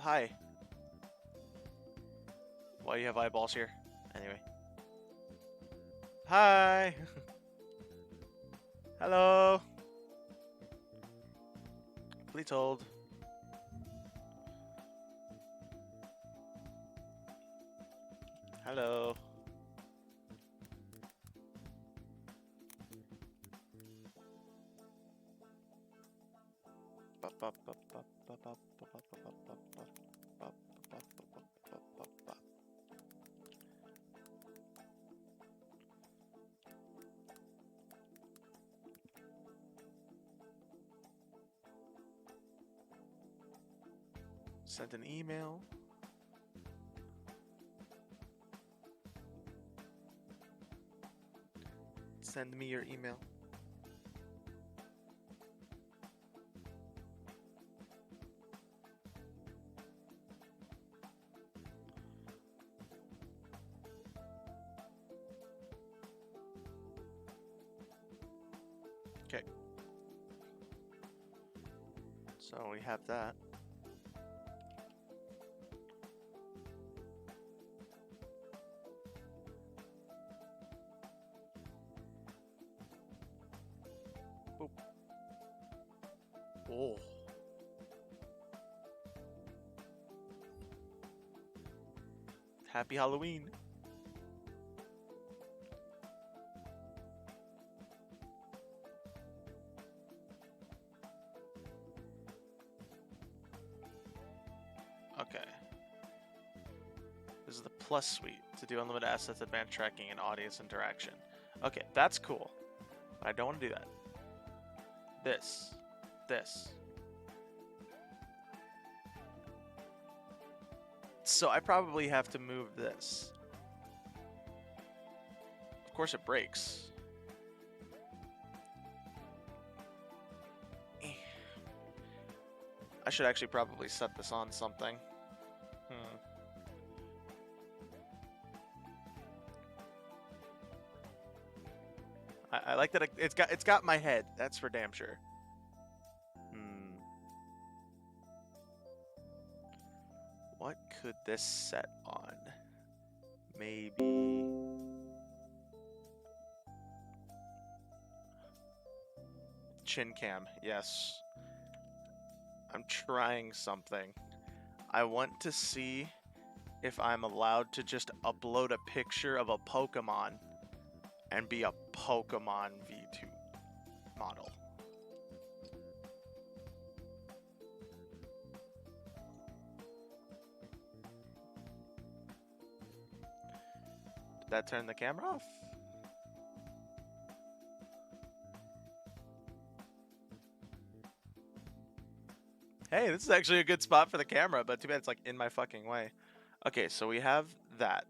hi. Why do you have eyeballs here? Anyway. Hi! Hello! Please hold. Hello. Send an email. Send me your email. Okay. So we have that. Boop. Oh. Happy Halloween. Okay. This is the plus suite to do unlimited assets, advanced tracking, and audience interaction. Okay, that's cool. But I don't want to do that. This. So I probably have to move this. Of course it breaks. I should actually probably set this on something. I like that it's got my head. That's for damn sure. What could this set on? Maybe chin cam. Yes. I'm trying something. I want to see if I'm allowed to just upload a picture of a Pokemon and be a Pokemon V2 model. Did that turn the camera off? Hey, this is actually a good spot for the camera, but too bad it's like in my fucking way. Okay, so we have that.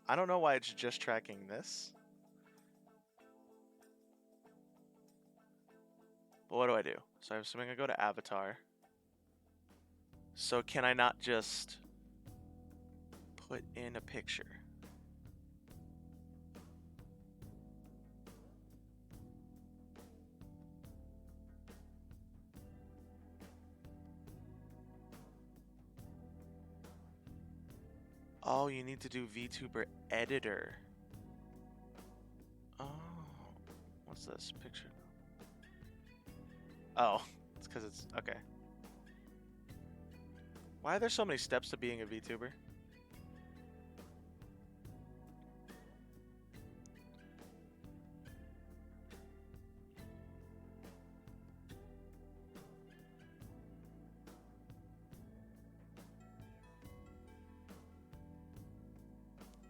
I don't know why it's just tracking this. But what do I do? So I'm assuming I go to avatar. So can I not just put in a picture? Oh, you need to do VTuber editor. Oh, what's this picture? Oh, it's because it's okay. Why are there so many steps to being a VTuber?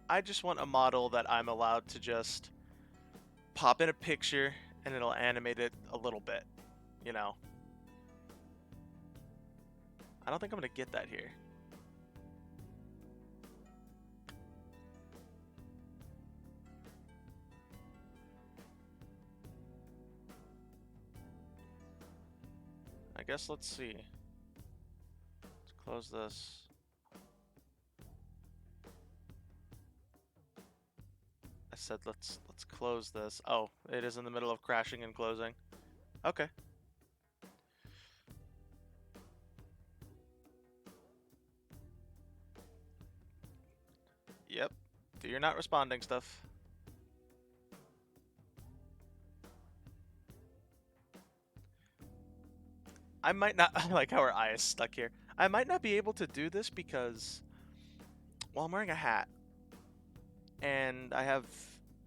I just want a model that I'm allowed to just pop in a picture and it'll animate it a little bit, you know. I don't think I'm gonna get that here. I guess let's see. Let's close this. I said let's close this. Oh, it is in the middle of crashing and closing. Okay. Yep. Do your not responding stuff. I might not... I like how her eye is stuck here. I might not be able to do this because... Well, I'm wearing a hat. And I have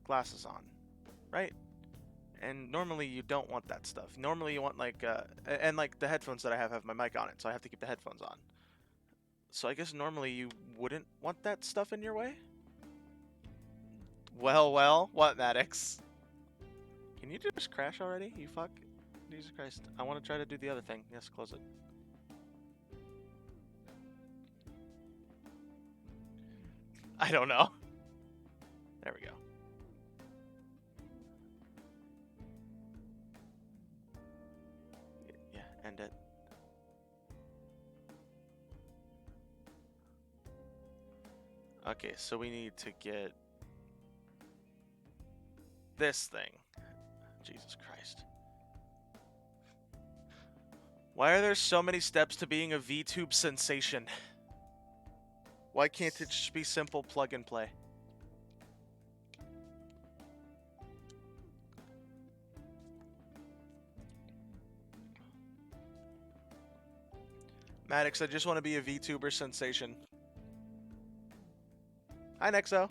glasses on. Right? And normally you don't want that stuff. Normally you want like... and like the headphones that I have my mic on it. So I have to keep the headphones on. So I guess normally you wouldn't want that stuff in your way? Well, what, Maddox? Can you just crash already, you fuck? Jesus Christ. I want to try to do the other thing. Yes, close it. I don't know. There we go. Yeah, end it. Okay, so we need to get this thing. Jesus Christ. Why are there so many steps to being a VTube sensation? Why can't it just be simple plug and play? Maddox, I just want to be a VTuber sensation. Hi, Nexo.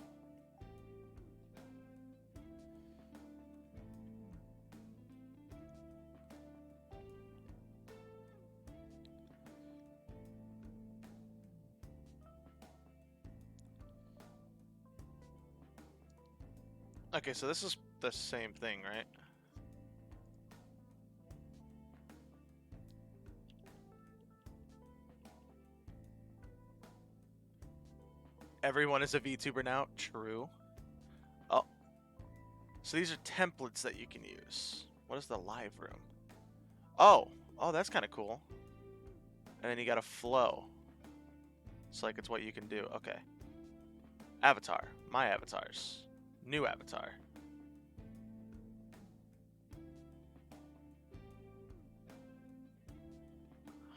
Okay, so this is the same thing, right? Everyone is a VTuber now. True. Oh. So these are templates that you can use. What is the live room? Oh. Oh, that's kind of cool. And then you got a flow. It's like it's what you can do. Okay. Avatar. My avatars. New avatar.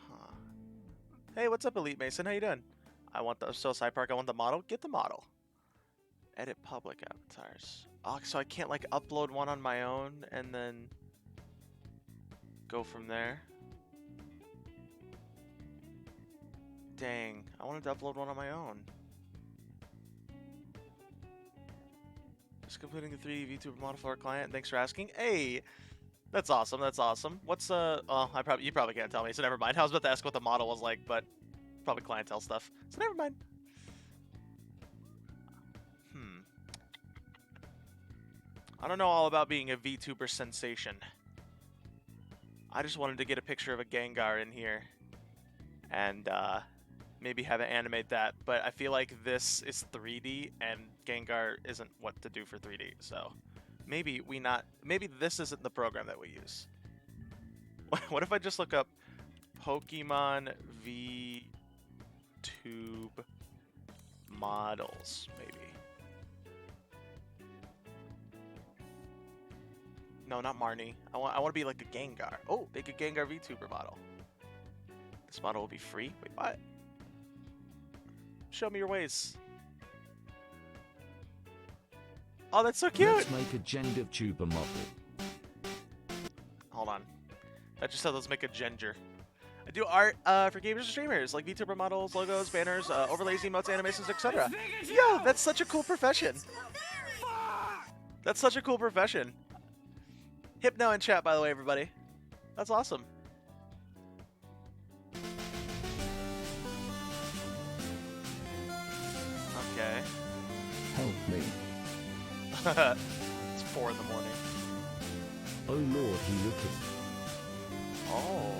Huh. Hey, what's up, Elite Mason? How you doing? I want the Side Park. I want the model. Get the model. Edit public avatars. Oh, so I can't like upload one on my own and then go from there. Dang, I wanted to upload one on my own. Just completing the 3D VTuber model for our client. Thanks for asking. Hey, that's awesome. That's awesome. What's oh, you probably can't tell me. So never mind. I was about to ask what the model was like, but probably clientele stuff. So never mind. I don't know all about being a VTuber sensation. I just wanted to get a picture of a Gengar in here and maybe have it animate that, but I feel like this is 3D and Gengar isn't what to do for 3D, so maybe this isn't the program that we use. What if I just look up Pokemon VTube models, maybe? No, not Marnie. I want to be like a Gengar. Oh, make a Gengar VTuber model. This model will be free? Wait, what? Show me your ways. Oh, that's so cute! Let's make a gender tuber model. Hold on. That just said let's make a ginger. I do art for gamers and streamers, like VTuber models, logos, banners, overlays, emotes, animations, etc. Yo, that's such a cool profession. That's such a cool profession. Hypno in chat, by the way, everybody. That's awesome. Okay. Help me. It's 4 in the morning. Oh Lord, he looking. Oh.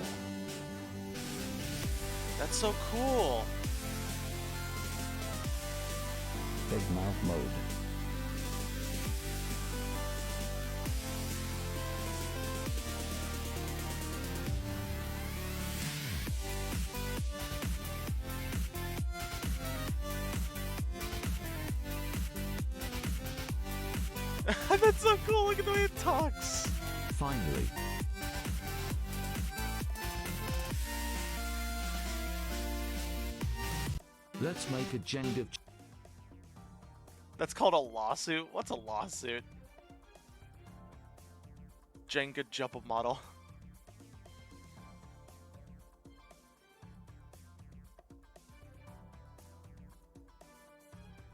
That's so cool. Big mouth mode. That's so cool. Look at the way it talks. Finally. Let's make a gender. That's called a lawsuit? What's a lawsuit? Jenga jump model.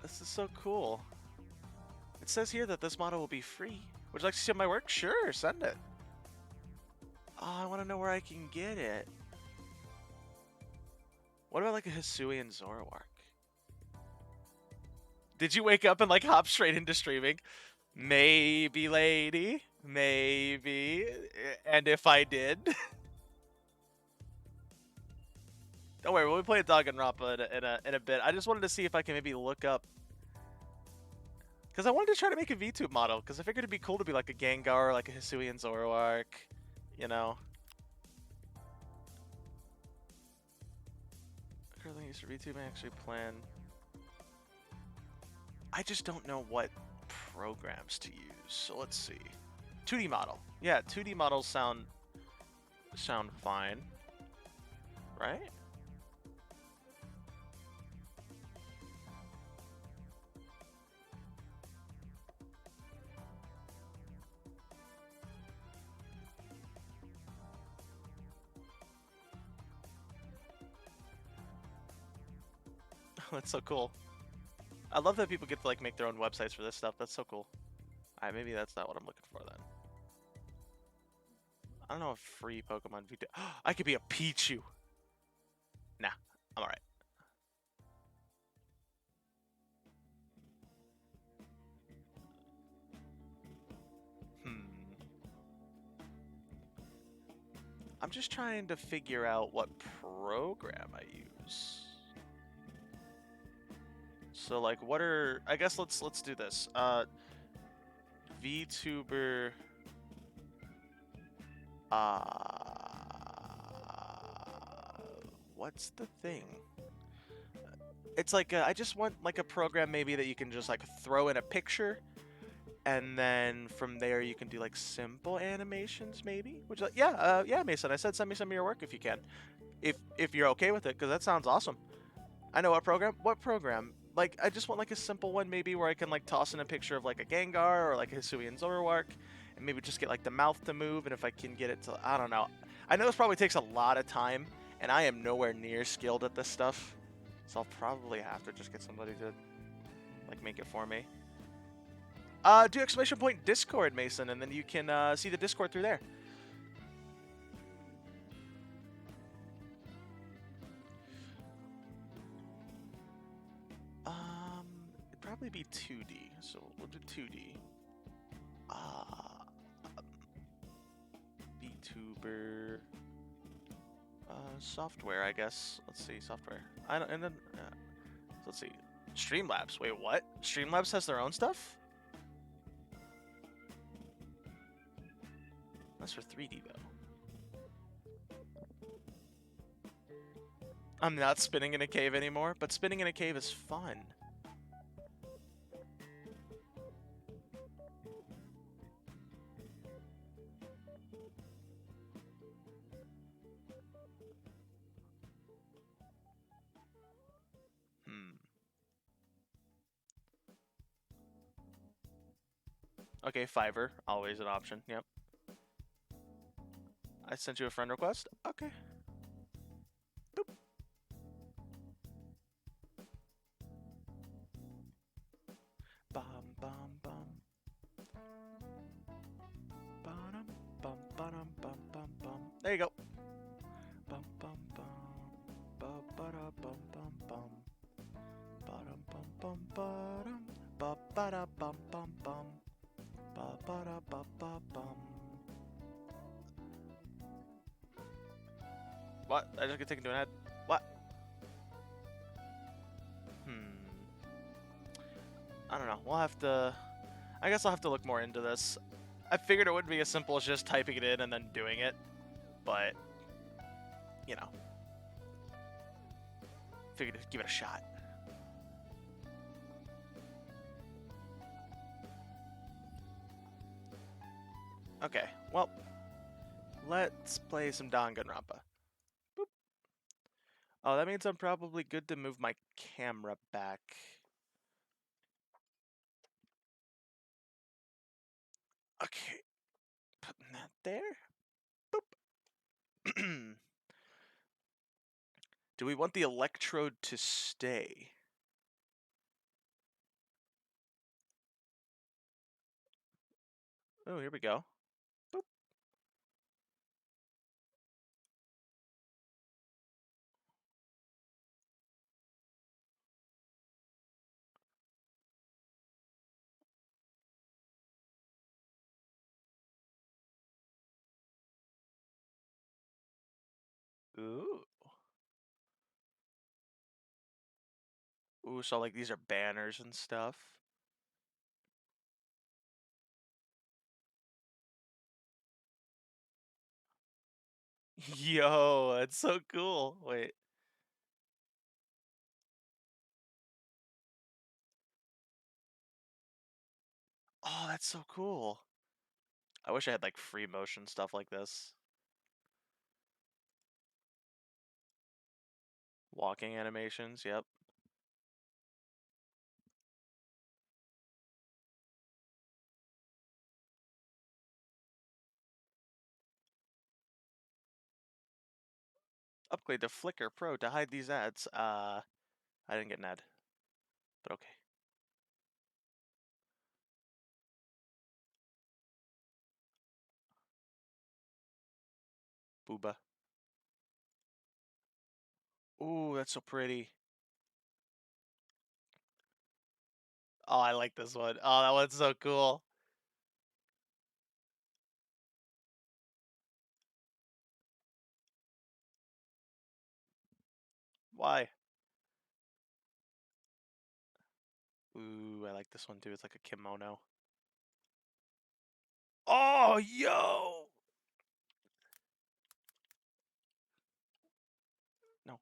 This is so cool. It says here that this model will be free. Would you like to see my work? Sure, send it. Oh, I want to know where I can get it. What about like a Hisui and Zoroark? Did you wake up and like hop straight into streaming? Maybe, lady. Maybe. And if I did. Don't worry, we'll be playing Danganronpa in a bit. I just wanted to see if I can maybe look up. Because I wanted to try to make a VTube model. Because I figured it'd be cool to be like a Gengar, like a Hisui and Zoroark. You know? Currently used for VTube, I actually plan. I just don't know what programs to use. So let's see. 2D model. Yeah, 2D models sound fine. Right? That's so cool. I love that people get to like make their own websites for this stuff. That's so cool. Alright, maybe that's not what I'm looking for then. I don't know if free Pokemon VTube. I could be a Pichu. Nah, I'm alright. I'm just trying to figure out what program I use. So like what are I guess let's do this. VTuber what's the thing? It's like I just want like a program maybe that you can just like throw in a picture and then from there you can do like simple animations maybe. Which like yeah, Mason, I said send me some of your work if you can. If you're okay with it, because that sounds awesome. I know what program. What program? Like, I just want like a simple one maybe where I can like toss in a picture of like a Gengar or like a Hisui and Zoroark and maybe just get like the mouth to move, and if I can get it to, I don't know. I know this probably takes a lot of time and I am nowhere near skilled at this stuff. So I'll probably have to just get somebody to like make it for me. Do exclamation point Discord, Mason, and then you can see the Discord through there. It'd probably be 2D, so we'll do 2D. VTuber. Software, I guess. Let's see, software. I don't, and then, let's see. Streamlabs. Wait, what? Streamlabs has their own stuff? That's for 3D, though. I'm not spinning in a cave anymore, but spinning in a cave is fun. Okay, Fiverr, always an option. Yep. I sent you a friend request. Okay. Boop. Bum bum bum. Bum bum bum bum bum bum. There you go. Bum bum bum. Ba ba da bum bum bum. Ba dum bum bum ba dum. Ba ba da bum bum bum. Ba ba da ba ba bum. What? I just get taken to an ad. What? I don't know. We'll have to. I guess I'll have to look more into this. I figured it wouldn't be as simple as just typing it in and then doing it, but you know, figured to give it a shot. Okay, well, let's play some Danganronpa. Boop. Oh, that means I'm probably good to move my camera back. Okay. Putting that there. Boop. Do we want the electrode to stay? Oh, here we go. Boop. Ooh. Ooh, so like these are banners and stuff. Yo, that's so cool. Wait. Oh, that's so cool. I wish I had like free motion stuff like this. Walking animations, yep. Upgrade to Flickr Pro to hide these ads. I didn't get an ad, but okay. Booba. Ooh, that's so pretty. Oh, I like this one. Oh, that one's so cool. Why? Ooh, I like this one too. It's like a kimono. Oh, yo! No.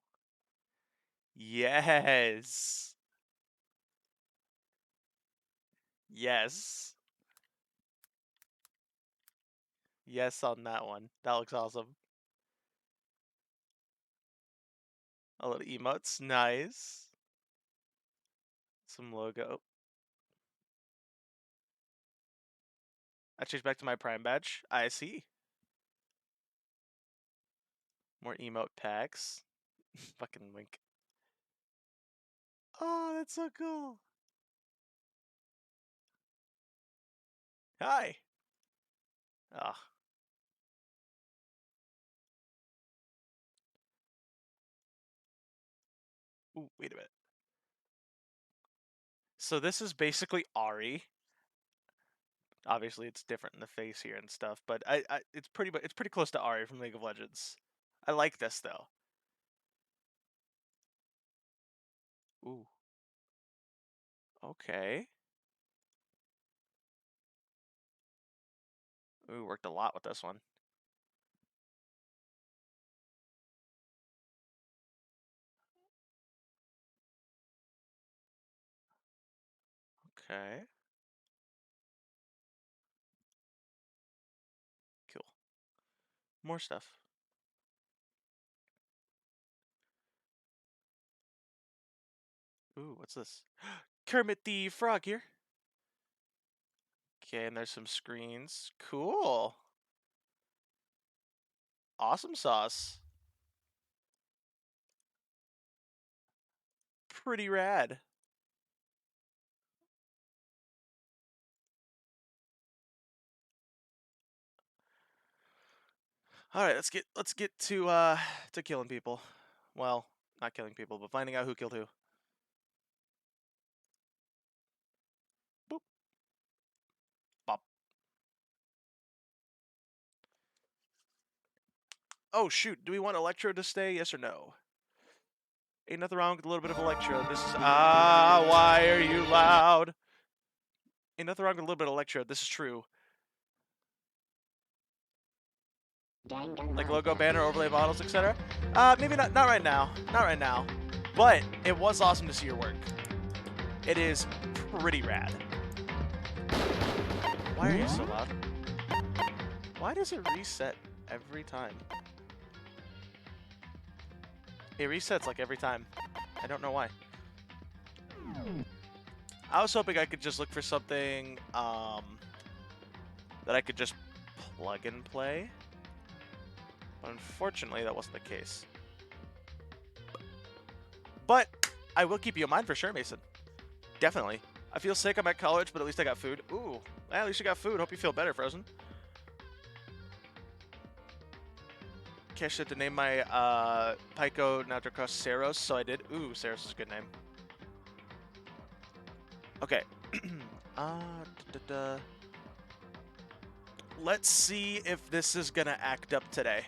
Yes. Yes. Yes on that one. That looks awesome. A little emotes. Nice. Some logo. I changed back to my Prime badge. I see. More emote packs. Fucking link. Oh, that's so cool. Hi. Ah. Ooh, wait a minute. So this is basically Ari. Obviously, it's different in the face here and stuff, but it's pretty close to Ari from League of Legends. I like this though. Ooh. Okay. Ooh, worked a lot with this one. Okay. Cool. More stuff. Ooh, what's this? Kermit the Frog here. Okay, and there's some screens. Cool. Awesome sauce. Pretty rad. All right, let's get to killing people. Well, not killing people, but finding out who killed who. Boop. Bop. Oh shoot, do we want Electro to stay? Yes or no? Ain't nothing wrong with a little bit of Electro. This is why are you loud? Ain't nothing wrong with a little bit of Electro. This is true. Like logo, banner, overlay models, etc. Maybe not right now. Not right now. But it was awesome to see your work. It is pretty rad. Why are you so loud? Why does it reset every time? It resets like every time. I don't know why. I was hoping I could just look for something, that I could just plug and play. But unfortunately, that wasn't the case. But I will keep you in mind for sure, Mason. Definitely. I feel sick. I'm at college, but at least I got food. Ooh, at least you got food. Hope you feel better, Frozen. Cash said to name my Pico Nautocross Saros, so I did. Ooh, Saros is a good name. Okay. Let's see if this is gonna act up today.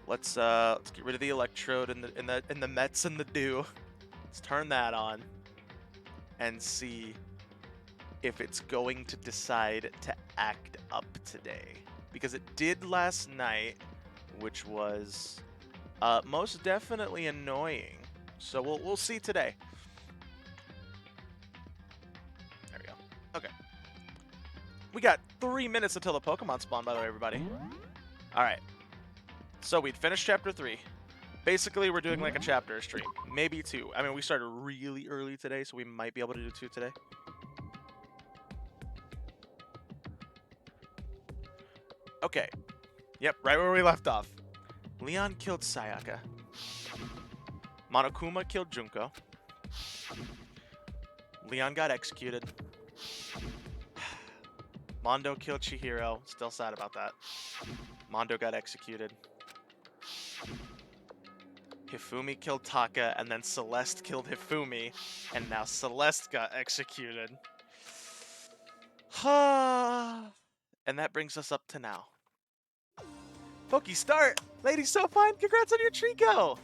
Let's get rid of the electrode and the Mets and the dew. Let's turn that on and see if it's going to decide to act up today, because it did last night, which was most definitely annoying. So we'll see today. There we go. Okay. We got 3 minutes until the Pokemon spawn, by the way, everybody. All right. So we'd finished chapter 3. Basically, we're doing like a chapter stream, maybe 2. I mean, we started really early today, so we might be able to do 2 today. Okay. Yep, right where we left off. Leon killed Sayaka. Monokuma killed Junko. Leon got executed. Mondo killed Chihiro. Still sad about that. Mondo got executed. Hifumi killed Taka, and then Celeste killed Hifumi, and now Celeste got executed. And that brings us up to now. Poke start! Lady So Fine, congrats on your Trico!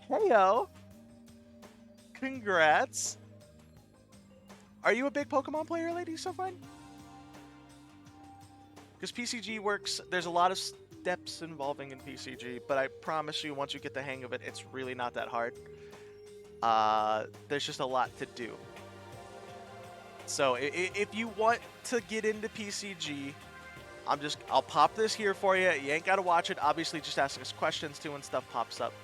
Heyo! Congrats! Are you a big Pokemon player, Lady So Fine? Because PCG works, there's a lot of steps involving in PCG, but I promise you, once you get the hang of it, it's really not that hard. There's just a lot to do. So if you want to get into PCG, I'll pop this here for you. You ain't got to watch it. Obviously, just ask us questions too and stuff pops up.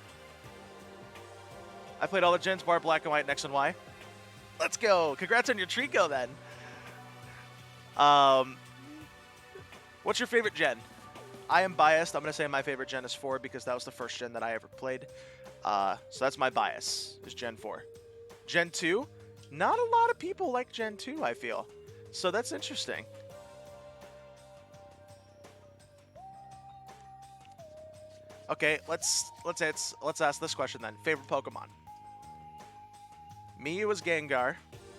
I played all the gens, bar Black and White, and X and Y. Let's go. Congrats on your Trico then. What's your favorite gen? I am biased. I'm going to say my favorite gen is 4 because that was the first gen that I ever played. So that's my bias, is Gen 4. Gen 2? Not a lot of people like Gen 2, I feel. So that's interesting. Okay, let's ask this question then. Favorite Pokemon? Me, it was Gengar,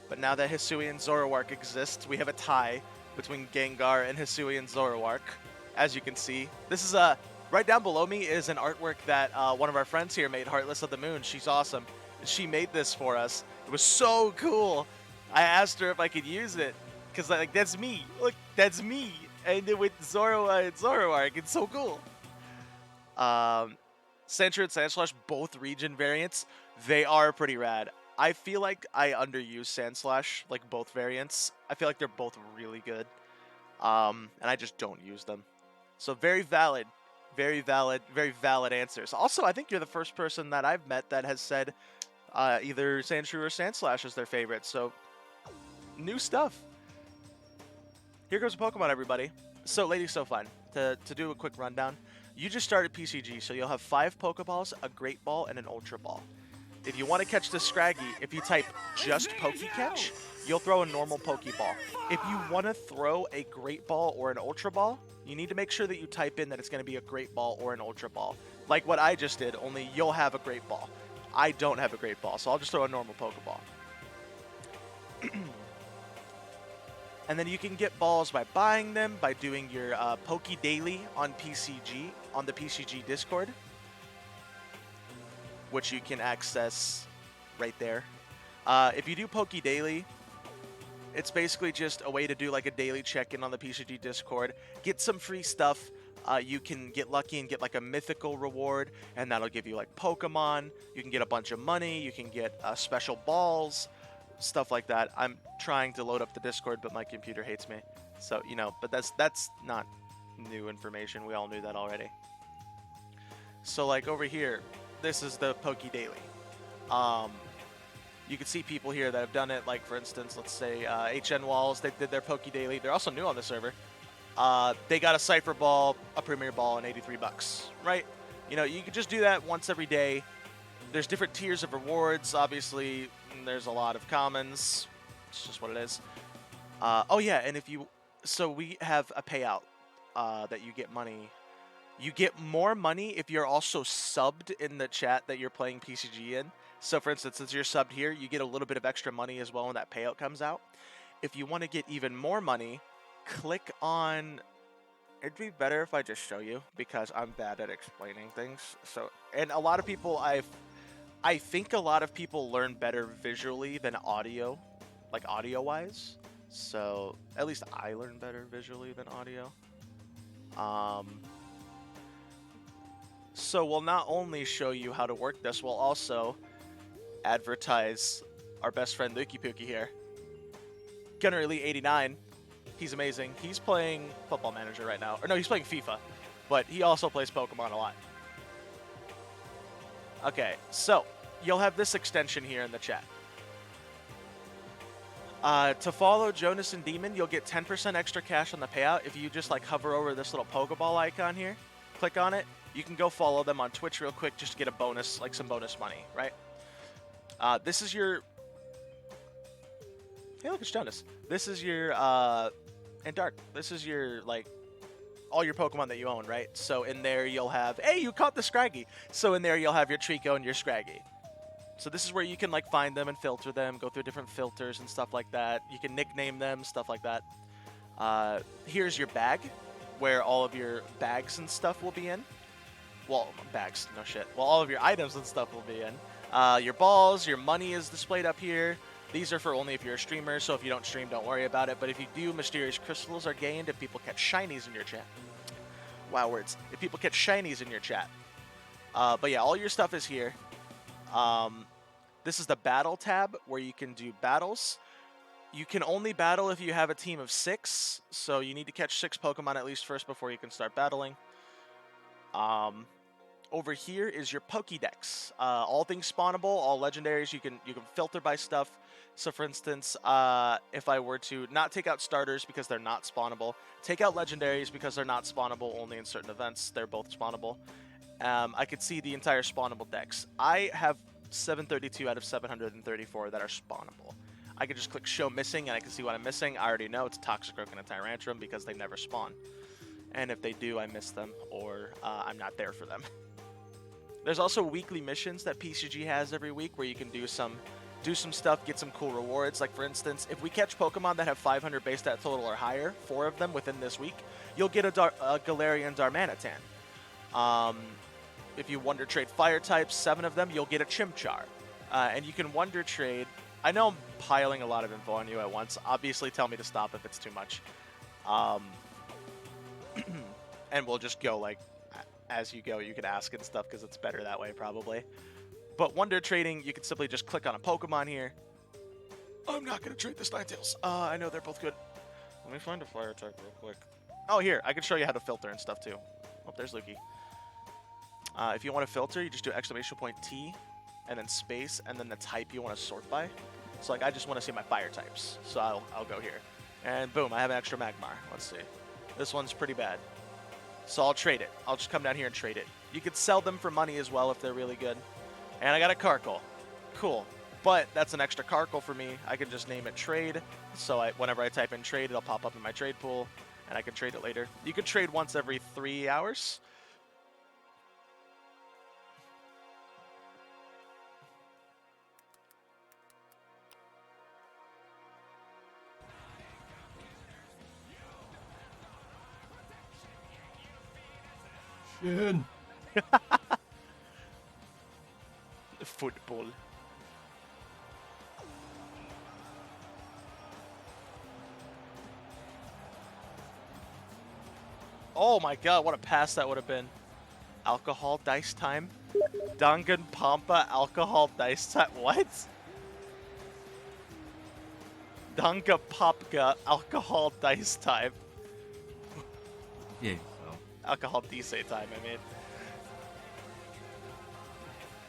but now that Hisui and Zoroark exist, we have a tie between Gengar and Hisui and Zoroark. As you can see, this is right down below me is an artwork that one of our friends here made, Heartless of the Moon. She's awesome. She made this for us. It was so cool. I asked her if I could use it because like that's me. Look, that's me, and with Zoroark, it's so cool. Sandshrew and Sandslash, both region variants, they are pretty rad. I feel like I underuse Sandslash, like both variants. I feel like they're both really good. And I just don't use them. So very valid answers. Also, I think you're the first person that I've met that has said either Sandshrew or Sandslash is their favorite. So new stuff. Here goes a Pokemon, everybody. So, Lady So Fine, to do a quick rundown, you just started PCG, so you'll have 5 Pokeballs, a Great Ball, and an Ultra Ball. If you want to catch the Scraggy, if you type just Pokecatch, you'll throw a normal Pokeball. If you want to throw a Great Ball or an Ultra Ball, you need to make sure that you type in that it's going to be a Great Ball or an Ultra Ball. Like what I just did, only you'll have a Great Ball. I don't have a Great Ball, so I'll just throw a normal Pokeball. And then you can get balls by buying them, by doing your Poke Daily on PCG, on the PCG Discord, which you can access right there. If you do Poke Daily, it's basically just a way to do like a daily check-in on the PCG Discord, get some free stuff. You can get lucky and get like a mythical reward, and that'll give you like Pokemon. You can get a bunch of money. You can get special balls, stuff like that. I'm trying to load up the Discord, but my computer hates me. So, you know, but that's not new information. We all knew that already. So like over here, this is the Poke Daily. You can see people here that have done it. Like for instance, let's say HN Walls. They did their Poke Daily. They're also new on the server. They got a Cypher Ball, a Premier Ball, and 83 bucks. Right? You know, you could just do that once every day. There's different tiers of rewards. Obviously, there's a lot of commons. It's just what it is. Oh yeah, and if you, so we have a payout that you get money. You get more money if you're also subbed in the chat that you're playing PCG in. So for instance, since you're subbed here, you get a little bit of extra money as well when that payout comes out. If you want to get even more money, click on, it'd be better if I just show you because I'm bad at explaining things. So, and a lot of people, I think a lot of people learn better visually than audio, like audio-wise. So at least I learn better visually than audio. So we'll not only show you how to work this, we'll also advertise our best friend Luki Pookie here. Gunner Elite 89. He's amazing. He's playing Football Manager right now. Or no, he's playing FIFA. But he also plays Pokemon a lot. Okay, so you'll have this extension here in the chat. To follow Jonas and Demon, you'll get 10% extra cash on the payout if you just like hover over this little Pokeball icon here. Click on it. You can go follow them on Twitch real quick just to get a bonus, like some bonus money, right? This is your... Hey, look, it's Jonas. This is your... And Dark. This is your, like, all your Pokemon that you own, right? So in there you'll have... Hey, you caught the Scraggy! So in there you'll have your Trico and your Scraggy. So this is where you can, like, find them and filter them, go through different filters and stuff like that. You can nickname them, stuff like that. Here's your bag, where all of your bags and stuff will be in. Well, bags, no shit. Well, all of your items and stuff will be in. Your balls, your money is displayed up here. These are for only if you're a streamer, so if you don't stream, don't worry about it. But if you do, mysterious crystals are gained if people catch shinies in your chat. Wow, words. If people catch shinies in your chat. But yeah, all your stuff is here. This is the battle tab where you can do battles. You can only battle if you have a team of 6, so you need to catch 6 Pokemon at least first before you can start battling. Over here is your Pokédex. All things spawnable, all legendaries. You can filter by stuff. So for instance, if I were to not take out starters because they're not spawnable, take out legendaries because they're not spawnable only in certain events. They're both spawnable. I could see the entire spawnable decks. I have 732 out of 734 that are spawnable. I could just click show missing and I can see what I'm missing. I already know it's Toxicroak and a Tyrantrum because they never spawn. And if they do, I miss them or I'm not there for them. There's also weekly missions that PCG has every week where you can do some stuff, get some cool rewards. Like for instance, if we catch Pokemon that have 500 base stat total or higher, 4 of them within this week, you'll get a Galarian Darmanitan. If you Wonder Trade Fire types, 7 of them, you'll get a Chimchar. And you can Wonder Trade. I know I'm piling a lot of info on you at once. Obviously, tell me to stop if it's too much. And we'll just go like as you go. You can ask and stuff because it's better that way probably. But Wonder Trading, you can simply just click on a Pokemon here. I'm not going to trade this Ninetales. I know they're both good. Let me find a Fire type real quick. Oh, here. I can show you how to filter and stuff too. Oh, there's Luki. If you want to filter, you just do exclamation point T and then space and then the type you want to sort by. So like I just want to see my fire types. So I'll go here. And boom, I have an extra Magmar. Let's see. This one's pretty bad. So I'll trade it. I'll just come down here and trade it. You could sell them for money as well if they're really good. And I got a Karkle. Cool. But that's an extra Karkle for me. I can just name it trade. So whenever I type in trade, it'll pop up in my trade pool. And I can trade it later. You can trade once every 3 hours. Schön. Football. Oh my god, what a pass that would have been. Alcohol dice time? Danganronpa alcohol dice time? What? Danganronpa alcohol dice time. Yeah, so. Alcohol dice time, I mean.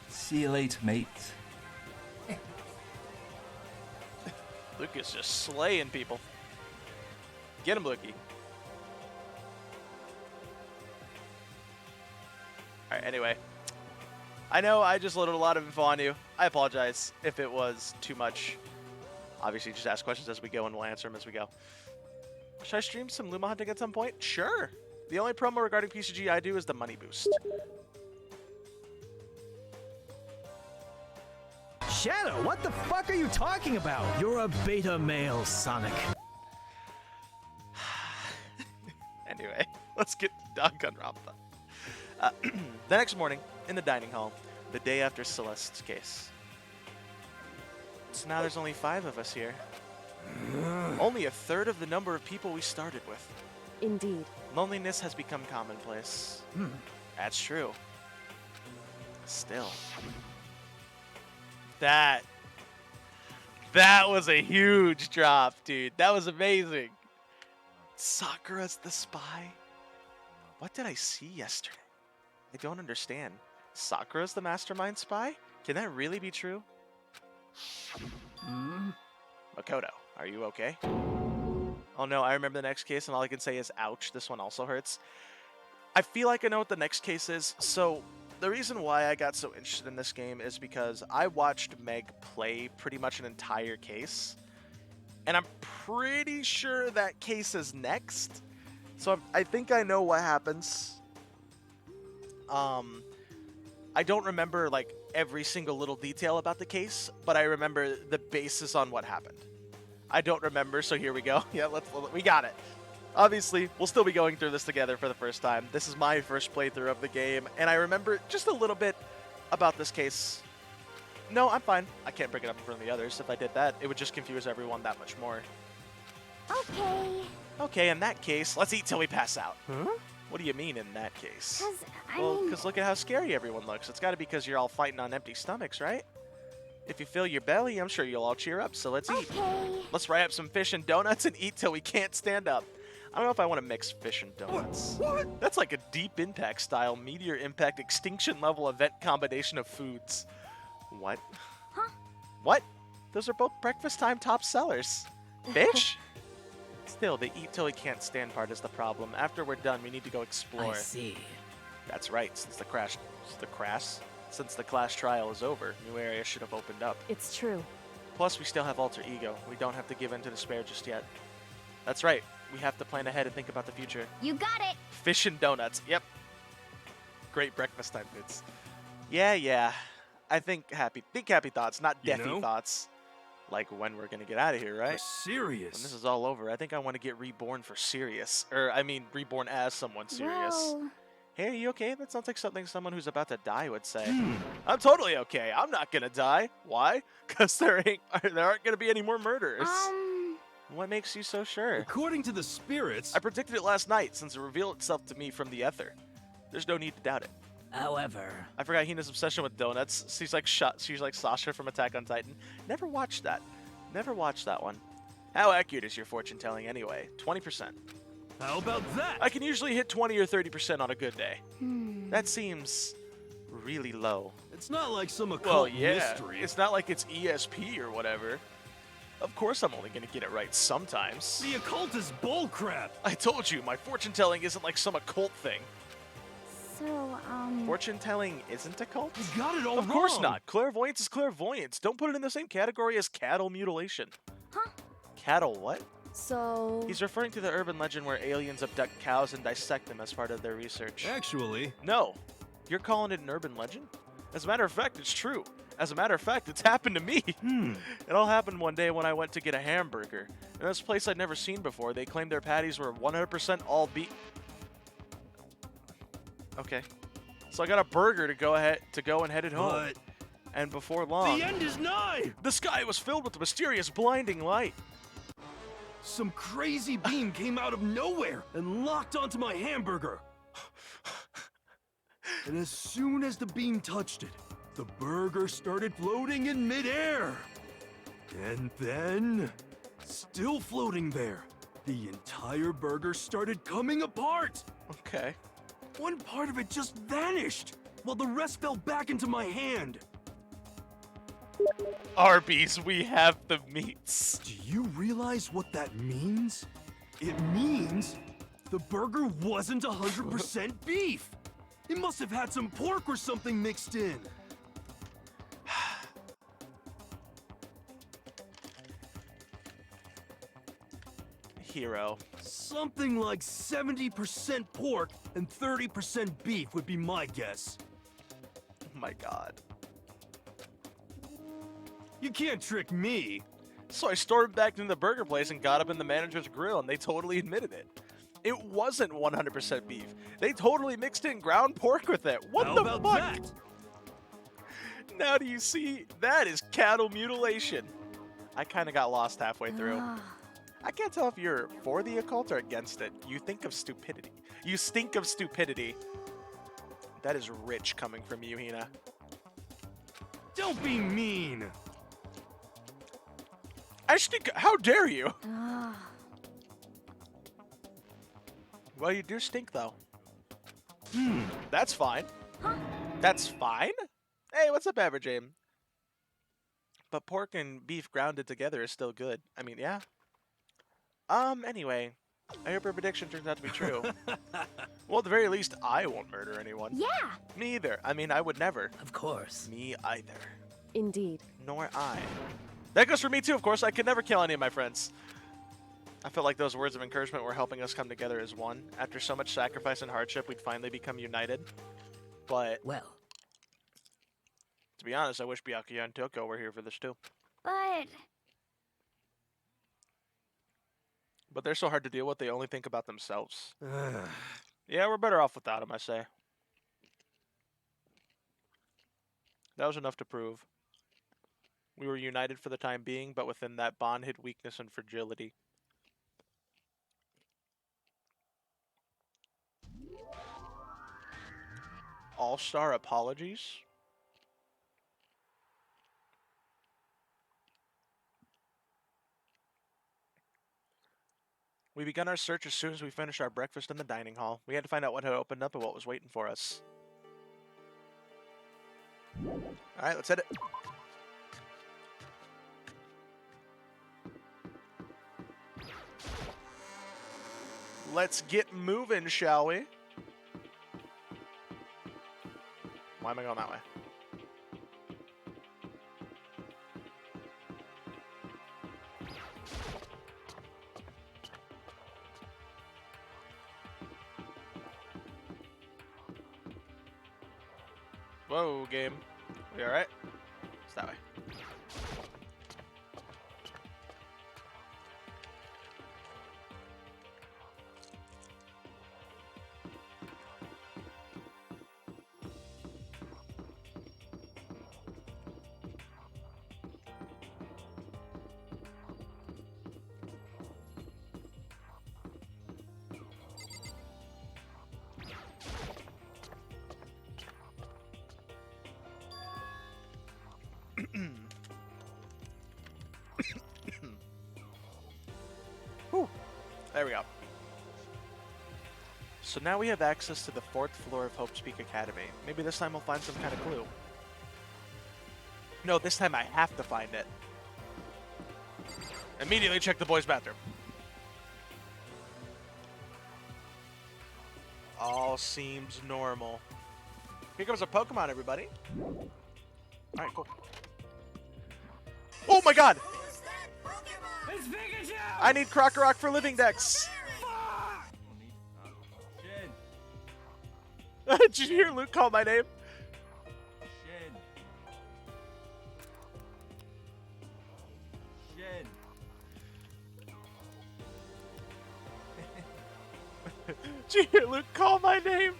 See you later, mate. Luke is just slaying people. Get him, Lukey. Alright, anyway. I know I just loaded a lot of info on you. I apologize if it was too much. Obviously, just ask questions as we go, and we'll answer them as we go. Should I stream some Luma hunting at some point? Sure. The only promo regarding PCG I do is the money boost. Shadow, what the fuck are you talking about? You're a beta male, Sonic. Anyway, let's get to Danganronpa. The next morning, in the dining hall, the day after Celeste's case. So now there's only 5 of us here. Only a third of the number of people we started with. Indeed. Loneliness has become commonplace. That's true. Still. That was a huge drop, dude. That was amazing. Sakura's the spy? What did I see yesterday? I don't understand. Sakura's the mastermind spy? Can that really be true? Makoto, are you okay? Oh no, I remember the next case, and all I can say is, ouch, this one also hurts. I feel like I know what the next case is. So, the reason why I got so interested in this game is because I watched Meg play pretty much an entire case. And I'm pretty sure that case is next. So, I think I know what happens. I don't remember, like, every single little detail about the case, but I remember the basis on what happened. I don't remember, so here we go. Yeah, we got it. Obviously, we'll still be going through this together for the first time. This is my first playthrough of the game, and I remember just a little bit about this case. No, I'm fine. I can't bring it up in front of the others. If I did that, it would just confuse everyone that much more. Okay. Okay, in that case, let's eat till we pass out. Huh? What do you mean in that case? Because look at how scary everyone looks. It's got to be because you're all fighting on empty stomachs, right? If you fill your belly, I'm sure you'll all cheer up, so let's eat. Let's fry up some fish and donuts and eat till we can't stand up. I don't know if I want to mix fish and donuts. What? That's like a Deep Impact style, meteor impact, extinction level event combination of foods. What? Huh? What? Those are both breakfast time top sellers. Fish? Still, the eat till we can't stand part is the problem. After we're done, we need to go explore. I see. That's right, since the class trial is over, new area should have opened up. It's true. Plus, we still have alter ego. We don't have to give in to despair just yet. That's right. We have to plan ahead and think about the future. You got it. Fish and donuts. Yep. Great breakfast time foods. Yeah. I think happy thoughts, not deathy thoughts. Like when we're gonna get out of here, right? Serious. When this is all over, I think I want to get reborn for serious. Reborn as someone serious. Well... Hey, are you okay? That sounds like something someone who's about to die would say. I'm totally okay. I'm not gonna die. Why? Because there aren't gonna be any more murders. What makes you so sure? According to the spirits... I predicted it last night since it revealed itself to me from the ether. There's no need to doubt it. However... I forgot Hina's obsession with donuts. She's like Sasha from Attack on Titan. Never watched that. Never watched that one. How accurate is your fortune telling anyway? 20%. How about that? I can usually hit 20 or 30% on a good day. That seems really low. It's not like some occult mystery. It's not like it's ESP or whatever. Of course I'm only going to get it right sometimes. The occult is bullcrap. I told you, my fortune telling isn't like some occult thing. So, Fortune telling isn't a cult? You got it all Of course not. Clairvoyance is clairvoyance. Don't put it in the same category as cattle mutilation. Huh? Cattle what? So... He's referring to the urban legend where aliens abduct cows and dissect them as part of their research. Actually... No. You're calling it an urban legend? As a matter of fact, it's true. As a matter of fact, it's happened to me. It all happened one day when I went to get a hamburger. In this place I'd never seen before, they claimed their patties were 100% all beef. Okay. So I got a burger to go and headed home. But... And before long... The end is nigh! The sky was filled with a mysterious blinding light. Some crazy beam came out of nowhere and locked onto my hamburger. And as soon as the beam touched it, the burger started floating in midair. And then, still floating there, the entire burger started coming apart. Okay. One part of it just vanished, while the rest fell back into my hand. Arby's, we have the meats. Do you realize what that means? It means the burger wasn't 100% beef. It must have had some pork or something mixed in. Hero. Something like 70% pork and 30% beef would be my guess. Oh my god. You can't trick me. So I stormed back into the burger place and got up in the manager's grill, and they totally admitted it. It wasn't 100% beef. They totally mixed in ground pork with it. What How the about fuck? that? Now do you see? That is cattle mutilation. I kind of got lost halfway through. I can't tell if you're for the occult or against it. You think of stupidity. You stink of stupidity. That is rich coming from you, Hina. Don't be mean. I stink. How dare you? Well, you do stink, though. That's fine. That's fine? Hey, what's up, Average Aim? But pork and beef grounded together is still good. I mean, yeah. Anyway, I hope your prediction turns out to be true. Well, at the very least, I won't murder anyone. Yeah. Me either. I mean, I would never. Of course. Me either. Indeed. Nor I. That goes for me, too, of course. I could never kill any of my friends. I felt like those words of encouragement were helping us come together as one. After so much sacrifice and hardship, we'd finally become united. But, Well, to be honest, I wish Byakuya and Toko were here for this, too. But they're so hard to deal with, they only think about themselves. Yeah, we're better off without them, I say. That was enough to prove. We were united for the time being, but within that bond hid weakness and fragility. All-star apologies? We began our search as soon as we finished our breakfast in the dining hall. We had to find out what had opened up and what was waiting for us. Alright, let's hit it. Let's get moving, shall we? Why am I going that way? Whoa, game. We alright? It's that way. Whew. There we go. So now we have access to the 4th floor of Hope's Peak Academy. Maybe this time we'll find some kind of clue. No, this time I have to find it. Immediately check the boys' bathroom. All seems normal. Here comes a Pokemon, everybody. Alright, cool. Oh my god! it's Pikachu! I need Krokorok for living decks. Did you hear Luke call my name? Did you hear Luke call my name?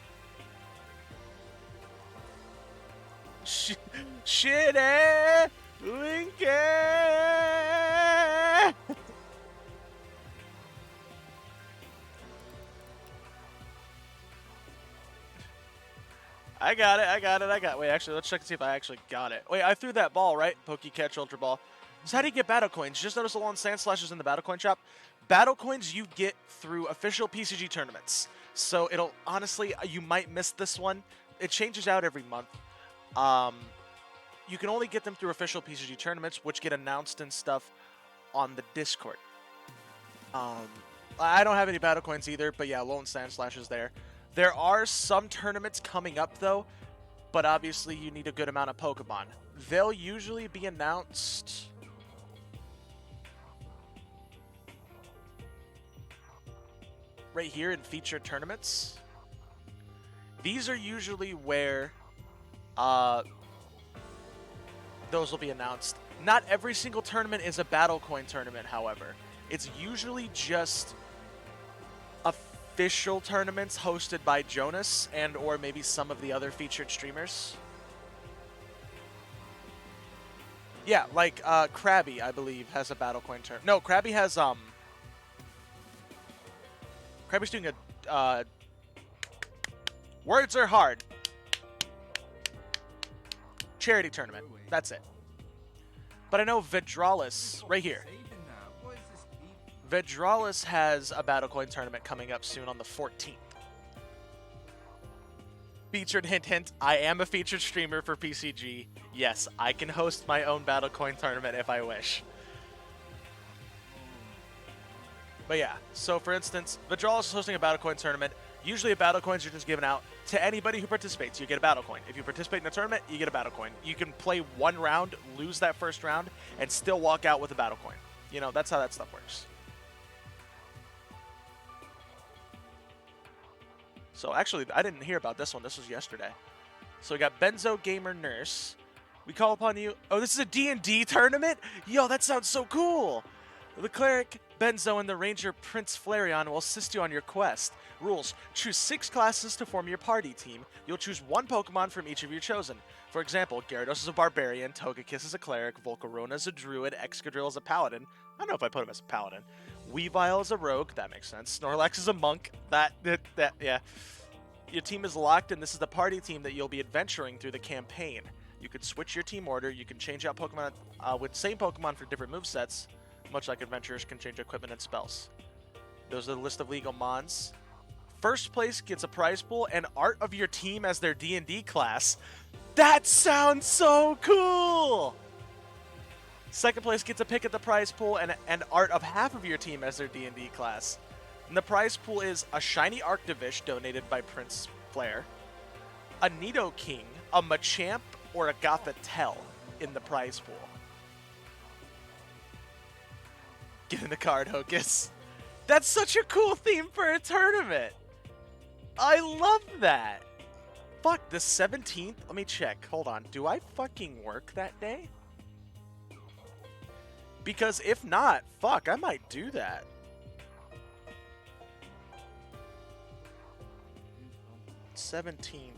Shitty Lincoln! I got it. Wait, actually, let's check and see if I actually got it. Wait, I threw that ball, right? Pokecatch Ultra Ball. So how do you get battle coins? Just notice along Sand Slashes in the battle coin shop. Battle coins you get through official PCG tournaments. So it'll, honestly, you might miss this one. It changes out every month. you can only get them through official PCG tournaments, which get announced and stuff on the Discord. I don't have any battle coins either, but yeah, Lone Sandslash is there. There are some tournaments coming up though, but obviously you need a good amount of Pokemon. They'll usually be announced right here in featured tournaments. These are usually where those will be announced. Not every single tournament is a battle coin tournament, however. It's usually just official tournaments hosted by Jonas and or maybe some of the other featured streamers. Yeah, like Krabby, I believe, has a battle coin tournament. No, Krabby has Krabby's doing a words are hard. Charity tournament. That's it. But I know Vidralis, right here. Vidralis has a battle coin tournament coming up soon on the 14th. Featured hint hint, I am a featured streamer for PCG. Yes, I can host my own battle coin tournament if I wish. But yeah, so for instance, Vidralis is hosting a battle coin tournament. Usually a battle coins are just given out to anybody who participates. You get a battle coin. If you participate in a tournament, you get a battle coin. You can play one round, lose that first round, and still walk out with a battle coin. You know, that's how that stuff works. So actually, I didn't hear about this one. This was yesterday. So we got Benzo Gamer Nurse. We call upon you. Oh, this is a D&D tournament? Yo, that sounds so cool. The Cleric, Benzo, and the Ranger Prince Flareon will assist you on your quest. Rules: choose 6 classes to form your party team. You'll choose 1 Pokemon from each of your chosen. For example, Gyarados is a Barbarian, Togekiss is a Cleric, Volcarona is a Druid, Excadrill is a Paladin. I don't know if I put him as a Paladin. Weavile is a Rogue, that makes sense. Snorlax is a Monk, yeah. Your team is locked, and this is the party team that you'll be adventuring through the campaign. You can switch your team order, you can change out Pokemon with same Pokemon for different movesets, much like adventurers can change equipment and spells. Those are the list of legal mons. First place gets a prize pool and art of your team as their D&D class. That sounds so cool! Second place gets a pick at the prize pool and art of half of your team as their D&D class. And the prize pool is a shiny Arctivish donated by Prince Flare, a Nidoking, a Machamp, or a Gothitelle in the prize pool. Get in the card, Hocus. That's such a cool theme for a tournament. I love that. Fuck, the 17th? Let me check. Hold on. Do I fucking work that day? Because if not, fuck, I might do that. $17.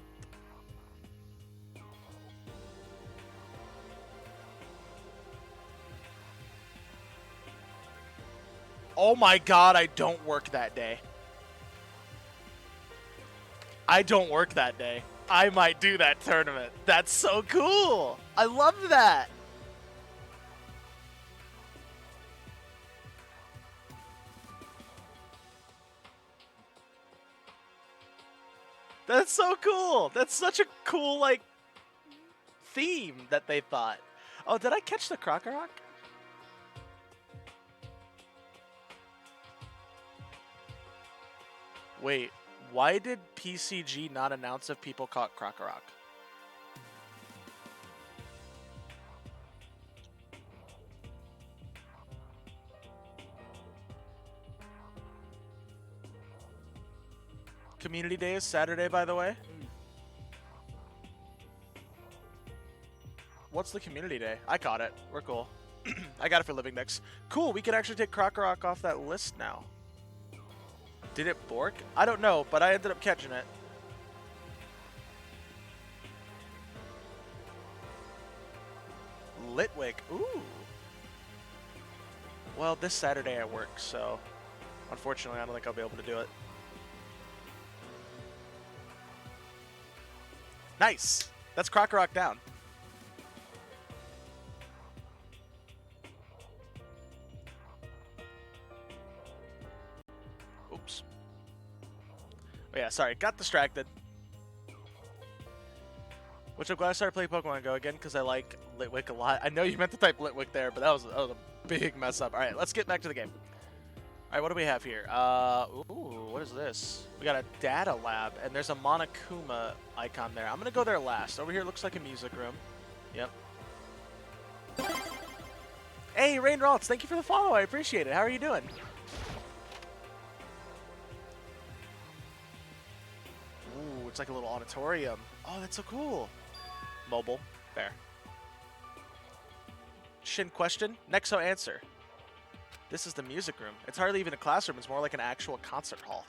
Oh my god, I don't work that day. I don't work that day. I might do that tournament. That's so cool. I love that. That's so cool. That's such a cool, like, theme that they thought. Oh, did I catch the Krokorok? Wait, why did PCG not announce if people caught Krokorok? Community Day is Saturday, by the way. What's the Community Day? I caught it. We're cool. I got it for Living Dex. Cool, we can actually take Krokorok off that list now. Did it bork? I don't know, but I ended up catching it. Litwick. Ooh. Well, this Saturday I work, so unfortunately I don't think I'll be able to do it. Nice. That's Krokorok down. Oops. Oh yeah, sorry. Got distracted. Which I'm glad I started playing Pokemon Go again because I like Litwick a lot. I know you meant to type Litwick there, but that was a big mess up. All right, let's get back to the game. All right, what do we have here? Ooh, what is this? We got a data lab, and there's a Monokuma icon there. I'm gonna go there last. Over here looks like a music room. Yep. Hey, Rain Ralts, thank you for the follow. I appreciate it. How are you doing? Ooh, it's like a little auditorium. Oh, that's so cool. Mobile. Fair. Shin question. Nexo answer. This is the music room. It's hardly even a classroom. It's more like an actual concert hall.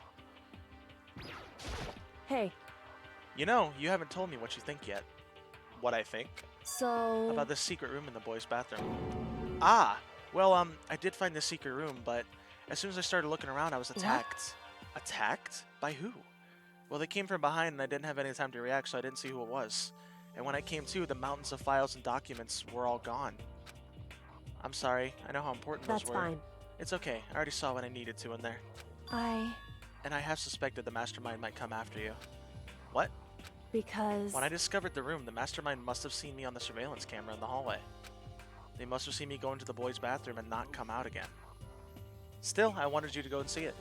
Hey, You know, you haven't told me what you think yet. What I think? so. About this secret room in the boys' bathroom. Ah, well, I did find this secret room, but as soon as I started looking around, I was attacked. What? Attacked? By who? Well, they came from behind, and I didn't have any time to react, so I didn't see who it was. And when I came to, the mountains of files and documents were all gone. I'm sorry. I know how important those That's were. fine. It's okay. I already saw what I needed to in there. And I have suspected the mastermind might come after you. What? Because. When I discovered the room, the mastermind must have seen me on the surveillance camera in the hallway. They must have seen me go into the boys' bathroom and not come out again. Still, I wanted you to go and see it.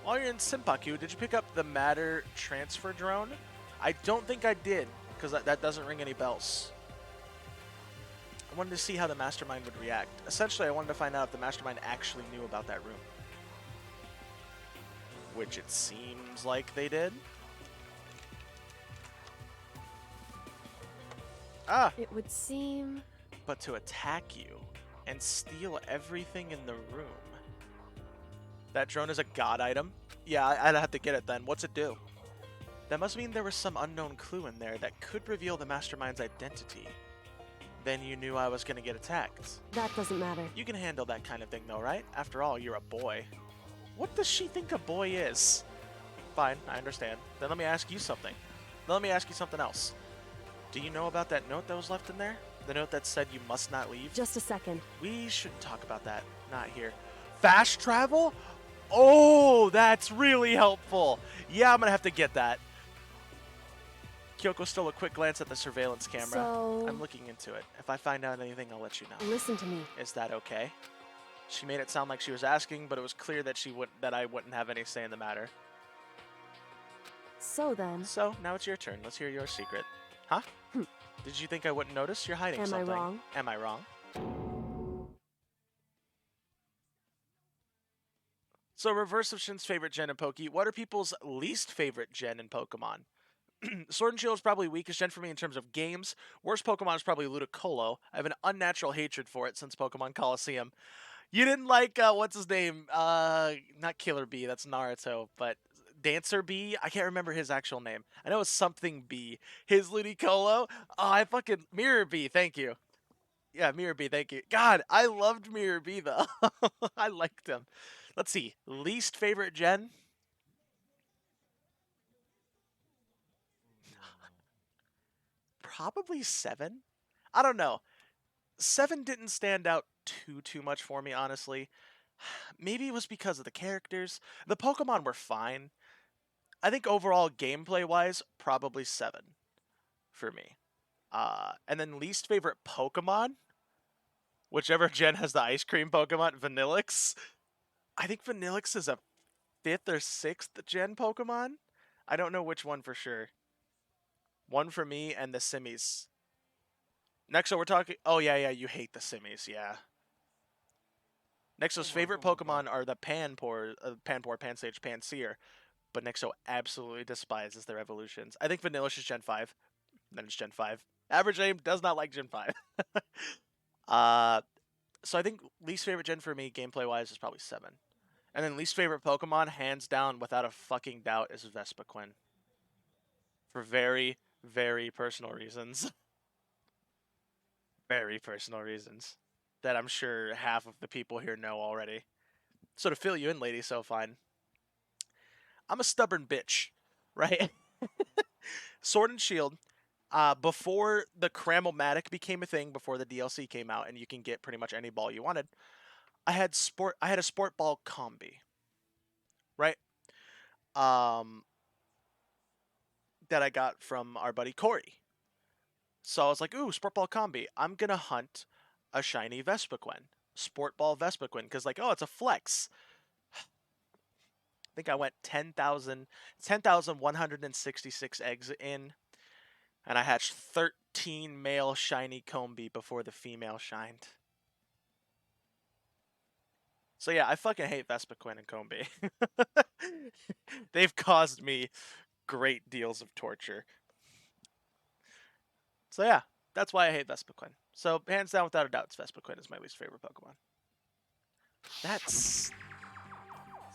While you're in Senpaku, did you pick up the Matter transfer drone? I don't think I did, because that doesn't ring any bells. I wanted to see how the mastermind would react. Essentially, I wanted to find out if the mastermind actually knew about that room. Which it seems like they did. Ah! It would seem. But to attack you and steal everything in the room. That drone is a god item? Yeah, I'd have to get it then. What's it do? That must mean there was some unknown clue in there that could reveal the mastermind's identity. Then you knew I was going to get attacked. That doesn't matter. You can handle that kind of thing though, right? After all, you're a boy. What does she think a boy is? Fine, I understand. Then let me ask you something. Then let me ask you something else. Do you know about that note that was left in there? The note that said you must not leave? Just a second. We shouldn't talk about that. Not here. Fast travel? Oh, that's really helpful. Yeah, I'm going to have to get that. Kyoko stole a quick glance at the surveillance camera. So. I'm looking into it. If I find out anything, I'll let you know. Listen to me. Is that okay? She made it sound like she was asking, but it was clear that I wouldn't have any say in the matter. So then. So, now it's your turn. Let's hear your secret. Huh? Did you think I wouldn't notice? You're hiding something. Am I wrong? Am I wrong? So, reverse of Shin's favorite gen in Poke, what are people's least favorite gen in Pokemon? Sword and Shield is probably weakest gen for me in terms of games. Worst Pokemon is probably Ludicolo. I have an unnatural hatred for it since Pokemon Coliseum. You didn't like, what's his name? Not Killer Bee, that's Naruto, but Dancer Bee? I can't remember his actual name. I know it's something Bee. His Ludicolo? Oh, Mirror Bee, thank you. Yeah, Mirror Bee, thank you. God, I loved Mirror Bee, though. I liked him. Let's see. Least favorite gen? Probably 7? I don't know. 7 didn't stand out too much for me, honestly. Maybe it was because of the characters. The Pokemon were fine. I think overall, gameplay-wise, probably 7 for me. And then least favorite Pokemon? Whichever gen has the ice cream Pokemon, Vanillix. I think Vanillix is a 5th or 6th gen Pokemon. I don't know which one for sure. One for me and the Simmies. Next, so we're talking... Oh, yeah, you hate the Simmies, yeah. Nexo's favorite Pokemon are the Panpour, Pansage, Pansear, but Nexo absolutely despises their evolutions. I think Vanillish is Gen 5, then it's Gen 5. Average Aim does not like Gen 5. So I think least favorite Gen for me, gameplay-wise, is probably 7. And then least favorite Pokemon, hands down, without a fucking doubt, is Vespiquen. For very, very personal reasons. Very personal reasons. That I'm sure half of the people here know already. So to fill you in, lady, so fine. I'm a stubborn bitch, right? Sword and Shield, before the Cramomatic became a thing, before the DLC came out, and you can get pretty much any ball you wanted, I had a sport ball combi, right? That I got from our buddy Corey. So I was like, ooh, Sport Ball Combi. I'm going to hunt a shiny Vespiquen. Sport Ball Vespiquen. Because, like, oh, it's a flex. I think I went 10,166 eggs in. And I hatched 13 male shiny Combi before the female shined. So yeah, I fucking hate Vespiquen and Combi. They've caused me great deals of torture. So yeah, that's why I hate Vespiquen. So hands down, without a doubt, Vespiquen is my least favorite Pokemon. That's...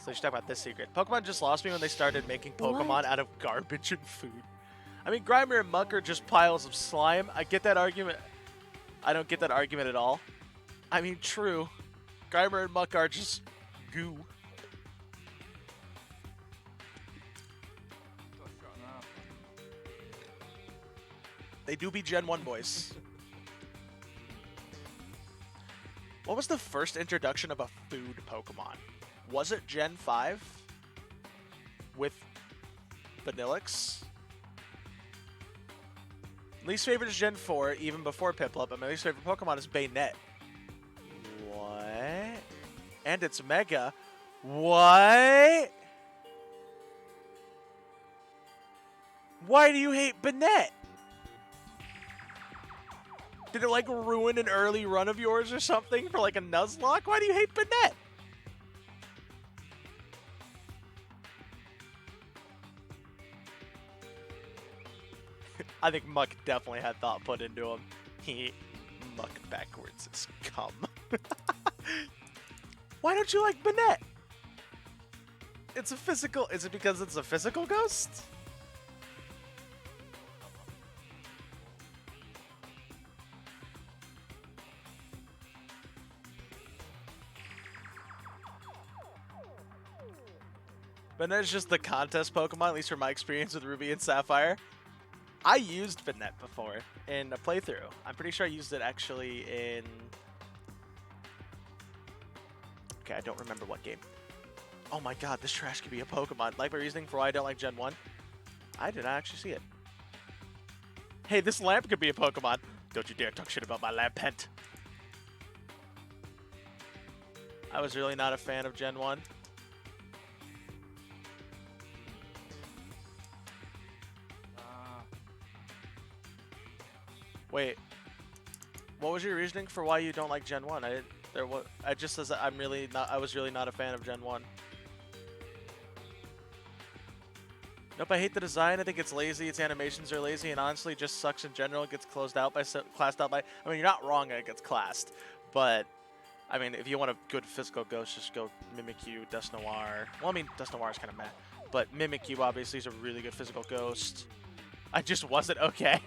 So you should talk about this secret. Pokemon just lost me when they started making Pokemon What? out of garbage and food. I mean, Grimer and Muck are just piles of slime. I get that argument. I don't get that argument at all. I mean, true. Grimer and Muck are just goo. They do be Gen 1 boys. What was the first introduction of a food Pokemon? Was it Gen 5? With Vanillix? Least favorite is Gen 4, even before Piplup, but my least favorite Pokemon is Bayonet. What? And it's Mega. What? Why do you hate Banette? Did it like ruin an early run of yours or something for like a Nuzlocke? Why do you hate Banette? I think Muck definitely had thought put into him. Muck backwards is cum. Why don't you like Banette? It's a physical... Is it because it's a physical ghost? Banette's just the contest Pokemon, at least from my experience with Ruby and Sapphire. I used Banette before in a playthrough. I'm pretty sure I used it actually in... Okay, I don't remember what game. Oh my god, this trash could be a Pokemon. Like my reasoning for why I don't like Gen 1? I did not actually see it. Hey, this lamp could be a Pokemon. Don't you dare talk shit about my lamp pet. I was really not a fan of Gen 1. Wait, what was your reasoning for why you don't like Gen 1? I just says I was really not a fan of Gen 1. Nope, I hate the design. I think it's lazy. Its animations are lazy, and honestly, just sucks in general. It gets classed out by. I mean, you're not wrong. It gets classed, but I mean, if you want a good physical ghost, just go Mimikyu, Dust Noir. Well, I mean, Dust Noir is kind of meh, but Mimikyu obviously is a really good physical ghost. I just wasn't okay.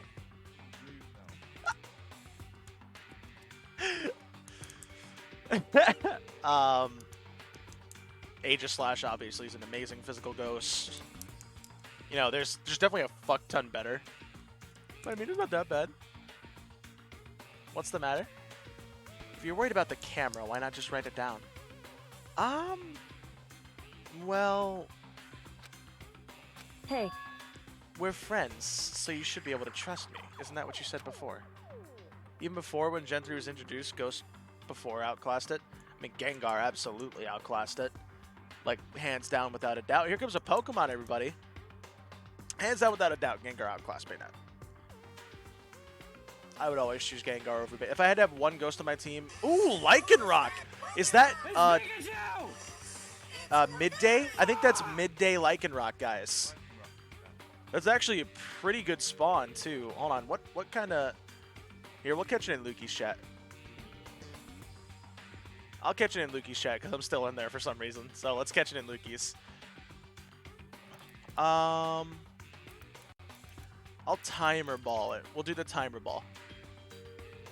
Aegislash obviously is an amazing physical ghost. You know, there's definitely a fuck ton better. But I mean, it's not that bad. What's the matter? If you're worried about the camera, why not just write it down? Well... Hey, We're friends, so you should be able to trust me. Isn't that what you said before? Even before, when Gen 3 was introduced, Ghost before outclassed it. I mean, Gengar absolutely outclassed it. Like, hands down without a doubt. Here comes a Pokemon, everybody. Hands down without a doubt, Gengar outclassed Bayonet. I would always choose Gengar over Bayonet. If I had to have one Ghost on my team... Ooh, Lycanroc! Is that, Midday? I think that's Midday Lycanroc, guys. That's actually a pretty good spawn, too. Hold on, what kind of... Here, we'll catch it in Lukey's chat. I'll catch it in Lukey's chat, because I'm still in there for some reason. So let's catch it in Lukey's. I'll timer ball it. We'll do the timer ball.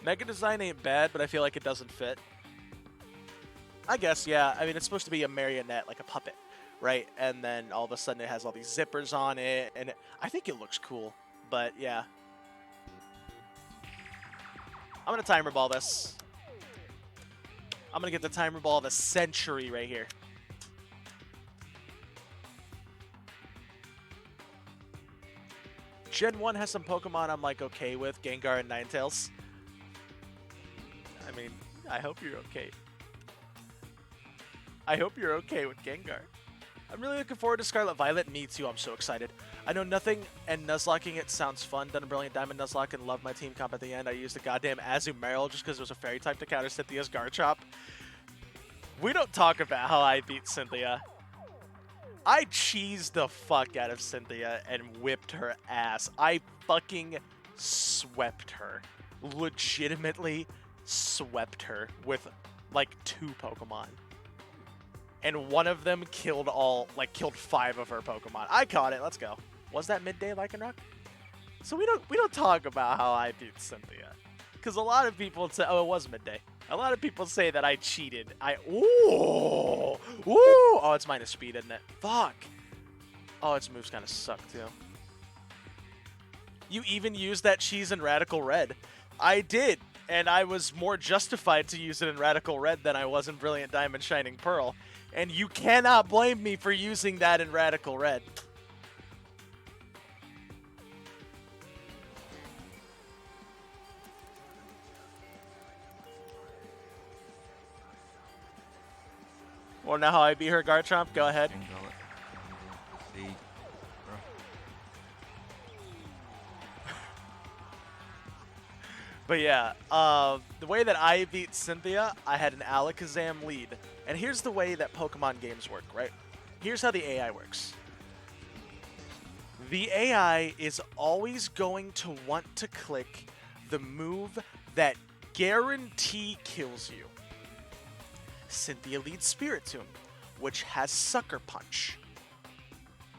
Mega design ain't bad, but I feel like it doesn't fit. I guess, yeah. I mean, it's supposed to be a marionette, like a puppet, right? And then all of a sudden it has all these zippers on it, and I think it looks cool. But yeah. I'm going to timer ball this. I'm going to get the timer ball of the century right here. Gen 1 has some Pokemon I'm like okay with, Gengar and Ninetales. I mean, I hope you're okay. I hope you're okay with Gengar. I'm really looking forward to Scarlet Violet. Me too, I'm so excited. I know nothing, and Nuzlocking it sounds fun. Done a Brilliant Diamond Nuzlocke and love my team comp at the end. I used a goddamn Azumarill just because it was a fairy type to counter Cynthia's Garchomp. We don't talk about how I beat Cynthia. I cheesed the fuck out of Cynthia and whipped her ass. I fucking swept her. Legitimately swept her with like 2 Pokemon. And one of them killed 5 of her Pokemon. I caught it. Let's go. Was that midday Lycanroc? So we don't talk about how I beat Cynthia, because a lot of people say, oh, it was midday. A lot of people say that I cheated. Oh, it's minus speed, isn't it? Fuck. Oh, its moves kind of suck too. You even used that cheese in Radical Red. I did, and I was more justified to use it in Radical Red than I was in Brilliant Diamond Shining Pearl. And you cannot blame me for using that in Radical Red. Well, now how I beat her Garchomp? Go ahead. But yeah, the way that I beat Cynthia, I had an Alakazam lead. And here's the way that Pokemon games work, right? Here's how the AI works. The AI is always going to want to click the move that guarantee kills you. Cynthia leads Spiritomb, which has Sucker Punch.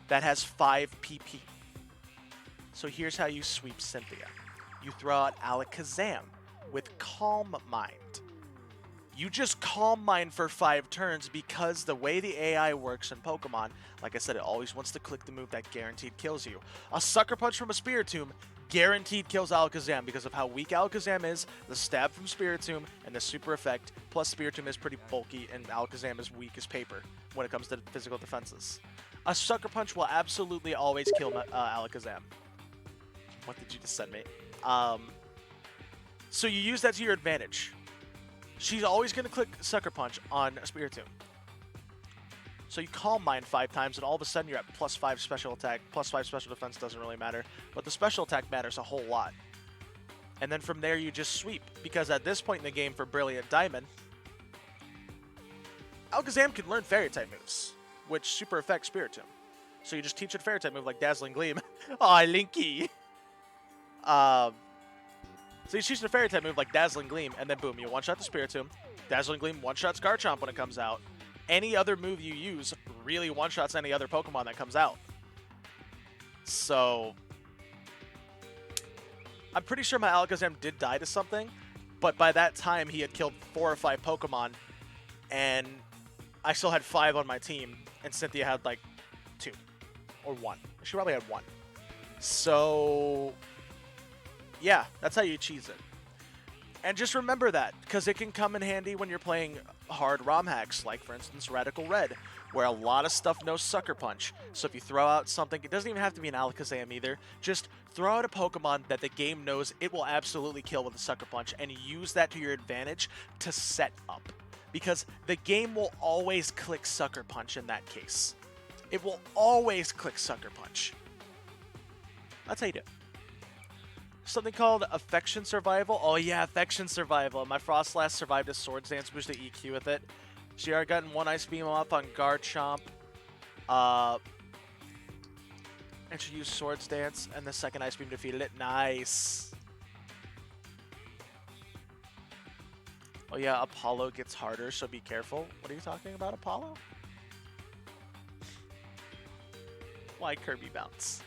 That has 5 PP. So here's how you sweep Cynthia. You throw out Alakazam with Calm Mind. You just Calm Mind for 5 turns because the way the AI works in Pokemon, like I said, it always wants to click the move that guaranteed kills you. A Sucker Punch from a Spiritomb guaranteed kills Alakazam because of how weak Alakazam is, the stab from Spiritomb, and the super effect. Plus Spiritomb is pretty bulky and Alakazam is weak as paper when it comes to physical defenses. A Sucker Punch will absolutely always kill Alakazam. What did you just send me? So you use that to your advantage. She's always going to click Sucker Punch on Spiritomb. So you Calm Mind 5 times, and all of a sudden you're at +5 special attack, +5 special defense, doesn't really matter. But the special attack matters a whole lot. And then from there you just sweep. Because at this point in the game for Brilliant Diamond, Alakazam can learn Fairy-type moves, which super affects Spiritomb. So you just teach it Fairy-type move like Dazzling Gleam. Aw, Linky! So you choose a Fairy-type move like Dazzling Gleam, and then boom, you one-shot the Spiritomb. Dazzling Gleam one-shots Garchomp when it comes out. Any other move you use really one-shots any other Pokemon that comes out. So I'm pretty sure my Alakazam did die to something, but by that time he had killed 4 or 5 Pokemon, and I still had 5 on my team, and Cynthia had like 2 or 1. She probably had 1. So yeah, that's how you cheese it. And just remember that, because it can come in handy when you're playing hard ROM hacks, like for instance Radical Red, where a lot of stuff knows Sucker Punch. So if you throw out something, it doesn't even have to be an Alakazam either, just throw out a Pokemon that the game knows it will absolutely kill with a Sucker Punch, and use that to your advantage to set up. Because the game will always click Sucker Punch in that case. It will always click Sucker Punch. That's how you do it. Something called Affection Survival. Oh yeah, Affection Survival. My Frostlass survived a Swords Dance boost to EQ with it. She already gotten 1 Ice Beam off on Garchomp. And she used Swords Dance, and the second Ice Beam defeated it. Nice. Oh yeah, Apollo gets harder, so be careful. What are you talking about, Apollo? Why Kirby bounce?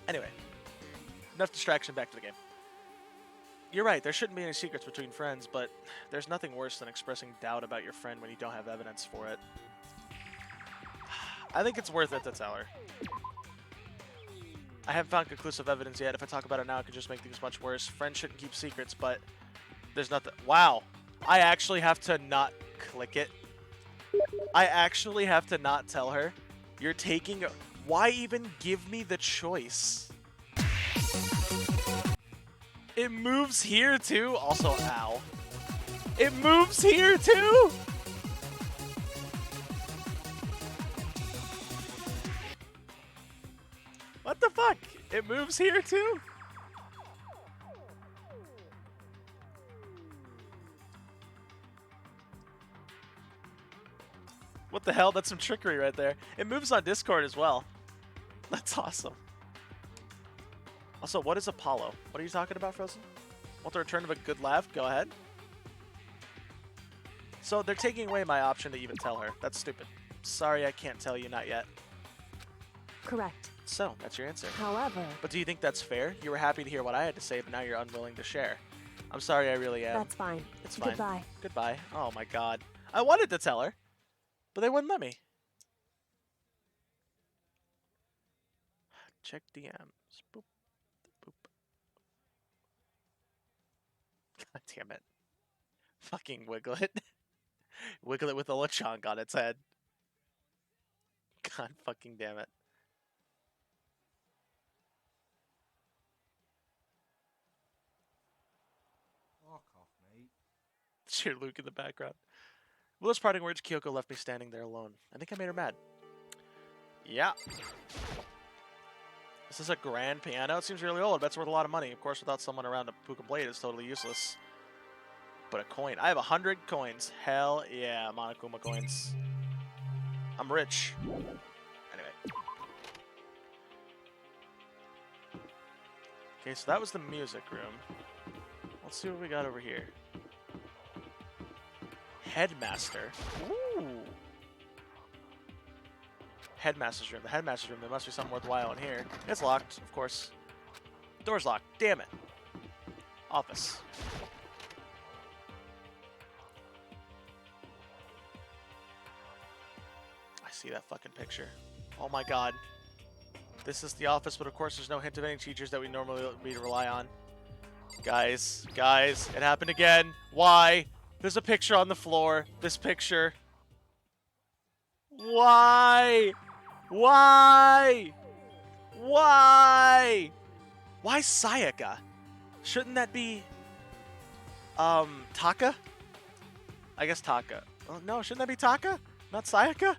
Anyway, enough distraction, back to the game. You're right, there shouldn't be any secrets between friends, but there's nothing worse than expressing doubt about your friend when you don't have evidence for it. I think it's worth it to tell her. I haven't found conclusive evidence yet. If I talk about it now, it could just make things much worse. Friends shouldn't keep secrets, but there's nothing. Wow. I actually have to not click it. I actually have to not tell her. You're taking Why even give me the choice? It moves here too? Also, ow. It moves here too? What the fuck? It moves here too? What the hell? That's some trickery right there. It moves on Discord as well. That's awesome. Also, what is Apollo? What are you talking about, Frozen? Want the return of a good laugh? Go ahead. So they're taking away my option to even tell her. That's stupid. Sorry, I can't tell you, not yet. Correct. So, that's your answer. However, But do you think that's fair? You were happy to hear what I had to say, but now you're unwilling to share. I'm sorry, I really am. that's fine. It's fine. Goodbye. Goodbye. Oh my god. I wanted to tell her, but they wouldn't let me. Check DMs. Boop. Boop. God damn it. Fucking Wiglet. Wiglet with a Lechonk on its head. God fucking damn it. Fuck off, mate. Cheer Luke in the background. With those parting words, Kyoko left me standing there alone. I think I made her mad. Yeah. This is a grand piano. It seems really old. That's worth a lot of money. Of course, without someone around who can play it, it's totally useless. But a coin. I have 100 coins. Hell yeah, Monokuma coins. I'm rich. Anyway. Okay, so that was the music room. Let's see what we got over here. Headmaster. Ooh. Headmaster's room. The headmaster's room. There must be something worthwhile in here. It's locked, of course. Door's locked. Damn it. Office. I see that fucking picture. Oh my god. This is the office, but of course there's no hint of any teachers that we normally rely on. Guys, it happened again. Why? There's a picture on the floor. This picture. Why? Why? Why? Why Sayaka? Shouldn't that be Taka? I guess Taka. Oh, no, shouldn't that be Taka? Not Sayaka?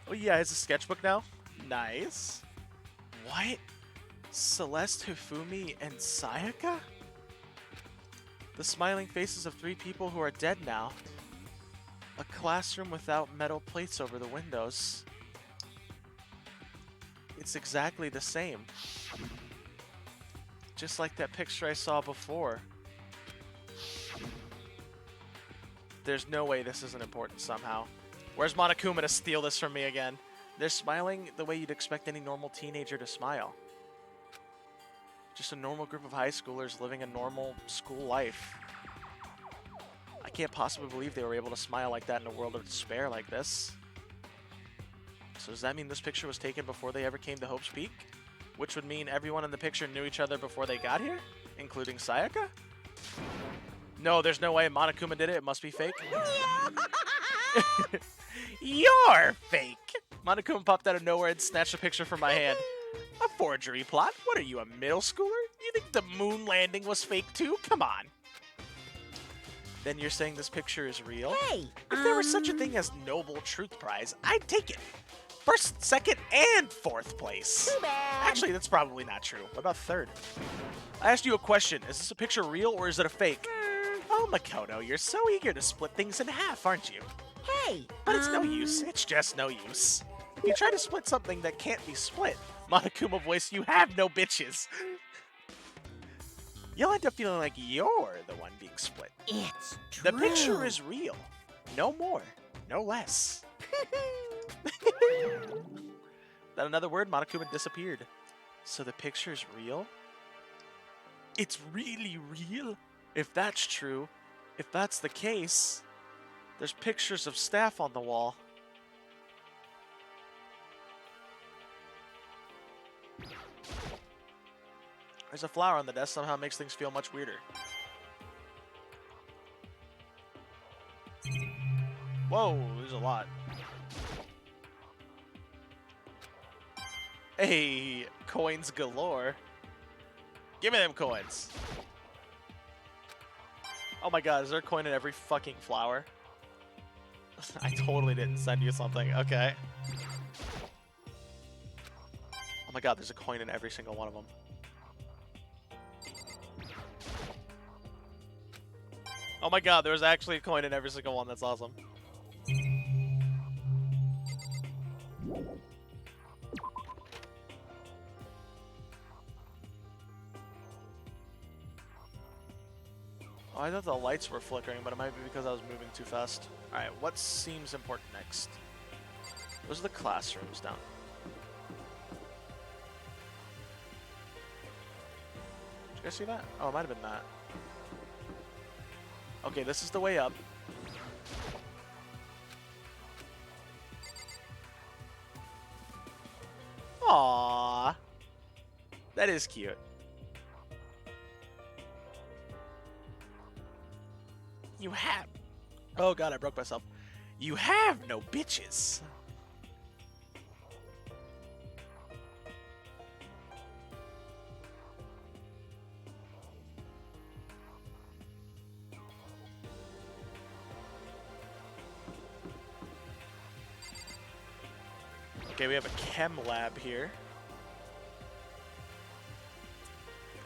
Oh yeah, it's a sketchbook now. Nice. What? Celeste, Hifumi, and Sayaka? The smiling faces of 3 people who are dead now. A classroom without metal plates over the windows. It's exactly the same. Just like that picture I saw before. There's no way this isn't important somehow. Where's Monokuma to steal this from me again? They're smiling the way you'd expect any normal teenager to smile. Just a normal group of high schoolers living a normal school life. I can't possibly believe they were able to smile like that in a world of despair like this. So does that mean this picture was taken before they ever came to Hope's Peak? Which would mean everyone in the picture knew each other before they got here? Including Sayaka? No, there's no way Monokuma did it. It must be fake. You're fake! Monokuma popped out of nowhere and snatched a picture from my hand. A forgery plot? What are you, a middle schooler? You think the moon landing was fake too? Come on. Then you're saying this picture is real? Hey! If there was such a thing as Noble Truth Prize, I'd take it. First, second, and 4th place. Too bad. Actually, that's probably not true. What about 3rd? I asked you a question. Is this a picture real or is it a fake? Oh, Makoto, you're so eager to split things in half, aren't you? Hey! But it's no use. It's just no use. If you try to split something that can't be split, Monokuma voice, you have no bitches. You'll end up feeling like you're the one being split. It's true. The picture is real. No more. No less. Without another word, Monokuma disappeared. So the picture is real? It's really real? If that's true, if that's the case, there's pictures of staff on the wall. There's a flower on the desk, somehow makes things feel much weirder. Whoa, there's a lot. Hey, coins galore. Give me them coins. Oh my god, is there a coin in every fucking flower? I totally didn't send you something. Okay. Oh my god, there's a coin in every single one of them. Oh my god, there was actually a coin in every single one. That's awesome. Oh, I thought the lights were flickering, but it might be because I was moving too fast. Alright, what seems important next? Those are the classrooms down. Did you guys see that? Oh, it might have been that. Okay, this is the way up. Aww. That is cute. You have... Oh god, I broke myself. You have no bitches. Okay, we have a chem lab here.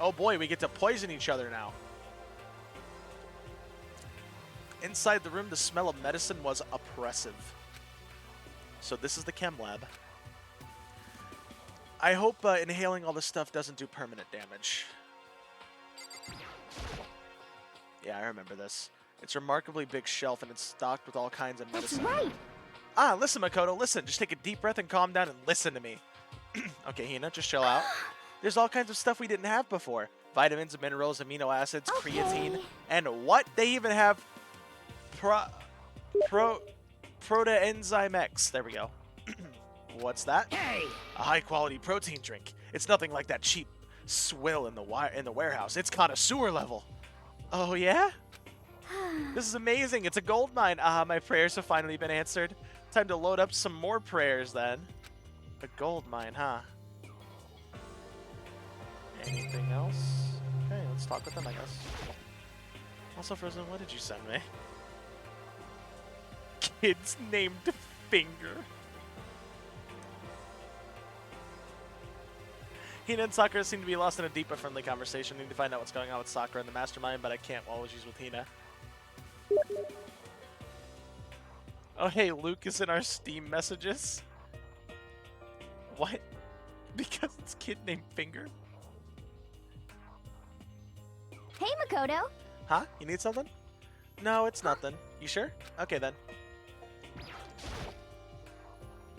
Oh boy, we get to poison each other now. Inside the room, the smell of medicine was oppressive. So this is the chem lab. I hope inhaling all this stuff doesn't do permanent damage. Yeah, I remember this. It's a remarkably big shelf, and it's stocked with all kinds of That's medicine. right. Ah, listen, Makoto, listen. Just take a deep breath and calm down and listen to me. Okay, Hina, just chill out. There's all kinds of stuff we didn't have before. Vitamins, minerals, amino acids, Okay. creatine, and what? They even have Protoenzyme X. There we go. What's that? Hey. A high-quality protein drink. It's nothing like that cheap swill in the warehouse. It's connoisseur level. Oh, yeah? This is amazing. It's a gold mine. Ah, my prayers have finally been answered. Time to load up some more prayers, then. A gold mine, huh? Anything else? Okay, let's talk with them, I guess. Also, Frozen, what did you send me? Kids named Finger. Hina and Sakura seem to be lost in a deep but friendly conversation. Need to find out what's going on with Sakura and the mastermind, but I can't while she's with Hina. Oh, hey, Luke is in our Steam messages. What? Because it's kid named Finger? Hey, Makoto. Huh? You need something? No, it's nothing. You sure? Okay, then.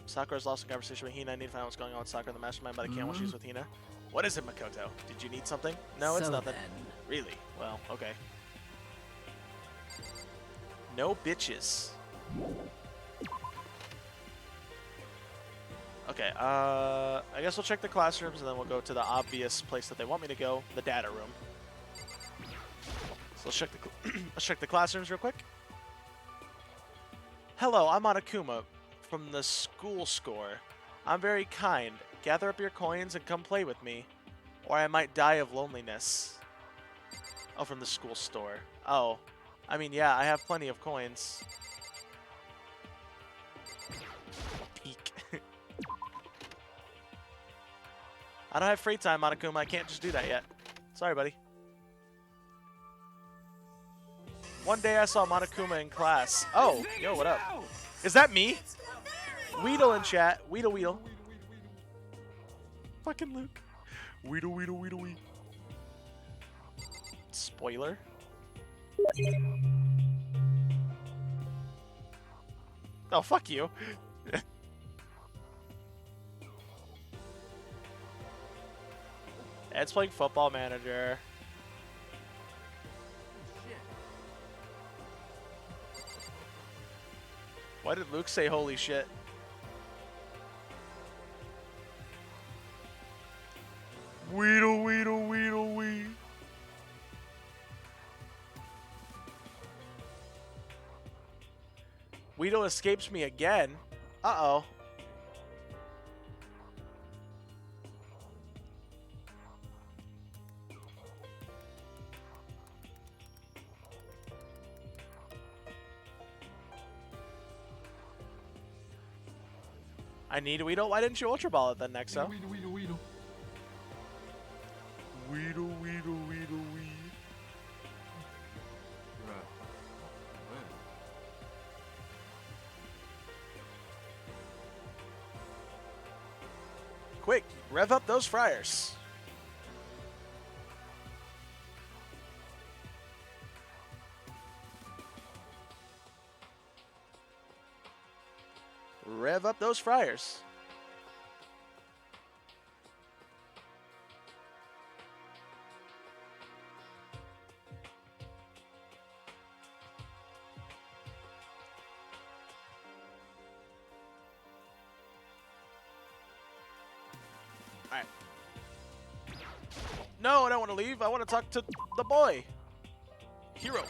Sakura's lost in conversation with Hina. I need to find out what's going on with Sakura and the mastermind, but I can't while she's with Hina. What is it, Makoto? Did you need something? No, it's nothing. Really? Well, okay. No bitches. Okay, I guess we'll check the classrooms and then we'll go to the obvious place that they want me to go, the data room. So let's check the let's check the classrooms real quick. Hello, I'm Monokuma from the school score. I'm very kind. Gather up your coins and come play with me, or I might die of loneliness. Oh, from the school store. Oh, I mean, yeah, I have plenty of coins. Peek. I don't have free time, Monokuma. I can't just do that yet. Sorry, buddy. One day I saw Monokuma in class. Oh, yo, what up? Is that me? Weedle in chat. Weedle, Weedle. Fucking Luke. Weedle, Weedle, Weedle, Weedle. Spoiler. Oh, fuck you. Ed's playing Football Manager. Why did Luke say holy shit? Weedle, weedle, weedle, wee. Weedle escapes me again. Uh-oh. I need Weedle. Why didn't you Ultra Ball it then, Nexo? Weedle, weedle, weedle. Weedle, weedle, weedle, weed. Bruh. When? Quick, rev up those fryers. Rev up those fryers. Alright. No, I don't want to leave. I want to talk to the boy. Hero.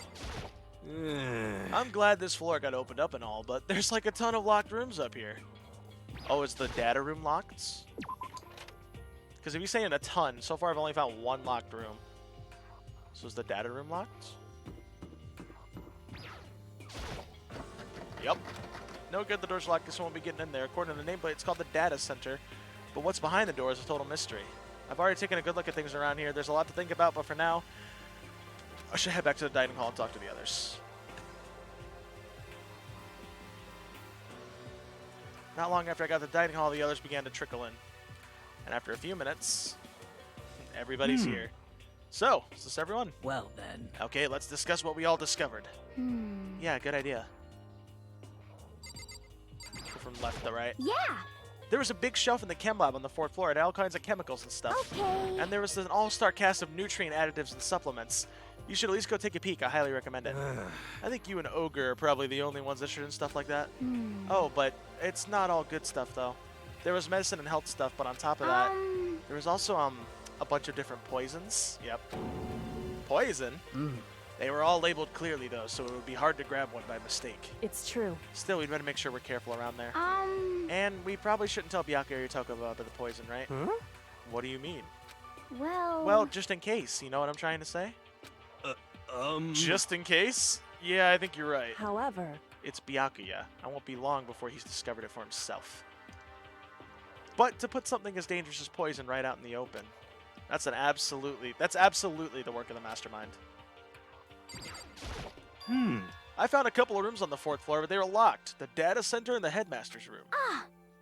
I'm glad this floor got opened up and all, but there's like a ton of locked rooms up here. Oh, is the data room locked? Because if you're saying a ton, so far I've only found one locked room. So is the data room locked? Yep. No good, the door's locked, so I won't be getting in there. According to the nameplate, it's called the data center. But what's behind the door is a total mystery. I've already taken a good look at things around here. There's a lot to think about, but for now, I should head back to the dining hall and talk to the others. Not long after I got to the dining hall, the others began to trickle in. And after a few minutes, everybody's here. So, is this everyone? Well then. Okay, let's discuss what we all discovered. Yeah, good idea. Go from left to right. Yeah. There was a big shelf in the chem lab on the 4th floor. It had all kinds of chemicals and stuff. Okay. And there was an all-star cast of nutrient additives and supplements. You should at least go take a peek. I highly recommend it. I think you and Ogre are probably the only ones interested in stuff like that. Oh, but it's not all good stuff, though. There was medicine and health stuff, but on top of that, there was also a bunch of different poisons. Yep. Poison? They were all labeled clearly, though, so it would be hard to grab one by mistake. It's true. Still, we'd better make sure we're careful around there. And we probably shouldn't tell Byakuya or Yutaka about the poison, right? Huh? What do you mean? Well. Well, just in case. You know what I'm trying to say? Just in case? Yeah, I think you're right. However, It's Byakuya. I won't be long before he's discovered it for himself. But to put something as dangerous as poison right out in the open, that's absolutely the work of the mastermind. I found a couple of rooms on the 4th floor, but they were locked. The data center and the headmaster's room.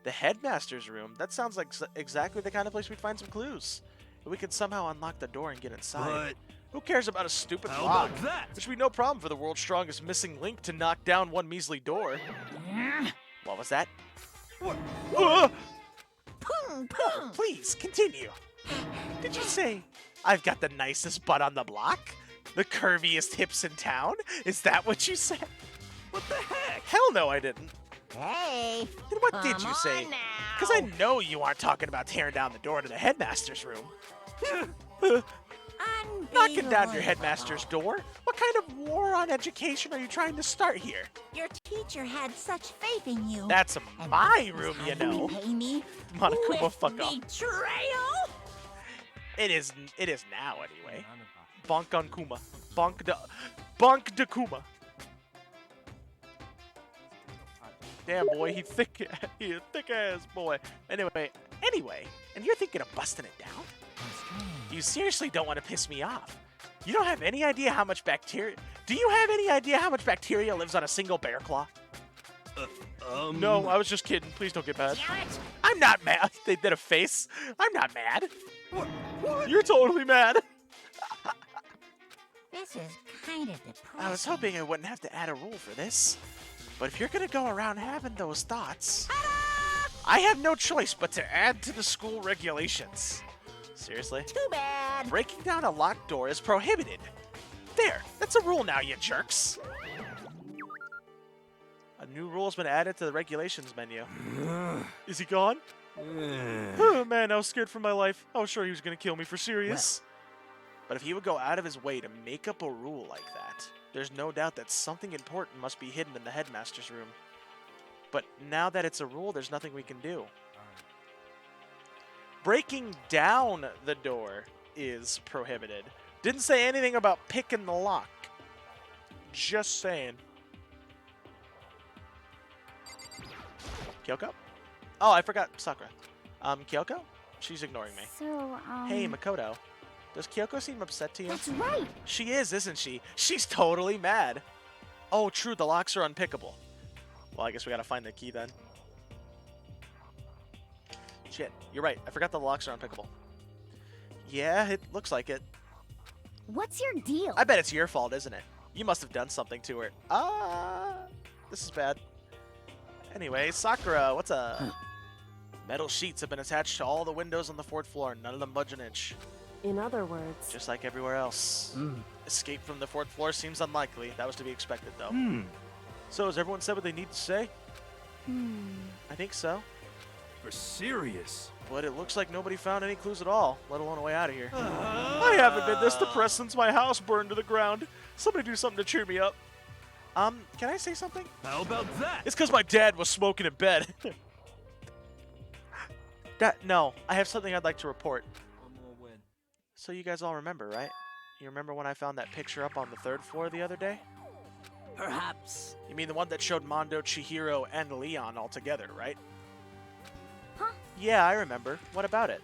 The headmaster's room? That sounds like exactly the kind of place we'd find some clues. If we could somehow unlock the door and get inside. Who cares about a stupid How lock? about that? It should be no problem for the world's strongest missing link to knock down one measly door. What was that? What? Please, continue. Did you say I've got the nicest butt on the block? The curviest hips in town? Is that what you said? What the heck? Hell no, I didn't. Hey, Then what did you say? Because I know you aren't talking about tearing down the door to the headmaster's room. Knocking down your headmaster's door? What kind of war on education are you trying to start here? Your teacher had such faith in you. That's And my this is room, how you know. Pay me Monokuma, with fuck off. betrayal. It is now anyway. Bonk on Kuma. Bonk de Kuma. Damn boy, he a thick ass boy. Anyway, and you're thinking of busting it down? You seriously don't want to piss me off. You don't have any idea how much bacteria. Do you have any idea how much bacteria lives on a single bear claw? No, I was just kidding. Please don't get mad. Damn it. I'm not mad. They did a face. I'm not mad. What? You're totally mad. This is kind of depressing. I was hoping I wouldn't have to add a rule for this. But if you're gonna go around having those thoughts, I have no choice but to add to the school regulations. Seriously? Too bad. Breaking down a locked door is prohibited. There, that's a rule now, you jerks. A new rule's been added to the regulations menu. Is he gone? Oh man, I was scared for my life. I was sure he was gonna kill me for serious. But if he would go out of his way to make up a rule like that, there's no doubt that something important must be hidden in the headmaster's room. But now that it's a rule, there's nothing we can do. Breaking down the door is prohibited. Didn't say anything about picking the lock. Just saying. Kyoko? Oh, I forgot Sakura. Kyoko? She's ignoring me. So, Hey, Makoto. Does Kyoko seem upset to you? That's right. She is, isn't she? She's totally mad. Oh, true. The locks are unpickable. Well, I guess we gotta find the key then. Shit. You're right. I forgot the locks are unpickable. Yeah, it looks like it. What's your deal? I bet it's your fault, isn't it? You must have done something to her. This is bad. Anyway, Sakura, what's up? Metal sheets have been attached to all the windows on the 4th floor. None of them budge an inch. In other words, Just like everywhere else. Escape from the 4th floor seems unlikely. That was to be expected, though. So, has everyone said what they need to say? I think so. For serious? But it looks like nobody found any clues at all, let alone a way out of here. I haven't been this depressed since my house burned to the ground. Somebody do something to cheer me up. Can I say something? How about that? It's because my dad was smoking in bed. No, I have something I'd like to report. One more win. So you guys all remember, right? You remember when I found that picture up on the 3rd floor the other day? perhaps. You mean the one that showed Mondo, Chihiro, and Leon all together, right? Huh? Yeah, I remember. What about it?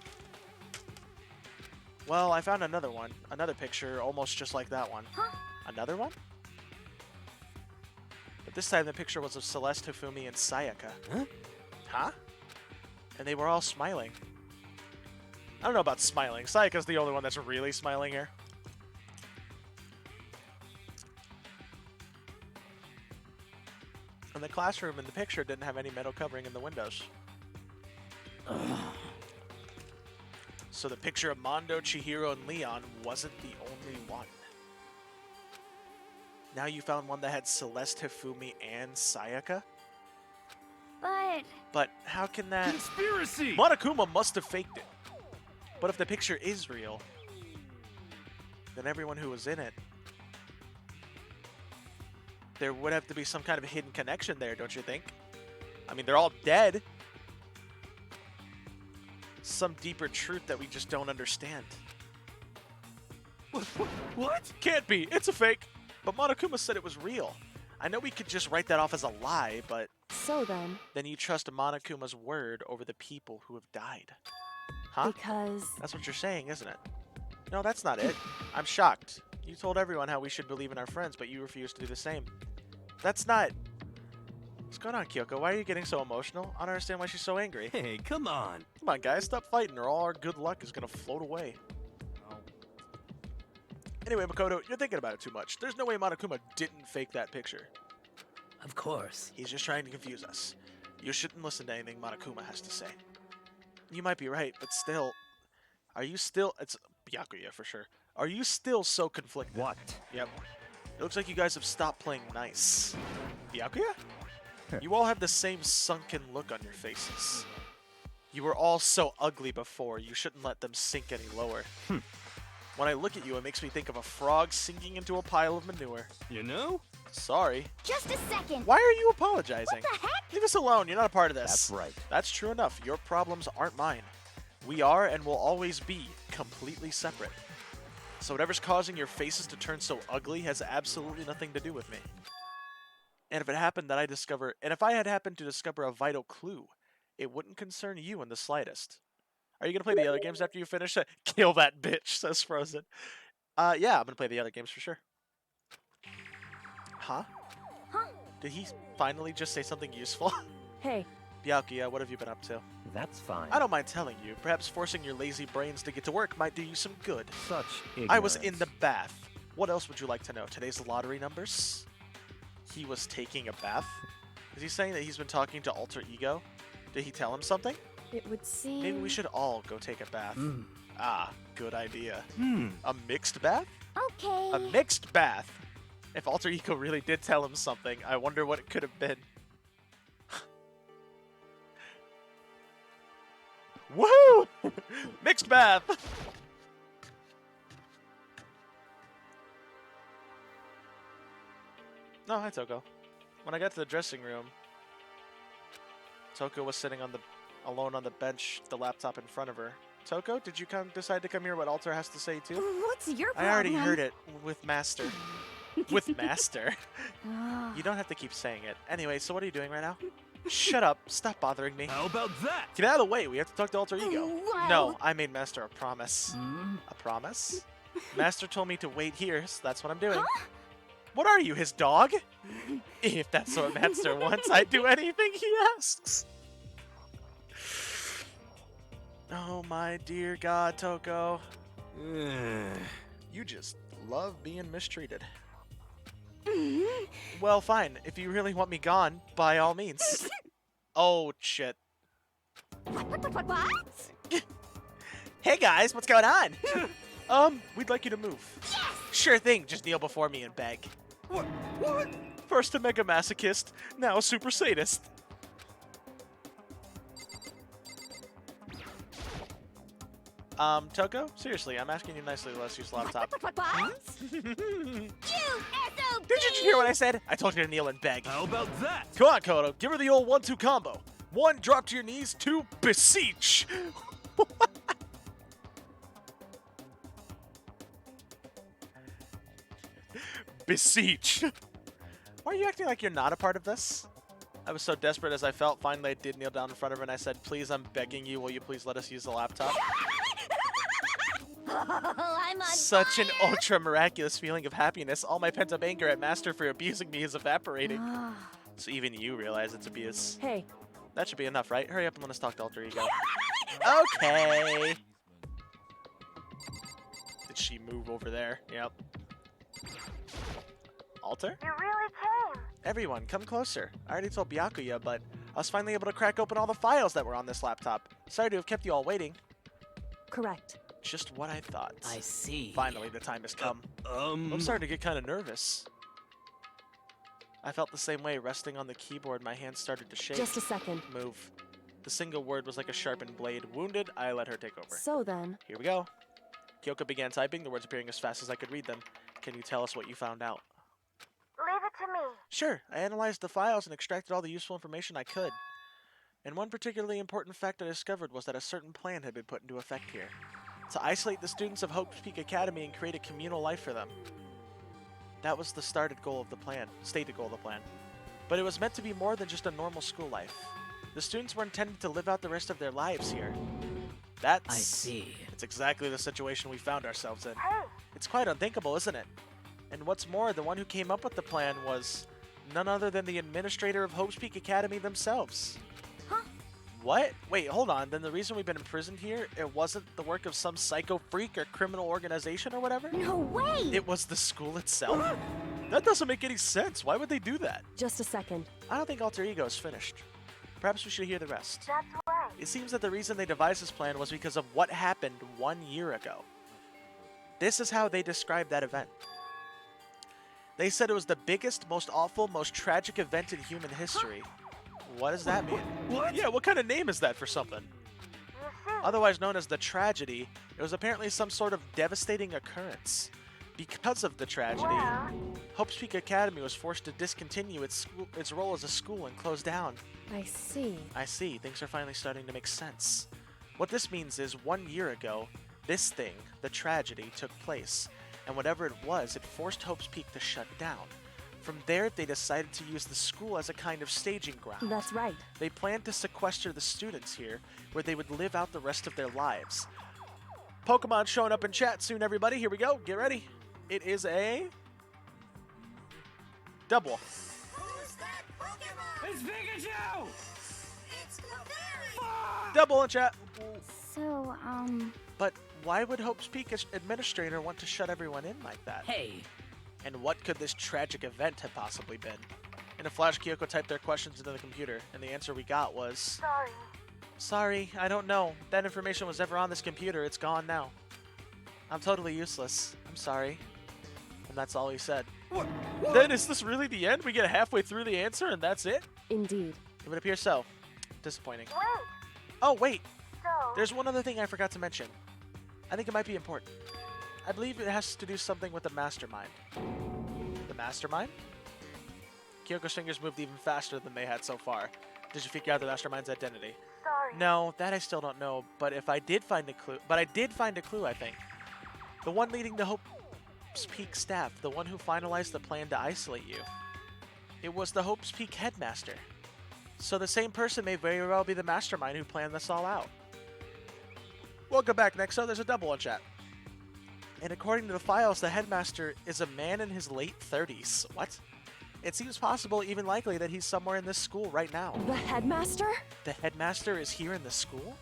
Well, I found another one. Another picture almost just like that one. Huh? Another one? But this time the picture was of Celeste, Hifumi, and Sayaka. Huh? Huh? And they were all smiling. I don't know about smiling. Sayaka's the only one that's really smiling here. And the classroom in the picture didn't have any metal covering in the windows. So the picture of Mondo, Chihiro, and Leon wasn't the only one. Now you found one that had Celeste, Hifumi, and Sayaka? But how can that... Conspiracy! Monokuma must have faked it. But if the picture is real, then everyone who was in it, there would have to be some kind of hidden connection there, don't you think? I mean, they're all dead. Some deeper truth that we just don't understand. What? Can't be. It's a fake. But Monokuma said it was real. I know we could just write that off as a lie, but So then, then you trust Monokuma's word over the people who have died. Huh? because That's what you're saying, isn't it? No, that's not it. I'm shocked. You told everyone how we should believe in our friends, but you refused to do the same. That's not... What's going on, Kyoko? Why are you getting so emotional? I don't understand why she's so angry. Hey, come on. Come on, guys. Stop fighting or all our good luck is going to float away. Oh, Anyway, Makoto, you're thinking about it too much. There's no way Monokuma didn't fake that picture. Of course. He's just trying to confuse us. You shouldn't listen to anything Monokuma has to say. You might be right, but still... Are you still... It's Byakuya for sure. Are you still so conflicted? What? Yep. It looks like you guys have stopped playing nice. Byakuya? You all have the same sunken look on your faces. You were all so ugly before, you shouldn't let them sink any lower. When I look at you, it makes me think of a frog sinking into a pile of manure. You know? Sorry. Just a second. Why are you apologizing? What the heck? Leave us alone, you're not a part of this. That's right. That's true enough. Your problems aren't mine. We are and will always be completely separate. So whatever's causing your faces to turn so ugly has absolutely nothing to do with me. And if it happened that if I had happened to discover a vital clue, it wouldn't concern you in the slightest. Are you gonna play the other games after you finish it? Kill that bitch, says Frozen. Yeah, I'm gonna play the other games for sure. Huh? Huh? Did he finally just say something useful? hey, Byakuya, what have you been up to? That's fine. I don't mind telling you. Perhaps forcing your lazy brains to get to work might do you some good. Such ignorance. I was in the bath. What else would you like to know? Today's lottery numbers? He was taking a bath? Is he saying that he's been talking to Alter Ego? Did he tell him something? it would seem. Maybe we should all go take a bath. Ah, good idea. Hmm. A mixed bath? Okay. A mixed bath? If Alter Ego really did tell him something, I wonder what it could have been. Woohoo! Mixed bath! No, hi Toko. When I got to the dressing room, Toko was sitting alone on the bench, the laptop in front of her. Toko, did you decide to come here? What Alter has to say too? What's your I problem? already heard it with Master. With Master. Ah. You don't have to keep saying it. Anyway, so what are you doing right now? Shut up. Stop bothering me. How about that? Get out of the way. We have to talk to Alter Ego. Wow. No, I made Master a promise. A promise? Master told me to wait here, so that's what I'm doing. Huh? What are you, his dog? If that's what Master wants, I'd do anything he asks. Oh my dear God, Toko. You just love being mistreated. Well, fine. If you really want me gone, by all means. Oh, shit. What? Hey guys, what's going on? We'd like you to move. Sure thing, just kneel before me and beg. What? First a mega masochist, now a super sadist. Toko? Seriously, I'm asking you nicely, let's use laptop. You SOB! Did you hear what I said? I told you to kneel and beg. How about that? Come on, Kodo, give her the old 1-2 combo. 1, drop to your knees. 2, beseech. Beseech. Why are you acting like you're not a part of this? I was so desperate as I felt. Finally, I did kneel down in front of her and I said, please, I'm begging you, will you please let us use the laptop? Oh, I'm on Such an ultra miraculous feeling of happiness. All my pent up anger at Master for abusing me is evaporating. So even you realize it's abuse. Hey, That should be enough, right? Hurry up and let us talk to Alter Ego. Okay. Did she move over there? Yep. Alter? You really came. Everyone, come closer. I already told Byakuya, but I was finally able to crack open all the files that were on this laptop. Sorry to have kept you all waiting. correct. Just what I thought. I see. Finally, the time has come. I'm starting to get kind of nervous. I felt the same way. Resting on the keyboard, my hands started to shake. Just a second. Move. The single word was like a sharpened blade. Wounded, I let her take over. So then, Here we go. Kyoko began typing, the words appearing as fast as I could read them. Can you tell us what you found out? Leave it to me. Sure, I analyzed the files and extracted all the useful information I could. And one particularly important fact I discovered was that a certain plan had been put into effect here. To isolate the students of Hope's Peak Academy and create a communal life for them. That was the stated goal of the plan. But it was meant to be more than just a normal school life. The students were intended to live out the rest of their lives here. I see. It's exactly the situation we found ourselves in. It's quite unthinkable, isn't it? And what's more, the one who came up with the plan was none other than the administrator of Hope's Peak Academy themselves. Huh? What? Wait, hold on. Then the reason we've been imprisoned here, it wasn't the work of some psycho freak or criminal organization or whatever? No way. It was the school itself? That doesn't make any sense. Why would they do that? just a second. I don't think Alter Ego is finished. Perhaps we should hear the rest. That's right. It seems that the reason they devised this plan was because of what happened 1 year ago. This is how they described that event. They said it was the biggest, most awful, most tragic event in human history. What does that mean? What? Yeah, what kind of name is that for something? You see. Otherwise known as the tragedy, it was apparently some sort of devastating occurrence. Because of the tragedy, Well, Hope's Peak Academy was forced to discontinue its role as a school and close down. I see. I see, things are finally starting to make sense. What this means is 1 year ago, this thing, the tragedy, took place, and whatever it was, it forced Hope's Peak to shut down. From there, they decided to use the school as a kind of staging ground. That's right. They planned to sequester the students here, where they would live out the rest of their lives. Pokemon showing up in chat soon, everybody. Here we go. Get ready. It is a double. It's Pikachu! Double in chat. so, But why would Hope's Peak administrator want to shut everyone in like that? Hey, And what could this tragic event have possibly been? In a flash, Kyoko typed their questions into the computer, and the answer we got was... sorry. Sorry, I don't know. That information was ever on this computer. It's gone now. I'm totally useless. I'm sorry. And that's all he said. What? Then is this really the end? We get halfway through the answer and that's it? Indeed. It would appear so. Disappointing. Wait. Oh, wait. So. There's one other thing I forgot to mention. I think it might be important. I believe it has to do something with the mastermind. The mastermind? Kyoko's fingers moved even faster than they had so far. Did you figure out the mastermind's identity? Sorry. No, that I still don't know, but I did find a clue, I think. The one leading the Hope's Peak staff, the one who finalized the plan to isolate you. It was the Hope's Peak headmaster. So the same person may very well be the mastermind who planned this all out. Welcome back, Nexo. There's a double on chat. And according to the files, the headmaster is a man in his late 30s. What? It seems possible, even likely, that he's somewhere in this school right now. The headmaster? The headmaster is here in the school?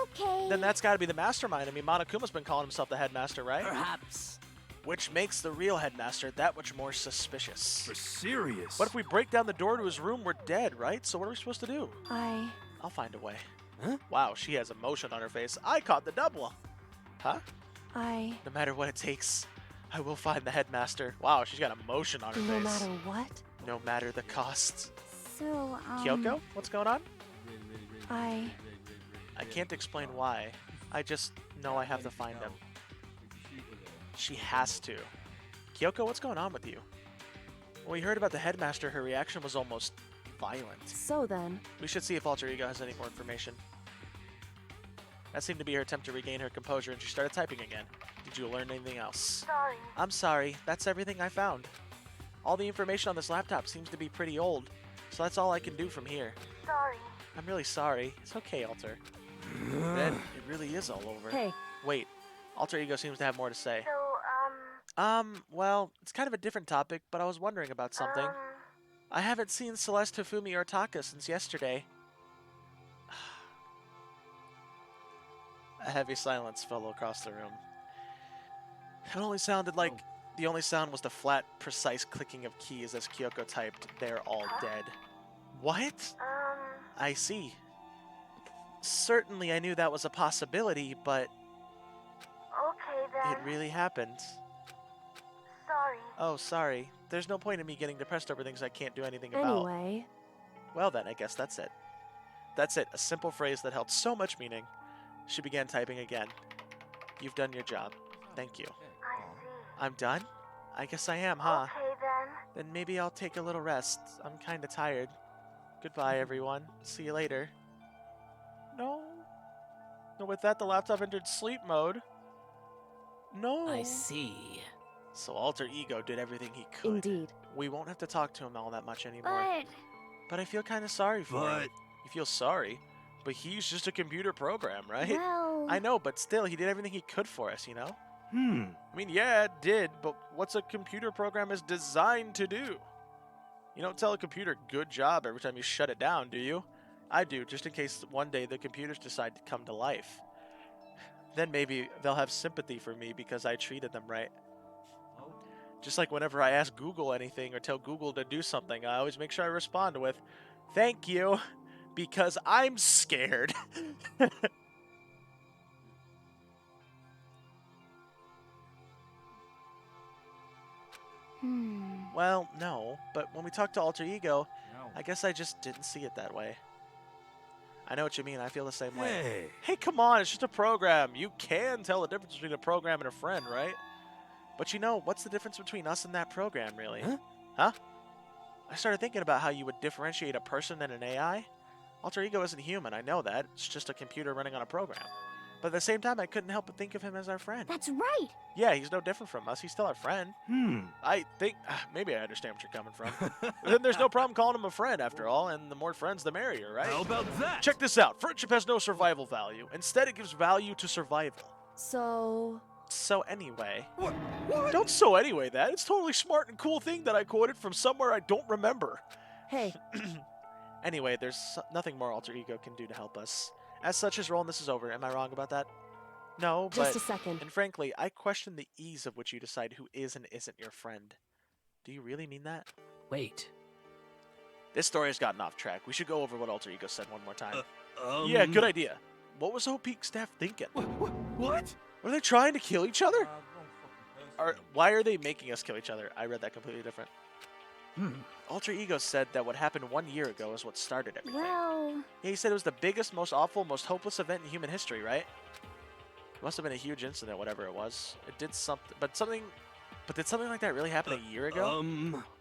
Okay. Then that's got to be the mastermind. I mean, Monokuma's been calling himself the headmaster, right? Perhaps. Which makes the real headmaster that much more suspicious. For serious? What if we break down the door to his room? We're dead, right? So what are we supposed to do? I'll find a way. Huh? Wow, she has emotion on her face. I caught the double. Huh? No No matter what it takes, I will find the headmaster. Wow, she's got emotion on her face. matter what? No matter the costs. So, Kyoko, what's going on? I can't explain why. I just know I have to find him. She has to. Kyoko, what's going on with you? When we heard about the headmaster, her reaction was almost violent. So then, We should see if Alter Ego has any more information. That seemed to be her attempt to regain her composure, and she started typing again. Did you learn anything else? sorry. I'm sorry, that's everything I found. All the information on this laptop seems to be pretty old, so that's all I can do from here. Sorry. I'm really sorry. It's okay, Alter. Then it really is all over. hey, Wait, Alter Ego seems to have more to say. So, Well, it's kind of a different topic, but I was wondering about something. I haven't seen Celeste, Hifumi, or Taka since yesterday. A heavy silence fell across the room. It only sounded like the only sound was the flat, precise clicking of keys as Kyoko typed, "They're all dead." What? I see. Certainly I knew that was a possibility, but okay then. it really happened. Sorry. Oh, sorry. There's no point in me getting depressed over things I can't do anything about. anyway, Well then, I guess that's it. That's it, a simple phrase that held so much meaning. She began typing again. You've done your job. Thank you. I see. I'm done? I guess I am, huh? Okay then. Then maybe I'll take a little rest. I'm kinda tired. Goodbye, everyone. See you later. No. No, with that, the laptop entered sleep mode. No. I see. So Alter Ego did everything he could. indeed. We won't have to talk to him all that much anymore. But I feel kind of sorry for him. You feel sorry? But he's just a computer program, right? Well, I know, but still, he did everything he could for us, you know? Hmm. I mean, yeah, it did, but what's a computer program is designed to do? You don't tell a computer good job every time you shut it down, do you? I do, just in case one day the computers decide to come to life. Then maybe they'll have sympathy for me because I treated them right. Just like whenever I ask Google anything or tell Google to do something, I always make sure I respond with, "Thank you," because I'm scared. Well, no, but when we talked to Alter Ego, I guess I just didn't see it that way. I know what you mean, I feel the same way. Hey. Hey, come on, it's just a program. You can tell the difference between a program and a friend, right? But you know, what's the difference between us and that program, really? Huh? I started thinking about how you would differentiate a person and an AI. Alter Ego isn't human, I know that. It's just a computer running on a program. But at the same time, I couldn't help but think of him as our friend. that's right. Yeah, he's no different from us. He's still our friend. I think... maybe I understand what you're coming from. Then there's no problem calling him a friend, after all, and the more friends, the merrier, right? How about that? Check this out. Friendship has no survival value. Instead, it gives value to survival. So, So anyway... What? Don't so anyway that. It's totally smart and cool thing that I quoted from somewhere I don't remember. hey, Anyway, there's nothing more Alter Ego can do to help us. As such, his role in this is over. Am I wrong about that? No, just but... a second. And frankly, I question the ease of which you decide who is and isn't your friend. Do you really mean that? Wait. This story has gotten off track. We should go over what Alter Ego said one more time. Um, Yeah, good idea. What was OP staff thinking? What? Were they trying to kill each other? Wrong fucking person. Why are they making us kill each other? I read that completely different. Alter Ego said that what happened 1 year ago is what started everything. Well, Yeah, he said it was the biggest, most awful, most hopeless event in human history, right? It must have been a huge incident, whatever it was. It did something, but did something like that really happen a year ago?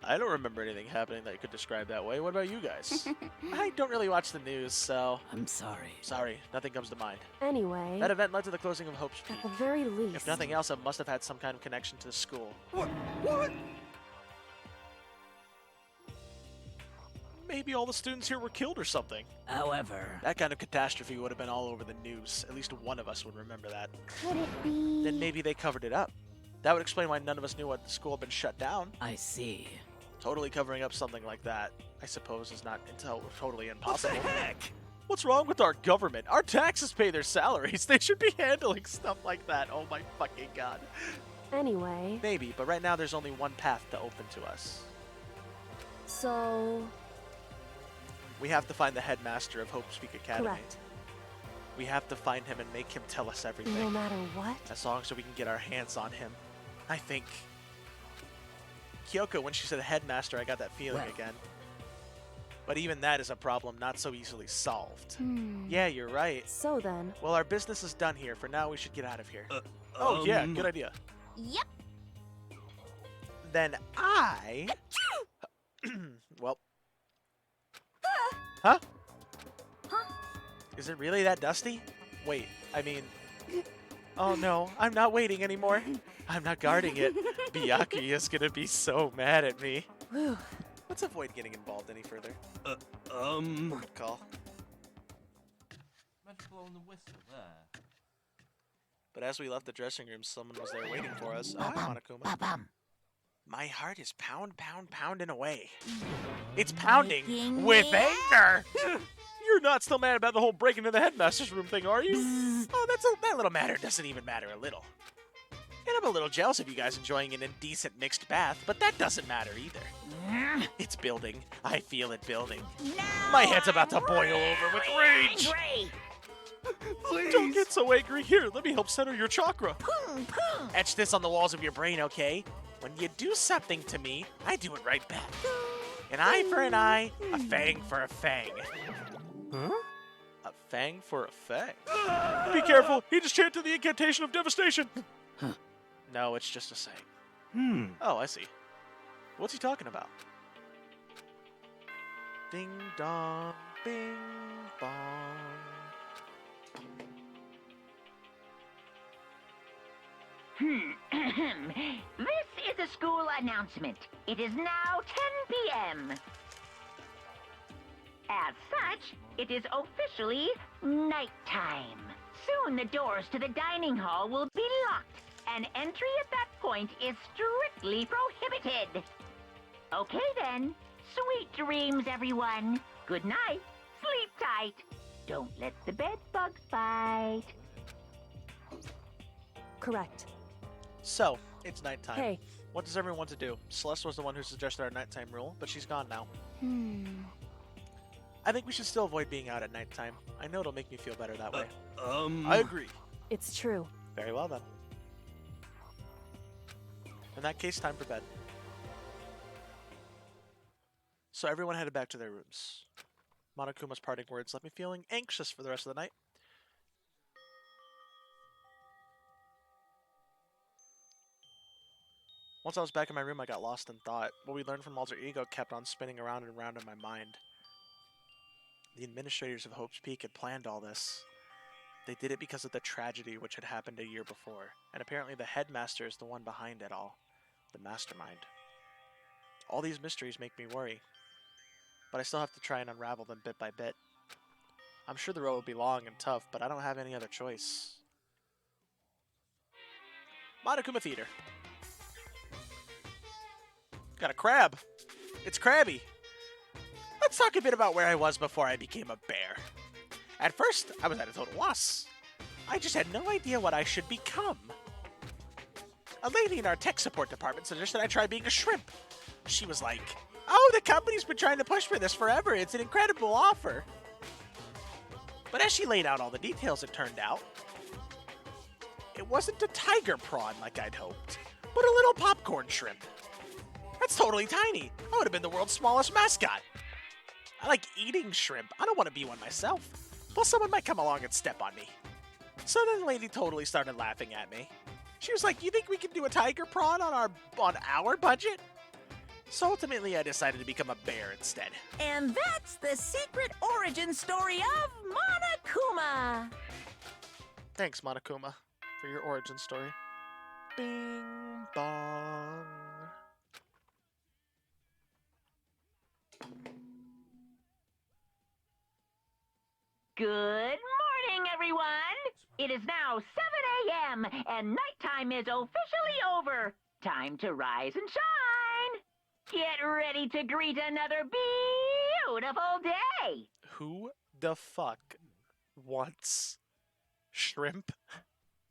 I don't remember anything happening that you could describe that way. What about you guys? I don't really watch the news, so I'm sorry. sorry, nothing comes to mind. Anyway, That event led to the closing of Hope's Peak. at the very least, If nothing else, it must have had some kind of connection to the school. What? maybe all the students here were killed or something. However, That kind of catastrophe would have been all over the news. At least one of us would remember that. Could it be? Then maybe they covered it up. That would explain why none of us knew what the school had been shut down. I see. Totally covering up something like that, I suppose, is not totally impossible. What the heck? What's wrong with our government? Our taxes pay their salaries. They should be handling stuff like that. Oh my fucking god. Anyway, Maybe, but right now there's only one path to open to us. so We have to find the headmaster of Hope Speak Academy. correct. We have to find him and make him tell us No everything. matter what. As long as we can get our hands on him. I think. Kyoko, when she said headmaster, I got that feeling Well. again. But even that is a problem not so easily solved. Hmm. Yeah, you're right. So then, Well, our business is done here. For now, we should get out of here. Oh, yeah, good idea. Yep. Then I... well... Huh? Is it really that dusty? Wait, I mean... Oh no, I'm not waiting anymore. I'm not guarding it. Byakuya is gonna be so mad at me. whew, Let's avoid getting involved any further. Good call. Meant to blow on the whistle there. But as we left the dressing room, someone was there waiting for us. Hi, Monokuma. Ba-bum. My heart is pounding away. It's pounding Making with me anger. You're not still mad about the whole breaking into the headmaster's room thing, are you? Oh, that little matter doesn't even matter a little. And I'm a little jealous of you guys enjoying an indecent mixed bath, but that doesn't matter either. It's building. I feel it building. Now My head's about to I'm boil over with rage. angry. Please. Don't get so angry. Here, let me help center your chakra. Boom, boom. Etch this on the walls of your brain, okay? When you do something to me, I do it right back. An eye for an eye, a fang for a fang. Huh? A fang for a fang? Be careful, he just chanted the incantation of devastation. No, it's just a saying. Oh, I see. What's he talking about? Ding dong, bing bong. This is a school announcement. It is now 10 p.m. As such, it is officially nighttime. Soon the doors to the dining hall will be locked, and entry at that point is strictly prohibited. Okay then. Sweet dreams, everyone. Good night. Sleep tight. Don't let the bed bugs bite. correct. So, it's nighttime. Hey. What does everyone want to do? Celeste was the one who suggested our nighttime rule, but she's gone now. I think we should still avoid being out at nighttime. I know it'll make me feel better that way. I agree. It's true. Very well then. In that case, time for bed. So everyone headed back to their rooms. Monokuma's parting words left me feeling anxious for the rest of the night. Once I was back in my room, I got lost in thought. What we learned from Alter Ego kept on spinning around and around in my mind. The administrators of Hope's Peak had planned all this. They did it because of the tragedy which had happened a year before, and apparently the headmaster is the one behind it all, the mastermind. All these mysteries make me worry, but I still have to try and unravel them bit by bit. I'm sure the road will be long and tough, but I don't have any other choice. Monokuma Theater. Got a crab. It's crabby. Let's talk a bit about where I was before I became a bear. At first, I was at a total loss. I just had no idea what I should become. A lady in our tech support department suggested I try being a shrimp. She was like, "Oh, the company's been trying to push for this forever. It's an incredible offer." But as she laid out all the details, it turned out it wasn't a tiger prawn like I'd hoped, but a little popcorn shrimp. That's totally tiny. I would have been the world's smallest mascot. I like eating shrimp. I don't want to be one myself. Plus, someone might come along and step on me. So then the lady totally started laughing at me. She was like, "You think we can do a tiger prawn on our budget?" So ultimately, I decided to become a bear instead. And that's the secret origin story of Monokuma. Thanks, Monokuma, for your origin story. Bing bong. Good morning, everyone! It is now 7 a.m., and nighttime is officially over. Time to rise and shine! Get ready to greet another beautiful day! Who the fuck wants shrimp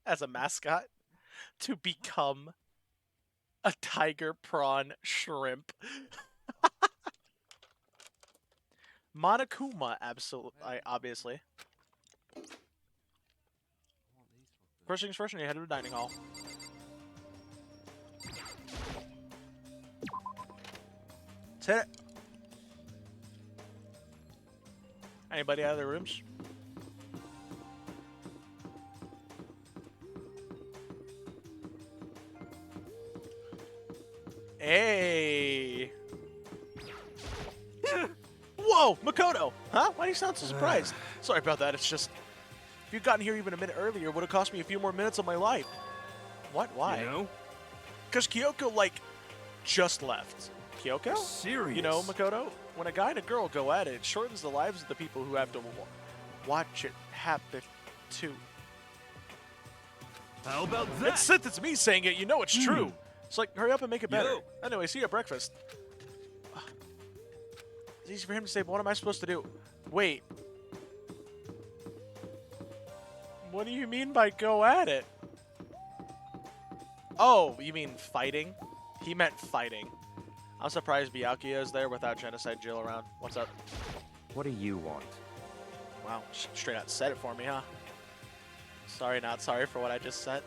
as a mascot to become a tiger prawn shrimp? Monokuma, absolutely, obviously. First things first, you head to the dining hall. Let's hit it. Anybody out of their rooms? Hey! Whoa, Makoto! Huh? Why do you sound so surprised? Sorry about that, it's just... If you'd gotten here even a minute earlier, it would have cost me a few more minutes of my life. What? Why? You know? Because Kyoko, like, just left. Kyoko? Serious? You know, Makoto, when a guy and a girl go at it, it shortens the lives of the people who have to watch it happen, too. How about that? It's since it's me saying it, you know it's true. It's like, hurry up and make it better. Yo. Anyway, see you at breakfast. It's easy for him to say, but what am I supposed to do? Wait. What do you mean by go at it? Oh, you mean fighting? He meant fighting. I'm surprised Byakuya is there without Genocide Jill around. What's up? What do you want? Wow, straight out said it for me, huh? Sorry, not sorry for what I just said.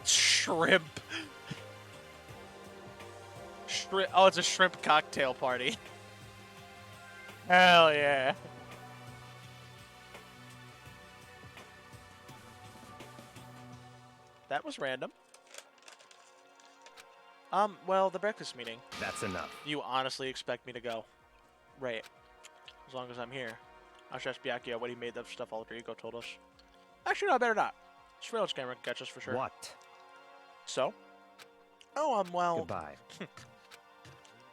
Shrimp. Shrimp. Oh, it's a shrimp cocktail party. Hell yeah. That was random. Well, the breakfast meeting. That's enough. You honestly expect me to go? Right. As long as I'm here. I'll just ask Byakuya what he made that stuff Alter Ego told us. Actually, no, I better not. Surveillance camera can catch us for sure. What? So? Oh, well... Goodbye.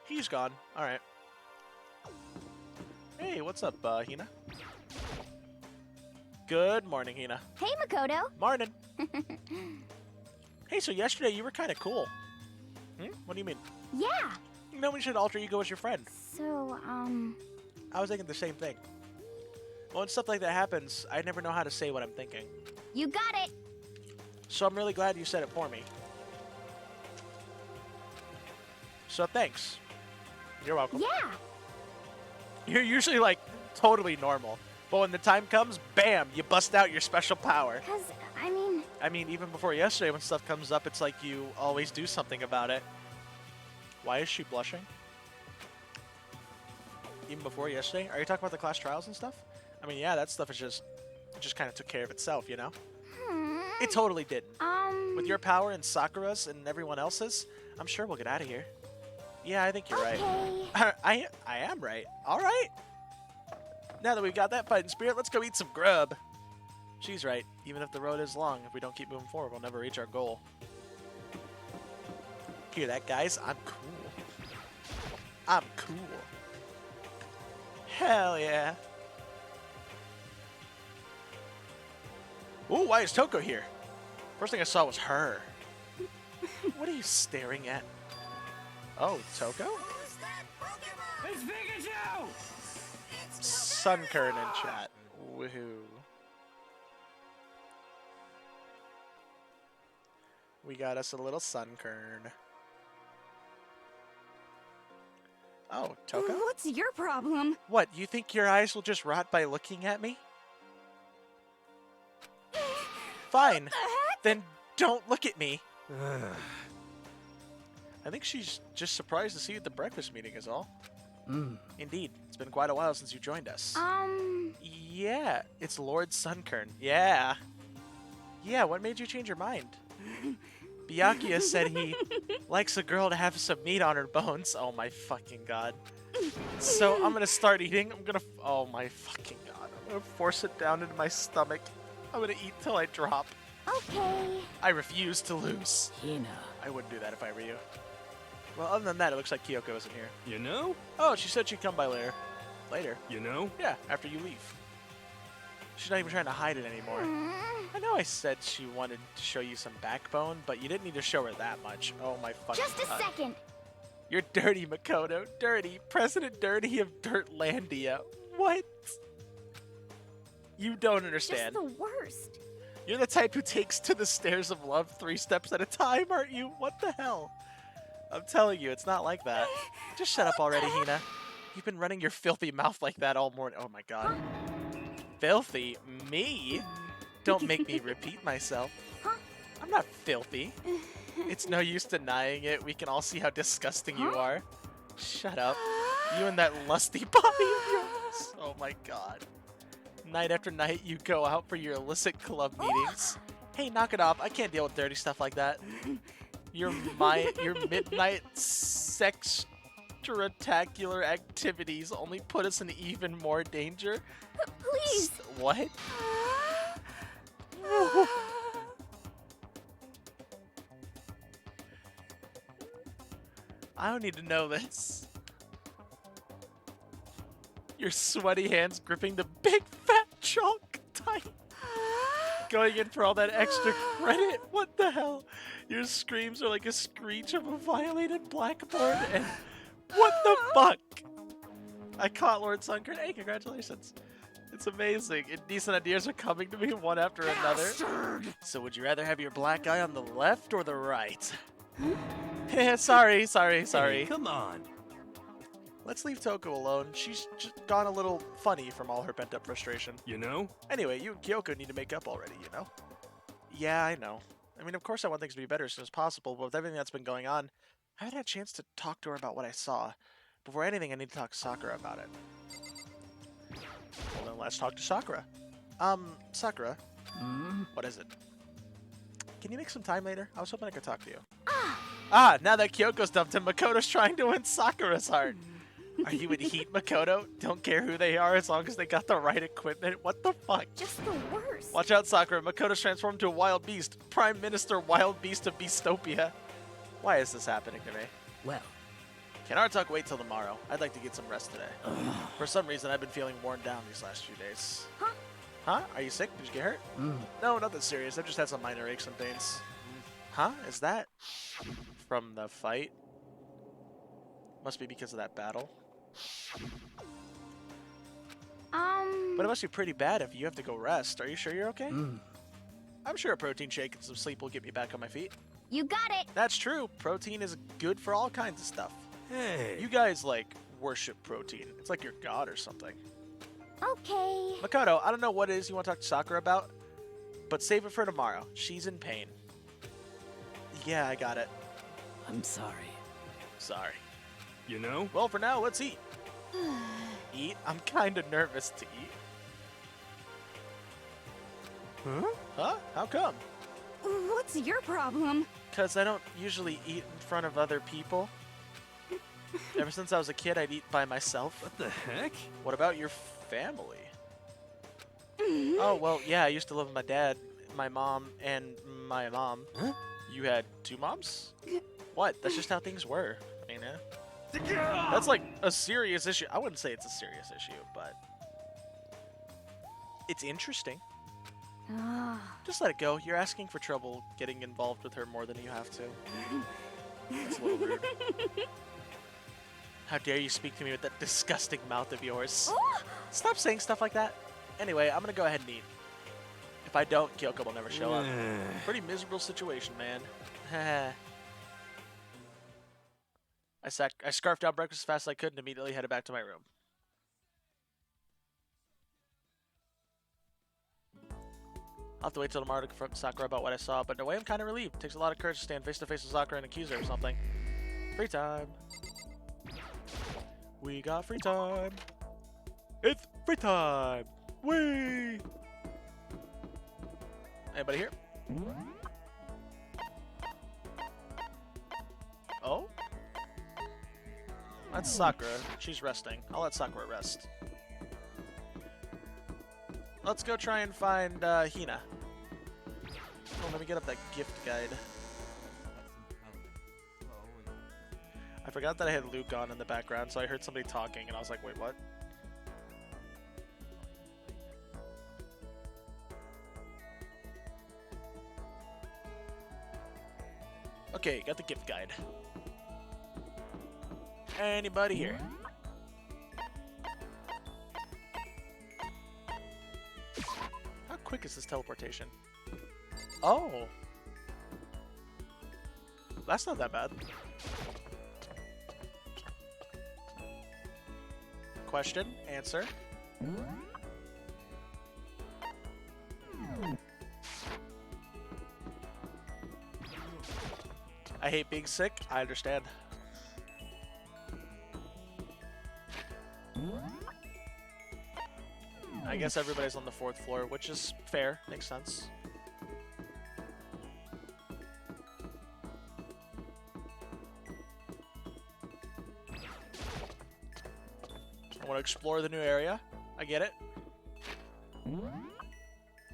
He's gone. Alright. Hey, what's up, Hina? Good morning, Hina. Hey, Makoto. Morning. Hey, so yesterday you were kind of cool. What do you mean? Yeah. You know we should Alter Ego as your friend. So, I was thinking the same thing. Well, when stuff like that happens, I never know how to say what I'm thinking. you got it. So I'm really glad you said it for me. So thanks. You're welcome. Yeah. You're usually like totally normal. But when the time comes, bam, you bust out your special power. Because, I mean, even before yesterday when stuff comes up, it's like you always do something about it. Why is she blushing? Even before yesterday? Are you talking about the class trials and stuff? I mean, yeah, that stuff is just kind of took care of itself, you know? It totally didn't. With your power and Sakura's and everyone else's, I'm sure we'll get out of here. Yeah, I think you're right. I am right. All right. Now that we've got that fighting spirit, let's go eat some grub. She's right. Even if the road is long, if we don't keep moving forward, we'll never reach our goal. Hear that, guys? I'm cool. I'm cool. Hell yeah. Ooh, why is Toko here? First thing I saw was her. What are you staring at? Oh, Toko? It's Pikachu! Sunkern in chat. Woohoo. We got us a little Sunkern. Oh, Toko? What's your problem? What, you think your eyes will just rot by looking at me? Fine. Then don't look at me. I think she's just surprised to see you at the breakfast meeting is all. Indeed. It's been quite a while since you joined us. Yeah, it's Lord Sunkern. Yeah. Yeah, what made you change your mind? Byakuya said he likes a girl to have some meat on her bones. Oh my fucking god. So I'm gonna start eating. Oh my fucking god. I'm gonna force it down into my stomach. I'm gonna eat till I drop. Okay. I refuse to lose. Hina. I wouldn't do that if I were you. Well, other than that, it looks like Kyoko isn't here. You know? Oh, she said she'd come by later. Later. You know? Yeah, after you leave. She's not even trying to hide it anymore. I know I said she wanted to show you some backbone, but you didn't need to show her that much. Oh my fucking Just a God. second. You're dirty, Makoto. Dirty. President Dirty of Dirtlandia. What? You don't understand. Just the worst. You're the type who takes to the stairs of love 3 steps at a time, aren't you? What the hell? I'm telling you, it's not like that. Just shut up already, Hina. You've been running your filthy mouth like that all morning. Oh my God. Filthy? Me? Don't make me repeat myself. I'm not filthy. It's no use denying it. We can all see how disgusting you are. Shut up. You and that lusty body of yours. Oh my God. Night after night, you go out for your illicit club meetings. Hey, knock it off. I can't deal with dirty stuff like that. Your midnight sextratacular activities only put us in even more danger. Please. What? I don't need to know this. Your sweaty hands gripping the big fat chalk tight. Going in for all that extra credit. What the hell? Your screams are like a screech of a violated blackboard. And what the fuck? I caught Lord Sunkern. Hey, congratulations. It's amazing. Indecent ideas are coming to me one after another. So would you rather have your black eye on the left or the right? sorry. Hey, come on. Let's leave Toko alone. She's just gone a little funny from all her pent-up frustration. You know? Anyway, you and Kyoko need to make up already, you know? Yeah, I know. I mean, of course I want things to be better as soon as possible, but with everything that's been going on, I haven't had a chance to talk to her about what I saw. Before anything, I need to talk to Sakura about it. Well, then let's talk to Sakura. Sakura. What is it? Can you make some time later? I was hoping I could talk to you. Now that Kyoko's dumped him, Makoto's trying to win Sakura's heart. Are you in heat, Makoto? Don't care who they are as long as they got the right equipment. What the fuck? Just the worst. Watch out, Sakura. Makoto's transformed into a wild beast. Prime Minister Wild Beast of Beastopia. Why is this happening to me? Well, Can our talk wait till tomorrow? I'd like to get some rest today. For some reason, I've been feeling worn down these last few days. Huh? Are you sick? Did you get hurt? No, nothing serious. I've just had some minor aches and pains. Huh? Is that from the fight? Must be because of that battle. But it must be pretty bad if you have to go rest. Are you sure you're okay? I'm sure a protein shake and some sleep will get me back on my feet. You got it. That's true. Protein is good for all kinds of stuff. Hey. You guys, like, worship protein. It's like your god or something. Okay. Makoto, I don't know what it is you want to talk to Sakura about, but save it for tomorrow. She's in pain. Yeah, I got it. I'm sorry. Sorry. You know? Well, for now, let's eat. Eat? I'm kind of nervous to eat. Huh? Huh? How come? What's your problem? Because I don't usually eat in front of other people. Ever since I was a kid, I'd eat by myself. What the heck? What about your family? Oh, well, yeah, I used to live with my dad, my mom, and my mom. Huh? You had 2 moms? What? That's just how things were. I mean, that's like a serious issue. I wouldn't say it's a serious issue, but it's interesting. Just let it go. You're asking for trouble getting involved with her more than you have to. That's a little rude. How dare you speak to me with that disgusting mouth of yours? Stop saying stuff like that. Anyway, I'm gonna go ahead and eat. If I don't, Kyoko will never show up. Pretty miserable situation, man. I scarfed down breakfast as fast as I could and immediately headed back to my room. I'll have to wait till tomorrow to confront Sakura about what I saw, but in a way I'm kind of relieved. It takes a lot of courage to stand face to face with Sakura and accuse her of something. Free time. We got free time. It's free time. Whee! Anybody here? Oh? That's Sakura. She's resting. I'll let Sakura rest. Let's go try and find Hina. Oh, let me get up that gift guide. I forgot that I had Luke on in the background, so I heard somebody talking, and I was like, wait, what? Okay, got the gift guide. Anybody here? How quick is this teleportation? Oh. That's not that bad. Question, answer. I hate being sick. I understand. I guess everybody's on the 4th floor, which is fair. Makes sense. I want to explore the new area. I get it.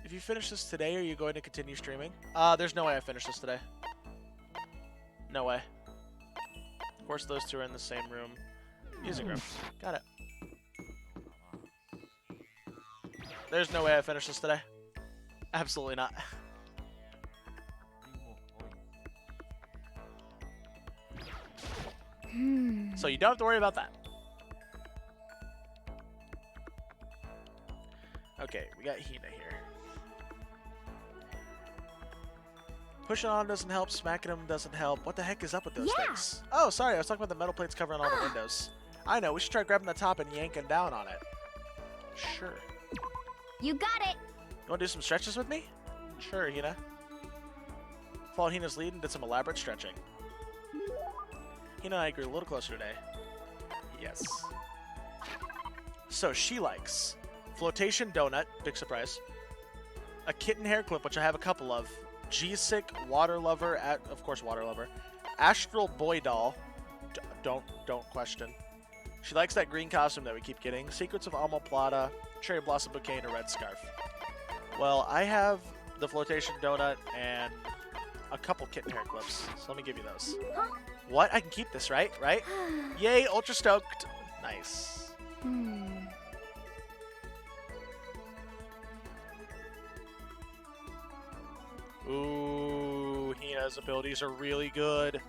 If you finish this today, are you going to continue streaming? There's no way I finish this today. No way. Of course, those two are in the same room. Music room. Got it. There's no way I finish this today. Absolutely not. So you don't have to worry about that. Okay, we got Hina here. Pushing on doesn't help, smacking him doesn't help. What the heck is up with those things? Oh, sorry, I was talking about the metal plates covering all the windows. I know, we should try grabbing the top and yanking down on it. Sure. You got it. You want to do some stretches with me? Sure, Hina. Followed Hina's lead and did some elaborate stretching. Hina and I grew a little closer today. Yes. So she likes flotation donut, big surprise. A kitten hair clip, which I have a couple of. G-Sick, water lover, of course water lover. Astral boy doll. Don't question. She likes that green costume that we keep getting. Secrets of Omoplata, cherry blossom bouquet, and a red scarf. Well, I have the flotation donut and a couple kitten hair clips, so let me give you those. Huh? What? I can keep this, right? Right? Yay, ultra stoked. Nice. Ooh, Hina's abilities are really good.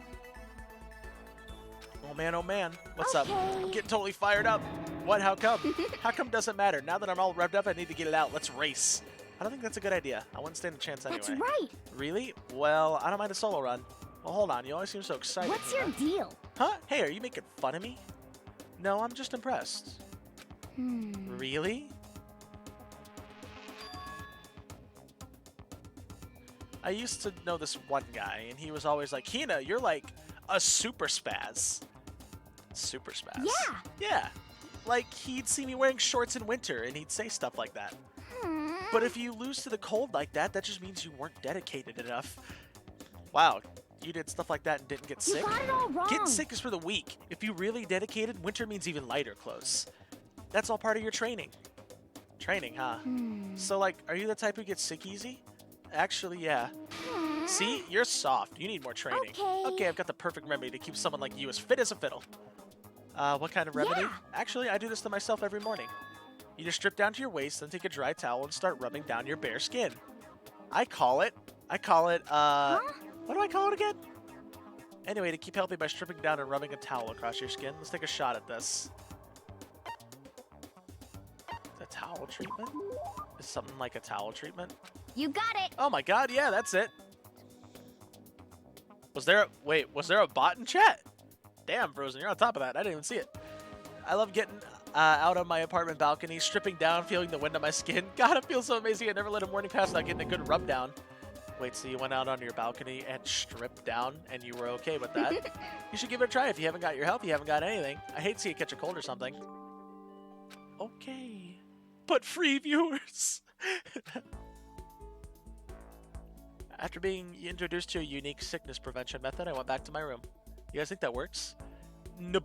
Oh man, what's up? I'm getting totally fired up. What? How come? How come doesn't matter? Now that I'm all revved up, I need to get it out. Let's race. I don't think that's a good idea. I wouldn't stand a chance anyway. That's right. Really? Well, I don't mind a solo run. Well, hold on. You always seem so excited. What's your deal? Huh? Hey, are you making fun of me? No, I'm just impressed. Really? I used to know this one guy, and he was always like, Hina, you're like a super spaz. Super spaz? Yeah. Yeah. Like, he'd see me wearing shorts in winter, and he'd say stuff like that. But if you lose to the cold like that, that just means you weren't dedicated enough. Wow, you did stuff like that and didn't get sick? You got it all wrong. Getting sick is for the weak. If you really dedicated, winter means even lighter clothes. That's all part of your training. Training, huh? So, like, are you the type who gets sick easy? Actually, yeah. See? You're soft. You need more training. Okay, I've got the perfect remedy to keep someone like you as fit as a fiddle. What kind of remedy? Yeah. Actually, I do this to myself every morning. You just strip down to your waist, then take a dry towel and start rubbing down your bare skin. I call it, what do I call it again? Anyway, to keep healthy by stripping down and rubbing a towel across your skin, let's take a shot at this. The towel treatment? Is something like a towel treatment? You got it. Oh my god, yeah, that's it. Was there a bot in chat? Damn, Frozen, you're on top of that. I didn't even see it. I love getting out on my apartment balcony, stripping down, feeling the wind on my skin. God, it feels so amazing. I never let a morning pass without getting a good rub down. Wait, so you went out onto your balcony and stripped down, and you were okay with that? You should give it a try. If you haven't got your health, you haven't got anything. I hate to see you catch a cold or something. Okay. But free viewers. After being introduced to a unique sickness prevention method, I went back to my room. You guys think that works?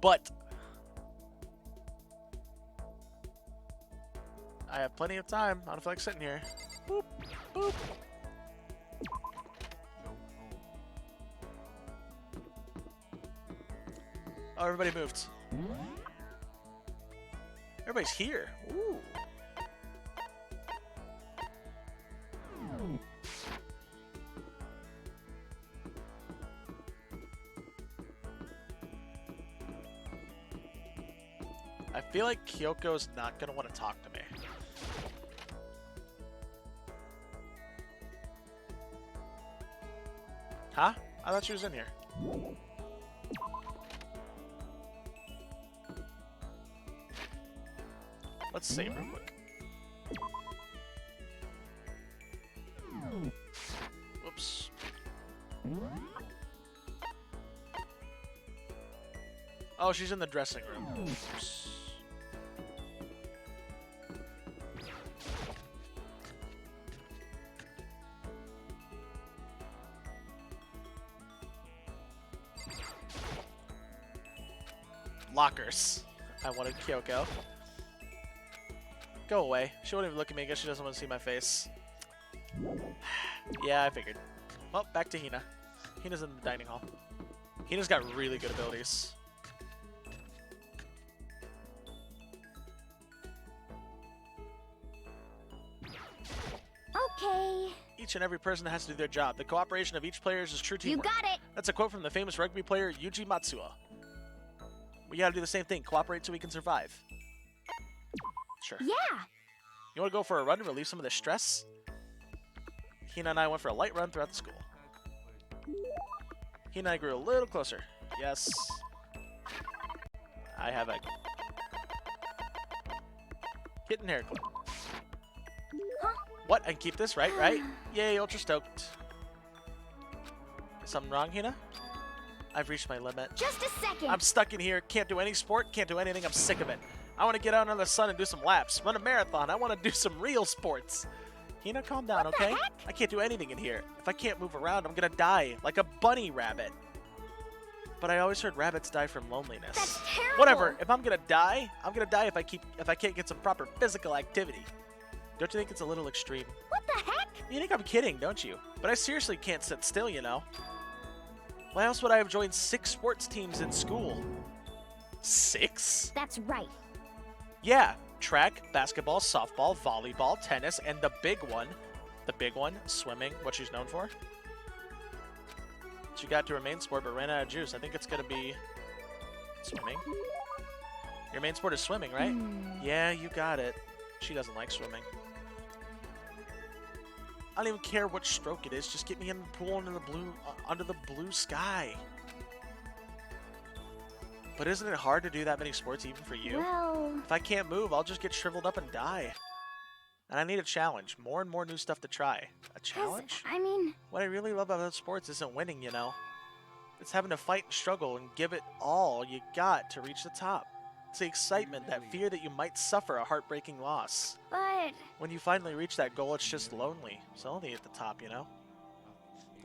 But I have plenty of time. I don't feel like sitting here. Boop, boop. Oh, everybody moved. Everybody's here. Ooh. feel like Kyoko's not gonna want to talk to me. Huh? I thought she was in here. Let's save real quick. Whoops. Oh, she's in the dressing room. Oops. Lockers. I wanted Kyoko. Go away. She won't even look at me. I guess she doesn't want to see my face. Yeah, I figured. Well, back to Hina. Hina's in the dining hall. Hina's got really good abilities. Okay. Each and every person has to do their job. The cooperation of each player is true You teamwork. got it. That's a quote from the famous rugby player Yuji Matsuo. We gotta do the same thing. Cooperate so we can survive. Sure. Yeah. You wanna go for a run to relieve some of the stress? Hina and I went for a light run throughout the school. Hina and I grew a little closer. Yes. I have a kitten hair clip. Huh? What? I can keep this, right? Right? Yay, ultra stoked. Is something wrong, Hina? I've reached my limit. Just a second. I'm stuck in here. Can't do any sport. Can't do anything. I'm sick of it. I want to get out under the sun and do some laps. Run a marathon. I want to do some real sports. Hina, calm down, What the okay? heck? I can't do anything in here. If I can't move around, I'm going to die like a bunny rabbit. But I always heard rabbits die from loneliness. That's terrible. Whatever. If I'm going to die, I'm going to die if I can't get some proper physical activity. Don't you think it's a little extreme? What the heck? You think I'm kidding, don't you? But I seriously can't sit still, you know. Why else would I have joined 6 sports teams in school? 6? That's right. Yeah, track, basketball, softball, volleyball, tennis, and the big one, swimming, what she's known for. She got to her main sport but ran out of juice. I think it's going to be swimming. Your main sport is swimming, right? Yeah, you got it. She doesn't like swimming. I don't even care what stroke it is. Just get me in the pool under the blue sky. But isn't it hard to do that many sports even for you? Well, If I can't move, I'll just get shriveled up and die. And I need a challenge. More and more new stuff to try. A challenge? I mean, What I really love about sports isn't winning, you know. It's having to fight and struggle and give it all you got to reach the top. It's the excitement, that fear that you might suffer a heartbreaking loss. but When you finally reach that goal, it's just lonely. It's only at the top, you know?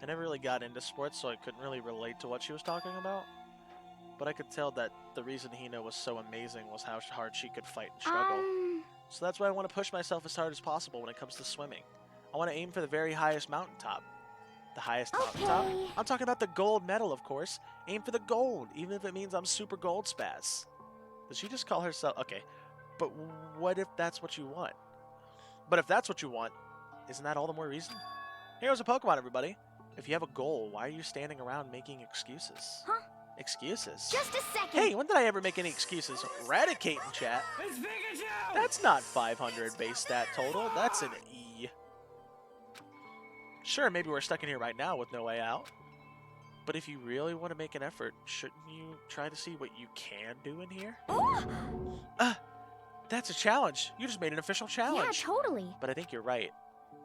I never really got into sports, so I couldn't really relate to what she was talking about. But I could tell that the reason Hina was so amazing was how hard she could fight and struggle. So that's why I want to push myself as hard as possible when it comes to swimming. I want to aim for the very highest mountaintop. The highest mountaintop? Okay. I'm talking about the gold medal, of course. Aim for the gold, even if it means I'm super gold spaz. Did she just call herself... Okay, but what if that's what you want? But if that's what you want, isn't that all the more reason? Here's a Pokemon, everybody. If you have a goal, why are you standing around making excuses? Huh? Excuses? just a second. Hey, when did I ever make any excuses? Eradicate in chat. It's Pikachu! That's not 500 base stat total. That's an E. Sure, maybe we're stuck in here right now with no way out. But if you really want to make an effort, shouldn't you try to see what you can do in here? That's a challenge. You just made an official Yeah, challenge. totally. But I think you're right.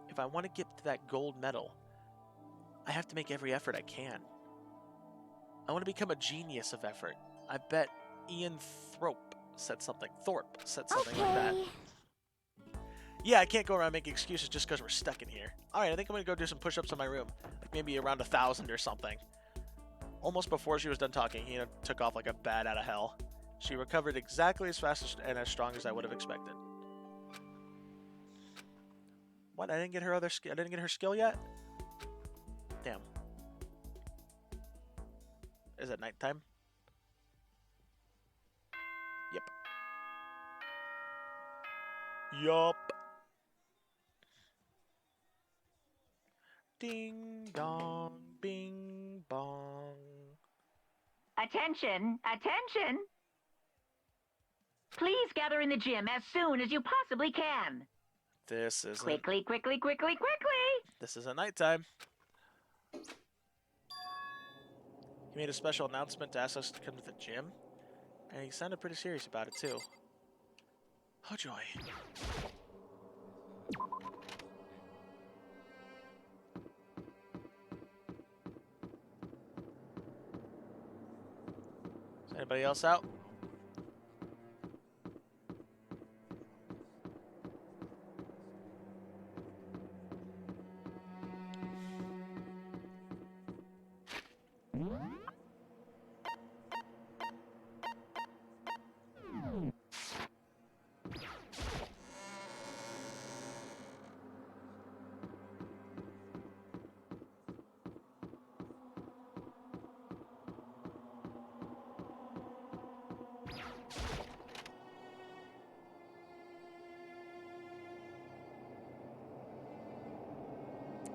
If I want to get to that gold medal, I have to make every effort I can. I want to become a genius of effort. I bet Ian Thorpe said something like that. Okay. Yeah, I can't go around making excuses just because we're stuck in here. Alright, I think I'm going to go do some push-ups in my room. Like maybe around 1,000 or something. Almost before she was done talking, Hina took off like a bat out of hell. She recovered exactly as fast and as strong as I would have expected. What? I didn't get her other skill. I didn't get her skill yet? Damn. Is it nighttime? Yep. Yup. Ding dong, bing bong. Attention, attention. Please gather in the gym as soon as you possibly can. This isn't. Quickly, quickly, quickly, quickly! This isn't nighttime. He made a special announcement to ask us to come to the gym, and he sounded pretty serious about it too. Oh joy. Is anybody else out?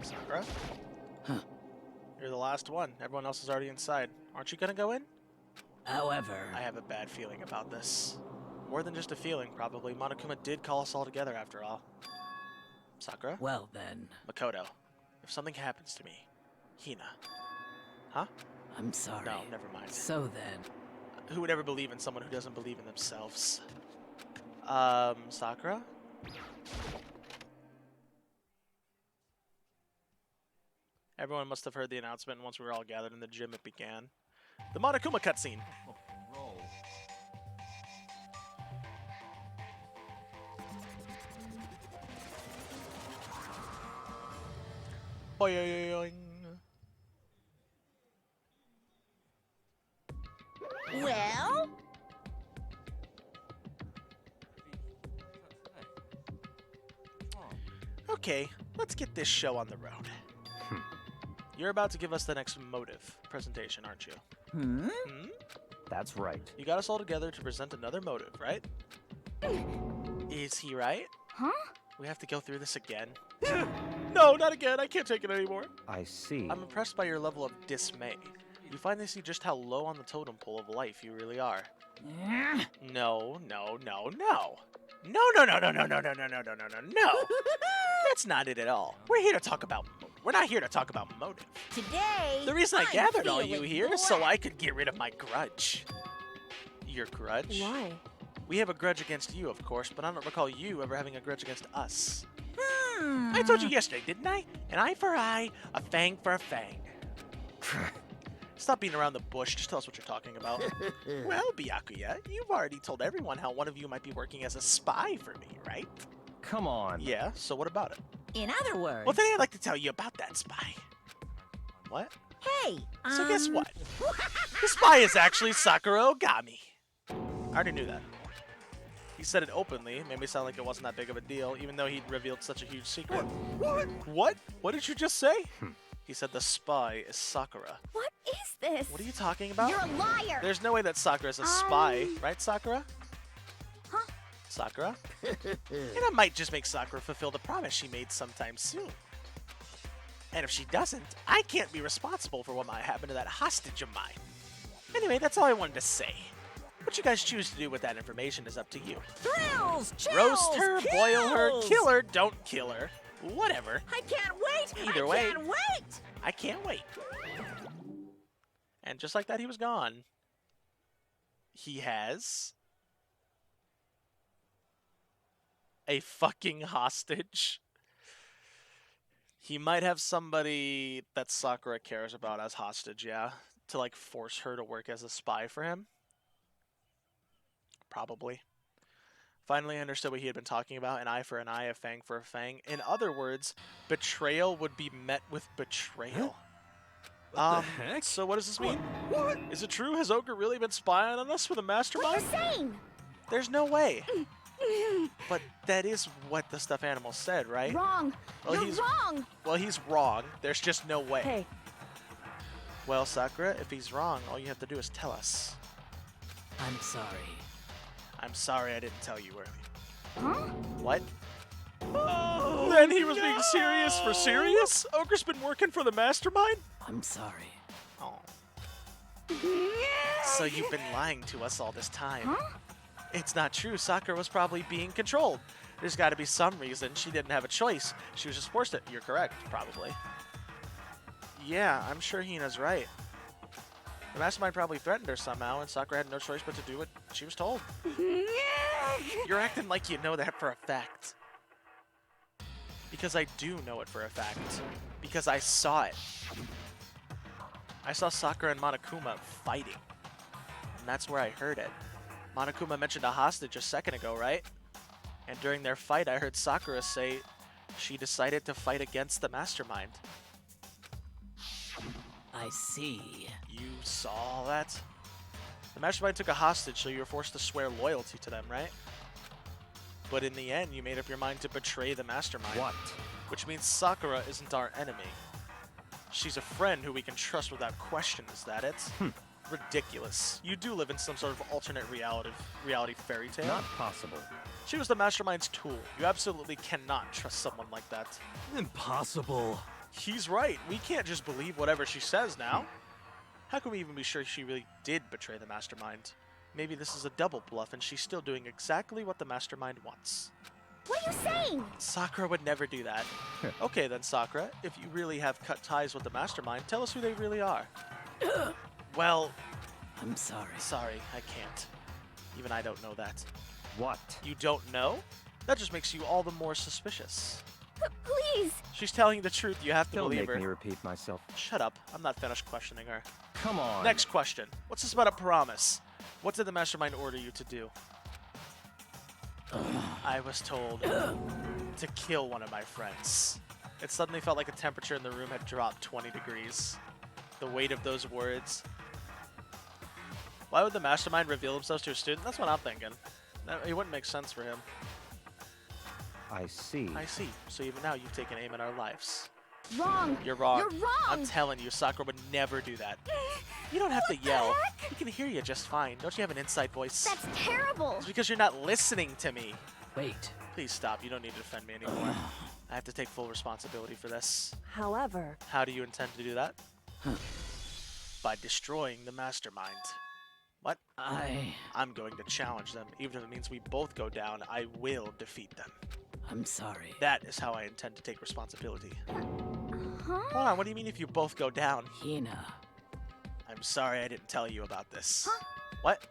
Sakura? Huh. You're the last one. Everyone else is already inside. Aren't you gonna go in? However, I have a bad feeling about this. More than just a feeling, probably. Monokuma did call us all together after all. Sakura? well then, Makoto, if something happens to me, Hina. Huh? I'm sorry. No, never mind. So then, Who would ever believe in someone who doesn't believe in themselves? Sakura? Everyone must have heard the announcement, and once we were all gathered in the gym, it began. The Monokuma cutscene! Roll. Boing. Well, Okay, let's get this show on the road. You're about to give us the next motive presentation, aren't you? hmm? That's right. You got us all together to present another motive, right? Is he right? Huh? We have to go through this again? No, not again. I can't take it anymore. I see. I'm impressed by your level of dismay. You finally see just how low on the totem pole of life you really are. No. No. That's not it at all. We're here to talk about We're not here to talk about motive. Today, The reason I I'm gathered all you feeling here is so blessed. I could get rid of my grudge. Your grudge? Why? We have a grudge against you, of course, but I don't recall you ever having a grudge against us. Hmm. I told you yesterday, didn't I? An eye for eye, a fang for a fang. Stop beating around the bush. Just tell us what you're talking about. Well, Byakuya, you've already told everyone how one of you might be working as a spy for me, right? Come on. Yeah, so what about it? In other words, Well, then I'd like to tell you about that spy. What? hey, So guess what? The spy is actually Sakura Ogami. I already knew that. He said it openly, made me sound like it wasn't that big of a deal, even though he'd revealed such a huge secret. What? What did you just say? He said the spy is Sakura. What is this? What are you talking about? You're a liar. There's no way that Sakura's a spy, right, Sakura? Huh? Sakura? And I might just make Sakura fulfill the promise she made sometime soon. And if she doesn't, I can't be responsible for what might happen to that hostage of mine. Anyway, that's all I wanted to say. What you guys choose to do with that information is up to you. thrills, chills, Roast her, boil her, kills. kill her, don't kill her. Whatever. I can't wait. Either I way. can't wait. I can't wait. And just like that, he was gone. He has a fucking hostage. He might have somebody that Sakura cares about as hostage, yeah, to like force her to work as a spy for him. Probably. Finally, I understood what he had been talking about, an eye for an eye, a fang for a fang. In other words, betrayal would be met with betrayal. What the heck? So what does this mean? What? Is it true? Has Ogre really been spying on us with a What mastermind? you're saying? There's no way. But that is what the stuffed animal said, right? Wrong. Well, You're he's- wrong. Well, he's wrong. There's just no way. Hey, Well, Sakura, if he's wrong, all you have to do is tell us. I'm sorry. I'm sorry I didn't tell you earlier. Huh? What? Oh, Then he was being serious for serious? Ogre's been working for the mastermind? I'm sorry. Oh. So you've been lying to us all this time. Huh? It's not true. Sakura was probably being controlled. There's got to be some reason she didn't have a choice. She was just forced to. You're correct, probably. Yeah, I'm sure Hina's right. The mastermind probably threatened her somehow, and Sakura had no choice but to do what she was told. You're acting like you know that for a fact. Because I do know it for a fact. Because I saw it. I saw Sakura and Monokuma fighting. And that's where I heard it. Monokuma mentioned a hostage a second ago, right? And during their fight, I heard Sakura say she decided to fight against the mastermind. I see. You saw all that? The mastermind took a hostage, so you were forced to swear loyalty to them, right? But in the end, you made up your mind to betray the mastermind. What? Which means Sakura isn't our enemy. She's a friend who we can trust without question, is that it? Ridiculous. You do live in some sort of alternate reality fairy tale. Not possible. She was the mastermind's tool. You absolutely cannot trust someone like that. Impossible. He's right. We can't just believe whatever she says now. How can we even be sure she really did betray the mastermind? Maybe this is a double bluff and she's still doing exactly what the mastermind wants. What are you saying? Sakura would never do that. Okay then, Sakura, if you really have cut ties with the mastermind, tell us who they really are. Well, I'm sorry. sorry, I can't. Even I don't know that. What? You don't know? That just makes you all the more suspicious. Please. She's telling you the truth, you have to Don't believe make her. me repeat myself. Shut up, I'm not finished questioning her. Come on. Next question. What's this about a promise? What did the mastermind order you to do? I was told to kill one of my friends. It suddenly felt like the temperature in the room had dropped 20 degrees. The weight of those words. Why would the mastermind reveal himself to a student? That's what I'm thinking. It wouldn't make sense for him. I see. I see. So even now you've taken aim at our lives. Wrong. You're wrong. You're wrong. I'm telling you, Sakura would never do that. You don't have to yell. He can hear you just fine. Don't you have an inside voice? That's terrible. It's because you're not listening to me. Wait. Please stop. You don't need to defend me anymore. I have to take full responsibility for this. However, How do you intend to do that? By destroying the mastermind. What? I'm going to challenge them. Even if it means we both go down, I will defeat them. I'm sorry. That is how I intend to take responsibility. Huh? Hold on, what do you mean if you both go down? Hina. I'm sorry I didn't tell you about this. Huh? What?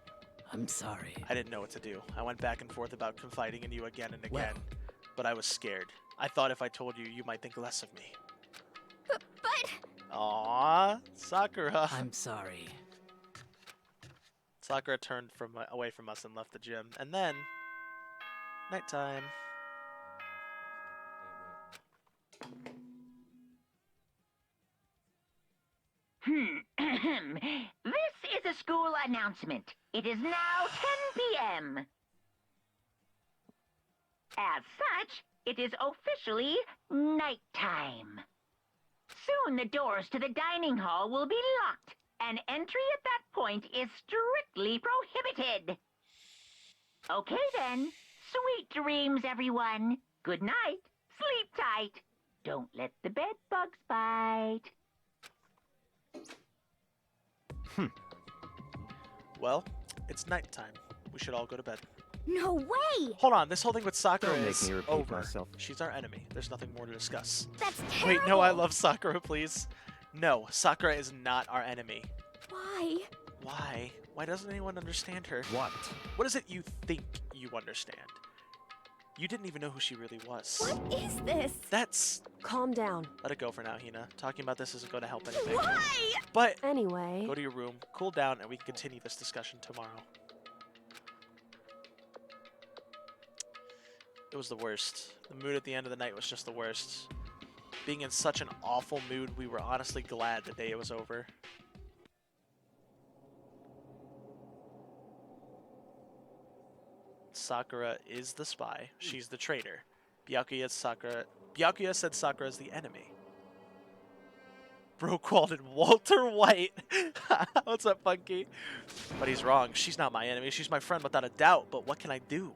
I'm sorry. I didn't know what to do. I went back and forth about confiding in you again and again. Well. But I was scared. I thought if I told you, you might think less of me. But Aww, Sakura. I'm sorry. Sakura turned away from us and left the gym. And then, nighttime. This is a school announcement. It is now 10 p.m. As such, it is officially nighttime. Soon the doors to the dining hall will be locked, and entry at that point is strictly prohibited. Okay then, sweet dreams, everyone. Good night. Sleep tight. Don't let the bed bugs bite. Well, it's nighttime. We should all go to bed. no way. Hold on, this whole thing with Sakura Don't make is me repeat over. myself. She's our enemy. There's nothing more to discuss. That's terrible. Wait, no, I love Sakura, please. No, Sakura is not our enemy. Why? Why? Why doesn't anyone understand her? What? What is it you think you understand? You didn't even know who she really was. What is this? That's... calm down. Let it go for now, Hina. Talking about this isn't going to help anything. Why? But Anyway, go to your room, cool down, and we can continue this discussion tomorrow. It was the worst. The mood at the end of the night was just the worst. Being in such an awful mood, we were honestly glad the day was over. Sakura is the spy. She's the traitor. Byakuya said Sakura is the enemy. Bro called it Walter White. What's up, Funky? But he's wrong. She's not my enemy. She's my friend without a doubt. But what can I do?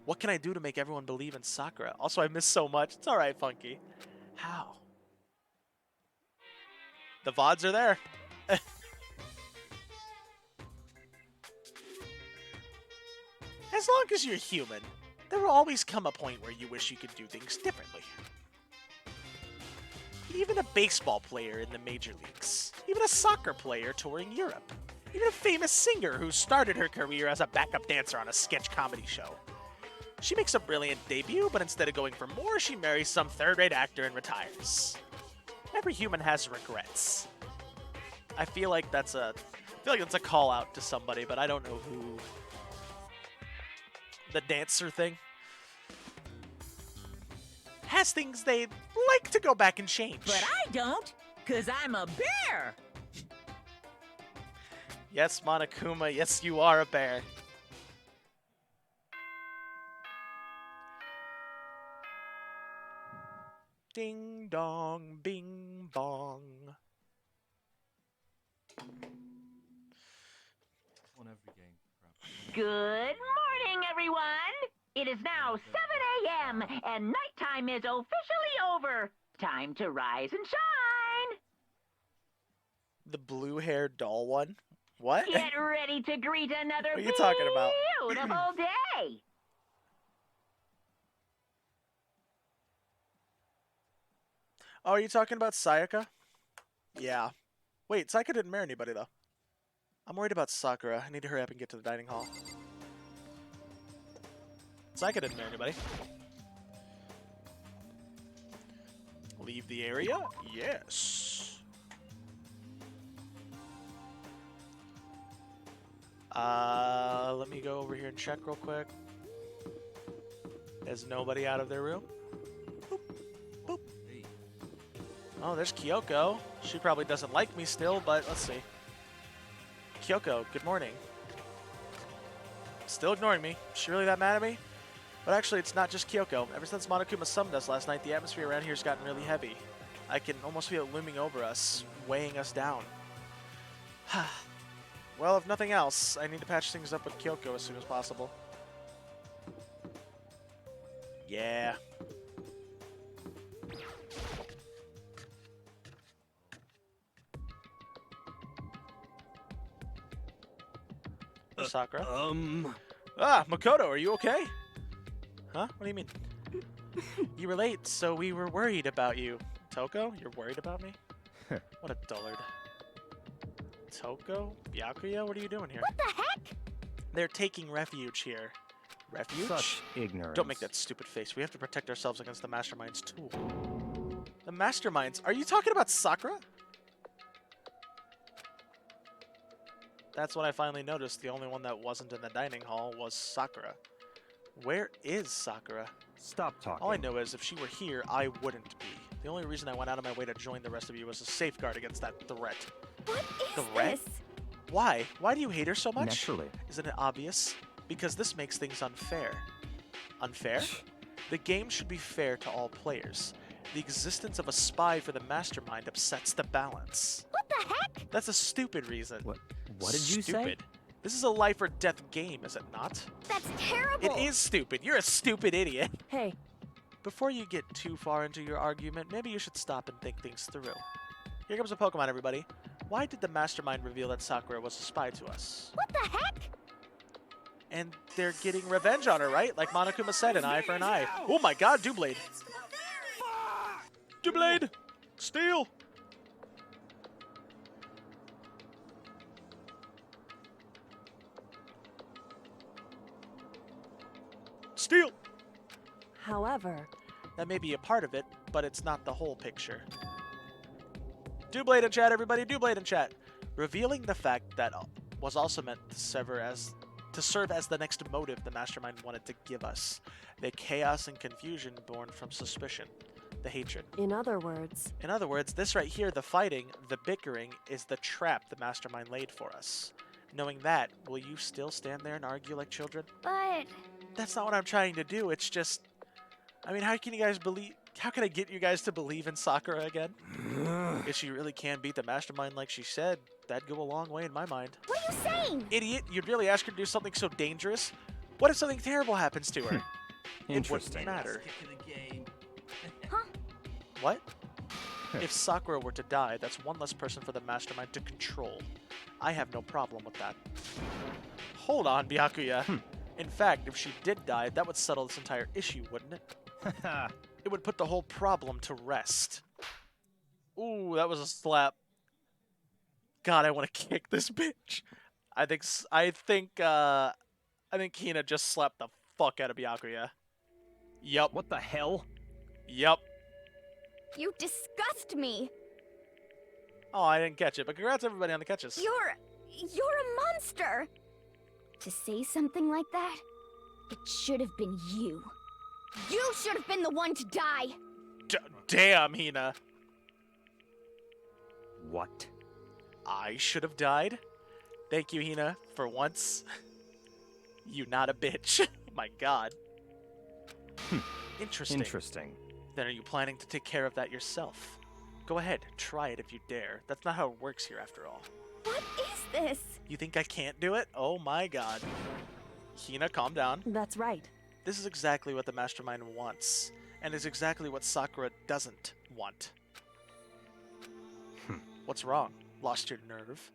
What can I do to make everyone believe in Sakura? Also, I miss so much. It's alright, Funky. How? The VODs are there. As long as you're human, there will always come a point where you wish you could do things differently. Even a baseball player in the major leagues, even a soccer player touring Europe, even a famous singer who started her career as a backup dancer on a sketch comedy show. She makes a brilliant debut, but instead of going for more, she marries some third-rate actor and retires. Every human has regrets. I feel like that's a call out to somebody, but I don't know who. The dancer thing has things they'd like to go back and change. But I don't, 'cause I'm a bear. Yes, Monokuma, yes, you are a bear. Ding dong, bing bong. On every game. Crap. Good morning, everyone! It is now 7 a.m., and nighttime is officially over. Time to rise and shine! The blue-haired doll one? What? Get ready to greet another What are you talking about? beautiful day! Oh, are you talking about Sayaka? Yeah. Wait, Sayaka didn't marry anybody, though. I'm worried about Sakura. I need to hurry up and get to the dining hall. Sayaka didn't marry anybody. Leave the area? Yes. Let me go over here and check real quick. Is nobody out of their room? Boop. Boop. Oh, there's Kyoko. She probably doesn't like me still, but let's see. Kyoko, good morning. Still ignoring me. Is she really that mad at me? But actually, it's not just Kyoko. Ever since Monokuma summoned us last night, the atmosphere around here has gotten really heavy. I can almost feel it looming over us, weighing us down. Well, if nothing else, I need to patch things up with Kyoko as soon as possible. Yeah. Sakura? Ah, Makoto, are you okay? Huh? What do you mean? You were late, so we were worried about you. Toko, you're worried about me? What a dullard. Toko? Byakuya, what are you doing here? What the heck? They're taking refuge here. Refuge? Such ignorance. Don't make that stupid face. We have to protect ourselves against the Mastermind's tool. The Masterminds? Are you talking about Sakura? That's when I finally noticed the only one that wasn't in the dining hall was Sakura. Where is Sakura? Stop talking. All I know is if she were here, I wouldn't be. The only reason I went out of my way to join the rest of you was to safeguard against that threat. What is Threat? this? Why? Why do you hate her so much? Naturally. Isn't it obvious? Because this makes things unfair. Unfair? The game should be fair to all players. The existence of a spy for the Mastermind upsets the balance. What the heck? That's a stupid reason. What did you say? Stupid. This is a life or death game, is it not? That's terrible. It is stupid. You're a stupid idiot. Hey, Before you get too far into your argument, maybe you should stop and think things through. Here comes a Pokemon, everybody. Why did the Mastermind reveal that Sakura was a spy to us? What the heck? And they're getting revenge on her, right? Like Monokuma said, an eye for an eye. Oh my god, Doublade. Doublade! Steal! Steal! however, That may be a part of it, but it's not the whole picture. Doublade in chat, everybody. Doublade in chat. Revealing the fact that was also meant to serve as the next motive the Mastermind wanted to give us. The chaos and confusion born from suspicion. The hatred. in other words, In other words, this right here, the fighting, the bickering, is the trap the Mastermind laid for us. Knowing that, will you still stand there and argue like children? But That's not what I'm trying to do. It's just... I mean, how can you guys believe... How can I get you guys to believe in Sakura again? If she really can beat the Mastermind like she said, that'd go a long way in my mind. what are you saying? Idiot, you'd really ask her to do something so dangerous? What if something terrible happens to her? Interesting. It wouldn't matter. Kick of the game. What? If Sakura were to die, that's one less person for the Mastermind to control. I have no problem with that. Hold on, Byakuya. In fact, if she did die, that would settle this entire issue, wouldn't it? It would put the whole problem to rest. Ooh, that was a slap. God, I want to kick this bitch. I think Hina just slapped the fuck out of Byakuya. Yup. What the hell? Yup. You disgust me. Oh, I didn't catch it, but congrats everybody on the catches. You're a monster. To say something like that, it should have been you. You should have been the one to die. Damn, Hina. What? I should have died? Thank you, Hina, for once. You not a bitch. My god. Interesting. Interesting. Then are you planning to take care of that yourself? Go ahead, try it if you dare. That's not how it works here after all. What is this? You think I can't do it? Oh my god. Hina, calm down. That's right. This is exactly what the mastermind wants, and is exactly what Sakura doesn't want. What's wrong? Lost your nerve?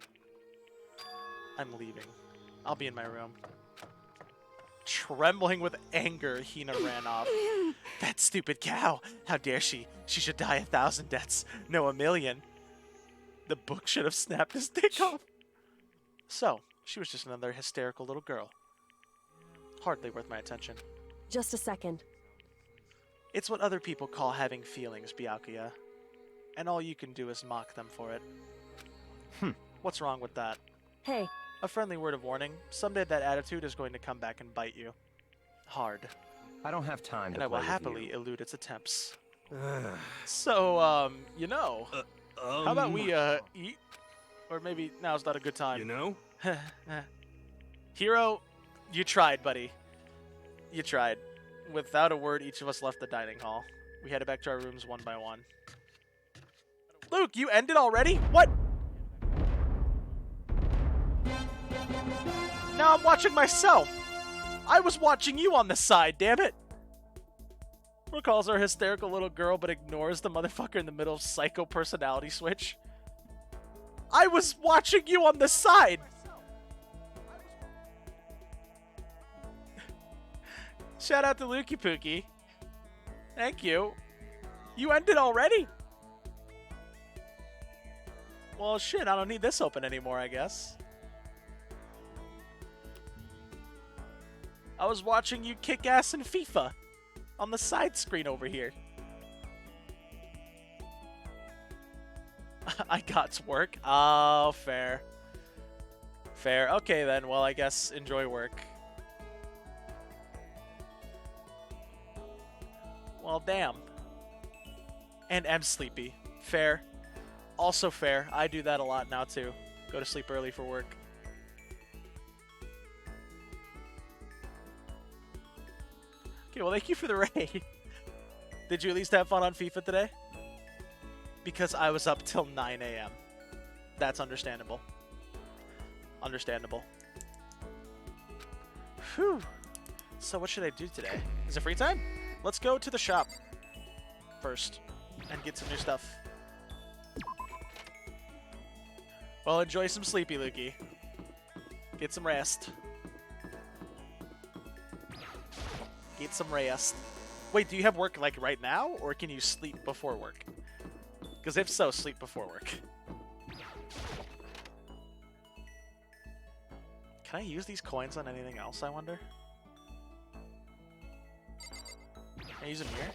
I'm leaving. I'll be in my room. Trembling with anger, Hina ran off. That stupid cow! How dare she? She should die 1,000 deaths, no 1,000,000. The book should have snapped his dick off. So, she was just another hysterical little girl. Hardly worth my attention. Just a second. It's what other people call having feelings, Byakuya. And all you can do is mock them for it. What's wrong with that? Hey. A friendly word of warning. Someday that attitude is going to come back and bite you. Hard. I don't have time to And I will play with happily you. elude its attempts. So, you know, how about we, eat? Or maybe now's not a good time. You know? Hero, you tried, buddy. You tried. Without a word, each of us left the dining hall. We headed back to our rooms one by one. Luke, you ended already? What? Now I'm watching myself. I was watching you on the side, damn it. Recalls her hysterical little girl, but ignores the motherfucker in the middle of psycho personality switch. I was watching you on the side. Shout out to Lukey Pookie. Thank you. You ended already? Well, shit, I don't need this open anymore, I guess. I was watching you kick ass in FIFA on the side screen over here. I got to work. Oh, fair. Fair. Okay, then. Well, I guess enjoy work. Well, damn. And am sleepy. Fair. Also fair. I do that a lot now, too. Go to sleep early for work. Okay, well, thank you for the raid. Did you at least have fun on FIFA today? Because I was up till 9 a.m. That's understandable. Understandable. Whew. So what should I do today? Is it free time? Let's go to the shop first and get some new stuff. Well, enjoy some sleepy, Lukey. Get some rest. Get some rest. Wait, do you have work like right now, or can you sleep before work? Because if so, sleep before work. Can I use these coins on anything else, I wonder? Can I use them here?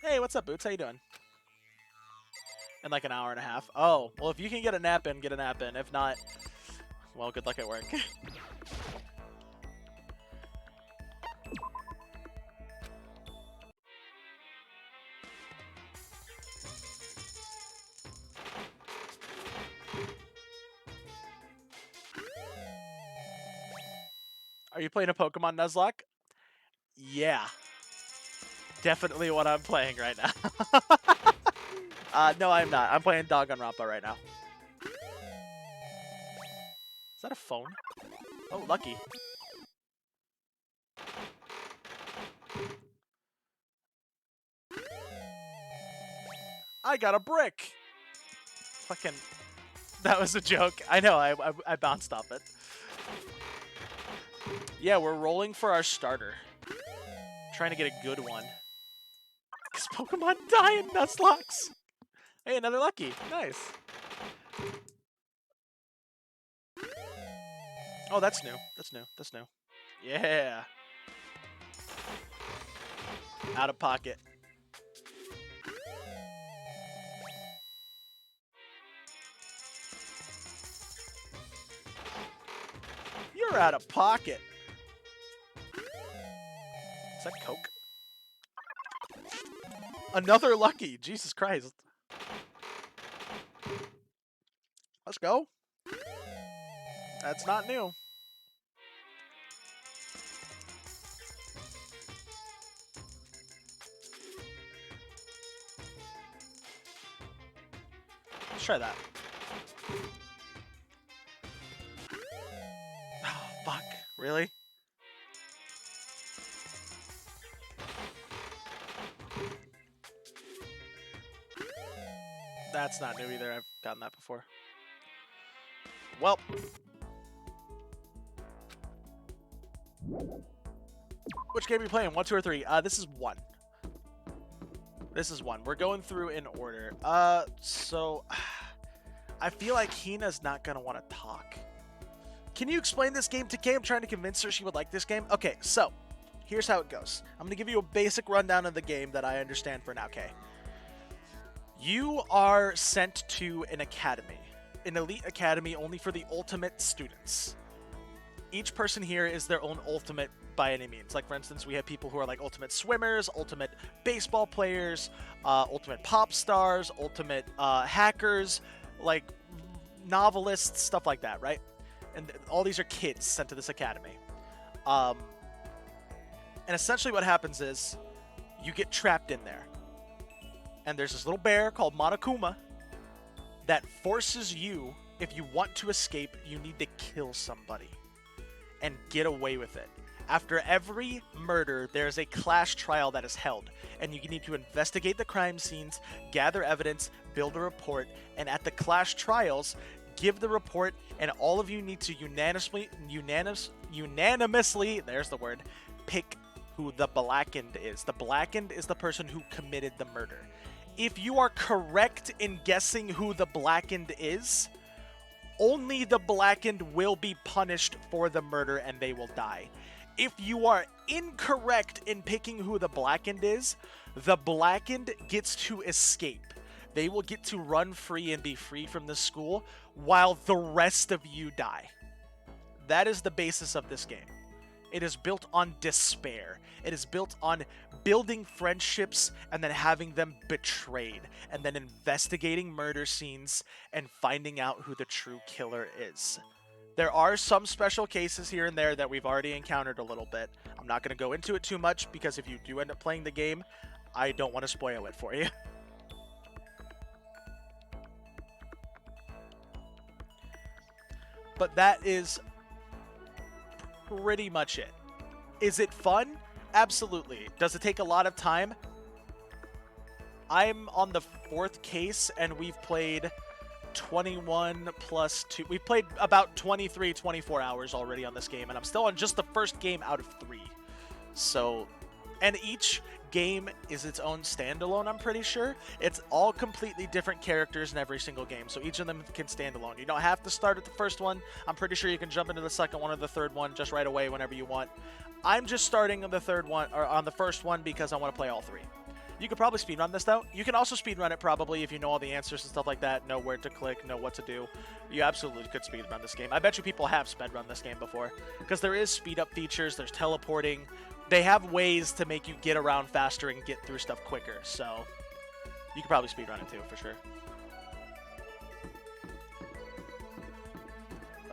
Hey, what's up, Boots? How you doing? In like an hour and a half. Oh, well, if you can get a nap in, get a nap in. If not, well, good luck at work. Are you playing a Pokemon Nuzlocke? Yeah. Definitely what I'm playing right now. No, I'm not. I'm playing Danganronpa right now. Is that a phone? Oh, lucky. I got a brick! Fucking That was a joke. I know, I bounced off it. Yeah, we're rolling for our starter. Trying to get a good one. Because Pokemon die in Nuzlocke. Hey, another lucky. Nice. Oh, that's new. That's new. That's new. Yeah. Out of pocket. You're out of pocket. Is that Coke? Another lucky. Jesus Christ. Let's go. That's not new. Let's try that. Oh, fuck. Really? That's not new either. I've gotten that before. Well. Which game are you playing? 1, 2, or 3? This is 1. This is 1. We're going through in order. So I feel like Hina's not gonna want to talk. Can you explain this game to Kay? I'm trying to convince her she would like this game. Okay, so here's how it goes. I'm gonna give you a basic rundown of the game that I understand for now, Kay. You are sent to an academy, an elite academy only for the ultimate students. Each person here is their own ultimate by any means. Like, for instance, we have people who are like ultimate swimmers, ultimate baseball players, ultimate pop stars, ultimate hackers, like novelists, stuff like that, right? And all these are kids sent to this academy. And essentially what happens is you get trapped in there. And there's this little bear called Monokuma that forces you, if you want to escape, you need to kill somebody and get away with it. After every murder, there's a clash trial that is held, and you need to investigate the crime scenes, gather evidence, build a report, and at the clash trials, give the report, and all of you need to unanimously, there's the word, pick who the blackened is. The blackened is the person who committed the murder. If you are correct in guessing who the blackened is, only the blackened will be punished for the murder and they will die. If you are incorrect in picking who the blackened is, the blackened gets to escape. They will get to run free and be free from the school while the rest of you die. That is the basis of this game. It is built on despair. It is built on building friendships and then having them betrayed, and then investigating murder scenes and finding out who the true killer is. There are some special cases here and there that we've already encountered a little bit. I'm not going to go into it too much because if you do end up playing the game, I don't want to spoil it for you. But that is pretty much it. Is it fun? Absolutely. Does it take a lot of time? I'm on the 4th case and we've played 21 plus 2. We've played about 23, 24 hours already on this game, and I'm still on just the first game out of 3. So, and each game is its own standalone, I'm pretty sure. It's all completely different characters in every single game, so each of them can stand alone. You don't have to start at the first one. I'm pretty sure you can jump into the second one or the third one just right away whenever you want. I'm just starting on the third one, or on the first one, because I want to play all 3. You could probably speedrun this, though. You can also speedrun it, probably, if you know all the answers and stuff like that, know where to click, know what to do. You absolutely could speedrun this game. I bet you people have speedrun this game before, because there is speed-up features, there's teleporting. They have ways to make you get around faster and get through stuff quicker, so you could probably speedrun it, too, for sure.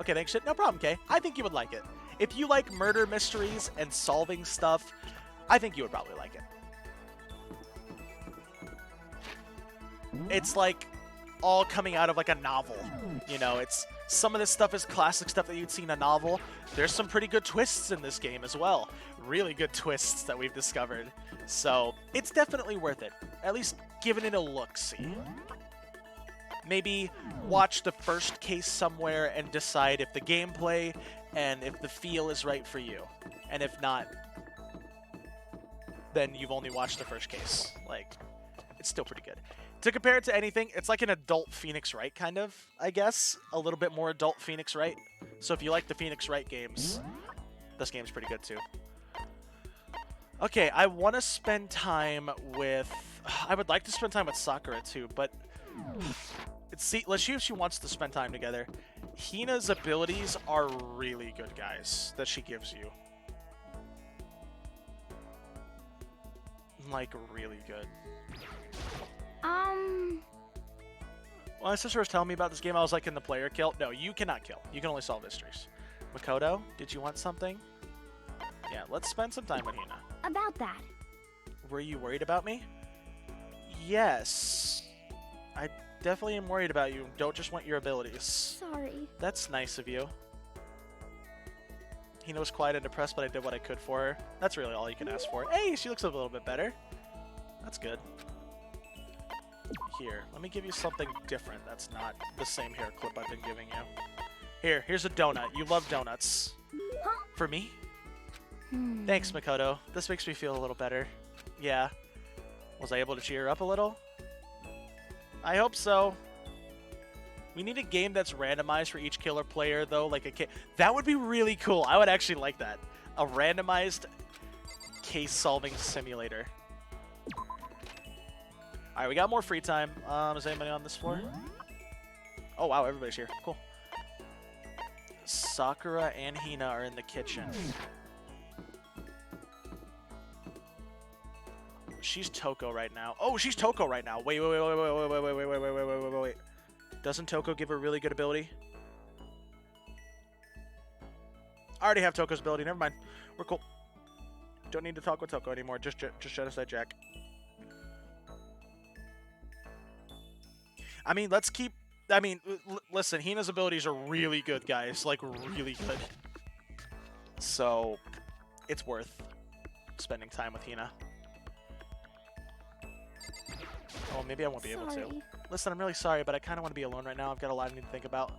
Okay, thanks, shit. No problem, Kay. I think you would like it. If you like murder mysteries and solving stuff, I think you would probably like it. It's like all coming out of like a novel. You know, it's some of this stuff is classic stuff that you'd see in a novel. There's some pretty good twists in this game as well. Really good twists that we've discovered. So it's definitely worth it. At least giving it a look-see. maybe watch the first case somewhere and decide if the gameplay and if the feel is right for you. And if not, then you've only watched the first case. Like, it's still pretty good. To compare it to anything, it's like an adult Phoenix Wright, kind of, I guess. A little bit more adult Phoenix Wright. So if you like the Phoenix Wright games, this game's pretty good too. Okay, I want to spend time with... I would like to spend time with Sakura too, but... let's see if she wants to spend time together. Hina's abilities are really good, guys, that she gives you. Like, really good. When my sister was telling me about this game, I was like, in the player kill? No, you cannot kill. You can only solve mysteries. Makoto, did you want something? Yeah, let's spend some time with Hina. About that. Were you worried about me? Yes. I definitely am worried about you. Don't just want your abilities. Sorry. That's nice of you. Hina was quiet and depressed, but I did what I could for her. That's really all you can ask for. Hey, she looks a little bit better. That's good. Here, let me give you something different that's not the same hair clip I've been giving you. Here's a donut. You love donuts. Huh? For me? Thanks, Makoto. This makes me feel a little better. Yeah. Was I able to cheer her up a little? I hope so. We need a game that's randomized for each killer player, though. Like that would be really cool. I would actually like that. A randomized case-solving simulator. All right, we got more free time. Is anybody on this floor? Oh, wow, everybody's here. Cool. Sakura and Hina are in the kitchen. She's Toko right now. Oh, she's Toko right now. Wait. Doesn't Toko give her really good ability? I already have Toko's ability. Never mind. We're cool. Don't need to talk with Toko anymore. Just Genocide Jack. I mean, let's keep... I mean, listen, Hina's abilities are really good, guys. Like, really good. So, it's worth spending time with Hina. Oh, maybe I won't be able to. Listen, I'm really sorry, but I kind of want to be alone right now. I've got a lot I need to think about.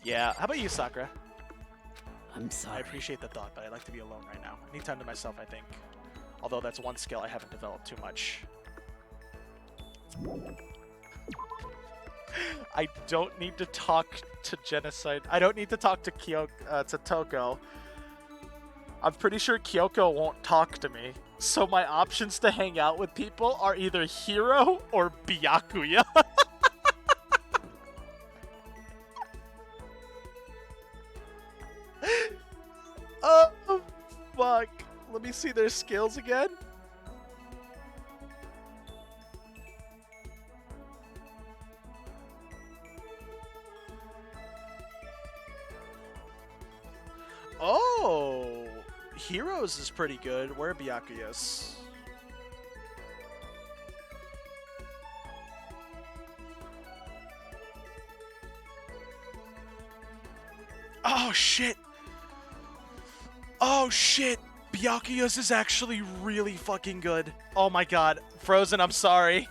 Yeah. How about you, Sakura? I'm sorry. I appreciate the thought, but I'd like to be alone right now. I need time to myself, I think. Although that's one skill I haven't developed too much. I don't need to talk to Genocide. I don't need to talk to to Toko. I'm pretty sure Kyoko won't talk to me. So my options to hang out with people are either Hiro or Byakuya. Oh, fuck. Let me see their skills again. Oh, Heroes is pretty good. Where are Byakuya's? Oh shit! Oh shit! Byakuya's is actually really fucking good. Oh my god. Frozen, I'm sorry.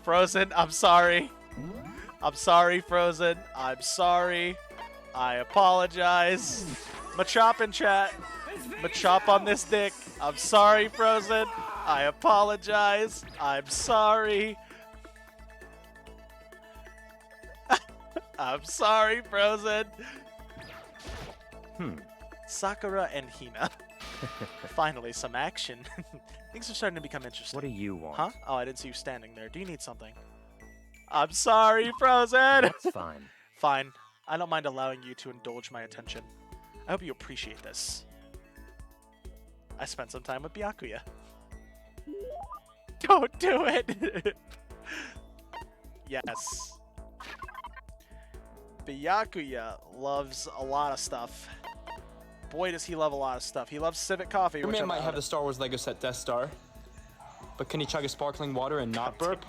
Frozen, I'm sorry. I'm sorry, Frozen. I'm sorry. I apologize. Machop in chat. Machop on this dick. I'm sorry, Frozen. I apologize. I'm sorry. I'm sorry, Frozen. Sakura and Hina. Finally, some action. Things are starting to become interesting. What do you want? Huh? Oh, I didn't see you standing there. Do you need something? I'm sorry, Frozen. That's fine. Fine. I don't mind allowing you to indulge my attention. I hope you appreciate this. I spent some time with Byakuya. Don't do it! Yes. Byakuya loves a lot of stuff. Boy, does he love a lot of stuff. He loves Civic Coffee. Your man might have the Star Wars Lego set Death Star, but can he chug a sparkling water and not burp?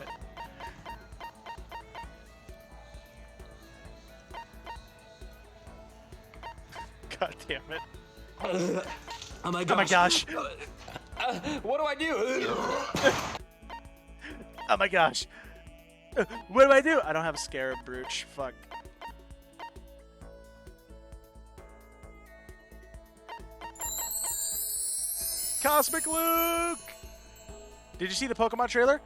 God damn it. Oh my gosh. Oh my gosh. What do I do? Oh my gosh. What do I do? I don't have a scarab brooch. Fuck. Cosmic Luke! Did you see the Pokemon trailer?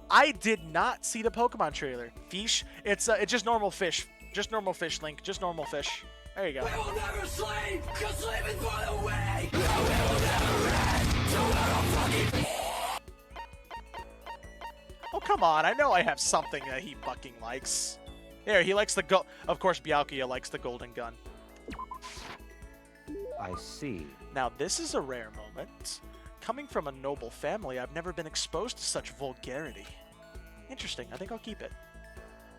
I did not see the Pokemon trailer. Fish? It's just normal fish. Just normal fish, Link. Just normal fish. There you go. We will never sleep, cause sleep is for the weak. No, we will never rest, so we're all fucking... Oh, come on. I know I have something that he fucking likes. There, he likes the go- Of course, Byakuya likes the golden gun. I see. Now, this is a rare moment. Coming from a noble family, I've never been exposed to such vulgarity. Interesting. I think I'll keep it.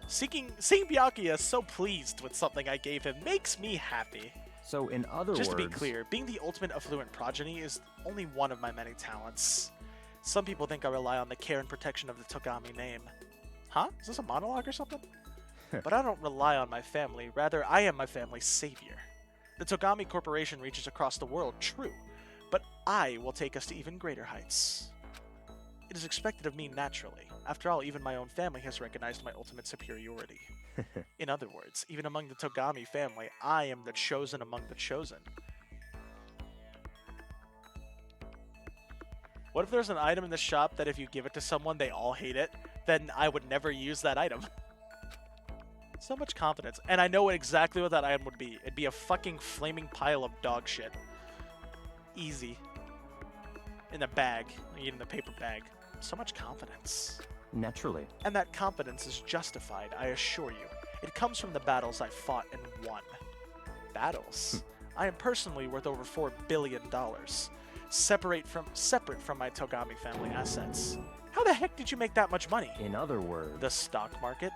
Seeing Byakuya so pleased with something I gave him makes me happy. So, in other words... Just to be clear, being the ultimate affluent progeny is only one of my many talents. Some people think I rely on the care and protection of the Togami name. Huh? Is this a monologue or something? But I don't rely on my family. Rather, I am my family's savior. The Togami Corporation reaches across the world, true. But I will take us to even greater heights. It is expected of me naturally. After all, even my own family has recognized my ultimate superiority. In other words, even among the Togami family, I am the chosen among the chosen. What if there's an item in the shop that if you give it to someone, they all hate it? Then I would never use that item. So much confidence. And I know exactly what that item would be. It'd be a fucking flaming pile of dog shit. Easy. In a bag. In the paper bag. So much confidence. Naturally. And that confidence is justified, I assure you. It comes from the battles I fought and won. Battles? I am personally worth over $4 billion. Separate from my Togami family assets. How the heck did you make that much money? In other words... The stock market?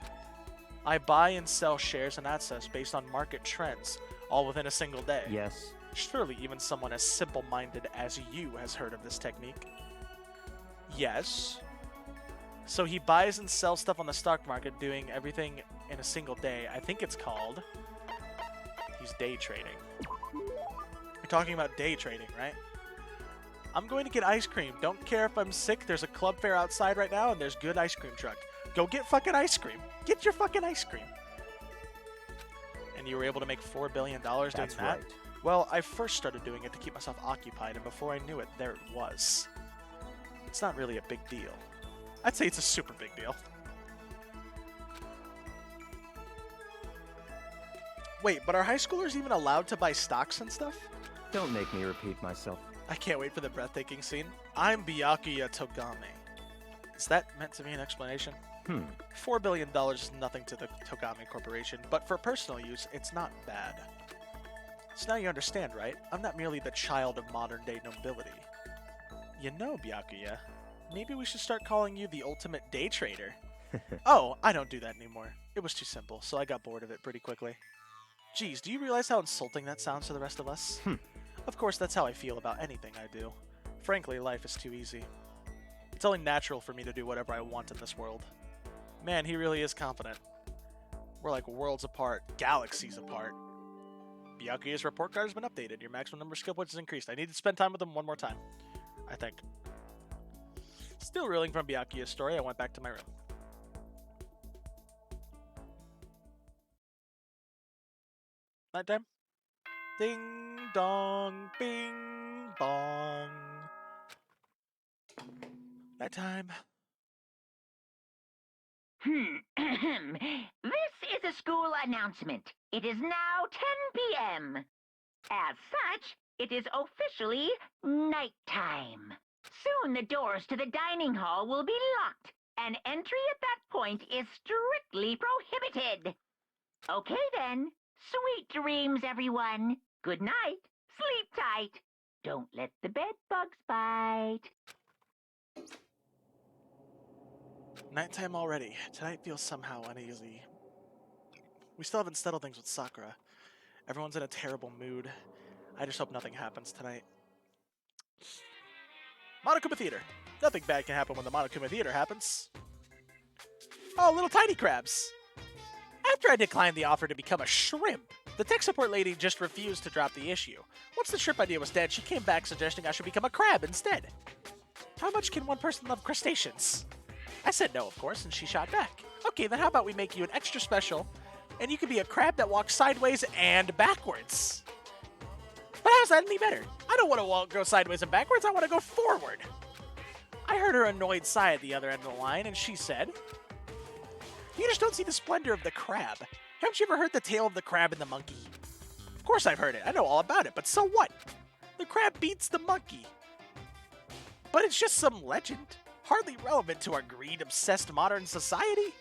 I buy and sell shares and assets based on market trends, all within a single day. Yes. Surely even someone as simple-minded as you has heard of this technique. Yes. So he buys and sells stuff on the stock market, doing everything in a single day. I think it's called... He's day trading. We're talking about day trading, right? I'm going to get ice cream. Don't care if I'm sick. There's a club fair outside right now, and there's good ice cream truck. Go get fucking ice cream. Get your fucking ice cream. And you were able to make $4 billion doing that? That's right. Well, I first started doing it to keep myself occupied, and before I knew it, there it was. It's not really a big deal. I'd say it's a super big deal. Wait, but are high schoolers even allowed to buy stocks and stuff? Don't make me repeat myself. I can't wait for the breathtaking scene. I'm Byakuya Togame. Is that meant to be an explanation? $4 billion is nothing to the Togami Corporation, but for personal use, it's not bad. So now you understand, right? I'm not merely the child of modern-day nobility. You know, Byakuya, maybe we should start calling you the ultimate day trader. Oh, I don't do that anymore. It was too simple, so I got bored of it pretty quickly. Geez, do you realize how insulting that sounds to the rest of us? Of course, that's how I feel about anything I do. Frankly, life is too easy. It's only natural for me to do whatever I want in this world. Man, he really is confident. We're like worlds apart, galaxies apart. Byakuya's report card has been updated. Your maximum number of skill points is increased. I need to spend time with him one more time, I think. Still reeling from Byakuya's story, I went back to my room. Nighttime? Ding dong, bing bong. Nighttime. This is a school announcement. It is now 10 p.m. As such, it is officially nighttime. Soon the doors to the dining hall will be locked, and entry at that point is strictly prohibited. Okay then. Sweet dreams, everyone. Good night. Sleep tight. Don't let the bed bugs bite. Nighttime already. Tonight feels somehow uneasy. We still haven't settled things with Sakura. Everyone's in a terrible mood. I just hope nothing happens tonight. Monokuma Theater. Nothing bad can happen when the Monokuma Theater happens. Oh, little tiny crabs. After I declined the offer to become a shrimp, the tech support lady just refused to drop the issue. Once the shrimp idea was dead, she came back suggesting I should become a crab instead. How much can one person love crustaceans? I said no, of course, and she shot back. Okay, then how about we make you an extra special, and you can be a crab that walks sideways and backwards. But how's that any better? I don't want to go sideways and backwards, I want to go forward. I heard her annoyed sigh at the other end of the line, and she said, you just don't see the splendor of the crab. Haven't you ever heard the tale of the crab and the monkey? Of course I've heard it. I know all about it, but so what? The crab beats the monkey. But it's just some legend, hardly relevant to our greed-obsessed modern society.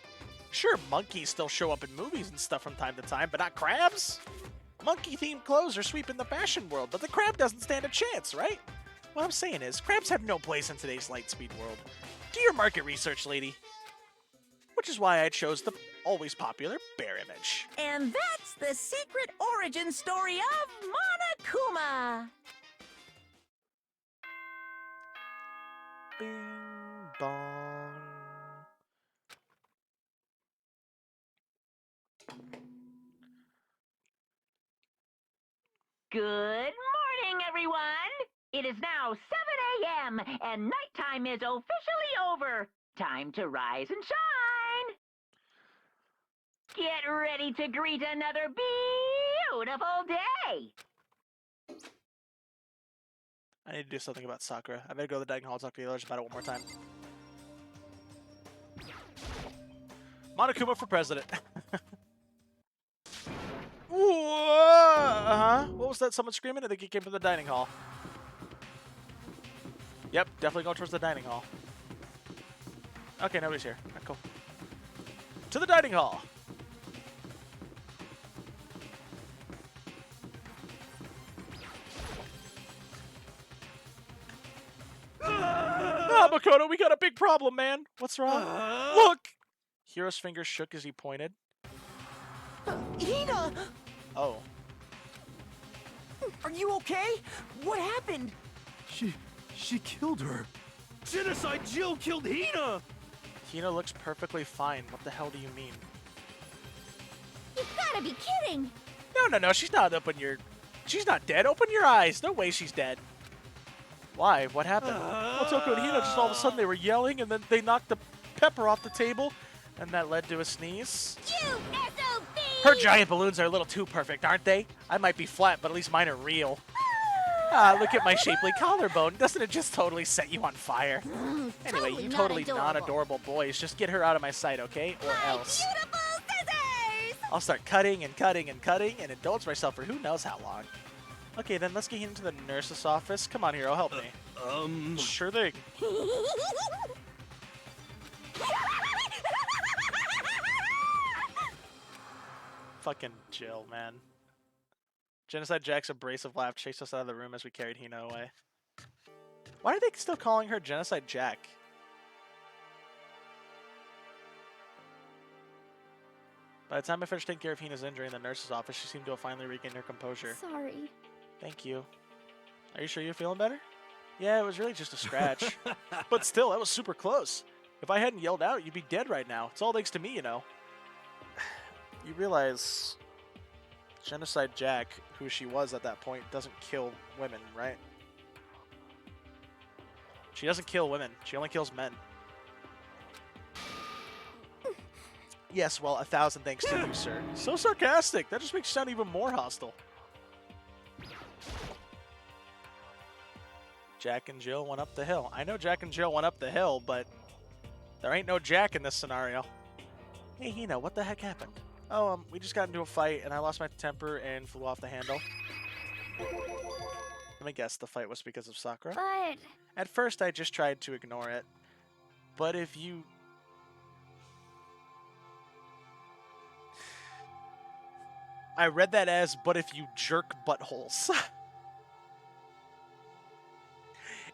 Sure, monkeys still show up in movies and stuff from time to time, but not crabs. Monkey-themed clothes are sweeping the fashion world, but the crab doesn't stand a chance, right? What I'm saying is, crabs have no place in today's light-speed world. Do your market research, lady. Which is why I chose the always popular bear image. And that's the secret origin story of Monokuma. Bing bong. Good morning, everyone! It is now 7 a.m., and nighttime is officially over. Time to rise and shine! Get ready to greet another beautiful day! I need to do something about Sakura. I better go to the dining hall and talk to the others about it one more time. Monokuma for president. What was that? Someone screaming? I think he came from the dining hall. Yep, definitely going towards the dining hall. Okay, nobody's here. Right, cool. To the dining hall. Ah, Makoto, we got a big problem, man. What's wrong? Look! Hiro's fingers shook as he pointed. Hina! Oh. Are you okay? What happened? She killed her. Genocide Jill killed Hina! Hina looks perfectly fine. What the hell do you mean? You've gotta be kidding! No, she's not she's not dead. Open your eyes. No way she's dead. Why? What happened? Otoko and Hina just all of a sudden they were yelling and then they knocked the pepper off the table and that led to a sneeze. You SOB! Her giant balloons are a little too perfect, aren't they? I might be flat, but at least mine are real. Ah, look at my shapely collarbone. Doesn't it just totally set you on fire? Anyway, you totally non-adorable boys. Just get her out of my sight, okay? Or else. Beautiful scissors! I'll start cutting and cutting and cutting and indulge myself for who knows how long. Okay, then let's get into the nurse's office. Come on, Hiro, help me. Sure thing. Fucking Jill, man. Genocide Jack's abrasive laugh chased us out of the room as we carried Hina away. Why are they still calling her Genocide Jack? By the time I finished taking care of Hina's injury in the nurse's office, she seemed to have finally regained her composure. Sorry. Thank you. Are you sure you're feeling better? Yeah, it was really just a scratch. But still, that was super close. If I hadn't yelled out, you'd be dead right now. It's all thanks to me, you know. You realize Genocide Jack, who she was at that point, doesn't kill women, right? She doesn't kill women. She only kills men. Yes, well, 1,000 thanks to you, sir. So sarcastic. That just makes you sound even more hostile. Jack and Jill went up the hill. I know Jack and Jill went up the hill, but there ain't no Jack in this scenario. Hey, Hina, what the heck happened? Oh, we just got into a fight, and I lost my temper and flew off the handle. Let me guess, the fight was because of Sakura? But... At first, I just tried to ignore it. But if you... I read that as, but if you jerk buttholes.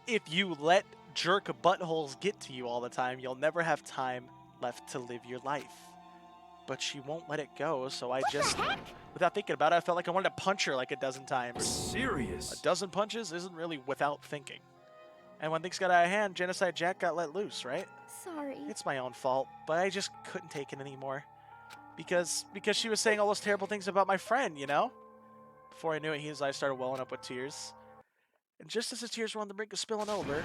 If you let jerk buttholes get to you all the time, you'll never have time left to live your life. But she won't let it go, so I just, without thinking about it, I felt like I wanted to punch her like a dozen times. Serious? A dozen punches isn't really without thinking. And when things got out of hand, Genocide Jack got let loose, right? Sorry. It's my own fault, but I just couldn't take it anymore. Because she was saying all those terrible things about my friend, you know? Before I knew it, his eyes started welling up with tears. And just as his tears were on the brink of spilling over,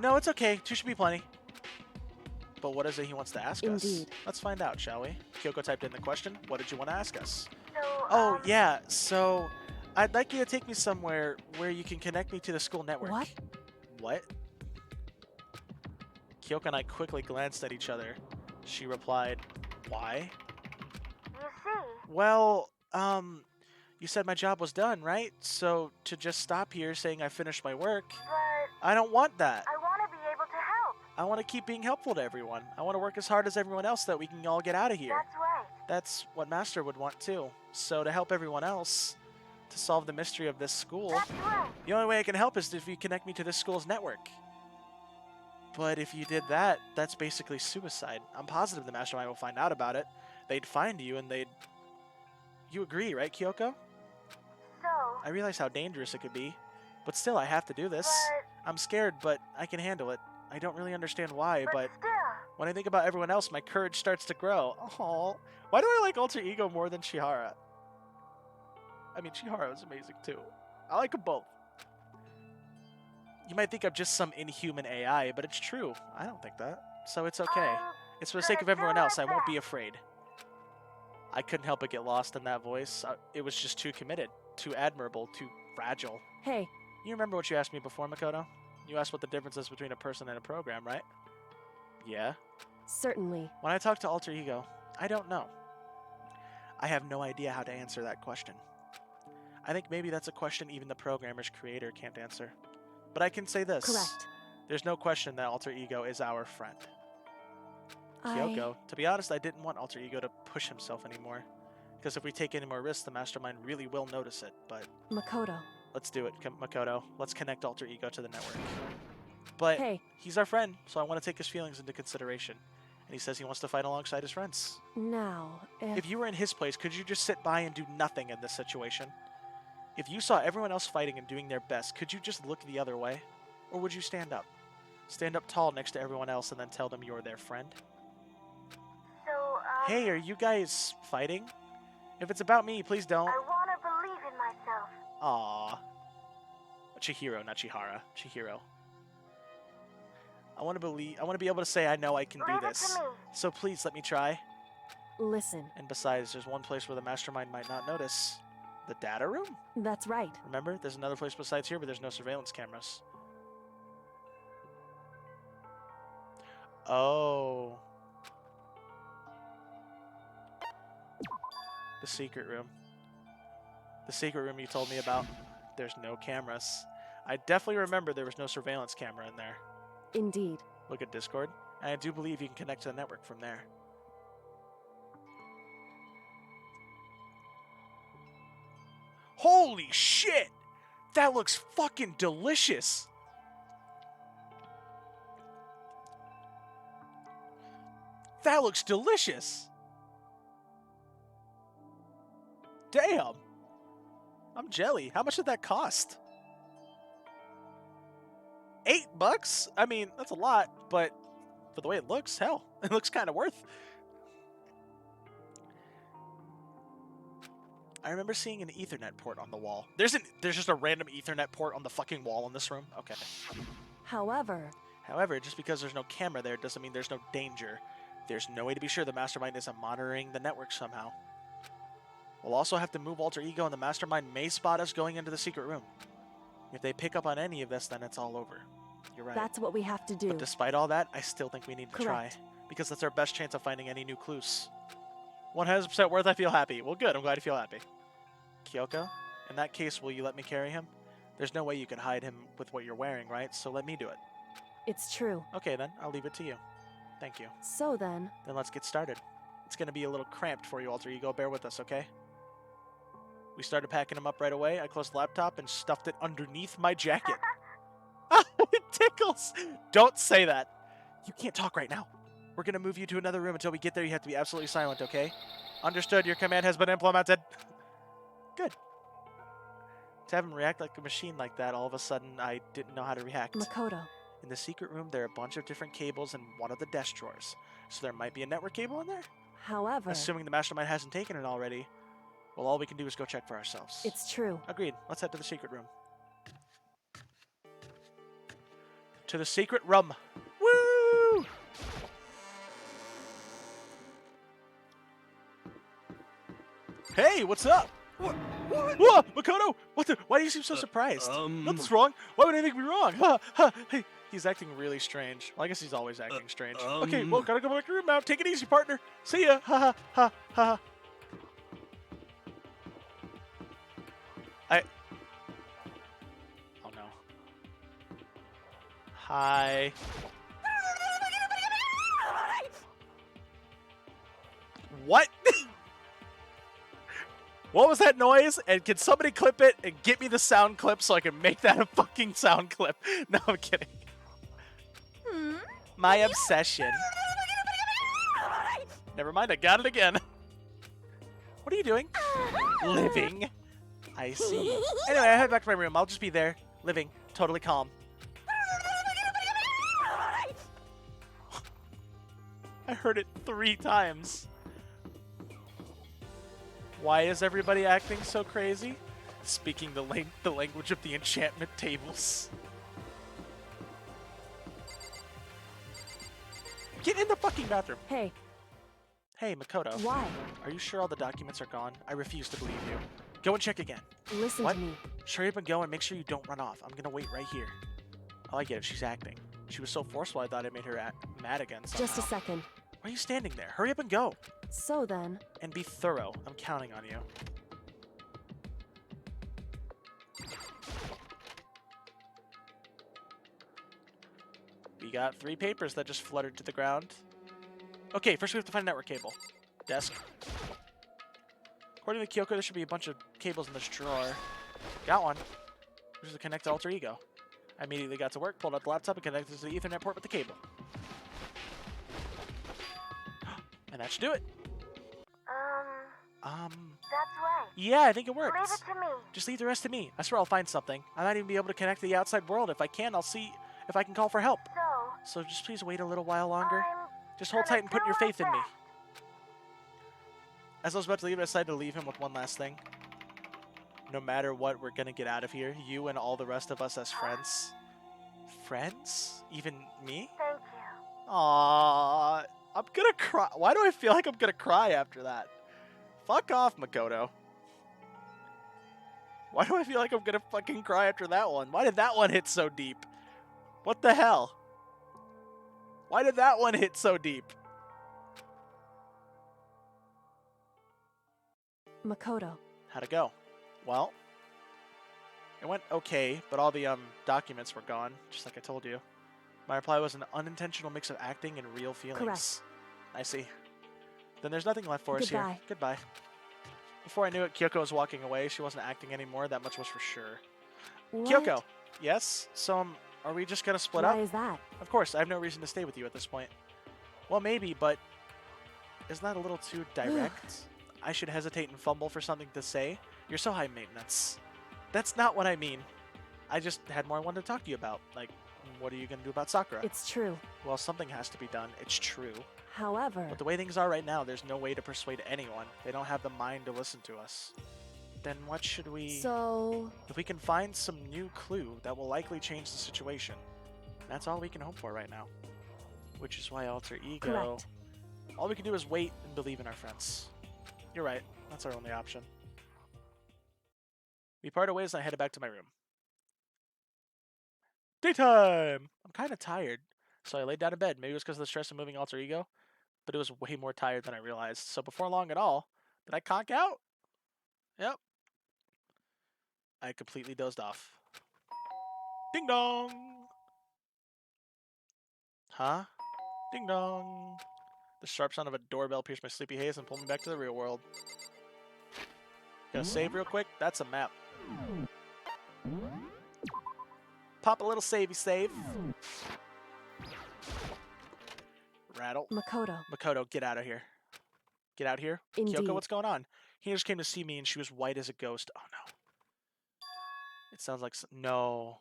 No, it's okay. 2 should be plenty. But what is it he wants to ask us? Indeed. Let's find out, shall we? Kyoko typed in the question. What did you want to ask us? So, Oh, yeah. So, I'd like you to take me somewhere where you can connect me to the school network. What? What? Kyoko and I quickly glanced at each other. She replied, why? you see, Well, you said my job was done, right? So, to just stop here saying I finished my work, but I don't want that. I want to be able to help. I want to keep being helpful to everyone. I want to work as hard as everyone else so that we can all get out of here. That's right. That's what Master would want too. So to help everyone else, to solve the mystery of this school, That's right. the only way I can help is if you connect me to this school's network. But if you did that, that's basically suicide. I'm positive the Mastermind will find out about it. They'd find you and they'd... You agree, right, Kyoko? So, I realize how dangerous it could be. But still, I have to do this. but, I'm scared, but I can handle it. I don't really understand why, but still, when I think about everyone else, my courage starts to grow. Oh, why do I like Alter Ego more than Chihara? I mean, Chihara is amazing too. I like them both. You might think I'm just some inhuman AI, but it's true. I don't think that. So it's okay. It's for the sake of everyone else. I won't be afraid. I couldn't help but get lost in that voice. It was just too committed, too admirable, too fragile. Hey. You remember what you asked me before, Makoto? You asked what the difference is between a person and a program, right? Yeah. Certainly. When I talk to Alter Ego, I don't know. I have no idea how to answer that question. I think maybe that's a question even the programmer's creator can't answer. But I can say this. Correct. There's no question that Alter Ego is our friend. Kyoko, to be honest, I didn't want Alter Ego to push himself anymore. Because if we take any more risks, the Mastermind really will notice it, but... Makoto. Let's do it, Makoto. Let's connect Alter Ego to the network. But hey. He's our friend, so I want to take his feelings into consideration. And he says he wants to fight alongside his friends. Now, if you were in his place, could you just sit by and do nothing in this situation? If you saw everyone else fighting and doing their best, could you just look the other way? Or would you stand up? Stand up tall next to everyone else and then tell them you're their friend? So, hey, are you guys fighting? If it's about me, please don't. I want to believe in myself. Aww. Chihiro, not Chihara. Chihiro. I want to be able to say I know I can do this. So please let me try. Listen. And besides, there's one place where the Mastermind might not notice. The data room? That's right. Remember, there's another place besides here, but there's no surveillance cameras. Oh. The secret room. The secret room you told me about. There's no cameras. I definitely remember there was no surveillance camera in there. Indeed. Look at Discord. And I do believe you can connect to the network from there. Holy shit! That looks fucking delicious! That looks delicious! Damn! I'm jelly. How much did that cost? $8? I mean, that's a lot, but for the way it looks, hell, it looks kind of worth. I remember seeing an Ethernet port on the wall. There's just a random Ethernet port on the fucking wall in this room. Okay. However, just because there's no camera there doesn't mean there's no danger. There's no way to be sure the Mastermind isn't monitoring the network somehow. We'll also have to move Alter Ego, and the Mastermind may spot us going into the secret room. If they pick up on any of this, then it's all over. You're right. That's what we have to do. But despite all that, I still think we need to try. Correct. Because that's our best chance of finding any new clues. 100% worth, I feel happy. Well, good. I'm glad you feel happy. Kyoko, in that case, will you let me carry him? There's no way you could hide him with what you're wearing, right? So let me do it. It's true. Okay, then. I'll leave it to you. Thank you. So then... Then let's get started. It's going to be a little cramped for you, Alter Ego. Bear with us, okay? We started packing him up right away. I closed the laptop and stuffed it underneath my jacket. Oh, it tickles! Don't say that. You can't talk right now. We're going to move you to another room. Until we get there, you have to be absolutely silent, okay? Understood. Your command has been implemented. Good. To have him react like a machine like that, all of a sudden, I didn't know how to react. Makoto. In the secret room, there are a bunch of different cables in one of the desk drawers. So there might be a network cable in there? However... Assuming the Mastermind hasn't taken it already, well, all we can do is go check for ourselves. It's true. Agreed. Let's head to the secret room. To the secret room. Woo! Hey, what's up? What? Whoa, Makoto! What the? Why do you seem so surprised? Nothing's wrong. Why would anything be wrong? Ha, ha. Hey, he's acting really strange. Well, I guess he's always acting strange. Okay, well, gotta go back to the room now. Take it easy, partner. See ya. Ha ha ha ha. Oh no. Hi. What? What was that noise? And can somebody clip it and get me the sound clip so I can make that a fucking sound clip? No, I'm kidding. My obsession. Never mind, I got it again. What are you doing? Living. I see. Anyway, I head back to my room. I'll just be there, living, totally calm. I heard it 3 times. Why is everybody acting so crazy? Speaking the language of the enchantment tables. Get in the fucking bathroom. Hey. Hey, Makoto. Why? Are you sure all the documents are gone? I refuse to believe you. Go and check again. Listen What? to me. Hurry up and go and make sure you don't run off. I'm gonna wait right here. Oh, I get it. She's acting. She was so forceful I thought it made her mad again somehow. Just a second. Why are you standing there? Hurry up and go. So then. And be thorough. I'm counting on you. We got 3 papers that just fluttered to the ground. Okay, first we have to find a network cable. Desk. According to Kyoko, there should be a bunch of cables in this drawer. Got one. Here's the connect to alter ego. I immediately got to work, pulled out the laptop, and connected it to the Ethernet port with the cable. And that should do it. That's right. Yeah, I think it works. Leave it to me. Just leave the rest to me. I swear I'll find something. I might even be able to connect to the outside world. If I can, I'll see if I can call for help. So just please wait a little while longer. Just hold tight and put your faith in me. As I was about to leave, I decided to leave him with one last thing. No matter what, we're gonna get out of here. You and all the rest of us as friends. Friends? Even me? Thank you. Aww. I'm gonna cry. Why do I feel like I'm gonna cry after that? Fuck off, Makoto. Why do I feel like I'm gonna fucking cry after that one? Why did that one hit so deep? What the hell? Why did that one hit so deep? Makoto. How'd it go? Well, it went okay, but all the documents were gone, just like I told you. My reply was an unintentional mix of acting and real feelings. Correct. I see. Then there's nothing left for us here. Goodbye. Goodbye. Before I knew it, Kyoko was walking away. She wasn't acting anymore, that much was for sure. What? Kyoko! Yes? So, are we just gonna split up? Why is that? Of course, I have no reason to stay with you at this point. Well, maybe, but isn't that a little too direct? I should hesitate and fumble for something to say? You're so high maintenance. That's not what I mean. I just had more I wanted to talk to you about. Like, what are you going to do about Sakura? It's true. Well, something has to be done. It's true. However... But the way things are right now, there's no way to persuade anyone. They don't have the mind to listen to us. Then what should we... So... If we can find some new clue, that will likely change the situation. That's all we can hope for right now. Which is why alter ego... Correct. All we can do is wait and believe in our friends. You're right. That's our only option. We parted ways and I headed back to my room. Daytime! I'm kind of tired, so I laid down in bed. Maybe it was because of the stress of moving alter ego, but it was way more tired than I realized. So before long at all, did I conk out? Yep. I completely dozed off. Ding dong! Huh? Ding dong! The sharp sound of a doorbell pierced my sleepy haze and pulled me back to the real world. Gonna save real quick? That's a map. Pop a little savey save. Rattle. Makoto, get out of here. Get out here. Indeed. Kyoko, what's going on? He just came to see me and she was white as a ghost. Oh no. It sounds like... No.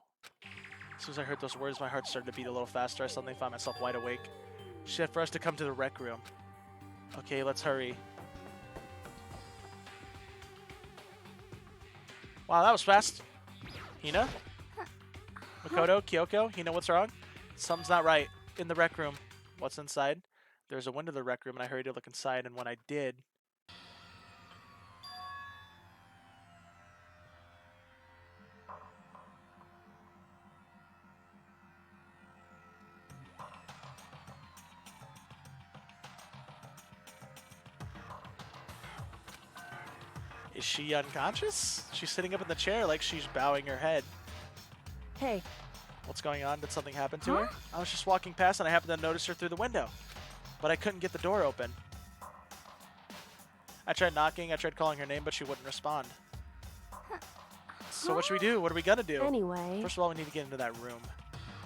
As soon as I heard those words, my heart started to beat a little faster. I suddenly found myself wide awake. She said for us to come to the rec room. Okay, let's hurry. Wow, that was fast. Hina? Makoto, Kyoko, Hina, what's wrong? Something's not right in the rec room. What's inside? There's a window to the rec room, and I hurried to look inside, and when I did... Is she unconscious? She's sitting up in the chair like she's bowing her head. Hey. What's going on? Did something happen to her? I was just walking past and I happened to notice her through the window. But I couldn't get the door open. I tried knocking, I tried calling her name, but she wouldn't respond. So what should we do? What are we gonna do? Anyway. First of all, we need to get into that room.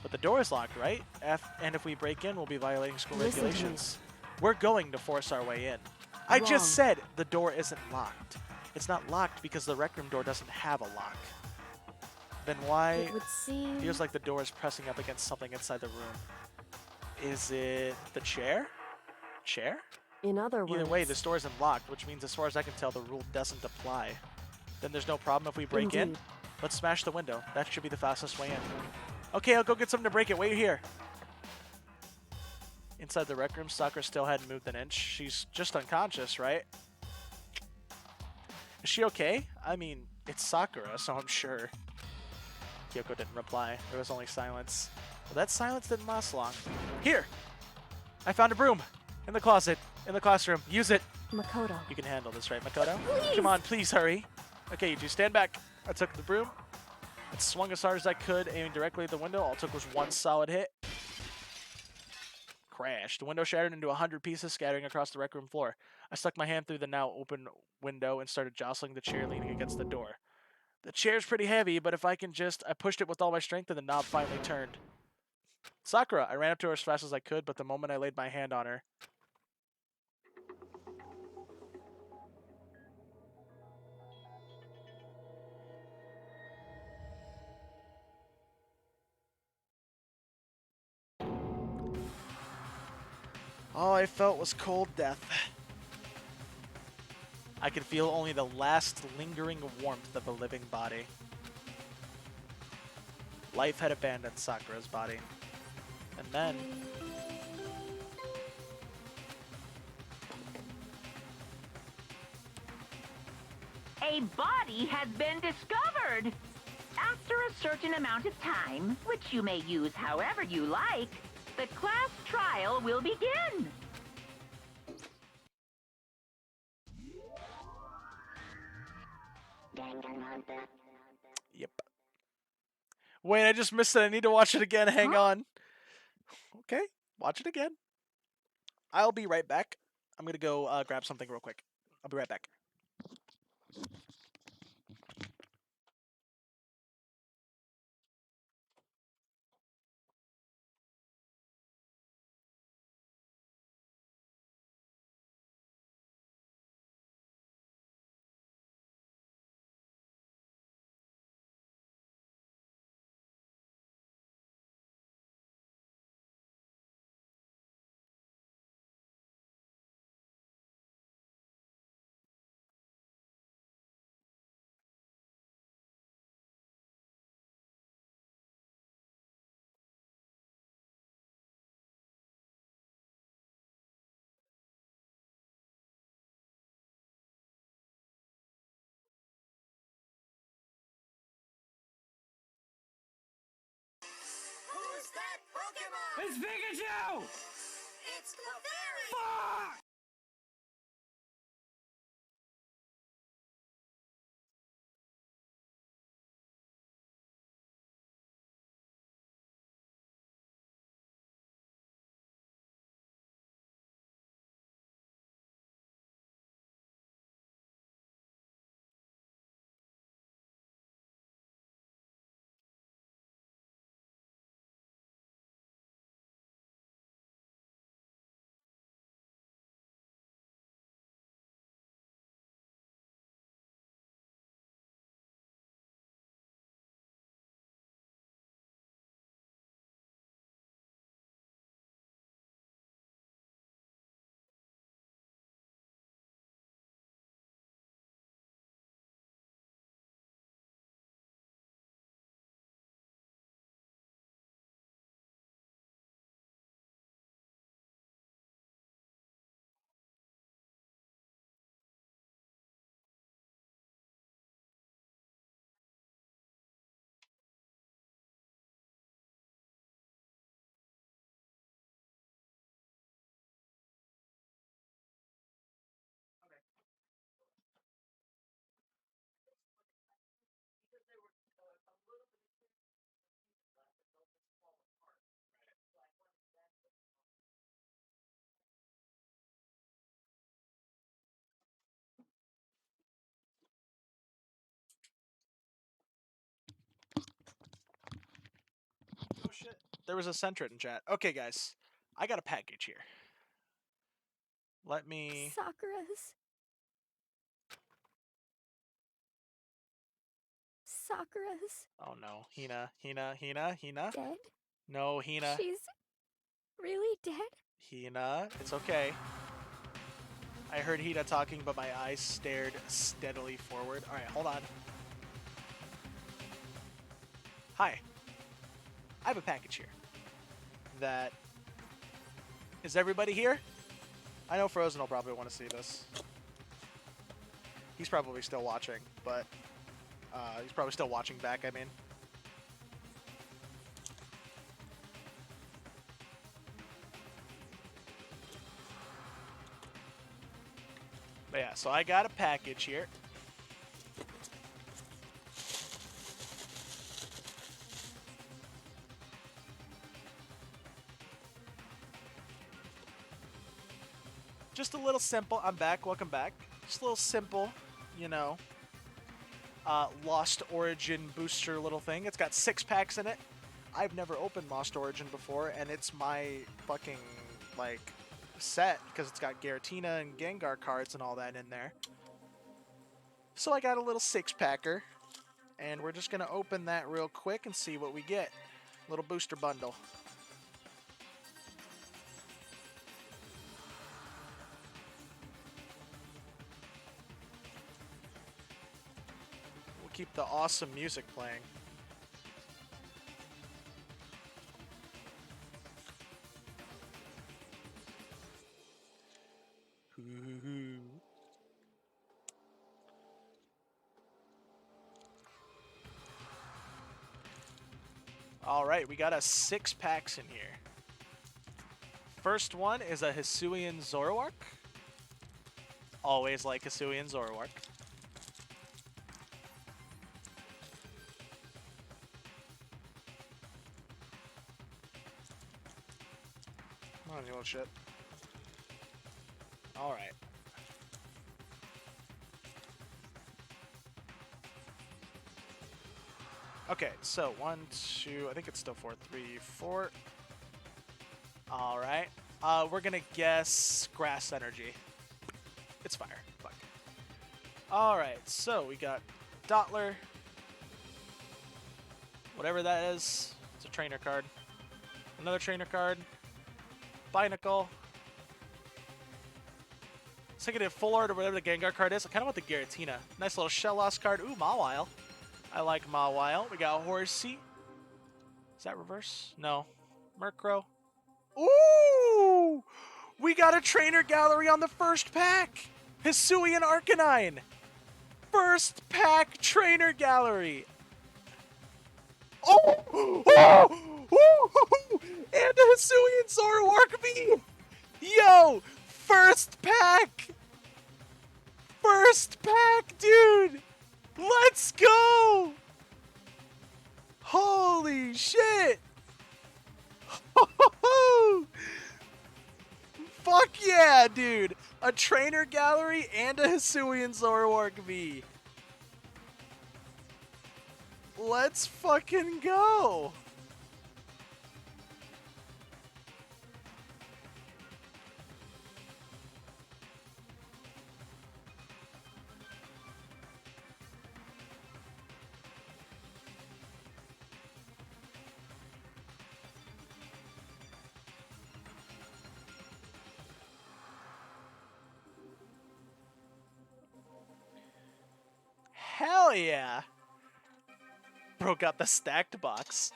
But the door is locked, right? And if we break in, we'll be violating school Listen regulations. We're going to force our way in. I just said the door isn't locked. It's not locked because the rec room door doesn't have a lock. Then why? It would seem... Feels like the door is pressing up against something inside the room. Is it the chair? Chair? In other words... Either way, this door isn't locked, which means as far as I can tell, the rule doesn't apply. Then there's no problem if we break in? Let's smash the window. That should be the fastest way in. Okay, I'll go get something to break it. Wait here. Inside the rec room, Sakura still hadn't moved an inch. She's just unconscious, right? Is she okay? I mean, it's Sakura, so I'm sure. Kyoko didn't reply. There was only silence. But that silence didn't last long. Here! I found a broom! In the closet. In the classroom. Use it! Makoto. You can handle this, right, Makoto? Please. Come on, please hurry. Okay, you two stand back. I took the broom. I swung as hard as I could, aiming directly at the window. All it took was one solid hit. Crashed. The window shattered into 100 pieces, scattering across the rec room floor. I stuck my hand through the now open window and started jostling the chair leaning against the door. The chair's pretty heavy, but if I can just... I pushed it with all my strength and the knob finally turned. Sakura! I ran up to her as fast as I could, but the moment I laid my hand on her... all I felt was cold death. I could feel only the last lingering warmth of a living body. Life had abandoned Sakura's body. And then... A body has been discovered! After a certain amount of time, which you may use however you like, the class trial will begin! Danganronpa. Yep. Wait, I just missed it. I need to watch it again. Hang on. Okay, watch it again. I'll be right back. I'm going to go grab something real quick. I'll be right back. Who's that Pokemon? It's Pikachu! It's Clefairy! Fuck! There was a Centret in chat. Okay, guys. I got a package here. Let me... Sakura's. Sakura's. Oh no. Hina. Dead? No, Hina. She's really dead? Hina, it's okay. I heard Hina talking, but my eyes stared steadily forward. Alright, hold on. Hi. I have a package here. That... Is everybody here? I know Frozen will probably want to see this. He's probably still watching, but... he's probably still watching back, I mean. But yeah, so I got a package here. Just a little simple. I'm back. Welcome back. Just a little simple, you know, Lost Origin booster little thing. It's got 6 packs in it. I've never opened Lost Origin before, and it's my fucking, like, set because it's got Giratina and Gengar cards and all that in there. So I got a little 6-packer, and we're just going to open that real quick and see what we get. Little booster bundle. We'll keep the awesome music playing. Alright, we got a 6 packs in here. First one is a Hisuian Zoroark. Always like Hisuian Zoroark. Come on, you little shit. Alright. Okay, so 1, 2, I think it's still 4, 3, 4. Alright. We're gonna guess Grass Energy. It's fire. Fuck. Alright, so we got Dottler. Whatever that is. It's a trainer card. Another trainer card. Binacle. Let's take it in full art or whatever the Gengar card is. I kind of want the Giratina. Nice little Shell Loss card. Ooh, Mawile. I like Mawile. We got Horsey. Is that reverse? No. Murkrow. Ooh! We got a trainer gallery on the first pack! Hisuian Arcanine! First pack trainer gallery! Oh! Oh! Oh! And a Hisuian Zoroark V! Yo! First pack! First pack, dude! Let's go! Holy shit! Fuck yeah, dude! A trainer gallery and a Hisuian Zoroark V. Let's fucking go! Hell yeah! Broke out the stacked box.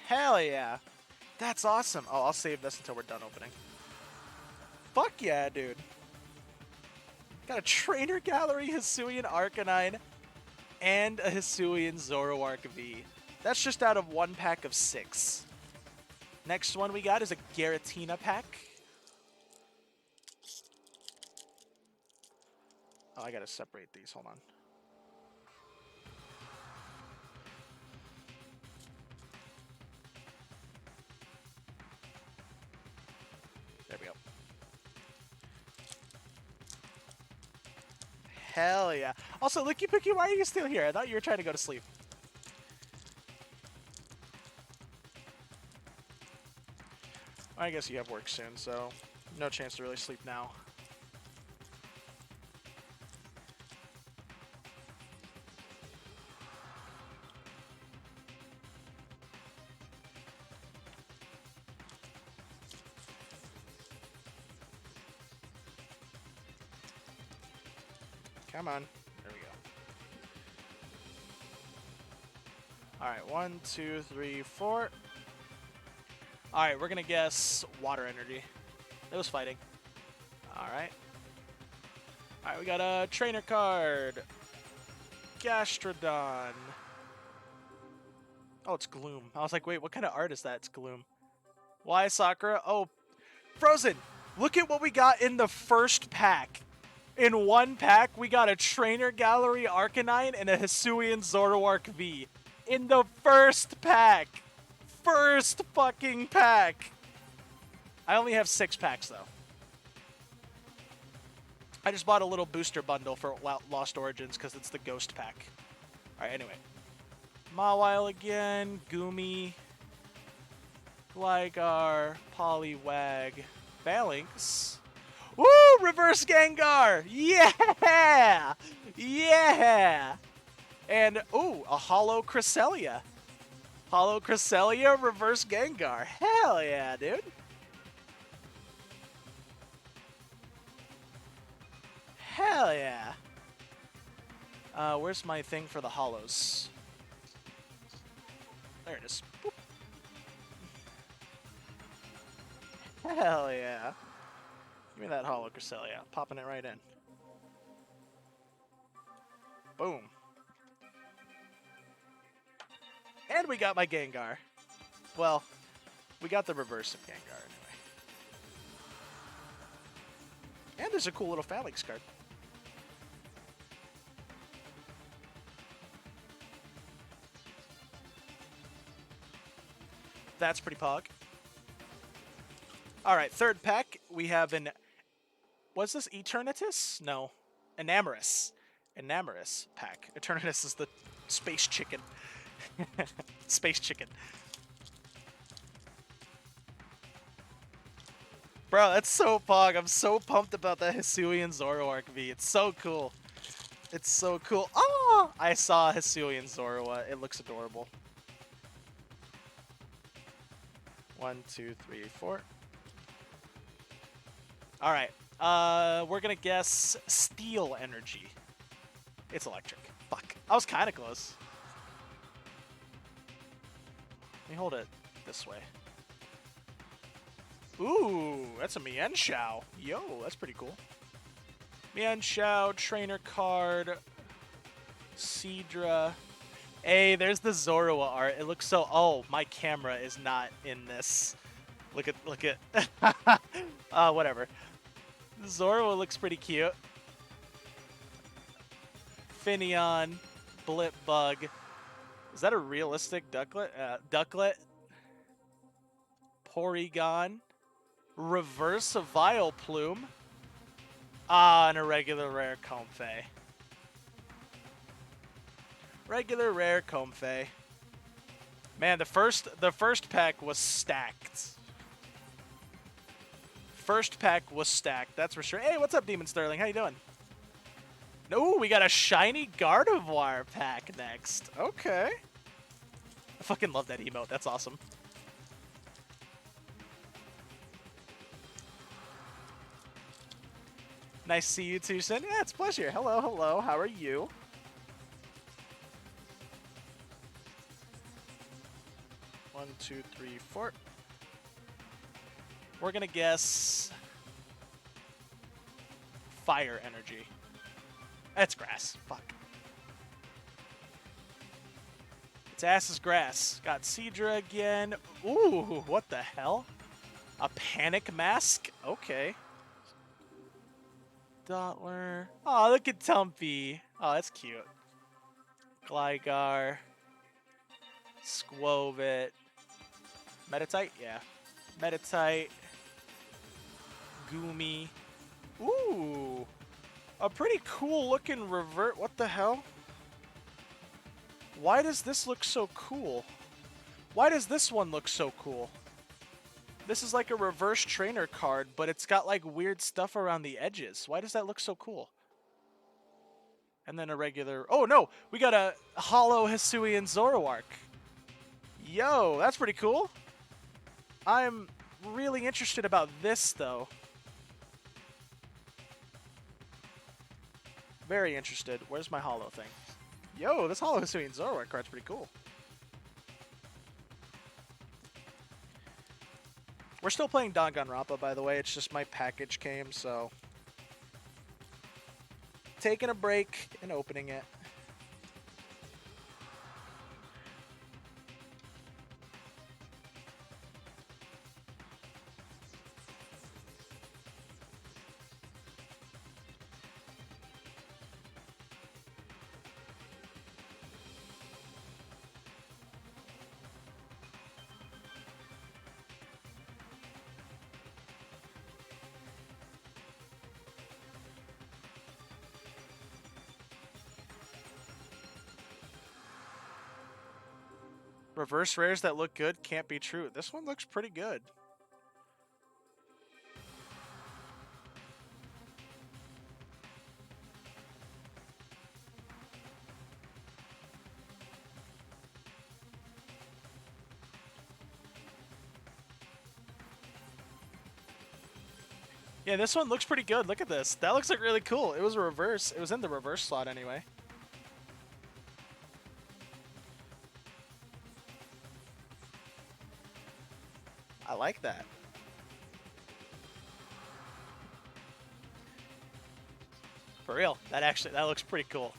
Hell yeah! That's awesome. Oh, I'll save this until we're done opening. Fuck yeah, dude. Got a trainer gallery, Hisuian Arcanine, and a Hisuian Zoroark V. That's just out of 1 pack of 6. Next one we got is a Giratina pack. Oh, I gotta separate these. Hold on. There we go. Hell yeah. Also, Licky Picky, why are you still here? I thought you were trying to go to sleep. I guess you have work soon, so no chance to really sleep now. Come on. There we go. Alright, 1, 2, 3, 4. Alright, we're gonna guess water energy. It was fighting. Alright. Alright, we got a trainer card. Gastrodon. Oh, it's Gloom. I was like, wait, what kind of art is that? It's Gloom. Why Sakura? Oh, Frozen! Look at what we got in the first pack. In one pack, we got a Trainer Gallery Arcanine and a Hisuian Zoroark V. In the first pack! First fucking pack! I only have 6 packs, though. I just bought a little booster bundle for Lost Origins because it's the Ghost pack. Alright, anyway. Mawile again, Goomy, Gligar, Poliwag, Phalanx. Woo! Reverse Gengar! Yeah! Yeah! And, ooh, a Holo Cresselia. Holo Cresselia, Reverse Gengar. Hell yeah, dude. Hell yeah. Where's my thing for the Holos? There it is. Boop. Hell yeah. Give me that Holo Cresselia. Popping it right in. Boom. And we got my Gengar. Well, we got the reverse of Gengar anyway. And there's a cool little Phalanx card. That's pretty pog. Alright, third pack. We have an... Was this Eternatus? No. Enamorous. Enamorous pack. Eternatus is the space chicken. Space chicken. Bro, that's so pog. I'm so pumped about that Hisuian Zoroark V. It's so cool. It's so cool. Oh! I saw Hisuian Zoroark. It looks adorable. 1, 2, 3, 4. Alright. We're gonna guess Steel Energy. It's electric. Fuck. I was kinda close. Let me hold it this way. Ooh, that's a Mienshao. Yo, that's pretty cool. Mienshao, trainer card, Seadra. Hey, there's the Zorua art. It looks so... Oh, my camera is not in this. Look at... whatever. Zorua looks pretty cute. Finneon, Blipbug. Is that a realistic Ducklet? Ducklet. Porygon. Reverse of Vileplume. Ah, and a regular rare Comfey. Regular rare Comfey. Man, the first pack was stacked. First pack was stacked, that's for sure. Hey, what's up, Demon Sterling? How you doing? No, we got a shiny Gardevoir pack next. Okay. I fucking love that emote. That's awesome. Nice to see you too, Sin. Yeah, it's a pleasure. Hello, hello. How are you? One, two, three, 4. We're gonna guess Fire Energy. That's grass. Fuck. Its ass is grass. Got Seadra again. Ooh, what the hell? A Panic Mask? Okay. Dottler. Oh, look at Tumpy. Oh, that's cute. Gligar. Squovit. Meditite? Yeah. Meditite. Goomy. Ooh. A pretty cool looking revert. What the hell? Why does this look so cool? Why does this one look so cool? This is like a reverse trainer card, but it's got like weird stuff around the edges. Why does that look so cool? And then a regular... Oh, no! We got a hollow Hisuian Zoroark. Yo, that's pretty cool. I'm really interested about this, though. Very interested. Where's my hollow thing? Yo, this hollow Hisuian Zoroark card's pretty cool. We're still playing Danganronpa, by the way. It's just my package came, so... Taking a break and opening it. Reverse rares that look good can't be true. This one looks pretty good. Yeah, this one looks pretty good. Look at this. That looks like really cool. It was a reverse. It was in the reverse slot anyway. I like that. For real, that looks pretty cool.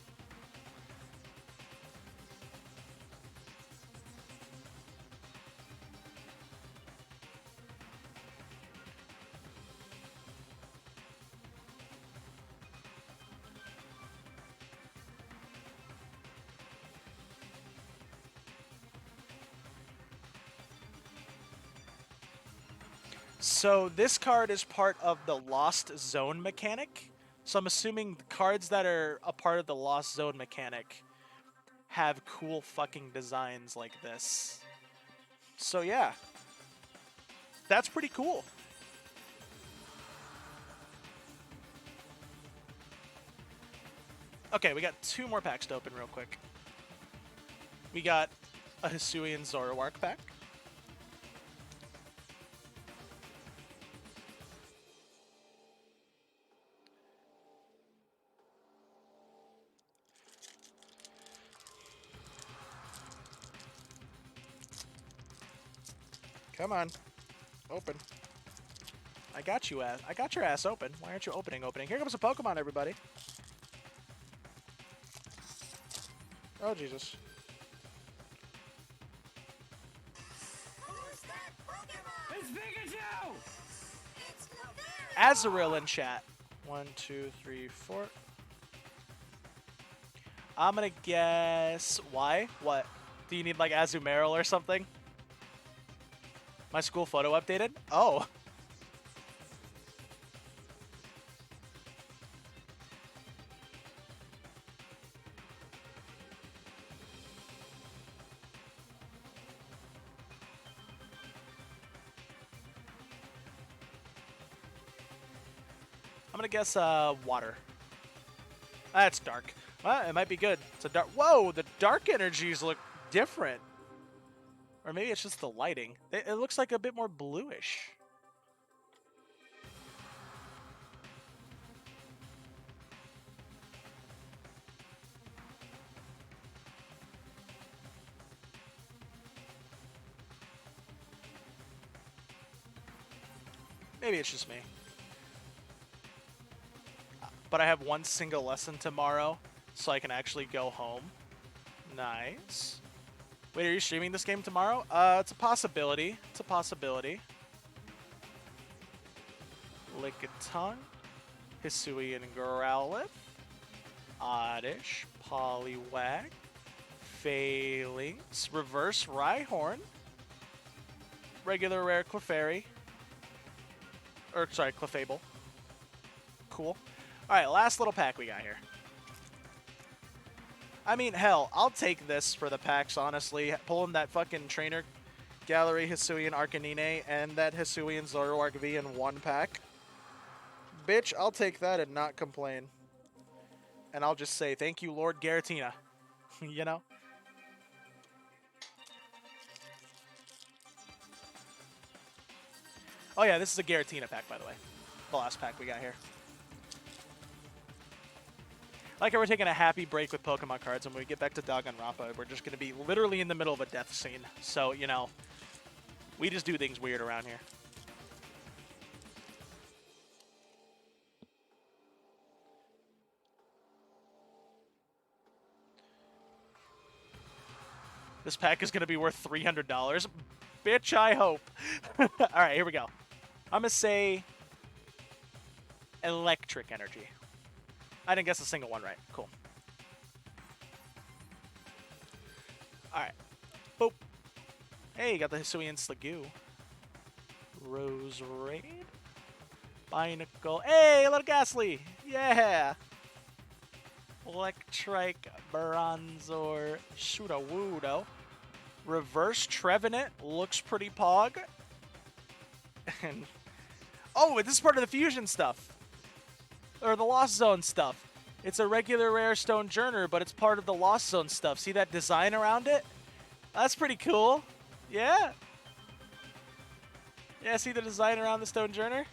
So this card is part of the Lost Zone mechanic. So I'm assuming the cards that are a part of the Lost Zone mechanic have cool fucking designs like this. So yeah. That's pretty cool. Okay, we got 2 more packs to open real quick. We got a Hisuian Zoroark pack. Come on. Open. I got you, ass. I got your ass open. Why aren't you opening? Here comes a Pokemon, everybody. Oh, Jesus. It's Pikachu! Azurill in chat. 1, 2, 3, 4. I'm gonna guess... Why? What? Do you need, like, Azumarill or something? My school photo updated? Oh. I'm gonna guess water. That's dark. Well, it might be good. It's a dark. Whoa, the dark energies look different. Or maybe it's just the lighting. It looks like a bit more bluish. Maybe it's just me. But I have one single lesson tomorrow, so I can actually go home. Nice. Wait, are you streaming this game tomorrow? It's a possibility. It's a possibility. Lickitung, Hisuian Growlithe, Oddish, Poliwag, Phalanx, Reverse Rhyhorn, regular rare Clefairy, or sorry, Clefable. Cool. All right, last little pack we got here. I mean, hell, I'll take this for the packs, honestly. Pulling that fucking trainer Gallery Hisuian Arcanine and that Hisuian Zoroark V in one pack. Bitch, I'll take that and not complain. And I'll just say, thank you, Lord Garatina. You know? Oh yeah, this is a Garatina pack, by the way. The last pack we got here. Like how we're taking a happy break with Pokemon cards, and when we get back to Danganronpa, we're just going to be literally in the middle of a death scene. So, you know, we just do things weird around here. This pack is going to be worth $300. Bitch, I hope. All right, here we go. I'm going to say electric energy. I didn't guess a single one right. Cool. All right. Boop. Hey, you got the Hisuian Sliggoo. Rose Raid. Binacle. Hey, a little Ghastly. Yeah. Electrike Bronzor Shudawudo. Reverse Trevenant looks pretty pog. And oh, this is part of the fusion stuff. Or the Lost Zone stuff. It's a regular rare Stone Journer, but it's part of the Lost Zone stuff. See that design around it? That's pretty cool. Yeah. Yeah, see the design around the Stone Journer?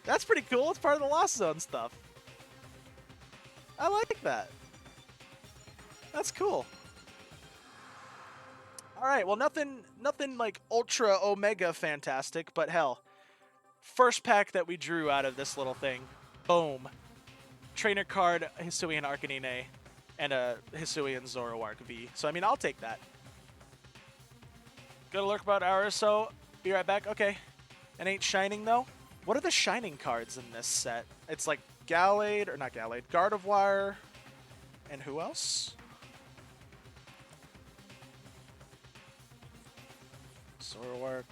That's pretty cool. It's part of the Lost Zone stuff. I like that. That's cool. All right, well, nothing like ultra omega fantastic, but hell, first pack that we drew out of this little thing, boom. Trainer card, Hisuian Arcanine, and a Hisuian Zoroark V. So, I mean, I'll take that. Gonna lurk about an hour or so. Be right back. Okay. It ain't shining, though. What are the shining cards in this set? It's like Gallade, or not Gallade, Gardevoir, and who else? Zoroark.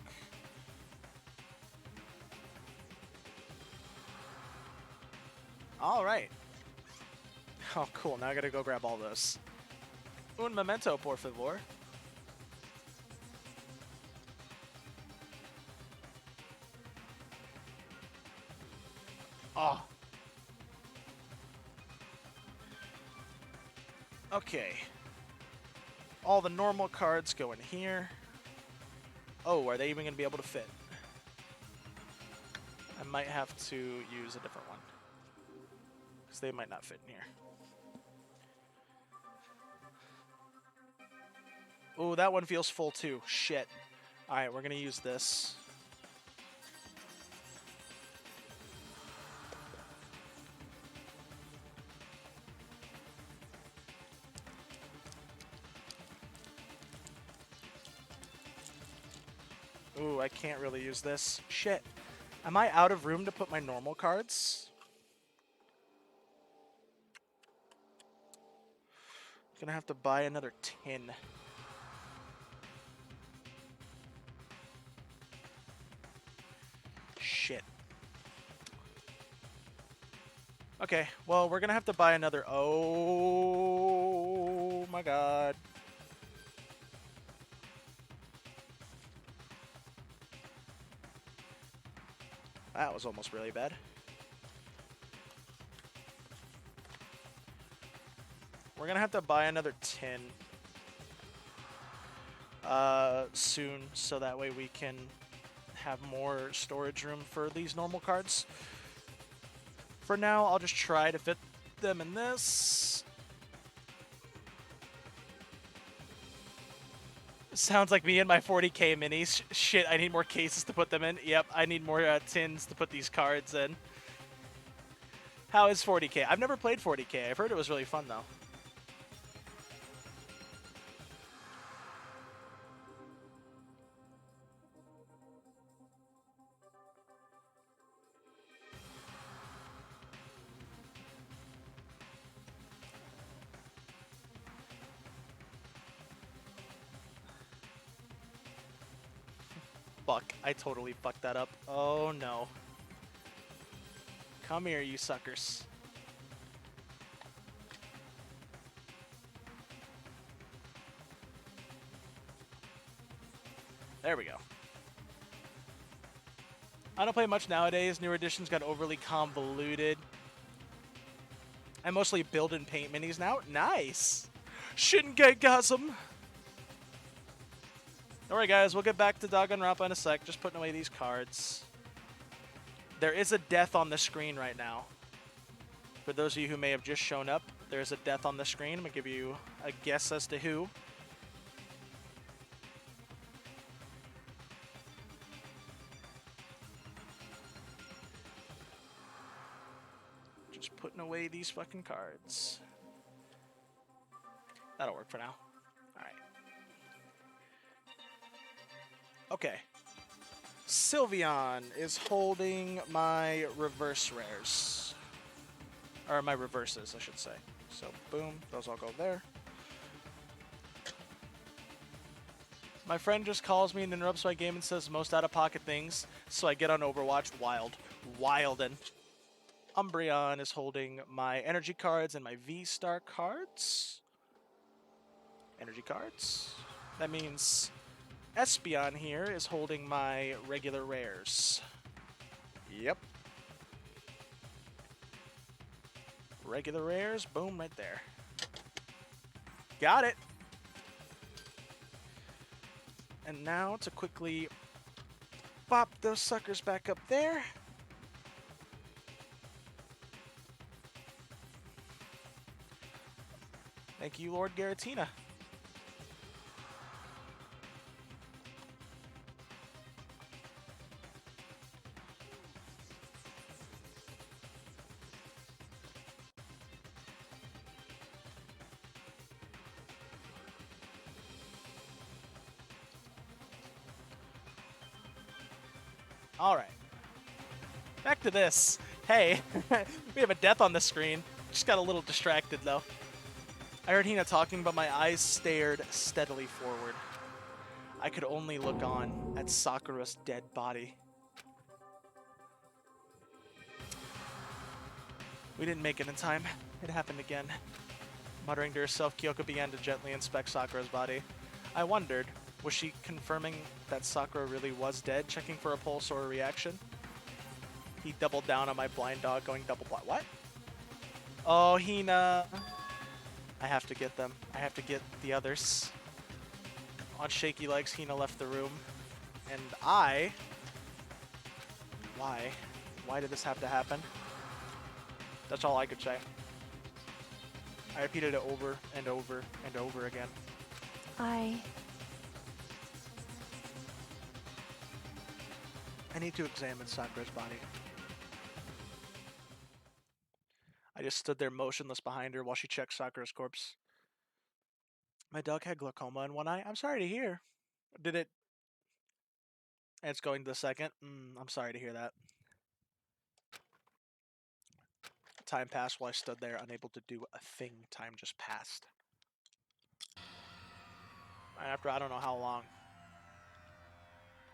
All right. Oh, cool. Now I gotta go grab all those. Un momento, por favor. Oh. Okay. All the normal cards go in here. Oh, are they even going to be able to fit? I might have to use a different one. Because they might not fit in here. Oh, that one feels full too. Shit. Alright, we're going to use this. Ooh, I can't really use this. Shit. Am I out of room to put my normal cards? Gonna have to buy another tin. Shit. Okay, well, we're gonna have to buy another... Oh my god. That was almost really bad. We're gonna have to buy another tin soon, so that way we can have more storage room for these normal cards. For now, I'll just try to fit them in this. Sounds like me and my 40k minis. Shit, I need more cases to put them in. Yep, I need more tins to put these cards in. How is 40k? I've never played 40k. I've heard it was really fun, though. Fuck, I totally fucked that up. Oh no. Come here, you suckers. There There we go. I don't play much nowadays. Newer editions got overly convoluted. I mostly build and paint minis now. Nice! Shingegasm! Don't worry, guys. We'll get back to Danganronpa in a sec. Just putting away these cards. There is a death on the screen right now. For those of you who may have just shown up, there's a death on the screen. I'm going to give you a guess as to who. Just putting away these fucking cards. That'll work for now. Alright. Okay. Sylveon is holding my reverse rares. Or my reverses, I should say. So, boom. Those all go there. My friend just calls me and interrupts my game and says most out-of-pocket things, so I get on Overwatch wild. Wildin'. Umbreon is holding my energy cards and my V-Star cards. Energy cards. That means Espeon here is holding my regular rares. Yep. Regular rares, boom, right there. Got it. And now to quickly pop those suckers back up there. Thank you, Lord Garatina. All right. Back to this. Hey, we have a death on the screen. Just got a little distracted, though. I heard Hina talking, but my eyes stared steadily forward. I could only look on at Sakura's dead body. We didn't make it in time. It happened again. Muttering to herself, Kyoko began to gently inspect Sakura's body. I wondered, was she confirming that Sakura really was dead, checking for a pulse or a reaction? He doubled down on my blind dog, going double blind. What? Oh, Hina. I have to get them. I have to get the others. On shaky legs, Hina left the room. And I... Why? Why did this have to happen? That's all I could say. I repeated it over and over and over again. I need to examine Sakura's body. I just stood there motionless behind her while she checked Sakura's corpse. My dog had glaucoma in one eye. I'm sorry to hear. Did it... It's going to the second. I'm sorry to hear that. Time passed while I stood there, unable to do a thing. Time just passed. And after I don't know how long.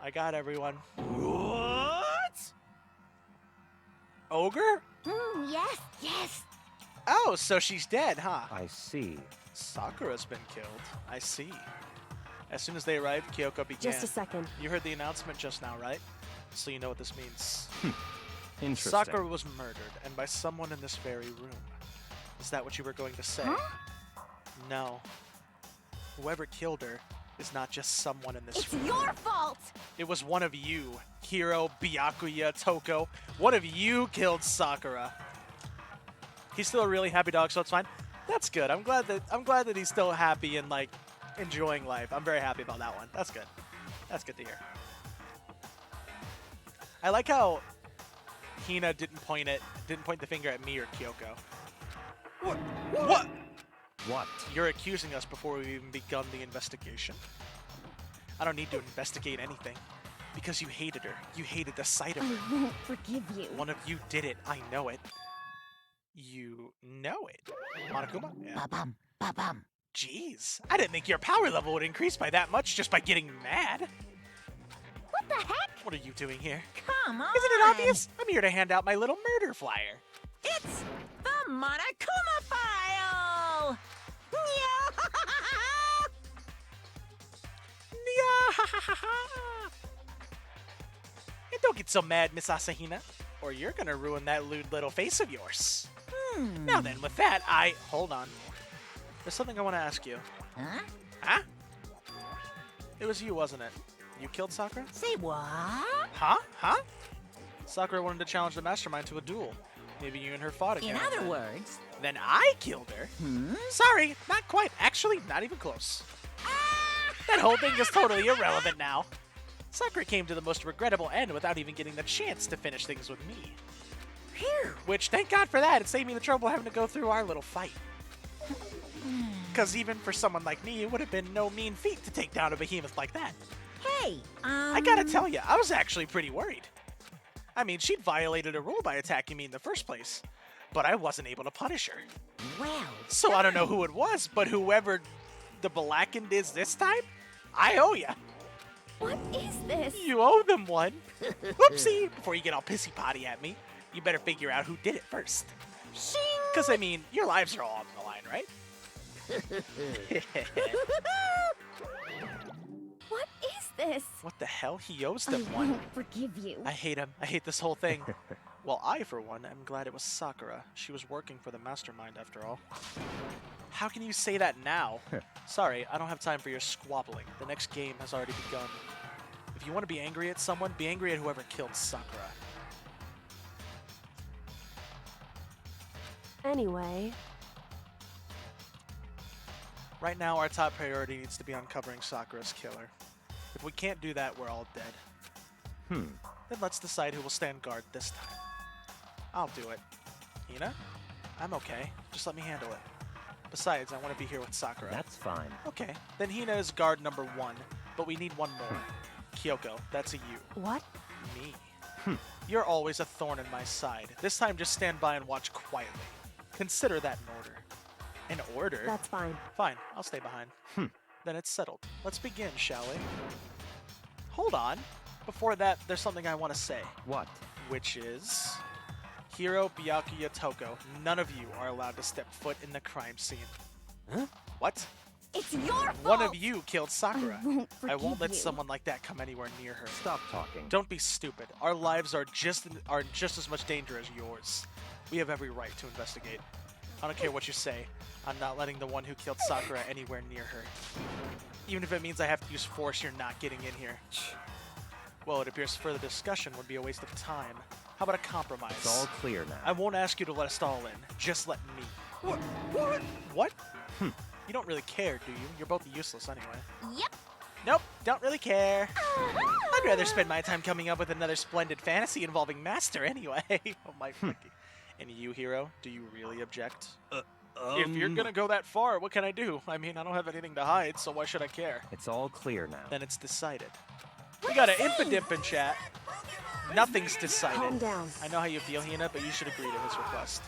I got everyone. What? Ogre? Yes, yes. Oh, so she's dead, huh? I see. Sakura's been killed. I see. As soon as they arrived, Kyoko began. Just a second. You heard the announcement just now, right? So you know what this means. Interesting. Sakura was murdered, and by someone in this very room. Is that what you were going to say? Huh? No. Whoever killed her is not just someone in this room. It's your fault! It was one of you. Hiro, Byakuya, Toko. One of you killed Sakura. He's still a really happy dog, so it's fine. That's good. I'm glad that he's still happy and like enjoying life. I'm very happy about that one. That's good. That's good to hear. I like how Hina didn't point the finger at me or Kyoko. What? What? What? You're accusing us before we've even begun the investigation. I don't need to investigate anything. Because you hated her. You hated the sight of her. I won't forgive you. One of you did it. I know it. You know it. Monokuma? Yeah. Ba-bum, ba-bum. Jeez. I didn't think your power level would increase by that much just by getting mad. What the heck? What are you doing here? Come on. Isn't it obvious? I'm here to hand out my little murder flyer. It's the Monokuma file! And don't get so mad, Miss Asahina, or you're gonna ruin that lewd little face of yours. Now then, with that, hold on. There's something I want to ask you. Huh? Huh? It was you, wasn't it? You killed Sakura? Say what? Huh? Sakura wanted to challenge the mastermind to a duel. Maybe you and her fought again. In other words... Then I killed her. Sorry, not quite. Actually, not even close. That whole thing is totally irrelevant now. Sakura came to the most regrettable end without even getting the chance to finish things with me. Phew. Which, thank God for that, it saved me the trouble having to go through our little fight. Because even for someone like me, it would have been no mean feat to take down a behemoth like that. Hey, I gotta tell you, I was actually pretty worried. I mean, she'd violated a rule by attacking me in the first place, but I wasn't able to punish her. Well, So I don't know who it was, but whoever the blackened is this time, I owe ya. What is this? You owe them one. Whoopsie! Before you get all pissy potty at me, you better figure out who did it first. shing! Because, I mean, your lives are all on the line, right? What is this? What the hell? He owes I them one. won't forgive you. I hate him. I hate this whole thing. Well, I, for one, am glad it was Sakura. She was working for the mastermind, after all. How can you say that now? Sorry, I don't have time for your squabbling. The next game has already begun. If you want to be angry at someone, be angry at whoever killed Sakura. Anyway, Right now, our top priority needs to be uncovering Sakura's killer. If we can't do that, we're all dead. Then let's decide who will stand guard this time. I'll do it. Hina? I'm okay. Just let me handle it. Besides, I want to be here with Sakura. That's fine. Okay, then Hina is guard number 1, but we need one more. Kyoko, that's a you. what? Me. You're always a thorn in my side. This time, just stand by and watch quietly. Consider that an order. An order? That's fine. Fine, I'll stay behind. Then it's settled. Let's begin, shall we? Hold on. Before that, there's something I want to say. What? Which is... Hiro, Byakuya, Toko, none of you are allowed to step foot in the crime scene. Huh? What? It's your fault! One of you killed Sakura. I won't let forgive you. someone like that come anywhere near her. Stop talking. Don't be stupid. Our lives are just as much danger as yours. We have every right to investigate. I don't care what you say. I'm not letting the one who killed Sakura anywhere near her. Even if it means I have to use force, you're not getting in here. Well, it appears further discussion would be a waste of time. How about a compromise? It's all clear now. I won't ask you to let us all in. Just let me. What? You don't really care, do you? You're both useless anyway. Yep. Nope, don't really care. I'd rather spend my time coming up with another splendid fantasy involving Master anyway. Oh my fucking. And you, Hiro, do you really object? If you're gonna go that far, what can I do? I mean, I don't have anything to hide, so why should I care? It's all clear now. Then it's decided. We got an impidimp in chat. Nothing's decided. Calm down. I know how you feel, Hina, but you should agree to his request.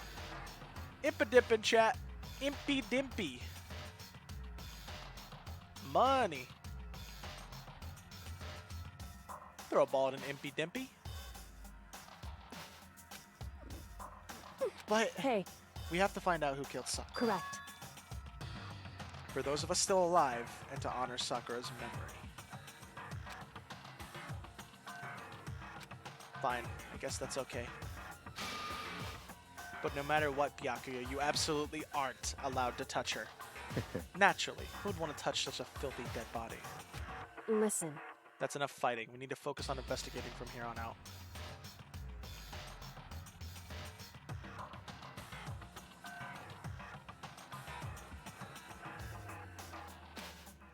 Impidimp in chat. Impy dimpy. Money. Throw a ball at an impy dimpy. But Hey, we have to find out who killed Sakura. correct. For those of us still alive, and to honor Sakura's memory. Fine, I guess that's okay. But no matter what, Byakuya, you absolutely aren't allowed to touch her. Naturally, who would want to touch such a filthy dead body? Listen, That's enough fighting. We need to focus on investigating from here on out.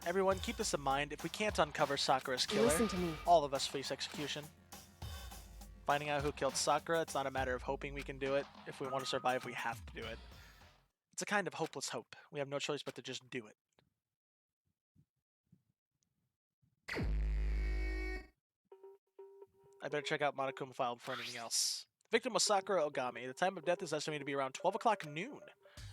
Everyone, keep this in mind. If we can't uncover Sakura's killer, listen to me. all of us face execution. Finding out who killed Sakura, it's not a matter of hoping we can do it. If we want to survive, we have to do it. It's a kind of hopeless hope. We have no choice but to just do it. I better check out Monokuma file before anything else. Victim was Sakura Ogami. The time of death is estimated to be around 12 o'clock noon.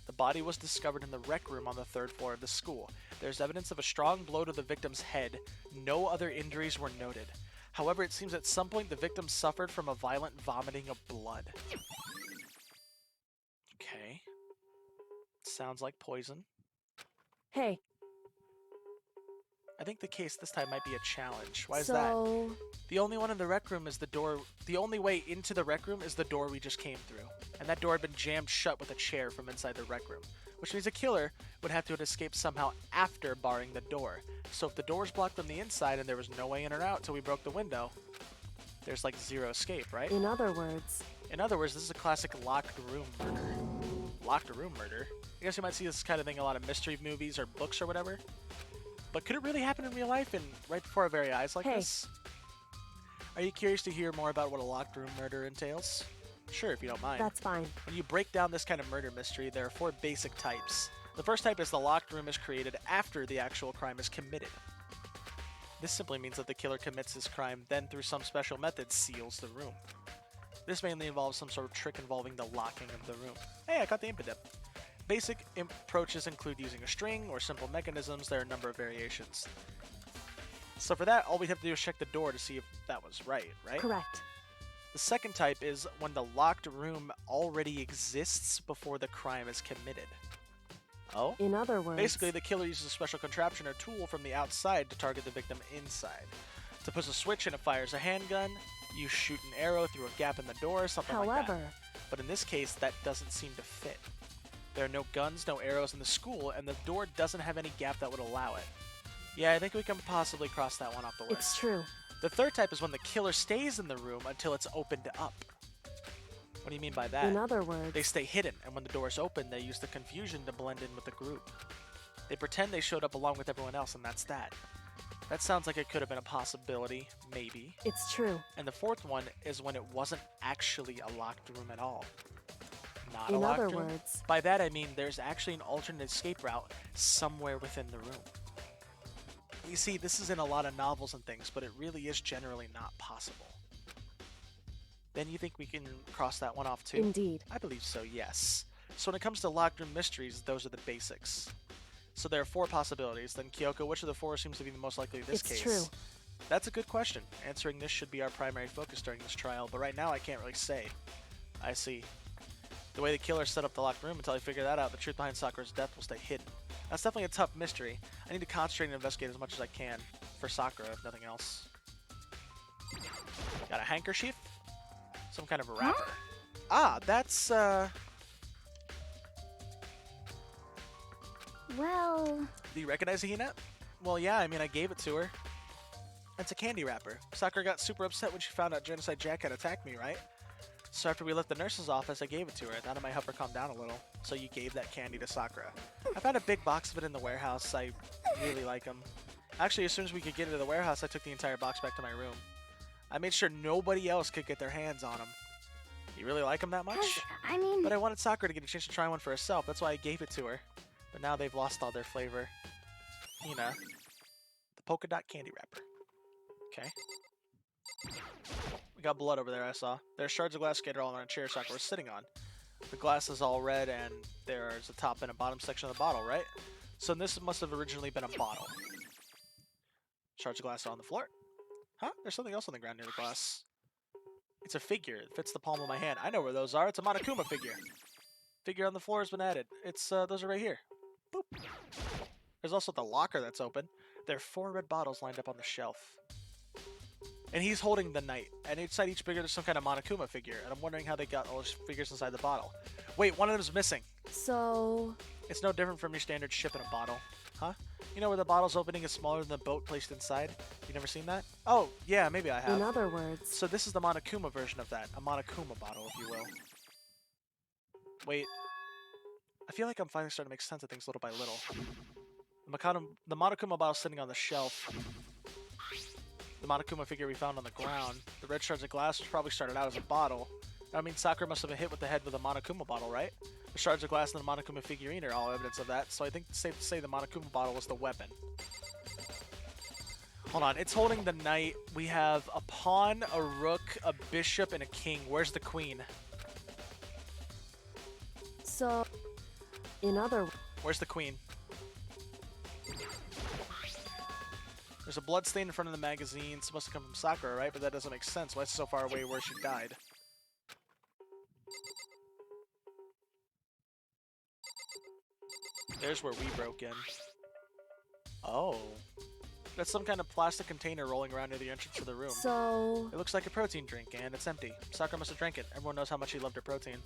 The body was discovered in the rec room on the 3rd floor of the school. There's evidence of a strong blow to the victim's head. No other injuries were noted. However, it seems at some point the victim suffered from a violent vomiting of blood. Okay. Sounds like poison. Hey, I think the case this time might be a challenge. Why is So, that? The only one in the rec room is the door. The only way into the rec room is the door we just came through. And that door had been jammed shut with a chair from inside the rec room. Which means a killer would have to have escaped somehow after barring the door. So if the door was blocked from the inside and there was no way in or out till we broke the window, there's like zero escape, right? in other words, This is a classic locked room murder. Locked room murder? I guess you might see this kind of thing in a lot of mystery movies or books or whatever. But could it really happen in real life and right before our very eyes like this? Are you curious to hear more about what a locked room murder entails? Sure, if you don't mind. that's fine. When you break down this kind of murder mystery, there are 4 basic types. The first type is the locked room is created after the actual crime is committed. This simply means that the killer commits his crime, then through some special method seals the room. This mainly involves some sort of trick involving the locking of the room. Hey, I got the imp dip. Basic approaches include using a string or simple mechanisms. There are a number of variations. So for that, all we have to do is check the door to see if that was right? Correct. The second type is when the locked room already exists before the crime is committed. Oh? In other words, Basically, the killer uses a special contraption or tool from the outside to target the victim inside. To push a switch and it fires a handgun, you shoot an arrow through a gap in the door, something like however, that. But in this case, that doesn't seem to fit. There are no guns, no arrows in the school, and the door doesn't have any gap that would allow it. Yeah, I think we can possibly cross that one off the list. it's true. The third type is when the killer stays in the room until it's opened up. What do you mean by that? In other words, They stay hidden, and when the doors open, they use the confusion to blend in with the group. They pretend they showed up along with everyone else, and that's that. That sounds like it could have been a possibility, maybe. it's true. And the fourth one is when it wasn't actually a locked room at all. Not a In locked other room. words, By that I mean there's actually an alternate escape route somewhere within the room. You see, this is in a lot of novels and things, but it really is generally not possible. Then you think we can cross that one off too? indeed. I believe so, yes. So when it comes to locked room mysteries, those are the basics. So there are 4 possibilities. Then Kyoko, which of the 4 seems to be the most likely in this It's case? true. That's a good question. Answering this should be our primary focus during this trial, but right now I can't really say. I see. The way the killer set up the locked room, until I figure that out, the truth behind Sakura's death will stay hidden. That's definitely a tough mystery. I need to concentrate and investigate as much as I can for Sakura, if nothing else. Got a handkerchief? Some kind of a wrapper. Ah, that's, Well, Do you recognize Hina? Well, yeah, I mean, I gave it to her. It's a candy wrapper. Sakura got super upset when she found out Genocide Jack had attacked me, right? So after we left the nurse's office, I gave it to her. That might help her calm down a little. So you gave that candy to Sakura. I found a big box of it in the warehouse. I really like them. Actually, as soon as we could get into the warehouse, I took the entire box back to my room. I made sure nobody else could get their hands on them. You really like them that much? I mean, But I wanted Sakura to get a chance to try one for herself. That's why I gave it to her. But now they've lost all their flavor. Hina. The polka dot candy wrapper. Okay. We got blood over there, I saw. There's shards of glass scattered all around a chair Sakura was sitting on. The glass is all red, and there's a top and a bottom section of the bottle, right? So this must have originally been a bottle. Shards of glass are on the floor. Huh? There's something else on the ground near the glass. It's a figure. It fits the palm of my hand. I know where those are. It's a Monokuma figure. Figure on the floor has been added. It's, those are right here. Boop. There's also the locker that's open. There are 4 red bottles lined up on the shelf. And he's holding the knight. And inside each figure there's some kind of Monokuma figure. And I'm wondering how they got all those figures inside the bottle. Wait, one of them's missing. So, It's no different from your standard ship in a bottle. Huh? You know where the bottle's opening is smaller than the boat placed inside? You never seen that? Oh, yeah, maybe I have. in other words, So this is the Monokuma version of that. A Monokuma bottle, if you will. Wait. I feel like I'm finally starting to make sense of things little by little. The Monokuma bottle sitting on the shelf. The Monokuma figure we found on the ground. The red shards of glass which probably started out as a bottle. I mean, Sakura must have been hit with the head with a Monokuma bottle, right? The shards of glass and the Monokuma figurine are all evidence of that, so I think it's safe to say the Monokuma bottle was the weapon. Hold on, it's holding the knight. We have a pawn, a rook, a bishop, and a king. Where's the queen? so, in other, Where's the queen? There's a blood stain in front of the magazine. It's supposed to come from Sakura, right? But that doesn't make sense. Why is it so far away where she died? There's where we broke in. Oh. That's some kind of plastic container rolling around near the entrance to the room. So... It looks like a protein drink, and it's empty. Sakura must have drank it. Everyone knows how much she loved her protein.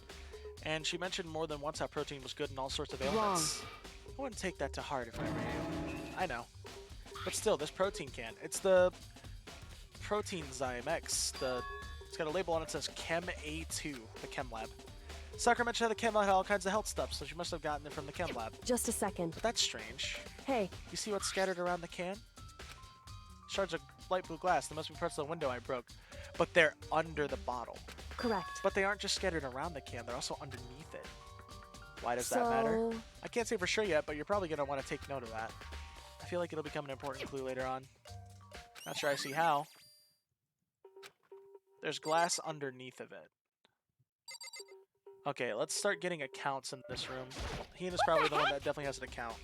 And she mentioned more than once how protein was good in all sorts of ailments. I wouldn't take that to heart if I were you. I know. But still, this protein can. It's the Protein Zyme X. It's got a label on it that says Chem A2, the Chem Lab. Sakura mentioned how the Chem Lab had all kinds of health stuff, so she must have gotten it from the Chem Lab. Just a second. But that's strange. Hey. You see what's scattered around the can? Shards of light blue glass. They must be parts of the window I broke. But they're under the bottle. Correct. But they aren't just scattered around the can, they're also underneath it. Why does that matter? I can't say for sure yet, but you're probably going to want to take note of that. I feel like it'll become an important clue later on. Not sure I see how. There's glass underneath of it. Okay, let's start getting accounts in this room. Hina's probably the one that definitely has an account.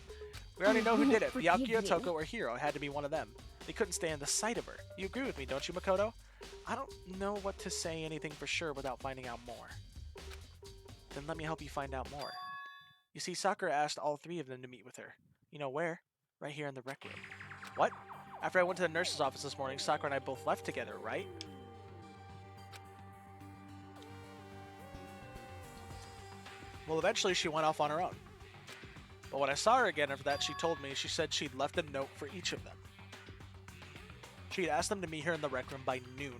We already know who did it. Byakuya, Toko, or Hiro. It had to be one of them. They couldn't stand the sight of her. You agree with me, don't you, Makoto? I don't know what to say anything for sure without finding out more. Then let me help you find out more. You see, Sakura asked all three of them to meet with her. You know where? Right here in the rec room. What? After I went to the nurse's office this morning, Sakura and I both left together, right? Well, eventually she went off on her own. But when I saw her again after that, she told me she said she'd left a note for each of them. She'd asked them to meet her in the rec room by noon.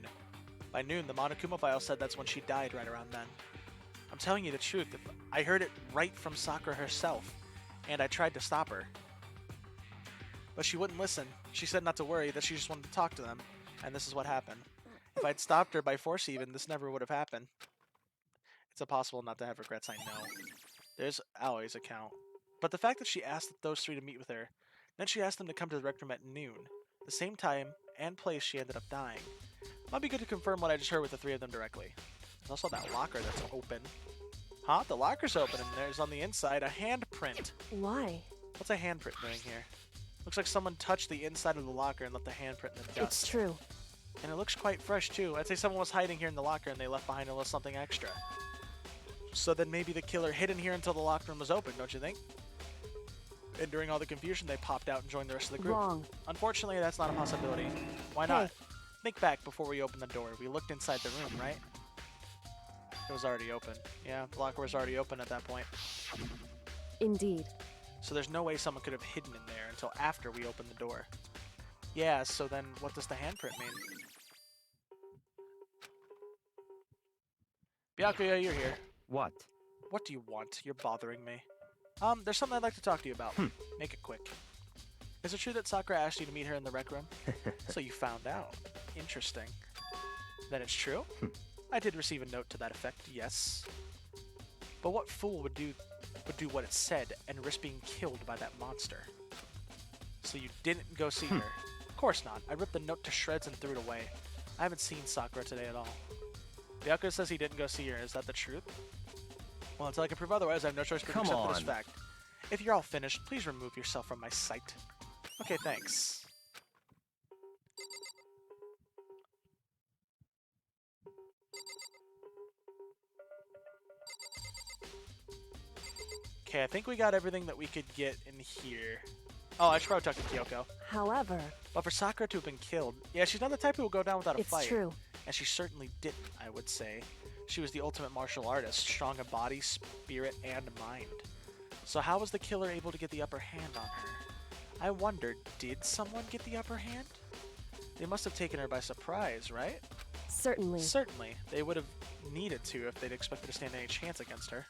By noon, the Monokuma file said that's when she died right around then. I'm telling you the truth. I heard it right from Sakura herself, and I tried to stop her. But she wouldn't listen. She said not to worry, that she just wanted to talk to them, and this is what happened. If I'd stopped her by force even, this never would have happened. It's impossible not to have regrets, I know. There's Aoi's account. But the fact that she asked those three to meet with her, then she asked them to come to the rec room at noon, the same time and place she ended up dying. Might be good to confirm what I just heard with the three of them directly. There's also that locker that's open. Huh? The locker's open and there's on the inside a handprint. Why? What's a handprint doing here? Looks like someone touched the inside of the locker and left the handprint in the dust. It's true. And it looks quite fresh too. I'd say someone was hiding here in the locker and they left behind a little something extra. So then maybe the killer hid in here until the locker room was open, don't you think? And during all the confusion, they popped out and joined the rest of the group. Wrong. Unfortunately, that's not a possibility. Why not? Think back before we opened the door. We looked inside the room, right? It was already open. Yeah, the locker was already open at that point. Indeed. So there's no way someone could have hidden in there until after we opened the door. Yeah, so then what does the handprint mean? Byakuya, you're here. What? What do you want? You're bothering me. There's something I'd like to talk to you about. Make it quick. Is it true that Sakura asked you to meet her in the rec room? So you found out. Interesting. Then it's true? I did receive a note to that effect, yes. But what fool would do what it said and risk being killed by that monster? So you didn't go see her? Of course not. I ripped the note to shreds and threw it away. I haven't seen Sakura today at all. Byakuya says he didn't go see her. Is that the truth? Well, until I can prove otherwise, I have no choice but to accept this fact. If you're all finished, please remove yourself from my sight. Okay, thanks. Okay, I think we got everything that we could get in here. Oh, I should probably talk to Kyoko. However... But for Sakura to have been killed... Yeah, she's not the type who will go down without a fight. It's true. And she certainly didn't, I would say. She was the ultimate martial artist, strong in body, spirit, and mind. So how was the killer able to get the upper hand on her? I wondered, did someone get the upper hand? They must have taken her by surprise, right? Certainly. Certainly. They would have needed to if they'd expected to stand any chance against her.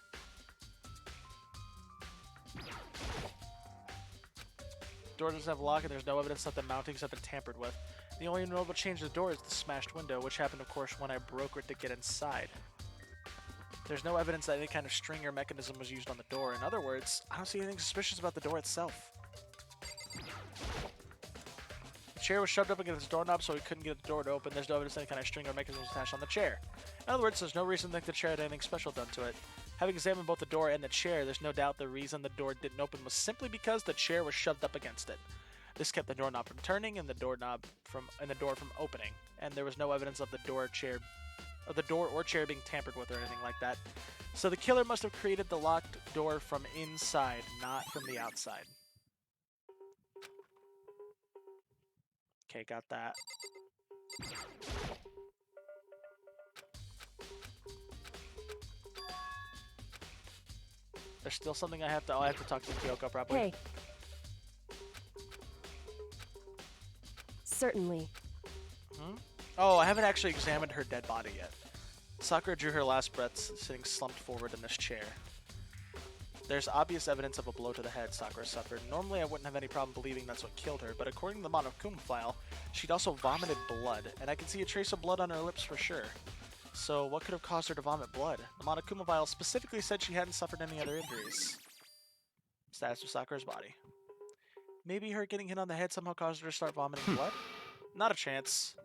Door doesn't have a lock and there's no evidence that the mountings have been tampered with. The only notable change to the door is the smashed window, which happened, of course, when I broke it to get inside. There's no evidence that any kind of string or mechanism was used on the door. In other words, I don't see anything suspicious about the door itself. The chair was shoved up against the doorknob so we couldn't get the door to open. There's no evidence that any kind of string or mechanism was attached on the chair. In other words, there's no reason to think the chair had anything special done to it. Having examined both the door and the chair, there's no doubt the reason the door didn't open was simply because the chair was shoved up against it. This kept the doorknob from turning and the door from opening, and there was no evidence of the door or chair being tampered with or anything like that. So the killer must have created the locked door from inside, not from the outside. Okay, got that. There's still something I have to. Oh, I have to talk to Kyoko probably. Hey. Certainly. Hmm? Oh, I haven't actually examined her dead body yet. Sakura drew her last breaths, sitting slumped forward in this chair. There's obvious evidence of a blow to the head Sakura suffered. Normally, I wouldn't have any problem believing that's what killed her, but according to the Monokuma file, she'd also vomited blood, and I can see a trace of blood on her lips for sure. So, what could have caused her to vomit blood? The Monokuma file specifically said she hadn't suffered any other injuries. Status of Sakura's body. Maybe her getting hit on the head somehow caused her to start vomiting blood? Not a chance.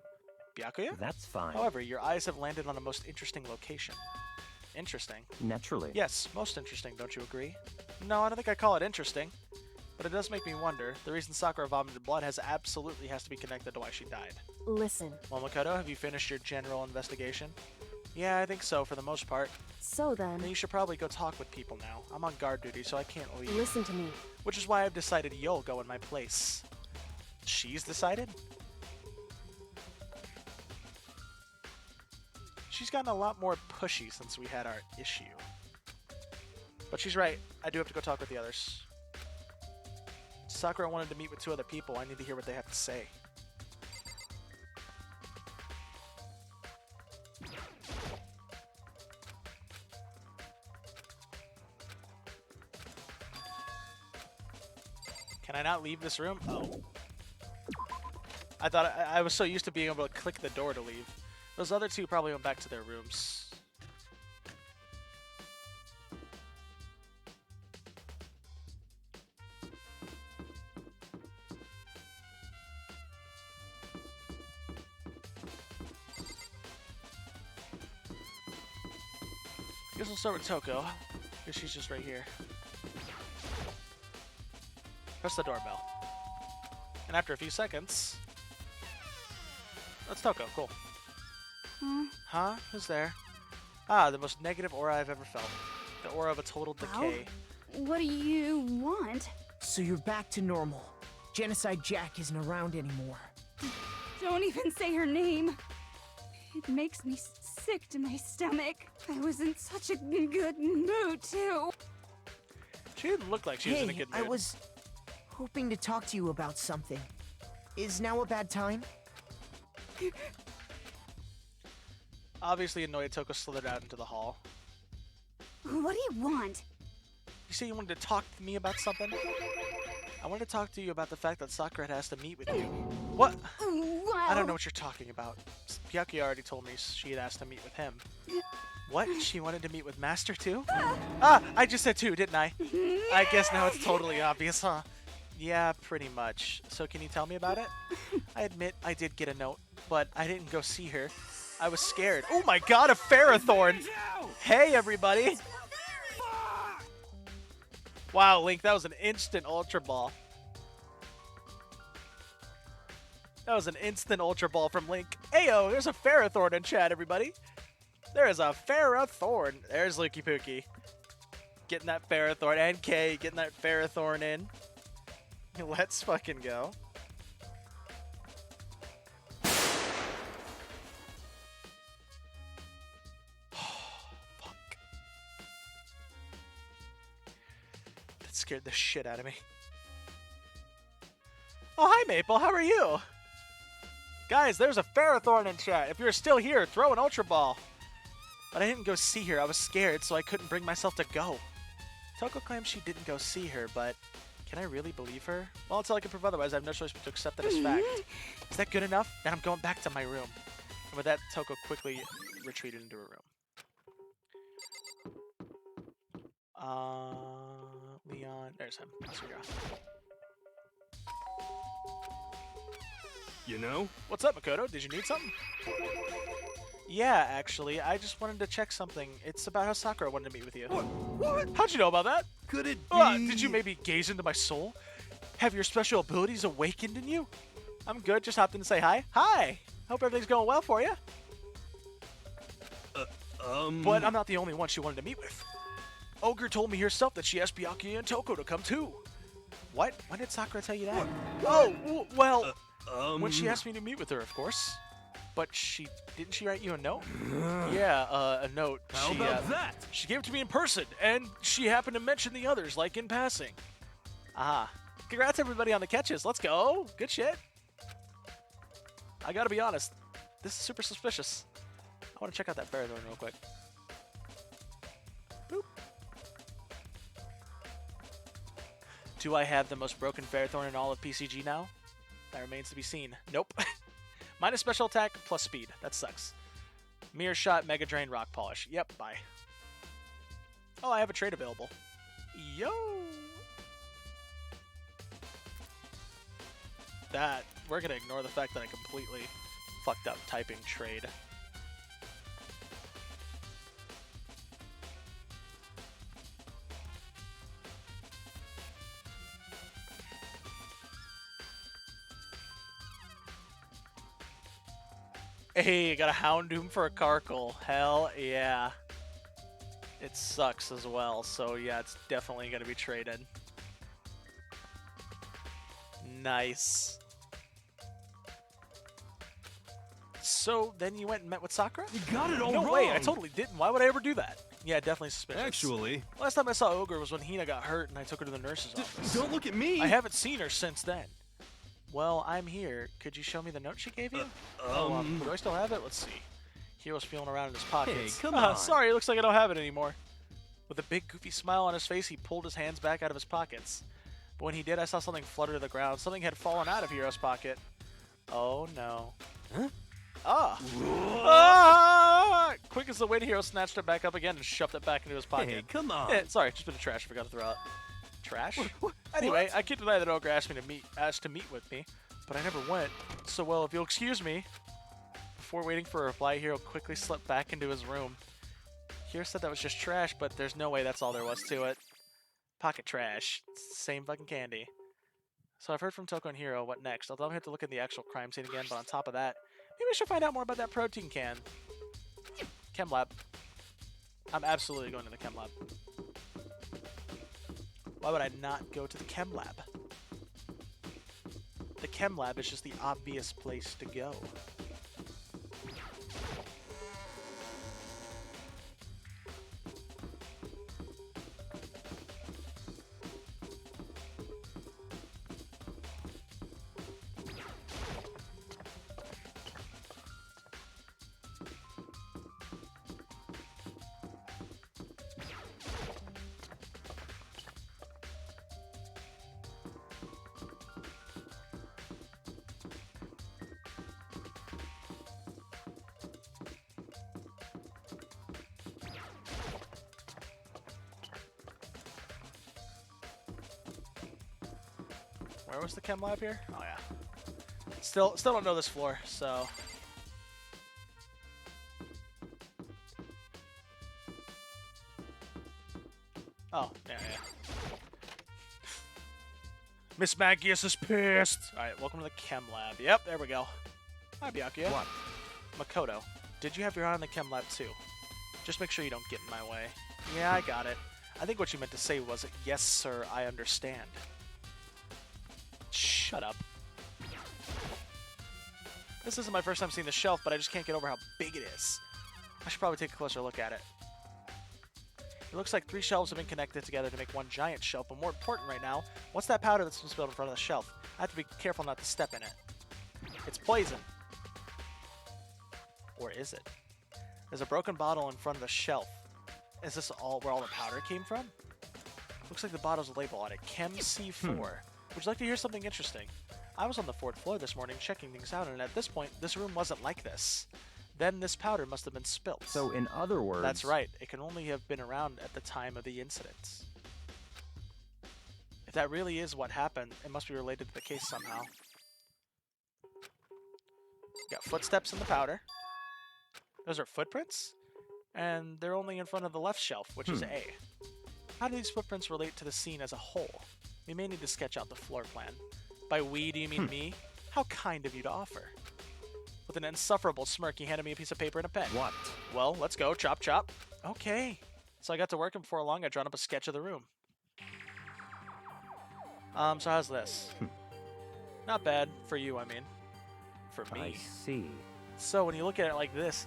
Byakuya? That's fine. However, your eyes have landed on a most interesting location. Interesting. Naturally. Yes, most interesting, don't you agree? No, I don't think I call it interesting. But it does make me wonder. The reason Sakura vomited blood has to be connected to why she died. Listen. Well, Makoto, have you finished your general investigation? Yeah, I think so, for the most part. So then... You should probably go talk with people now. I'm on guard duty, so I can't leave. Listen to me. Which is why I've decided you'll go in my place. She's decided? She's gotten a lot more pushy since we had our issue. But she's right. I do have to go talk with the others. Sakura wanted to meet with 2 other people. I need to hear what they have to say. Can I not leave this room? Oh. I thought I was so used to being able to click the door to leave. Those other 2 probably went back to their rooms. Guess we'll start with Toko, because she's just right here. Press the doorbell. And after a few seconds... That's Toko, cool. Huh? Who's there? Ah, the most negative aura I've ever felt. The aura of a total decay. What do you want? So you're back to normal. Genocide Jack isn't around anymore. Don't even say her name. It makes me sick to my stomach. I was in such a good mood, too. She didn't look like she was in a good mood. I was hoping to talk to you about something. Is now a bad time? Obviously annoyed, Toko slithered out into the hall. What do you want? You say you wanted to talk to me about something? I wanted to talk to you about the fact that Sakura had asked to meet with you. What? Well... I don't know what you're talking about. Byakuya already told me she had asked to meet with him. What? She wanted to meet with Master too? Ah! I just said 2, didn't I? I guess now it's totally obvious, huh? Yeah, pretty much. So can you tell me about it? I admit I did get a note, but I didn't go see her. I was scared. Oh my god, a Ferrothorn! Hey, everybody! Wow, Link, that was an instant Ultra Ball. That was an instant Ultra Ball from Link. Ayo, there's a Ferrothorn in chat, everybody. There is a Ferrothorn. There's Lukey Pookie. Getting that Ferrothorn. And Kay getting that Ferrothorn in. Let's fucking go. Fuck. That scared the shit out of me. Oh, hi Maple, how are you? Guys, there's a Ferrothorn in chat. If you're still here, throw an Ultra Ball. But I didn't go see her. I was scared, so I couldn't bring myself to go. Toko claims she didn't go see her, but can I really believe her? Well, until I can prove otherwise, I have no choice but to accept that as fact. Is that good enough? Then I'm going back to my room. And with that, Toko quickly retreated into her room. Leon, there's him. Asura. You know? What's up, Makoto? Did you need something? Yeah, actually, I just wanted to check something. It's about how Sakura wanted to meet with you. What? How'd you know about that? Could it be? Did you maybe gaze into my soul? Have your special abilities awakened in you? I'm good, just hopped in to say hi. Hi! Hope everything's going well for you. But I'm not the only one she wanted to meet with. Ogre told me herself that she asked Byakuya and Toko to come too. What? When did Sakura tell you that? Oh, well... When she asked me to meet with her, of course. But didn't she write you a note? Yeah, a note. How about that? She gave it to me in person, and she happened to mention the others, like in passing. Aha. Congrats everybody on the catches. Let's go. Good shit. I gotta be honest. This is super suspicious. I want to check out that Ferrothorn real quick. Boop. Do I have the most broken Ferrothorn in all of PCG now? That remains to be seen. Nope. Minus special attack, plus speed. That sucks. Mirror Shot, Mega Drain, Rock Polish. Yep, bye. Oh, I have a trade available. Yo! We're gonna ignore the fact that I completely fucked up typing trade. Hey, got a Houndoom for a Karkle. Hell yeah. It sucks as well, so yeah, it's definitely going to be traded. Nice. So, then you went and met with Sakura? You got it all no wrong. way, I totally didn't. Why would I ever do that? Yeah, definitely suspicious. Actually, last time I saw Ogre was when Hina got hurt and I took her to the nurse's office. Don't look at me. I haven't seen her since then. Well, I'm here. Could you show me the note she gave you? Do I still have it? Let's see. Hero's feeling around in his pockets. Hey, come on. Sorry, looks like I don't have it anymore. With a big goofy smile on his face, he pulled his hands back out of his pockets. But when he did, I saw something flutter to the ground. Something had fallen out of Hero's pocket. Oh no. Huh? Ah! Ah! Quick as the wind, Hero snatched it back up again and shoved it back into his pocket. Hey, come on. Yeah, sorry, just been a trash I forgot to throw out. Trash? Anyway, I can't deny that Ogre asked to meet with me, but I never went. So, well, if you'll excuse me. Before waiting for a reply, Hero quickly slipped back into his room. Hero said that was just trash, but there's no way that's all there was to it. Pocket trash. It's the same fucking candy. So I've heard from Toko and Hero. What next? I'll probably have to look at the actual crime scene again, but on top of that, maybe I should find out more about that protein can. Chem lab. I'm absolutely going to the chem lab. Why would I not go to the chem lab? The chem lab is just the obvious place to go. Where was the chem lab here? Oh yeah. Still don't know this floor, so. Oh, yeah. Miss Magius is pissed. Alright, welcome to the chem lab. Yep, there we go. Hi, Byakuya. What? Makoto, did you have your eye on the chem lab too? Just make sure you don't get in my way. Yeah, I got it. I think what you meant to say was, yes, sir, I understand. Shut up. This isn't my first time seeing the shelf, but I just can't get over how big it is. I should probably take a closer look at it. It looks like 3 shelves have been connected together to make one giant shelf, but more important right now, what's that powder that's been spilled in front of the shelf? I have to be careful not to step in it. It's poison. Or is it? There's a broken bottle in front of the shelf. Is this where all the powder came from? Looks like the bottle's label on it, Chem C4. Would you like to hear something interesting? I was on the 4th floor this morning checking things out, and at this point, this room wasn't like this. Then this powder must have been spilt. So in other words... That's right. It can only have been around at the time of the incident. If that really is what happened, it must be related to the case somehow. Got footsteps in the powder. Those are footprints? And they're only in front of the left shelf, which is A. How do these footprints relate to the scene as a whole? We may need to sketch out the floor plan. By we, do you mean me? How kind of you to offer. With an insufferable smirk, he handed me a piece of paper and a pen. What? Well, let's go. Chop, chop. Okay. So I got to work, and before long, I drawn up a sketch of the room. So how's this? Not bad. For you, I mean. for me. I see. So when you look at it like this,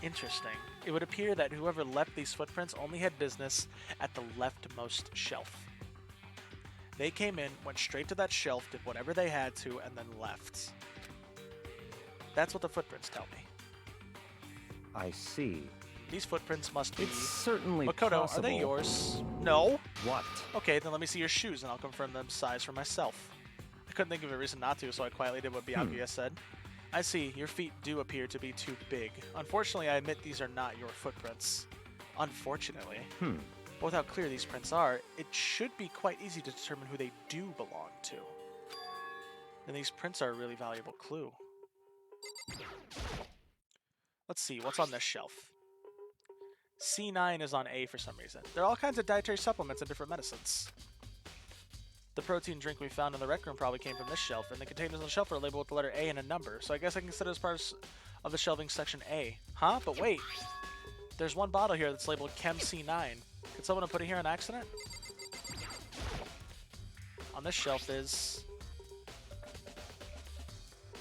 interesting. It would appear that whoever left these footprints only had business at the leftmost shelf. They came in, went straight to that shelf, did whatever they had to, and then left. That's what the footprints tell me. I see. These footprints must be... It's certainly Makoto, possible. are they yours? No? What? Okay, then let me see your shoes, and I'll confirm them size for myself. I couldn't think of a reason not to, so I quietly did what Byakuya said. I see, your feet do appear to be too big. Unfortunately, I admit these are not your footprints. Unfortunately. But with how clear these prints are, it should be quite easy to determine who they do belong to. And these prints are a really valuable clue. Let's see, what's on this shelf? C9 is on A for some reason. There are all kinds of dietary supplements and different medicines. The protein drink we found in the rec room probably came from this shelf, and the containers on the shelf are labeled with the letter A and a number, so I guess I can consider this part of the shelving section A. Huh? But wait! There's one bottle here that's labeled Chem C9. Could someone have put it here on accident? On this shelf is...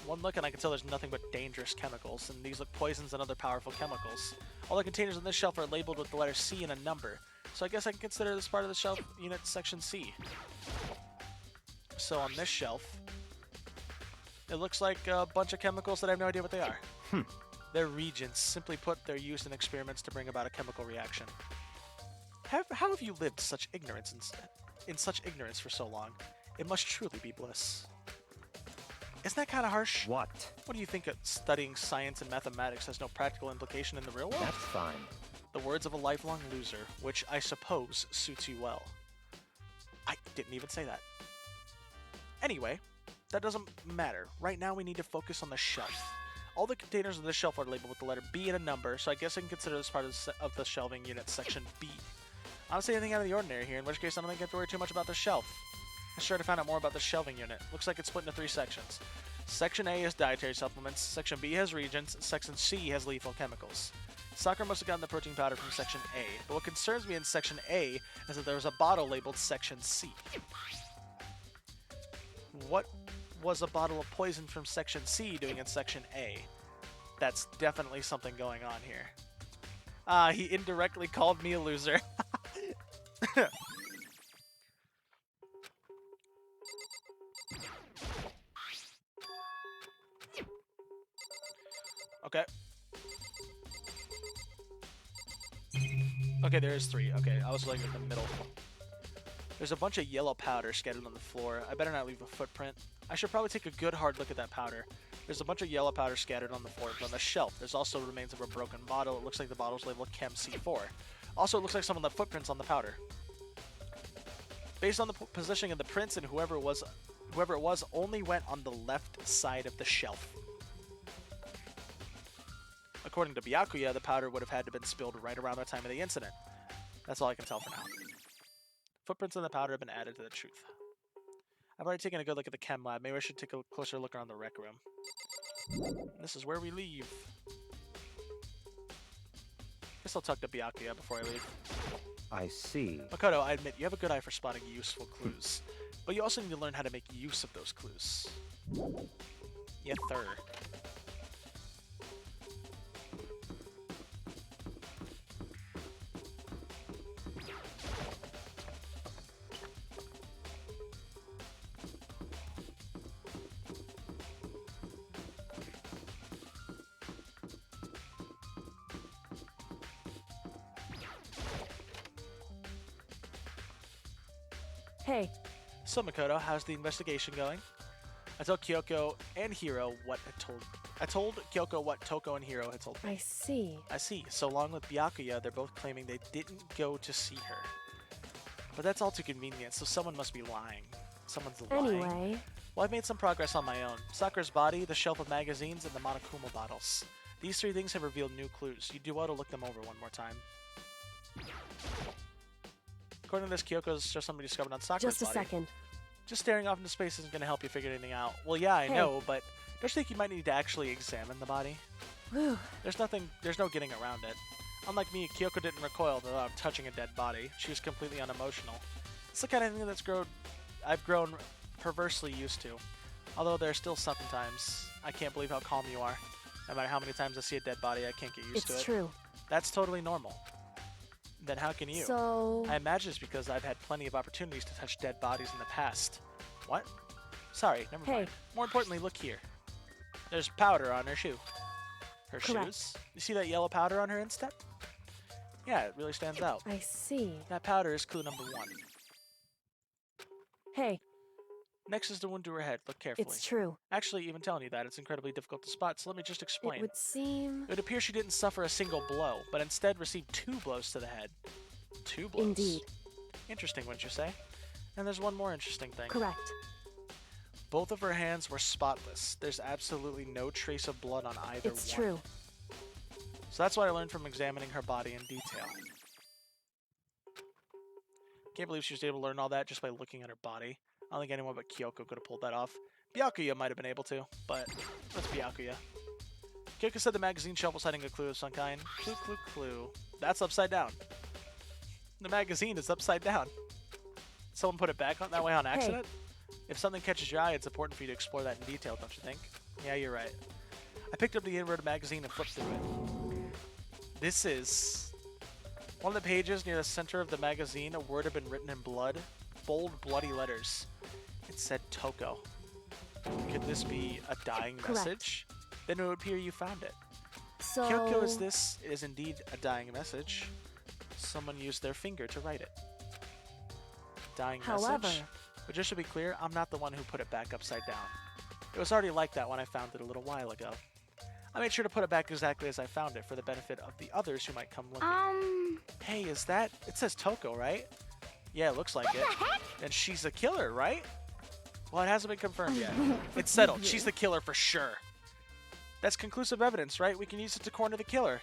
one look and I can tell there's nothing but dangerous chemicals, and these look poisons and other powerful chemicals. All the containers on this shelf are labeled with the letter C and a number, so I guess I can consider this part of the shelf unit section C. So on this shelf, it looks like a bunch of chemicals that I have no idea what they are. They're reagents. Simply put, they're used in experiments to bring about a chemical reaction. How have you lived such ignorance in such ignorance for so long? It must truly be bliss. Isn't that kind of harsh? What? What do you think studying science and mathematics has no practical implication in the real world? That's fine. The words of a lifelong loser, which I suppose suits you well. I didn't even say that. Anyway, that doesn't matter. Right now we need to focus on the shelf. All the containers on this shelf are labeled with the letter B and a number, so I guess I can consider this part of the shelving unit section B. I don't see anything out of the ordinary here, in which case I don't think I have to worry too much about the shelf. Let's try to find out more about the shelving unit. Looks like it's split into 3 sections. Section A has dietary supplements, Section B has reagents, Section C has lethal chemicals. Sakura must have gotten the protein powder from Section A, but what concerns me in Section A is that there was a bottle labeled Section C. What was a bottle of poison from Section C doing in Section A? That's definitely something going on here. Ah, he indirectly called me a loser. Okay. Okay, there is 3. Okay, I was like in the middle. There's a bunch of yellow powder scattered on the floor. I better not leave a footprint. I should probably take a good hard look at that powder. There's a bunch of yellow powder scattered on the floor. But on the shelf, there's also remains of a broken bottle. It looks like the bottle's labeled Chem C4. Also, it looks like some of the footprints on the powder. Based on the positioning of the prints, and whoever it was only went on the left side of the shelf. According to Byakuya, the powder would have had to have been spilled right around the time of the incident. That's all I can tell for now. Footprints in the powder have been added to the truth. I've already taken a good look at the chem lab. Maybe I should take a closer look around the rec room. This is where we leave. Guess I'll talk to Byakuya before I leave. I see. Makoto, I admit you have a good eye for spotting useful clues, but you also need to learn how to make use of those clues. Yes, sir. Hey. So Makoto, how's the investigation going? I told Kyoko and Hiro what I told Kyoko what Toko and Hiro had told me. I see. I see. So along with Byakuya, they're both claiming they didn't go to see her. But that's all too convenient, so someone must be lying. Someone's lying. Anyway. Well, I've made some progress on my own. Sakura's body, the shelf of magazines, and the Monokuma bottles. These 3 things have revealed new clues. You do well to look them over one more time. According to this, Kyoko's just something discovered on Sakura's Just a body. second. Just staring off into space isn't going to help you figure anything out. Well, yeah, I know, but don't you think you might need to actually examine the body? Whew. There's no getting around it. Unlike me, Kyoko didn't recoil at the thought of touching a dead body. She was completely unemotional. It's the kind of thing I've grown perversely used to. Although there are still sometimes. I can't believe how calm you are. No matter how many times I see a dead body, I can't get used to it. It's true. That's totally normal. Then how can you? So... I imagine it's because I've had plenty of opportunities to touch dead bodies in the past. What? Sorry, never mind. More importantly, look here. There's powder on her shoe. Her shoes? You see that yellow powder on her instep? Yeah, it really stands out. I see. That powder is clue number 1. Hey. Next is the wound to her head. Look carefully. It's true. Actually, even telling you that, it's incredibly difficult to spot, so let me just explain. It would seem... It would appear she didn't suffer a single blow, but instead received 2 blows to the head. 2 blows. Indeed. Interesting, wouldn't you say? And there's one more interesting thing. Correct. Both of her hands were spotless. There's absolutely no trace of blood on either one. It's true. So that's what I learned from examining her body in detail. Can't believe she was able to learn all that just by looking at her body. I don't think anyone but Kyoko could have pulled that off. Byakuya might have been able to, but that's Byakuya. Kyoko said the magazine shelf was hiding a clue of some kind. Clue, clue, clue. That's upside down. The magazine is upside down. Someone put it back on that way on accident? If something catches your eye, it's important for you to explore that in detail, don't you think? Yeah, you're right. I picked up the inverted magazine and flipped through it. This is... one of the pages near the center of the magazine, a word had been written in blood. Bold, bloody letters. It said Toko. Could this be a dying message? Then it would appear you found it. So... Kyoko, is indeed a dying message. Someone used their finger to write it. Dying message. But just to be clear, I'm not the one who put it back upside down. It was already like that when I found it a little while ago. I made sure to put it back exactly as I found it for the benefit of the others who might come looking. Hey, is that... it says Toko, right? Yeah, it looks like it. And she's the killer, right? Well, it hasn't been confirmed yet. It's settled. She's the killer for sure. That's conclusive evidence, right? We can use it to corner the killer.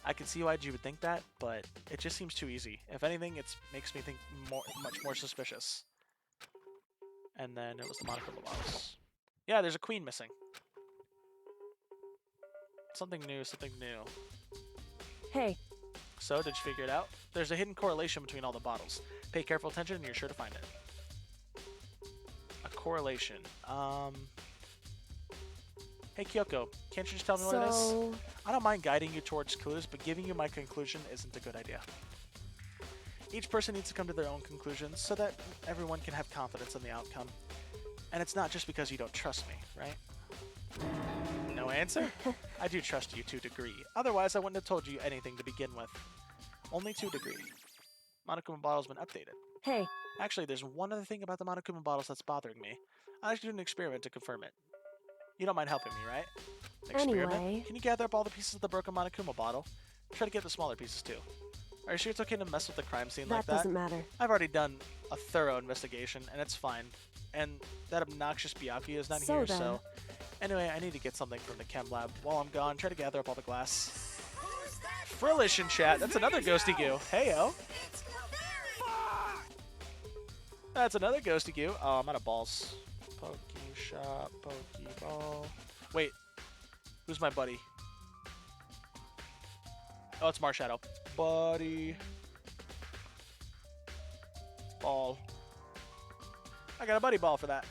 I can see why you would think that, but it just seems too easy. If anything, it makes me think much more suspicious. And then it was the monochrome bottles. Yeah, there's a queen missing. Something new, something new. Hey. So, did you figure it out? There's a hidden correlation between all the bottles. Pay careful attention and you're sure to find it. A correlation. Hey Kyoko, can't you just tell me what it is? I don't mind guiding you towards clues, but giving you my conclusion isn't a good idea. Each person needs to come to their own conclusions so that everyone can have confidence in the outcome. And it's not just because you don't trust me, right? No answer? I do trust you to a degree. Otherwise, I wouldn't have told you anything to begin with. Only to a degree. Monokuma bottle's been updated. Hey. Actually, there's one other thing about the Monokuma bottles that's bothering me. I'd like to do an experiment to confirm it. You don't mind helping me, right? Experiment? Anyway. Can you gather up all the pieces of the broken Monokuma bottle? Try to get the smaller pieces too. Are you sure it's okay to mess with the crime scene like that? That doesn't matter. I've already done a thorough investigation, and it's fine. And that obnoxious Byakuya is not here, so... Anyway, I need to get something from the chem lab. While I'm gone, try to gather up all the glass. Frillish in chat. That's another Ghosty Goo. Heyo. That's another Ghosty Goo. Oh, I'm out of balls. Poke shot, Pokeball. Wait. Who's my buddy? Oh, it's Marshadow. Buddy. Ball. I got a buddy ball for that.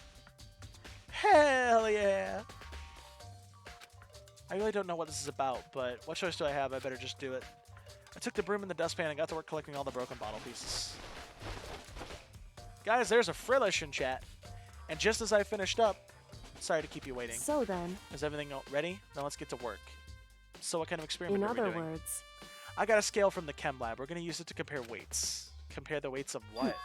Hell yeah! I really don't know what this is about, but what choice do I have? I better just do it. I took the broom and the dustpan and got to work collecting all the broken bottle pieces. Guys, there's a Frillish in chat. And just as I finished up, sorry to keep you waiting. So then. Is everything ready? Then let's get to work. So what kind of experiment are we doing? In other words. I got a scale from the chem lab. We're going to use it to compare weights. Compare the weights of what?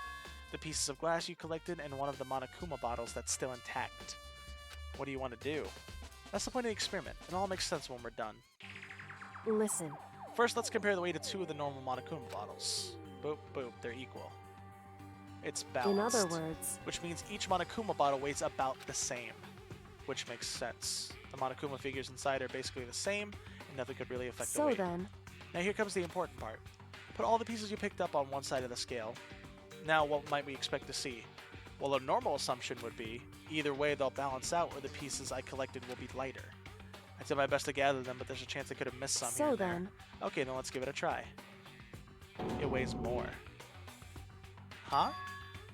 The pieces of glass you collected and one of the Monokuma bottles that's still intact. What do you want to do? That's the point of the experiment. It all makes sense when we're done. Listen. First, let's compare the weight of 2 of the normal Monokuma bottles. Boop, boop, they're equal. It's balanced. In other words. Which means each Monokuma bottle weighs about the same. Which makes sense. The Monokuma figures inside are basically the same, and nothing could really affect the weight. So then. Now here comes the important part. Put all the pieces you picked up on one side of the scale. Now, what might we expect to see? Well, a normal assumption would be, either way they'll balance out or the pieces I collected will be lighter. I did my best to gather them, but there's a chance I could have missed some here and there. Okay, then let's give it a try. It weighs more. Huh?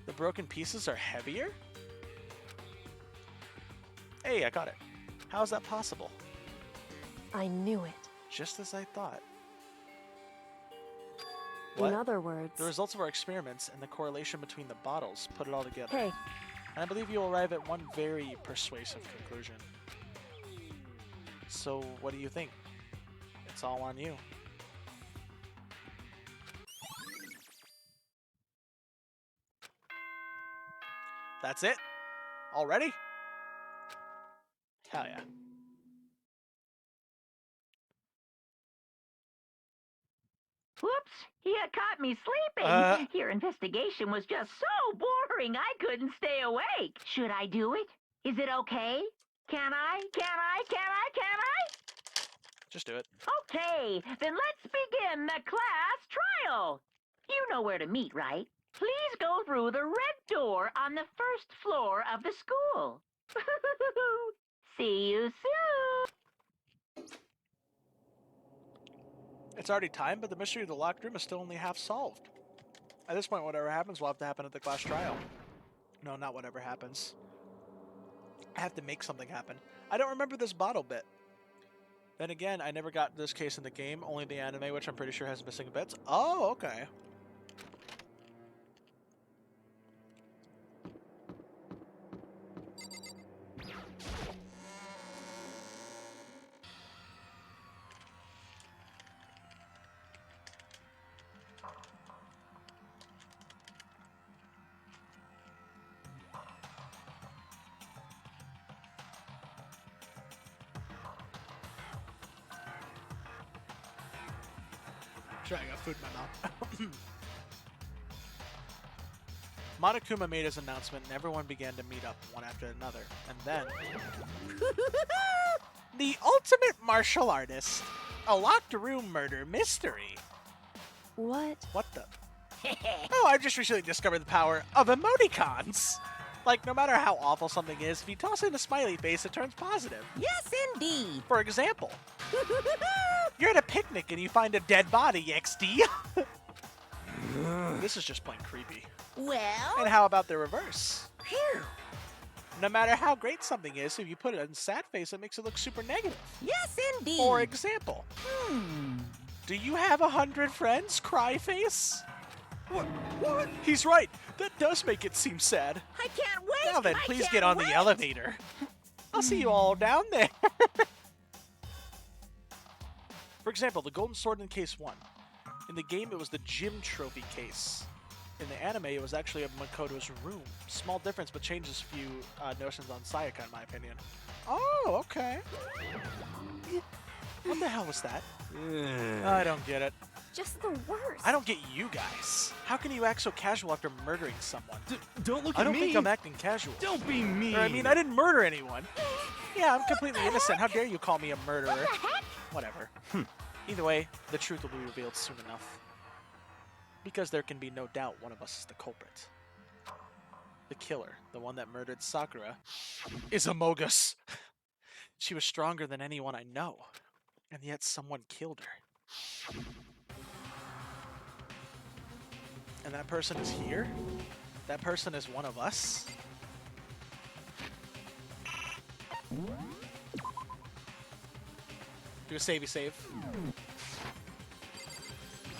The broken pieces are heavier? Hey, I got it. How is that possible? I knew it. Just as I thought. In What? other words... The results of our experiments and the correlation between the bottles put it all together. Hey. And I believe you'll arrive at one very persuasive conclusion. So, what do you think? It's all on you. That's it? Already? Hell yeah. Whoops, you caught me sleeping. Your investigation was just so boring I couldn't stay awake. Should I do it? Is it okay? Can I? Just do it. Okay, then let's begin the class trial. You know where to meet, right? Please go through the red door on the first floor of the school. See you soon. It's already time, but the mystery of the locked room is still only half solved. At this point, whatever happens will have to happen at the class trial. No, not whatever happens. I have to make something happen. I don't remember this bottle bit. Then again, I never got this case in the game, only the anime, which I'm pretty sure has missing bits. Oh, okay. Sure, I got food in my mouth. Monokuma made his announcement and everyone began to meet up one after another. And then... the ultimate martial artist! A locked room murder mystery! What? What the? Oh, I've just recently discovered the power of emoticons! Like, no matter how awful something is, if you toss in a smiley face, it turns positive. Yes, indeed. For example, you're at a picnic and you find a dead body, XD. This is just plain creepy. Well... And how about the reverse? Phew. No matter how great something is, if you put it in sad face, it makes it look super negative. Yes, indeed. For example, do you have 100 friends, cry face? What? He's right. That does make it seem sad. I can't wait. Now then, please get on the elevator. I'll see you all down there. For example, the golden sword in case 1. In the game, it was the gym trophy case. In the anime, it was actually Makoto's room. Small difference, but changes a few notions on Sayaka, in my opinion. Oh, okay. What the hell was that? I don't get it. Just the worst. I don't get you guys. How can you act so casual after murdering someone? Don't look at me. I don't think I'm acting casual. Don't be mean. Or, I mean, I didn't murder anyone. Yeah, I'm completely innocent. How dare you call me a murderer? What the heck? Whatever. Either way, the truth will be revealed soon enough. Because there can be no doubt one of us is the culprit. The killer, the one that murdered Sakura, is Amogus. She was stronger than anyone I know, and yet someone killed her. And that person is here? That person is one of us? Do a savey save.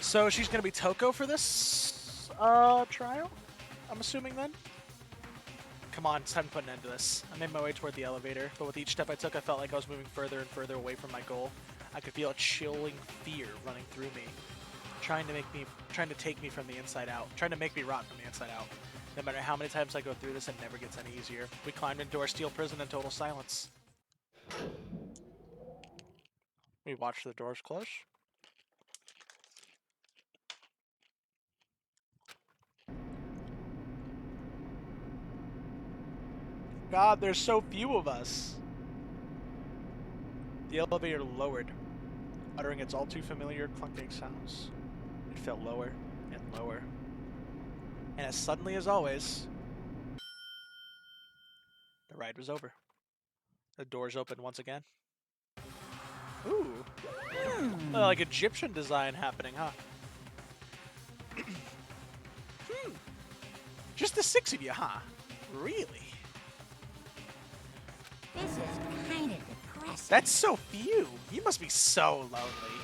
So she's gonna be Toko for this trial? I'm assuming then? Come on, it's time to put an end to this. I made my way toward the elevator, but with each step I took I felt like I was moving further and further away from my goal. I could feel a chilling fear running through me. Trying to take me from the inside out. Trying to make me rot from the inside out. No matter how many times I go through this, it never gets any easier. We climbed into our steel prison in total silence. We watched the doors close. God, there's so few of us. The elevator lowered, uttering its all too familiar clunking sounds. It fell lower and lower. And as suddenly as always, the ride was over. The doors opened once again. Ooh. Like Egyptian design happening, huh? Just the 6 of you, huh? Really? This That's so few. You must be so lonely.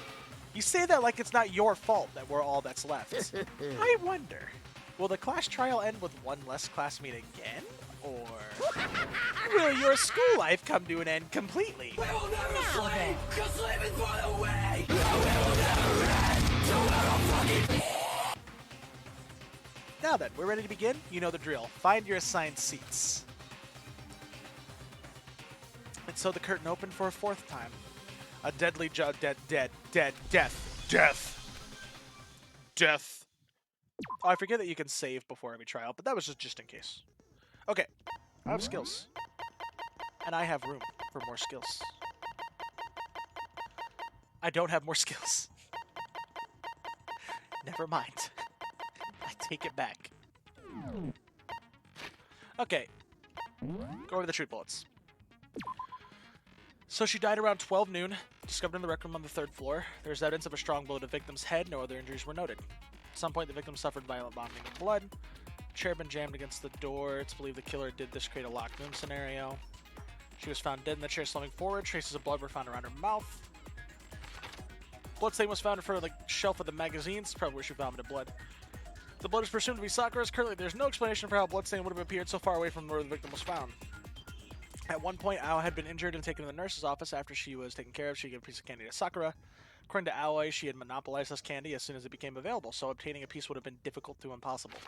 You say that like it's not your fault that we're all that's left. I wonder, will the class trial end with one less classmate again? Or will your school life come to an end completely? We will never sleep, cause living's far away. We will never end, so we're all fucking. Now then, we're ready to begin. You know the drill. Find your assigned seats. And so the curtain opened for a fourth time. A deadly death. Oh, I forget that you can save before every trial, but that was just in case. Okay, I have skills. And I have room for more skills. I don't have more skills. Never mind. I take it back. Okay. Go over the treat bullets. So she died around 12 noon, discovered in the rec room on the 3rd floor. There's evidence of a strong blow to the victim's head. No other injuries were noted. At some point, the victim suffered violent vomiting of blood. Chair had been jammed against the door. It's believed the killer did this to create a locked room scenario. She was found dead in the chair, slumping forward. Traces of blood were found around her mouth. Bloodstain was found in front of the shelf of the magazines. Probably where she vomited blood. The blood is presumed to be Sakura's. Currently, there's no explanation for how bloodstain would have appeared so far away from where the victim was found. At one point, Ao had been injured and taken to the nurse's office. After she was taken care of, she gave a piece of candy to Sakura. According to Aoi, she had monopolized this candy as soon as it became available, so obtaining a piece would have been difficult to impossible.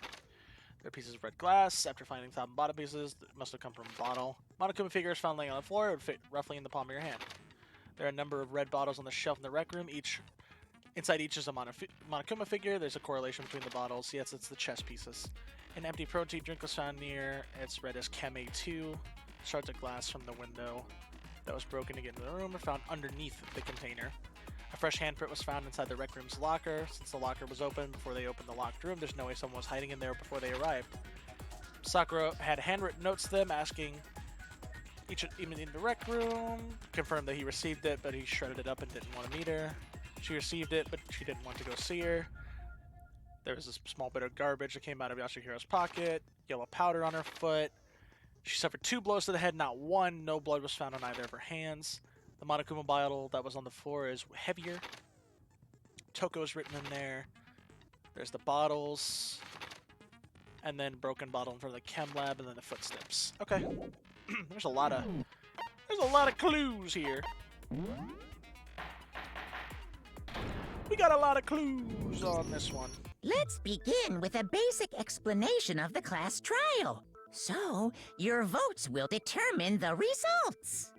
There are pieces of red glass. After finding top and bottom pieces, that must have come from a bottle. Monokuma figure is found laying on the floor. It would fit roughly in the palm of your hand. There are a number of red bottles on the shelf in the rec room. Inside each is a Monokuma figure. There's a correlation between the bottles. Yes, it's the chess pieces. An empty protein drink was found near. It's read as Chem A2. Shards of glass from the window that was broken to get into the room were found underneath the container. A fresh handprint was found inside the rec room's locker. Since the locker was open before they opened the locked room, there's no way someone was hiding in there before they arrived. Sakura had handwritten notes to them asking even in the rec room, confirmed that he received it, but he shredded it up and didn't want to meet her. She received it, but she didn't want to go see her. There was a small bit of garbage that came out of Yasuhiro's pocket, yellow powder on her foot. She suffered 2 blows to the head, not 1. No blood was found on either of her hands. The Monokuma bottle that was on the floor is heavier. Toko is written in there. There's the bottles. And then broken bottle in front of the chem lab, and then the footsteps. Okay. There's a lot of clues here. We got a lot of clues on this one. Let's begin with a basic explanation of the class trial. So, your votes will determine the results.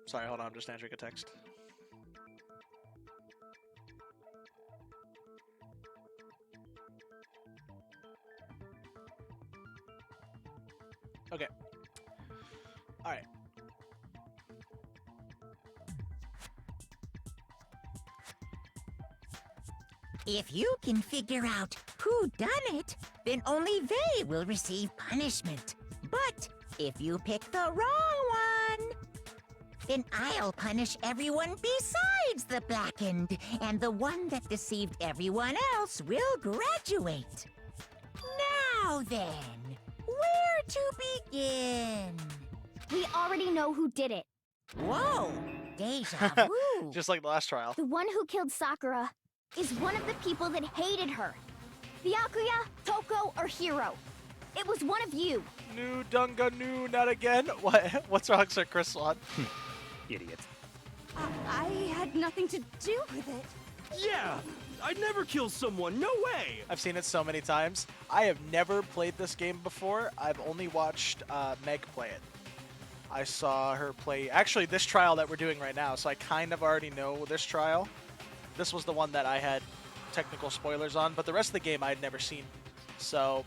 Sorry, hold on, I'm just answering a text. Okay. Alright. If you can figure out who done it, then only they will receive punishment. But if you pick the wrong one, then I'll punish everyone besides the blackened, and the one that deceived everyone else will graduate. Now then, where to begin? We already know who did it. Whoa, deja vu. Just like the last trial. The one who killed Sakura is one of the people that hated her. Byakuya, Toko, or Hiro. It was one of you. New Dunga, new, not again. What's wrong, Sir Chris Swan? Idiot. I had nothing to do with it. Yeah! I'd never kill someone, no way! I've seen it so many times. I have never played this game before. I've only watched Meg play it. I saw her play, actually, this trial that we're doing right now, so I kind of already know this trial. This was the one that I had technical spoilers on, but the rest of the game I had never seen. So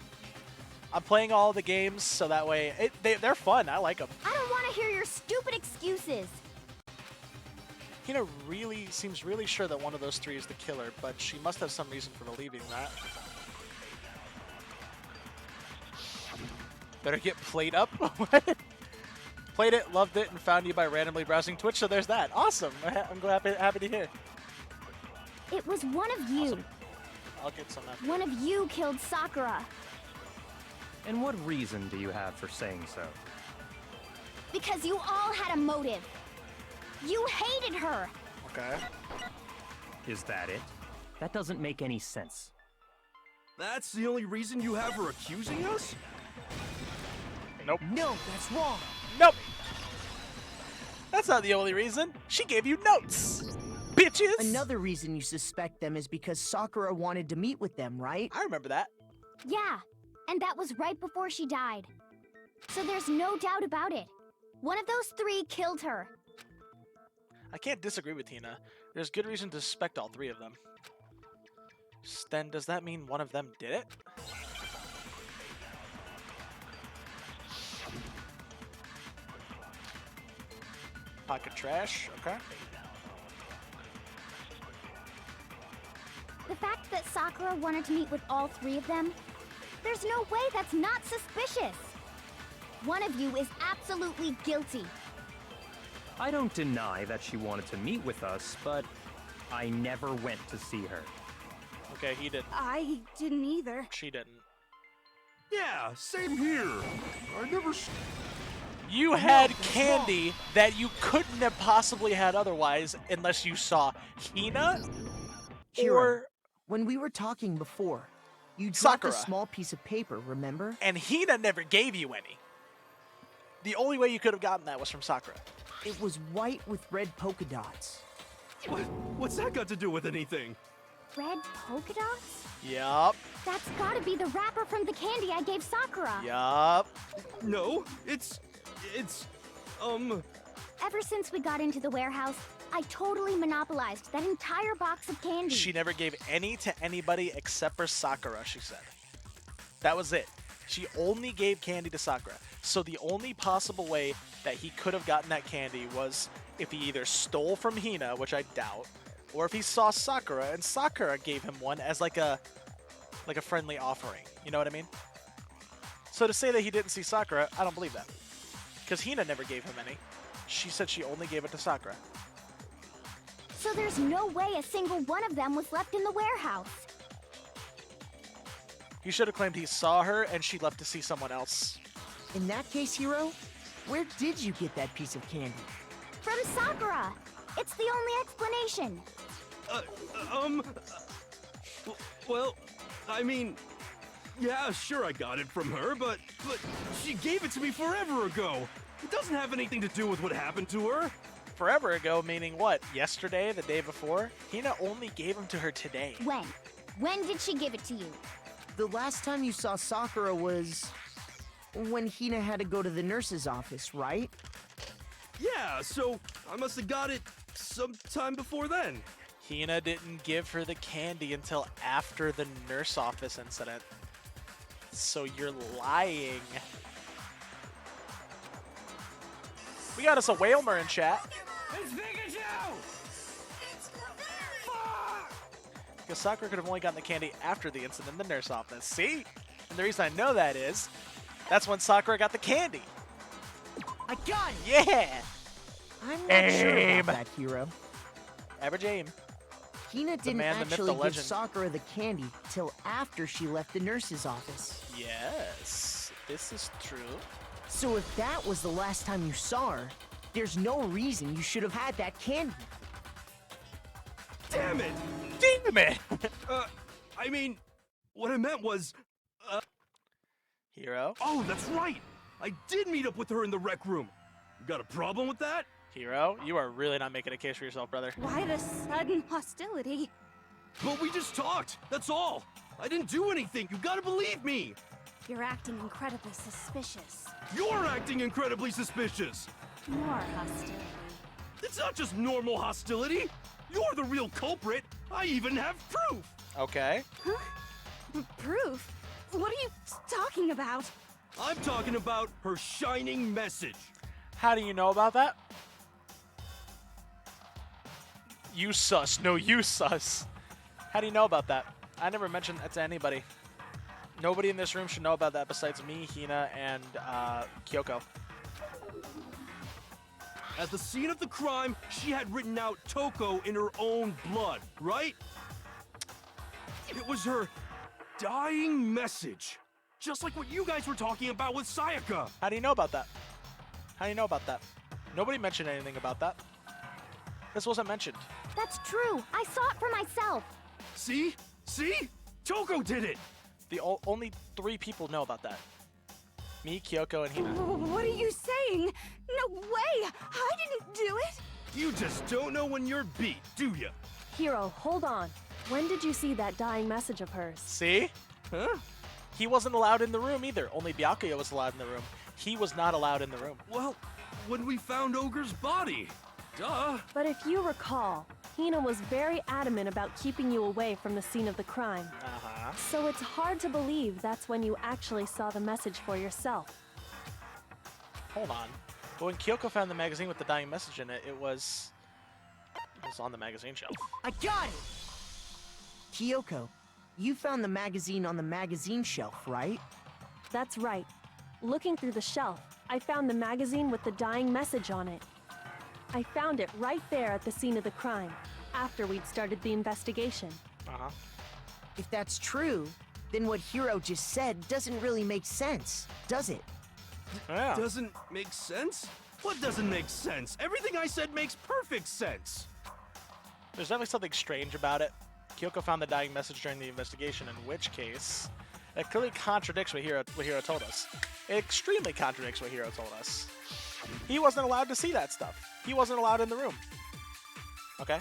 I'm playing all the games, so that way they're fun. I like them. I don't want to hear your stupid excuses. Hina really seems really sure that one of those 3 is the killer, but she must have some reason for believing that. Better get played up. Played it, loved it, and found you by randomly browsing Twitch, so there's that. Awesome. I'm happy to hear. It was one of you. Awesome. I'll get some after. One of you killed Sakura. And what reason do you have for saying so? Because you all had a motive. You hated her. Okay. Is that it? That doesn't make any sense. That's the only reason you have her accusing us? Nope. No, that's wrong. Nope. That's not the only reason. She gave you notes. Bitches. Another reason you suspect them is because Sakura wanted to meet with them, right? I remember that. Yeah, and that was right before she died. So there's no doubt about it. One of those three killed her. I can't disagree with Hina. There's good reason to suspect all three of them. Then does that mean one of them did it? Pocket trash, okay. The fact that Sakura wanted to meet with all three of them, there's no way that's not suspicious. One of you is absolutely guilty. I don't deny that she wanted to meet with us, but I never went to see her. Okay, he didn't. I didn't either. She didn't. Yeah, same here. I never. You had candy that you couldn't have possibly had otherwise unless you saw Hina Hiro, or when we were talking before, you dropped Sakura. a small piece of paper, remember? And Hina never gave you any. The only way you could have gotten that was from Sakura. It was white with red polka dots. What's that got to do with anything? Red polka dots? Yup. That's gotta be the wrapper from the candy I gave Sakura. Yup. No, it's, Ever since we got into the warehouse, I totally monopolized that entire box of candy. She never gave any to anybody except for Sakura, she said. That was it. She only gave candy to Sakura. So the only possible way that he could have gotten that candy was if he either stole from Hina, which I doubt, or if he saw Sakura and Sakura gave him one as like a friendly offering. You know what I mean? So to say that he didn't see Sakura, I don't believe that. Because Hina never gave him any. She said she only gave it to Sakura. So there's no way a single one of them was left in the warehouse. He should have claimed he saw her and she left to see someone else. In that case, Hiro, where did you get that piece of candy? From Sakura. It's the only explanation. Well, I mean, yeah, sure I got it from her, but she gave it to me forever ago. It doesn't have anything to do with what happened to her. Forever ago, meaning what? Yesterday, the day before? Hina only gave him to her today. When? When did she give it to you? The last time you saw Sakura was when Hina had to go to the nurse's office, right? Yeah, so I must have got it sometime before then. Hina didn't give her the candy until after the nurse office incident. So you're lying. We got us a Whalmer in chat. It's Pikachu! Because Sakura could have only gotten the candy after the incident in the nurse office. See? And the reason I know that is, that's when Sakura got the candy. I got it! Yeah! I'm not sure Aim. about that, Hiro. Average aim. Hina didn't man, the myth, the actually give legend. Sakura the candy till after she left the nurse's office. Yes, this is true. So if that was the last time you saw her, there's no reason you should have had that candy. Damn it! Damn it! I mean, what I meant was, Hiro? Oh, that's right! I did meet up with her in the rec room. You got a problem with that? Hiro, you are really not making a case for yourself, brother. Why the sudden hostility? But we just talked, that's all. I didn't do anything, you gotta believe me! You're acting incredibly suspicious. You're acting incredibly suspicious! More hostility. It's not just normal hostility! You're the real culprit! I even have proof! Okay. Huh? Proof? What are you talking about? I'm talking about her shining message. How do you know about that? You sus. No, you sus. How do you know about that? I never mentioned that to anybody. Nobody in this room should know about that besides me, Hina, and Kyoko. At the scene of the crime, she had written out Toko in her own blood, right? It was her dying message. Just like what you guys were talking about with Sayaka. How do you know about that? How do you know about that? Nobody mentioned anything about that. This wasn't mentioned. That's true. I saw it for myself. See? See? Toko did it! The only 3 people know about that. Me, Kyoko, and Hina. What are you saying? No way! I didn't do it! You just don't know when you're beat, do ya? Hiro, hold on. When did you see that dying message of hers? See? Huh? He wasn't allowed in the room either. Only Byakuya was allowed in the room. He was not allowed in the room. Well, when we found Ogre's body. Duh. But if you recall, Hina was very adamant about keeping you away from the scene of the crime. Uh-huh. So it's hard to believe that's when you actually saw the message for yourself. Hold on. But when Kyoko found the magazine with the dying message in it, it was on the magazine shelf. I got it! Kyoko, you found the magazine on the magazine shelf, right? That's right. Looking through the shelf, I found the magazine with the dying message on it. I found it right there at the scene of the crime, after we'd started the investigation. Uh-huh. If that's true, then what Hiro just said doesn't really make sense, does it? Yeah. Doesn't make sense? What doesn't make sense? Everything I said makes perfect sense. There's definitely something strange about it. Kyoko found the dying message during the investigation, in which case, it clearly contradicts what Hiro told us. It extremely contradicts what Hiro told us. He wasn't allowed to see that stuff. He wasn't allowed in the room. Okay?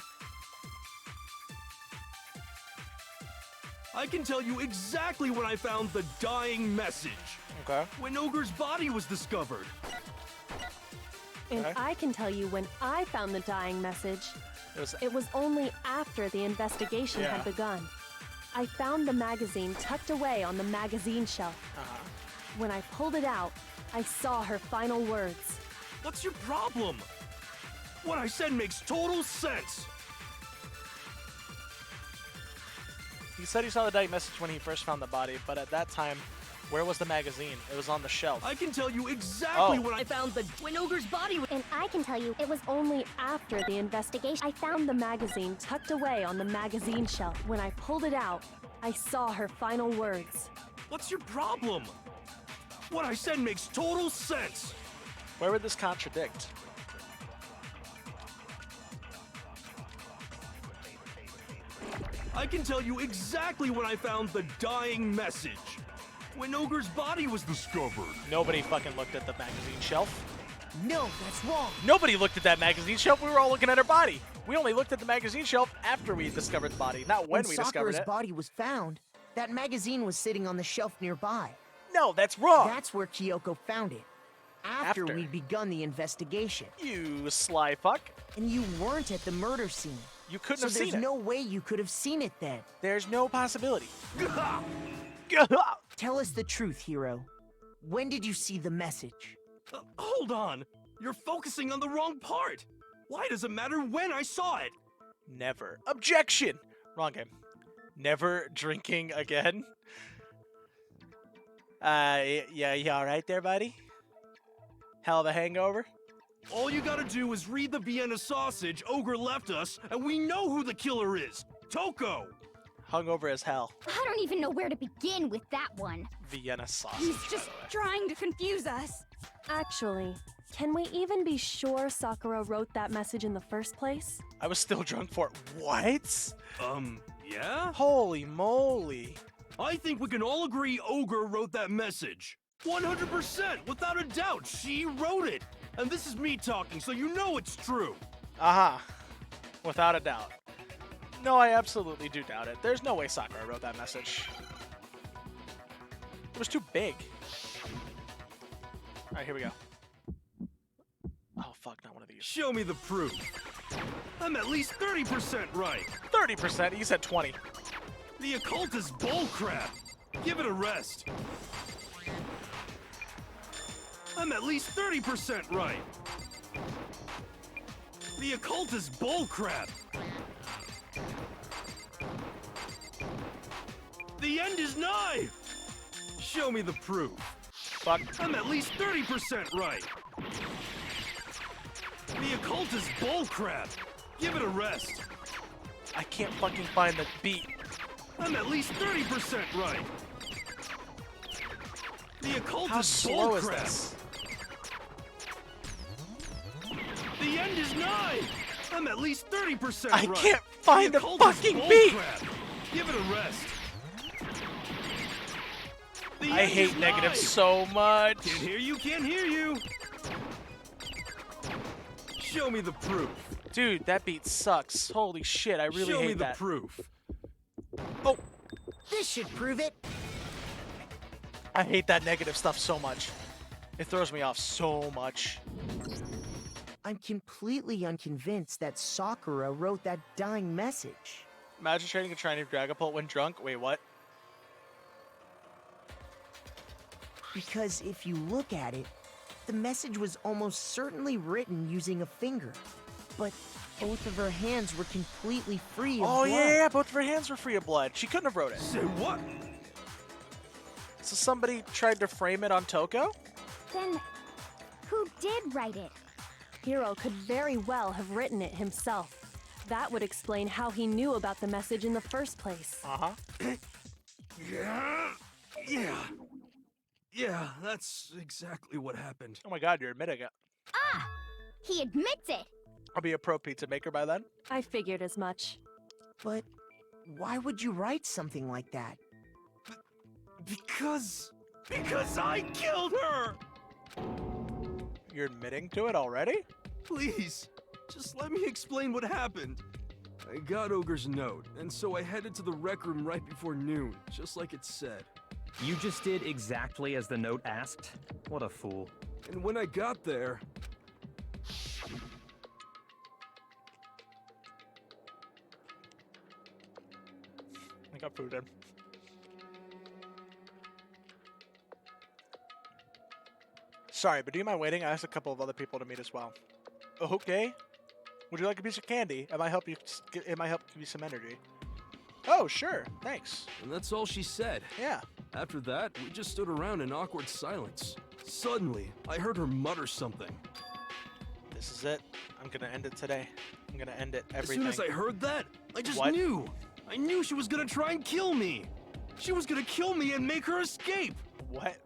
I can tell you exactly when I found the dying message. Okay. When Ogre's body was discovered. And I can tell you when I found the dying message, it was only after the investigation had begun. I found the magazine tucked away on the magazine shelf. When I pulled it out, I saw her final words. What's your problem? What I said makes total sense. He said he saw the dying message when he first found the body, but at that time, where was the magazine? It was on the shelf. I can tell you exactly when I found when Ogre's body was... And I can tell you it was Only after the investigation, I found the magazine tucked away on the magazine shelf. When I pulled it out, I saw her final words. What's your problem? What I said makes total sense. Where would this contradict? I can tell you exactly when I found the dying message. When Ogre's body was discovered. Nobody fucking looked at the magazine shelf. No, that's wrong. Nobody looked at that magazine shelf. We were all looking at her body. We only looked at the magazine shelf after we discovered the body, not when we discovered Sakura's it. body was found, that magazine was sitting on the shelf nearby. No, that's wrong. That's where Kyoko found it. After we'd begun the investigation. You sly fuck. And you weren't at the murder scene. You couldn't so have seen it. there's no way you could have seen it then. There's no possibility. Tell us the truth, Hiro. When did you see the message? Hold on. You're focusing on the wrong part. Why does it matter when I saw it? Never. Objection! Wrong game. Never drinking again. Yeah, you alright there, buddy? Hell of a hangover? All you gotta do is read the Vienna sausage Ogre left us, and we know who the killer is. Toko! Hungover as hell. I don't even know where to begin with that one. Vienna sausage. He's just trying to confuse us. Actually, can we even be sure Sakura wrote that message in the first place? I was still drunk for it. What? Yeah? Holy moly. I think we can all agree Ogre wrote that message. 100%, without a doubt, she wrote it. And this is me talking, so you know it's true. Aha. Without a doubt. No, I absolutely do doubt it. There's no way Sakura wrote that message. It was too big. Alright, here we go. Oh, fuck, not one of these. Show me the proof. I'm at least 30% right. 30%? You said 20. The occult is bullcrap. Give it a rest. I'm at least 30% right. The occult is bullcrap. The end is nigh. Show me the proof. Fuck. I'm at least 30% right. The occult is bullcrap. Give it a rest. I can't fucking find the beat. I'm at least 30% right. The occult How is slow is bullcrap. this? The end is nigh! I'm at least 30% I right. can't find The a occult is fucking beat! bullcrap. Give it a rest. The I end hate is negative nigh. so much. Can't hear you, can't hear you. Show me the proof. Dude, that beat sucks. Holy shit, I really Show hate me the that. proof. Oh, This should prove it. I hate that negative stuff so much. It throws me off so much. I'm completely unconvinced that Sakura wrote that dying message. Imagine trading a Chinese Dragapult when drunk. Wait, what? Because if you look at it, the message was almost certainly written using a finger. But both of her hands were completely free of Oh blood. yeah, both of her hands were free of blood. She couldn't have wrote it. Say what? So somebody tried to frame it on Toko? Then, who did write it? Hiro could very well have written it himself. That would explain how he knew about the message in the first place. Uh-huh. Yeah, that's exactly what happened. Oh my god, you're admitting it. Ah! He admits it! I'll be a pro pizza maker by then. I figured as much. But why would you write something like that? Because I killed her! You're admitting to it already? Please, just let me explain what happened. I got Ogre's note, and so I headed to the rec room right before noon, just like it said. You just did exactly as the note asked? What a fool. And when I got there... I got food in. Sorry, but do you mind waiting? I asked a couple of other people to meet as well. Okay. Would you like a piece of candy? It might help you. It might help give you some energy. Oh, sure. Thanks. And that's all she said. Yeah. After that, we just stood around in awkward silence. Suddenly, I heard her mutter something. This is it. I'm gonna end it today. I'm gonna end it. Everything. As soon as I heard that, I just What? knew. I knew she was gonna try and kill me. She was gonna kill me and make her escape. What?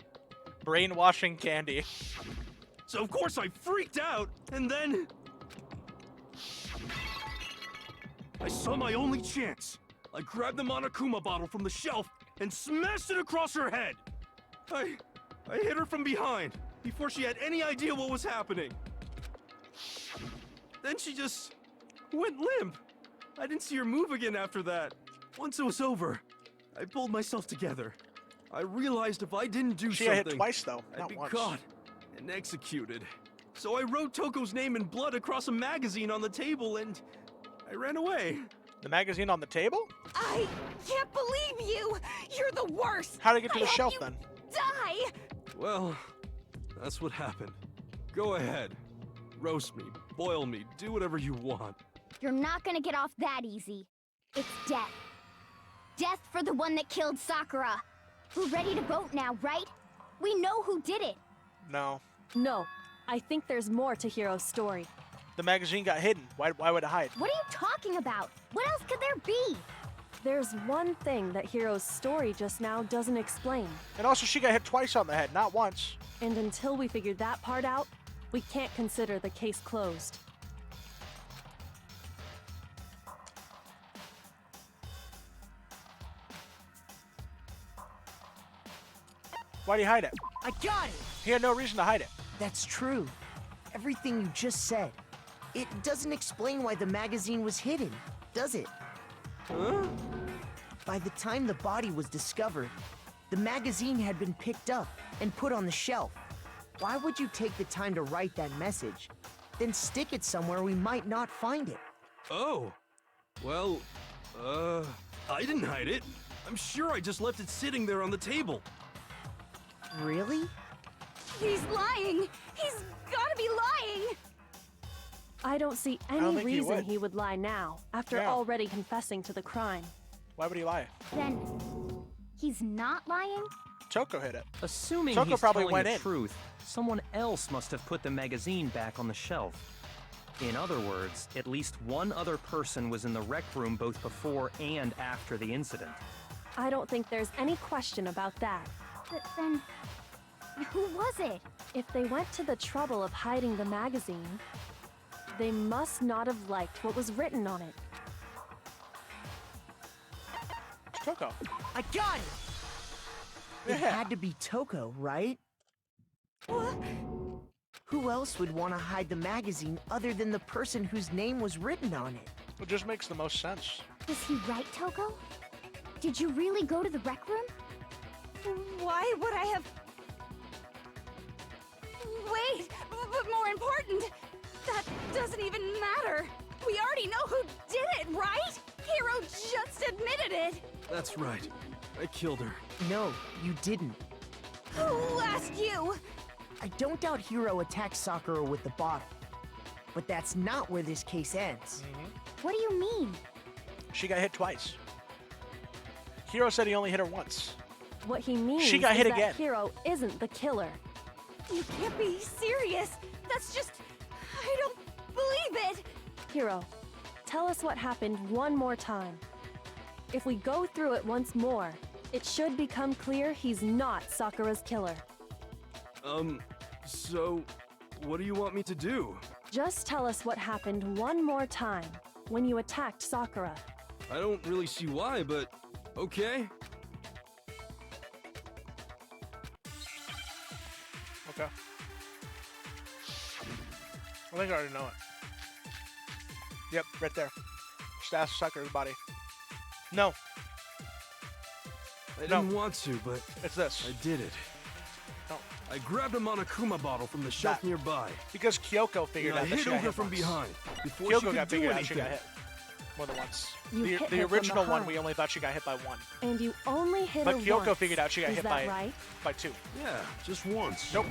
Brainwashing candy. So of course I freaked out, and then... I saw my only chance. I grabbed the Monokuma bottle from the shelf and smashed it across her head. I hit her from behind before she had any idea what was happening. Then she just went limp. I didn't see her move again after that. Once it was over, I pulled myself together. I realized if I didn't do She something, got hit twice though, I'd not be once. caught and executed. So I wrote Toko's name in blood across a magazine on the table and I ran away. The magazine on the table? I can't believe you! You're the worst! How did it get to I the hope shelf you then? Die! Well, that's what happened. Go ahead. Roast me, boil me, do whatever you want. You're not gonna get off that easy. It's death. Death for the one that killed Sakura. We're ready to vote now, right? We know who did it. No. No, I think there's more to Hiro's story. The magazine got hidden. Why would it hide? What are you talking about? What else could there be? There's one thing that Hiro's story just now doesn't explain. And also, she got hit twice on the head, not once. And until we figure that part out, we can't consider the case closed. Why'd he hide it? I got it! He had no reason to hide it. That's true. Everything you just said. It doesn't explain why the magazine was hidden, does it? Huh? By the time the body was discovered, the magazine had been picked up and put on the shelf. Why would you take the time to write that message, then stick it somewhere we might not find it? Oh. Well, I didn't hide it. I'm sure I just left it sitting there on the table. Really? He's lying! He's gotta be lying! I don't see don't any think he reason would. he would lie now, after Yeah. already confessing to the crime. Why would he lie? Then, he's not lying? Toko hit it. Assuming Toko he's probably telling went the in. truth, someone else must have put the magazine back on the shelf. In other words, at least one other person was in the rec room both before and after the incident. I don't think there's any question about that. But then, Who was it? If they went to the trouble of hiding the magazine, they must not have liked what was written on it. Toko. I got it! It had to be Toko, right? Who else would want to hide the magazine other than the person whose name was written on it? It just makes the most sense. Was he right, Toko? Did you really go to the rec room? Why would I have... Wait, but more important, that doesn't even matter. We already know who did it, right? Hero just admitted it. That's right. I killed her. No, you didn't. Who asked you? I don't doubt Hiro attacked Sakura with the bottle. But that's not where this case ends. What do you mean? She got hit twice. Hiro said he only hit her once. What he means She got is hit that again. Hiro isn't the killer. You can't be serious. That's just... I don't believe it. Hiro, tell us what happened one more time. If we go through it once more, it should become clear he's not Sakura's killer. So, what do you want me to do? Just tell us what happened one more time when you attacked Sakura. I don't really see why, but okay. Okay. I think I already know it. Yep, right there. Just ask Sakura's body. No. I didn't want to, but it's this. I did it. No. I grabbed a Monokuma bottle from the shelf nearby. Because Kyoko figured And out I that hit she got her hit from once. behind before Kyoko she could got do figured out anything. she got hit more than once. You hit her The from original one, behind. we only thought she got hit by one. And you only hit But her Kyoko once. figured out she got Is hit that right? by two. Yeah, just once. Nope.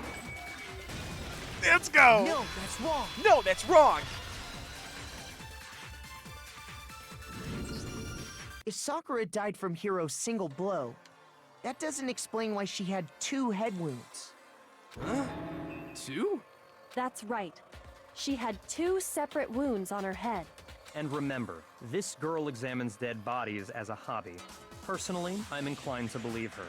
Let's go! No, that's wrong. No, that's wrong! If Sakura died from Hiro's single blow, that doesn't explain why she had 2 head wounds. Huh? 2? That's right. She had 2 separate wounds on her head. And remember, this girl examines dead bodies as a hobby. Personally, I'm inclined to believe her.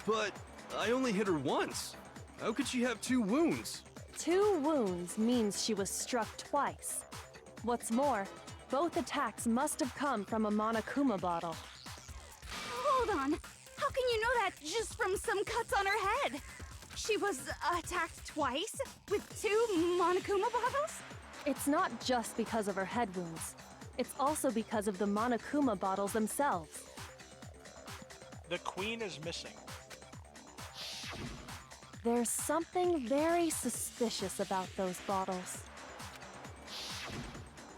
But I only hit her once. How could she have 2 wounds? 2 wounds means she was struck twice. What's more, both attacks must have come from a Monokuma bottle. Hold on. How can you know that just from some cuts on her head? She was attacked twice with 2 Monokuma bottles? It's not just because of her head wounds. It's also because of the Monokuma bottles themselves. The queen is missing. There's something very suspicious about those bottles.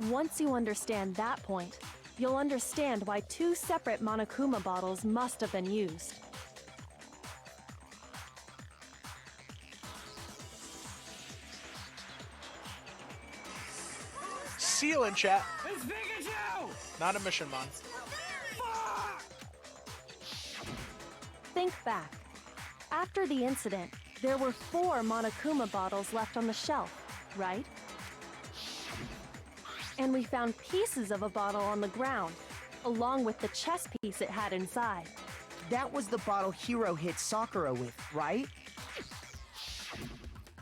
Once you understand that point, you'll understand why 2 separate Monokuma bottles must have been used. See you in chat. It's Pikachu! Not a mission, Mon. Think back. After the incident, there were 4 Monokuma bottles left on the shelf, right? And we found pieces of a bottle on the ground, along with the chess piece it had inside. That was the bottle Hiro hit Sakura with, right?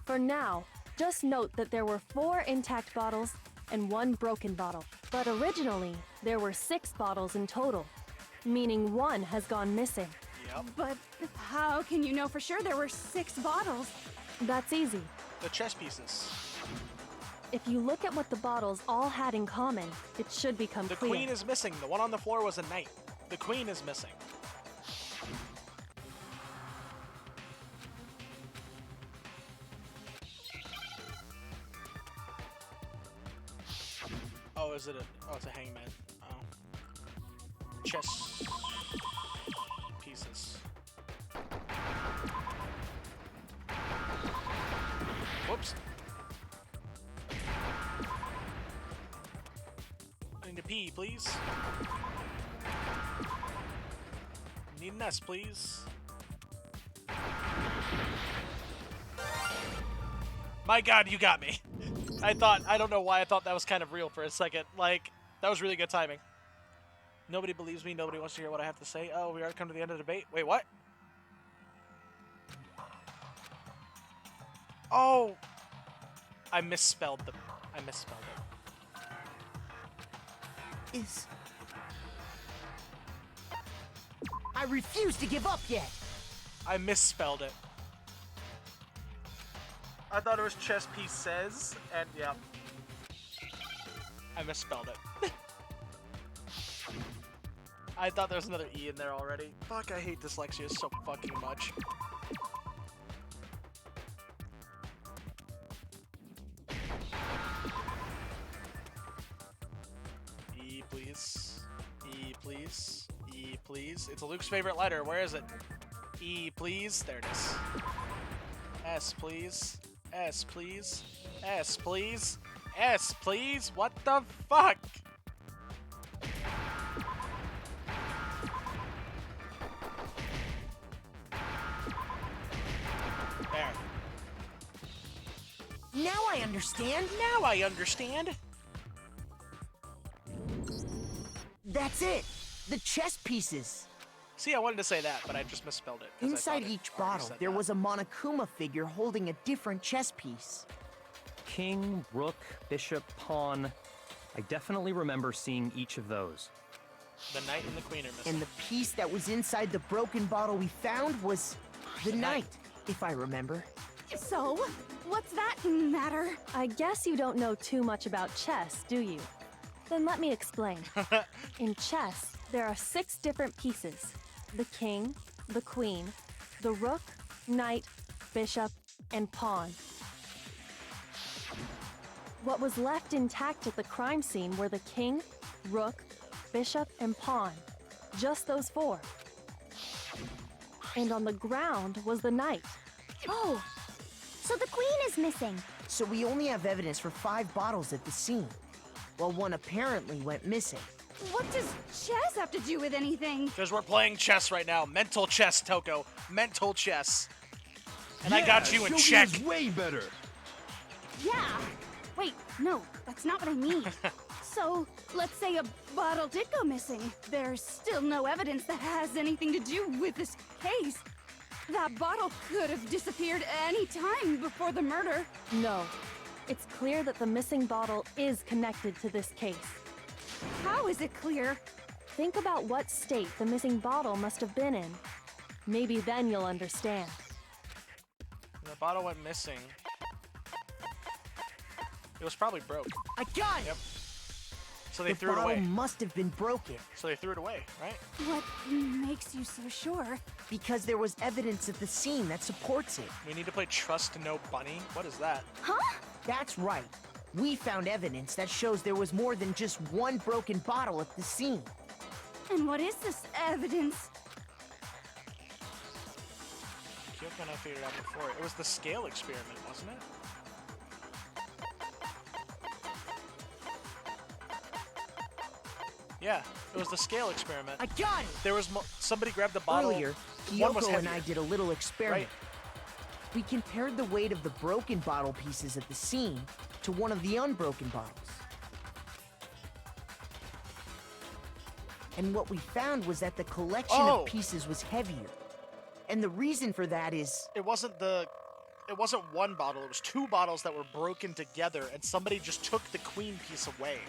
For now, just note that there were 4 intact bottles and 1 broken bottle. But originally, there were 6 bottles in total, meaning 1 has gone missing. Yep. But how can you know for sure there were 6 bottles? That's easy. The chess pieces. If you look at what the bottles all had in common, it should become The clear. queen is missing. The one on the floor was a knight. The queen is missing. Oh, is it a... Oh, it's a hangman. Oh. Chess pieces. Whoops. I need to pee, please. Need an S, please. My god, you got me. I don't know why I thought that was kind of real for a second. Like, that was really good timing. Nobody believes me, nobody wants to hear what I have to say. Oh, we already come to the end of the debate? Wait, what? Oh! I misspelled them. I misspelled it. I refuse to give up yet. I misspelled it. I thought it was chess piece says, and yeah. I misspelled it. I thought there was another E in there already. Fuck, I hate dyslexia so fucking much. E, please. E, please. E, please. It's Luke's favorite letter. Where is it? E, please. There it is. S, please. S, please. S, please. S, please. What the fuck? There. Now I understand. Now I understand. That's it. The chess pieces. See, I wanted to say that, but I just misspelled it. Inside each bottle, there was a Monokuma figure holding a different chess piece. King, rook, bishop, pawn. I definitely remember seeing each of those. The knight and the queen are missing. And the piece that was inside the broken bottle we found was the knight, if I remember. So, what's that matter? I guess you don't know too much about chess, do you? Then let me explain. In chess, there are 6 different pieces. The king, the queen, the rook, knight, bishop, and pawn. What was left intact at the crime scene were the king, rook, bishop, and pawn. Just those 4. And on the ground was the knight. Oh, so the queen is missing. So we only have evidence for 5 bottles at the scene, while one apparently went missing. What does chess have to do with anything? Because we're playing chess right now. Mental chess, Toko. Mental chess. And I Yeah, got you in Shogi check. is way better. Yeah. Wait, no, that's not what I mean. So, let's say a bottle did go missing. There's still no evidence that has anything to do with this case. That bottle could have disappeared any time before the murder. No. It's clear that the missing bottle is connected to this case. How is it clear? Think about what state the missing bottle must have been in. Maybe then you'll understand. The bottle went missing. It was probably broke. I got it! Yep. So they The threw it bottle away. must have been broken. So they threw it away, right? What makes you so sure? Because there was evidence at the scene that supports it. We need to play Trust No Bunny. What is that? Huh? That's right. We found evidence that shows there was more than just one broken bottle at the scene. And what is this evidence? Kyoko and I figured it out before. It was the scale experiment, wasn't it? Yeah, it was the scale experiment. I got it! There was somebody grabbed the bottle. Earlier, one was Kyoko and I heavier. did a little experiment. Right. We compared the weight of the broken bottle pieces at the scene to one of the unbroken bottles. And what we found was that the collection of pieces was heavier. And the reason for that is... It wasn't one bottle, it was 2 bottles that were broken together, and somebody just took the queen piece away.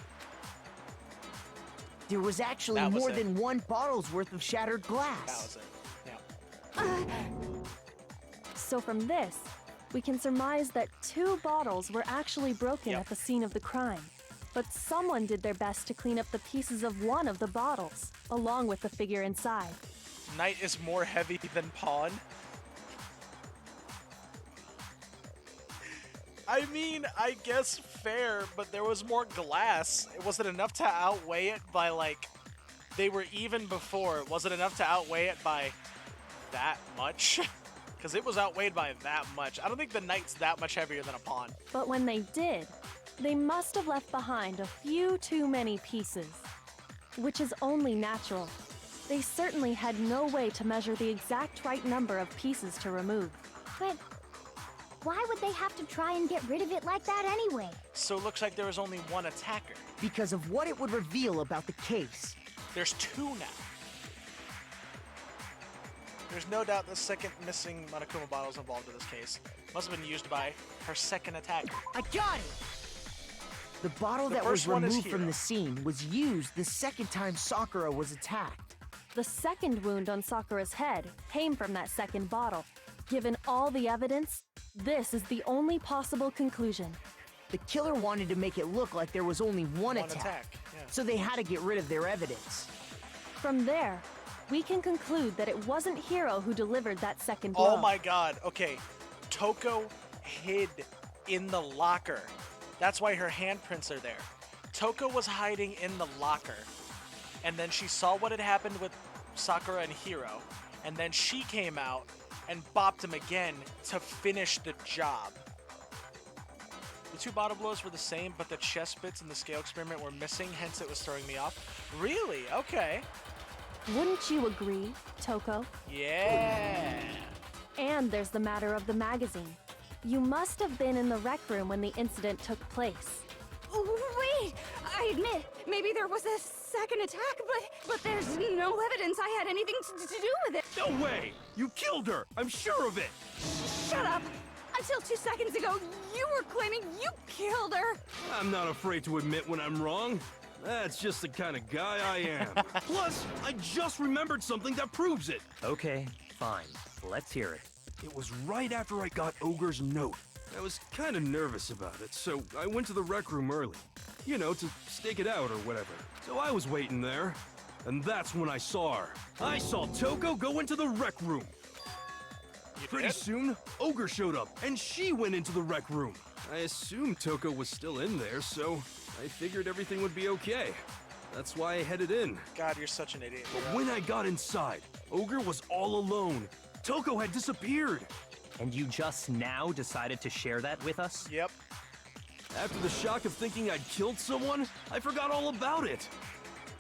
There was actually That was more it. than one bottle's worth of shattered glass. That was it. Yeah. So from this, we can surmise that 2 bottles were actually broken Yep. at the scene of the crime. But someone did their best to clean up the pieces of one of the bottles, along with the figure inside. Knight is more heavy than pawn. I mean, I guess fair, but there was more glass. It wasn't enough to outweigh it by, like, they were even before. It wasn't enough to outweigh it by that much. Because it was outweighed by that much. I don't think the knight's that much heavier than a pawn. But when they did, they must have left behind a few too many pieces. Which is only natural. They certainly had no way to measure the exact right number of pieces to remove. But why would they have to try and get rid of it like that anyway? So it looks like there was only one attacker. Because of what it would reveal about the case. There's 2 now. There's no doubt the second missing Monokuma bottle is involved in this case. Must have been used by her second attack. I got it! The bottle that was removed from the scene was used the second time Sakura was attacked. The second wound on Sakura's head came from that second bottle. Given all the evidence, this is the only possible conclusion. The killer wanted to make it look like there was only one attack, yeah. So they had to get rid of their evidence. From there, we can conclude that it wasn't Hiro who delivered that second blow. Oh my god, okay. Toko hid in the locker. That's why her handprints are there. Toko was hiding in the locker, and then she saw what had happened with Sakura and Hiro, and then she came out and bopped him again to finish the job. The two bottle blows were the same, but the chest bits in the scale experiment were missing, hence it was throwing me off. Really? Okay. Wouldn't you agree, Toko? Yeah. And there's the matter of the magazine. You must have been in the rec room when the incident took place. Wait! I admit, maybe there was a second attack, but there's no evidence I had anything to do with it. No way! You killed her! I'm sure of it! Shut up! Until 2 seconds ago, you were claiming you killed her! I'm not afraid to admit when I'm wrong. That's just the kind of guy I am. Plus, I just remembered something that proves it. Okay, fine. Let's hear it. It was right after I got Ogre's note. I was kind of nervous about it, so I went to the rec room early. You know, to stake it out or whatever. So I was waiting there, and that's when I saw her. I saw Toko go into the rec room. Pretty soon, Ogre showed up, and she went into the rec room. I assumed Toko was still in there, so I figured everything would be okay. That's why I headed in. God, you're such an idiot. But when I got inside, Ogre was all alone. Toko had disappeared. And you just now decided to share that with us? Yep. After the shock of thinking I'd killed someone, I forgot all about it.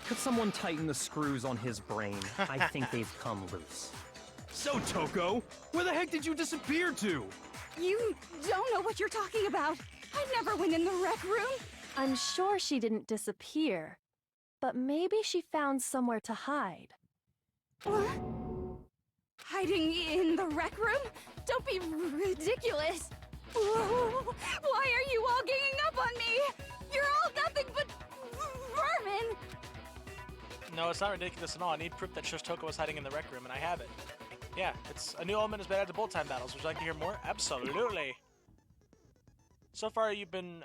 Could someone tighten the screws on his brain? I think they've come loose. So, Toko, where the heck did you disappear to? You don't know what you're talking about. I never went in the rec room. I'm sure she didn't disappear, but maybe she found somewhere to hide. What? Hiding in the rec room? Don't be ridiculous. Whoa. Why are you all ganging up on me? You're all nothing but vermin. No, it's not ridiculous at all. I need proof that shows Toko was hiding in the rec room, and I have it. Yeah, it's a new element has been added to bullet time battles. Would you like to hear more? Absolutely. So far, you've been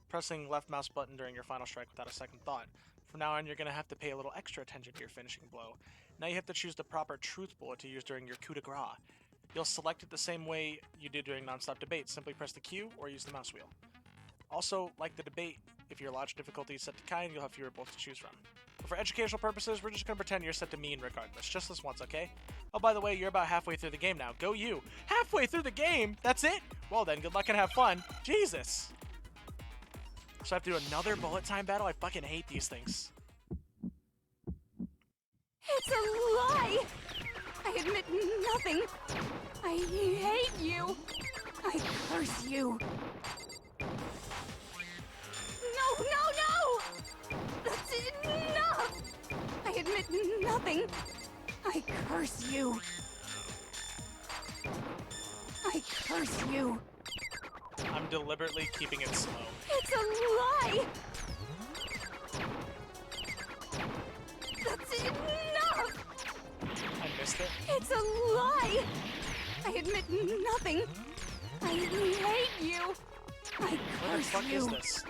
pressing left mouse button during your final strike without a second thought. From now on, you're going to have to pay a little extra attention to your finishing blow. Now you have to choose the proper truth bullet to use during your coup de grace. You'll select it the same way you did during non-stop debate. Simply press the Q or use the mouse wheel. Also, like the debate, if your logic difficulty is set to kind, you'll have fewer bullets to choose from. But for educational purposes, we're just going to pretend you're set to mean regardless. Just this once, okay? Oh, by the way, you're about halfway through the game now. Go you! Halfway through the game? That's it? Well then, good luck and have fun. Jesus! So I have to do another bullet time battle? I fucking hate these things. It's a lie! I admit nothing. I hate you. I curse you. No, no, no! That's enough! I admit nothing. I curse you. I curse you. I'm deliberately keeping it slow. It's a lie! That's enough! I missed it. It's a lie! I admit nothing. I hate you. I What the curse fuck you. is this?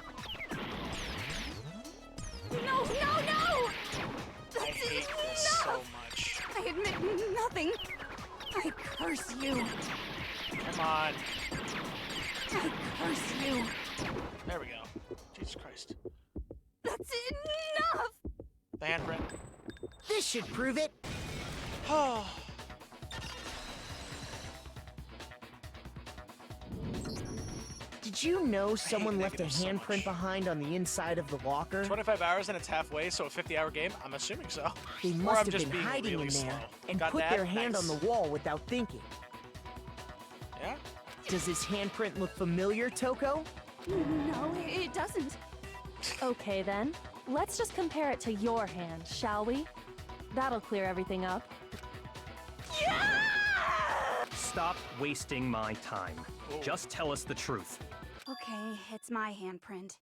No, no, no! That's I hate this so much. I admit nothing. I curse you. Come on. I curse you. There we go. Jesus Christ. That's enough! The handprint. This should prove it. Oh. Did you know someone left a handprint behind on the inside of the locker? 25 hours and it's halfway, so a 50-hour game? I'm assuming so. They Or must I'm have just been being hiding really in there slow. and Got put that? their hand Nice. on the wall without thinking. Yeah? Does this handprint look familiar, Toko? No, it doesn't. Okay then, let's just compare it to your hand, shall we? That'll clear everything up. Stop wasting my time. Just tell us the truth. Okay, it's my handprint.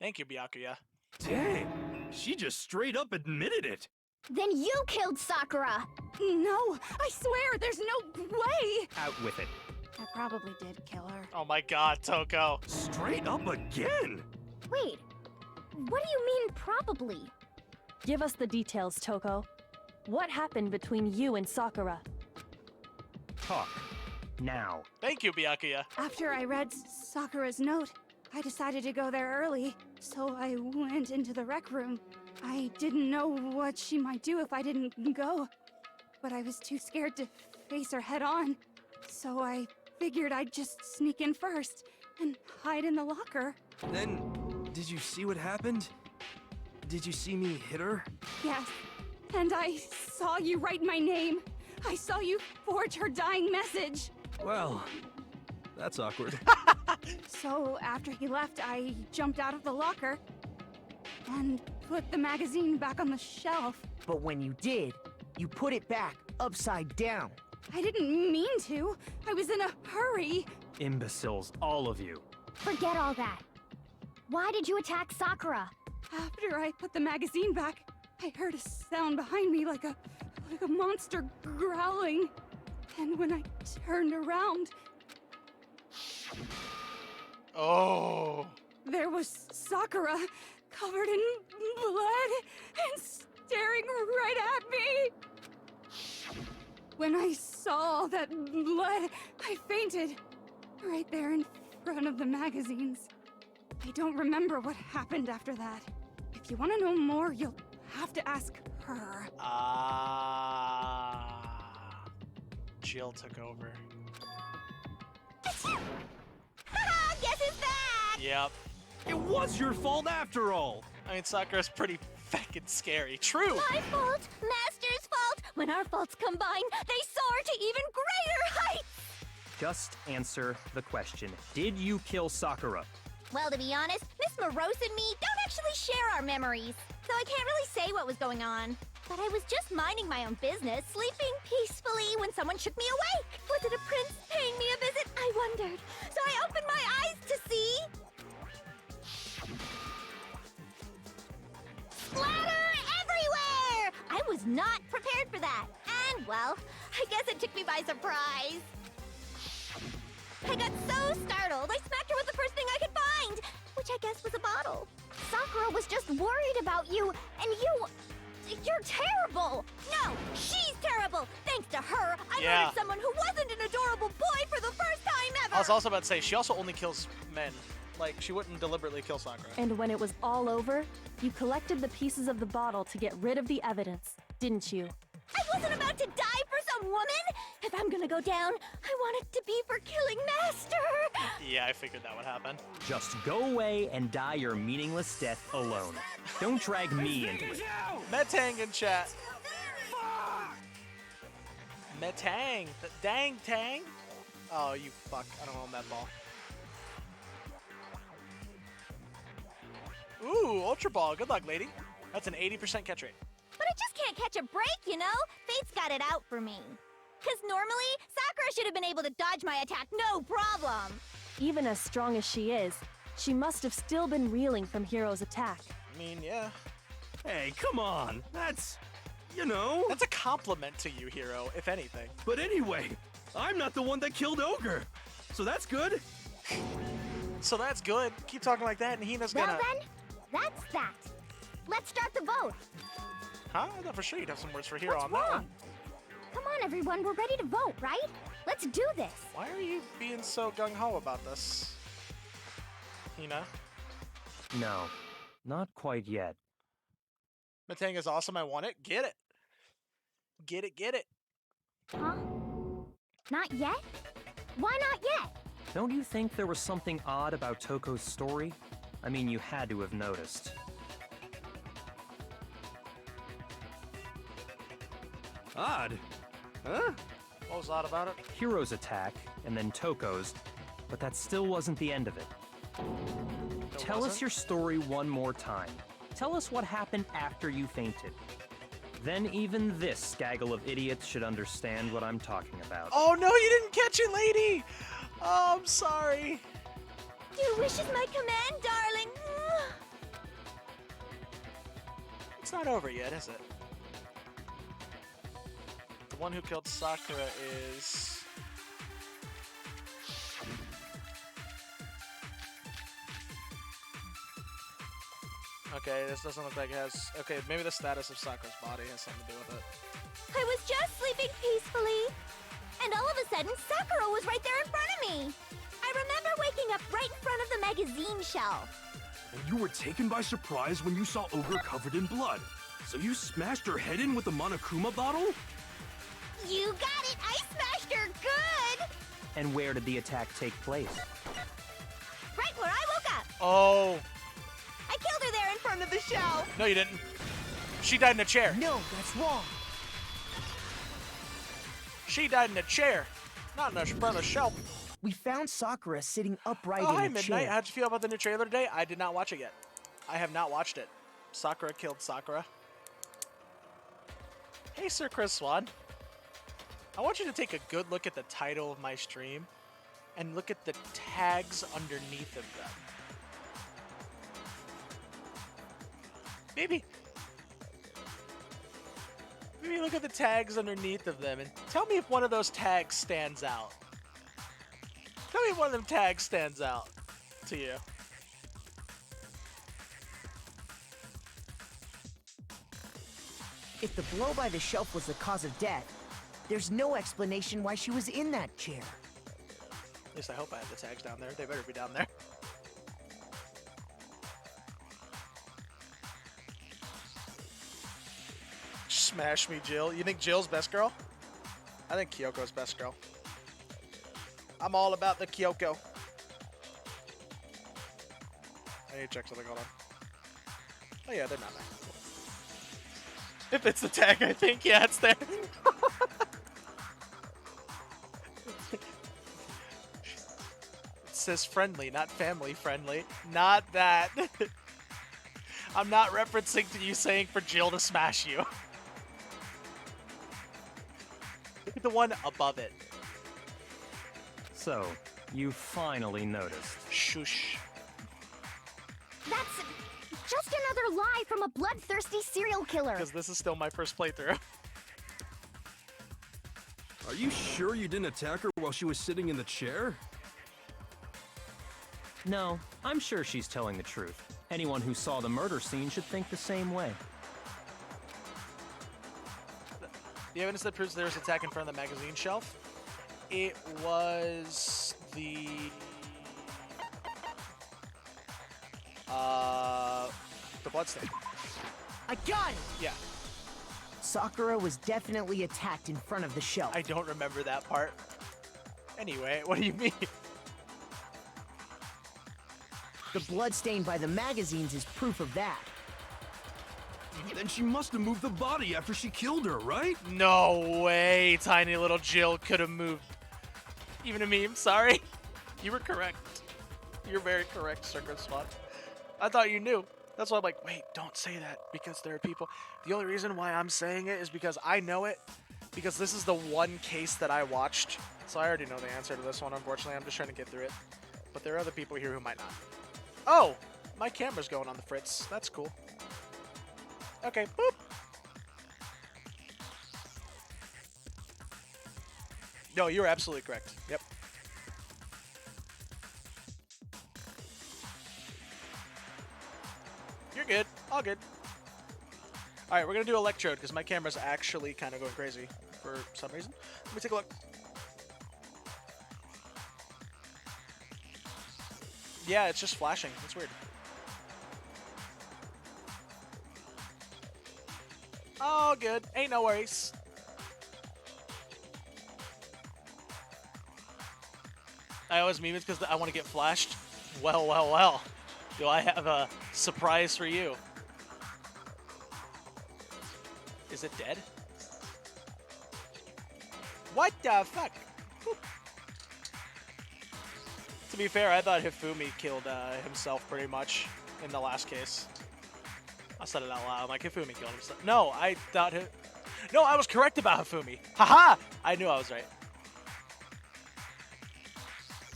Thank you, Byakuya. Dang, she just straight up admitted it. Then you killed Sakura! No, I swear, there's no way! Out with it. I probably did kill her. Oh my god, Toko. Straight up again? Wait, what do you mean probably? Give us the details, Toko. What happened between you and Sakura? Talk. Now. Thank you, Byakuya. After I read Sakura's note, I decided to go there early, so I went into the rec room. I didn't know what she might do if I didn't go, but I was too scared to face her head on, so I figured I'd just sneak in first and hide in the locker. Then, did you see what happened? Did you see me hit her? Yes, and I saw you write my name. I saw you forge her dying message. Well, that's awkward. So after he left, I jumped out of the locker and put the magazine back on the shelf. But when you did, you put it back upside down. I didn't mean to. I was in a hurry. Imbeciles, all of you. Forget all that. Why did you attack Sakura? After I put the magazine back, I heard a sound behind me like a monster growling. And when I turned around, oh, there was Sakura covered in blood and staring right at me. When I saw all that blood, I fainted right there in front of the magazines. I don't remember what happened after that. If you want to know more, you'll have to ask her. Jill took over. Guess who's back? Yep. It was your fault after all. I mean, Sakura's pretty fucking scary. True. My fault, Master's fault. When our faults combine, they soar to even greater heights. Just answer the question. Did you kill Sakura? Well, to be honest, Miss Morose and me don't actually share our memories, so I can't really say what was going on. But I was just minding my own business, sleeping peacefully when someone shook me awake. Was it a prince paying me a visit? I wondered. So I opened my eyes to see... splatter everywhere! I was not prepared for that. And, well, I guess it took me by surprise. I got so startled, I smacked her with the first thing I could find, which I guess was a bottle. Sakura was just worried about you, and you're terrible! No, she's terrible! Thanks to her, I murdered someone who wasn't an adorable boy for the first time ever! I was also about to say, she also only kills men. Like, she wouldn't deliberately kill Sakura. And when it was all over, you collected the pieces of the bottle to get rid of the evidence, didn't you? I wasn't about to die for some woman! If I'm gonna go down, I want it to be for killing Master! Yeah, I figured that would happen. Just go away and die your meaningless death alone. Don't drag me into it. Metang in chat. Metang. Dang tang. Oh, you fuck. I don't own that ball. Ooh, Ultra Ball. Good luck, lady. That's an 80% catch rate. But I just can't catch a break, you know? Fate's got it out for me. Because normally, Sakura should have been able to dodge my attack, no problem. Even as strong as she is, she must have still been reeling from Hiro's attack. I mean, yeah. Hey, come on. That's, you know. That's a compliment to you, Hiro, if anything. But anyway, I'm not the one that killed Ogre. So that's good. So that's good. Keep talking like that and Hina's gonna... Well then, that's that. Let's start the vote. Huh? I thought for sure you'd have some words for Hiro What's on that wrong? one. Come on, everyone, we're ready to vote, right? Let's do this. Why are you being so gung-ho about this? Hina? No, not quite yet. Metang is awesome. I want it. Get it. Get it, get it. Huh? Not yet? Why not yet? Don't you think there was something odd about Toko's story? I mean, you had to have noticed. Odd? Huh? What was odd about it? Hiro's attack, and then Toko's, but that still wasn't the end of it. Tell us your story one more time. Tell us what happened after you fainted. Then even this gaggle of idiots should understand what I'm talking about. Oh no, you didn't catch it, lady! Oh, I'm sorry. Your wish is my command, darling. It's not over yet, is it? The one who killed Sakura is... Okay, this doesn't look like it has... Okay, maybe the status of Sakura's body has something to do with it. I was just sleeping peacefully, and all of a sudden, Sakura was right there in front of me. I remember waking up right in front of the magazine shelf. And you were taken by surprise when you saw Ogre covered in blood. So you smashed her head in with the Monokuma bottle? You got it! I smashed her good! And where did the attack take place? Right where I woke up. Oh. I killed her there in front of the shelf. No, you didn't. She died in a chair. No, that's wrong. She died in a chair, not in front of the shelf. We found Sakura sitting upright Oh, in hi, a Midnight. chair. How'd you feel about the new trailer today? I did not watch it yet. I have not watched it. Sakura killed Sakura. Hey, Sir Chris Swan. I want you to take a good look at the title of my stream and look at the tags underneath of them. Maybe look at the tags underneath of them and tell me if one of those tags stands out. Tell me if one of them tags stands out to you. If the blow by the shelf was the cause of death, there's no explanation why she was in that chair. At least I hope I have the tags down there. They better be down there. Smash me, Jill. You think Jill's best girl? I think Kyoko's best girl. I'm all about the Kyoko. I need to check something. Hold on. Oh yeah, they're not there. If it's the tag, I think. Yeah, it's there. It says friendly, not family friendly. Not that. I'm not referencing to you saying for Jill to smash you. Look at the one above it. So, you finally noticed. Shush. That's just another lie from a bloodthirsty serial killer. Because this is still my first playthrough. Are you sure you didn't attack her while she was sitting in the chair? No, I'm sure she's telling the truth. Anyone who saw the murder scene should think the same way. The evidence that proves there was an attack in front of the magazine shelf. It was the bloodstain. I got it! Yeah. Sakura was definitely attacked in front of the shelf. I don't remember that part. Anyway, what do you mean? The bloodstain by the magazines is proof of that. Then she must have moved the body after she killed her, right? No way, tiny little Jill could have moved. Even a meme, sorry. You were correct. You're very correct, Circuit Spot. I thought you knew. That's why I'm like, wait, don't say that, because there are people. The only reason why I'm saying it is because I know it, because this is the one case that I watched. So I already know the answer to this one, unfortunately. I'm just trying to get through it. But there are other people here who might not. Oh, my camera's going on the fritz. That's cool. Okay, boop. No, you're absolutely correct. Yep. You're good. All good. All right, we're going to do Electrode because my camera's actually kind of going crazy for some reason. Let me take a look. Yeah, it's just flashing. That's weird. Oh, good. Ain't no worries. I always meme it because I want to get flashed. Well, well, well. Do I have a surprise for you? Is it dead? What the fuck? Whew. To be fair, I thought Hifumi killed himself pretty much in the last case. I said it out loud. I'm like, Hifumi killed himself. No, I thought No, I was correct about Hifumi. Haha! I knew I was right.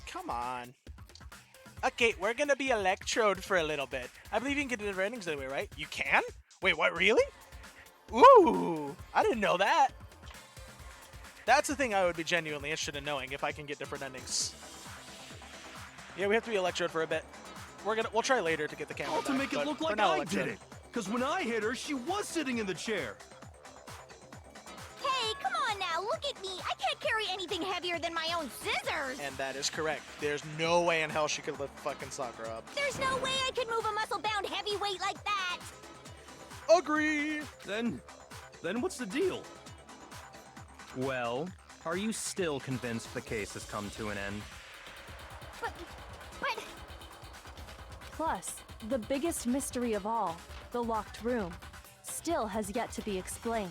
Come on. Okay, we're gonna be Electrode for a little bit. I believe you can get different endings anyway, right? You can? Wait, what, really? Ooh, I didn't know that. That's the thing I would be genuinely interested in knowing, if I can get different endings. Yeah, we have to be Electrode for a bit. We'll try later to get the camera All to back, make it but look for like now, I Electrode. did it. Because when I hit her, she was sitting in the chair. Hey, come on now, look at me. I can't carry anything heavier than my own scissors. And that is correct. There's no way in hell she could lift fucking Sakura up. There's no way I could move a muscle-bound heavyweight like that. Agree. Then what's the deal? Well, are you still convinced the case has come to an end? But... Plus, the biggest mystery of all, the locked room, still has yet to be explained.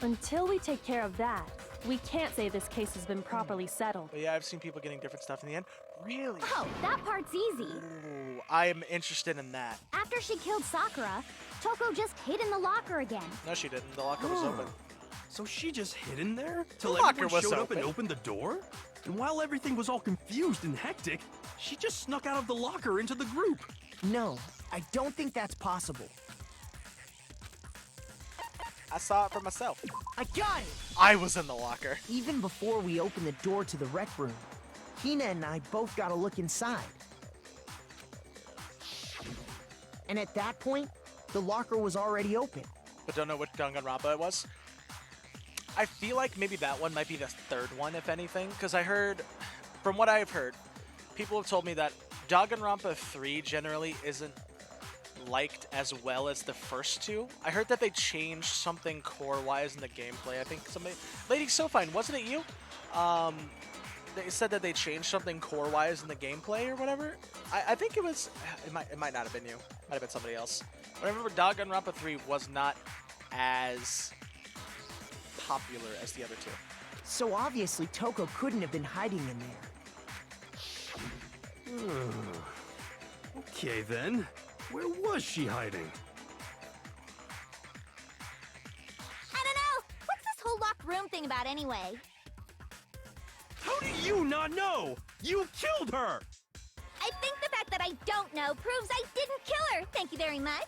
Until we take care of that, we can't say this case has been properly settled. But yeah, I've seen people getting different stuff in the end. Really? Oh, that part's easy. Ooh, I am interested in that. After she killed Sakura, Toko just hid in the locker again. No, she didn't. The locker was open. So she just hid in there? Till The locker everyone was showed up open. and opened the door? And while everything was all confused and hectic, she just snuck out of the locker into the group. No, I don't think that's possible. I saw it for myself. I got it! I was in the locker. Even before we opened the door to the rec room, Hina and I both got a look inside. And at that point, the locker was already open. But don't know which Danganronpa it was. I feel like maybe that one might be the third one, if anything, because I heard, from what I've heard, people have told me that Danganronpa 3 generally isn't liked as well as the first two. I heard that they changed something core-wise in the gameplay. I think somebody, Lady Sofine, wasn't it you? They said that they changed something core-wise in the gameplay or whatever. I think it was, it might not have been you. Might have been somebody else. But I remember Danganronpa 3 was not as popular as the other two. So obviously Toko couldn't have been hiding in there. Okay then, where was she hiding? I don't know. What's this whole locked room thing about anyway? How do you not know? You killed her! I think the fact that I don't know proves I didn't kill her. Thank you very much.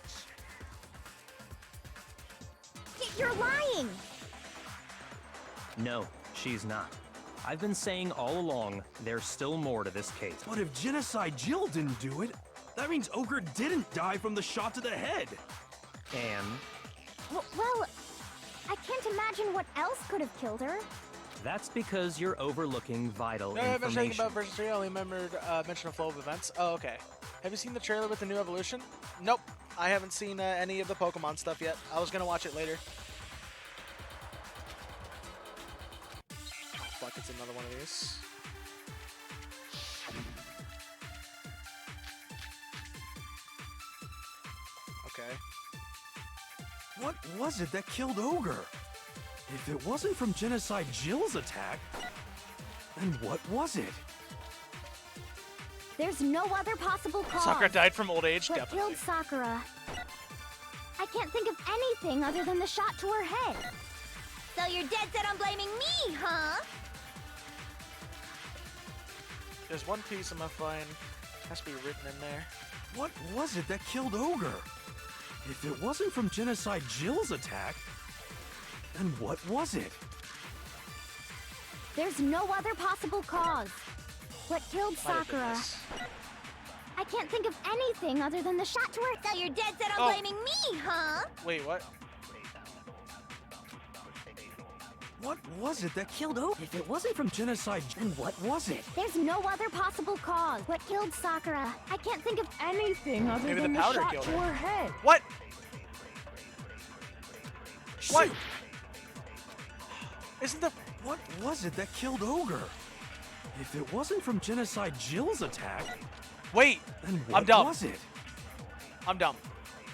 You're lying. No, she's not. I've been saying all along, there's still more to this case. But if Genocide Jill didn't do it, that means Ogre didn't die from the shot to the head. And Well, I can't imagine what else could have killed her. that's because you're overlooking vital No, I was saying information. about version 3, I only remembered mention of flow of events. Oh, okay. Have you seen the trailer with the new evolution? Nope. I haven't seen any of the Pokemon stuff yet. I was gonna watch it later. Oh, fuck, it's another one of these. Okay. What was it that killed Ogre? If it wasn't from Genocide Jill's attack, then what was it? There's no other possible cause. Sakura died from old age, What definitely. killed Sakura? I can't think of anything other than the shot to her head. So you're dead set on blaming me, huh? There's one piece I'm gonna find. Has to be written in there. What was it that killed Ogre? If it wasn't from Genocide Jill's attack, then what was it? There's no other possible cause. What killed Might have been Sakura? this. I can't think of anything other than the shot to her. So you're dead set on Oh. blaming me, huh? Wait, what? What was it that killed Ogre? If it wasn't from Genocide, then what was it? There's no other possible cause. What killed Sakura? I can't think of anything other Maybe than the the powder shot killed to her. her head. What? What? Isn't the... What was it that killed Ogre? If it wasn't from Genocide Jill's attack, Wait! then I'm what dumb. was it? I'm dumb.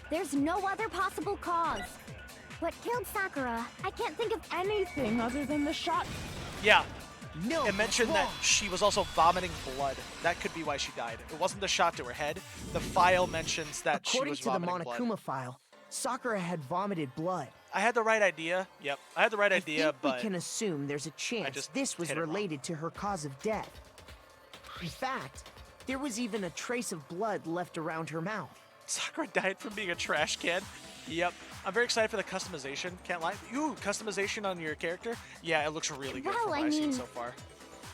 There's no other possible cause. What killed Sakura? I can't think of anything other than the shot. Yeah. No, it mentioned that wrong. she was also vomiting blood. That could be why she died. It wasn't the shot to her head. The file mentions that According she was to the vomiting blood. Monokuma file, Sakura had vomited blood. I had the right idea. Yep, I had the right idea, I think but we can assume there's a chance just this was hit it wrong. related to her cause of death. In fact, there was even a trace of blood left around her mouth. Sakura died from being a trash can. Yep. I'm very excited for the customization. Can't lie. Ooh, customization on your character? Yeah, it looks really good from what I've seen so far.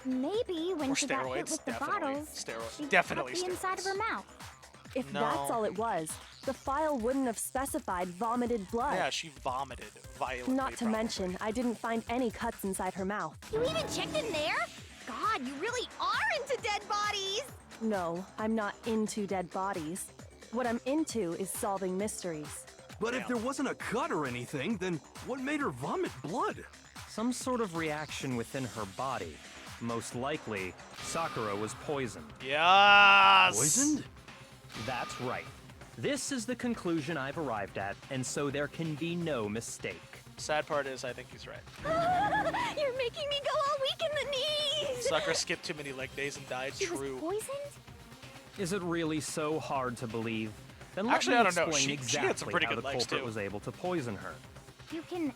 Maybe when Or she got hit steroids, with the definitely. bottles, Steroids. she Definitely cut the inside of her mouth. If No. that's all it was, the file wouldn't have specified vomited blood. Yeah, she vomited violently. Not to probably. mention, I didn't find any cuts inside her mouth. You even checked in there? God, you really are into dead bodies! No, I'm not into dead bodies. What I'm into is solving mysteries. But if there wasn't a cut or anything, then what made her vomit blood? Some sort of reaction within her body. Most likely, Sakura was poisoned. Yes! Poisoned? That's right. This is the conclusion I've arrived at, and so there can be no mistake. Sad part is, I think he's right. You're making me go all weak in the knees! Sakura skipped too many leg days and died. She True. was poisoned? Is it really so hard to believe? Then let Actually, me I don't know. explain She exactly had some pretty how good the legs, culprit too. was able to poison her. You can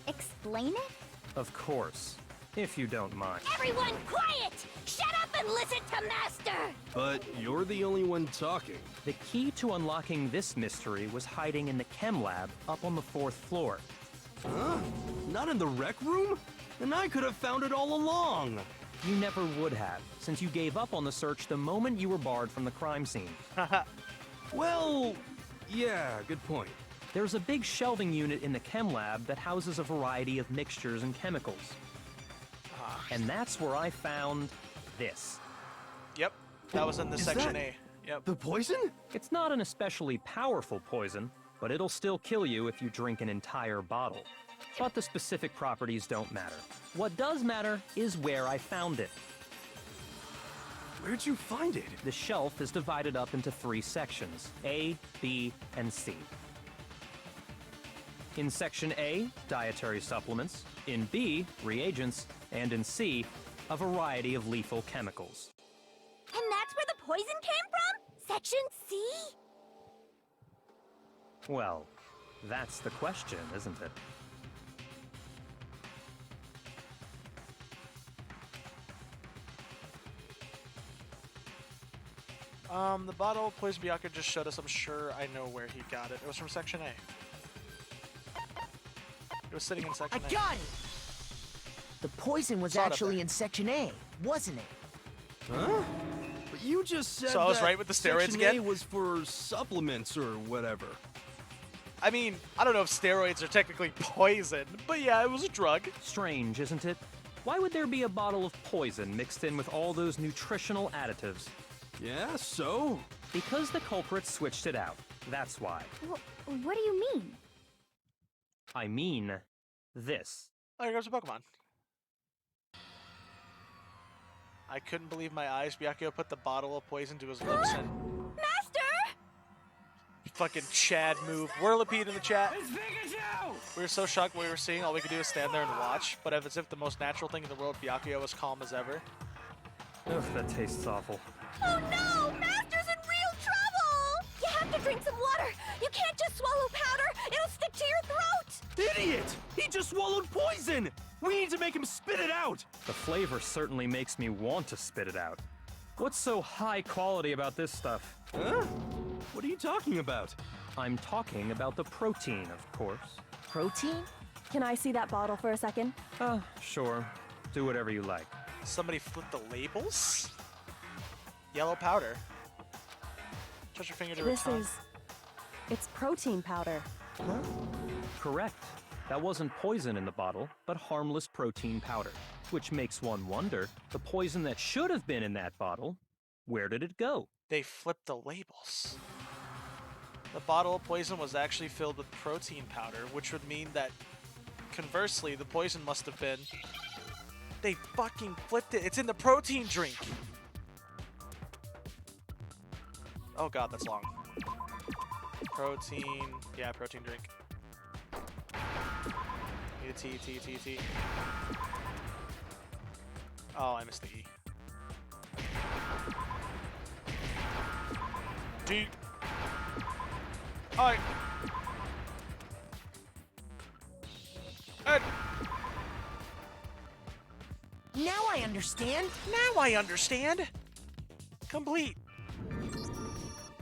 explain it? Of course, if you don't mind. Everyone quiet! Shut up and listen to Master! But you're the only one talking. The key to unlocking this mystery was hiding in the chem lab up on the 4th floor. Huh? Not in the rec room? And I could have found it all along. You never would have, since you gave up on the search the moment you were barred from the crime scene. Well, yeah, good point. There's a big shelving unit in the chem lab that houses a variety of mixtures and chemicals. And that's where I found this. Yep, that was in the Is section that A. Yep. The poison? It's not an especially powerful poison, but it'll still kill you if you drink an entire bottle. But the specific properties don't matter. What does matter is where I found it. Where'd you find it? The shelf is divided up into 3 sections, A, B, and C. In Section A, dietary supplements. In B, reagents. And in C, a variety of lethal chemicals. And that's where the poison came from? Section C? Well, that's the question, isn't it? The bottle of poison Byakuya just showed us. I'm sure I know where he got it. It was from Section A. It was sitting in Section A. I got it! The poison was Saw it up actually there. in Section A, wasn't it? Huh? But you just said So I was that right with the steroids Section again? A was for supplements or whatever. I mean, I don't know if steroids are technically poison, but yeah, it was a drug. Strange, isn't it? Why would there be a bottle of poison mixed in with all those nutritional additives? Yeah, so? Because the culprit switched it out. That's why. What do you mean? I mean, this. Oh, here goes a Pokemon. I couldn't believe my eyes. Byakuya put the bottle of poison to his lips and Master! fucking Chad move. Whirlipede in the chat. It's Pikachu! We were so shocked what we were seeing. All we could do is stand there and watch. But as if the most natural thing in the world, Byakuya was calm as ever. Ugh, that tastes awful. Oh no! Master's in real trouble! You have to drink some water! You can't just swallow powder! It'll stick to your throat! Idiot! He just swallowed poison! We need to make him spit it out! The flavor certainly makes me want to spit it out. What's so high quality about this stuff? Huh? What are you talking about? I'm talking about the protein, of course. Protein? Can I see that bottle for a second? Sure. Do whatever you like. Somebody flipped the labels? Yellow powder. Touch your finger to This her tongue. It's protein powder. Huh? Correct. That wasn't poison in the bottle, but harmless protein powder. Which makes one wonder, the poison that should have been in that bottle, where did it go? They flipped the labels. The bottle of poison was actually filled with protein powder, which would mean that, conversely, the poison must have been... They fucking flipped it. It's in the protein drink. Oh god, that's long. Protein... Yeah, protein drink. Need a T. Oh, I missed the E. D. I. Ed. Now I understand. Now I understand. Complete.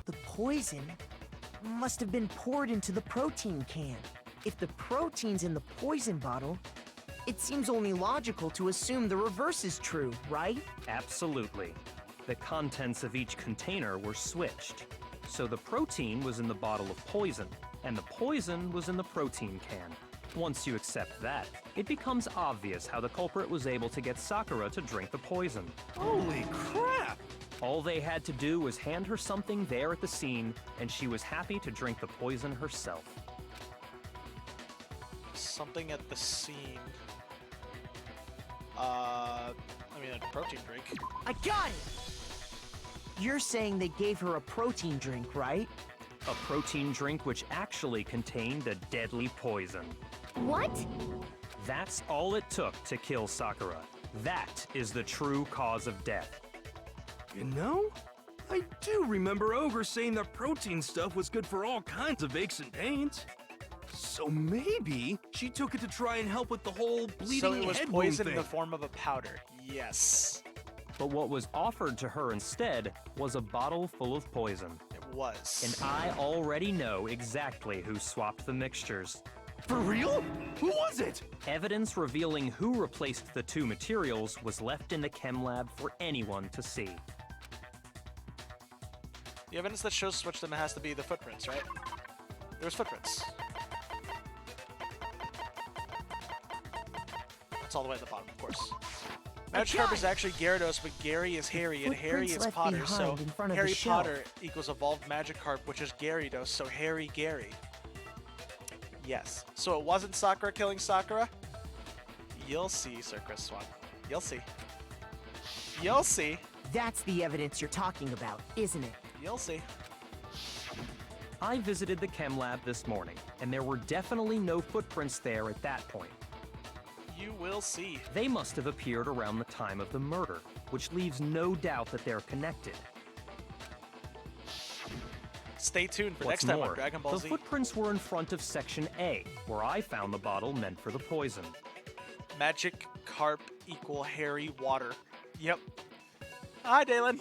The poison must have been poured into the protein can. If the protein's in the poison bottle, it seems only logical to assume the reverse is true, right? Absolutely. The contents of each container were switched. So the protein was in the bottle of poison, and the poison was in the protein can. Once you accept that, it becomes obvious how the culprit was able to get Sakura to drink the poison. Holy crap! All they had to do was hand her something there at the scene, and she was happy to drink the poison herself. Something at the scene. I mean, a protein drink. I got it! You're saying they gave her a protein drink, right? A protein drink which actually contained a deadly poison. What? That's all it took to kill Sakura. That is the true cause of death. You know, I do remember Ogre saying that protein stuff was good for all kinds of aches and pains. So maybe she took it to try and help with the whole bleeding So it was head poison wound in the thing. form of a powder. Yes. But what was offered to her instead was a bottle full of poison. It was. And I already know exactly who swapped the mixtures. For real? Who was it? Evidence revealing who replaced the two materials was left in the chem lab for anyone to see. The evidence that shows switched them has to be the footprints, right? There was footprints. That's all the way at the bottom, of course. Magikarp is actually Gyarados, but Gary is Harry, and Harry is Footprints left Potter, so behind in front of Harry the shelf. Potter equals evolved Magikarp, which is Gyarados, so Harry Gary. Yes. So it wasn't Sakura killing Sakura? You'll see, Sir Chris Swan. You'll see. You'll see. That's the evidence you're talking about, isn't it? You'll see. I visited the chem lab this morning, and there were definitely no footprints there at that point. You will see. They must have appeared around the time of the murder, which leaves no doubt that they're connected. Stay tuned for What's next time more, on Dragon Ball the Z. footprints were in front of Section A, where I found the bottle meant for the poison. Magic Carp equal Harry Water. Yep. Hi, Dalen.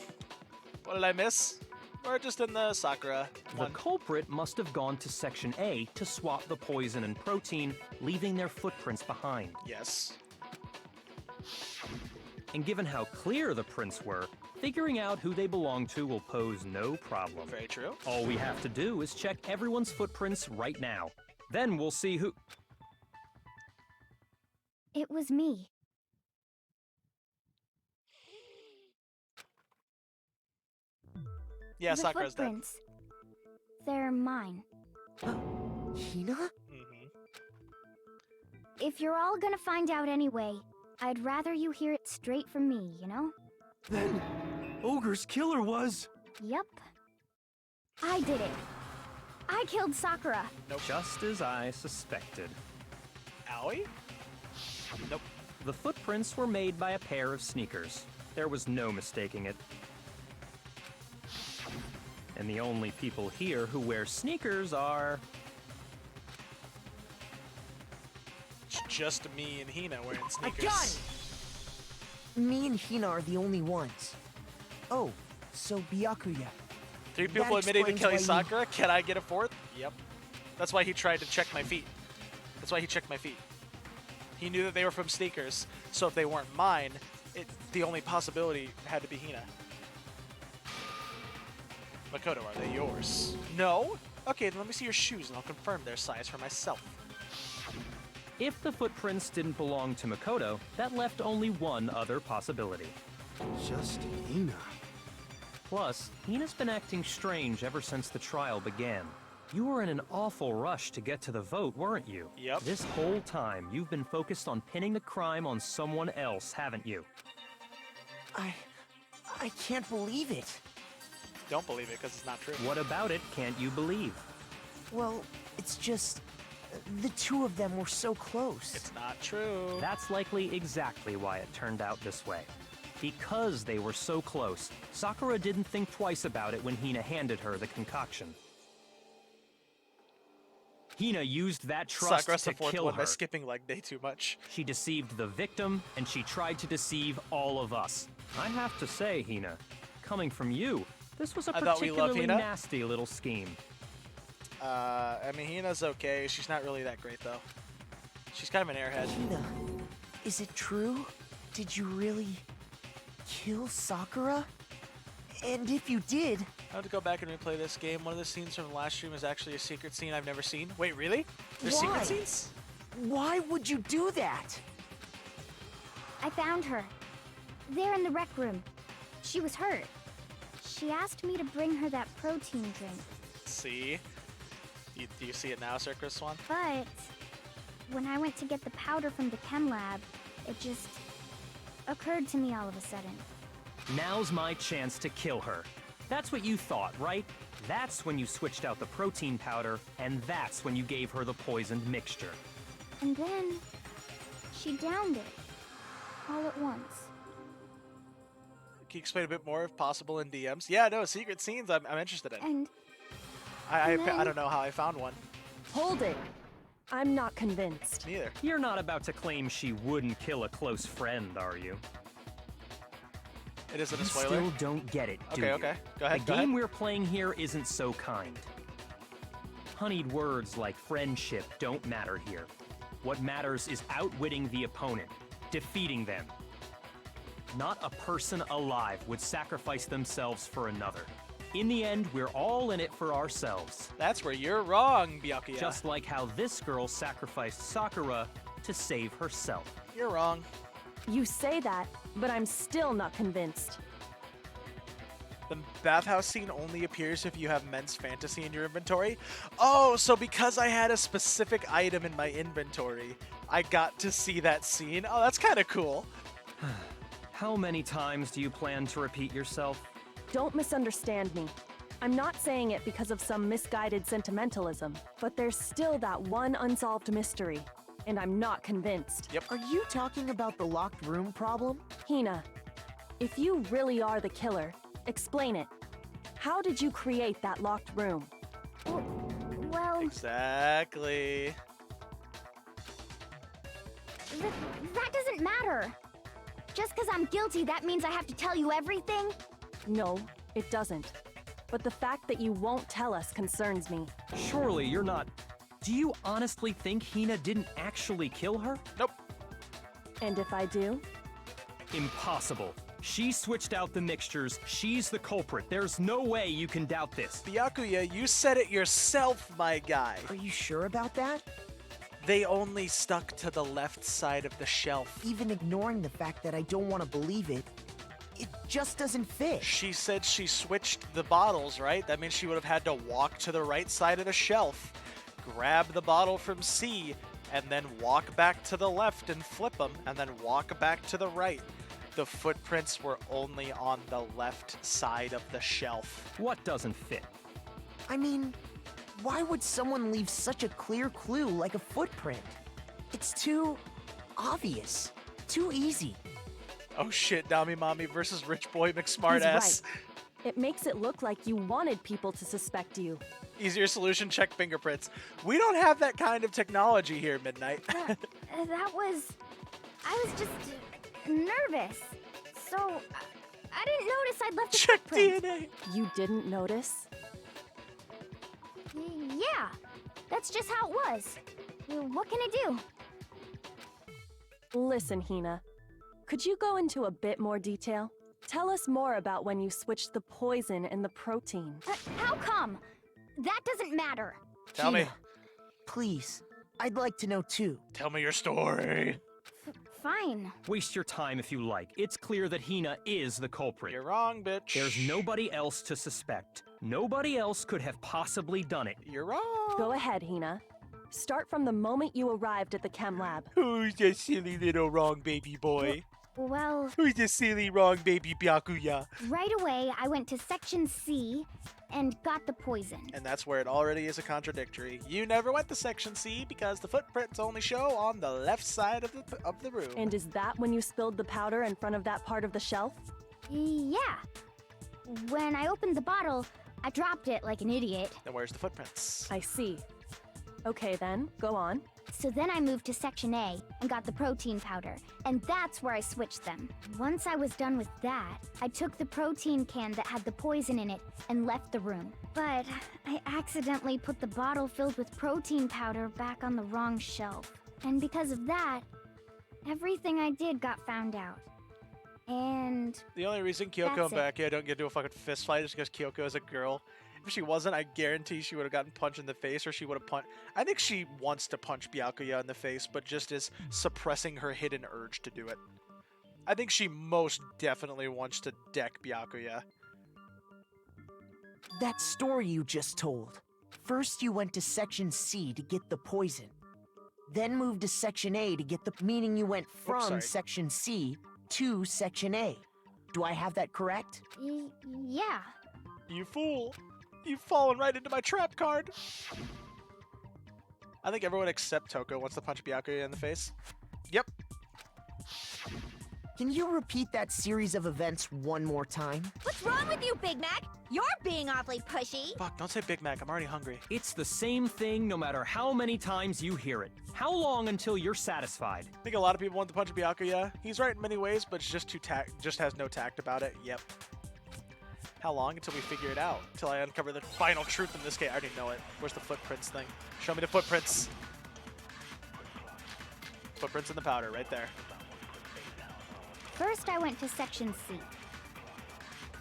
What did I miss? We're just in the Sakura The one. culprit must have gone to Section A to swap the poison and protein, leaving their footprints behind. Yes. And given how clear the prints were, figuring out who they belong to will pose no problem. Very true. All we have to do is check everyone's footprints right now. Then we'll see who... It was me. Yeah, The Sakura's dead. footprints. They're mine. Hina? Mm-hmm. If you're all gonna find out anyway, I'd rather you hear it straight from me, you know? Then Ogre's killer was... Yep. I did it. I killed Sakura. Nope. Just as I suspected. Owie? Nope. The footprints were made by a pair of sneakers. There was no mistaking it. And the only people here who wear sneakers are... It's just me and Hina wearing I sneakers. got it! Me and Hina are the only ones. Oh, so Byakuya. 3 people That admitting to explains killing why you- Sakura. Can I get a 4th? Yep. That's why he tried to check my feet. That's why he checked my feet. He knew that they were from sneakers, so if they weren't mine, the only possibility had to be Hina. Makoto, are they yours? No? Okay, then let me see your shoes and I'll confirm their size for myself. If the footprints didn't belong to Makoto, that left only one other possibility. Just Hina. Plus, Hina's been acting strange ever since the trial began. You were in an awful rush to get to the vote, weren't you? Yep. This whole time, you've been focused on pinning the crime on someone else, haven't you? I can't believe it. Don't believe it, because it's not true. What about it can't you believe? Well, it's just... The two of them were so close. It's not true. That's likely exactly why it turned out this way. Because they were so close, Sakura didn't think twice about it when Hina handed her the concoction. Hina used that trust Sakura's to the fourth kill one her. by skipping leg day too much. She deceived the victim, and she tried to deceive all of us. I have to say, Hina, coming from you, this was a I thought we loved particularly Hina. nasty little scheme. I mean, Hina's okay. She's not really that great, though. She's kind of an airhead. Hina, is it true? Did you really kill Sakura? And if you did... I have to go back and replay this game. One of the scenes from the last stream is actually a secret scene I've never seen. Wait, really? There's Why? secret scenes? Why would you do that? I found her. There in the rec room. She was hurt. She asked me to bring her that protein drink. See? Do you see it now, Sir Chris Swan? But when I went to get the powder from the chem lab, it just occurred to me all of a sudden. Now's my chance to kill her. That's what you thought, right? That's when you switched out the protein powder, and that's when you gave her the poisoned mixture. And then she downed it all at once. Can you explain a bit more, if possible, in DMs? Yeah, no, secret scenes I'm interested in. And I then- don't know how I found one. Hold it. I'm not convinced. Neither. You're not about to claim she wouldn't kill a close friend, are you? It isn't a You spoiler. still don't get it, do Okay, you? okay. Go ahead, The go game ahead. we're playing here isn't so kind. Honeyed words like friendship don't matter here. What matters is outwitting the opponent, defeating them. Not a person alive would sacrifice themselves for another. In the end, we're all in it for ourselves. That's where you're wrong, Byakuya. Just like how this girl sacrificed Sakura to save herself. You're wrong. You say that, but I'm still not convinced. The bathhouse scene only appears if you have men's fantasy in your inventory. Oh, so because I had a specific item in my inventory, I got to see that scene. Oh, that's kind of cool. How many times do you plan to repeat yourself? Don't misunderstand me. I'm not saying it because of some misguided sentimentalism, but there's still that one unsolved mystery, and I'm not convinced. Yep. Are you talking about the locked room problem? Hina, if you really are the killer, explain it. How did you create that locked room? Well, Exactly. that doesn't matter. Just because I'm guilty, that means I have to tell you everything? No, it doesn't. But the fact that you won't tell us concerns me. Surely you're not... Do you honestly think Hina didn't actually kill her? Nope. And if I do? Impossible. She switched out the mixtures. She's the culprit. There's no way you can doubt this. Byakuya, you said it yourself, my guy. Are you sure about that? They only stuck to the left side of the shelf. Even ignoring the fact that I don't want to believe it, it just doesn't fit. She said she switched the bottles, right? That means she would have had to walk to the right side of the shelf, grab the bottle from C, and then walk back to the left and flip them, and then walk back to the right. The footprints were only on the left side of the shelf. What doesn't fit? I mean, why would someone leave such a clear clue like a footprint? It's too obvious, too easy. Oh shit, Dami Mommy versus Rich Boy He's McSmartass. right. It makes it look like you wanted people to suspect you. Easier solution, check fingerprints. We don't have that kind of technology here, Midnight. That was... I was just nervous. So, I didn't notice I'd left a Check footprint. DNA. You didn't notice? Yeah, that's just how it was. What can I do? Listen, Hina. Could you go into a bit more detail? Tell us more about when you switched the poison and the protein. How come? That doesn't matter. Tell me. Hina, please, I'd like to know too. Tell me your story. Fine. Waste your time if you like. It's clear that Hina is the culprit. You're wrong, bitch. There's nobody else to suspect. Nobody else could have possibly done it. You're wrong. Go ahead, Hina. Start from the moment you arrived at the chem lab. Who's that silly little wrong baby boy? Well, Who's the silly wrong baby Byakuya? right away I went to Section C and got the poison. And that's where it already is a contradictory. You never went to Section C because the footprints only show on the left side of the room. And is that when you spilled the powder in front of that part of the shelf? Yeah. When I opened the bottle, I dropped it like an idiot. Then where's the footprints? I see. Okay then, go on. So then I moved to Section A and got the protein powder, and that's where I switched them. Once I was done with that, I took the protein can that had the poison in it and left the room. But I accidentally put the bottle filled with protein powder back on the wrong shelf. And because of that, everything I did got found out. And The only reason Kyoko that's and Byakuya don't get into a fucking fist fight is because Kyoko is a girl. If she wasn't, I guarantee she would have gotten punched in the face, or she would have punched. I think she wants to punch Byakuya in the face, but just is suppressing her hidden urge to do it. I think she most definitely wants to deck Byakuya. That story you just told. First you went to Section C to get the poison. Then moved to Section A to get the... Meaning you went from sorry. Section C to Section A. Do I have that correct? yeah. You fool! You've fallen right into my trap card! I think everyone except Toko wants to punch Byakuya in the face. Yep. Can you repeat that series of events one more time? What's wrong with you, Big Mac? You're being awfully pushy. Fuck, don't say Big Mac. I'm already hungry. It's the same thing no matter how many times you hear it. How long until you're satisfied? I think a lot of people want to punch Byakuya. He's right in many ways, but it's just has no tact about it. Yep. How long until we figure it out? Until I uncover the final truth in this case. I already know it. Where's the footprints thing? Show me the footprints. Footprints in the powder, right there. First I went to Section C.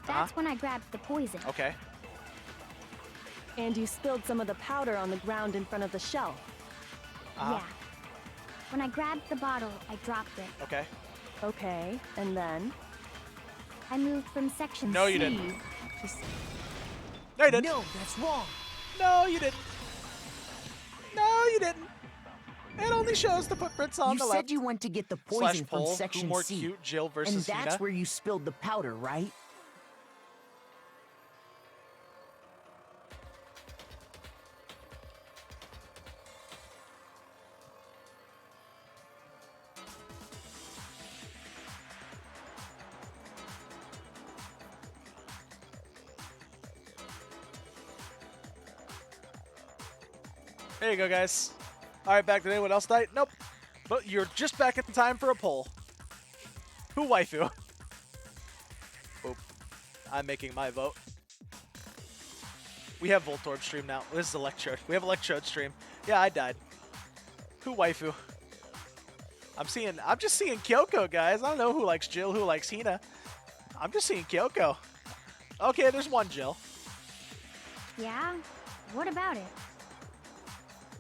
That's when I grabbed the poison. Okay. And you spilled some of the powder on the ground in front of the shelf. Yeah. When I grabbed the bottle, I dropped it. Okay. Okay, and then? I moved from Section No, C you didn't. to No, you didn't. No, that's wrong. No, you didn't. No, you didn't. It only shows the footprints on the You left. said you went to get the Slash poison from poll, Section who more C. cute, Jill versus and that's Hina? where you spilled the powder, right? There you go, guys. All right, back to anyone else night? Nope. But you're just back in time for a poll. Who waifu? Oop. I'm making my vote. We have Voltorb stream now. This is Electrode. We have Electrode stream. Yeah, I died. Who waifu? I'm just seeing Kyoko, guys. I don't know who likes Jill, who likes Hina. I'm just seeing Kyoko. Okay, there's one Jill. Yeah? What about it?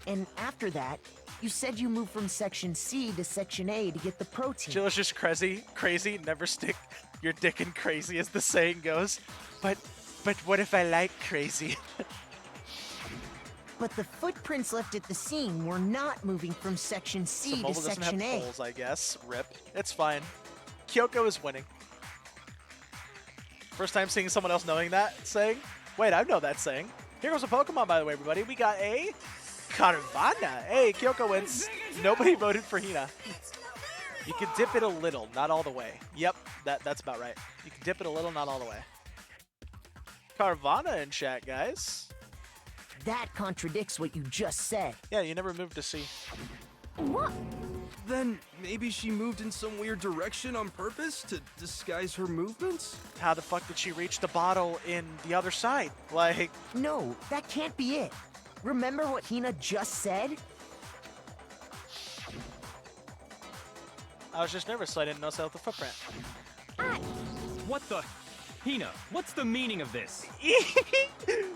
And after that, you said you moved from Section C to Section A to get the protein. Jill is just crazy, never stick your dick in crazy, as the saying goes. But what if I like crazy? But the footprints left at the scene were not moving from Section C to Mobile doesn't Section have A. poles, I guess. Rip. It's fine. Kyoko is winning. First time seeing someone else knowing that saying. Wait, I know that saying. Here goes a Pokemon, by the way, everybody. We got a Caravana. Hey, Kyoko wins. Nobody voted for Hina. You can dip it a little, not all the way. Yep, that's about right. You can dip it a little, not all the way. Caravana in chat, guys. That contradicts what you just said. Yeah, you never moved to C. What? Then maybe she moved in some weird direction on purpose to disguise her movements? How the fuck did she reach the bottle in the other side? Like... No, that can't be it. Remember what Hina just said? I was just nervous, so I didn't notice that with the footprint. What the? Hina, what's the meaning of this?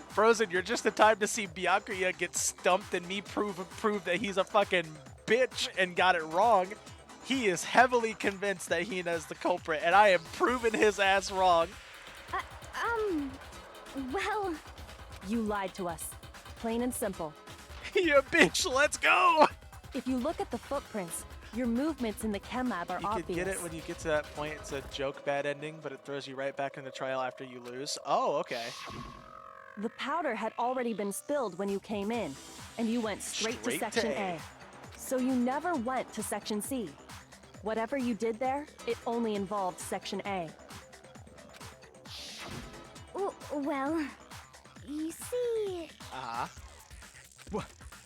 Frozen, you're just in time to see Byakuya get stumped and me prove that he's a fucking bitch and got it wrong. He is heavily convinced that Hina is the culprit, and I am proving his ass wrong. Well... You lied to us. Plain and simple. You bitch, let's go! If you look at the footprints, Your movements in the chem lab are You obvious. could get it when you get to that point. It's a joke bad ending, but it throws you right back in the trial after you lose. Oh, okay. The powder had already been spilled when you came in, and you went straight to Section A. So you never went to Section C. Whatever you did there, it only involved Section A. Well, you see...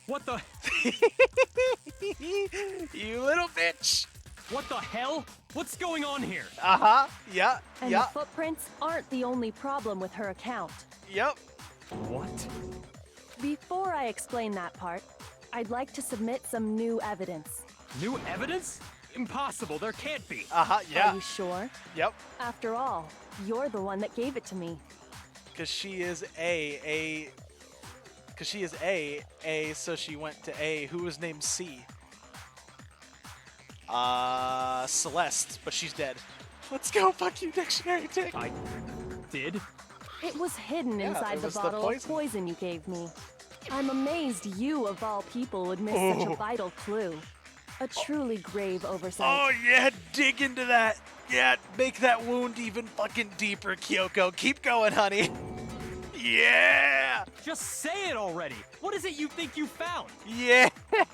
What the? You little bitch! What the hell? What's going on here? Yeah, And the footprints aren't the only problem with her account. Yep. What? Before I explain that part, I'd like to submit some new evidence. New evidence? Impossible, there can't be. Yeah. Are you sure? Yep. After all, you're the one that gave it to me. Because she is Because she is A, so she went to A. Who was named C? Celeste, but she's dead. Let's go, fuck you, dictionary tick. I did? It was hidden Yeah, inside it the was the bottle of poison you gave me. I'm amazed you, of all people, would miss such a vital clue. A truly grave oversight. Oh yeah, dig into that. Yeah, make that wound even fucking deeper, Kyoko. Keep going, honey. Yeah! Just say it already! What is it you think you found? Yeah!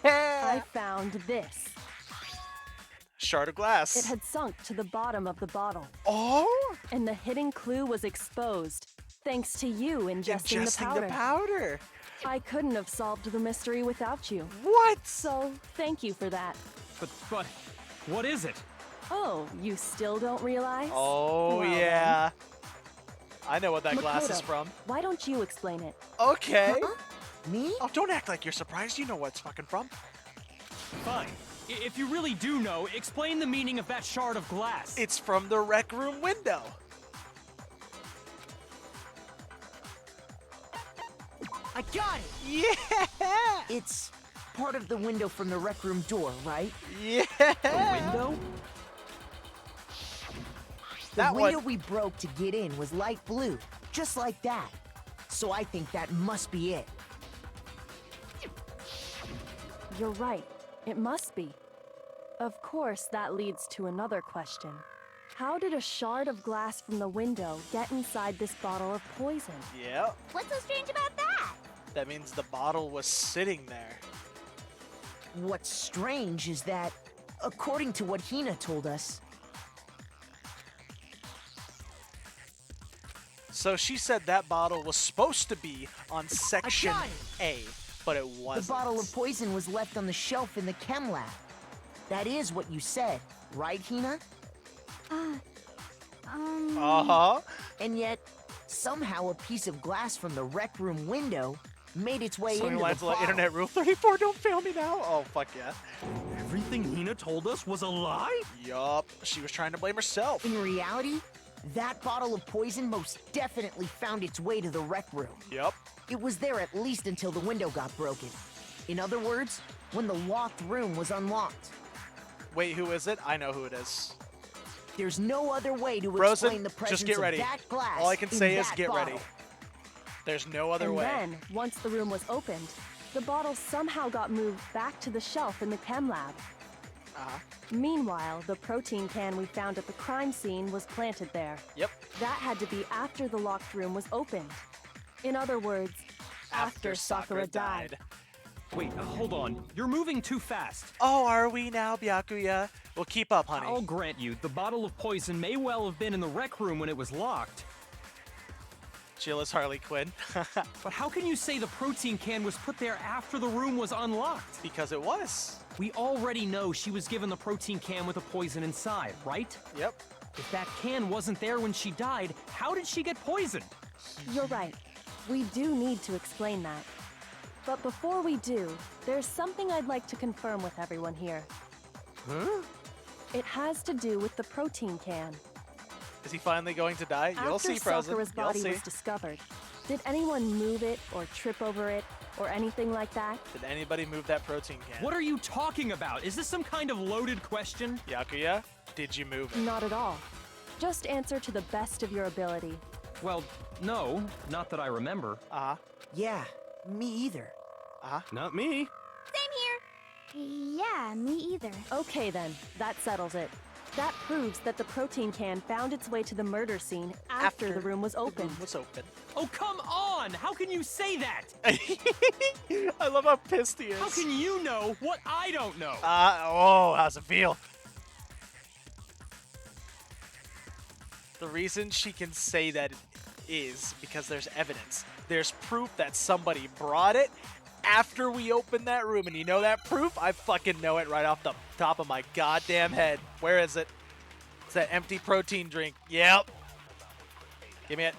I found this. Shard of glass. It had sunk to the bottom of the bottle. Oh! And the hidden clue was exposed, thanks to you ingesting the powder. I couldn't have solved the mystery without you. What? So, thank you for that. But, what is it? Oh, you still don't realize? Oh, Well, yeah. I know what that glass is Makoto, from. Why don't you explain it? Okay. Me? Oh, don't act like you're surprised. You know what it's fucking from. Fine. If you really do know, explain the meaning of that shard of glass. It's from the rec room window. I got it! Yeah! It's part of the window from the rec room door, right? Yeah! The window? The window we broke to get in was light blue, just like that. So I think that must be it. You're right. It must be. Of course, that leads to another question. How did a shard of glass from the window get inside this bottle of poison? Yeah. What's so strange about that? That means the bottle was sitting there. What's strange is that, according to what Hina told us... So she said that bottle was supposed to be on Section A, but it wasn't. The bottle of poison was left on the shelf in the chem lab. That is what you said, right, Hina? Uh-huh. And yet, somehow a piece of glass from the rec room window made its way into the bottle. Internet Rule 34, don't fail me now. Oh, fuck yeah. Everything Hina told us was a lie? Yup. She was trying to blame herself. In reality, that bottle of poison most definitely found its way to the rec room. Yep. It was there at least until the window got broken. In other words, when the locked room was unlocked. Wait, who is it? I know who it is. There's no other way to Frozen, explain the presence just get ready. of that glass. All I can say in is that get ready. bottle. There's no other way. And then, once the room was opened, the bottle somehow got moved back to the shelf in the chem lab. Meanwhile, the protein can we found at the crime scene was planted there. Yep. That had to be after the locked room was opened. In other words, after Sakura died. Wait, hold on. You're moving too fast. Oh, are we now, Byakuya? Well, keep up, honey. I'll grant you, the bottle of poison may well have been in the rec room when it was locked. Chill as Harley Quinn. But how can you say the protein can was put there after the room was unlocked? Because it was. We already know she was given the protein can with the poison inside, right? Yep. If that can wasn't there when she died, how did she get poisoned? You're right. We do need to explain that. But before we do, there's something I'd like to confirm with everyone here. Huh? It has to do with the protein can. Is he finally going to die? You'll see, After Frozen. Sakura's You'll body see. was discovered, did anyone move it or trip over it or anything like that? Did anybody move that protein can? What are you talking about? Is this some kind of loaded question? Yakuya, did you move it? Not at all. Just answer to the best of your ability. Well, no, not that I remember. Yeah, me either. Not me. Same here. Yeah, me either. Okay then, that settles it. That proves that the protein can found its way to the murder scene after the room was open. Oh, come on! How can you say that? I love how pissed he is. How can you know what I don't know? How's it feel? The reason she can say that is because there's evidence. There's proof that somebody brought it after we opened that room. And you know that proof? I fucking know it right off the top of my goddamn head. Where is it? It's that empty protein drink. Yep. Give me it.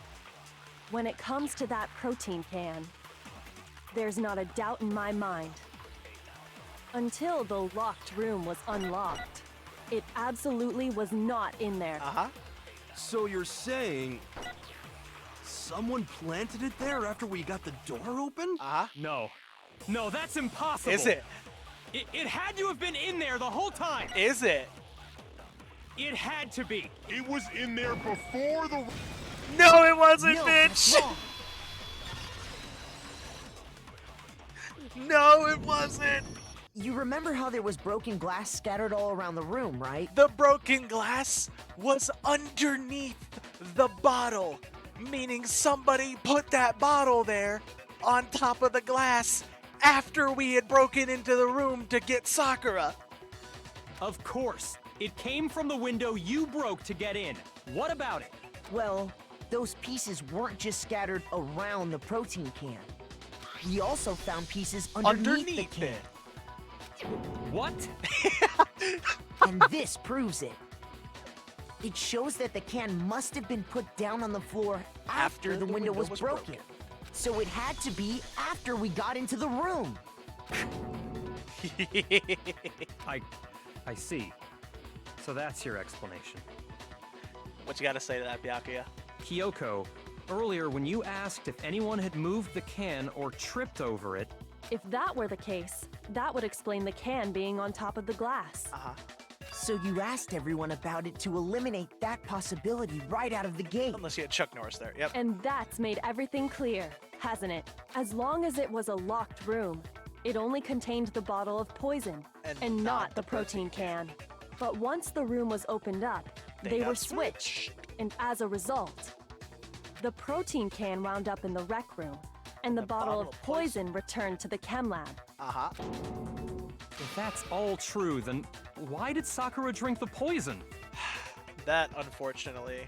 When it comes to that protein can, there's not a doubt in my mind. Until the locked room was unlocked, it absolutely was not in there. Uh-huh. So you're saying someone planted it there after we got the door open? Uh-huh. No. No, that's impossible. Is it? It had to have been in there the whole time. Is it? It had to be. It was in there before the... No, it wasn't, No, bitch! that's wrong. No, it wasn't! You remember how there was broken glass scattered all around the room, right? The broken glass was underneath the bottle, meaning somebody put that bottle there on top of the glass after we had broken into the room to get Sakura. Of course. It came from the window you broke to get in. What about it? Well, those pieces weren't just scattered around the protein can. We also found pieces underneath the can. What? And this proves it. It shows that the can must have been put down on the floor after the window was broken. So it had to be after we got into the room. I see. So that's your explanation. What you gotta say to that, Byakuya? Kyoko, earlier when you asked if anyone had moved the can or tripped over it... If that were the case, that would explain the can being on top of the glass. Uh-huh. So you asked everyone about it to eliminate that possibility right out of the gate. Unless you had Chuck Norris there, yep. And that's made everything clear, hasn't it? As long as it was a locked room, it only contained the bottle of poison, and not the protein can. But once the room was opened up, they were switched, and as a result, the protein can wound up in the rec room, and the bottle of poison returned to the chem lab. Uh-huh. If that's all true, then why did Sakura drink the poison? That, unfortunately,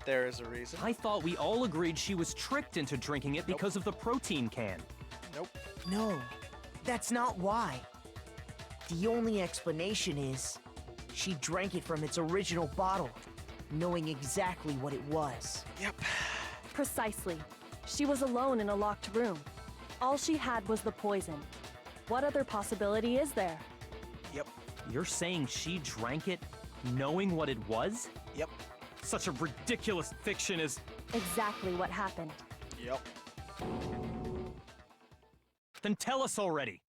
there is a reason. I thought we all agreed she was tricked into drinking it because of the protein can. Nope. No, that's not why. The only explanation is she drank it from its original bottle, knowing exactly what it was. Yep. Precisely. She was alone in a locked room. All she had was the poison. What other possibility is there? Yep. You're saying she drank it knowing what it was? Yep. Such a ridiculous fiction is... Exactly what happened. Yep. Then tell us already.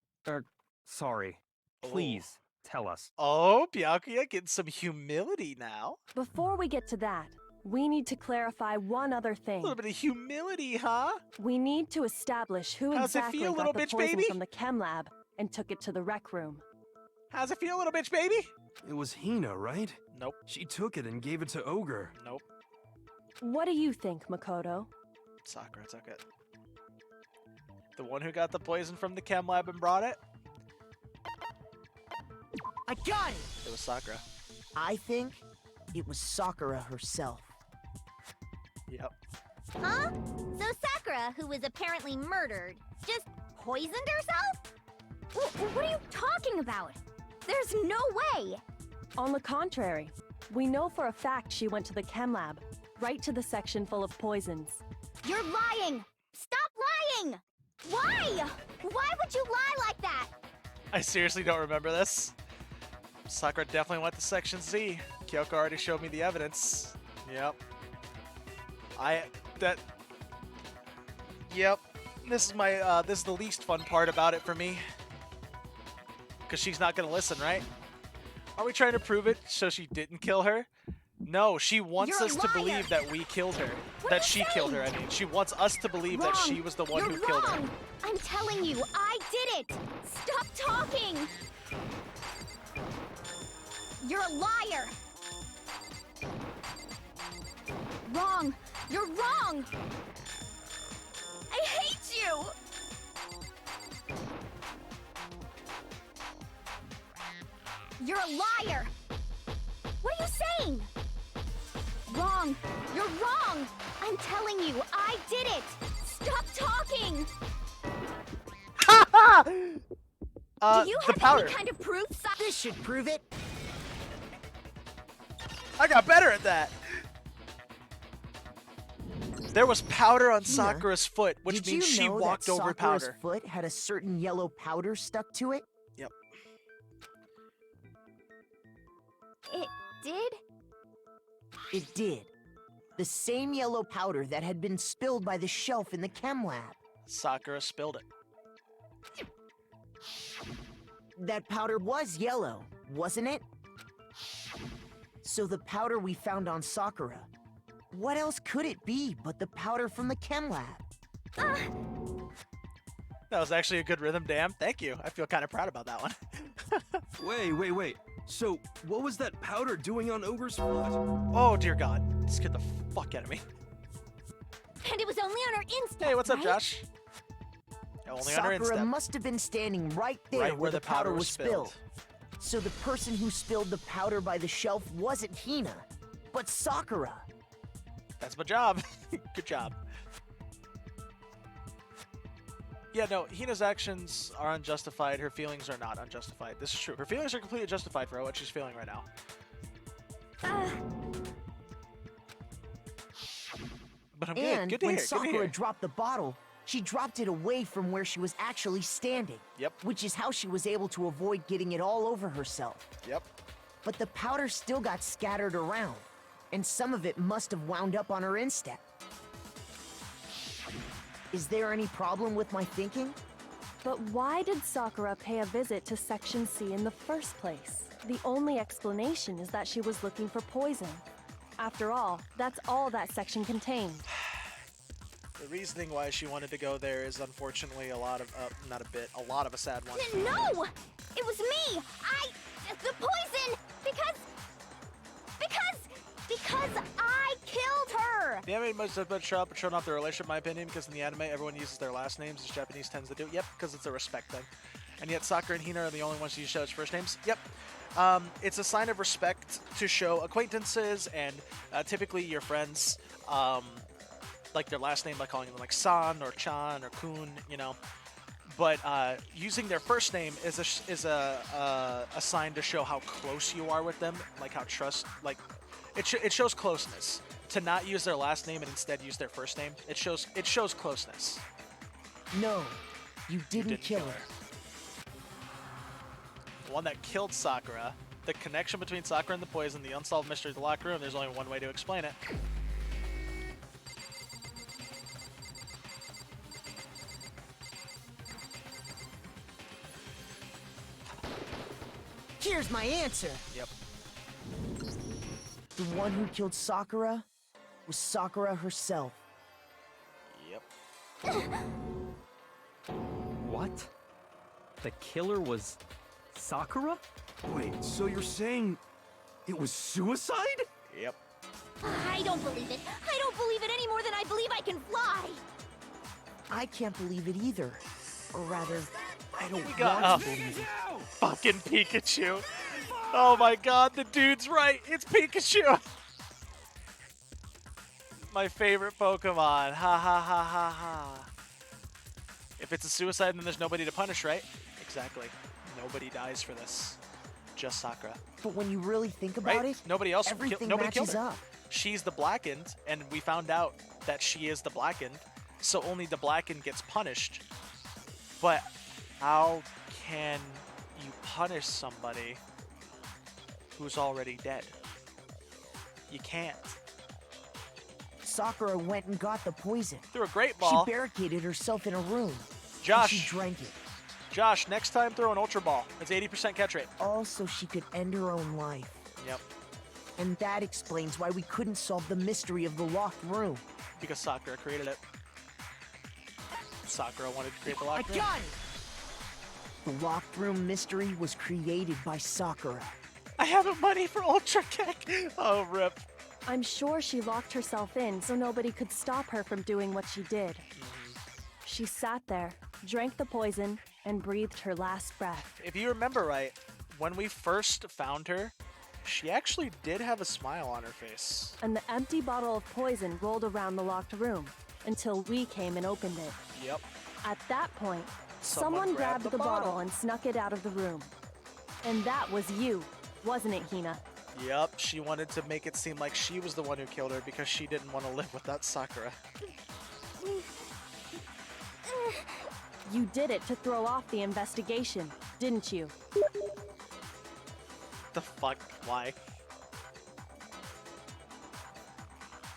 Sorry. Please, tell us. Oh, Byakuya getting some humility now. Before we get to that, we need to clarify one other thing. A little bit of humility, huh? We need to establish who How's it exactly feel, got little the bitch poison baby? from the chem lab and took it to the rec room. How's it feel, little bitch baby? It was Hina, right? Nope. She took it and gave it to Ogre. Nope. What do you think, Makoto? Sakura took it. The one who got the poison from the chem lab and brought it? I got it! It was Sakura. I think it was Sakura herself. Yep. Huh? So Sakura, who was apparently murdered, just poisoned herself? What are you talking about? There's no way! On the contrary, we know for a fact she went to the chem lab, right to the section full of poisons. You're lying! Stop lying! Why? Why would you lie like that? I seriously don't remember this. Sakura definitely went to Section Z. Kyoko already showed me the evidence. Yep. Yep. This is the least fun part about it for me. Because she's not going to listen, right? Are we trying to prove it so she didn't kill her? No, she wants us to believe that we killed her. That she killed her, I mean. She wants us to believe that she was the one who killed her. I'm telling you, I did it! Stop talking! You're a liar! Wrong! You're wrong! I hate you! You're a liar! What are you saying? Wrong! You're wrong! I'm telling you, I did it! Stop talking! Do you have any kind of proof? This should prove it. I got better at that. There was powder on Hina, Sakura's foot, which did means you she know walked that over Sakura's powder. foot had a certain yellow powder stuck to it? Yep. It did? It did. The same yellow powder that had been spilled by the shelf in the chem lab. Sakura spilled it. That powder was yellow, wasn't it? So the powder we found on Sakura, what else could it be but the powder from the chem lab? That was actually a good rhythm, damn. Thank you. I feel kind of proud about that one. Wait. So, what was that powder doing on Ogre's foot? Oh, dear God. Scared the fuck out of me. And it was only on her instep, Hey, what's up, right? Josh? Only on her Sakura instep. must have been standing right there where the powder was spilled. So the person who spilled the powder by the shelf wasn't Hina, but Sakura. That's my job. Good job. Yeah, no, Hina's actions are unjustified. Her feelings are not unjustified. This is true. Her feelings are completely justified for what she's feeling right now. But I'm good. And Good to when hear. Good to Sakura hear. dropped the bottle, she dropped it away from where she was actually standing. Yep. Which is how she was able to avoid getting it all over herself. Yep. But the powder still got scattered around, and some of it must have wound up on her instep. Is there any problem with my thinking? But why did Sakura pay a visit to Section C in the first place? The only explanation is that she was looking for poison. After all, that's all that section contained. The reasoning why she wanted to go there is unfortunately a lot of, a lot of a sad one. No! It was me! The poison! Because I killed her! The anime must have been shown off their relationship, in my opinion, because in the anime, everyone uses their last names, as Japanese tends to do. Yep, because it's a respect thing. And yet Sakura and Hina are the only ones who show its first names. Yep. It's a sign of respect to show acquaintances and typically your friends, like their last name, by calling them like San or Chan or Kun, you know. But using their first name is a sign to show how close you are with them, like how it shows closeness. To not use their last name and instead use their first name, it shows closeness. No, you didn't kill her. The one that killed Sakura, the connection between Sakura and the poison, the unsolved mystery of the locker room, there's only one way to explain it. Here's my answer. Yep. The one who killed Sakura was Sakura herself. Yep. What? The killer was Sakura? Wait, so you're saying it was suicide? Yep. I don't believe it. I don't believe it any more than I believe I can fly. I can't believe it either. Or rather, I don't got- want to believe it. Fucking Pikachu. Oh my god, the dude's right. It's Pikachu. My favorite Pokemon. Ha ha ha ha ha. If it's a suicide, then there's nobody to punish, right? Exactly. Nobody dies for this. Just Sakura. But when you really think about Right? it, Nobody else. everything Nobody killed matches her. up. She's the Blackened, and we found out that she is the Blackened, so only the Blackened gets punished. But how can you punish somebody who's already dead? You can't. Sakura went and got the poison. Threw a great ball. She barricaded herself in a room. Josh. And she drank it. Josh, next time throw an Ultra Ball. It's 80% catch rate. All so she could end her own life. Yep. And that explains why we couldn't solve the mystery of the locked room. Because Sakura created it. Sakura wanted to create the locker I room. got it! The locked room mystery was created by Sakura. I haven't money for Ultra Kick. Oh, rip. I'm sure she locked herself in so nobody could stop her from doing what she did. She sat there, drank the poison, and breathed her last breath. If you remember right, when we first found her, she actually did have a smile on her face. And the empty bottle of poison rolled around the locked room until we came and opened it. Yep. At that point, someone grabbed the bottle and snuck it out of the room. And that was you, wasn't it, Hina? Yep, she wanted to make it seem like she was the one who killed her because she didn't want to live without Sakura. You did it to throw off the investigation, didn't you? The fuck? Why?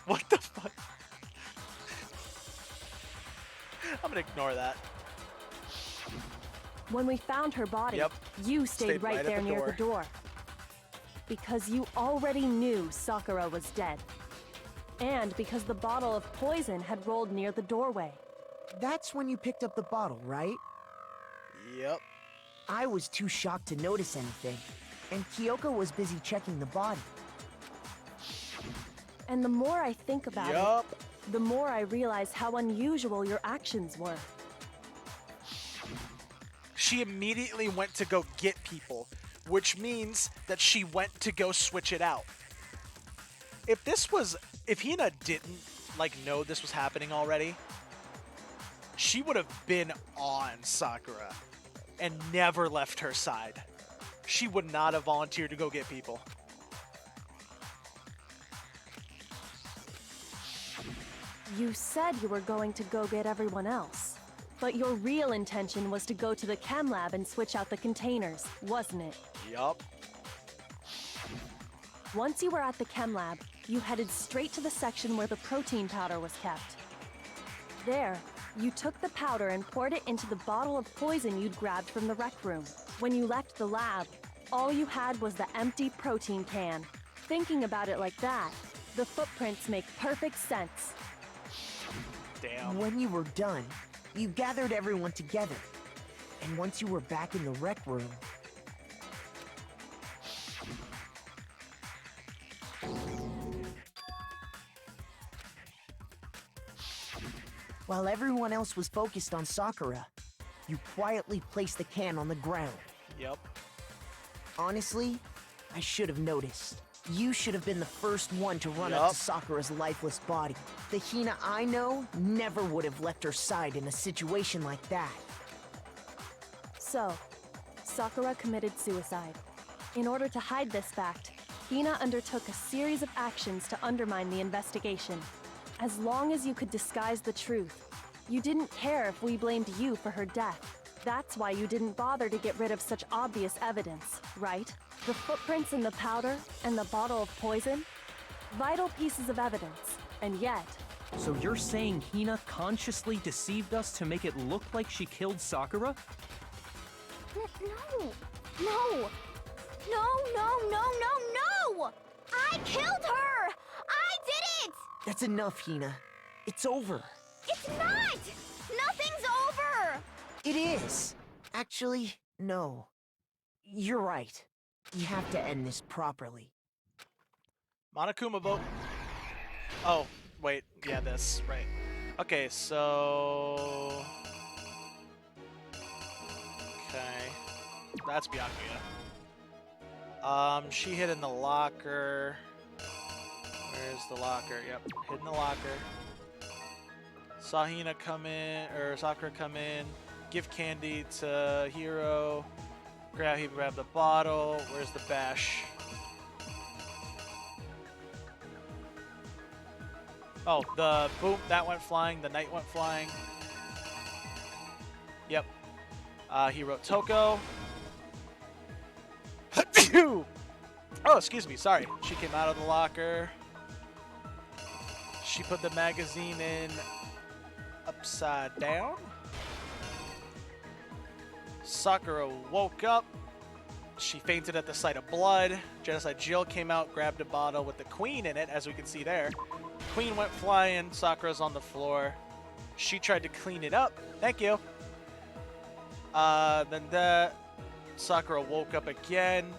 What the fuck? I'm gonna ignore that. When we found her body, Yep. you stayed right right at there the near door. the door. Because you already knew Sakura was dead. And because the bottle of poison had rolled near the doorway. That's when you picked up the bottle, right? Yep. I was too shocked to notice anything, and Kyoko was busy checking the body. And the more I think about Yup. it, the more I realize how unusual your actions were. She immediately went to go get people, which means that she went to go switch it out. If Hina didn't know this was happening already, she would have been on Sakura and never left her side. She would not have volunteered to go get people. You said you were going to go get everyone else. But your real intention was to go to the chem lab and switch out the containers, wasn't it? Yup. Once you were at the chem lab, you headed straight to the section where the protein powder was kept. There, you took the powder and poured it into the bottle of poison you'd grabbed from the rec room. When you left the lab, all you had was the empty protein can. Thinking about it like that, the footprints make perfect sense. Damn. When you were done, you gathered everyone together. And once you were back in the rec room... While everyone else was focused on Sakura, you quietly placed the can on the ground. Yep. Honestly, I should have noticed. You should have been the first one to run up to Sakura's lifeless body. The Hina I know never would have left her side in a situation like that. So, Sakura committed suicide. In order to hide this fact, Hina undertook a series of actions to undermine the investigation. As long as you could disguise the truth, you didn't care if we blamed you for her death. That's why you didn't bother to get rid of such obvious evidence, right? The footprints in the powder and the bottle of poison? Vital pieces of evidence, and yet... So you're saying Hina consciously deceived us to make it look like she killed Sakura? No! No! No, no, no, no, no! I killed her! I did it! That's enough, Hina. It's over. It's not! Nothing's over! It is. Actually, no. You're right. You have to end this properly. Monokuma vote. Oh, wait. Yeah, this. Right. Okay, so... Okay. That's Byakuya. She hid in the locker. Where's the locker? Yep, hid in the locker. Saw Hina come in, or Sakura come in, give candy to Hiro. He grabbed the bottle. Where's the bash? Oh, the boom, that went flying. The knight went flying. Yep. He wrote Toko. Oh, excuse me. Sorry. She came out of the locker. She put the magazine in upside down. Sakura woke up. She fainted at the sight of blood. Genocide Jill came out, grabbed a bottle with the queen in it, as we can see there. Queen went flying. Sakura's on the floor. She tried to clean it up. Thank you. Then that Sakura woke up again.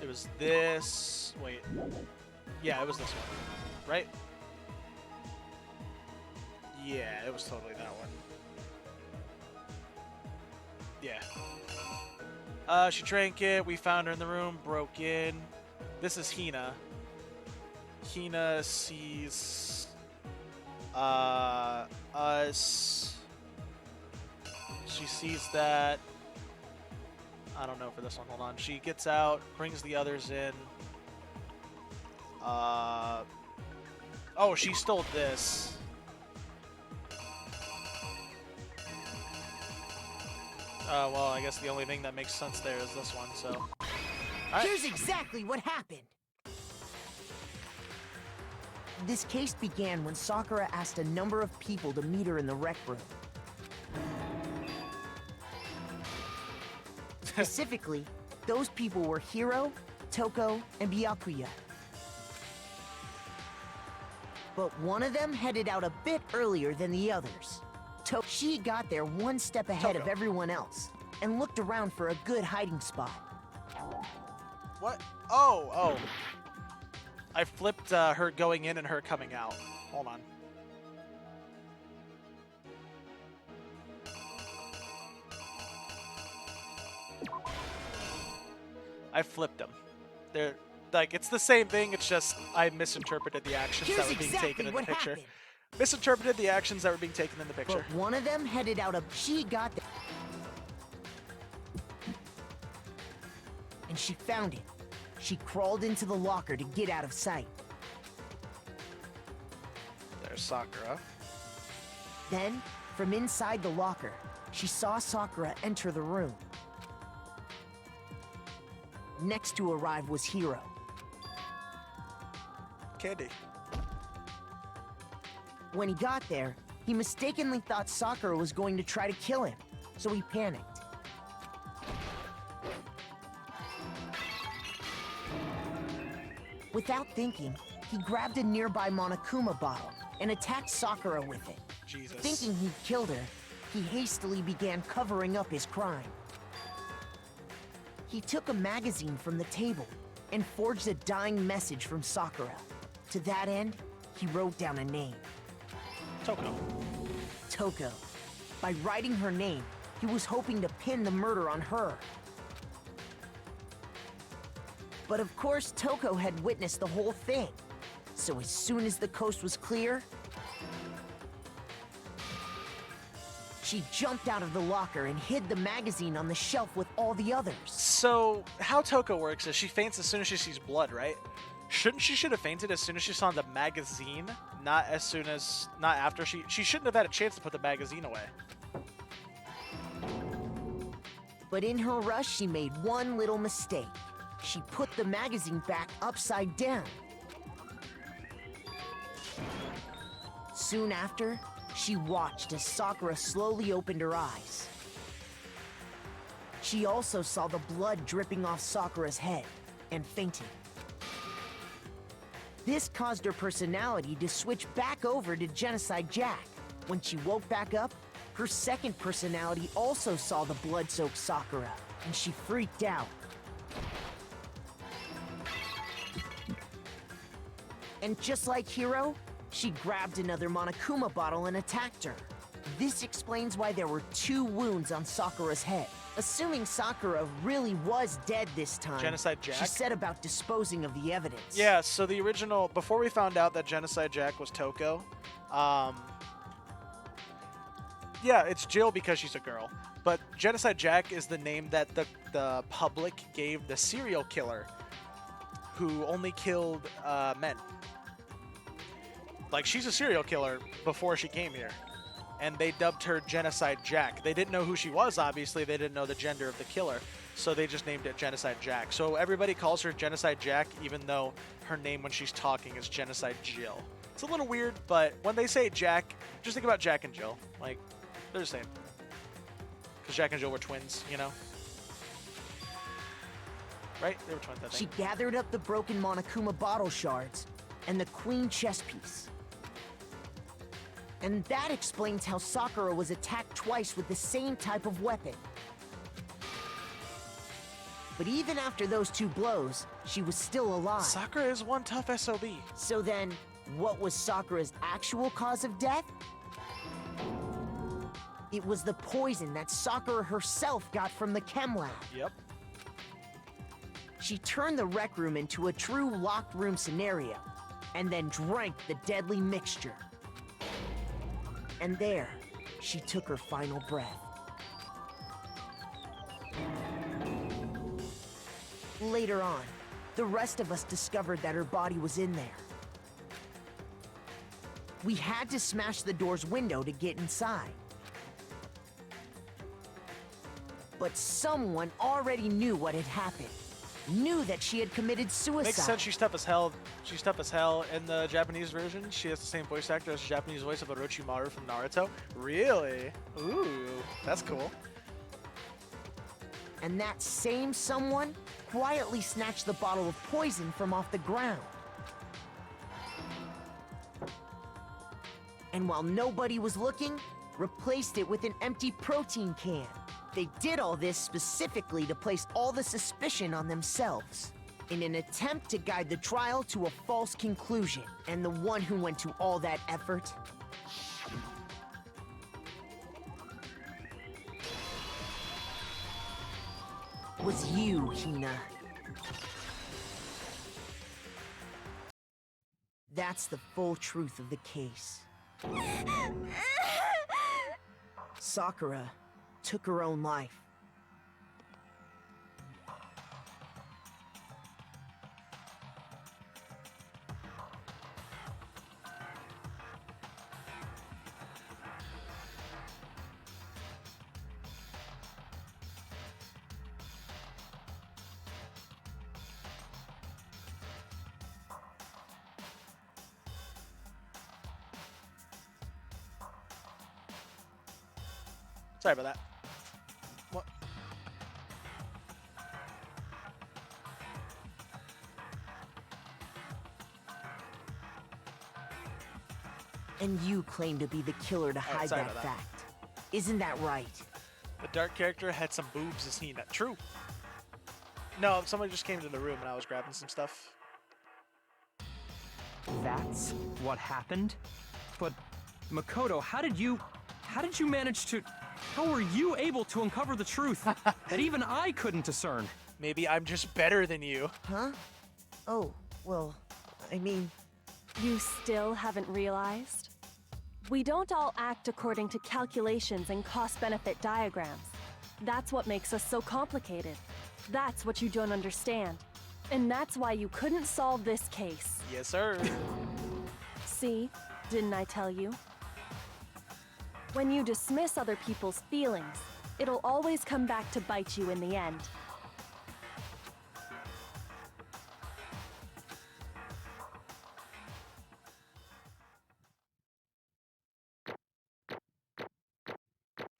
It was this. Wait. Yeah, it was this one, right? Yeah, it was totally that one. Yeah. She drank it. We found her in the room. Broke in. This is Hina. Hina sees us. She sees that. I don't know for this one. Hold on. She gets out, brings the others in. Oh, she stole this. Well, I guess the only thing that makes sense there is this one, so. Right. Here's exactly what happened. This case began when Sakura asked a number of people to meet her in the rec room. Specifically, those people were Hiro, Toko, and Byakuya. But one of them headed out a bit earlier than the others. She got there one step ahead of everyone else and looked around for a good hiding spot. What? Oh. I flipped her going in and her coming out. Hold on. I flipped them. They're like, it's the same thing, it's just I misinterpreted the actions that were being taken in the picture. Happened. Misinterpreted the actions that were being taken in the picture. But one of them headed out a... She got there. And she found it. She crawled into the locker to get out of sight. There's Sakura. Then, from inside the locker, she saw Sakura enter the room. Next to arrive was Hiro. Candy. When he got there, he mistakenly thought Sakura was going to try to kill him, so he panicked. Without thinking, he grabbed a nearby Monokuma bottle and attacked Sakura with it. Jesus. Thinking he'd killed her, he hastily began covering up his crime. He took a magazine from the table and forged a dying message from Sakura. To that end, he wrote down a name. Toko. Toko. By writing her name, he was hoping to pin the murder on her. But of course, Toko had witnessed the whole thing. So as soon as the coast was clear, she jumped out of the locker and hid the magazine on the shelf with all the others. So, how Toko works is she faints as soon as she sees blood, right? She should have fainted as soon as she saw the magazine, not after she shouldn't have had a chance to put the magazine away. But in her rush, she made one little mistake. She put the magazine back upside down. Soon after, she watched as Sakura slowly opened her eyes. She also saw the blood dripping off Sakura's head and fainted. This caused her personality to switch back over to Genocide Jack. When she woke back up, her second personality also saw the blood-soaked Sakura, and she freaked out. And just like Hiro, she grabbed another Monokuma bottle and attacked her. This explains why there were 2 wounds on Sakura's head. Assuming Sakura really was dead this time, Genocide Jack? she set about disposing of the evidence. Yeah, so the original, before we found out that Genocide Jack was Toko, yeah, it's Jill because she's a girl. But Genocide Jack is the name that the public gave the serial killer who only killed men. Like, she's a serial killer before she came here. And they dubbed her Genocide Jack. They didn't know who she was, obviously. They didn't know the gender of the killer. So they just named it Genocide Jack. So everybody calls her Genocide Jack, even though her name when she's talking is Genocide Jill. It's a little weird, but when they say Jack, just think about Jack and Jill. Like, they're the same. Because Jack and Jill were twins, you know? Right? They were twins, I She think. gathered up the broken Monokuma bottle shards and the queen chess piece. And that explains how Sakura was attacked twice with the same type of weapon. But even after those 2 blows, she was still alive. Sakura is one tough SOB. So then, what was Sakura's actual cause of death? It was the poison that Sakura herself got from the chem lab. Yep. She turned the rec room into a true locked room scenario, and then drank the deadly mixture. And there, she took her final breath. Later on, the rest of us discovered that her body was in there. We had to smash the door's window to get inside. But someone already knew what had happened. Knew that she had committed suicide. Makes sense. She's tough as hell. She's tough as hell in the Japanese version. She has the same voice actor as the Japanese voice of Orochimaru from Naruto. Really? Ooh, that's cool. And that same someone quietly snatched the bottle of poison from off the ground. And while nobody was looking, replaced it with an empty protein can. They did all this specifically to place all the suspicion on themselves, in an attempt to guide the trial to a false conclusion. And the one who went to all that effort was you, Hina. That's the full truth of the case. Sakura took her own life. Sorry about that. What? And you claim to be the killer to hide sorry that about that. fact. Isn't that right? The dark character had some boobs as Hina. True. No, somebody just came to the room and I was grabbing some stuff. That's what happened? But Makoto, how did you manage to... How were you able to uncover the truth that even I couldn't discern? Maybe I'm just better than you. Huh? Oh, well, I mean... You still haven't realized? We don't all act according to calculations and cost-benefit diagrams. That's what makes us so complicated. That's what you don't understand. And that's why you couldn't solve this case. Yes, sir. See? Didn't I tell you? When you dismiss other people's feelings, it'll always come back to bite you in the end.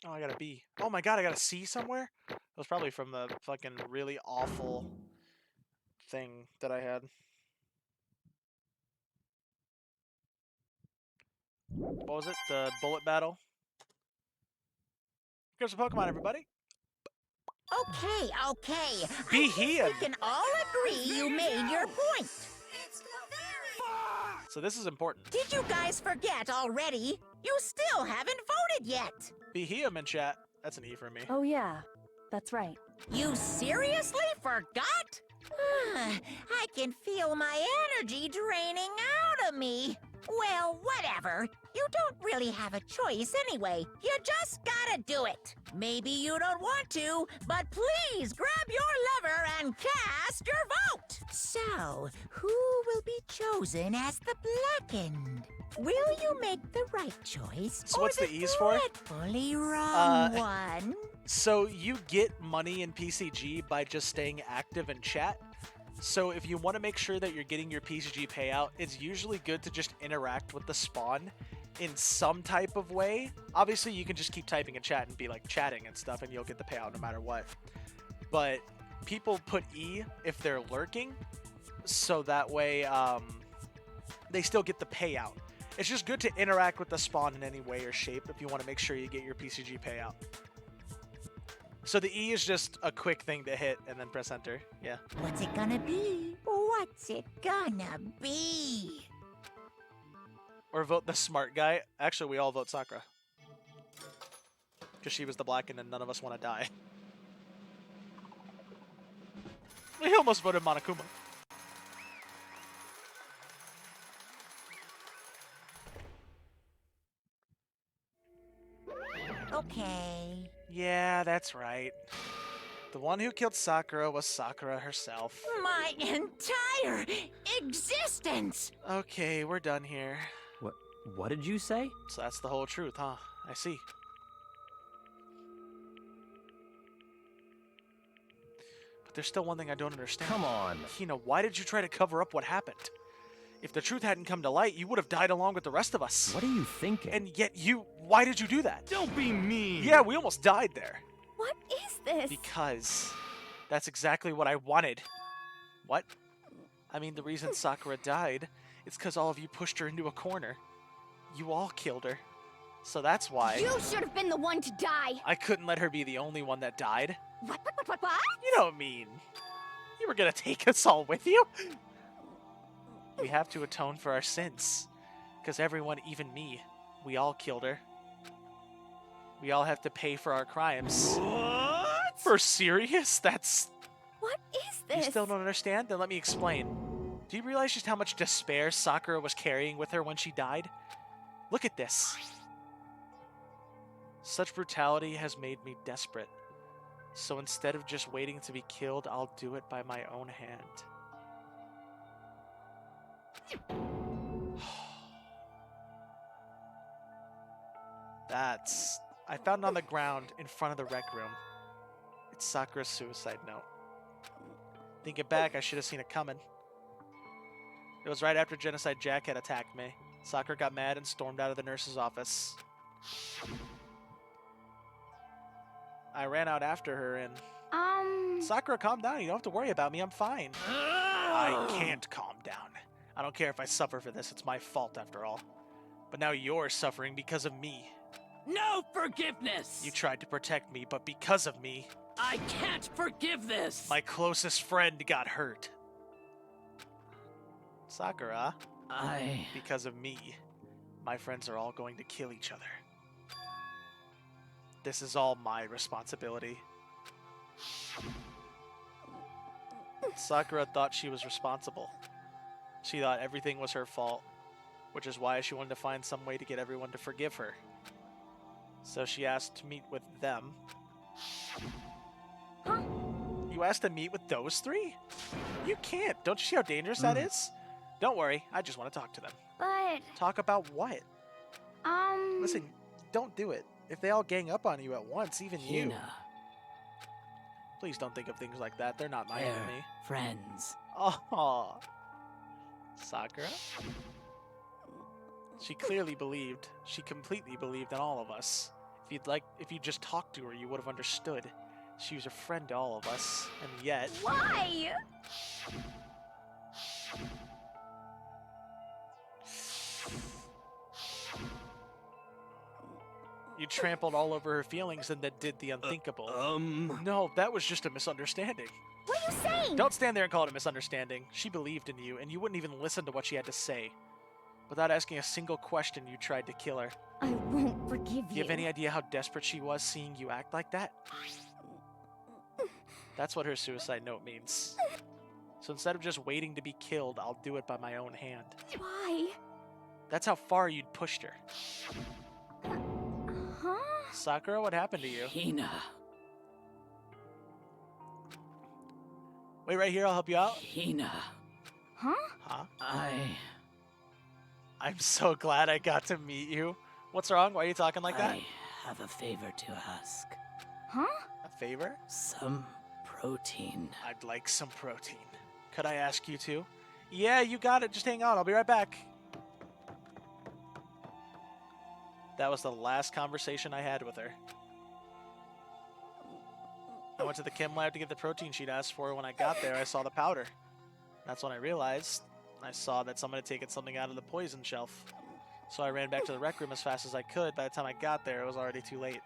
Oh, I got a B. Oh my god, I got a C somewhere? That was probably from the fucking really awful thing that I had. What was it? The bullet battle? Here's a Pokemon, everybody. Okay. Be I think here. we can all agree you made your point. So this is important. Did you guys forget already? You still haven't voted yet. Be him in chat. That's an E for me. Oh yeah, that's right. You seriously forgot? I can feel my energy draining out of me. Well, whatever. You don't really have a choice anyway. You just gotta do it. Maybe you don't want to, but please grab your lever and cast your vote. So, who will be chosen as the blackened? Will you make the right choice? So or what's the E's for? dreadfully wrong one? So you get money in PCG by just staying active in chat. So if you want to make sure that you're getting your PCG payout, it's usually good to just interact with the spawn in some type of way. Obviously, you can just keep typing in chat and be like chatting and stuff, and you'll get the payout no matter what. But people put E if they're lurking, so that way they still get the payout. It's just good to interact with the spawn in any way or shape if you want to make sure you get your PCG payout. So the E is just a quick thing to hit and then press enter. Yeah. What's it gonna be? What's it gonna be? Or vote the smart guy. Actually, we all vote Sakura. Because she was the black and none of us want to die. We almost voted Monokuma. Okay. Yeah, that's right. The one who killed Sakura was Sakura herself. My entire existence! Okay, we're done here. What did you say? So that's the whole truth, huh? I see. But there's still one thing I don't understand. Come on. Hina, why did you try to cover up what happened? If the truth hadn't come to light, you would have died along with the rest of us. What are you thinking? And yet why did you do that? Don't be mean! Yeah, we almost died there. What is this? Because that's exactly what I wanted. What? I mean, the reason Sakura died is because all of you pushed her into a corner. You all killed her. So that's why. You should have been the one to die. I couldn't let her be the only one that died. What? You don't mean. You were gonna take us all with you? We have to atone for our sins. Because everyone, even me, we all killed her. We all have to pay for our crimes. What? For serious? That's... What is this? You still don't understand? Then let me explain. Do you realize just how much despair Sakura was carrying with her when she died? Look at this. Such brutality has made me desperate. So instead of just waiting to be killed, I'll do it by my own hand. That's... I found it on the ground in front of the rec room. It's Sakura's suicide note. Thinking back, I should have seen it coming. It was right after Genocide Jack had attacked me. Sakura got mad and stormed out of the nurse's office. I ran out after her and... Sakura, calm down. You don't have to worry about me. I'm fine. I can't calm down. I don't care if I suffer for this. It's my fault after all. But now you're suffering because of me. No forgiveness! You tried to protect me, but because of me... I can't forgive this! My closest friend got hurt. Sakura, because of me, my friends are all going to kill each other. This is all my responsibility. Sakura thought she was responsible. She thought everything was her fault, which is why she wanted to find some way to get everyone to forgive her. So she asked to meet with them. Huh? You asked to meet with those three? You can't. Don't you see how dangerous that is? Don't worry. I just want to talk to them. But... Talk about what? Listen, don't do it. If they all gang up on you at once, even you. Hina. Please don't think of things like that. They're not my They're enemy. friends. Oh, Sakura? She clearly believed. She completely believed in all of us. If you'd just talked to her, you would have understood. She was a friend to all of us, and yet... Why? You trampled all over her feelings and then did the unthinkable. No, that was just a misunderstanding. What are you saying? Don't stand there and call it a misunderstanding. She believed in you, and you wouldn't even listen to what she had to say. Without asking a single question, you tried to kill her. I won't forgive you. Do you have any idea how desperate she was seeing you act like that? That's what her suicide note means. So instead of just waiting to be killed, I'll do it by my own hand. Why? That's how far you'd pushed her. Huh? Sakura, what happened to you? Hina. Wait right here, I'll help you out. Hina. Huh? Huh? I'm so glad I got to meet you. What's wrong? Why are you talking like that? I have a favor to ask. Huh? A favor? Some protein. I'd like some protein. Could I ask you to? Yeah, you got it. Just hang on. I'll be right back. That was the last conversation I had with her. I went to the chem lab to get the protein she'd asked for. When I got there, I saw the powder. That's when I realized I saw that someone had taken something out of the poison shelf. So I ran back to the rec room as fast as I could. By the time I got there, it was already too late.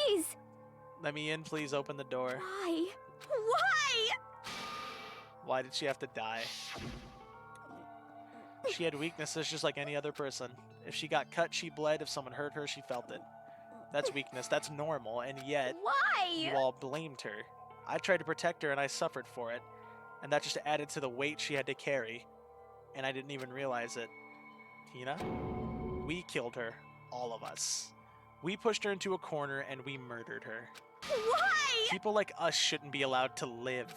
Please. Let me in, please. Open the door. Why? Why? Why did she have to die? She had weaknesses just like any other person. If she got cut, she bled. If someone hurt her, she felt it. That's weakness. That's normal. And yet, Why? you all blamed her. I tried to protect her and I suffered for it. And that just added to the weight she had to carry. And I didn't even realize it. Hina? We killed her. All of us. We pushed her into a corner and we murdered her. Why? People like us shouldn't be allowed to live.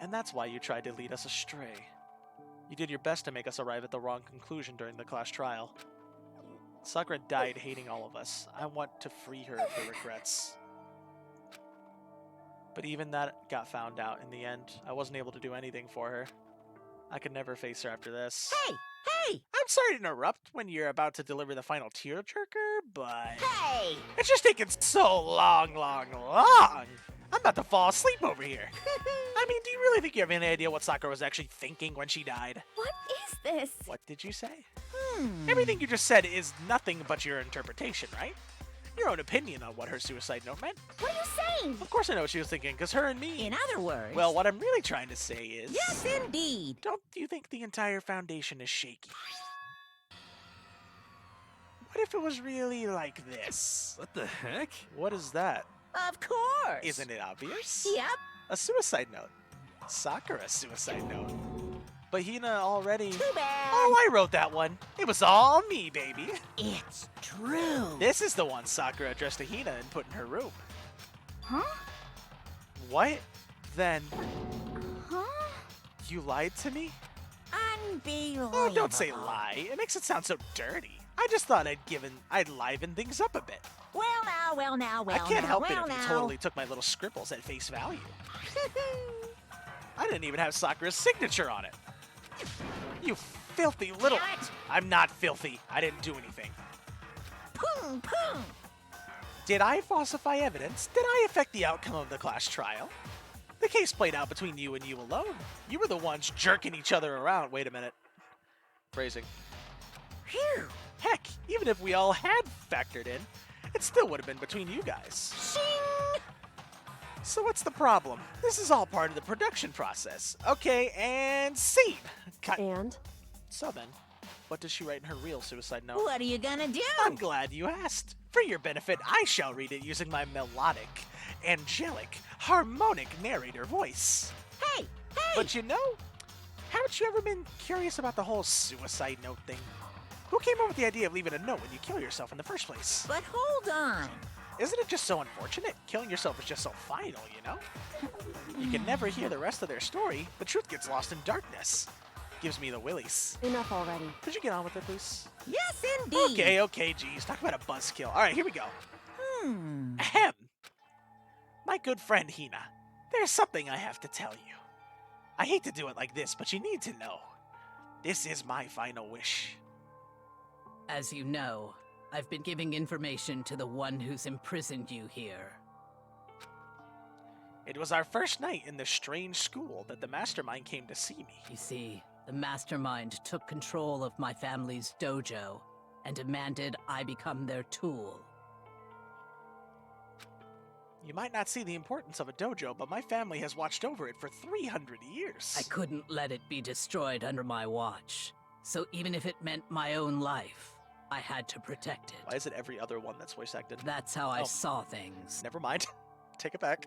And that's why you tried to lead us astray. You did your best to make us arrive at the wrong conclusion during the class trial. Sakura died hating all of us. I want to free her of her regrets. But even that got found out in the end. I wasn't able to do anything for her. I could never face her after this. Hey! Hey! I'm sorry to interrupt when you're about to deliver the final tearjerker, but... Hey! It's just taking so long. I'm about to fall asleep over here. I mean, do you really think you have any idea what Sakura was actually thinking when she died? What is this? What did you say? Everything you just said is nothing but your interpretation, right? Your own opinion on what her suicide note meant. What are you saying? Of course I know what she was thinking, because her and me... In other words... Well, what I'm really trying to say is... Yes, indeed. Don't you think the entire foundation is shaky? What if it was really like this? What the heck? What is that? Of course. Isn't it obvious? Yep. A suicide note. Sakura's suicide note. But Hina already... Too bad. Oh, I wrote that one. It was all me, baby. It's true. This is the one Sakura addressed to Hina and put in her room. Huh? What? Then... Huh? You lied to me? Unbelievable. Oh, don't say lie. It makes it sound so dirty. I just thought I'd liven things up a bit. Well now, I can't help it if you totally took my little scribbles at face value. I didn't even have Sakura's signature on it. You filthy little... I'm not filthy. I didn't do anything. Pum, pum. Did I falsify evidence? Did I affect the outcome of the class trial? The case played out between you and you alone. You were the ones jerking each other around. Wait a minute. Phrasing. Phew. Heck, even if we all had factored in, it still would have been between you guys. Shing. So what's the problem? This is all part of the production process. Okay, and scene. Cut. And? So then, what does she write in her real suicide note? What are you gonna do? I'm glad you asked. For your benefit, I shall read it using my melodic, angelic, harmonic narrator voice. Hey! But you know, haven't you ever been curious about the whole suicide note thing? Who came up with the idea of leaving a note when you kill yourself in the first place? But hold on. Isn't it just so unfortunate? Killing yourself is just so final, you know? You can never hear the rest of their story. The truth gets lost in darkness. Gives me the willies. Enough already. Could you get on with it, please? Yes, indeed. Okay, geez. Talk about a buzzkill. All right, here we go. Hmm. Ahem. My good friend Hina, there's something I have to tell you. I hate to do it like this, but you need to know. This is my final wish. As you know, I've been giving information to the one who's imprisoned you here. It was our first night in the strange school that the mastermind came to see me. You see, the mastermind took control of my family's dojo and demanded I become their tool. You might not see the importance of a dojo, but my family has watched over it for 300 years. I couldn't let it be destroyed under my watch, so even if it meant my own life, I had to protect it. Why is it every other one that's voice acted? That's how I saw things. Never mind. Take it back.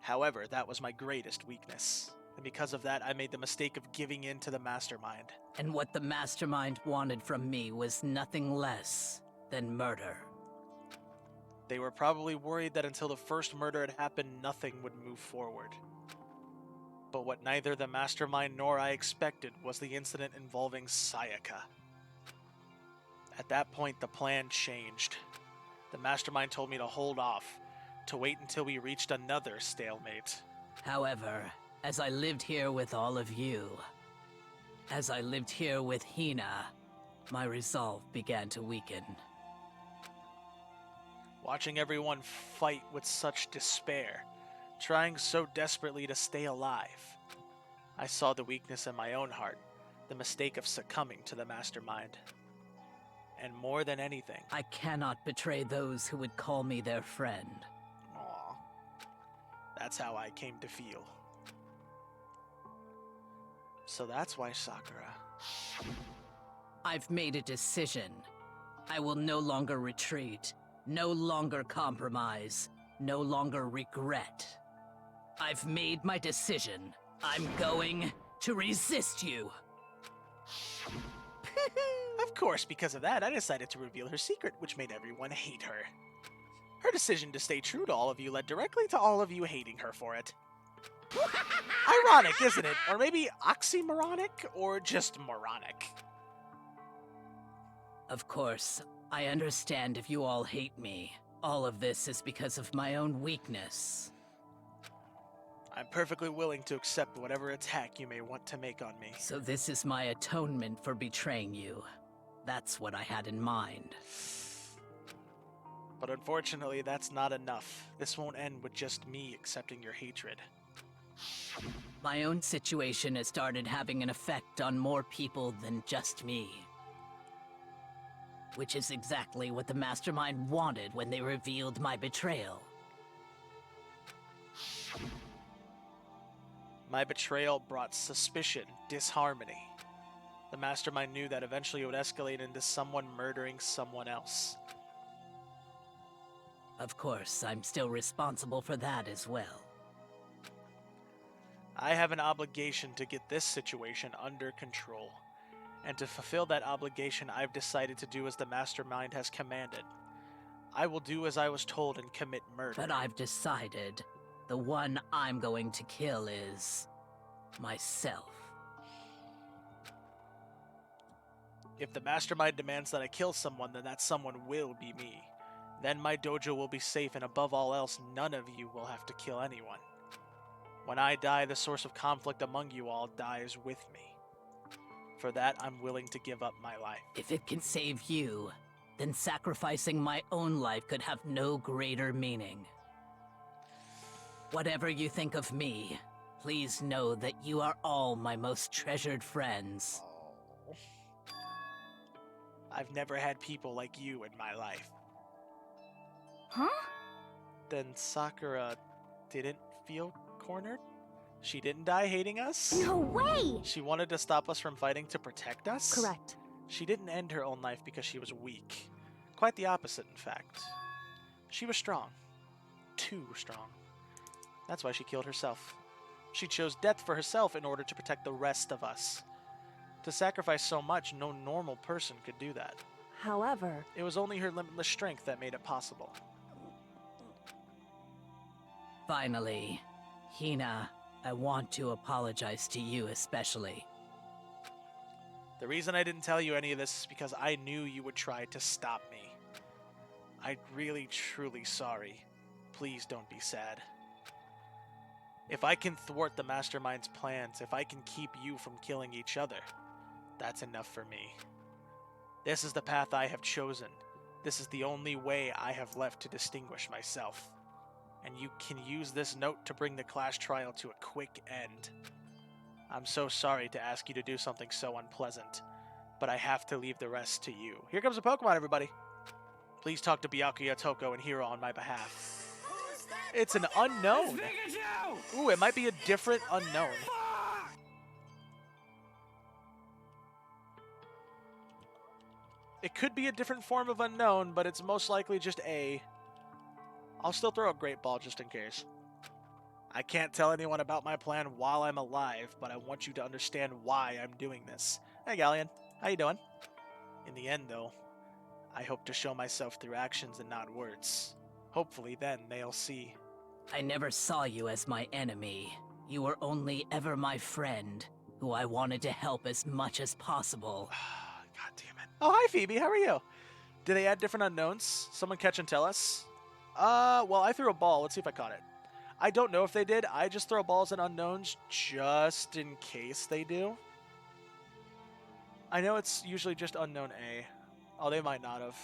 However, that was my greatest weakness. And because of that, I made the mistake of giving in to the mastermind. And what the mastermind wanted from me was nothing less than murder. They were probably worried that until the first murder had happened, nothing would move forward. But what neither the mastermind nor I expected was the incident involving Sayaka. At that point, the plan changed. The mastermind told me to hold off, to wait until we reached another stalemate. However, as I lived here with all of you, as I lived here with Hina, my resolve began to weaken. watching everyone fight with such despair, trying so desperately to stay alive. I saw the weakness in my own heart, the mistake of succumbing to the mastermind. And more than anything, I cannot betray those who would call me their friend. aw, that's how I came to feel. So that's why Sakura. I've made a decision. I will no longer retreat, no longer compromise, no longer regret. I've made my decision. I'm going to resist you. Of course, because of that, I decided to reveal her secret, which made everyone hate her. Her decision to stay true to all of you led directly to all of you hating her for it. Ironic, isn't it? Or maybe oxymoronic, or just moronic. Of course, I understand if you all hate me. All of this is because of my own weakness. I'm perfectly willing to accept whatever attack you may want to make on me. So this is my atonement for betraying you. That's what I had in mind. But unfortunately, that's not enough. This won't end with just me accepting your hatred. My own situation has started having an effect on more people than just me. Which is exactly what the Mastermind wanted when they revealed my betrayal. My betrayal brought suspicion, disharmony. The Mastermind knew that eventually it would escalate into someone murdering someone else. Of course, I'm still responsible for that as well. I have an obligation to get this situation under control. And to fulfill that obligation, I've decided to do as the Mastermind has commanded. I will do as I was told and commit murder. But I've decided the one I'm going to kill is myself. If the Mastermind demands that I kill someone, then that someone will be me. Then my dojo will be safe, and above all else, none of you will have to kill anyone. When I die, the source of conflict among you all dies with me. For that, I'm willing to give up my life. If it can save you, then sacrificing my own life could have no greater meaning. Whatever you think of me, please know that you are all my most treasured friends. Oh. I've never had people like you in my life. Huh? Then Sakura didn't feel cornered? She didn't die hating us? No way! She wanted to stop us from fighting to protect us? Correct. She didn't end her own life because she was weak. Quite the opposite, in fact. She was strong. Too strong. That's why she killed herself. She chose death for herself in order to protect the rest of us. To sacrifice so much, no normal person could do that. However, it was only her limitless strength that made it possible. Finally, Hina, I want to apologize to you especially. The reason I didn't tell you any of this is because I knew you would try to stop me. I'm really, truly sorry. Please don't be sad. If I can thwart the Mastermind's plans, if I can keep you from killing each other, that's enough for me. This is the path I have chosen. This is the only way I have left to distinguish myself. And you can use this note to bring the class trial to a quick end. I'm so sorry to ask you to do something so unpleasant, but I have to leave the rest to you. Here comes a Pokemon, everybody. Please talk to Byakuya, Toko, and Hiro on my behalf. It's an unknown. Ooh, it might be a different unknown. It could be a different form of unknown, but it's most likely just A. I'll still throw a Great Ball just in case. I can't tell anyone about my plan while I'm alive, but I want you to understand why I'm doing this. Hey, Galleon. How you doing? In the end, though, I hope to show myself through actions and not words. Hopefully, then they'll see. I never saw you as my enemy. You were only ever my friend, who I wanted to help as much as possible. God damn it. Oh, hi, Phoebe. How are you? Did they add different unknowns? Someone catch and tell us? Well, I threw a ball. Let's see if I caught it. I don't know if they did. I just throw balls at unknowns just in case they do. I know it's usually just unknown A. Oh, they might not have.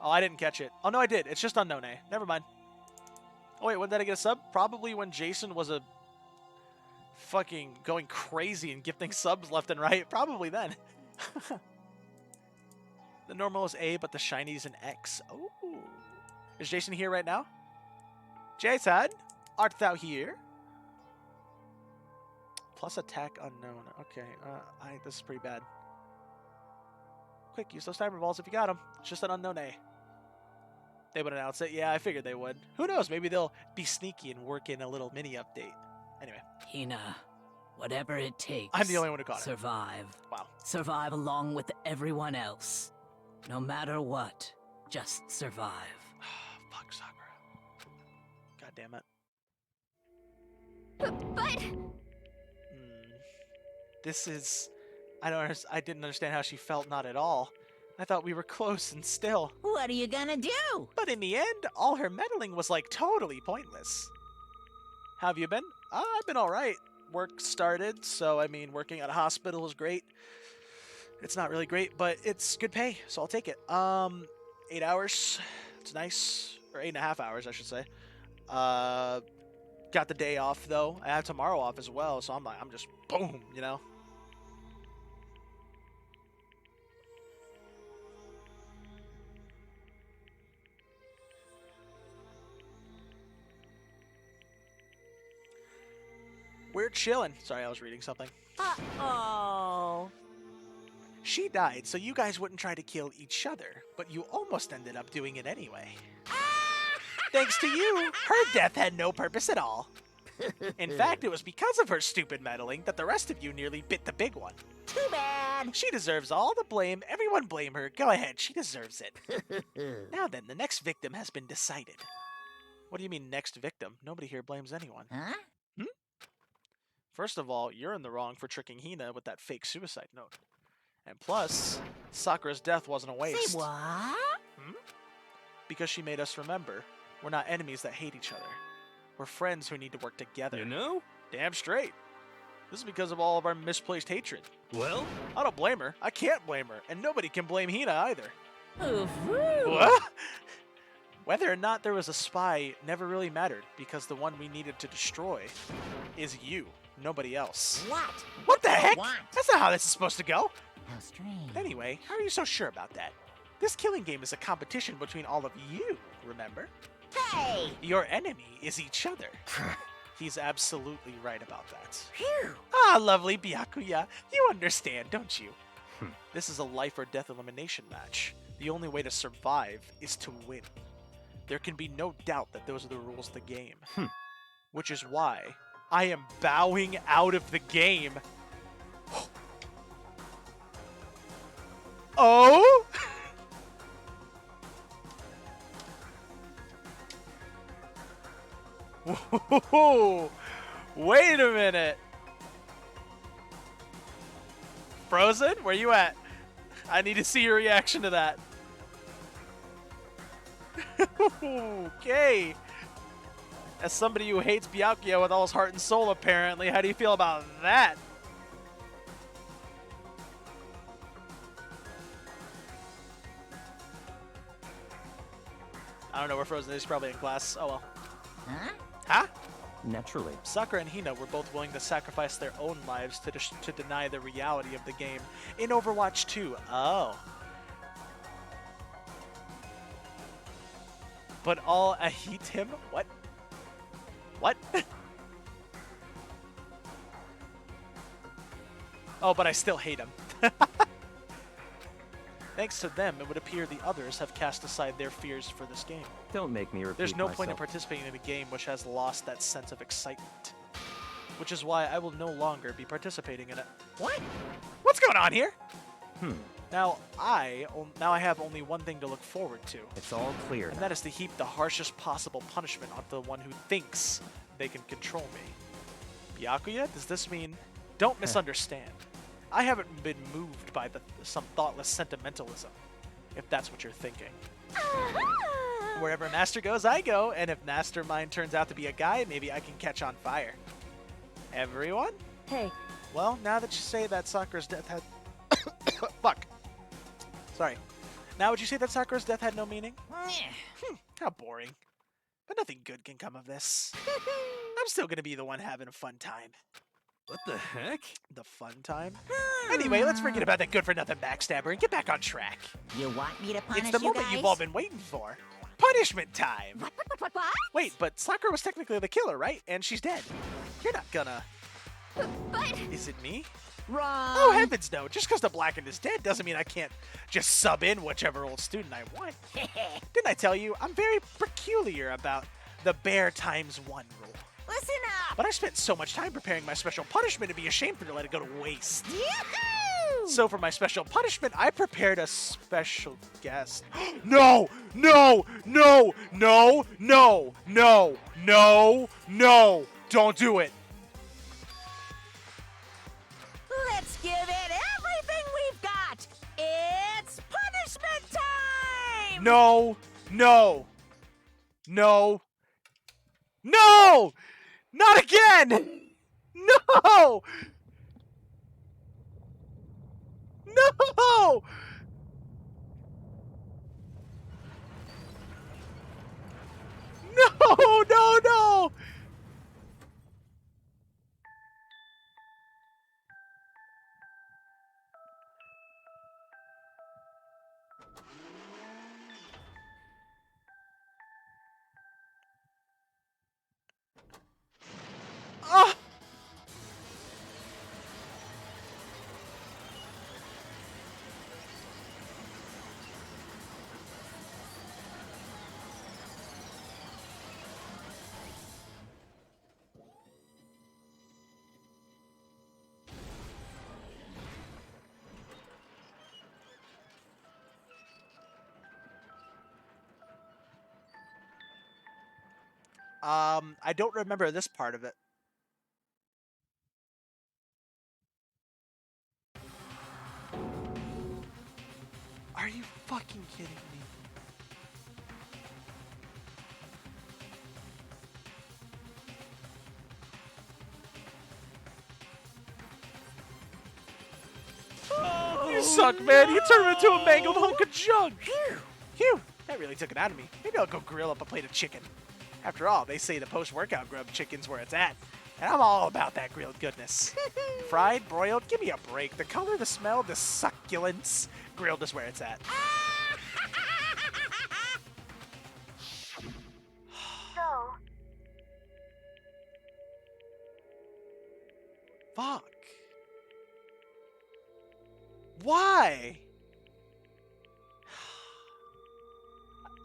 Oh, I didn't catch it. Oh, no, I did. It's just unknown A. Never mind. Oh, wait, when did I get a sub? Probably when Jason was a fucking going crazy and gifting subs left and right. Probably then. The normal is A, but the shiny is an X. Oh. Is Jason here right now? Jason, art thou here? Plus attack unknown. Okay, this is pretty bad. Quick, use those timer balls if you got them. It's just an unknown A. They would announce it. Yeah, I figured they would. Who knows? Maybe they'll be sneaky and work in a little mini update. Anyway. Hina, whatever it takes. I'm the only one who caught it. Survive. Wow. Survive along with everyone else. No matter what, just survive. Fuck Sakura. God damn it. But... This is... I didn't understand how she felt, not at all. I thought we were close and still. What are you gonna do? But in the end, all her meddling was like totally pointless. How have you been? I've been alright. Work started, so I mean, working at a hospital is great. It's not really great, but it's good pay, so I'll take it. 8 hours. It's nice. Or 8.5 hours, I should say. Got the day off, though. I have tomorrow off as well, so I'm just boom, you know? We're chilling. Sorry, I was reading something. Uh-oh. She died, so you guys wouldn't try to kill each other, but you almost ended up doing it anyway. Thanks to you, her death had no purpose at all. In fact, it was because of her stupid meddling that the rest of you nearly bit the big one. Too bad. She deserves all the blame. Everyone blame her. Go ahead, she deserves it. Now then, the next victim has been decided. What do you mean, next victim? Nobody here blames anyone. Huh? First of all, you're in the wrong for tricking Hina with that fake suicide note. And plus, Sakura's death wasn't a waste. Say what? Because she made us remember. We're not enemies that hate each other. We're friends who need to work together. You know? Damn straight. This is because of all of our misplaced hatred. Well? I don't blame her. I can't blame her. And nobody can blame Hina either. Oof-woo. What? Whether or not there was a spy never really mattered, because the one we needed to destroy is you, nobody else. What? What the heck? What? That's not how this is supposed to go. How strange. Anyway, how are you so sure about that? This killing game is a competition between all of you, remember? Hey! Your enemy is each other. He's absolutely right about that. Phew. Ah, lovely Byakuya. You understand, don't you? This is a life or death elimination match. The only way to survive is to win. There can be no doubt that those are the rules of the game. Which is why I am bowing out of the game. Oh? Whoa. Wait a minute. Frozen? Where you at? I need to see your reaction to that. Okay. As somebody who hates Byakuya with all his heart and soul, apparently, how do you feel about that? I don't know where Frozen is. He's probably in class. Oh well. Huh? Huh? Naturally. Sakura and Hina were both willing to sacrifice their own lives to deny the reality of the game in Overwatch 2. Oh. But all I hate him? What? What? Oh, but I still hate him. Thanks to them, it would appear the others have cast aside their fears for this game. Don't make me repeat There's no point in myself. participating in a game which has lost that sense of excitement. Which is why I will no longer be participating in it. What? What's going on here? Now I have only one thing to look forward to. It's all clear And now. that is to heap the harshest possible punishment on the one who thinks they can control me. Byakuya, does this mean... Don't misunderstand. I haven't been moved by some thoughtless sentimentalism, if that's what you're thinking. Wherever Master goes, I go, and if Mastermind turns out to be a guy, maybe I can catch on fire. Everyone? Hey. Well, now that you say that, Sakura's death had... Fuck. Sorry. Now, would you say that Sakura's death had no meaning? How boring. But nothing good can come of this. I'm still gonna be the one having a fun time. What the heck? The fun time? Anyway, let's forget about that good-for-nothing backstabber and get back on track. You want me to punish It's the you moment guys? you've all been waiting for. Punishment time! What? Wait, but Sakura was technically the killer, right? And she's dead. You're not gonna... But... Is it me? Wrong. Oh, heavens no. Just because the Blackened is dead doesn't mean I can't just sub in whichever old student I want. Didn't I tell you? I'm very peculiar about the bear times 1 rule. Listen up. But I spent so much time preparing my special punishment to be ashamed to let it go to waste. Yahoo! So for my special punishment, I prepared a special guest. No! No! No! No! No! No! No! No! Don't do it! Let's give it everything we've got. It's punishment time. No! No! No! No! Not again! No! No! No! No! No! Ah! I don't remember this part of it. Are you fucking kidding me? You suck, man. You turned me into a mangled hunk of junk. Phew. That really took it out of me. Maybe I'll go grill up a plate of chicken. After all, they say the post-workout grub chicken's where it's at. And I'm all about that grilled goodness. Fried, broiled, give me a break. The color, the smell, the succulence. Grilled is where it's at. Fuck. Why?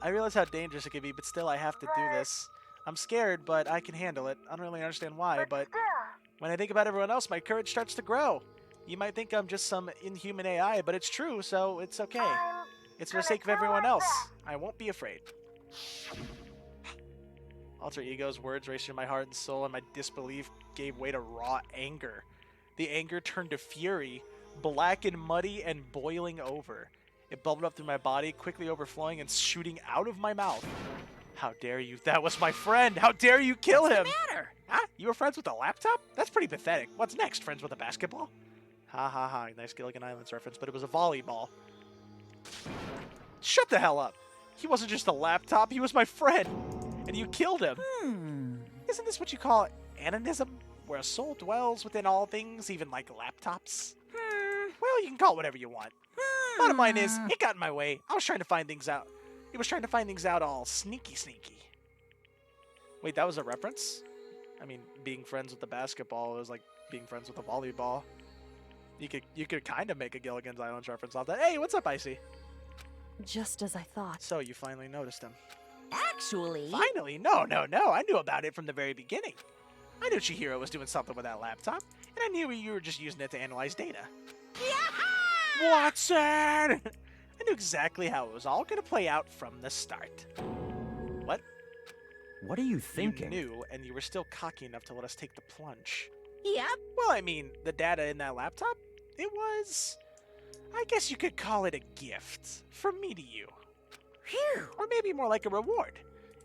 I realize how dangerous it can be, but still I have to do this. I'm scared, but I can handle it. I don't really understand why, but when I think about everyone else, my courage starts to grow. You might think I'm just some inhuman AI, but it's true, so it's okay. It's for the sake of everyone else. I won't be afraid. Alter Ego's words raced through my heart and soul, and my disbelief gave way to raw anger. The anger turned to fury, black and muddy and boiling over. It bubbled up through my body, quickly overflowing and shooting out of my mouth. How dare you? That was my friend! How dare you kill him? What's the matter? Huh? You were friends with a laptop? That's pretty pathetic. What's next? Friends with a basketball? Ha ha ha. Nice Gilligan Islands reference, but it was a volleyball. Shut the hell up! He wasn't just a laptop, he was my friend! And you killed him! Isn't this what you call anonism? Where a soul dwells within all things, even like laptops? Well, you can call it whatever you want. Bottom line is, it got in my way. I was trying to find things out. It was trying to find things out all sneaky. Wait, that was a reference? I mean, being friends with the basketball was like being friends with a volleyball. You could kind of make a Gilligan's Islands reference off that. Hey, what's up, Icy? Just as I thought. So, you finally noticed him. Actually... Finally? No. I knew about it from the very beginning. I knew Chihiro was doing something with that laptop, and I knew you were just using it to analyze data. Watson! I knew exactly how it was all going to play out from the start. What? What are you thinking? You knew, and you were still cocky enough to let us take the plunge. Yep. Well, I mean, the data in that laptop, it was... I guess you could call it a gift from me to you. Phew. Or maybe more like a reward.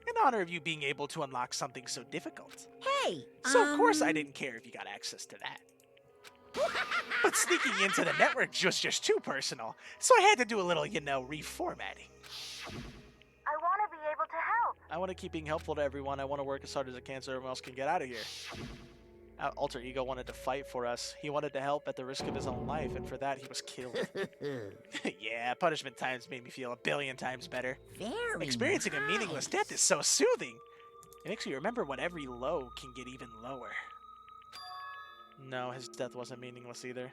In honor of you being able to unlock something so difficult. Hey, So of course I didn't care if you got access to that. But sneaking into the network was just too personal, so I had to do a little, reformatting. I want to be able to help. I want to keep being helpful to everyone. I want to work as hard as I can so everyone else can get out of here. Alter Ego wanted to fight for us. He wanted to help at the risk of his own life, and for that he was killed. Yeah, punishment times made me feel a billion times better. Very Experiencing a meaningless death is so soothing. It makes me remember when every low can get even lower. No, his death wasn't meaningless either.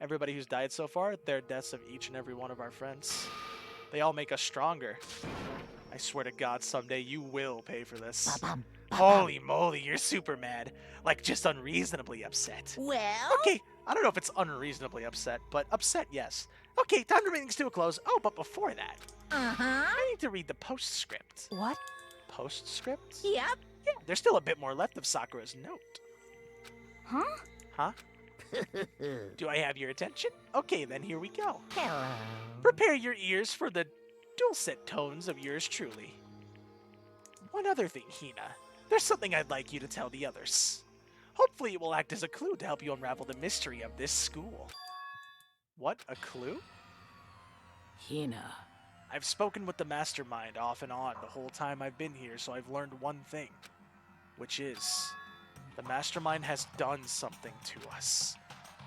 Everybody who's died so far, they're deaths of each and every one of our friends. They all make us stronger. I swear to God, someday you will pay for this. Holy moly, you're super mad. Like, just unreasonably upset. Well? Okay, I don't know if it's unreasonably upset, but upset, yes. Okay, time to bring things to a close. Oh, but before that, I need to read the postscript. What? Postscript? Yep. Yeah, there's still a bit more left of Sakura's note. Huh? Huh? Do I have your attention? Okay, then here we go. Hello. Prepare your ears for the dulcet tones of yours truly. One other thing, Hina. There's something I'd like you to tell the others. Hopefully it will act as a clue to help you unravel the mystery of this school. What? A clue? Hina. I've spoken with the mastermind off and on the whole time I've been here, so I've learned one thing. Which is, the mastermind has done something to us.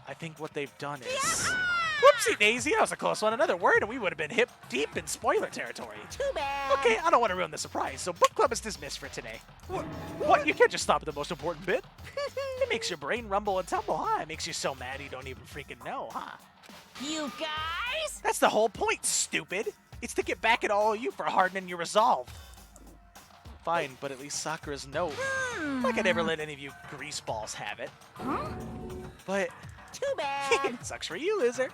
I think what they've done is... Whoopsie daisy, that was a close one. Another word and we would have been hip deep in spoiler territory. Too bad. Okay, I don't want to ruin the surprise, so book club is dismissed for today. What? You can't just stop at the most important bit? It makes your brain rumble and tumble, huh? It makes you so mad you don't even freaking know, huh? You guys? That's the whole point, stupid. It's to get back at all of you for hardening your resolve. Fine, but at least Sakura's note. Like I never let any of you greaseballs have it. Huh? But... Too bad. Sucks for you, loser.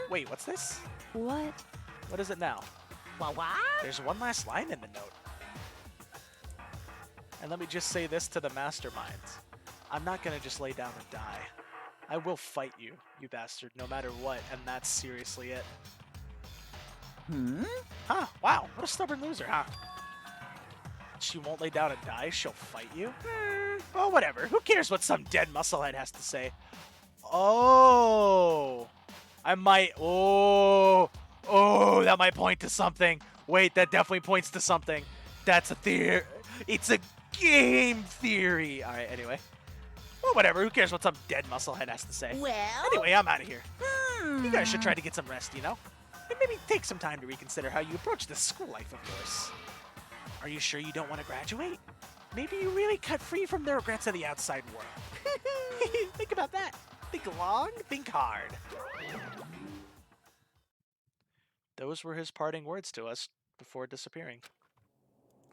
Wait, what's this? What? What is it now? What? There's one last line in the note. And let me just say this to the masterminds. I'm not gonna just lay down and die. I will fight you, you bastard, no matter what, and that's seriously it. Huh, wow, what a stubborn loser, huh? She won't lay down and die, she'll fight you? Well, whatever, who cares what some dead musclehead has to say? Oh, I might, oh, that might point to something. Wait, that definitely points to something. That's a theory. It's a game theory. All right, anyway. Well, whatever, who cares what some dead musclehead has to say? Well? Anyway, I'm out of here. You guys should try to get some rest, you know? And maybe take some time to reconsider how you approach this school life of yours. Are you sure you don't want to graduate? Maybe you really cut free from the regrets of the outside world. Think about that. Think long, think hard. Those were his parting words to us before disappearing.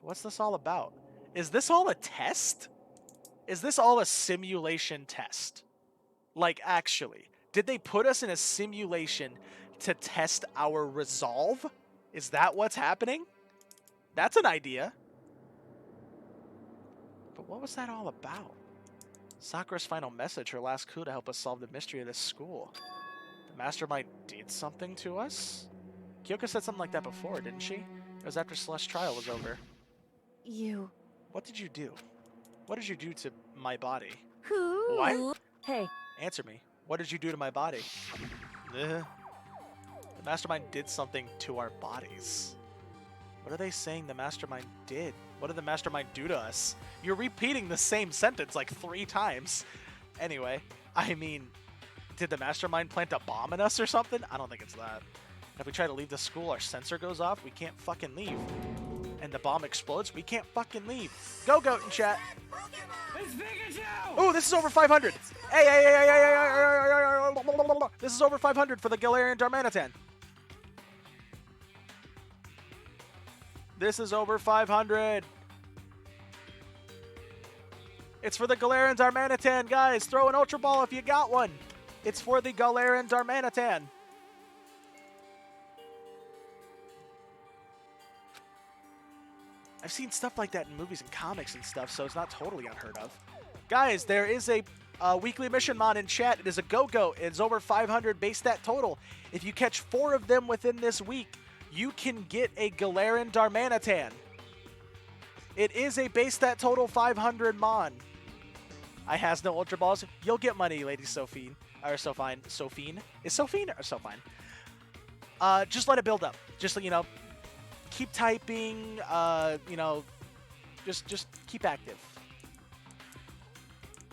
What's this all about? Is this all a test? Is this all a simulation test? Like, actually, did they put us in a simulation to test our resolve? Is that what's happening? That's an idea. But what was that all about? Sakura's final message, her last clue to help us solve the mystery of this school. The mastermind did something to us? Kyoko said something like that before, didn't she? It was after Celeste's trial was over. You... What did you do? What did you do to my body? Who? What? Hey. Answer me. What did you do to my body? The mastermind did something to our bodies. What are they saying the mastermind did? What did the mastermind do to us? You're repeating the same sentence like 3 times. Anyway, I mean, did the mastermind plant a bomb in us or something? I don't think it's that. If we try to leave the school, our sensor goes off, we can't fucking leave. And the bomb explodes, we can't fucking leave. Go, Goat in chat. Oh, this is over 500. Hey. This is over 500 for the Galarian Darmanitan. This is over 500. It's for the Galarian Darmanitan, guys. Throw an Ultra Ball if you got one. It's for the Galarian Darmanitan. I've seen stuff like that in movies and comics and stuff, so it's not totally unheard of. Guys, there is a weekly mission mod in chat. It is a Go-Go. It's over 500 base stat total. If you catch 4 of them within this week, you can get a Galarian Darmanitan. It is a base stat total 500 mon. I has no Ultra Balls. You'll get money, Lady Sophine. Or Sophine. Sophine? Is Sophine or Sophine? Just let it build up. Just, you know, keep typing. You know, just keep active.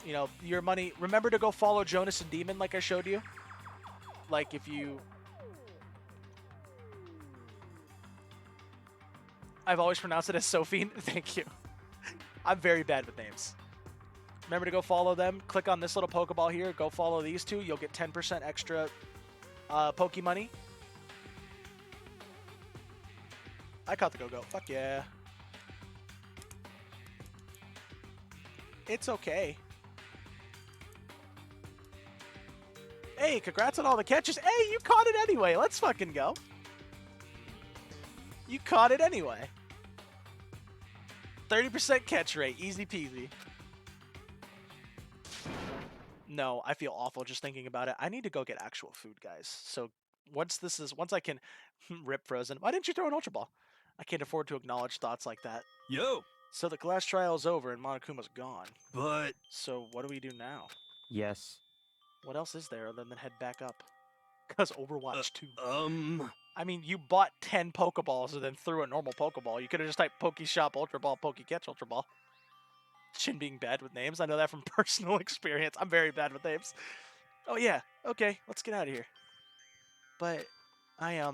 You know, your money. Remember to go follow Jonas and Demon like I showed you. Like if you... I've always pronounced it as Sophine. Thank you. I'm very bad with names. Remember to go follow them. Click on this little Pokeball here. Go follow these two. You'll get 10% extra Poke money. I caught the Go-Go. Fuck yeah. It's okay. Hey, congrats on all the catches. Hey, you caught it anyway. Let's fucking go. You caught it anyway. 30% catch rate. Easy peasy. No, I feel awful just thinking about it. I need to go get actual food, guys. So once I can rip Frozen. Why didn't you throw an Ultra Ball? I can't afford to acknowledge thoughts like that. Yo! So the class trial is over and Monokuma's gone. But... So what do we do now? Yes. What else is there other than head back up? Because Overwatch 2. I mean, you bought 10 Pokeballs and then threw a normal Pokeball. You could have just typed Pokeshop Ultra Ball, Pokecatch Ultra Ball. Shin being bad with names. I know that from personal experience. I'm very bad with names. Oh, yeah. Okay, let's get out of here. But Hina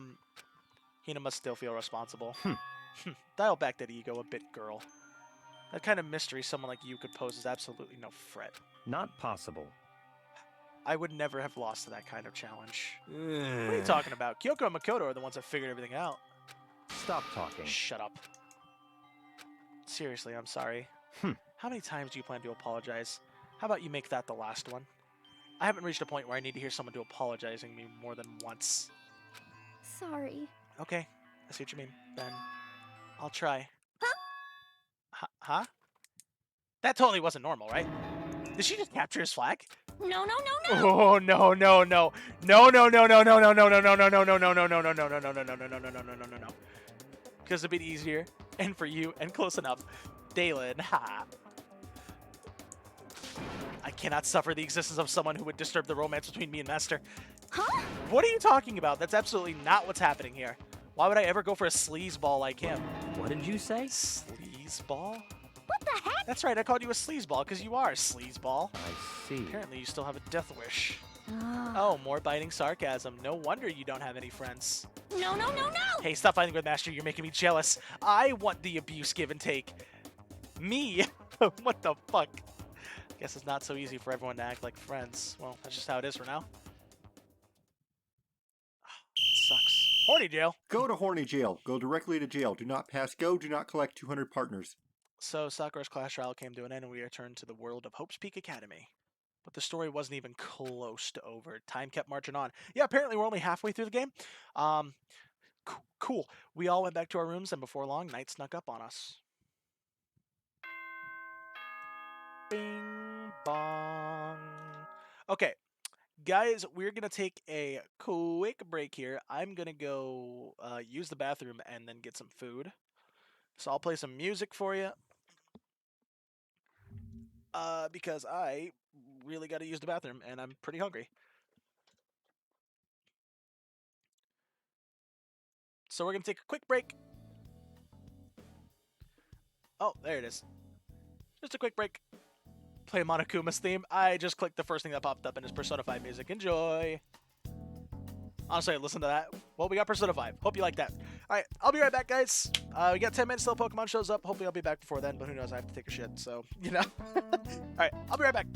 must still feel responsible. Dial back that ego a bit, girl. That kind of mystery someone like you could pose is absolutely no threat. Not possible. I would never have lost to that kind of challenge. What are you talking about? Kyoko and Makoto are the ones that figured everything out. Stop talking. Shut up. Seriously, I'm sorry. How many times do you plan to apologize? How about you make that the last one? I haven't reached a point where I need to hear someone to apologizing me more than once. Sorry. Okay, I see what you mean. Then I'll try. Huh? That totally wasn't normal, right? Did she just capture his flag? No. Oh no. No. Because it'd be easier, and for you, and close enough. Dalen, ha. I cannot suffer the existence of someone who would disturb the romance between me and Master. Huh? What are you talking about? That's absolutely not what's happening here. Why would I ever go for a sleazeball like him? What did you say? Sleazeball? What the heck? That's right, I called you a sleazeball because you are a sleazeball. I see. Apparently you still have a death wish. Oh, more biting sarcasm. No wonder you don't have any friends. No. Hey, stop fighting with Master. You're making me jealous. I want the abuse give and take. Me? What the fuck? Guess it's not so easy for everyone to act like friends. Well, that's just how it is for now. Sucks. Horny jail. Go to horny jail. Go directly to jail. Do not pass go. Do not collect 200 partners. So Sakura's class trial came to an end and we returned to the world of Hope's Peak Academy. But the story wasn't even close to over. Time kept marching on. Yeah, apparently we're only halfway through the game. Cool. We all went back to our rooms and before long, night snuck up on us. Bing bong. Okay, guys, we're gonna take a quick break here. I'm gonna go use the bathroom and then get some food. So I'll play some music for you. Because I really gotta use the bathroom and I'm pretty hungry. So we're gonna take a quick break. Oh, there it is. Just a quick break. Play Monokuma's theme. I just clicked the first thing that popped up in his Persona 5 music. Enjoy. Honestly, listen to that. Well, we got Persona 5. Hope you like that. Alright, I'll be right back, guys. We got 10 minutes till Pokemon shows up. Hopefully I'll be back before then, but who knows? I have to take a shit, so, you know. Alright, I'll be right back.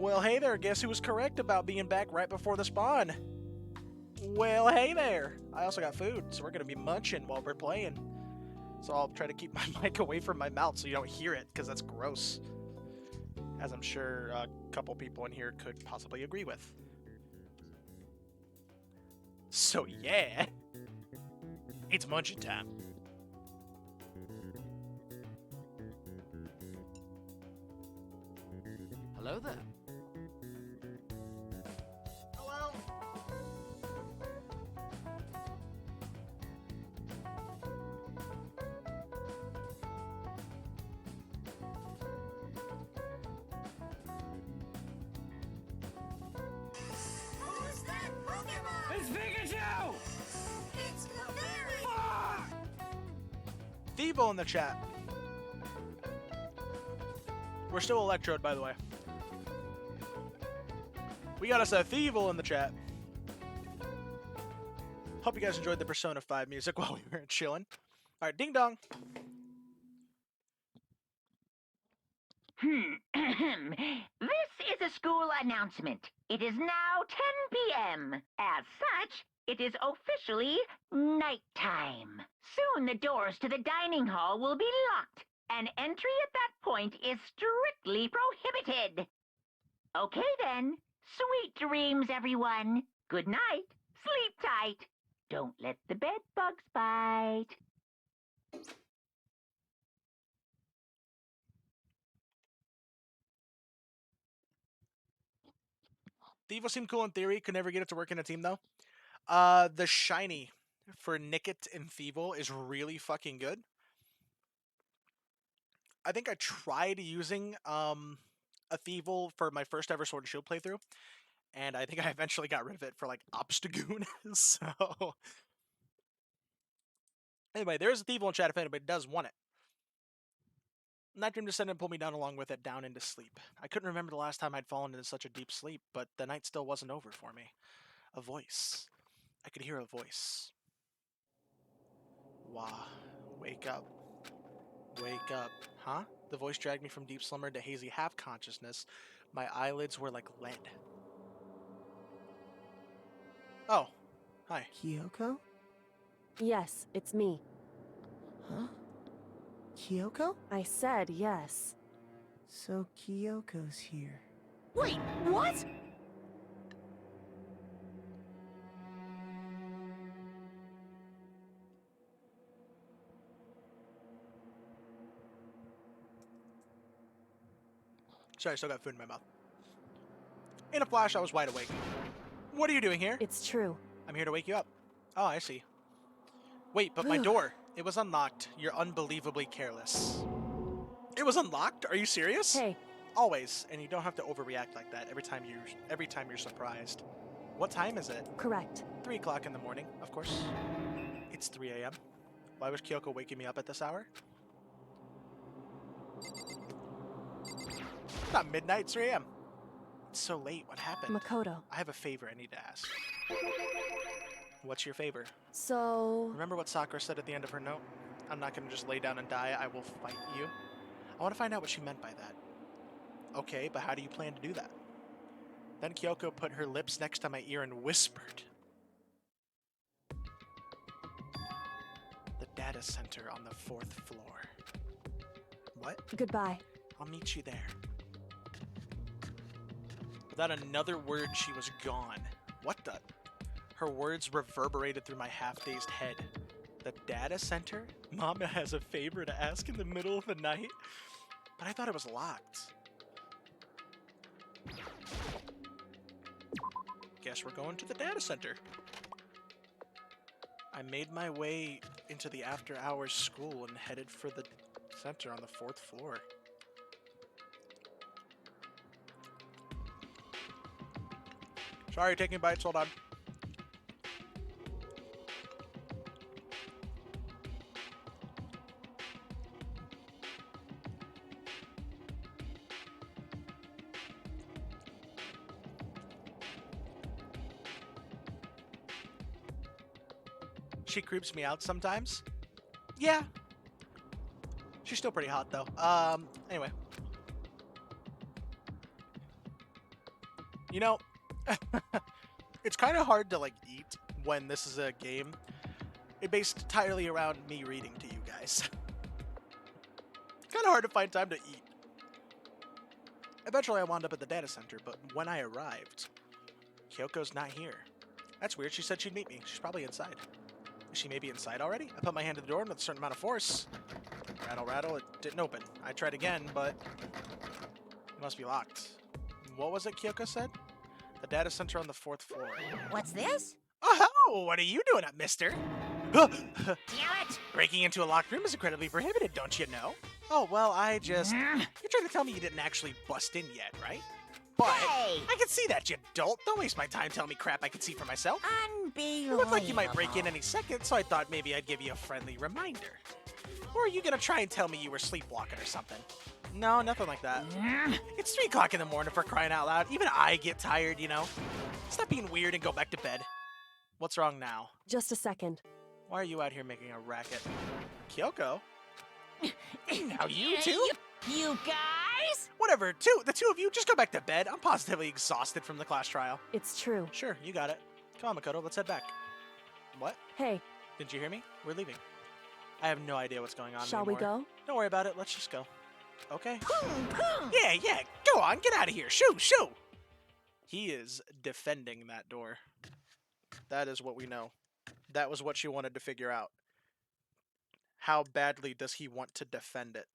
Well, hey there, guess who was correct about being back right before the spawn? Well, hey there. I also got food, so we're gonna be munching while we're playing. So I'll try to keep my mic away from my mouth so you don't hear it, because that's gross. As I'm sure a couple people in here could possibly agree with. So yeah, it's munching time. Hello there. Hello. Who's that Pokemon? It's Pikachu! It's Clefairy! Thiebo in the chat. We're still Electrode, by the way. We got us a Thievul in the chat. Hope you guys enjoyed the Persona 5 music while we were chilling. Alright, ding dong. This is a school announcement. It is now 10 p.m. As such, it is officially nighttime. Soon the doors to the dining hall will be locked, and entry at that point is strictly prohibited. Okay then. Sweet dreams, everyone. Good night. Sleep tight. Don't let the bed bugs bite. Thievul seemed cool in theory, could never get it to work in a team though. The shiny for Nickit and Thievul is really fucking good. I think I tried using a Thievul for my first ever Sword and Shield playthrough, and I think I eventually got rid of it for like Obstagoon. So anyway, there is a Thievul in chat if anybody does want it. Night Dream descended and pulled me down along with it down into sleep. I couldn't remember the last time I'd fallen into such a deep sleep, but the night still wasn't over for me. A voice. I could hear a voice. Wah. Wake up. Wake up. Huh? The voice dragged me from deep slumber to hazy half-consciousness. My eyelids were like lead. Oh. Hi. Kyoko? Yes, it's me. Huh? Kyoko? I said yes. So Kyoko's here. Wait, what? Sorry, I still got food in my mouth. In a flash, I was wide awake. What are you doing here? It's true. I'm here to wake you up. Oh, I see. Wait, but my door. It was unlocked. You're unbelievably careless. It was unlocked? Are you serious? Hey. Always. And you don't have to overreact like that every time you're surprised. What time is it? Correct. 3 o'clock in the morning, of course. It's 3 a.m. Why was Kyoko waking me up at this hour? Not midnight, it's 3 a.m. It's so late. What happened? Makoto. I have a favor I need to ask. What's your favor? So... Remember what Sakura said at the end of her note? I'm not going to just lay down and die. I will fight you. I want to find out what she meant by that. Okay, but how do you plan to do that? Then Kyoko put her lips next to my ear and whispered. The data center on the 4th floor. What? Goodbye. I'll meet you there. Without another word, she was gone. What the? Her words reverberated through my half-dazed head. The data center? Mama has a favor to ask in the middle of the night? But I thought it was locked. Guess we're going to the data center. I made my way into the after-hours school and headed for the center on the 4th floor. Sorry, taking bites. Hold on. She creeps me out sometimes. Yeah. She's still pretty hot, though. Anyway. You know, it's kind of hard to like eat when this is a game. It based entirely around me reading to you guys. Kind of hard to find time to eat. Eventually I wound up at the data center, but when I arrived, Kyoko's not here. That's weird. She said she'd meet me. She's probably inside. Is she maybe inside already? I put my hand to the door with a certain amount of force. Rattle, rattle. It didn't open. I tried again, but it must be locked. What was it Kyoko said? The data center on the 4th floor. What's this? Oh, what are you doing up, mister? Damn it! Breaking into a locked room is incredibly prohibited, don't you know? Oh, well, I just... You're trying to tell me you didn't actually bust in yet, right? But Hey! I can see that, you dolt. Don't waste my time telling me crap I can see for myself. Unbelievable. You look like you might break in any second, so I thought maybe I'd give you a friendly reminder. Or are you gonna try and tell me you were sleepwalking or something? No, nothing like that. It's 3 o'clock in the morning for crying out loud. Even I get tired, you know? Stop being weird and go back to bed. What's wrong now? Just a second. Why are you out here making a racket? Kyoko? Now you too? You guys? Whatever, the two of you, just go back to bed. I'm positively exhausted from the class trial. It's true. Sure, you got it. Come on, Makoto, let's head back. What? Hey. Didn't you hear me? We're leaving. I have no idea what's going on Shall anymore. we go? Don't worry about it, let's just go. Okay. Yeah, go on, get out of here. Shoo! He is defending that door. That is what we know. That was what she wanted to figure out. How badly does he want to defend it?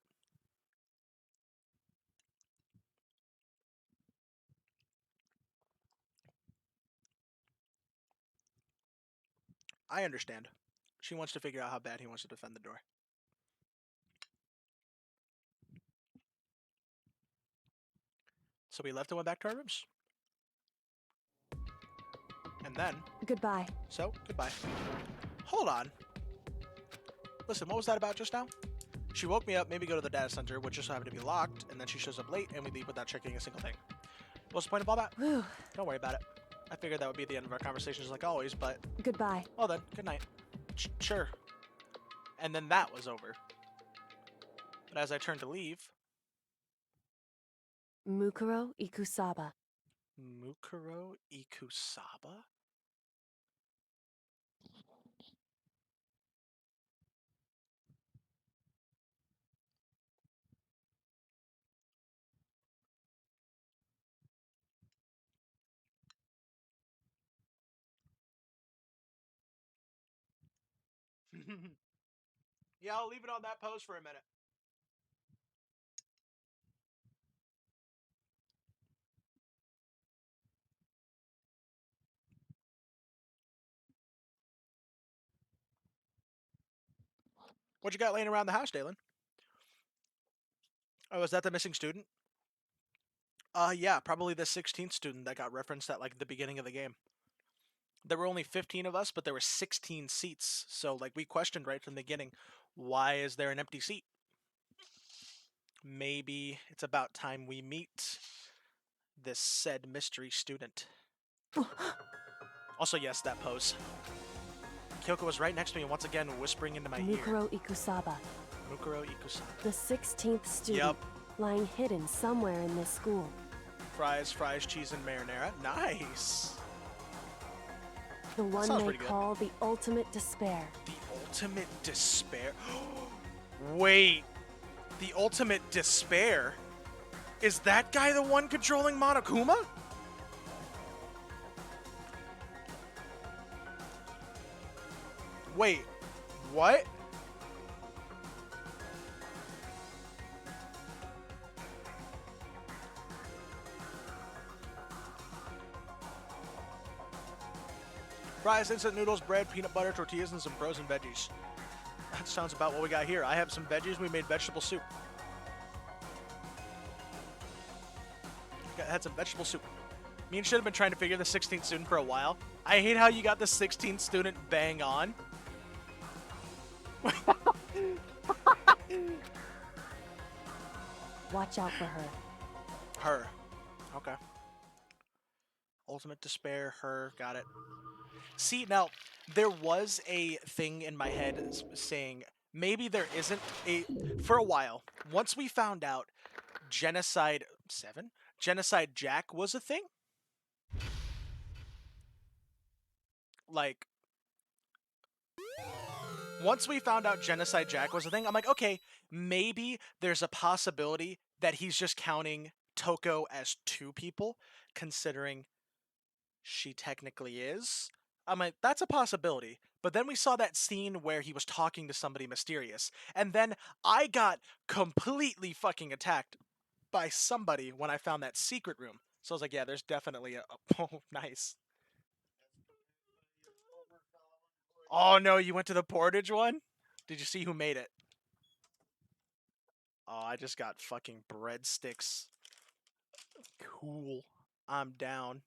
I understand. She wants to figure out how bad he wants to defend the door. So we left and went back to our rooms. And then... Goodbye. So, goodbye. Hold on. Listen, what was that about just now? She woke me up, made me go to the data center, which just happened to be locked, and then she shows up late, and we leave without checking a single thing. What's the point of all that? Whew. Don't worry about it. I figured that would be the end of our conversations like always, but... Goodbye. Well then, good night. Sure. And then that was over. But as I turned to leave... Mukuro Ikusaba. Mukuro Ikusaba? Yeah, I'll leave it on that pose for a minute. What you got laying around the house, Dalen? Oh, is that the missing student? Yeah, probably the 16th student that got referenced at, like, the beginning of the game. There were only 15 of us, but there were 16 seats. So, like, we questioned right from the beginning, why is there an empty seat? Maybe it's about time we meet this said mystery student. Also, yes, that pose. Kyoko was right next to me once again, whispering into my ear. Mukuro Ikusaba. Mukuro Ikusaba. The 16th student. Lying hidden somewhere in this school. Fries, cheese, and marinara. Nice. The one they call the ultimate despair. The ultimate despair? Wait. The ultimate despair? Is that guy the one controlling Monokuma? Wait. What? Fries, instant noodles, bread, peanut butter, tortillas, and some frozen veggies. That sounds about what we got here. I have some veggies. We made vegetable soup. Had some vegetable soup. Me and should have been trying to figure the 16th student for a while. I hate how you got the 16th student bang on. Watch out for her. Her. Okay. Ultimate despair, her, got it. See, now, there was a thing in my head saying, maybe there isn't a... For a while, once we found out Genocide Jack was a thing, like, once we found out Genocide Jack was a thing, I'm like, okay, maybe there's a possibility that he's just counting Toko as 2 people, considering she technically is. I'm like, that's a possibility. But then we saw that scene where he was talking to somebody mysterious, and then I got completely fucking attacked by somebody when I found that secret room. So I was like, yeah, there's definitely a oh, nice. Oh no, you went to the Portage one? Did you see who made it? Oh, I just got fucking breadsticks. Cool. I'm down.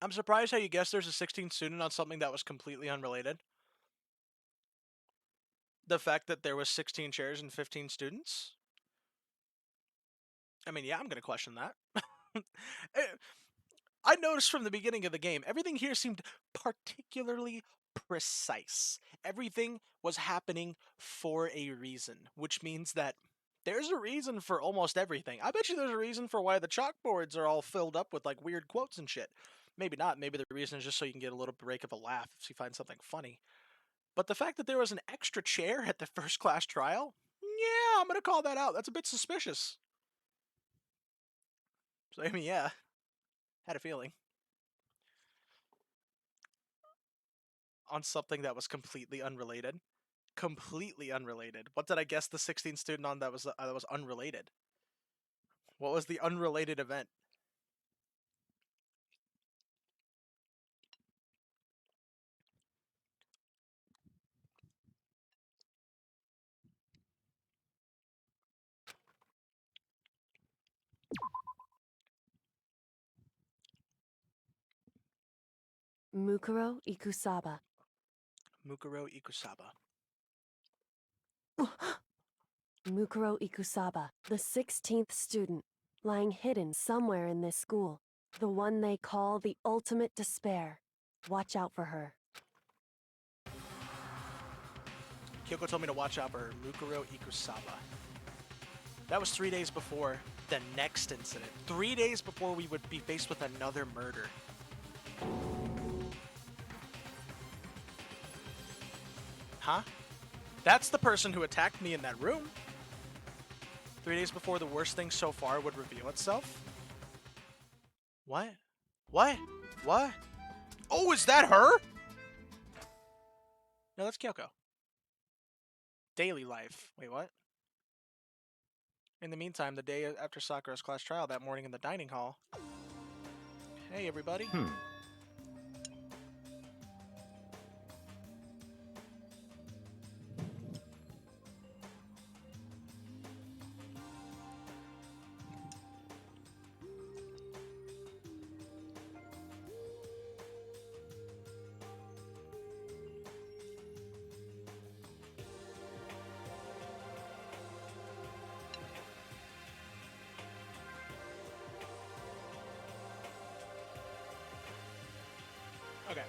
I'm surprised how you guessed there's a 16th student on something that was completely unrelated. The fact that there was 16 chairs and 15 students? I mean, yeah, I'm going to question that. I noticed from the beginning of the game, everything here seemed particularly precise. Everything was happening for a reason, which means that there's a reason for almost everything. I bet you there's a reason for why the chalkboards are all filled up with like weird quotes and shit. Maybe not. Maybe the reason is just so you can get a little break of a laugh if you find something funny. But the fact that there was an extra chair at the first class trial, yeah, I'm going to call that out. That's a bit suspicious. So, I mean, yeah, had a feeling. On something that was completely unrelated. Completely unrelated. What did I guess the 16th student on that was unrelated? What was the unrelated event? Mukuro Ikusaba. Mukuro Ikusaba. Mukuro Ikusaba, the 16th student, lying hidden somewhere in this school. The one they call the ultimate despair. Watch out for her. Kyoko told me to watch out for her. Mukuro Ikusaba. That was 3 days before the next incident. 3 days before we would be faced with another murder. Huh? That's the person who attacked me in that room. 3 days before the worst thing so far would reveal itself. What? What? What? Oh, is that her? No, that's Kyoko. Daily life. Wait, what? In the meantime, the day after Sakura's class trial that morning in the dining hall. Hey, everybody. Okay.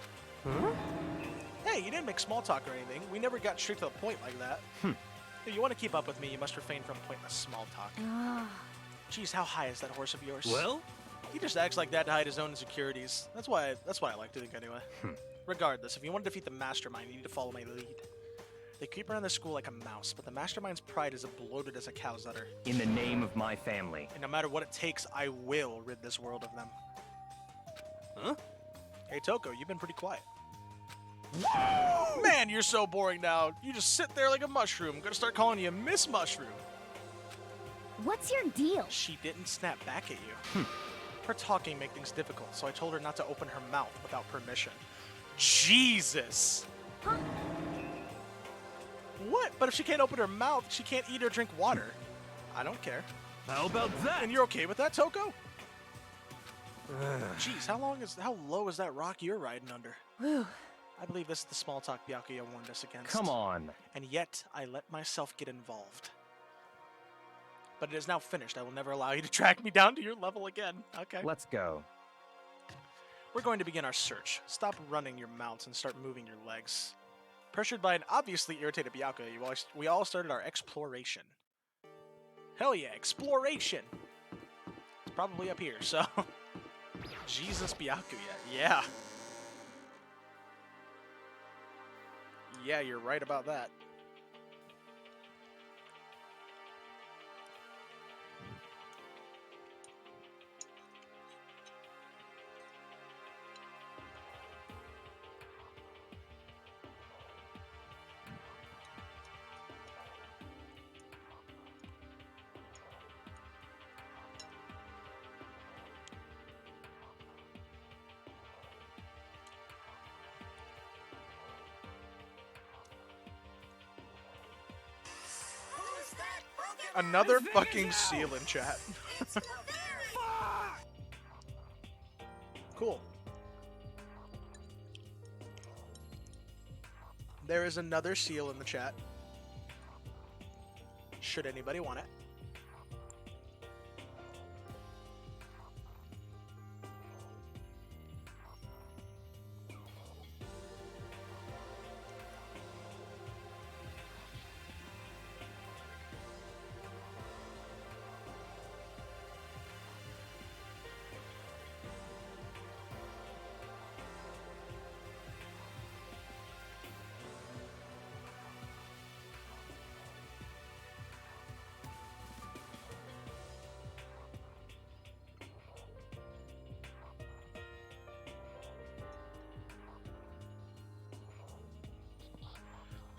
Hey, you didn't make small talk or anything. We never got straight to the point like that. If you want to keep up with me, you must refrain from pointless small talk. Jeez, how high is that horse of yours? Well? He just acts like that to hide his own insecurities. That's why I like to think anyway. Regardless, if you want to defeat the mastermind, you need to follow my lead. They creep around the school like a mouse, but the mastermind's pride is as bloated as a cow's udder. In the name of my family. And no matter what it takes, I will rid this world of them. Huh? Hey, Toko, you've been pretty quiet. Man, you're so boring now. You just sit there like a mushroom. I'm gonna start calling you Miss Mushroom. What's your deal? She didn't snap back at you. Her talking made things difficult, so I told her not to open her mouth without permission. Jesus! Huh? What? But if she can't open her mouth, she can't eat or drink water. I don't care. How about that? And you're okay with that, Toko? Jeez, how low is that rock you're riding under? Whew. I believe this is the small talk Byakuya warned us against. Come on. And yet, I let myself get involved. But it is now finished. I will never allow you to track me down to your level again. Okay. Let's go. We're going to begin our search. Stop running your mouths and start moving your legs. Pressured by an obviously irritated Byakuya, we all started our exploration. Hell yeah, exploration. It's probably up here, so. Jesus Byakuya, yeah. Yeah, you're right about that. Another fucking seal in chat. Cool. There is another seal in the chat. Should anybody want it?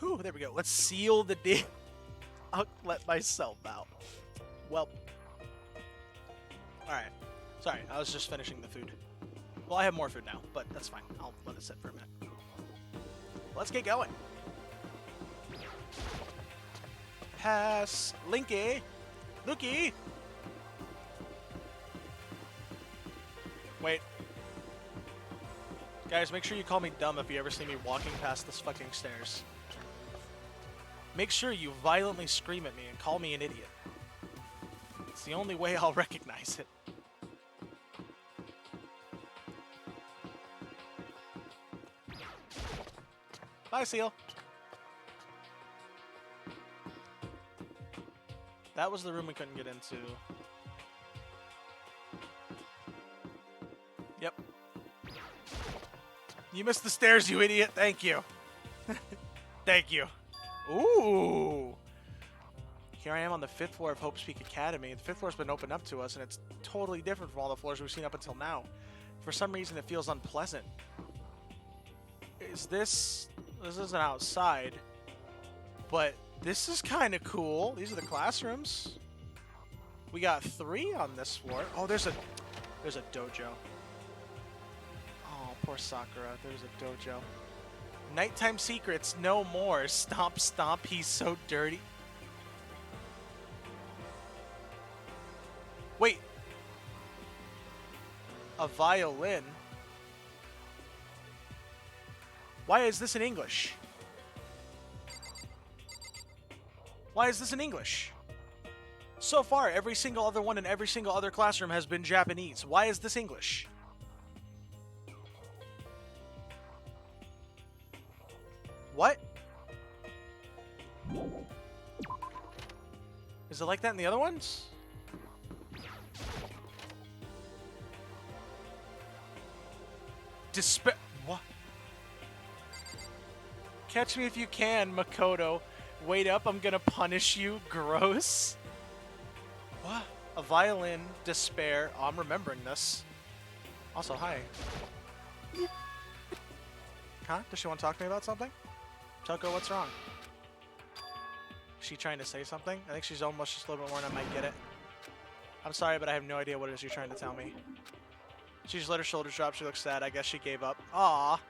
Whew, there we go. Let's seal the deal. I'll let myself out. Well. Alright. Sorry, I was just finishing the food. Well, I have more food now, but that's fine. I'll let it sit for a minute. Let's get going. Pass. Linky. Lukey. Wait. Guys, make sure you call me dumb if you ever see me walking past this fucking stairs. Make sure you violently scream at me and call me an idiot. It's the only way I'll recognize it. Bye, Seal. That was the room we couldn't get into. Yep. You missed the stairs, you idiot. Thank you. Thank you. Ooh. Here I am on the 5th floor of Hope's Peak Academy. The 5th floor's been opened up to us, and it's totally different from all the floors we've seen up until now. For some reason, it feels unpleasant. Is this... This isn't outside, but this is kind of cool. These are the classrooms. We got 3 on this floor. Oh, there's a dojo. Oh, poor Sakura. There's a dojo. Nighttime secrets, no more. Stomp, stomp, he's so dirty. Wait. A violin? Why is this in English? Why is this in English? So far, every single other one in every single other classroom has been Japanese. Why is this English? What? Is it like that in the other ones? What? Catch me if you can, Makoto. Wait up, I'm gonna punish you. Gross. What? A violin, despair. Oh, I'm remembering this. Also, hi. Huh? Does she want to talk to me about something? Toko, what's wrong? Is she trying to say something? I think she's almost just a little bit more and I might get it. I'm sorry, but I have no idea what it is you're trying to tell me. She just let her shoulders drop. She looks sad. I guess she gave up. Aw.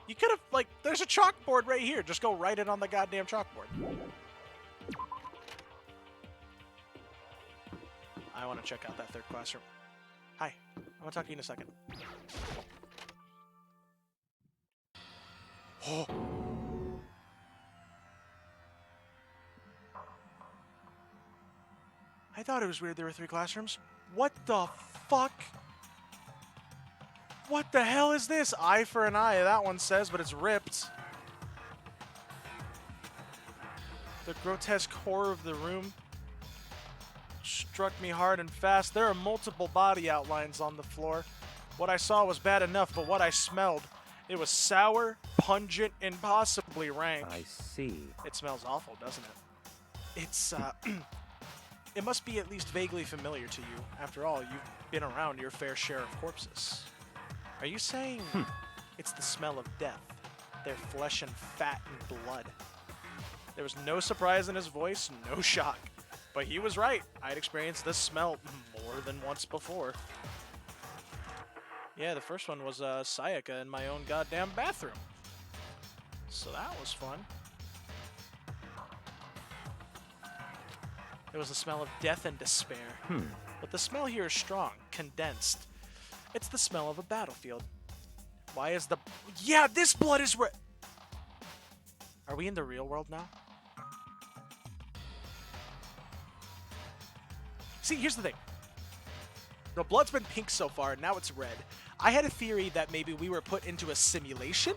You could have, like, there's a chalkboard right here. Just go write it on the goddamn chalkboard. I want to check out that 3rd classroom. Hi. I want to talk to you in a second. Oh. I thought it was weird there were 3 classrooms. What the fuck? What the hell is this? Eye for an eye, that one says, but it's ripped. The grotesque horror of the room. struck me hard and fast. There are multiple body outlines on the floor. What I saw was bad enough, but what I smelled, it was sour, pungent, and possibly rank. I see. It smells awful, doesn't it? It's, it must be at least vaguely familiar to you. After all, you've been around your fair share of corpses. Are you saying it's the smell of death? Their flesh and fat and blood. There was no surprise in his voice, no shock. But he was right. I'd experienced this smell more than once before. Yeah, the first one was Sayaka in my own goddamn bathroom. So that was fun. It was the smell of death and despair. But the smell here is strong, condensed. It's the smell of a battlefield. Why is the... Yeah, this blood is red! Are we in the real world now? See, here's the thing. The blood's been pink so far, and now it's red. I had a theory that maybe we were put into a simulation.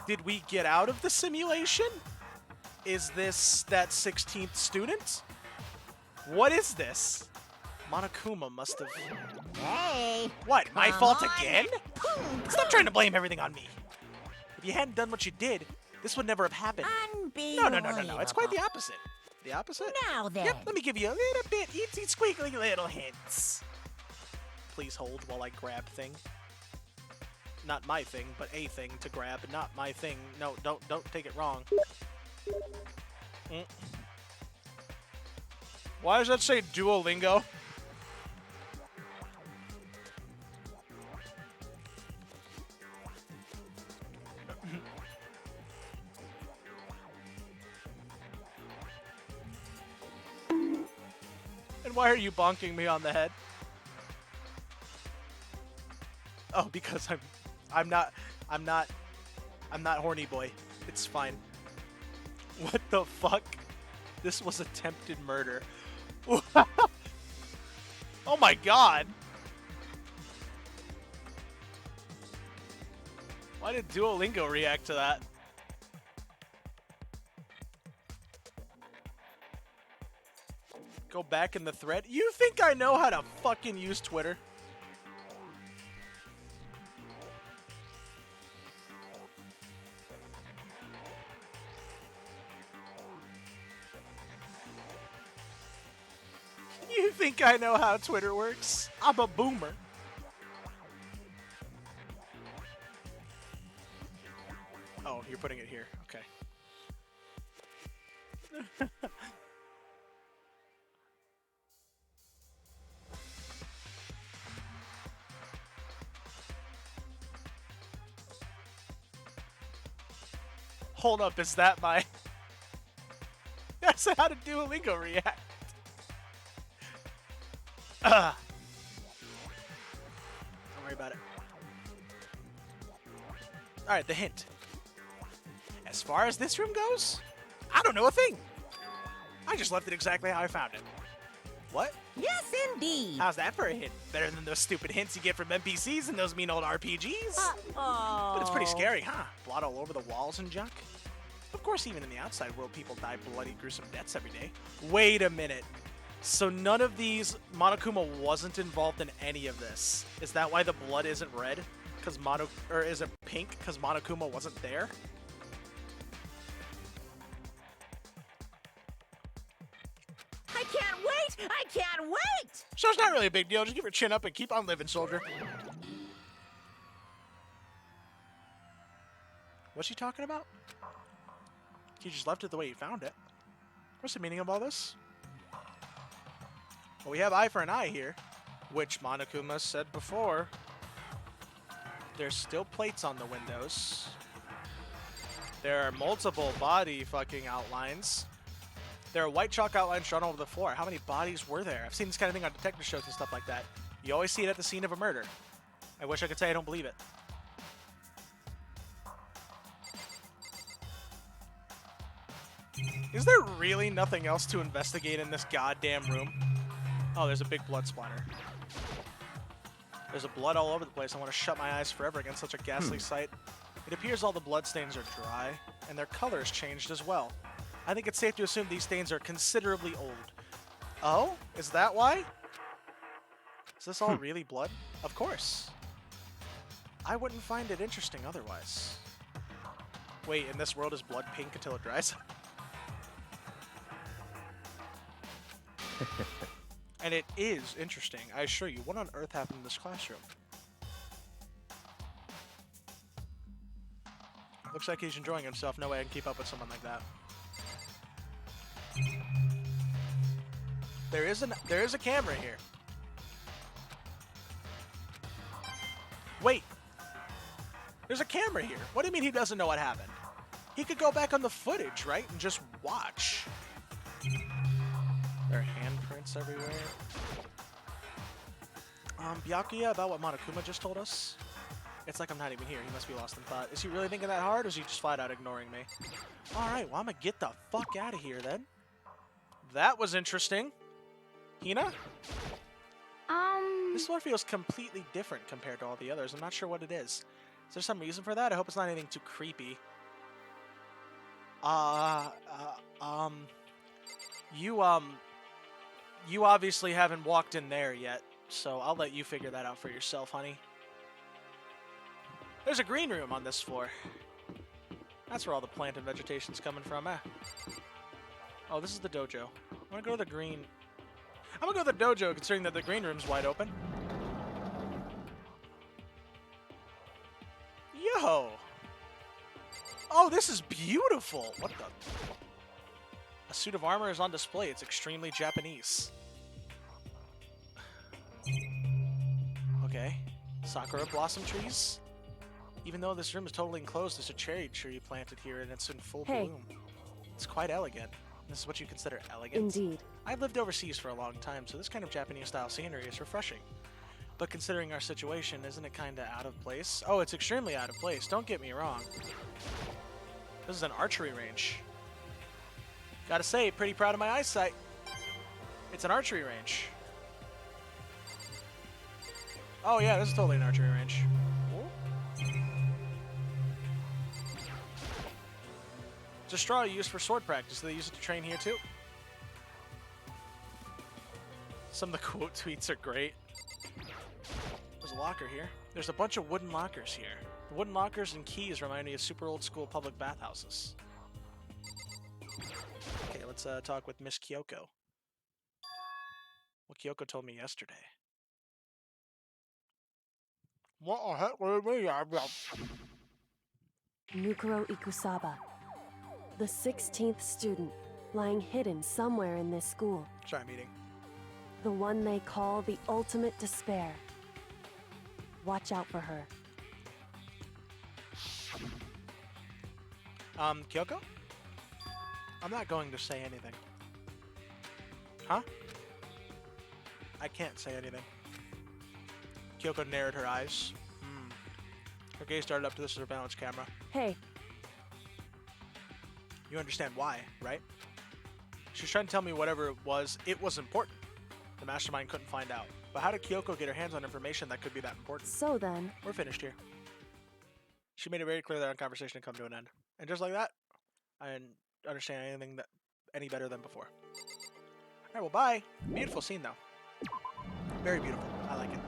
Did we get out of the simulation? Is this that 16th student? What is this? Monokuma must have... Hey! What, my come fault on. again? Stop trying to blame everything on me. If you hadn't done what you did, this would never have happened. No. It's quite the opposite. The opposite? Now then. Yep, let me give you a little bit itsy squeaky little hints. Please hold while I grab thing. Not my thing, but a thing to grab, not my thing. No, don't take it wrong. Why does that say Duolingo? And why are you bonking me on the head? Oh, because I'm not horny boy. It's fine. What the fuck? This was attempted murder. Oh my god. Why did Duolingo react to that? Go back in the thread? You think I know how to fucking use Twitter? You think I know how Twitter works? I'm a boomer. Oh, you're putting it here. Okay. Hold up, is that my... That's how to Duolingo react. Don't worry about it. Alright, the hint. As far as this room goes, I don't know a thing. I just left it exactly how I found it. What? Yes, indeed. How's that for a hint? Better than those stupid hints you get from NPCs and those mean old RPGs? Uh-oh. But it's pretty scary, huh? Blood all over the walls and junk. Of course, even in the outside world, people die bloody, gruesome deaths every day. Wait a minute. So none of these... Monokuma wasn't involved in any of this. Is that why the blood isn't red? Because or is it pink? Because Monokuma wasn't there? I can't wait! I can't wait! So it's not really a big deal. Just keep your chin up and keep on living, soldier. What's she talking about? You just left it the way you found it. What's the meaning of all this? Well, we have eye for an eye here, which Monokuma said before. There's still plates on the windows. There are multiple body fucking outlines. There are white chalk outlines drawn over the floor. How many bodies were there? I've seen this kind of thing on detective shows and stuff like that. You always see it at the scene of a murder. I wish I could say I don't believe it. Is there really nothing else to investigate in this goddamn room? Oh, there's a big blood splatter. There's a blood all over the place. I want to shut my eyes forever against such a ghastly sight. It appears all the bloodstains are dry, and their color has changed as well. I think it's safe to assume these stains are considerably old. Oh? Is that why? Is this all really blood? Of course. I wouldn't find it interesting otherwise. Wait, in this world is blood pink until it dries? And it is interesting, I assure you. What on earth happened in this classroom? Looks like he's enjoying himself. No way I can keep up with someone like that. There is a camera here. Wait. There's a camera here. What do you mean he doesn't know what happened? He could go back on the footage, right? And just watch. There are handprints everywhere. Byakuya, about what Monokuma just told us? It's like I'm not even here. He must be lost in thought. Is he really thinking that hard, or is he just flat out ignoring me? Alright, well, I'm gonna get the fuck out of here, then. That was interesting. Hina? This one feels completely different compared to all the others. I'm not sure what it is. Is there some reason for that? I hope it's not anything too creepy. You obviously haven't walked in there yet, so I'll let you figure that out for yourself, honey. There's a green room on this floor. That's where all the plant and vegetation's coming from, eh? Oh, this is the dojo. I'm gonna go to the green... I'm gonna go to the dojo, considering that the green room's wide open. Yo! Oh, this is beautiful! What the... A suit of armor is on display. It's extremely Japanese. Okay. Sakura blossom trees? Even though this room is totally enclosed, there's a cherry tree planted here and it's in full bloom. It's quite elegant. This is what you consider elegant? Indeed. I've lived overseas for a long time, so this kind of Japanese-style scenery is refreshing. But considering our situation, isn't it kind of out of place? Oh, it's extremely out of place. Don't get me wrong. This is an archery range. Gotta say, pretty proud of my eyesight. It's an archery range. Oh yeah, this is totally an archery range. It's a straw used for sword practice. Do they use it to train here too? Some of the quote tweets are great. There's a locker here. There's a bunch of wooden lockers here. The wooden lockers and keys remind me of super old school public bathhouses. Okay, let's talk with Miss Kyoko. What Kyoko told me yesterday. What the heck? What do you mean? Nukuro Ikusaba, the 16th student, lying hidden somewhere in this school. Try meeting. The one they call the ultimate despair. Watch out for her. Kyoko? I'm not going to say anything. Huh? I can't say anything. Kyoko narrowed her eyes. Her gaze started up to the surveillance camera. Hey. You understand why, right? She was trying to tell me whatever it was important. The mastermind couldn't find out. But how did Kyoko get her hands on information that could be that important? So then... We're finished here. She made it very clear that our conversation had come to an end. And just like that, I didn't understand anything any better than before. Alright, well bye. Beautiful scene though. Very beautiful. I like it.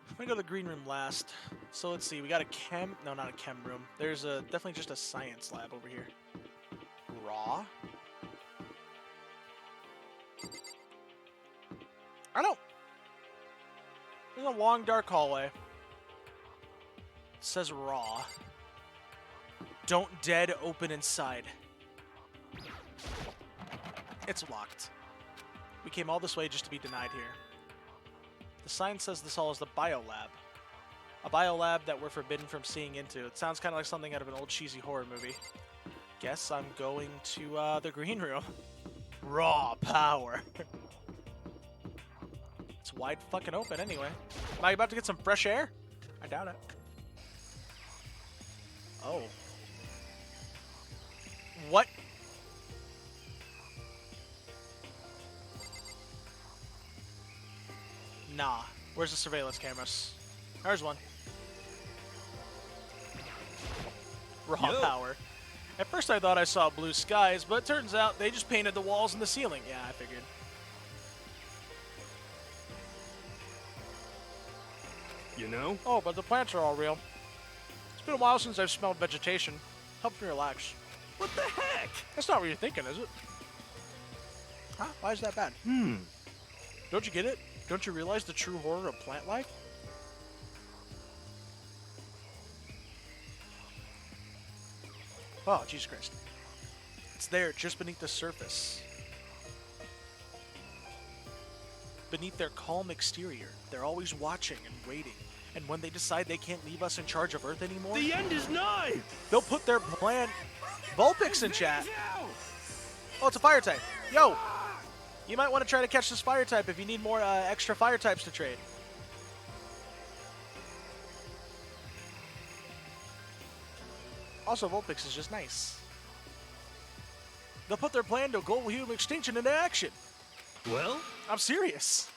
I'm gonna go to the green room last. So let's see, we got a chem... No, not a chem room. There's definitely just a science lab over here. Raw? I don't... There's a long dark hallway. It says raw. Don't dead open inside. It's locked. We came all this way just to be denied here. The sign says this hall is the biolab. A biolab that we're forbidden from seeing into. It sounds kind of like something out of an old cheesy horror movie. Guess I'm going to the green room. Raw power. It's wide fucking open anyway. Am I about to get some fresh air? I doubt it. Oh. What? Nah. Where's the surveillance cameras? There's one. Raw power. At first I thought I saw blue skies, but it turns out they just painted the walls and the ceiling. Yeah, I figured. You know? Oh, but the plants are all real. It's been a while since I've smelled vegetation. Helps me relax. What the heck? That's not what you're thinking, is it? Huh? Why is that bad? Don't you get it? Don't you realize the true horror of plant life? Oh, Jesus Christ. It's there, just beneath the surface. Beneath their calm exterior, they're always watching and waiting. And when they decide they can't leave us in charge of Earth anymore... The end is nigh! They'll put their plan... Vulpix in chat! Oh, it's a fire type. Yo! You might want to try to catch this fire type if you need more extra fire types to trade. Also, Vulpix is just nice. They'll put their plan to global human extinction into action. Well? I'm serious.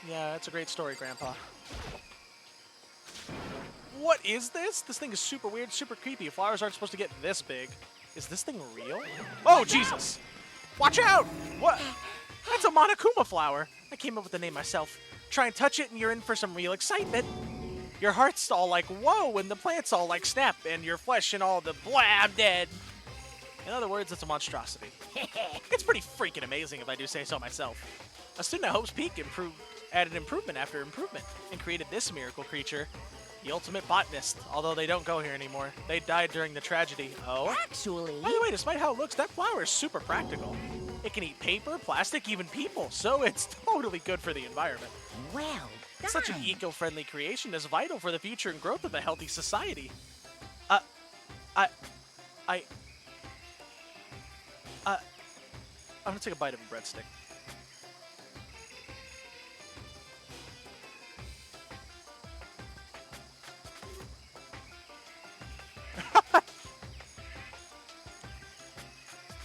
Yeah, that's a great story, Grandpa. What is this? This thing is super weird, super creepy. Flowers aren't supposed to get this big. Is this thing real? Oh, Jesus! Watch out! What? That's a Monokuma flower. I came up with the name myself. Try and touch it and you're in for some real excitement. Your heart's all like, whoa, and the plant's all like, snap, and your flesh and all the blah, I'm dead. In other words, it's a monstrosity. It's pretty freaking amazing if I do say so myself. A student at Hope's Peak added improvement after improvement and created this miracle creature, the ultimate botanist, although they don't go here anymore. They died during the tragedy. Oh? Actually... By the way, despite how it looks, that flower is super practical. It can eat paper, plastic, even people, so it's totally good for the environment. Well done. Such an eco-friendly creation is vital for the future and growth of a healthy society. I'm gonna take a bite of a breadstick.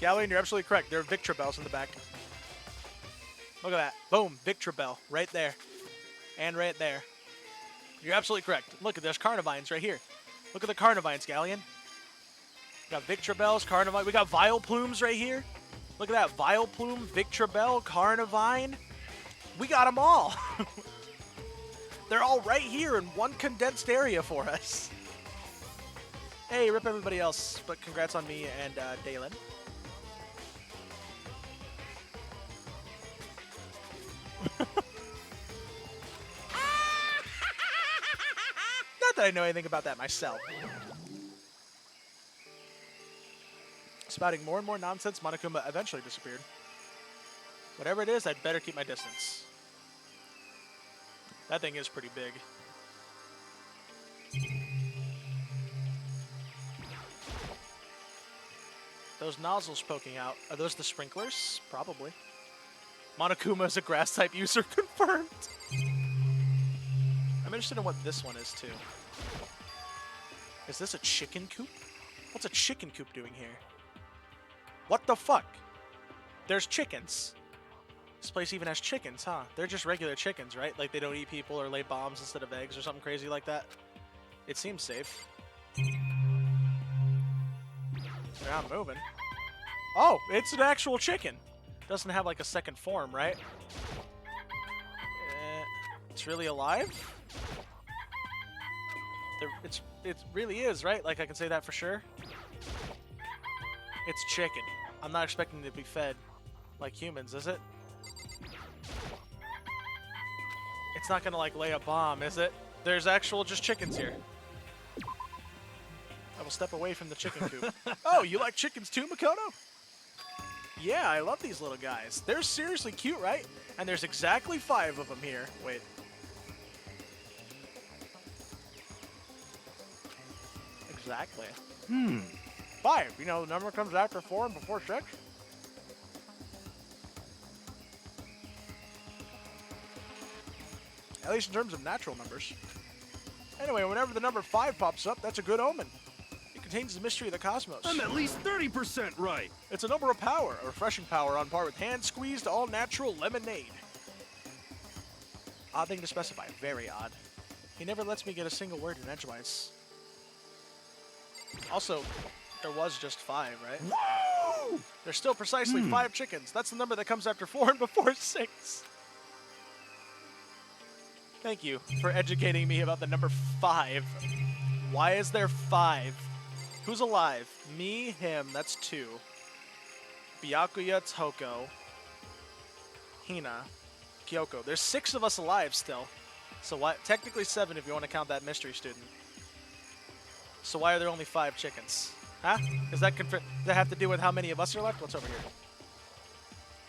Gallian, you're absolutely correct. There are Victra bells in the back. Look at that. Boom. Victra bell. Right there. And right there. You're absolutely correct. Look, there's Carnivines right here. Look at the Carnivines, Gallian. We got Victra bells, Carnivine. We got Vileplumes right here. Look at that. Vileplume, Victra bell, Carnivine. We got them all. They're all right here in one condensed area for us. Hey, rip everybody else, but congrats on me and Dalen. Not that I know anything about that myself. Spouting more and more nonsense, Monokuma eventually disappeared. Whatever it is, I'd better keep my distance. That thing is pretty big. Those nozzles poking out, are those the sprinklers? Probably. Monokuma is a grass type user, confirmed. I'm interested in what this one is too. Is this a chicken coop? What's a chicken coop doing here? What the fuck? There's chickens. This place even has chickens, huh? They're just regular chickens, right? Like they don't eat people or lay bombs instead of eggs or something crazy like that. It seems safe. They're not moving. Oh, it's an actual chicken. Doesn't have like a second form, right? It's really alive? It really is, right? Like I can say that for sure. It's chicken. I'm not expecting it to be fed like humans, is it? It's not gonna like lay a bomb, is it? There's actual just chickens here. I will step away from the chicken coop. Oh, you like chickens too, Makoto? Yeah, I love these little guys. They're seriously cute, right? And there's exactly 5 of them here. Wait. Exactly. 5. You know, the number comes after 4 and before 6. At least in terms of natural numbers. Anyway, whenever the number 5 pops up, that's a good omen. It contains the mystery of the cosmos. I'm at least 30% right. It's a number of power, a refreshing power on par with hand-squeezed, all-natural lemonade. Odd thing to specify. Very odd. He never lets me get a single word in edgewise. Also, there was just 5, right? Whoa! There's still precisely 5 chickens. That's the number that comes after 4 and before 6. Thank you for educating me about the number 5. Why is there 5? Who's alive? Me, him, that's 2. Byakuya, Toko, Hina, Kyoko. There's 6 of us alive still. So why? Technically 7 if you want to count that mystery student. So why are there only 5 chickens? Huh? Does that have to do with how many of us are left? What's over here?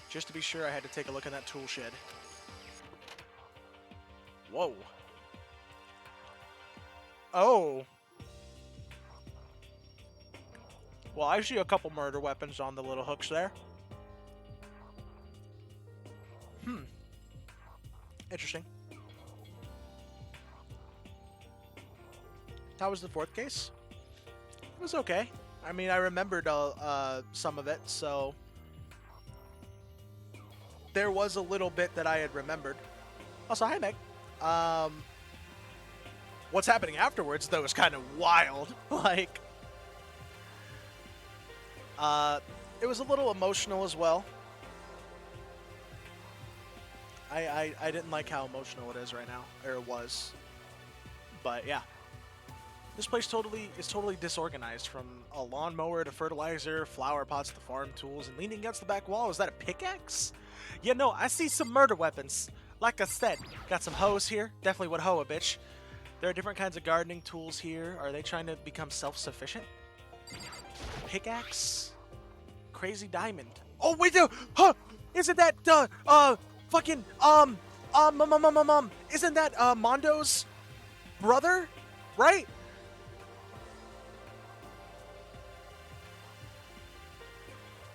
Just to be sure, I had to take a look in that tool shed. Whoa. Oh. Well, I see a couple murder weapons on the little hooks there. Interesting. How was the 4th case? It was okay. I mean, I remembered some of it, so there was a little bit that I had remembered. Also, hi, Meg. What's happening afterwards, though, is kind of wild. Like, it was a little emotional as well. I didn't like how emotional it is right now, or it was. But yeah, this place is totally disorganized. From a lawnmower to fertilizer, flower pots to farm tools, and leaning against the back wall. Is that a pickaxe? Yeah, no, I see some murder weapons. Like I said, got some hoes here. Definitely would hoe a bitch. There are different kinds of gardening tools here. Are they trying to become self-sufficient? Pickaxe? Crazy diamond. Oh, wait, no! Huh! Isn't that, fucking, isn't that, Mondo's brother? Right?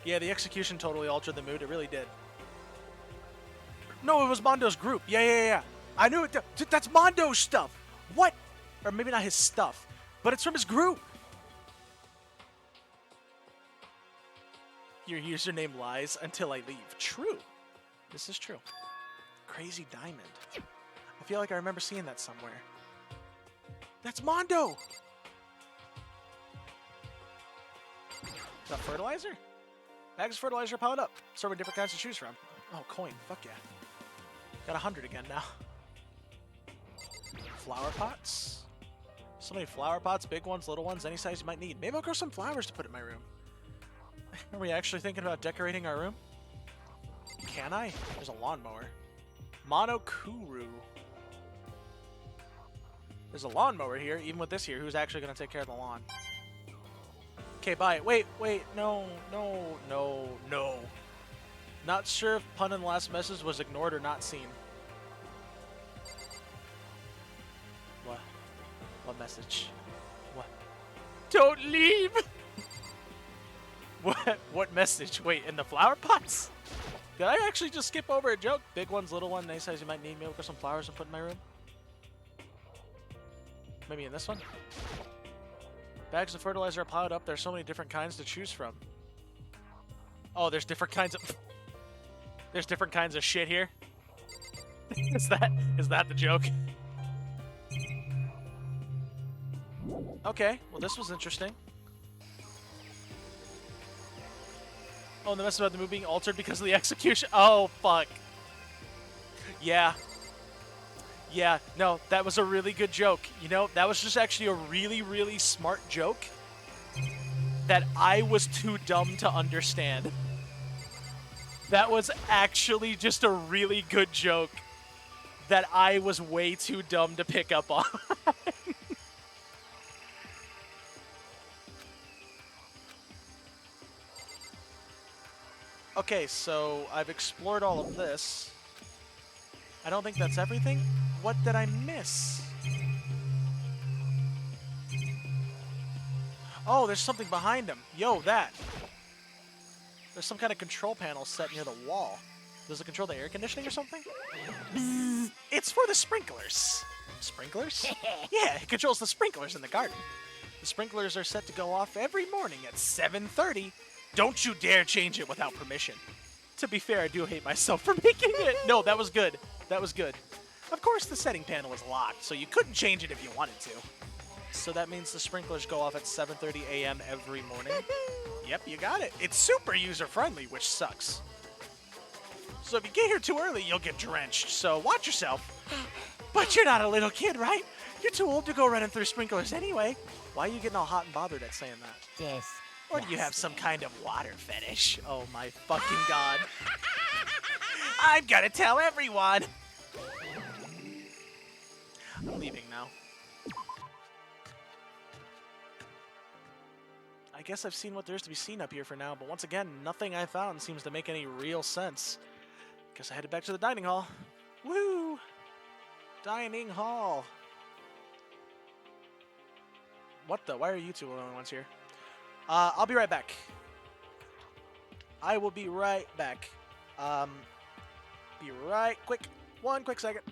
Yeah, the execution totally altered the mood. It really did. No, it was Mondo's group. Yeah. I knew it. That's Mondo's stuff. What? Or maybe not his stuff, but it's from his group. Your username lies until I leave. True. This is true. Crazy diamond. I feel like I remember seeing that somewhere. That's Mondo! Is that fertilizer? Bags of fertilizer piled up. So many different kinds to choose from. Oh, coin. Fuck yeah. Got 100 again now. Flower pots? So many flower pots, big ones, little ones, any size you might need. Maybe I'll grow some flowers to put in my room. Are we actually thinking about decorating our room? Can I? There's a lawnmower. Monokuru. There's a lawnmower here, even with this here. Who's actually going to take care of the lawn? Okay, bye. Wait. No. Not sure if pun in the last message was ignored or not seen. What? What message? What? Don't leave! What message? Wait, in the flower pots? Did I actually just skip over a joke? Big ones, little one, nice size you might need. Maybe I'll some flowers and put in my room. Maybe in this one? Bags of fertilizer are piled up. There's so many different kinds to choose from. Oh, there's different kinds of... There's different kinds of shit here? Is that the joke? Okay, well this was interesting. Oh, and the mess about the movie being altered because of the execution. Oh, fuck. Yeah. Yeah, no, that was a really good joke. You know, that was just actually a really, really smart joke that I was too dumb to understand. That was actually just a really good joke that I was way too dumb to pick up on. Okay, so I've explored all of this. I don't think that's everything. What did I miss? Oh, there's something behind him. Yo, that. There's some kind of control panel set near the wall. Does it control the air conditioning or something? Bzzz. It's for the sprinklers. Sprinklers? Yeah, it controls the sprinklers in the garden. The sprinklers are set to go off every morning at 7:30. Don't you dare change it without permission. To be fair, I do hate myself for making it. No, that was good. That was good. Of course, the setting panel is locked, so you couldn't change it if you wanted to. So that means the sprinklers go off at 7:30 a.m. every morning. Yep, you got it. It's super user-friendly, which sucks. So if you get here too early, you'll get drenched. So watch yourself. But you're not a little kid, right? You're too old to go running through sprinklers anyway. Why are you getting all hot and bothered at saying that? Yes. Or do you have some kind of water fetish? Oh my fucking god. I'm gonna tell everyone! I'm leaving now. I guess I've seen what there is to be seen up here for now, but once again, nothing I found seems to make any real sense. Guess I headed back to the dining hall. Woo! Dining hall. What the? Why are you two the only ones here? I'll be right back. I will be right back. Be right quick. One quick second.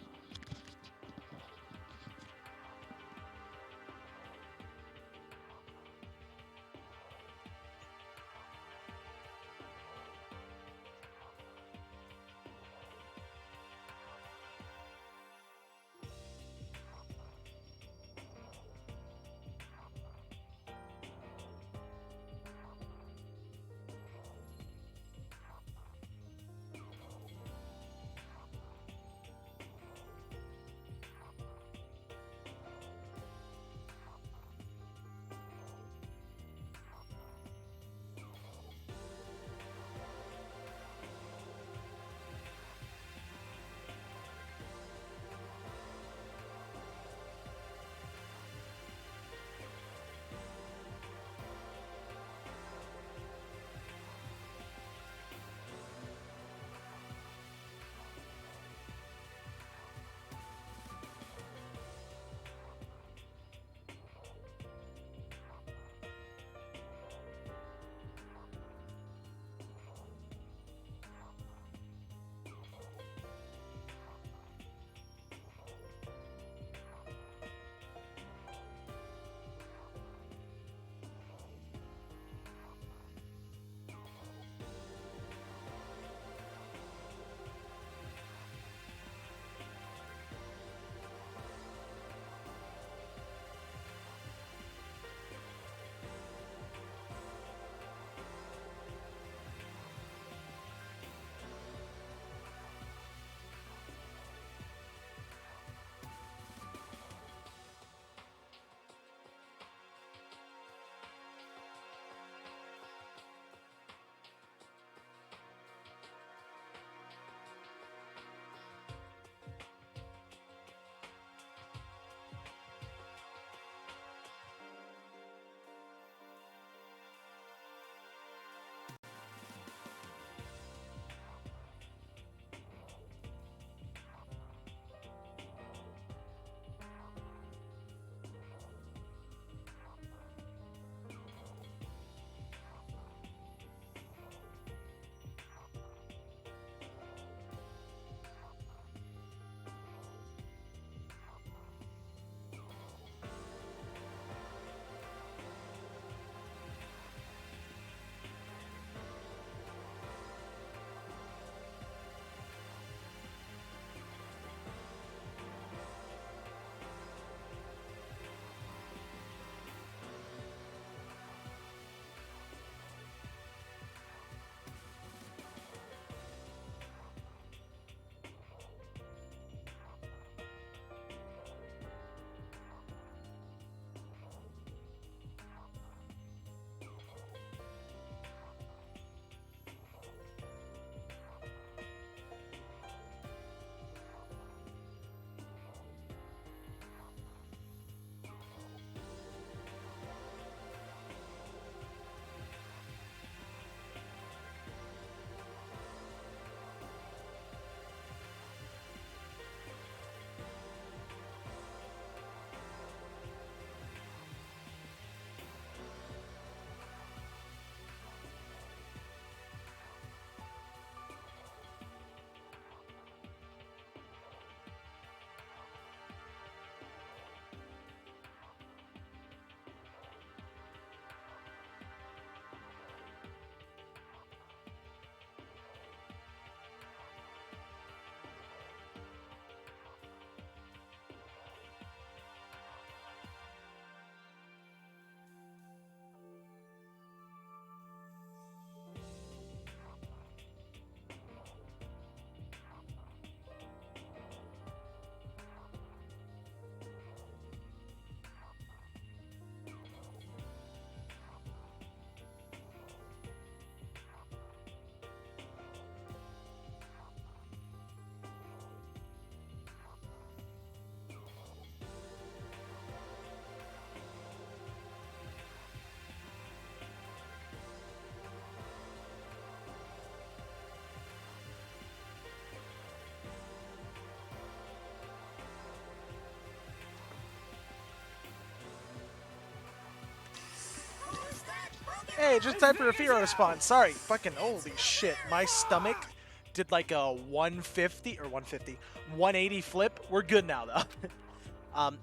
Hey, just time for a Firo to spawn. Sorry, fucking holy shit. My stomach did like a 150 or 180 flip. We're good now though.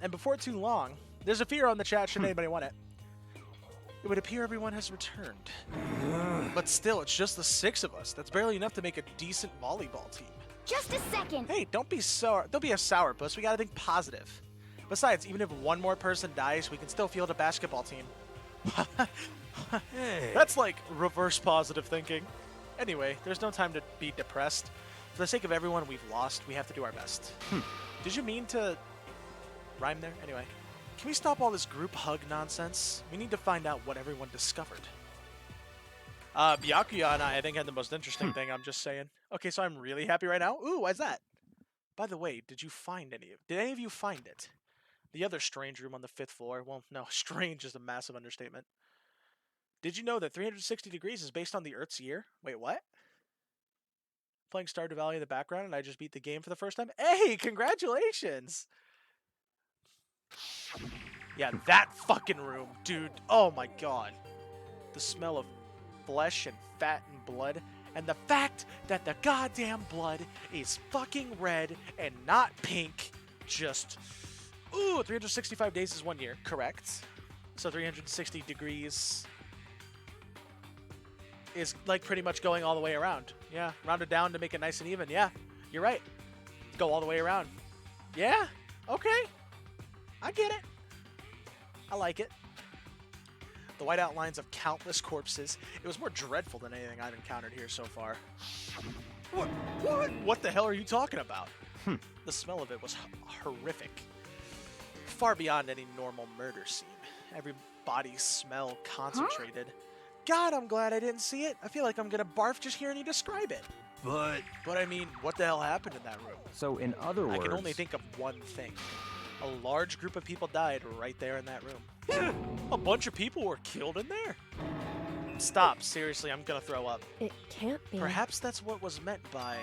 And before too long, there's a Firo in the chat. Should anybody want it? It would appear everyone has returned. But still, it's just the 6 of us. That's barely enough to make a decent volleyball team. Just a second. Hey, don't be a sourpuss. We gotta think positive. Besides, even if one more person dies, we can still field a basketball team. Hey. That's like reverse positive thinking. Anyway, there's no time to be depressed. For the sake of everyone we've lost, we have to do our best. Did you mean to rhyme there? Anyway, can we stop all this group hug nonsense? We need to find out what everyone discovered. Byakuya and I think, had the most interesting thing, I'm just saying. Okay, so I'm really happy right now. Ooh, why's that? By the way, did any of you find it? The other strange room on the 5th floor. Well, no, strange is a massive understatement. Did you know that 360 degrees is based on the Earth's year? Wait, what? Playing Stardew Valley in the background and I just beat the game for the first time? Hey, congratulations! Yeah, that fucking room, dude. Oh my god. The smell of flesh and fat and blood. And the fact that the goddamn blood is fucking red and not pink. Just... Ooh, 365 days is 1 year. Correct. So 360 degrees is like pretty much going all the way around. Yeah, round it down to make it nice and even. Yeah, you're right. Go all the way around. Yeah, okay. I get it. I like it. The white outlines of countless corpses. It was more dreadful than anything I've encountered here so far. What the hell are you talking about? The smell of it was horrific. Far beyond any normal murder scene. Every body's smell concentrated. God, I'm glad I didn't see it. I feel like I'm gonna barf just hearing you describe it. But I mean, what the hell happened in that room? So in other words... I can only think of one thing. A large group of people died right there in that room. A bunch of people were killed in there. Stop, seriously, I'm gonna throw up. It can't be. Perhaps that's what was meant by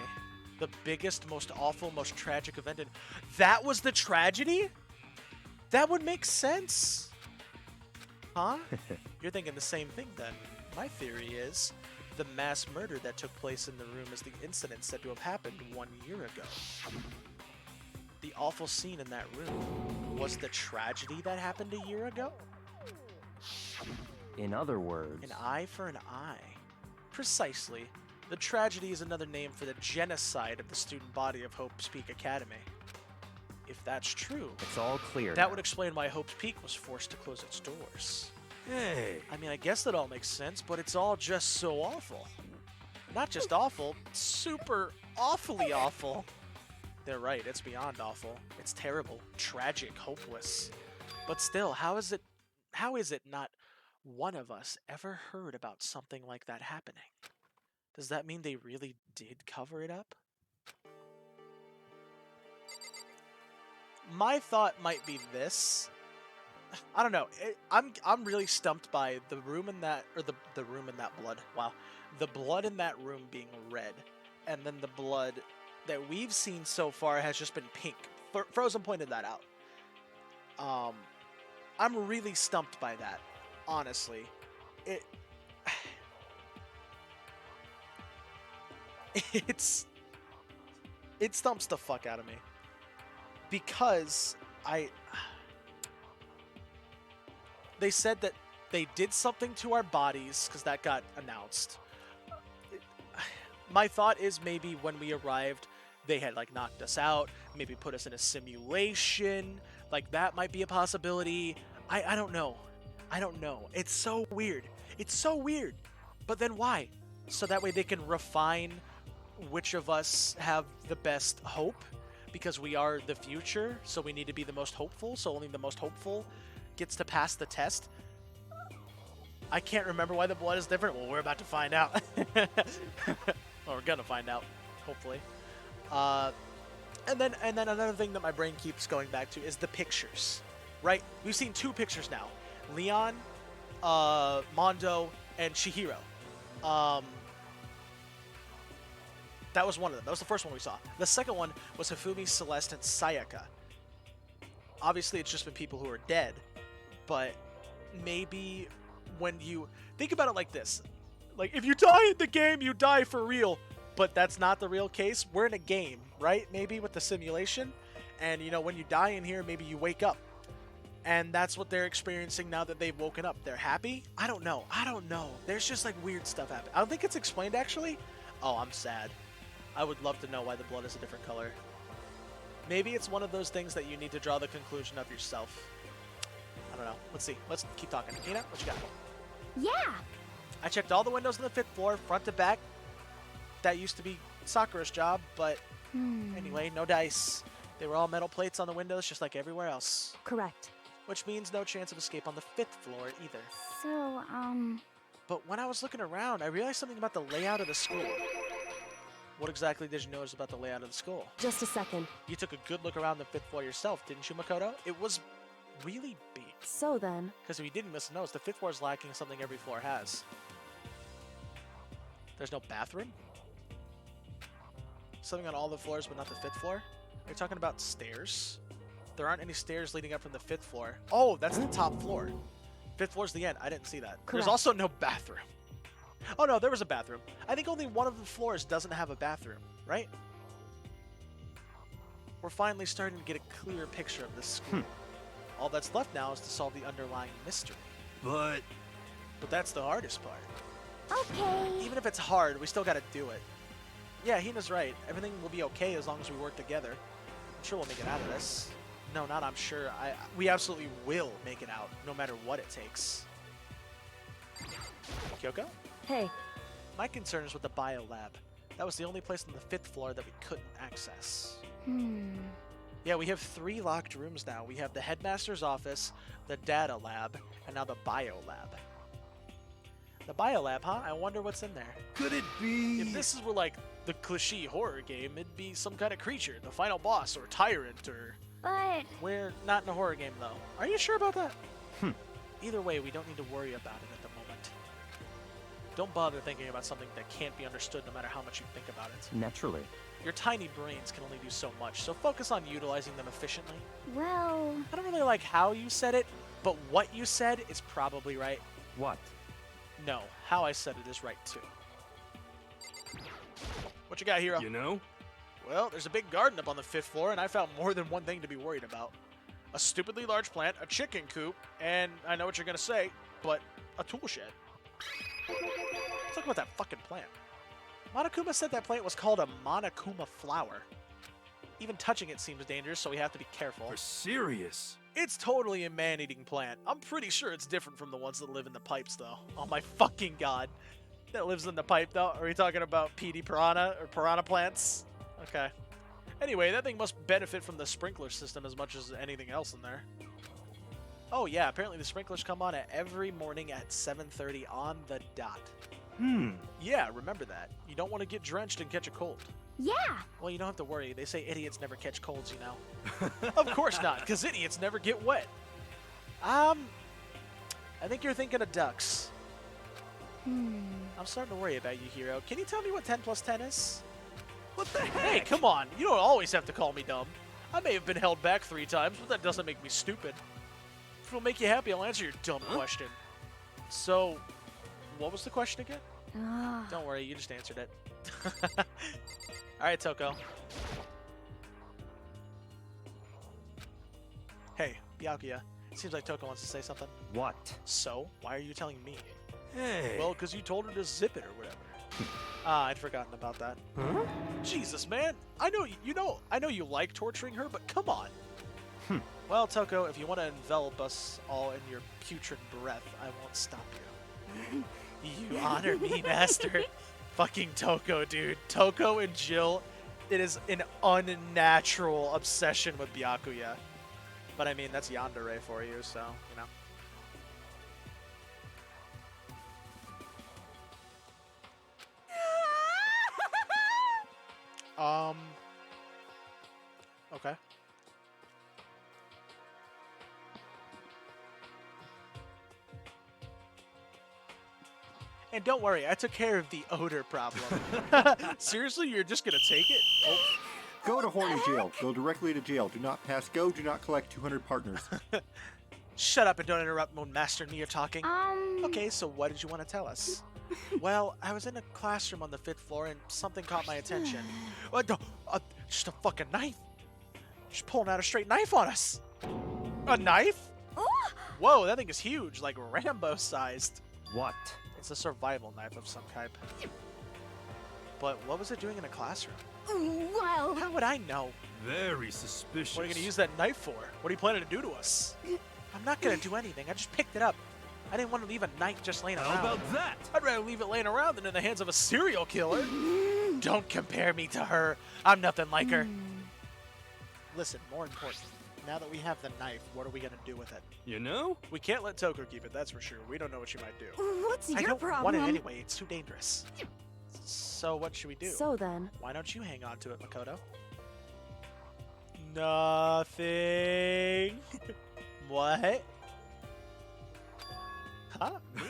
the biggest, most awful, most tragic event. That was the tragedy? That would make sense. Huh? You're thinking the same thing then. My theory is the mass murder that took place in the room is the incident said to have happened 1 year ago. The awful scene in that room was the tragedy that happened a year ago? In other words... An eye for an eye. Precisely. The tragedy is another name for the genocide of the student body of Hope's Peak Academy. If that's true, it's all clear that now. would explain why Hope's Peak was forced to close its doors. Hey. I mean, I guess that all makes sense, but it's all just so awful. Not just awful, super awfully awful. They're right, it's beyond awful. It's terrible, tragic, hopeless. But still, how is it not one of us ever heard about something like that happening? Does that mean they really did cover it up? My thought might be this. I don't know. I'm really stumped by the room in that, or the room in that blood. Wow, the blood in that room being red, and then the blood that we've seen so far has just been pink. Frozen pointed that out. I'm really stumped by that. Honestly, it stumps the fuck out of me. Because they said that they did something to our bodies, because that got announced. My thought is maybe when we arrived, they had like knocked us out, maybe put us in a simulation, like that might be a possibility. I don't know. I don't know. It's so weird. It's so weird. But then why? So that way they can refine which of us have the best hope? Because we are the future, so we need to be the most hopeful, so only the most hopeful gets to pass the test. I can't remember why the blood is different. Well, we're about to find out. Well, we're gonna find out, hopefully. And then another thing that my brain keeps going back to is the pictures, right? We've seen 2 pictures now. Leon, Mondo, and Chihiro. That was one of them. That was the first one we saw. The second one was Hifumi, Celeste, and Sayaka. Obviously, it's just been people who are dead, but maybe when you think about it like this. Like, if you die in the game, you die for real. But that's not the real case. We're in a game, right? Maybe with the simulation. And, you know, when you die in here, maybe you wake up. And that's what they're experiencing now that they've woken up. They're happy? I don't know. There's just, like, weird stuff happening. I don't think it's explained, actually. Oh, I'm sad. I would love to know why the blood is a different color. Maybe it's one of those things that you need to draw the conclusion of yourself. I don't know. Let's see. Let's keep talking. Hina, what you got? Yeah. I checked all the windows on the 5th floor, front to back. That used to be Sakura's job, but anyway, no dice. They were all metal plates on the windows, just like everywhere else. Correct. Which means no chance of escape on the 5th floor either. So, But when I was looking around, I realized something about the layout of the school. What exactly did you notice about the layout of the school? Just a second. You took a good look around the 5th floor yourself, didn't you, Makoto? It was really big. So then... Because if you didn't miss a notice, the 5th floor is lacking something every floor has. There's no bathroom? Something on all the floors but not the 5th floor? Are you talking about stairs? There aren't any stairs leading up from the 5th floor. Oh, that's the top floor. 5th floor's the end. I didn't see that. Correct. There's also no bathroom. Oh no, there was a bathroom. I think only one of the floors doesn't have a bathroom, right? We're finally starting to get a clear picture of this school. All that's left now is to solve the underlying mystery. But that's the hardest part. Okay. Even if it's hard, we still gotta do it. Yeah, Hina's right. Everything will be okay as long as we work together. I'm sure we'll make it out of this. No, not I'm sure. We absolutely will make it out, no matter what it takes. Kyoko? Hey. My concern is with the bio lab. That was the only place on the 5th floor that we couldn't access. Yeah, we have 3 locked rooms now. We have the headmaster's office, the data lab, and now the bio lab. The bio lab, huh? I wonder what's in there. could it be... If this were like the cliché horror game, it'd be some kind of creature, the final boss, or tyrant, or... But... We're not in a horror game, though. Are you sure about that? Either way, we don't need to worry about it at the moment. Don't bother thinking about something that can't be understood no matter how much you think about it. Naturally. Your tiny brains can only do so much, so focus on utilizing them efficiently. Well... I don't really like how you said it, but what you said is probably right. What? No, how I said it is right, too. What you got, Hero? You know? Well, there's a big garden up on the 5th floor, and I found more than one thing to be worried about. A stupidly large plant, a chicken coop, and I know what you're gonna say, but a tool shed. Let's talk about that fucking plant. Monokuma said that plant was called a Monokuma flower. Even touching it seems dangerous, so we have to be careful. You're serious? It's totally a man-eating plant. I'm pretty sure it's different from the ones that live in the pipes, though. Oh my fucking god. That lives in the pipe, though? Are we talking about PD piranha or piranha plants? Okay. Anyway, that thing must benefit from the sprinkler system as much as anything else in there. Oh yeah, apparently the sprinklers come on every morning at 7:30 on the dot. Yeah, remember that. You don't want to get drenched and catch a cold. Yeah. Well, you don't have to worry. They say idiots never catch colds, you know. Of course not, because idiots never get wet. I think you're thinking of ducks. I'm starting to worry about you, Hero. Can you tell me what 10 plus 10 is? What the heck? Hey, come on. You don't always have to call me dumb. I may have been held back 3 times, but that doesn't make me stupid. If it'll make you happy, I'll answer your dumb question. So, what was the question again? Don't worry, you just answered it. Alright, Toko. Hey, Byakuya. Seems like Toko wants to say something. What? So, why are you telling me? Hey. Well, because you told her to zip it or whatever. I'd forgotten about that. Huh? Jesus, man. I know you like torturing her, but come on. Well, Toko, if you want to envelop us all in your putrid breath, I won't stop you. You honor me, master. Fucking Toko, dude. Toko and Jill, it is an unnatural obsession with Byakuya. But I mean, that's yandere for you, so, you know. Okay. And don't worry, I took care of the odor problem. Seriously, you're just gonna take it? Oh. Go to horny jail. Go directly to jail. Do not pass go. Do not collect 200 partners. Shut up and don't interrupt when Master and me are talking. Okay, so what did you want to tell us? Well, I was in a classroom on the 5th floor and something caught my attention. Just a fucking knife. She's pulling out a straight knife on us. A knife? Whoa, that thing is huge, like Rambo-sized. What? It's a survival knife of some type. But what was it doing in a classroom? Well... How would I know? Very suspicious. What are you going to use that knife for? What are you planning to do to us? I'm not going to do anything. I just picked it up. I didn't want to leave a knife just laying around. How about that? I'd rather leave it laying around than in the hands of a serial killer. Don't compare me to her. I'm nothing like her. Listen, more important. Now that we have the knife, what are we going to do with it? You know? We can't let Toko keep it, that's for sure. We don't know what she might do. What's your I don't problem? want it anyway. It's too dangerous. So what should we do? So then... Why don't you hang on to it, Makoto? Nothing. What? Huh? Me?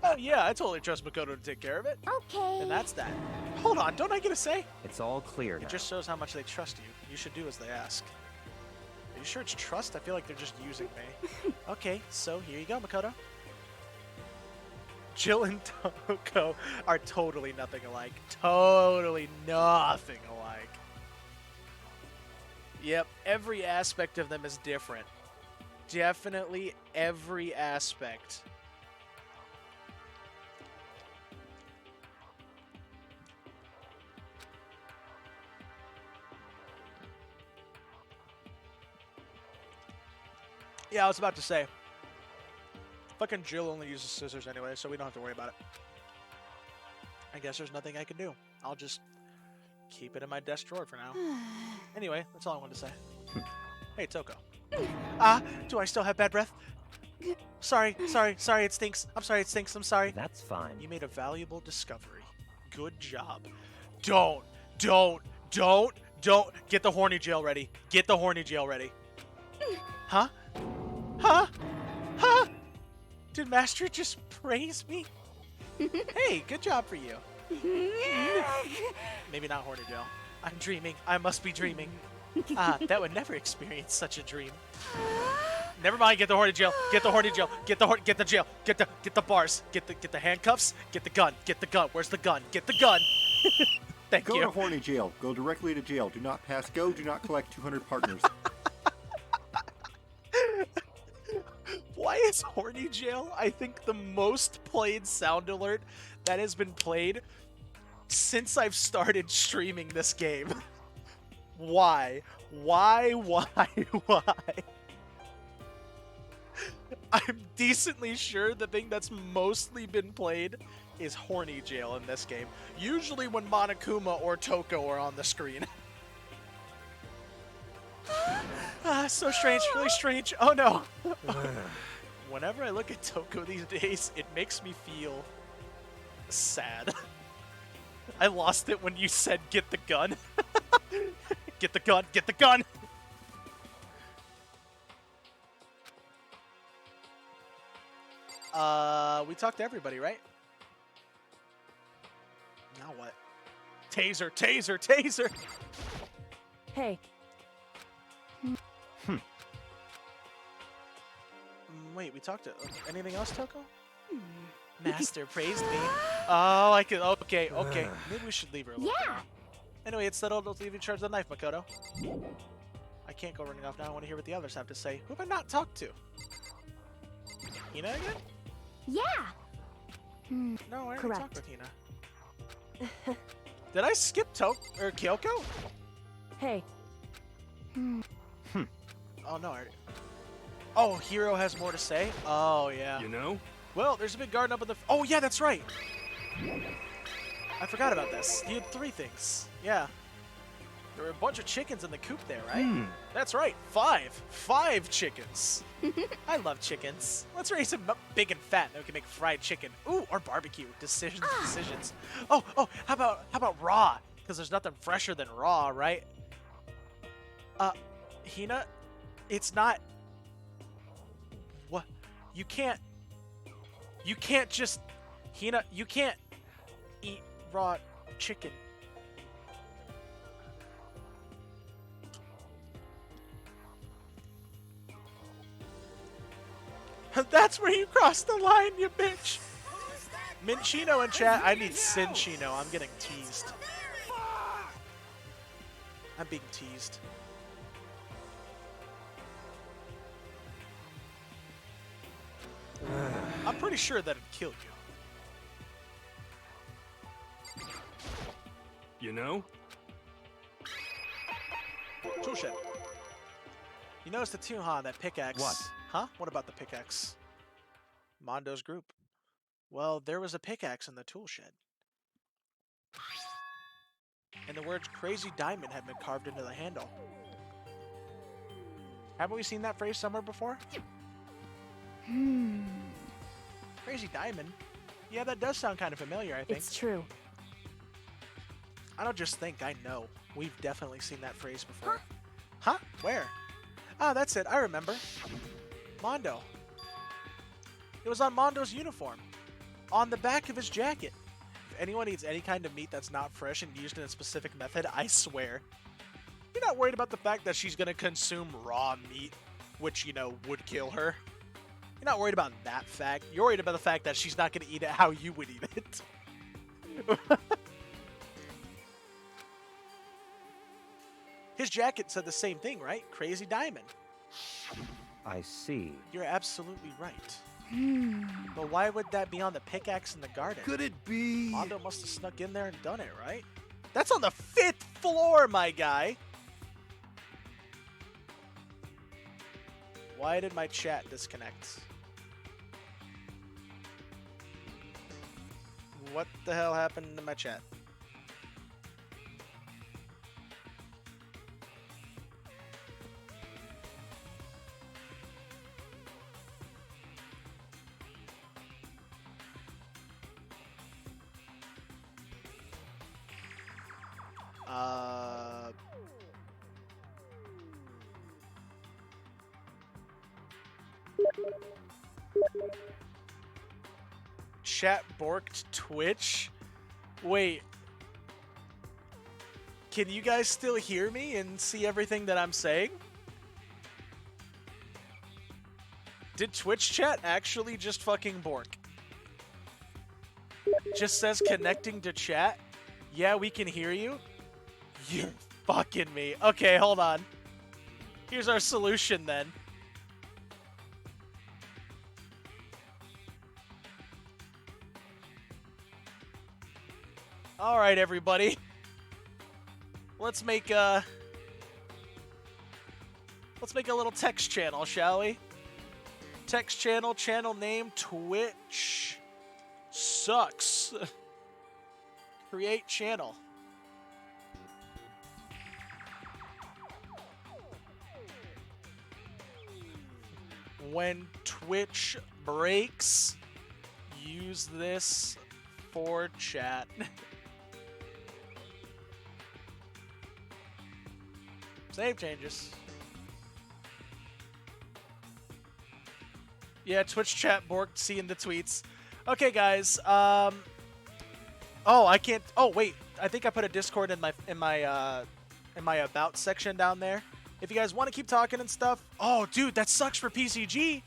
Oh yeah, I totally trust Makoto to take care of it. Okay. And that's that. Hold on, don't I get a say? It's all clear now. It just shows how much they trust you. You should do as they ask. Are you sure it's trust? I feel like they're just using me. Okay, so here you go, Makoto. Jill and Toko are totally nothing alike. Totally nothing alike. Yep, every aspect of them is different. Definitely every aspect. Yeah, I was about to say. Fucking Jill only uses scissors anyway, so we don't have to worry about it. I guess there's nothing I can do. I'll just keep it in my desk drawer for now. Anyway, that's all I wanted to say. Hey, Toko. Do I still have bad breath? Sorry, it stinks. I'm sorry, it stinks. I'm sorry. That's fine. You made a valuable discovery. Good job. Don't. Get the horny jail ready. Get the horny jail ready. Huh? Did Master just praise me? Hey, good job for you. Maybe not horny jail. I'm dreaming. I must be dreaming. That would never experience such a dream. Never mind. Get the horny jail. Get the horny jail. Get the jail. Get the bars. Get the handcuffs. Get the gun. Get the gun. Where's the gun? Get the gun. Thank Go you. to horny jail. Go directly to jail. Do not pass go. Do not collect 200 partners. Why is horny jail, I think, the most played sound alert that has been played since I've started streaming this game? Why? I'm decently sure the thing that's mostly been played is horny jail in this game. Usually when Monokuma or Toko are on the screen. So strange, really strange. Oh no. Whenever I look at Toko these days, it makes me feel sad. I lost it when you said get the gun. Get the gun, get the gun! We talked to everybody, right? Now what? Taser, taser, taser! Hey. Wait, we talked to... anything else, Toko? Master praised me. Oh, I could... Okay. Maybe we should leave her alone. Yeah! Anyway, it's settled. Let's leave you in charge of the knife, Makoto. I can't go running off now. I want to hear what the others have to say. Who have I not talked to? Hina again? Yeah! No, I already Correct. talked with Hina. Did I skip Kyoko? Hey. Oh, no, I already... Oh, Hiro has more to say? Oh, yeah. You know? Well, there's a big garden up in the... Oh, yeah, that's right! I forgot about this. He had 3 things. Yeah. There were a bunch of chickens in the coop there, right? That's right. 5. 5 chickens. I love chickens. Let's raise them up big and fat, then we can make fried chicken. Ooh, or barbecue. Decisions. Oh, how about raw? Because there's nothing fresher than raw, right? Hina, it's not... What? You can't just... Hina, you can't eat raw chicken. That's where you cross the line, you bitch. Minchino in chat. I need Sinchino. I'm getting teased. I'm being teased. I'm pretty sure that'd kill you. You know? Toolshed. You noticed the too, huh? That pickaxe. What? Huh? What about the pickaxe? Mondo's group. Well, there was a pickaxe in the tool shed. And the words Crazy Diamond had been carved into the handle. Haven't we seen that phrase somewhere before? Crazy Diamond? Yeah, that does sound kind of familiar, I think. It's true. I don't just think, I know. We've definitely seen that phrase before. Huh? Where? Ah, that's it. I remember. Mondo. It was on Mondo's uniform. On the back of his jacket. If anyone needs any kind of meat that's not fresh and used in a specific method, I swear. You're not worried about the fact that she's going to consume raw meat, which, you know, would kill her. You're not worried about that fact. You're worried about the fact that she's not going to eat it how you would eat it. His jacket said the same thing, right? Crazy Diamond. I see. You're absolutely right. But why would that be on the pickaxe in the garden? Could it be? Mondo must have snuck in there and done it, right? That's on the 5th floor, my guy! Why did my chat disconnect? What the hell happened to my chat? Chat borked Twitch? Wait. Can you guys still hear me and see everything that I'm saying? Did Twitch chat actually just fucking bork? Just says connecting to chat? Yeah, we can hear you? You're fucking me. Okay, hold on. Here's our solution then. Alright, everybody. Let's make a little text channel, shall we? Text channel, channel name, Twitch sucks. Create channel. When Twitch breaks, use this for chat. Save changes. Yeah, Twitch chat borked seeing the tweets. Okay, guys. Oh, I can't. Oh, wait. I think I put a Discord in my about section down there. If you guys want to keep talking and stuff. Oh, dude, that sucks for PCG.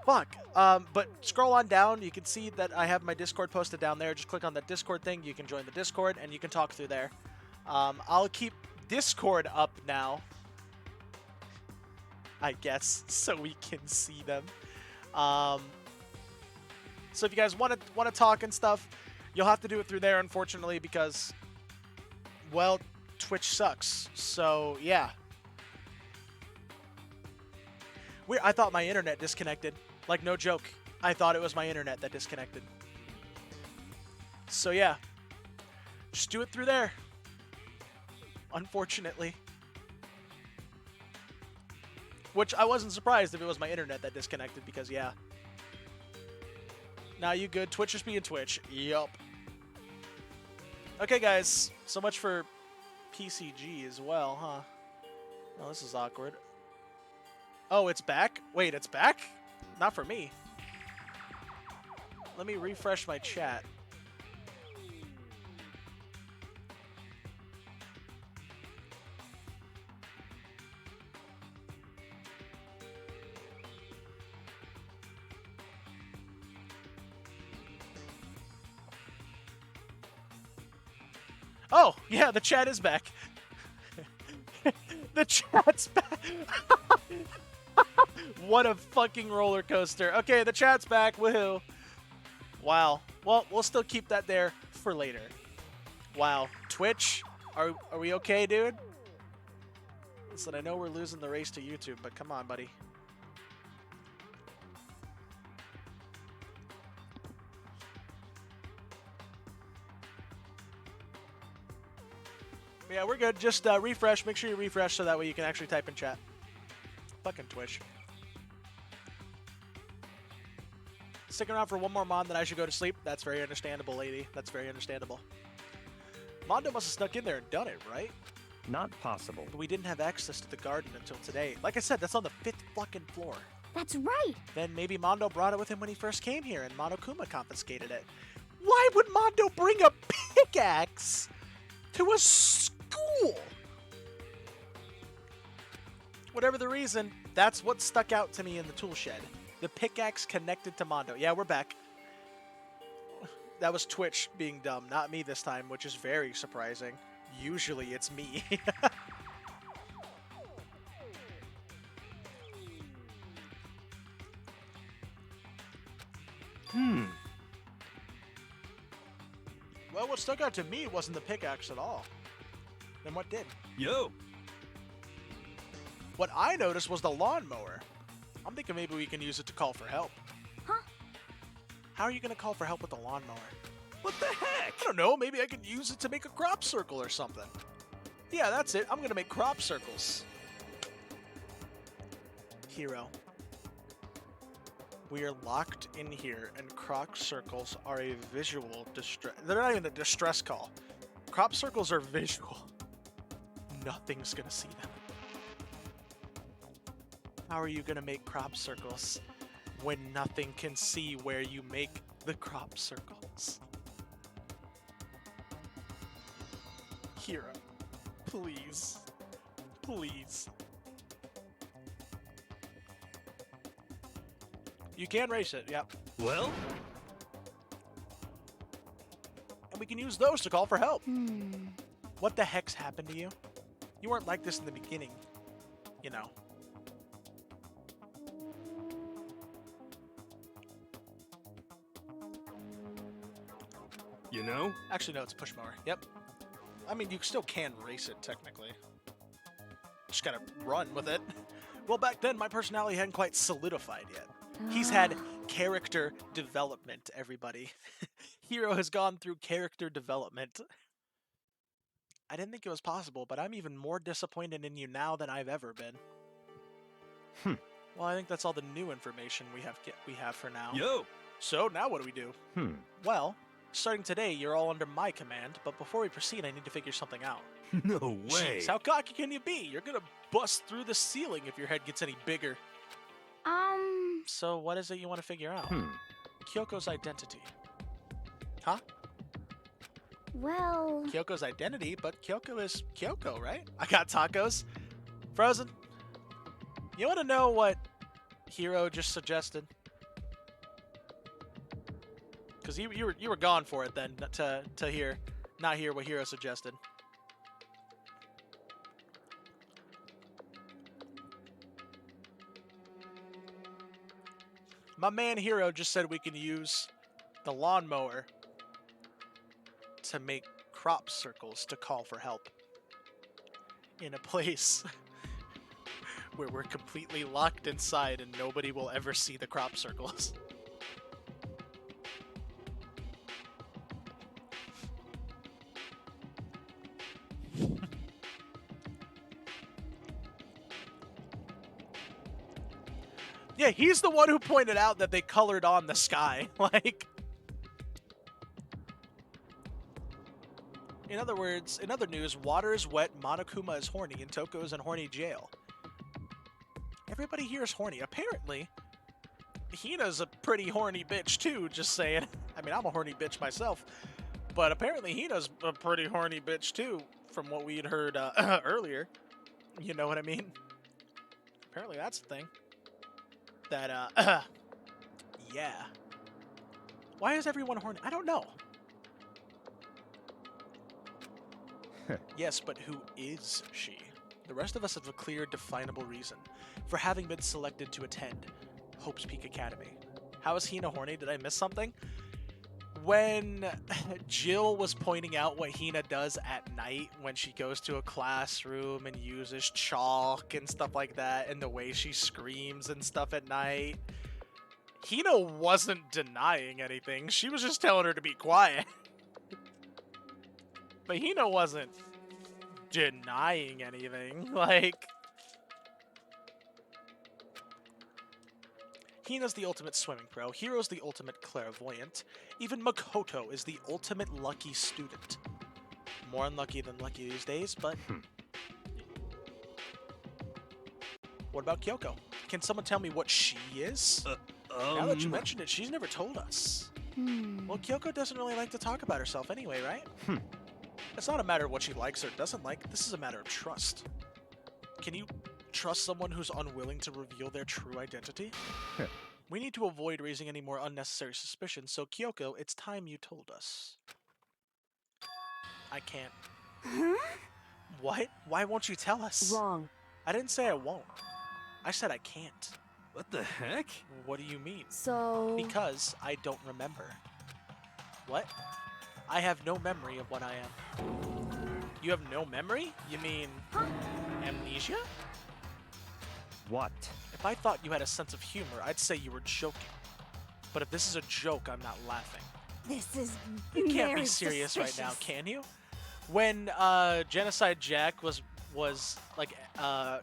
Fuck. But scroll on down. You can see that I have my Discord posted down there. Just click on that Discord thing. You can join the Discord and you can talk through there. I'll keep Discord up now, I guess, so we can see them. So if you guys want to talk and stuff, you'll have to do it through there, unfortunately, because, well, Twitch sucks. So yeah. I thought my internet disconnected. Like, no joke. I thought it was my internet that disconnected. So yeah, just do it through there. Unfortunately. Which I wasn't surprised if it was my internet that disconnected, because yeah. Now you good? Twitch is being Twitch. Yup. Okay, guys. So much for PCG as well, huh? Oh, this is awkward. Oh, it's back? Wait, it's back? Not for me. Let me refresh my chat. Oh, yeah, the chat is back. The chat's back. What a fucking roller coaster. Okay, the chat's back. Woohoo. Wow. Well, we'll still keep that there for later. Wow. Twitch, are we okay, dude? Listen, I know we're losing the race to YouTube, but come on, buddy. Yeah, we're good. Just refresh. Make sure you refresh so that way you can actually type in chat. Fucking Twitch. Sticking around for one more Mon that I should go to sleep. That's very understandable, lady. That's very understandable. Mondo must have snuck in there and done it, right? Not possible. But we didn't have access to the garden until today. Like I said, that's on the 5th fucking floor. That's right. Then maybe Mondo brought it with him when he first came here and Monokuma confiscated it. Why would Mondo bring a pickaxe to a school? Whatever the reason, that's what stuck out to me in the tool shed. The pickaxe connected to Mondo. Yeah, we're back. That was Twitch being dumb, not me this time, which is very surprising. Usually it's me. Well, what stuck out to me wasn't the pickaxe at all. Then what did? Yo! What I noticed was the lawnmower. I'm thinking maybe we can use it to call for help. Huh? How are you going to call for help with the lawnmower? What the heck? I don't know. Maybe I could use it to make a crop circle or something. Yeah, that's it. I'm going to make crop circles. Hero. We are locked in here, and crop circles are a visual distress. They're not even a distress call. Crop circles are visual. Nothing's going to see them. How are you going to make crop circles when nothing can see where you make the crop circles? Hero, please. Please. You can race it, yep. Well? And we can use those to call for help. What the heck's happened to you? You weren't like this in the beginning, you know. You know? Actually, no, it's a push mower. Yep. I mean, you still can race it, technically. Just gotta run with it. Well, back then, my personality hadn't quite solidified yet. He's had character development, everybody. Hero has gone through character development. I didn't think it was possible, but I'm even more disappointed in you now than I've ever been. Well, I think that's all the new information we have for now. Yo! So, now what do we do? Well, starting today, you're all under my command, but before we proceed, I need to figure something out. No way! Jeez, how cocky can you be? You're gonna bust through the ceiling if your head gets any bigger. So what is it you want to figure out? Kyoko's identity. Huh? Well... Kyoko's identity, but Kyoko is Kyoko, right? I got tacos. Frozen. You want to know what Hero just suggested? Because you were gone for it then to not hear what Hero suggested. My man Hero just said we can use the lawnmower to make crop circles to call for help in a place where we're completely locked inside and nobody will ever see the crop circles. Yeah, he's the one who pointed out that they colored on the sky. Like, in other words, in other news, water is wet, Monokuma is horny, and Toko is in horny jail. Everybody here is horny. Apparently, Hina's a pretty horny bitch too, just saying. I mean, I'm a horny bitch myself. But apparently Hina's a pretty horny bitch too, from what we had heard earlier. You know what I mean? Apparently that's the thing. That, yeah. Why is everyone horny? I don't know. Yes, but who is she? The rest of us have a clear, definable reason for having been selected to attend Hope's Peak Academy. How is Hina horny? Did I miss something? When Jill was pointing out what Hina does at night when she goes to a classroom and uses chalk and stuff like that, and the way she screams and stuff at night, Hina wasn't denying anything. She was just telling her to be quiet. But Hina wasn't denying anything. Like, Hina's the ultimate swimming pro, Hiro's the ultimate clairvoyant, even Makoto is the ultimate lucky student. More unlucky than lucky these days, but... What about Kyoko? Can someone tell me what she is? Now that you mentioned it, she's never told us. Well, Kyoko doesn't really like to talk about herself anyway, right? It's not a matter of what she likes or doesn't like, this is a matter of trust. Can you trust someone who's unwilling to reveal their true identity? We need to avoid raising any more unnecessary suspicions, so Kyoko, it's time you told us. I can't. Huh? What? Why won't you tell us? Wrong. I didn't say I won't. I said I can't. What the heck? What do you mean? So... Because I don't remember. What? I have no memory of what I am. You have no memory? You mean... amnesia? What? If I thought you had a sense of humor, I'd say you were joking. But if this is a joke, I'm not laughing. This is You can't very be serious suspicious. right now, can you? When Genocide Jack was like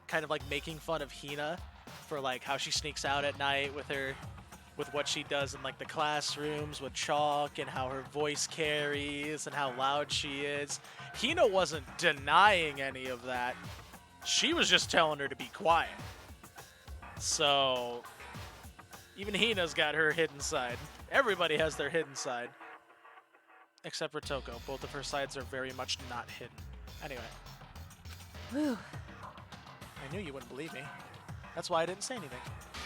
kind of like making fun of Hina for like how she sneaks out at night with what she does in like the classrooms with chalk and how her voice carries and how loud she is, Hina wasn't denying any of that. She was just telling her to be quiet. So even Hina's got her hidden side. Everybody has their hidden side. Except for Toko. Both of her sides are very much not hidden. Anyway. Whew. I knew you wouldn't believe me. That's why I didn't say anything.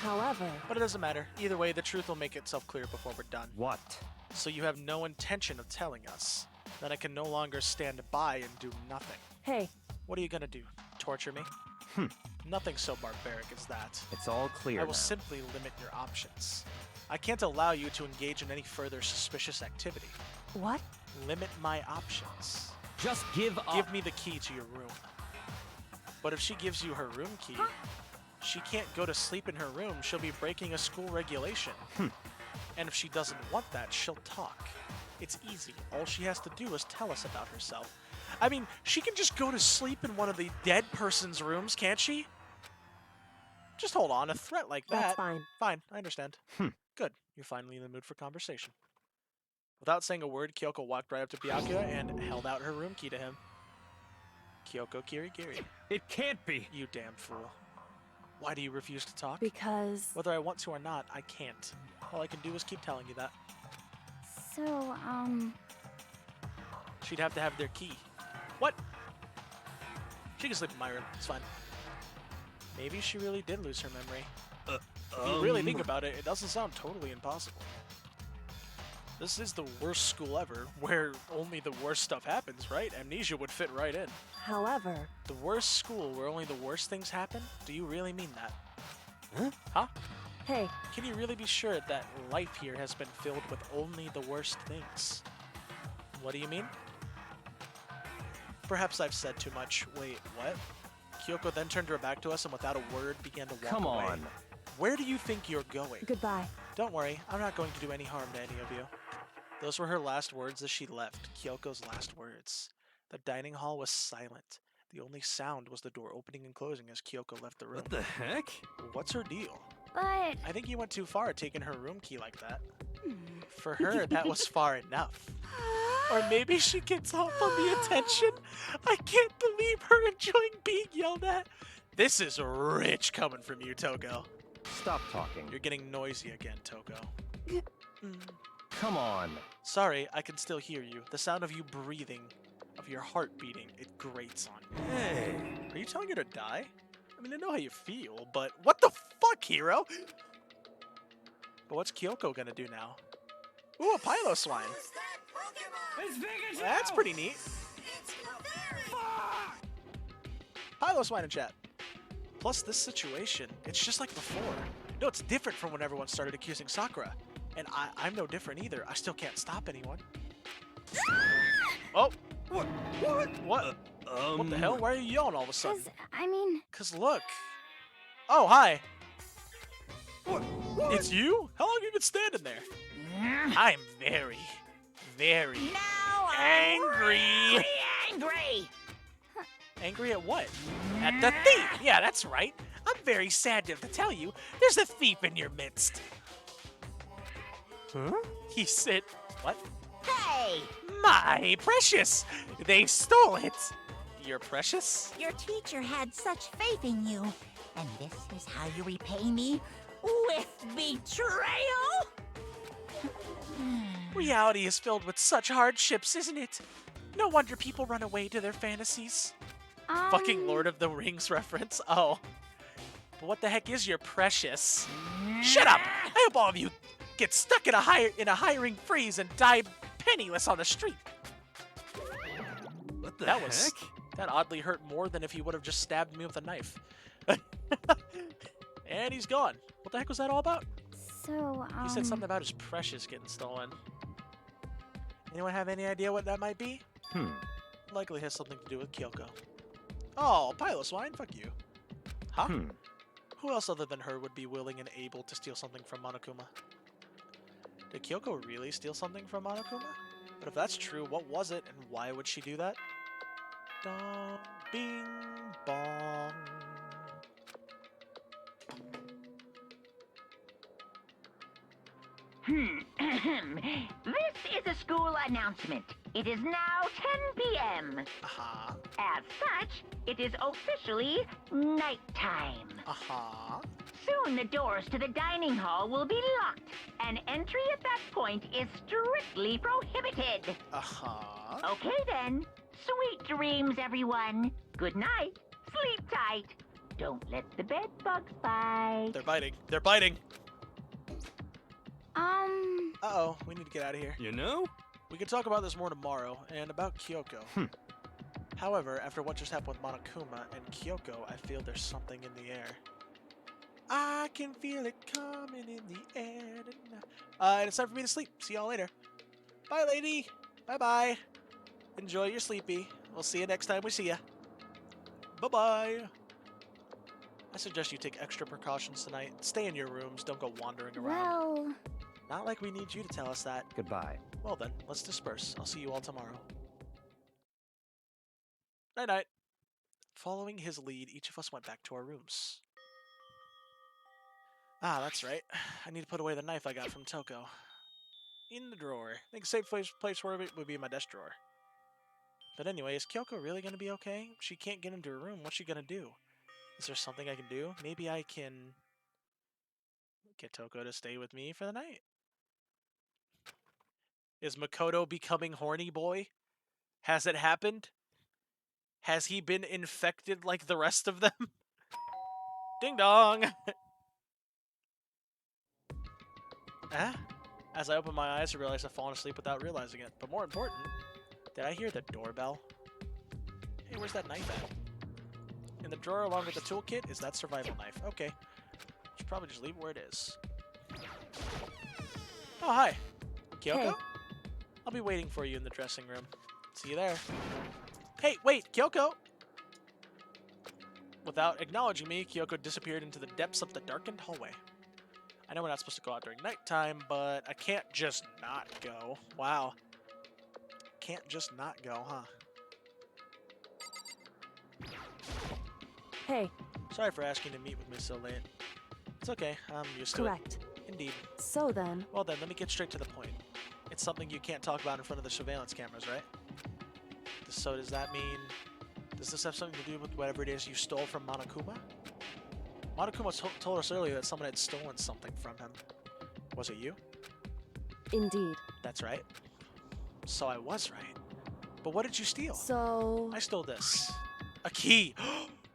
However... But it doesn't matter. Either way, the truth will make itself clear before we're done. What? So you have no intention of telling us. Then I can no longer stand by and do nothing. Hey. What are you gonna do? Torture me? Nothing so barbaric as that. It's all clear I will now. simply limit your options. I can't allow you to engage in any further suspicious activity. What? Limit my options. Just give up. Give me the key to your room. But if she gives you her room key, she can't go to sleep in her room. She'll be breaking a school regulation. And if she doesn't want that, she'll talk. It's easy. All she has to do is tell us about herself. I mean, she can just go to sleep in one of the dead person's rooms, can't she? Just hold on. A threat like that. That's fine. Fine, I understand. Good. You're finally in the mood for conversation. Without saying a word, Kyoko walked right up to Byakuya and held out her room key to him. Kyoko Kirigiri. It can't be. You damn fool. Why do you refuse to talk? Because... Whether I want to or not, I can't. All I can do is keep telling you that. So, She'd have to have their key. What? She can sleep in my room. It's fine. Maybe she really did lose her memory. If you really think about it, it doesn't sound totally impossible. This is the worst school ever, where only the worst stuff happens, right? Amnesia would fit right in. However... The worst school where only the worst things happen? Do you really mean that? Huh? Hey. Can you really be sure that life here has been filled with only the worst things? What do you mean? Perhaps I've said too much. Wait, what? Kyoko then turned her back to us and without a word began to walk Come away. on. Where do you think you're going? Goodbye. Don't worry, I'm not going to do any harm to any of you. Those were her last words as she left. Kyoko's last words. The dining hall was silent. The only sound was the door opening and closing as Kyoko left the room. What the heck? What's her deal? but... I think you went too far taking her room key like that. For her, that was far enough. Or maybe she gets off on the attention. I can't believe her enjoying being yelled at. This is rich coming from you, Toko. Stop talking. You're getting noisy again, Toko. Come on. Sorry, I can still hear you. The sound of you breathing, of your heart beating, it grates on me. Hey. Are you telling her to die? I mean, I know how you feel, but what the fuck, hero? But what's Kyoko gonna do now? Ooh, a Pylo Swine. It's Pikachu! That's pretty neat. It's your very Pylos wine in chat. Plus, this situation, it's just like before. No, it's different from when everyone started accusing Sakura. And I'm no different either. I still can't stop anyone. Oh! What? What the hell? Why are you yelling all of a sudden? I mean... Cause look. Oh, hi. It's you? How long have you been standing there? I'm very, very angry. Angry! Angry at what? At the thief! Yeah, that's right. I'm very sad to tell you, there's a thief in your midst. Huh? He said, what? Hey! My precious! They stole it! Your precious? Your teacher had such faith in you. And this is how you repay me? With betrayal? Reality is filled with such hardships, isn't it? No wonder people run away to their fantasies. Fucking Lord of the Rings reference. Oh. But what the heck is your precious? Shut up! I hope all of you get stuck in a hiring freeze and die penniless on the street. What the That heck? That oddly hurt more than if he would have just stabbed me with a knife. And he's gone. What the heck was that all about? So, He said something about his precious getting stolen. Anyone have any idea what that might be? Likely has something to do with Kyoko. Oh, Pylos wine? Fuck you. Huh? Who else other than her would be willing and able to steal something from Monokuma? Did Kyoko really steal something from Monokuma? But if that's true, what was it and why would she do that? Dong, bing, bong. This is a school announcement. It is now 10 p.m. As such, it is officially nighttime. Soon the doors to the dining hall will be locked, and entry at that point is strictly prohibited. Okay then. Sweet dreams, everyone. Good night. Sleep tight. Don't let the bed bugs bite. They're biting. They're biting. Uh-oh, we need to get out of here. You know? We can talk about this more tomorrow, and about Kyoko. However, after what just happened with Monokuma and Kyoko, I feel there's something in the air. I can feel it coming in the air tonight. And it's time for me to sleep. See y'all later. Bye, lady. Bye-bye. Enjoy your sleepy. We'll see you next time we see ya. Bye-bye. I suggest you take extra precautions tonight. Stay in your rooms. Don't go wandering around. well... Not like we need you to tell us that. Goodbye. Well then, let's disperse. I'll see you all tomorrow. Night-night. Following his lead, each of us went back to our rooms. Ah, that's right. I need to put away the knife I got from Toko. In the drawer. I think a safe place for it would be my desk drawer. But anyway, is Kyoko really going to be okay? She can't get into her room. What's she going to do? Is there something I can do? Maybe I can get Toko to stay with me for the night. Is Makoto becoming horny boy? Has it happened? Has he been infected like the rest of them? Ding dong! As I open my eyes, I realize I've fallen asleep without realizing it. But more important, did I hear the doorbell? Hey, where's that knife at? In the drawer along with the toolkit is that survival knife. Okay. Should probably just leave it where it is. Oh, hi. Kyoko? Hey. I'll be waiting for you in the dressing room. See you there. Hey, wait, Kyoko! Without acknowledging me, Kyoko disappeared into the depths of the darkened hallway. I know we're not supposed to go out during nighttime, but I can't just not go. Wow. Can't just not go, huh? Hey. Sorry for asking to meet with me so late. It's okay, I'm used to it. Correct. Indeed. So then... Well then, let me get straight to the point. It's something you can't talk about in front of the surveillance cameras, right? So does that mean... Does this have something to do with whatever it is you stole from Monokuma? Monokuma told us earlier that someone had stolen something from him. Was it you? Indeed. That's right. So I was right. But what did you steal? So... I stole this. A key!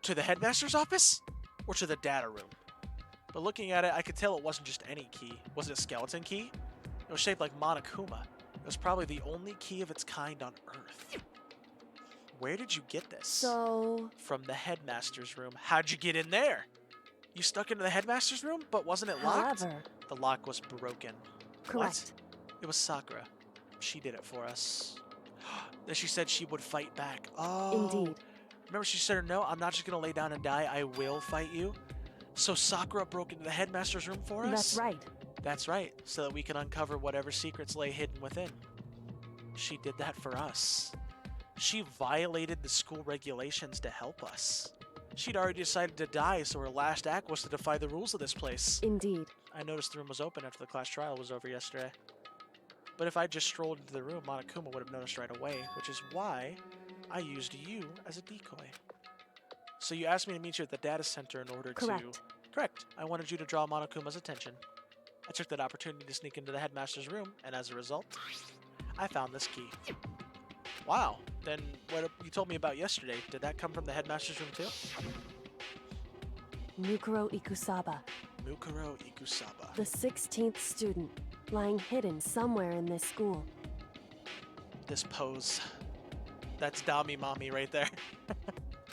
To the headmaster's office? Or to the data room? But looking at it, I could tell it wasn't just any key. Was it a skeleton key? It was shaped like Monokuma. It was probably the only key of its kind on Earth. Where did you get this? So... From the headmaster's room. How'd you get in there? You stuck into the headmaster's room, but wasn't it locked? However... The lock was broken. Correct. What? It was Sakura. She did it for us. Then she said she would fight back. Oh. Indeed. Remember she said, no, I'm not just going to lay down and die. I will fight you. So Sakura broke into the headmaster's room for us? That's right. That's right. So that we can uncover whatever secrets lay hidden within. She did that for us. She violated the school regulations to help us. She'd already decided to die, so her last act was to defy the rules of this place. Indeed. I noticed the room was open after the class trial was over yesterday. But if I just strolled into the room, Monokuma would have noticed right away, which is why I used you as a decoy. So you asked me to meet you at the data center in order to... Correct. I wanted you to draw Monokuma's attention. I took that opportunity to sneak into the headmaster's room, and as a result, I found this key. Wow. Then what you told me about yesterday, did that come from the headmaster's room too? Mukuro Ikusaba. Mukuro Ikusaba. The 16th student, lying hidden somewhere in this school. This pose. That's Dami Mommy right there.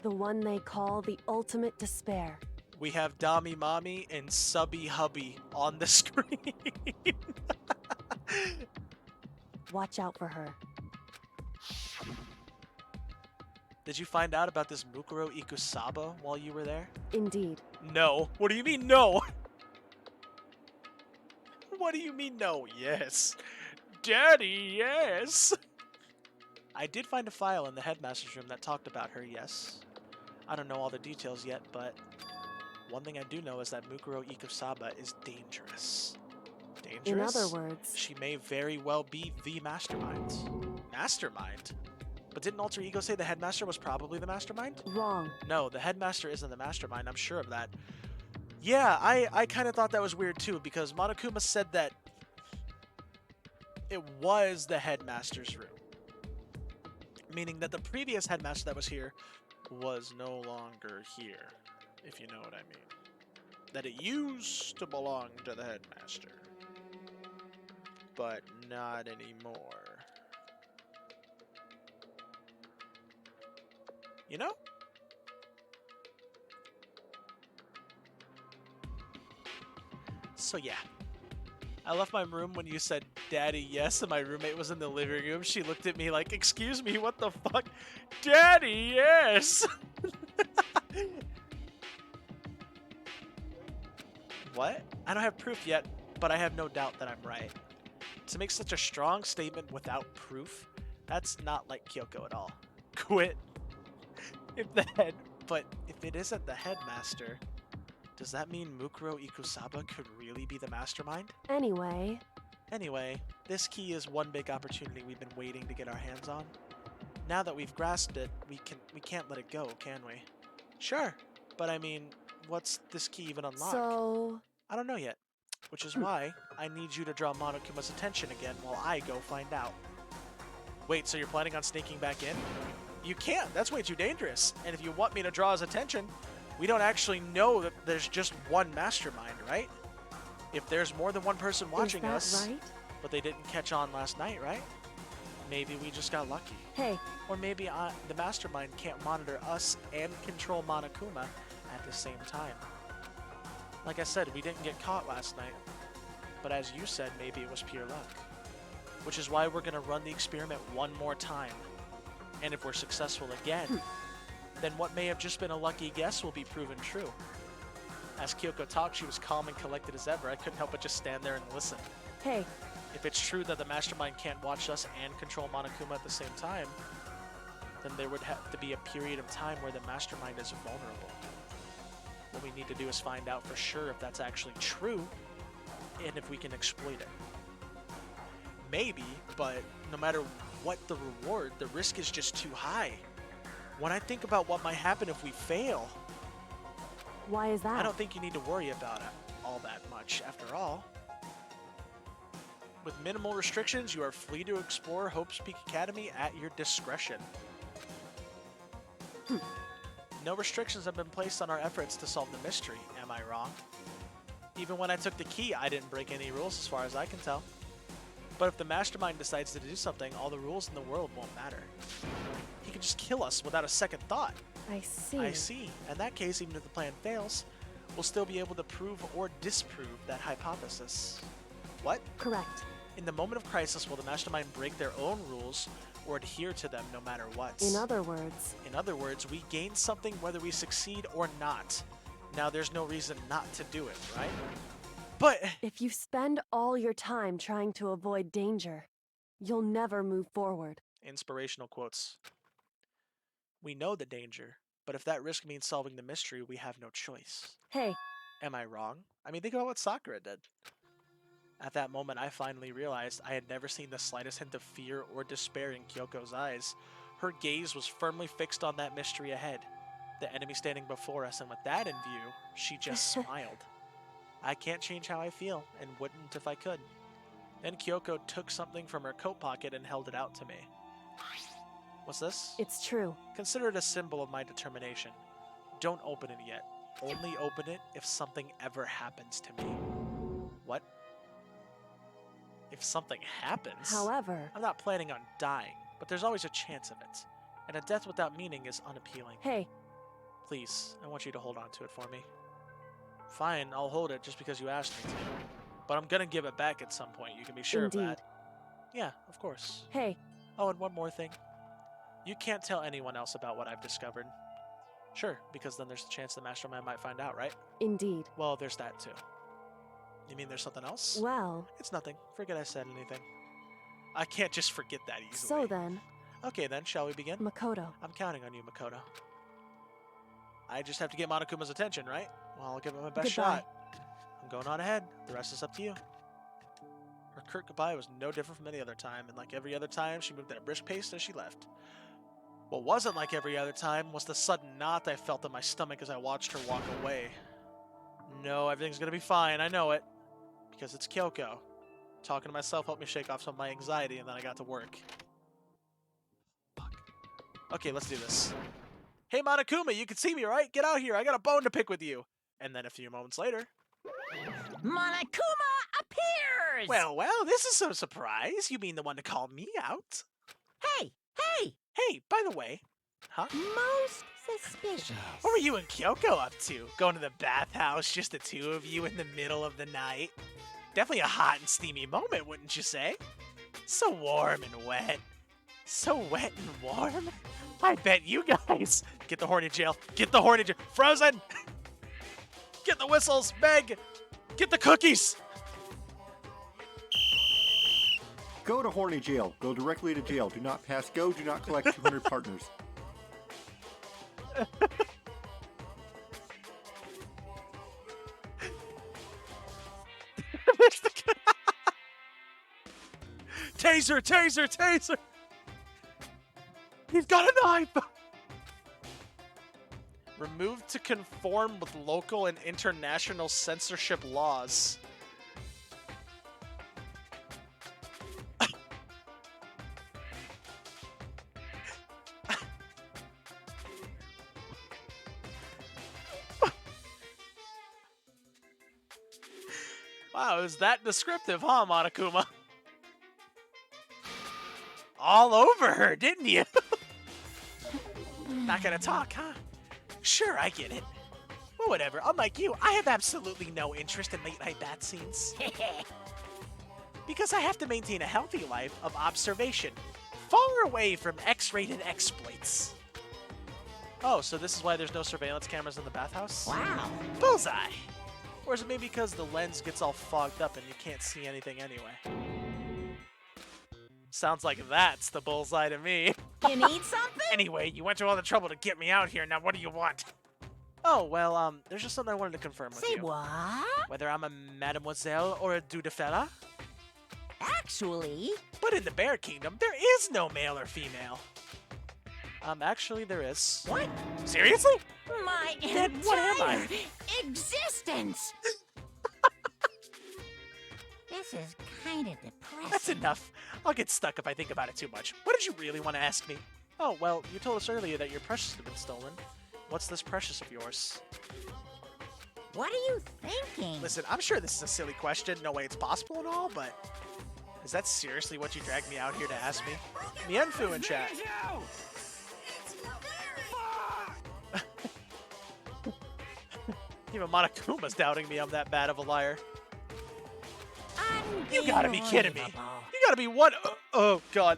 The one they call the ultimate despair. We have Dami Mommy and Subby Hubby on the screen. Watch out for her. Did you find out about this Mukuro Ikusaba while you were there? Indeed. No. What do you mean no? What do you mean no? Yes. Daddy, yes. I did find a file in the headmaster's room that talked about her, yes. I don't know all the details yet, but one thing I do know is that Mukuro Ikusaba is dangerous. Dangerous? In other words... She may very well be the mastermind. Mastermind? But didn't Alter Ego say the headmaster was probably the mastermind? Wrong. No, the headmaster isn't the mastermind, I'm sure of that. Yeah, I kind of thought that was weird too, because Monokuma said that it was the headmaster's room. Meaning that the previous headmaster that was here was no longer here, if you know what I mean. That it used to belong to the headmaster, but not anymore. You know? So yeah. I left my room when you said, Daddy, yes, and my roommate was in the living room. She looked at me like, excuse me, what the fuck? Daddy, yes! What? I don't have proof yet, but I have no doubt that I'm right. To make such a strong statement without proof, that's not like Kyoko at all. Quit. But if it isn't the headmaster, does that mean Mukuro Ikusaba could really be the mastermind? Anyway, this key is one big opportunity we've been waiting to get our hands on. Now that we've grasped it, we can't let it go, can we? Sure, but I mean, what's this key even unlock? So... I don't know yet, which is why I need you to draw Monokuma's attention again while I go find out. Wait, so you're planning on sneaking back in? You can't, that's way too dangerous. And if you want me to draw his attention, we don't actually know that there's just one mastermind, right? If there's more than one person watching us, right? But they didn't catch on last night, right? Maybe we just got lucky. Hey. Or maybe the mastermind can't monitor us and control Monokuma at the same time. Like I said, we didn't get caught last night. But as you said, maybe it was pure luck. Which is why we're going to run the experiment one more time. And if we're successful again, then what may have just been a lucky guess will be proven true. As Kyoko talked, she was calm and collected as ever. I couldn't help but just stand there and listen. Hey. If it's true that the mastermind can't watch us and control Monokuma at the same time, then there would have to be a period of time where the mastermind is vulnerable. What we need to do is find out for sure if that's actually true, and if we can exploit it. Maybe, but no matter what the reward, the risk is just too high. When I think about what might happen if we fail... Why is that? I don't think you need to worry about it all that much, after all. With minimal restrictions, you are free to explore Hope's Peak Academy at your discretion. No restrictions have been placed on our efforts to solve the mystery, am I wrong? Even when I took the key, I didn't break any rules as far as I can tell. But if the mastermind decides to do something, all the rules in the world won't matter. He could just kill us without a second thought. I see. I see. In that case, even if the plan fails, we'll still be able to prove or disprove that hypothesis. What? Correct. In the moment of crisis, will the mastermind break their own rules or adhere to them no matter what? In other words, we gain something whether we succeed or not. Now, there's no reason not to do it, right? But if you spend all your time trying to avoid danger, you'll never move forward. Inspirational quotes. We know the danger, but if that risk means solving the mystery, we have no choice. Hey. Am I wrong? I mean, think about what Sakura did. At that moment, I finally realized I had never seen the slightest hint of fear or despair in Kyoko's eyes. Her gaze was firmly fixed on that mystery ahead, the enemy standing before us, and with that in view, she just smiled. I can't change how I feel, and wouldn't if I could. Then Kyoko took something from her coat pocket and held it out to me. What's this? It's true. Consider it a symbol of my determination. Don't open it yet. Only open it if something ever happens to me. What? If something happens? However, I'm not planning on dying, but there's always a chance of it. And a death without meaning is unappealing. Hey. Please, I want you to hold on to it for me. Fine, I'll hold it just because you asked me to. But I'm gonna give it back at some point, you can be sure Indeed. of that. Yeah, of course. Hey. Oh, and one more thing. You can't tell anyone else about what I've discovered. Sure, because then there's a chance the mastermind might find out, right? Indeed. Well, there's that too. You mean there's something else? Well... It's nothing. Forget I said anything. I can't just forget that easily. So then... Okay then, shall we begin? Makoto. I'm counting on you, Makoto. I just have to get Monokuma's attention, right? Well, I'll give it my best shot. I'm going on ahead. The rest is up to you. Her curt goodbye was no different from any other time, and like every other time, she moved at a brisk pace as she left. What wasn't like every other time was the sudden knot I felt in my stomach as I watched her walk away. No, everything's gonna be fine, I know it. Because it's Kyoko. Talking to myself helped me shake off some of my anxiety, and then I got to work. Fuck. Okay, let's do this. Hey Monokuma, you can see me, right? Get out here, I got a bone to pick with you. And then a few moments later... Monokuma appears! Well, this is some surprise. You mean the one to call me out? Hey! Hey, by the way, huh? Most suspicious. What were you and Kyoko up to? Going to the bathhouse, just the two of you in the middle of the night? Definitely a hot and steamy moment, wouldn't you say? So warm and wet. So wet and warm. I bet you guys... Get the horny jail. Get the horny jail. Frozen! Get the whistles, Meg! Get the cookies! Go to horny jail. Go directly to jail. Do not pass go. Do not collect 200 partners. Taser, taser, taser! He's got a knife! Removed to conform with local and international censorship laws. Wow, it was that descriptive, huh, Monokuma? All over her, didn't you? Not gonna talk, huh? Sure, I get it. Well, whatever. Unlike you, I have absolutely no interest in late-night bat scenes. Because I have to maintain a healthy life of observation, far away from X-rated exploits. Oh, so this is why there's no surveillance cameras in the bathhouse? Wow. Bullseye! Or is it maybe because the lens gets all fogged up and you can't see anything anyway? Sounds like that's the bullseye to me. You need something? Anyway, you went to all the trouble to get me out here. Now what do you want? Oh, well, there's just something I wanted to confirm with you. Say what? Whether I'm a mademoiselle or a dudefella. Actually... But in the Bear Kingdom, there is no male or female. Actually, there is. What? Seriously? My Then what am I? entire existence! This is kind of depressing. That's enough. I'll get stuck if I think about it too much. What did you really want to ask me? Oh, well, you told us earlier that your precious had been stolen. What's this precious of yours? What are you thinking? Listen, I'm sure this is a silly question. No way it's possible and all, but... Is that seriously what you dragged me out here to ask me? Mienfu in chat. Even Monokuma's doubting me I'm that bad of a liar. You gotta be kidding me. You gotta be one. Oh, God.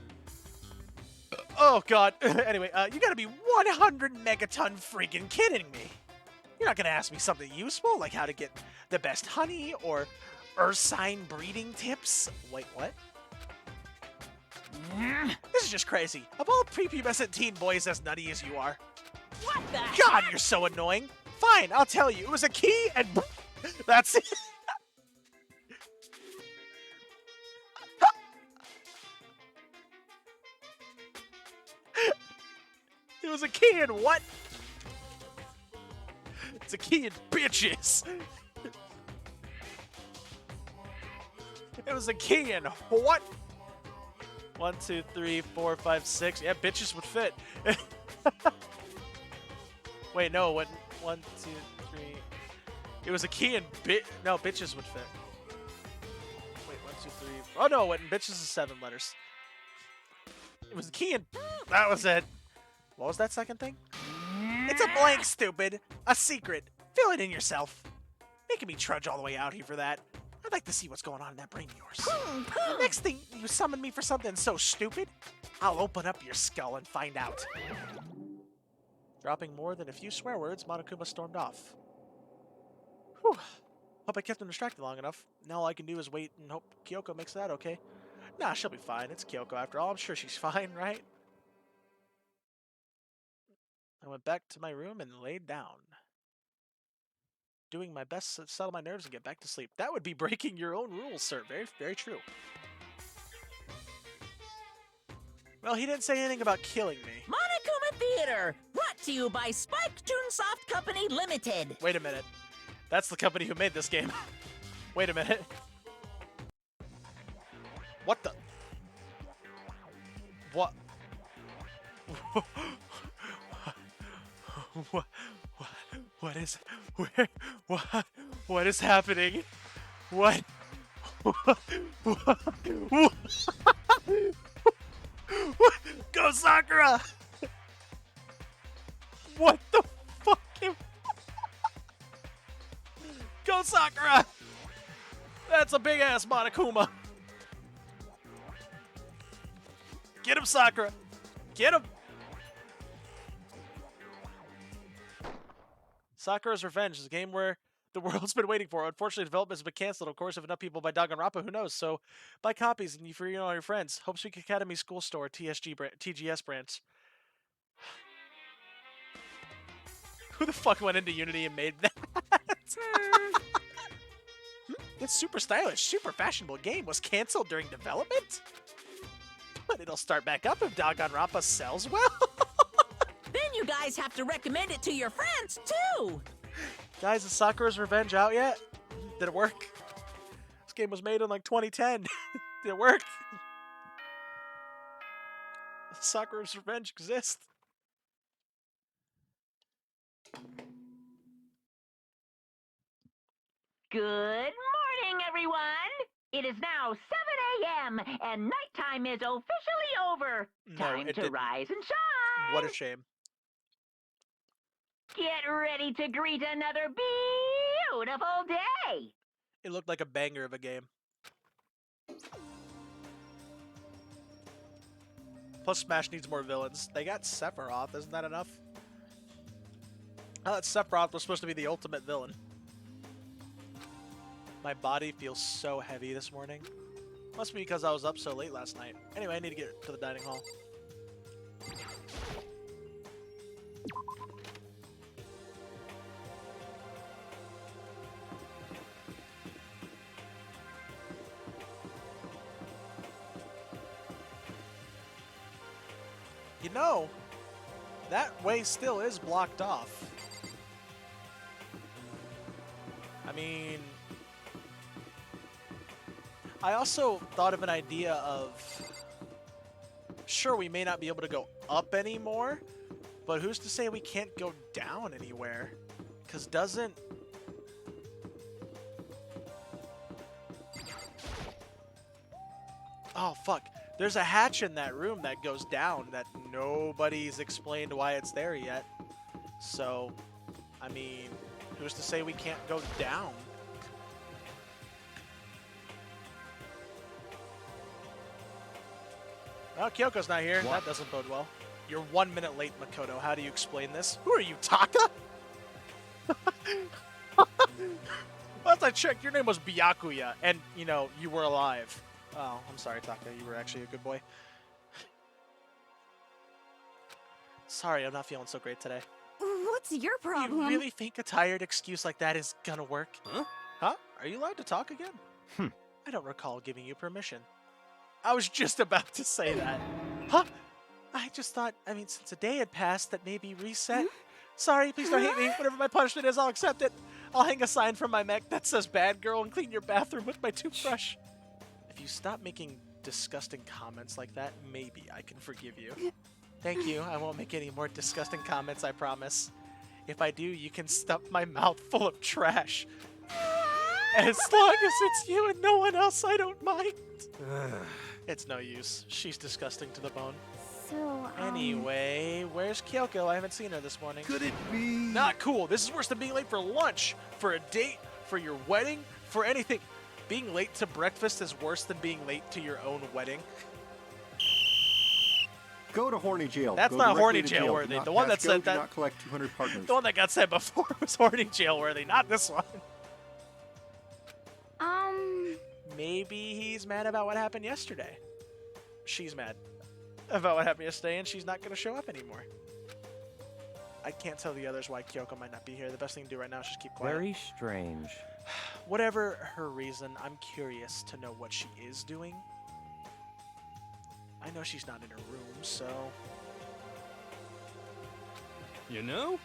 Oh, God. Anyway, you gotta be 100 megaton freaking kidding me. You're not gonna ask me something useful, like how to get the best honey or Ursine breeding tips? Wait, what? This is just crazy. Of all prepubescent teen boys as nutty as you are. What the God, you're so annoying. Fine, I'll tell you. It was a key and that's it. It was a key and what? It's a key and bitches. It was a key and what? 1, 2, 3, 4, 5, 6. Yeah, bitches would fit. Wait, no, what? 1, 2, 3. It was a key and no, bitches would fit. Wait, 1, 2, 3. Oh no, what? Bitches is 7 letters. It was a key and that was it. What was that second thing? It's a blank, stupid. A secret. Fill it in yourself. Making me trudge all the way out here for that. I'd like to see what's going on in that brain of yours. Next thing you summon me for something so stupid, I'll open up your skull and find out. Dropping more than a few swear words, Monokuma stormed off. Whew. Hope I kept him distracted long enough. Now all I can do is wait and hope Kyoko makes that okay. Nah, she'll be fine. It's Kyoko after all. I'm sure she's fine, right? I went back to my room and laid down. Doing my best to settle my nerves and get back to sleep. That would be breaking your own rules, sir. Very, very true. Well, he didn't say anything about killing me. Monokuma Theater, brought to you by Spike Toonsoft Company Limited. Wait a minute. That's the company who made this game. Wait a minute. What the? What? What is? Where? What is happening? What? Go Sakura! What the fuck? Go Sakura! That's a big ass Monokuma. Get him, Sakura! Get him! Sakura's Revenge is a game where the world's been waiting for. Unfortunately, development has been canceled. Of course, if enough people buy Danganronpa, who knows? So, buy copies and for all your friends. Hope Speak Academy School Store, TGS branch. Who the fuck went into Unity and made that? This super stylish, super fashionable game was canceled during development? But it'll start back up if Danganronpa sells well. Then you guys have to recommend it to your friends, too! Guys, is Sakura's Revenge out yet? Did it work? This game was made in like 2010. Did it work? Sakura's Revenge exists. Good morning, everyone! It is now 7 a.m. and nighttime is officially over. No, Time it to didn't. rise and shine! What a shame. Get ready to greet another beautiful day! It looked like a banger of a game. Plus, Smash needs more villains. They got Sephiroth, isn't that enough? I thought Sephiroth was supposed to be the ultimate villain. My body feels so heavy this morning. Must be because I was up so late last night. Anyway, I need to get to the dining hall. You know, that way still is blocked off. I mean, I also thought of an idea of, sure, we may not be able to go up anymore, but who's to say we can't go down anywhere? Because doesn't... Oh, fuck. There's a hatch in that room that goes down that nobody's explained why it's there yet. So, I mean, who's to say we can't go down? Well, Kyoko's not here. That doesn't bode well. You're 1 minute late, Makoto. How do you explain this? Who are you, Taka? Last I checked, your name was Byakuya, and, you know, you were alive. Oh, I'm sorry, Taka. You were actually a good boy. Sorry, I'm not feeling so great today. What's your problem? You really think a tired excuse like that is gonna work? Huh? Huh? Are you allowed to talk again? I don't recall giving you permission. I was just about to say that. Huh? I just thought, I mean, since a day had passed, that maybe reset. Sorry, please don't hate me. Whatever my punishment is, I'll accept it. I'll hang a sign from my mech that says bad girl and clean your bathroom with my toothbrush. If you stop making disgusting comments like that, maybe I can forgive you. Thank you. I won't make any more disgusting comments, I promise. If I do, you can stuff my mouth full of trash. As long as it's you and no one else, I don't mind. It's no use. She's disgusting to the bone. So, Anyway, where's Kyoko? I haven't seen her this morning. Could it be? Not cool. This is worse than being late for lunch, for a date, for your wedding, for anything. Being late to breakfast is worse than being late to your own wedding. Go to horny jail. That's Go not directly horny to jail jail. worthy. Do not The one pass that go, said do that. not collect 200 partners. The one that got said before was horny jail worthy, not this one. Maybe he's mad about what happened yesterday. She's mad about what happened yesterday, and she's not going to show up anymore. I can't tell the others why Kyoko might not be here. The best thing to do right now is just keep quiet. Very strange. Whatever her reason, I'm curious to know what she is doing. I know she's not in her room, so... You know?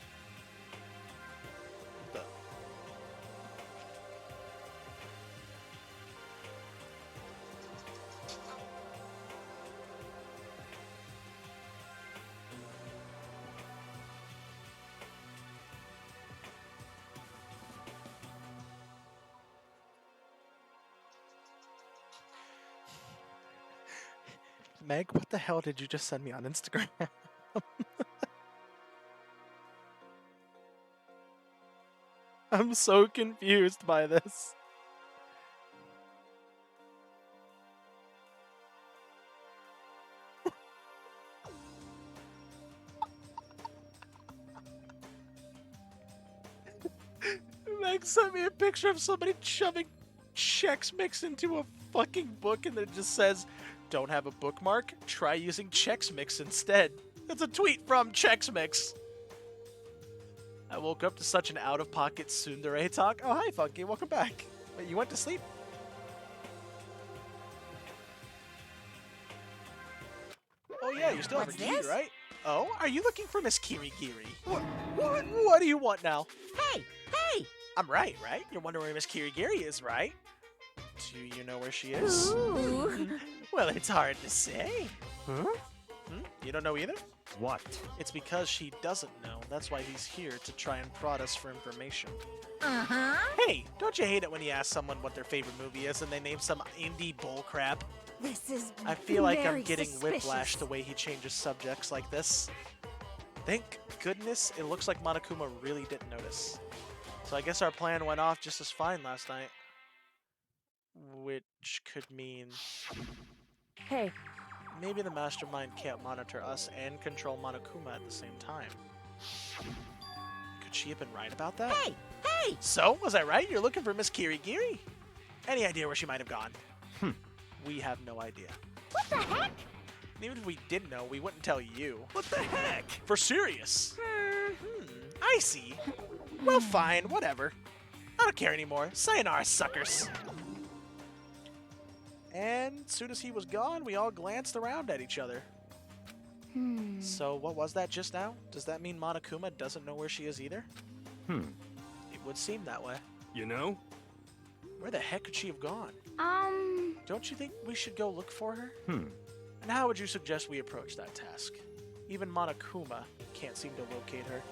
Meg, what the hell did you just send me on Instagram? I'm so confused by this. Meg sent me a picture of somebody shoving Chex Mix into a fucking book, and then it just says, "Don't have a bookmark? Try using Chex Mix instead." That's a tweet from Chex Mix. I woke up to such an out-of-pocket tsundere talk. Oh, hi, Funky. Welcome back. Wait, you went to sleep? Oh, yeah, you still have What's her key, this? right? Oh, are you looking for Miss Kirigiri? What do you want now? Hey! Hey! I'm right? You're wondering where Miss Kirigiri is, right? Do you know where she is? Ooh. Well, it's hard to say. Huh? You don't know either? What? It's because she doesn't know. That's why he's here, to try and prod us for information. Uh-huh. Hey, don't you hate it when you ask someone what their favorite movie is and they name some indie bullcrap? This is I feel like I'm very getting suspicious. whiplash the way he changes subjects like this. Thank goodness it looks like Monokuma really didn't notice. So I guess our plan went off just as fine last night. Which could mean... Hey. Maybe the mastermind can't monitor us and control Monokuma at the same time. Could she have been right about that? Hey! Hey! So, was I right? You're looking for Miss Kirigiri? Any idea where she might have gone? We have no idea. What the heck? Even if we did know, we wouldn't tell you. What the heck? For serious. I see. Well, fine, whatever. I don't care anymore. Sayonara, suckers. And as soon as he was gone, we all glanced around at each other. So what was that just now? Does that mean Monokuma doesn't know where she is either? It would seem that way. You know? Where the heck could she have gone? Don't you think we should go look for her? And how would you suggest we approach that task? Even Monokuma can't seem to locate her.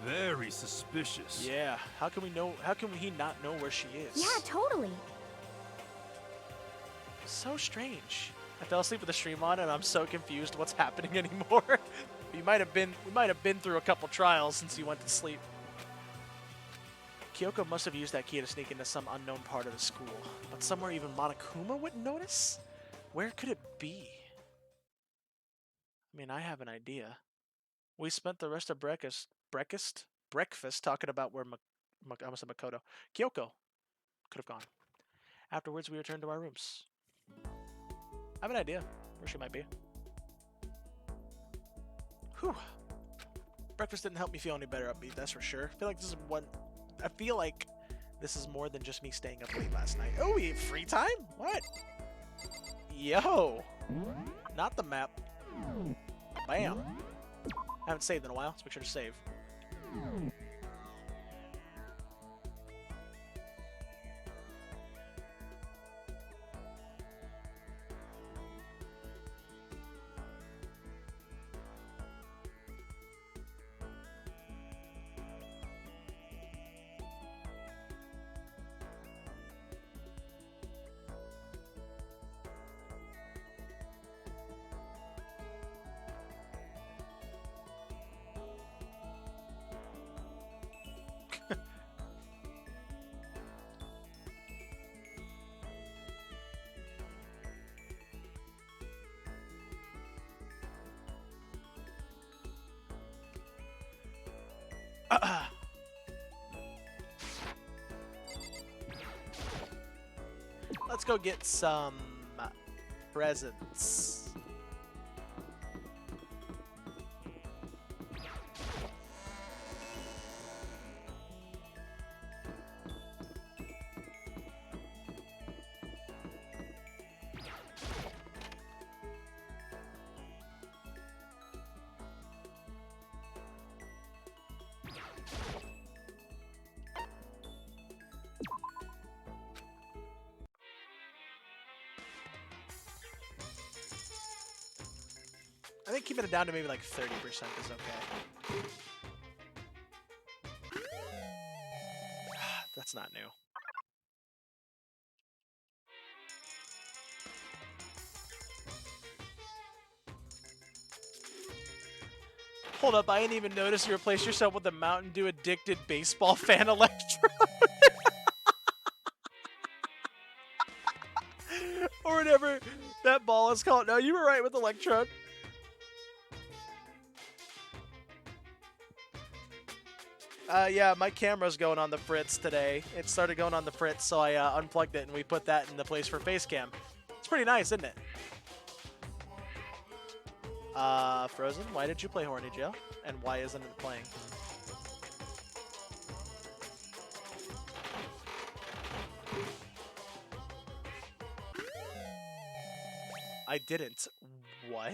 Very suspicious. Yeah, how can we know? How can he not know where she is? Yeah, totally. So strange. I fell asleep with the stream on, and I'm so confused what's happening anymore. We might have been through a couple trials since you went to sleep. Kyoko must have used that key to sneak into some unknown part of the school, but somewhere even Monokuma wouldn't notice? Where could it be? I mean, I have an idea. We spent the rest of breakfast talking about where I almost said Makoto. Kyoko could have gone. Afterwards, we returned to our rooms. I have an idea where she might be. Whew. Breakfast didn't help me feel any better upbeat, that's for sure. I feel like this is more than just me staying up late last night. Oh, we have free time? What? Yo! Not the map. Bam. Haven't saved in a while. Let's make sure to save. Let's go get some presents. I think keeping it down to maybe like 30% is okay. That's not new. Hold up, I didn't even notice you replaced yourself with a Mountain Dew addicted baseball fan electrode. Or whatever that ball is called. No, you were right with electrode. Yeah, my camera's going on the fritz today. It started going on the fritz, so I unplugged it and we put that in the place for face cam. It's pretty nice, isn't it? Frozen, why did you play Horny Jail? And why isn't it playing? I didn't. What?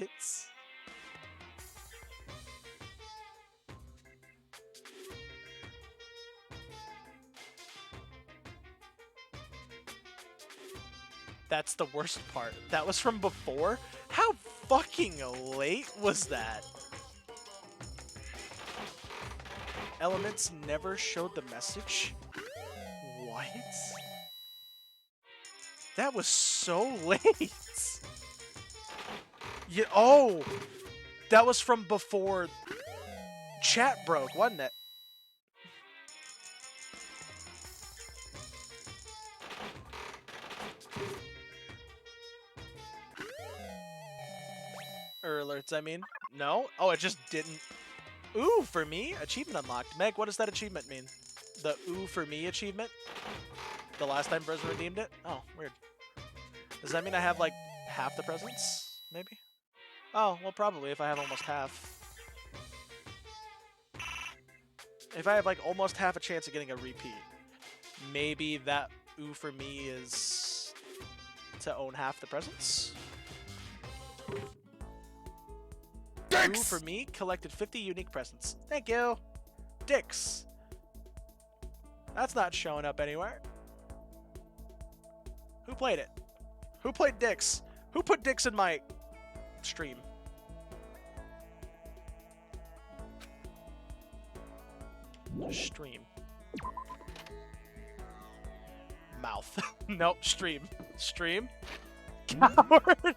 That's the worst part. That was from before? How fucking late was that? Elements never showed the message? What? That was so late. Yeah, oh! That was from before chat broke, wasn't it? Alerts, I mean. No? Oh, it just didn't. Ooh, for me? Achievement unlocked. Meg, what does that achievement mean? The ooh for me achievement? The last time Frozen redeemed it? Oh, weird. Does that mean I have like half the presents? Maybe? Oh, well probably if I have almost half. If I have like almost half a chance of getting a repeat. Maybe that ooh for me is to own half the presents? Ooh for me, collected 50 unique presents. Thank you. Dix. That's not showing up anywhere. Who played it? Who played Dix? Who put Dix in my stream? Stream. Mouth. Nope, stream. Stream. Coward.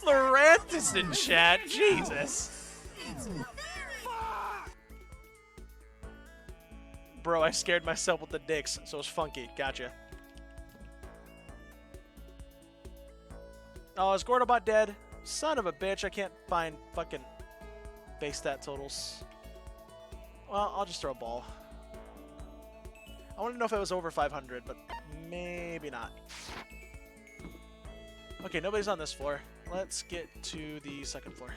Lorantis in chat. Jesus. Bro, I scared myself with the dicks, so it's funky. Gotcha. Oh, is Gordobot dead? Son of a bitch, I can't find fucking base stat totals. Well, I'll just throw a ball. I want to know if it was over 500, but maybe not. Okay, nobody's on this floor. Let's get to the second floor.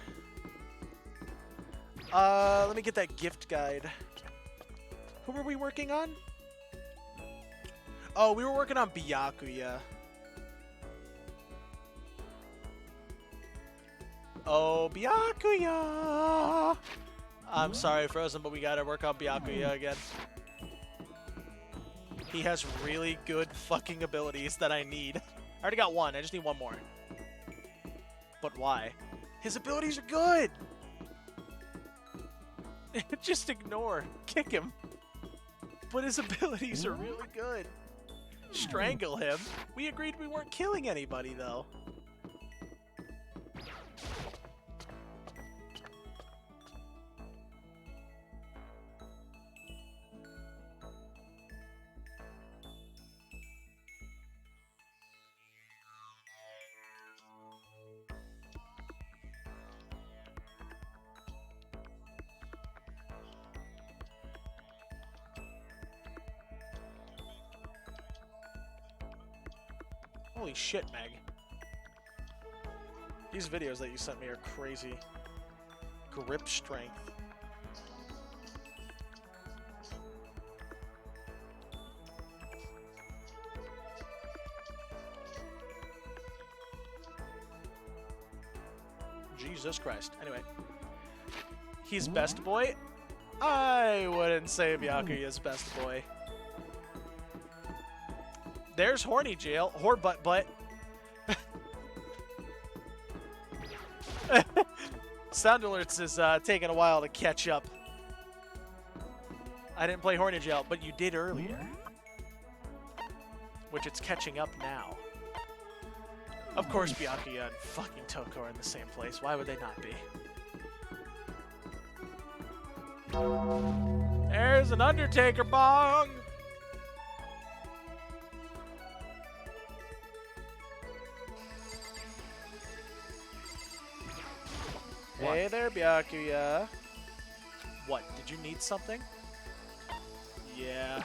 Let me get that gift guide. Who were we working on? Oh, we were working on Byakuya. Oh, Byakuya! I'm sorry, Frozen, but we gotta work on Byakuya again. He has really good fucking abilities that I need. I already got one, I just need one more. But why? His abilities are good! Just ignore. Kick him. But his abilities are really good. Strangle him? We agreed we weren't killing anybody, though. Holy shit, Meg. These videos that you sent me are crazy. Grip strength. Jesus Christ. Anyway. He's best boy? I wouldn't say Byakuya's best boy. There's Horny Jail. Butt. Sound Alerts is taking a while to catch up. I didn't play Horny Jail, but you did earlier. Which it's catching up now. Of course, Byakuya and fucking Toko are in the same place. Why would they not be? There's an Undertaker bong! Hey there, Byakuya. What, did you need something? Yeah.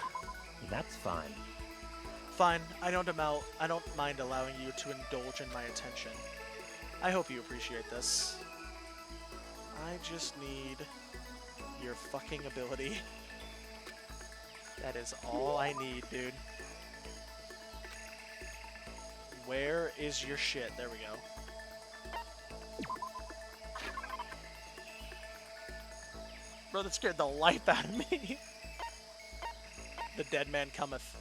That's fine. Fine, I don't mind allowing you to indulge in my attention. I hope you appreciate this. I just need your fucking ability. That is all I need, dude. Where is your shit? There we go. Bro, that scared the life out of me. The dead man cometh.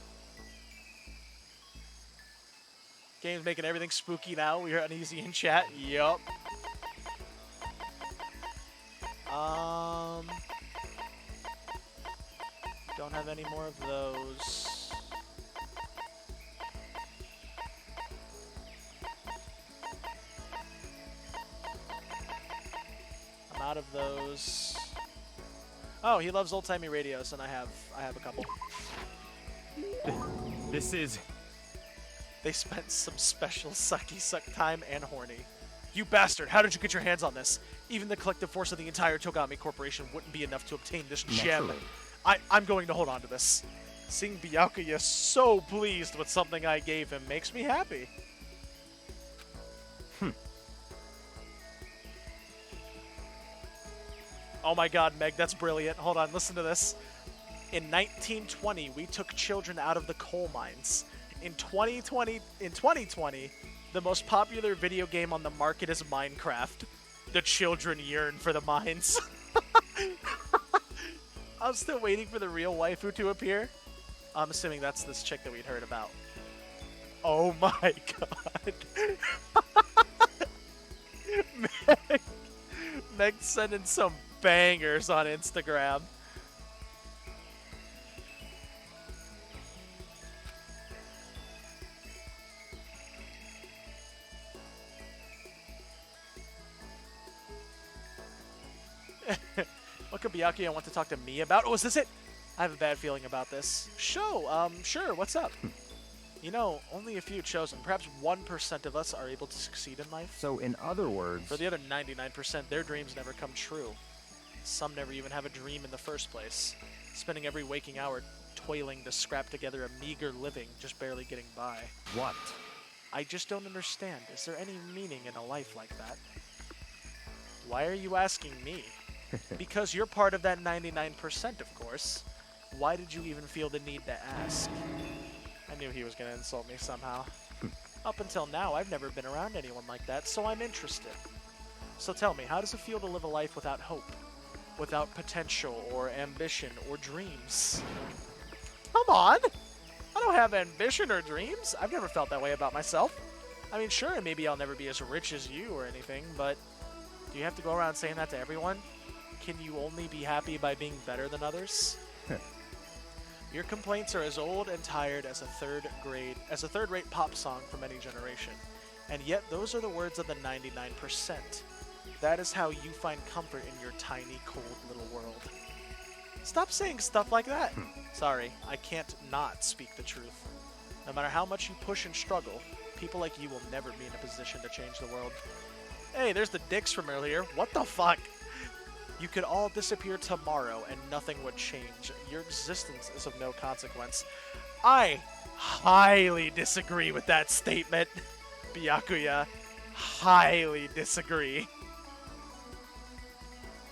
Game's making everything spooky now. We are uneasy in chat. Yup. Don't have any more of those. I'm out of those. Oh, he loves old-timey radios, and I have a couple. This is... They spent some special sucky suck time and horny. You bastard, how did you get your hands on this? Even the collective force of the entire Togami Corporation wouldn't be enough to obtain this gem. Naturally. I'm going to hold on to this. Seeing Byakuya so pleased with something I gave him makes me happy. Oh my god, Meg, that's brilliant. Hold on, listen to this. In 1920, we took children out of the coal mines. In 2020, the most popular video game on the market is Minecraft. The children yearn for the mines. I'm still waiting for the real waifu to appear. I'm assuming that's this chick that we'd heard about. Oh my god. Meg's sending some bangers on Instagram. What could Byakuya want to talk to me about? Oh, is this it? I have a bad feeling about this. Sure, what's up? You know, only a few chosen. Perhaps 1% of us are able to succeed in life. So, in other words... For the other 99%, their dreams never come true. Some never even have a dream in the first place, spending every waking hour toiling to scrap together a meager living, just barely getting by. What? I just don't understand. Is there any meaning in a life like that? Why are you asking me? Because you're part of that 99%, of course. Why did you even feel the need to ask? I knew he was going to insult me somehow. Up until now, I've never been around anyone like that, so I'm interested. So tell me, how does it feel to live a life without hope? Without potential, or ambition, or dreams? Come on! I don't have ambition or dreams. I've never felt that way about myself. I mean, sure, maybe I'll never be as rich as you or anything, but do you have to go around saying that to everyone? Can you only be happy by being better than others? Your complaints are as old and tired as a third-rate pop song from any generation. And yet those are the words of the 99%. That is how you find comfort in your tiny, cold little world. Stop saying stuff like that. Sorry, I can't not speak the truth. No matter how much you push and struggle, people like you will never be in a position to change the world. Hey, there's the dicks from earlier. What the fuck? You could all disappear tomorrow and nothing would change. Your existence is of no consequence. I highly disagree with that statement, Byakuya. Highly disagree.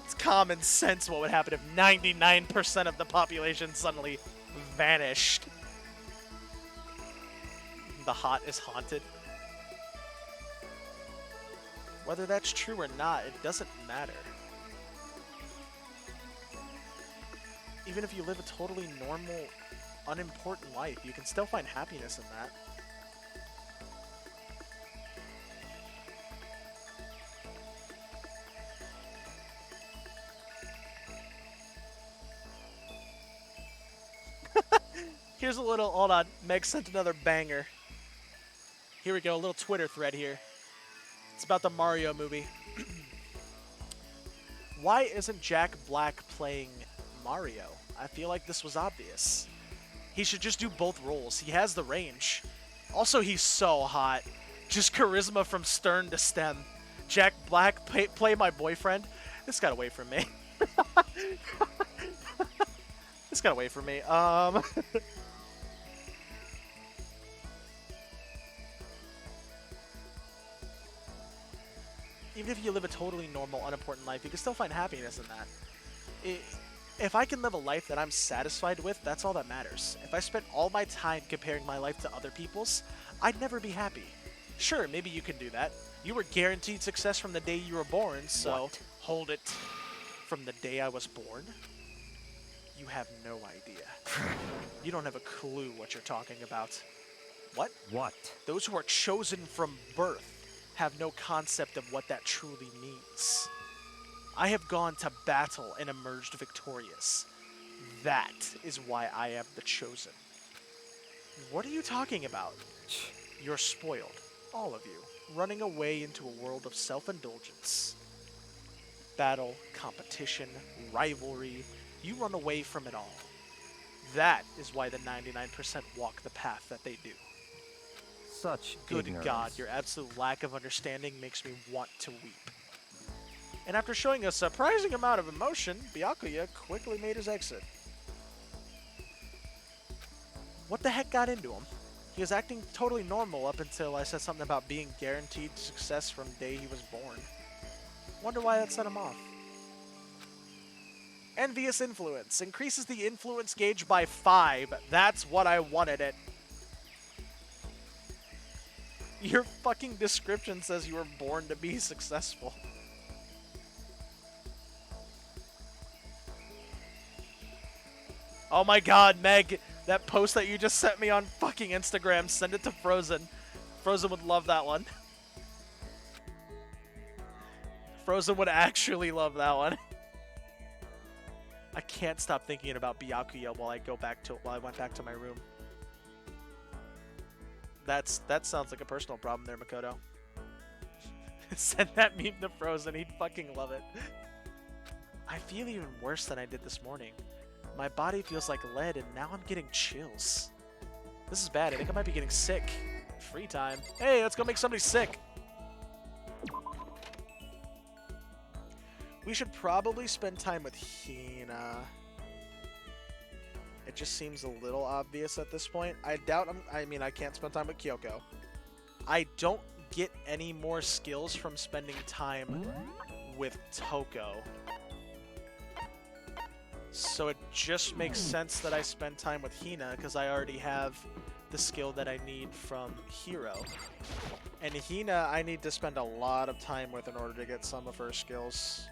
It's common sense what would happen if 99% of the population suddenly vanished. The hot is haunted. Whether that's true or not, it doesn't matter. Even if you live a totally normal, unimportant life, you can still find happiness in that. Here's a little, hold on, Meg sent another banger. Here we go, a little Twitter thread here. It's about the Mario movie. Why isn't Jack Black playing Mario? I feel like this was obvious. He should just do both roles. He has the range. Also, he's so hot. Just charisma from stern to stem. Jack Black, play my boyfriend. This got away from me. This got away from me. Even if you live a totally normal, unimportant life, you can still find happiness in that. If I can live a life that I'm satisfied with, that's all that matters. If I spent all my time comparing my life to other people's, I'd never be happy. Sure, maybe you can do that. You were guaranteed success from the day you were born, so What? hold it. From the day I was born? You have no idea. You don't have a clue what you're talking about. What? What? Those who are chosen from birth have no concept of what that truly means. I have gone to battle and emerged victorious. That is why I am the chosen. What are you talking about? You're spoiled, all of you, running away into a world of self-indulgence. Battle, competition, rivalry, you run away from it all. That is why the 99% walk the path that they do. Such Good ignorance. God, your absolute lack of understanding makes me want to weep. And after showing a surprising amount of emotion, Byakuya quickly made his exit. What the heck got into him? He was acting totally normal up until I said something about being guaranteed success from the day he was born. Wonder why that set him off. Envious influence. Increases the influence gauge by 5. That's what I wanted it. Your fucking description says you were born to be successful. Oh my god, Meg, that post that you just sent me on fucking Instagram, send it to Frozen. Frozen would love that one. Frozen would actually love that one. I can't stop thinking about Byakuya while I went back to my room. That sounds like a personal problem there, Makoto. Send that meme to Frozen, he'd fucking love it. I feel even worse than I did this morning. My body feels like lead, and now I'm getting chills. This is bad. I think I might be getting sick. Free time. Hey, let's go make somebody sick. We should probably spend time with Hina. It just seems a little obvious at this point. I doubt I can't spend time with Kyoko. I don't get any more skills from spending time with Toko. So it just makes sense that I spend time with Hina because I already have the skill that I need from Hiro. And Hina, I need to spend a lot of time with in order to get some of her skills.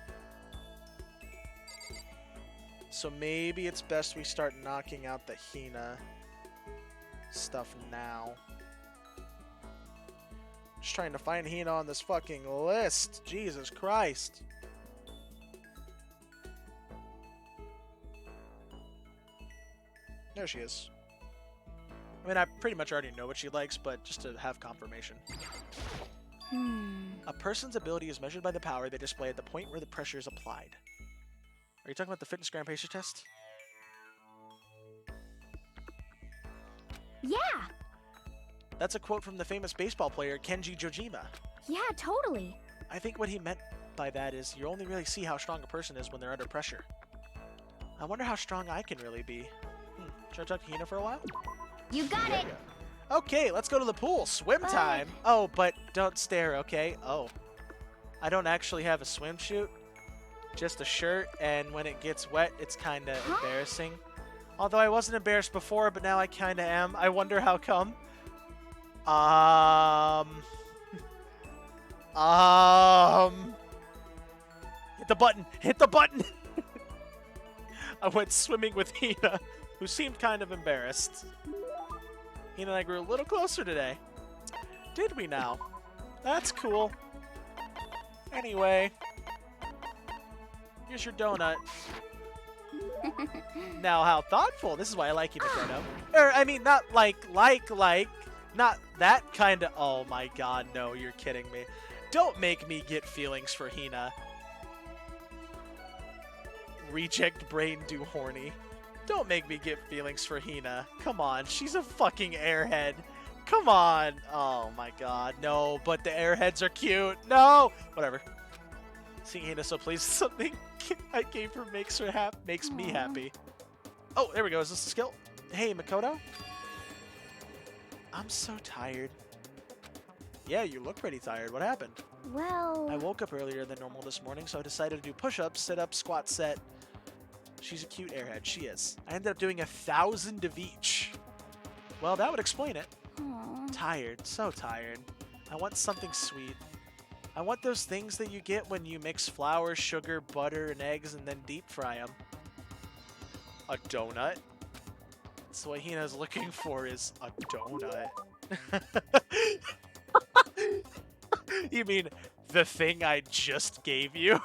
So maybe it's best we start knocking out the Hina stuff now. Just trying to find Hina on this fucking list. Jesus Christ. There she is. I mean, I pretty much already know what she likes, but just to have confirmation. A person's ability is measured by the power they display at the point where the pressure is applied. Are you talking about the fitness Grand Pacer test? Yeah! That's a quote from the famous baseball player Kenji Jojima. Yeah, totally. I think what he meant by that is you only really see how strong a person is when they're under pressure. I wonder how strong I can really be. Should I talk to Hina for a while? You got it! Okay, let's go to the pool. Swim time! Oh, but don't stare, okay? Oh. I don't actually have a swimsuit. Just a shirt, and when it gets wet, it's kind of embarrassing. Although I wasn't embarrassed before, but now I kind of am. I wonder how come. Hit the button! Hit the button! I went swimming with Hina, who seemed kind of embarrassed. Hina and I grew a little closer today. Did we now? That's cool. Anyway. Here's your donut. Now, how thoughtful. This is why I like you, Makoto. I mean, not like, not that kind of... Oh my god, no, you're kidding me. Don't make me get feelings for Hina. Reject brain do horny. Don't make me get feelings for Hina. Come on, she's a fucking airhead. Come on. Oh my god, no, but the airheads are cute. No! Whatever. Seeing Hina so pleased something I gave her makes me happy. Oh, there we go. Is this a skill? Hey, Makoto. I'm so tired. Yeah, you look pretty tired. What happened? Well... I woke up earlier than normal this morning, so I decided to do push-ups, sit-ups, squat set. She's a cute airhead. She is. I ended up doing 1,000 of each. Well, that would explain it. Aww. Tired. So tired. I want something sweet. I want those things that you get when you mix flour, sugar, butter, and eggs and then deep fry them. A donut? So what Hina's looking for is a donut. You mean the thing I just gave you?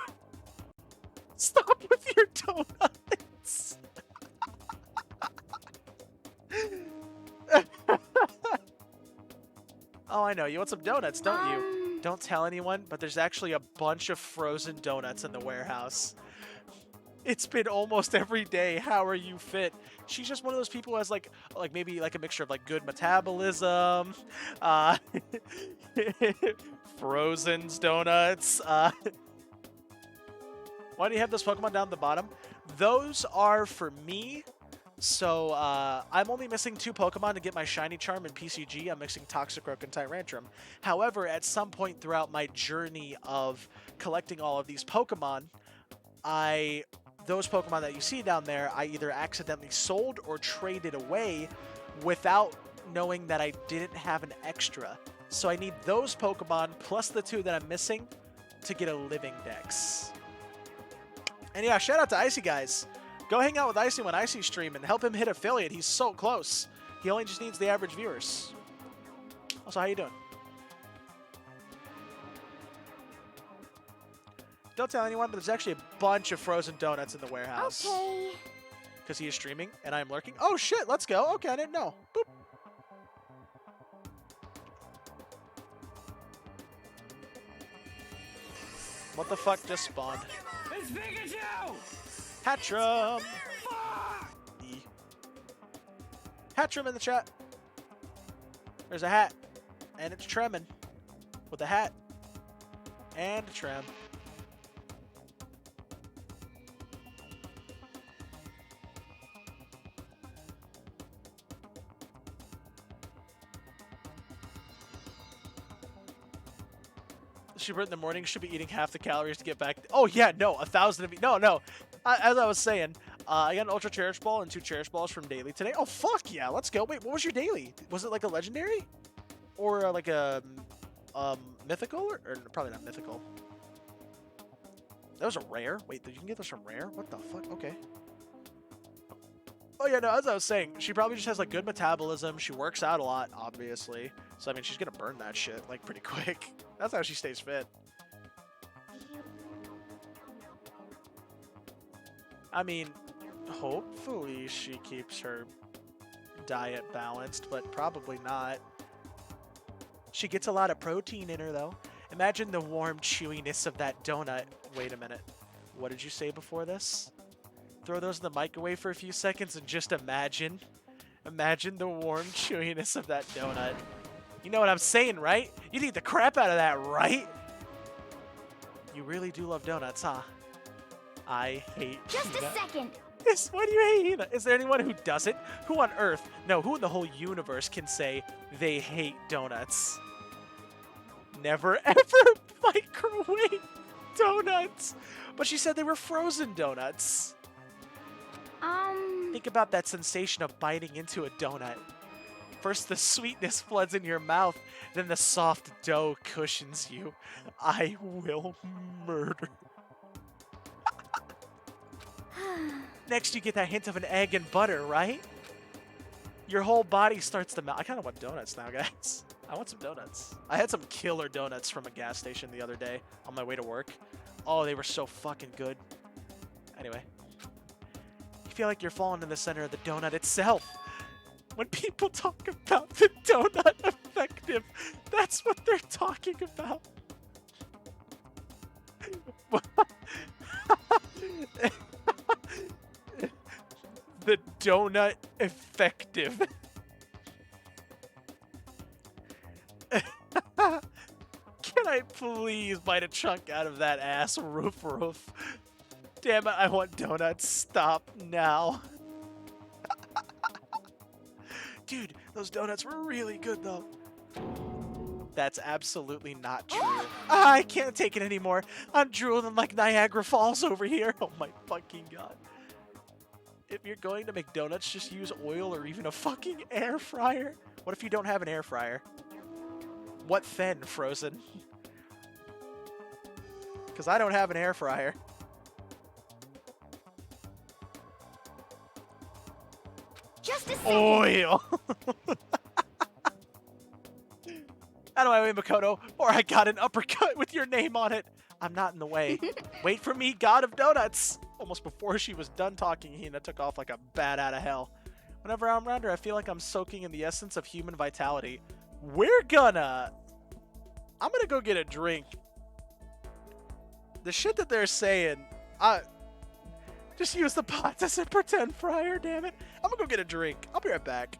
Stop with your donuts! Oh, I know. You want some donuts, don't you? Don't tell anyone, but there's actually a bunch of frozen donuts in the warehouse. It's been almost every day. How are you fit? She's just one of those people who has like maybe like a mixture of like good metabolism, frozen donuts. Why do you have those Pokemon down at the bottom? Those are for me. So I'm only missing 2 Pokemon to get my Shiny Charm and PCG. I'm mixing Toxicroak and Tyrantrum. However, at some point throughout my journey of collecting all of these Pokemon, those Pokemon that you see down there, I either accidentally sold or traded away without knowing that I didn't have an extra. So I need those Pokemon plus the 2 that I'm missing to get a living dex. And yeah, shout out to Icy Guys. Go hang out with Icy when Icy's stream and help him hit affiliate. He's so close. He only just needs the average viewers. Also, how you doing? Don't tell anyone, but there's actually a bunch of frozen donuts in the warehouse. Okay. Because he is streaming and I'm lurking. Oh shit, let's go. Okay, I didn't know. Boop. What the fuck just spawned? Hey, It's Pikachu! Hatchrum! Hatchrum in the chat. There's a hat. And it's Tremin. With a hat. And a Trem. Schubert in the morning should be eating half the calories to get back. Oh yeah, no, 1,000 of no. As I was saying, I got an Ultra Cherish Ball and 2 Cherish Balls from daily today. Oh fuck yeah, let's go. Wait, what was your daily? Was it like a legendary, or like a mythical, or probably not mythical? That was a rare. Wait, you can get those from rare? What the fuck? Okay. Oh yeah, no, as I was saying, she probably just has like good metabolism. She works out a lot, obviously. So I mean, she's gonna burn that shit like pretty quick. That's how she stays fit. I mean, hopefully she keeps her diet balanced, but probably not. She gets a lot of protein in her though. Imagine the warm chewiness of that donut. Wait a minute. What did you say before this? Throw those in the microwave for a few seconds and just imagine. Imagine the warm chewiness of that donut. You know what I'm saying, right? You'd eat the crap out of that, right? You really do love donuts, huh? I hate Just Hina. a second. Why do you hate Hina? Is there anyone who doesn't? Who on Earth, no, who in the whole universe can say they hate donuts? Never ever microwave donuts. But she said they were frozen donuts. Think about that sensation of biting into a donut. First the sweetness floods in your mouth, then the soft dough cushions you. I will murder. Next you get that hint of an egg and butter, right? Your whole body starts to melt. I kind of want donuts now, guys. I want some donuts. I had some killer donuts from a gas station the other day on my way to work. Oh, they were so fucking good. Anyway. You feel like you're falling in the center of the donut itself. When people talk about the donut effective, that's what they're talking about. The donut effective. Can I please bite a chunk out of that ass, roof? Damn it, I want donuts. Stop now. Dude, those donuts were really good, though. That's absolutely not true. I can't take it anymore. I'm drooling like Niagara Falls over here. Oh my fucking god. If you're going to make donuts, just use oil or even a fucking air fryer. What if you don't have an air fryer? What then, Frozen? Because I don't have an air fryer. Just a second. Oil! Out of my way, Makoto, or I got an uppercut with your name on it. I'm not in the way. Wait for me, God of Donuts! Almost before she was done talking, Hina took off like a bat out of hell. Whenever I'm around her, I feel like I'm soaking in the essence of human vitality. I'm gonna go get a drink. The shit that they're saying, just use the pot as a pretend fryer, damn it. I'm gonna go get a drink. I'll be right back.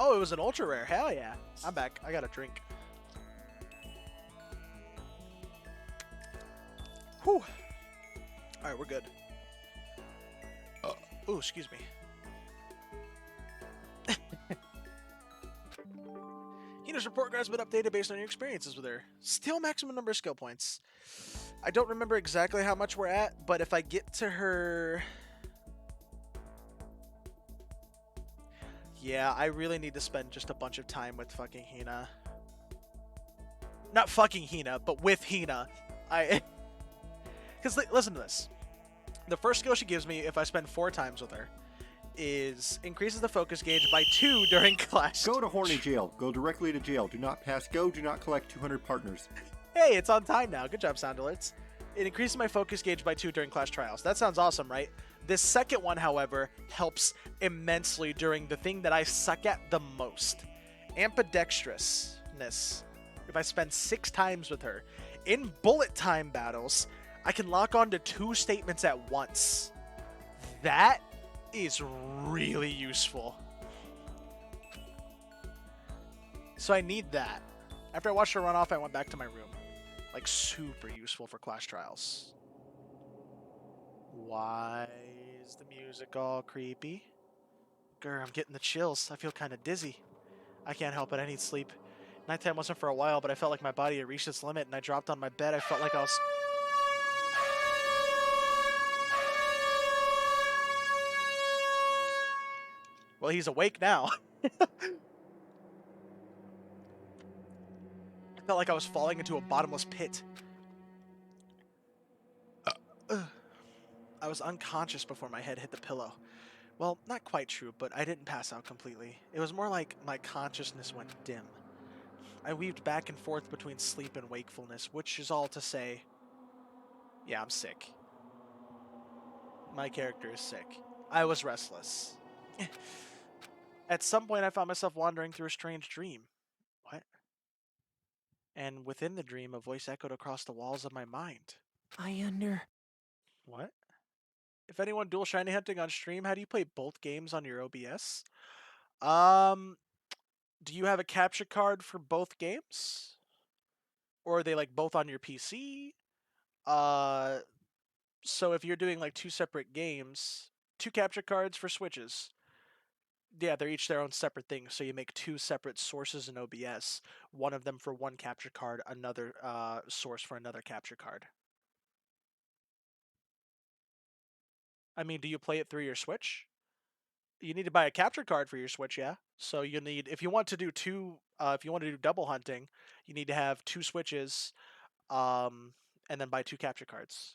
Oh, it was an ultra rare. Hell yeah. I'm back. I got a drink. Whew. Alright, we're good. Ooh, excuse me. Hina's report card has been updated based on your experiences with her. Still maximum number of skill points. I don't remember exactly how much we're at, but if I get to her... Yeah, I really need to spend just a bunch of time with fucking Hina. Not fucking Hina, but with Hina. Because listen to this. The first skill she gives me, if I spend 4 times with her, is increases the focus gauge by 2 during class. Go to horny jail. Go directly to jail. Do not pass go. Do not collect 200 partners. Hey, it's on time now. Good job, Sound Alerts. It increases my focus gauge by 2 during class trials. That sounds awesome, right? This second one, however, helps immensely during the thing that I suck at the most. Ambidextrousness. If I spend 6 times with her, in bullet time battles, I can lock on to 2 statements at once. That is really useful. So I need that. After I watched her run off, I went back to my room. Like, super useful for class trials. Why is the music all creepy? Grr, I'm getting the chills. I feel kind of dizzy. I can't help it. I need sleep. Nighttime wasn't for a while, but I felt like my body had reached its limit, and I dropped on my bed. I felt like I was... Well, he's awake now. I felt like I was falling into a bottomless pit. I was unconscious before my head hit the pillow. Well, not quite true, but I didn't pass out completely. It was more like my consciousness went dim. I weaved back and forth between sleep and wakefulness, which is all to say, yeah, I'm sick. My character is sick. I was restless. At some point, I found myself wandering through a strange dream. What? And within the dream, a voice echoed across the walls of my mind. What? If anyone dual shiny hunting on stream, how do you play both games on your OBS? Do you have a capture card for both games? Or are they like both on your PC? So if you're doing like 2 separate games, 2 capture cards for Switches. Yeah, they're each their own separate things. So you make 2 separate sources in OBS. One of them for one capture card, another source for another capture card. I mean, do you play it through your Switch? You need to buy a capture card for your Switch, yeah. So you need, if you want to do if you want to do double hunting, you need to have 2 Switches, and then buy 2 capture cards.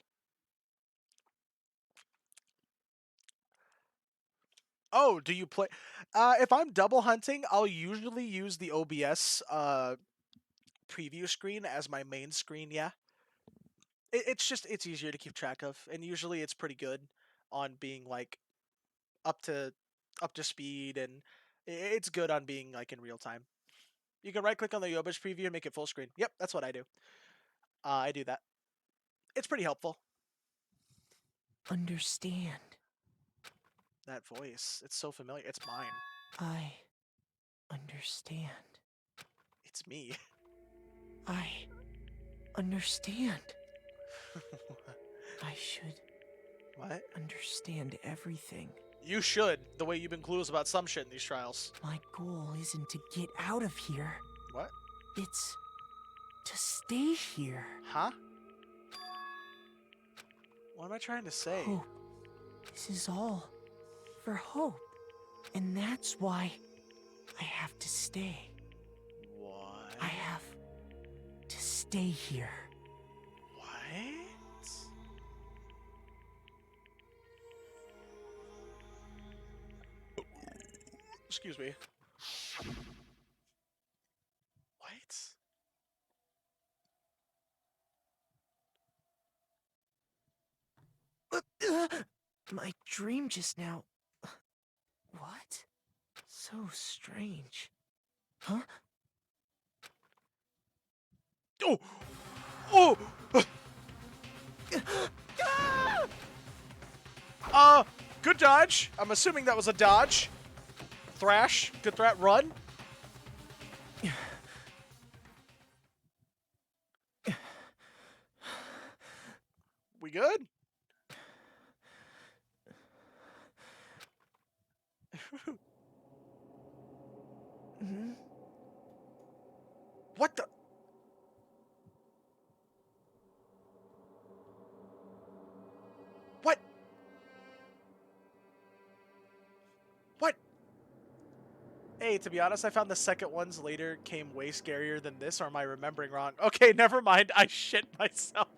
Oh, do you play? If I'm double hunting, I'll usually use the OBS preview screen as my main screen. Yeah, it's easier to keep track of, and usually it's pretty good on being like up to speed, and it's good on being like in real time. You can right click on the OBS preview and make it full screen. Yep, that's what I do. I do that. It's pretty helpful. Understand. That voice, it's so familiar. It's mine. I understand. It's me. I understand. I should What? understand everything. You should, the way you've been clueless about some shit in these trials. My goal isn't to get out of here. What? It's to stay here. Huh? What am I trying to say? Hope. This is all for hope. And that's why I have to stay. What? I have to stay here. What? Excuse me. What? My dream just now. What? So strange. Huh? Oh! Oh! Good dodge. I'm assuming that was a dodge. Thrash. Good threat. Run. We good? What the? What? What? Hey, to be honest, I found the second ones later came way scarier than this, or am I remembering wrong? Okay, never mind. I shit myself.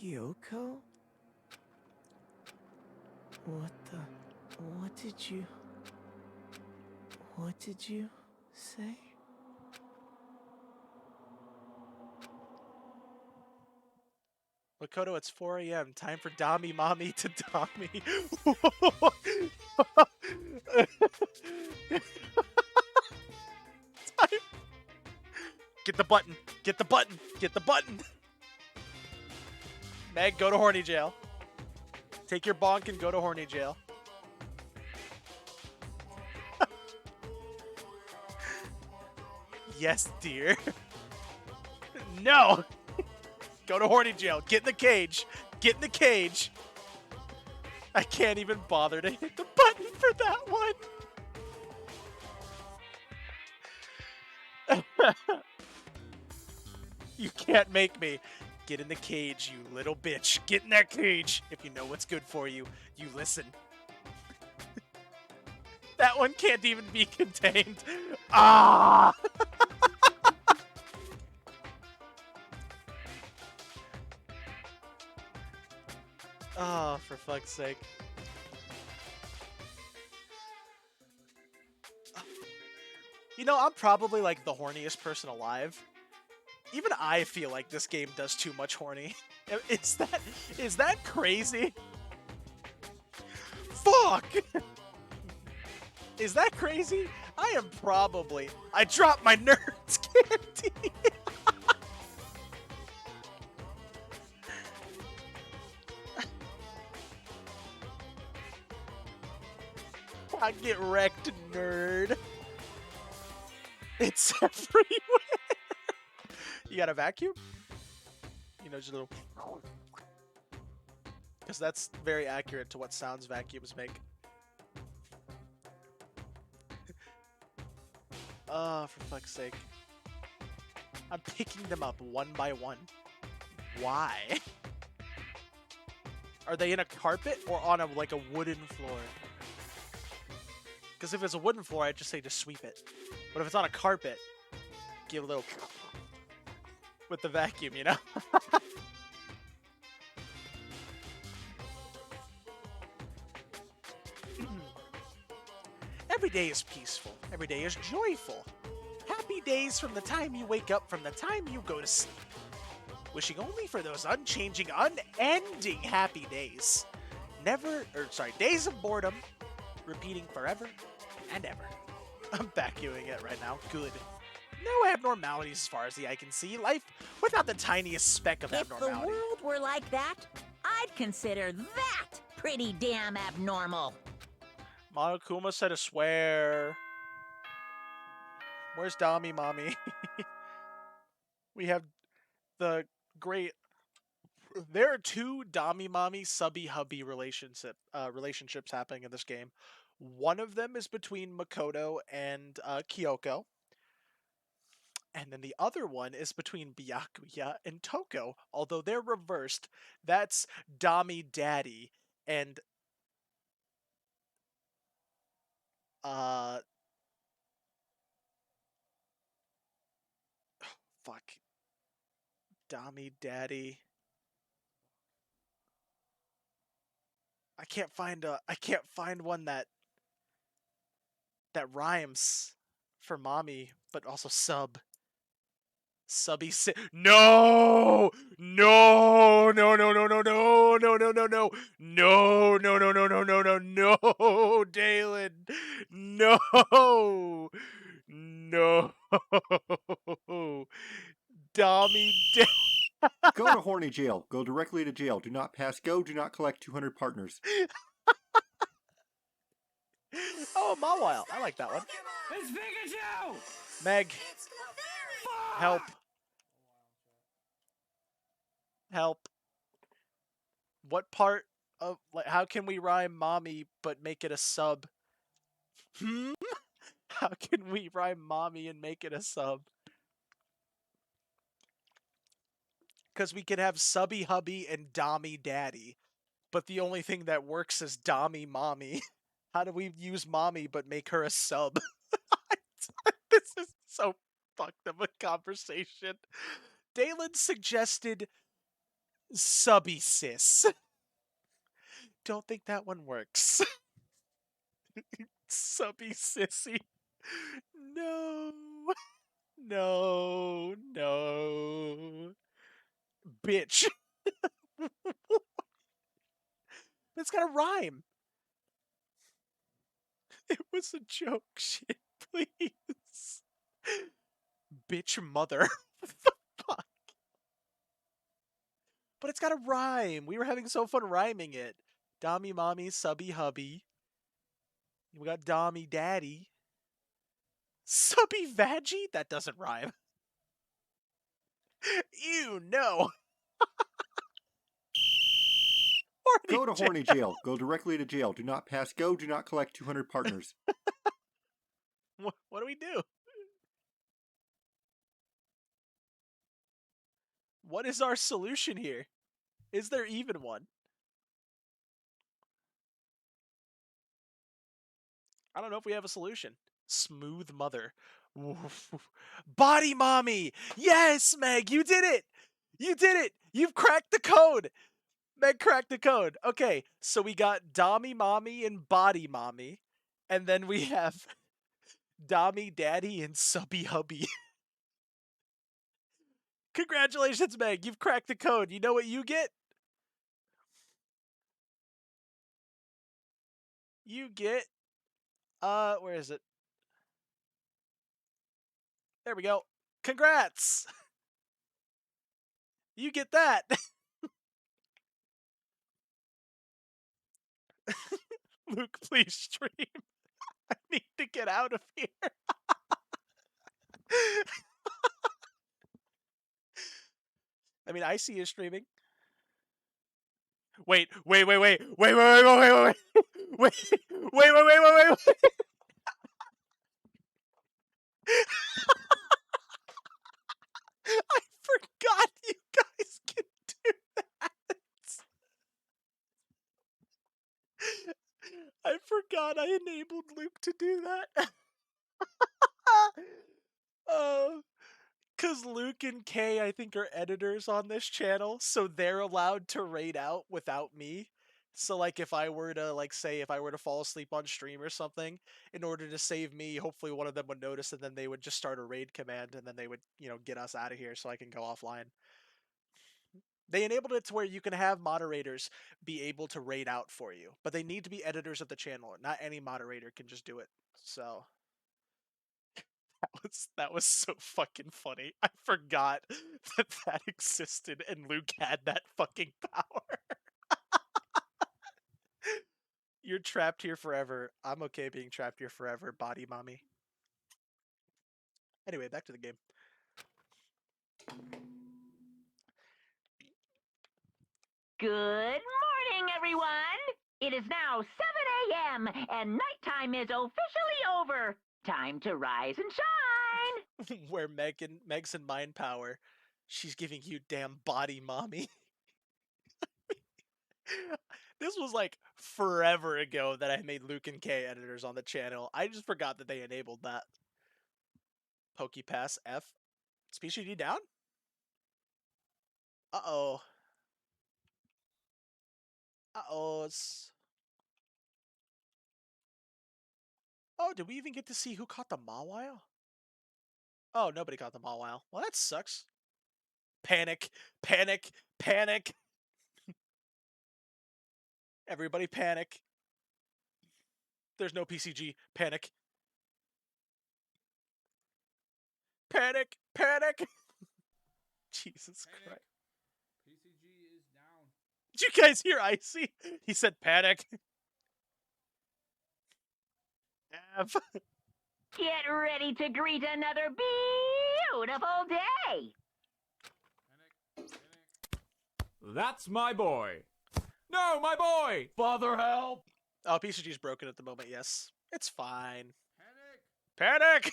Kyoko? What did you say? Makoto, it's 4 a.m. Time for Dami Mommy to Dami. Time. Get the button. Get the button. Get the button. Meg, go to horny jail. Take your bonk and go to horny jail. Yes, dear. No. Go to horny jail. Get in the cage. Get in the cage. I can't even bother to hit the button for that one. You can't make me. Get in the cage, you little bitch. Get in that cage. If you know what's good for you, you listen. That one can't even be contained. Ah! Oh, for fuck's sake. You know, I'm probably like the horniest person alive. Even I feel like this game does too much horny. Is that crazy? Fuck! Is that crazy? I am probably... I dropped my Nerds candy! I get wrecked, nerd. It's everywhere. You got a vacuum? You know, just a little... Because that's very accurate to what sounds vacuums make. Oh, for fuck's sake. I'm picking them up one by one. Why? Are they in a carpet or on like a wooden floor? Because if it's a wooden floor, I'd just say to sweep it. But if it's on a carpet, give a little with the vacuum, you know? Every day is peaceful. Every day is joyful. Happy days from the time you wake up, from the time you go to sleep. Wishing only for those unchanging, unending happy days. Days of boredom, repeating forever and ever. I'm vacuuming it right now. Good. No abnormalities as far as the eye can see. Life without the tiniest speck of If the abnormality. world were like that, I'd consider that pretty damn abnormal. Monokuma said a swear. Where's Dami Mommy? We have the great... There are two Dami Mommy subby hubby relationships happening in this game. One of them is between Makoto and Kyoko. And then the other one is between Byakuya and Toko. Although they're reversed. That's Dami Daddy and... fuck. Dami Daddy... I can't find one that rhymes for mommy, but also subby no no no no no no no no no no no no no no no no no no no Dalen no no Dommy Go to horny jail. Go directly to jail. Do not pass go. Do not collect 200 partners. Oh, Mawile. I like that one. It's Pikachu! Meg. Help. Help. What part of, like, how can we rhyme mommy but make it a sub? Hmm? How can we rhyme mommy and make it a sub? Because we could have subby hubby and dommy daddy, but the only thing that works is dommy mommy. How do we use mommy but make her a sub? This is so fucked of a conversation. Dalen suggested subby sis. Don't think that one works. Subby sissy. No. No. No. Bitch. It's got a rhyme. It was a joke. Shit, please. Bitch mother. Fuck. But it's got a rhyme. We were having so fun rhyming it. Dommy mommy, subby hubby. We got dommy daddy. Subby vaggie? That doesn't rhyme. Ew, no. Go to horny jail. Go directly to jail. Do not pass go. Do not collect 200 partners. What do we do? What is our solution here? Is there even one? I don't know if we have a solution. Smooth mother. Body mommy! Yes, Meg, you did it! You did it! You've cracked the code! Meg cracked the code. Okay, so we got Dommy mommy and body mommy, and then we have Dommy daddy and subby hubby. Congratulations, Meg, you've cracked the code. You know what you get? You get, where is it? There we go. Congrats! You get that. Luke, please stream. I need to get out of here. I mean, Icy is streaming. Wait. Wait. I forgot you guys can do that. I forgot I enabled Luke to do that. Because Luke and Kay, I think, are editors on this channel, so they're allowed to raid out without me. So, like, if I were to, like, say, if I were to fall asleep on stream or something, in order to save me, hopefully one of them would notice, and then they would just start a raid command, and then they would, you know, get us out of here so I can go offline. They enabled it to where you can have moderators be able to raid out for you, but they need to be editors of the channel. Not any moderator can just do it. So that was so fucking funny. I forgot that existed and Luke had that fucking power. You're trapped here forever. I'm okay being trapped here forever, body mommy. Anyway, back to the game. Good morning, everyone! It is now 7 a.m., and nighttime is officially over. Time to rise and shine! Where Meg's in mind power, she's giving you damn body mommy. This was like forever ago that I made Luke and Kay editors on the channel. I just forgot that they enabled that. Pokepass F. Species D down? Uh-oh. Uh-oh. Oh, did we even get to see who caught the Mawile? Oh, nobody caught the Mawile. Well, that sucks. Panic. Panic. Panic. Everybody panic. There's no PCG. Panic. Panic. Panic. Jesus Christ. PCG is down. Did you guys hear Icy? He said panic. Have. Get ready to greet another beautiful day. That's my boy. No, my boy! Father, help! Oh, PCG's broken at the moment, yes. It's fine. Panic!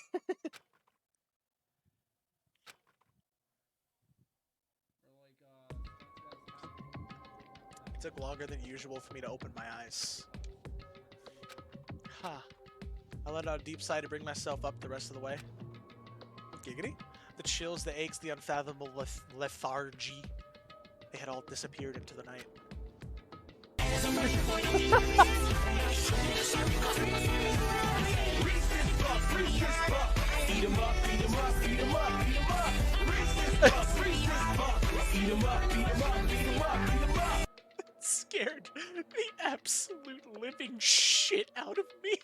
It took longer than usual for me to open my eyes. Huh. I let out a deep sigh to bring myself up the rest of the way. Giggity? The chills, the aches, the unfathomable lethargy. They had all disappeared into the night. Scared the absolute living shit out of me.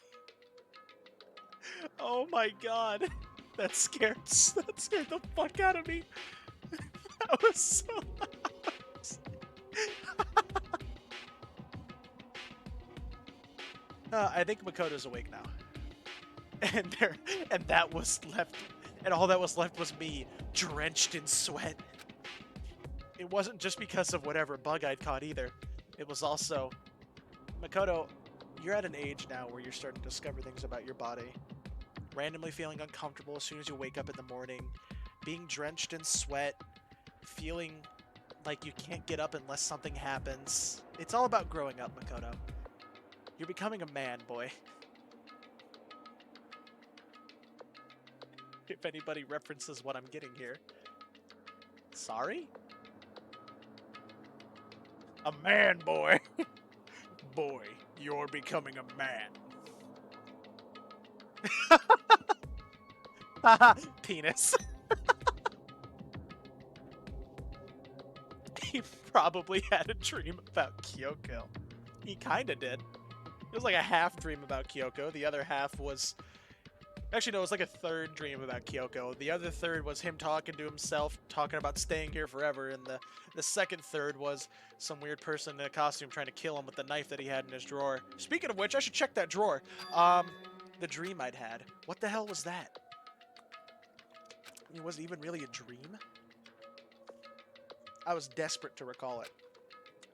Oh my god. That scared the fuck out of me. That was so I think Makoto's awake now. And that was left, and all that was left was me, drenched in sweat. It wasn't just because of whatever bug I'd caught either. It was also, Makoto, you're at an age now where you're starting to discover things about your body. Randomly feeling uncomfortable as soon as you wake up in the morning, being drenched in sweat, feeling like you can't get up unless something happens. It's all about growing up, Makoto. You're becoming a man, boy. If anybody references what I'm getting here. Sorry? A man, boy. Boy, you're becoming a man. Haha, penis. He probably had a dream about Kyoko. He kinda did. It was like a half dream about Kyoko. The other half was... Actually, no, it was like a third dream about Kyoko. The other third was him talking to himself, talking about staying here forever. And the second third was some weird person in a costume trying to kill him with the knife that he had in his drawer. Speaking of which, I should check that drawer. The dream I'd had. What the hell was that? I mean, was it even really a dream? I was desperate to recall it.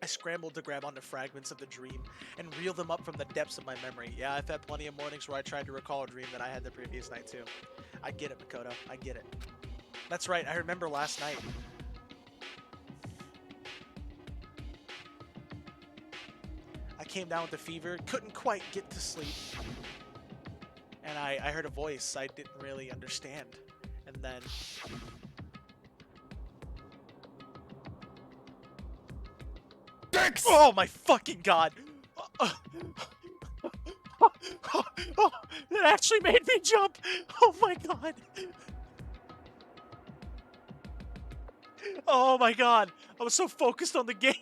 I scrambled to grab onto fragments of the dream and reel them up from the depths of my memory. Yeah, I've had plenty of mornings where I tried to recall a dream that I had the previous night too. I get it, Makoto. I get it. That's right, I remember last night. I came down with a fever, couldn't quite get to sleep. And I heard a voice I didn't really understand. And then... Oh my fucking god! That actually made me jump! Oh my god! Oh my god! I was so focused on the game!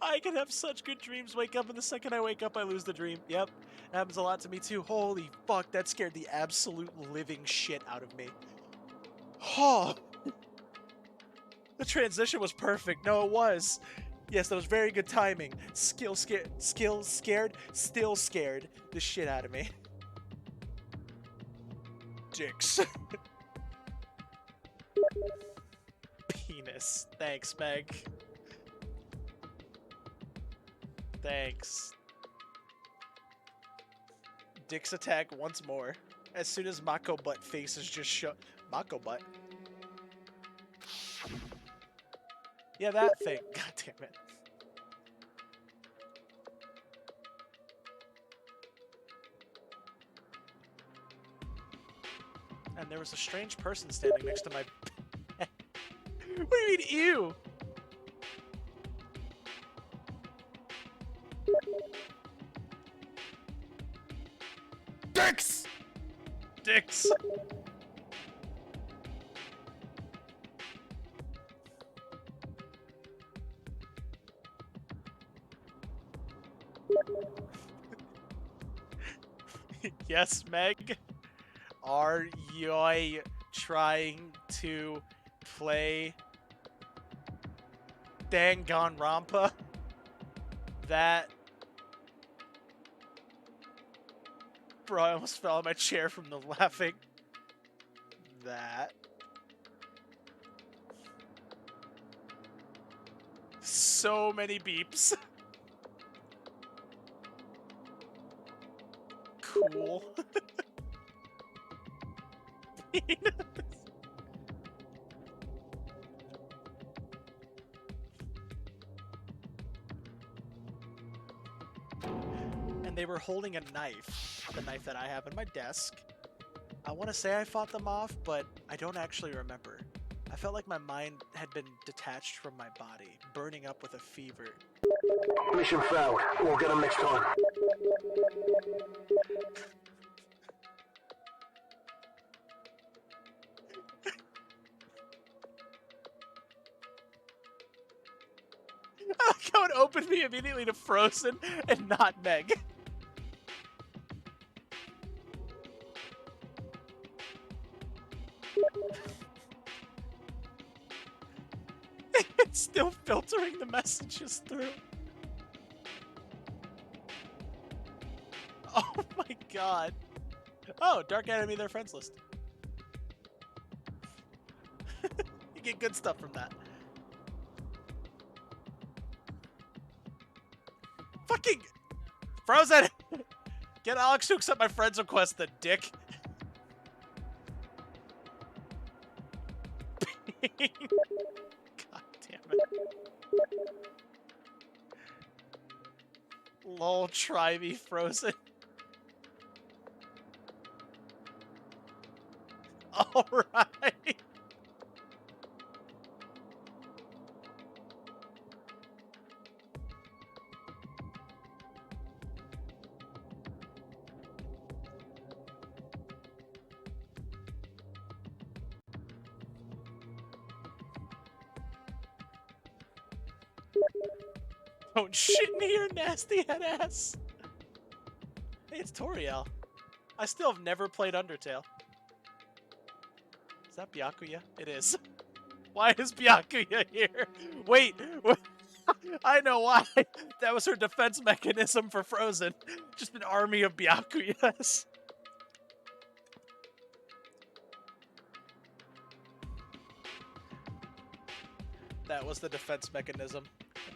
I can have such good dreams, wake up, and the second I wake up I lose the dream. Yep, it happens a lot to me too. Holy fuck, that scared the absolute living shit out of me. Oh! The transition was perfect. No, it was. Yes, that was very good timing. Skill scared, still scared the shit out of me. Dicks. Penis. Thanks, Meg. Thanks. Dicks attack once more. As soon as Mako butt faces just show. Mako butt? Yeah, that thing. God damn it. And there was a strange person standing next to my bed. What do you mean, ew? Dicks! Dicks! Yes, Meg? Are you trying to play Danganronpa? That... Bro, I almost fell out of my chair from the laughing. That... So many beeps. Cool. And they were holding a knife. The knife that I have in my desk. I want to say I fought them off, but I don't actually remember. I felt like my mind had been detached from my body, burning up with a fever. Mission failed. We'll get them next time. I like how it opened me immediately to Frozen and not Meg. It's still filtering the messages through. Oh my god. Oh, Dark Enemy, their friends list. You get good stuff from that. Fucking Frozen! Get Alex to accept my friend's request, the dick. God damn it. Lol, try me, Frozen. Alright. Don't shit in here, nasty head ass. Hey, it's Toriel. I still have never played Undertale. Is that Byakuya? It is. Why is Byakuya here? Wait, I know why. That was her defense mechanism for Frozen. Just an army of Byakuyas. That was the defense mechanism.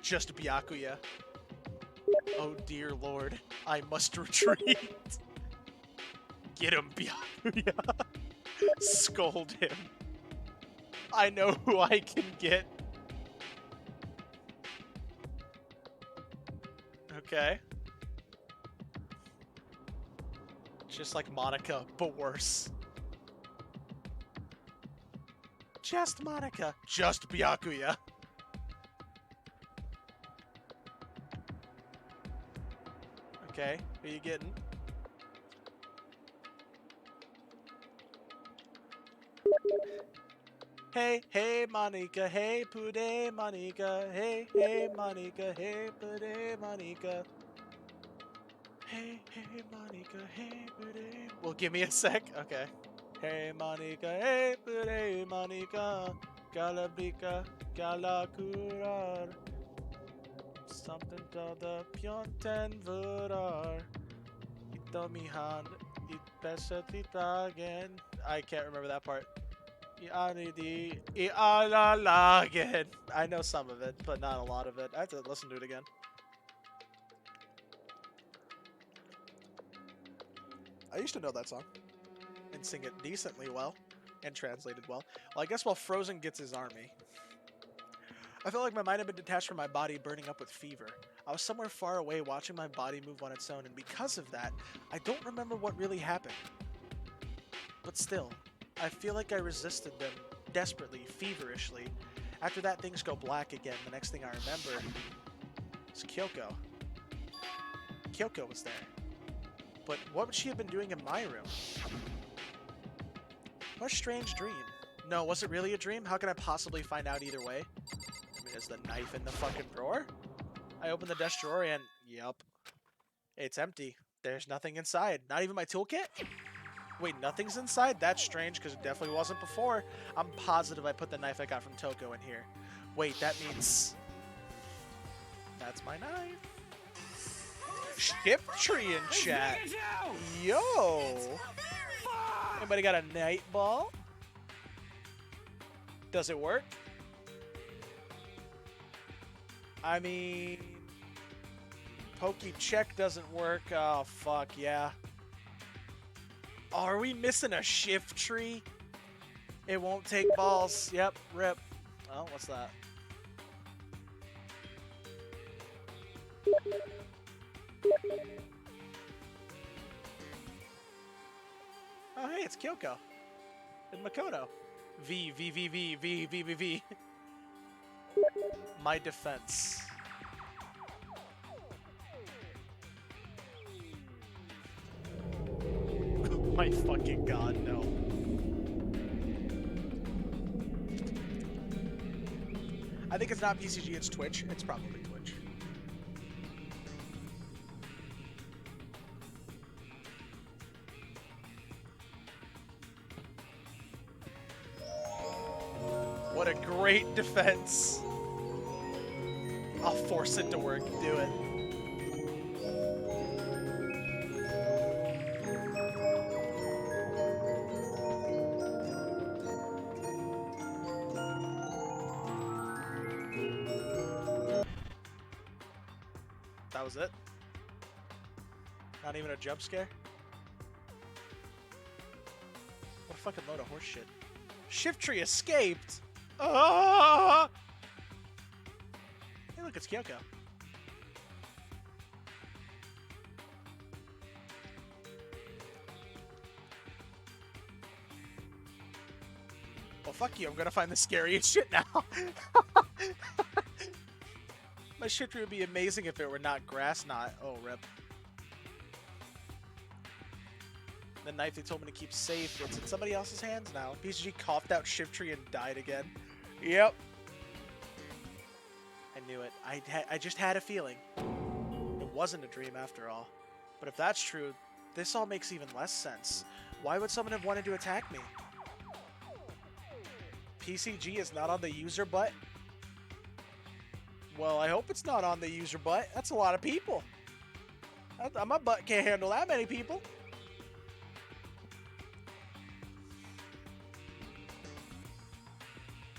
Just Byakuya. Oh dear lord, I must retreat. Get him, Byakuya. Scold him. I know who I can get. Okay. Just like Monica, but worse. Just Monica. Just Byakuya. Okay, who you getting? Hey, hey, Monica, hey, Pude, Monica, hey, hey, Monica, hey, Pude, Monica. Hey, hey, Monica, hey, Pude. Well, give me a sec. Okay. Hey, Monica, hey, Pude, Monica, Galabika, Galakurar. Something to the Pionten Vurar. Itomihan, Itpesatitagen. I can't remember that part. I know some of it, but not a lot of it. I have to listen to it again. I used to know that song and sing it decently well and translated well. Well, I guess while Frozen gets his army, I felt like my mind had been detached from my body, burning up with fever. I was somewhere far away watching my body move on its own, and because of that, I don't remember what really happened. But still, I feel like I resisted them desperately, feverishly. After that, things go black again. The next thing I remember is Kyoko. Kyoko was there. But what would she have been doing in my room? What a strange dream. No, was it really a dream? How can I possibly find out either way? I mean, is the knife in the fucking drawer? I open the desk drawer and, yup. It's empty. There's nothing inside. Not even my toolkit? Wait, nothing's inside? That's strange, because it definitely wasn't before. I'm positive I put the knife I got from Toko in here. Wait, that means... That's my knife. Shift tree in chat. Yo. Anybody got a night ball? Does it work? I mean, Pokey check doesn't work. Oh, fuck, yeah. Oh, are we missing a shift tree? It won't take balls. Yep, rip. Oh, what's that? Oh, hey, it's Kyoko. And Makoto. V. My defense. Oh my fucking god, no. I think it's not PCG, it's Twitch. It's probably Twitch. What a great defense. I'll force it to work. Do it. That was it? Not even a jump scare? What a fucking load of horse shit. Shift tree escaped! Ah! Hey, look, it's Kyoko. Well, fuck you. I'm gonna find the scariest shit now. My shift tree would be amazing if it were not grass knot. Oh, rip. The knife they told me to keep safe, it's in somebody else's hands now. PCG coughed out shift tree and died again. Yep. I knew it. I just had a feeling. It wasn't a dream after all. But if that's true, this all makes even less sense. Why would someone have wanted to attack me? PCG is not on the user butt? Well, I hope it's not on the user butt. That's a lot of people. My butt can't handle that many people.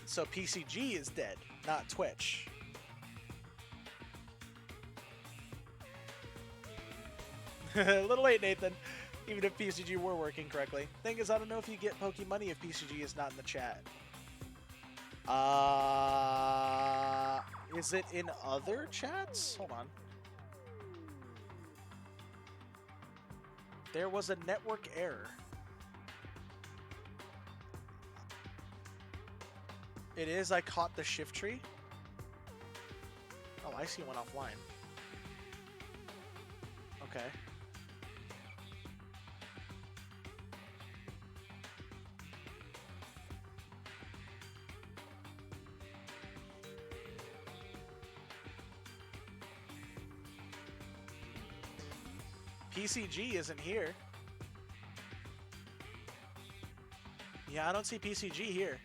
So PCG is dead, not Twitch. A little late, Nathan. Even if PCG were working correctly. Thing is, I don't know if you get Poke Money if PCG is not in the chat. Is it in other chats? Hold on. There was a network error. It is, I caught the shift tree. Oh, I see one offline. Okay. PCG isn't here. Yeah, I don't see PCG here.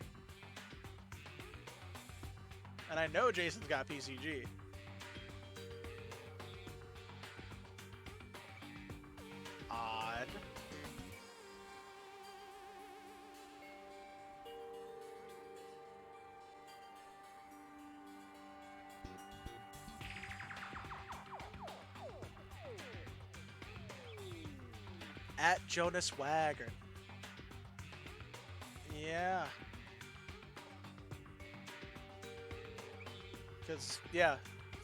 And I know Jason's got PCG. Odd. At Jonas Wagner. Yeah. Because, yeah,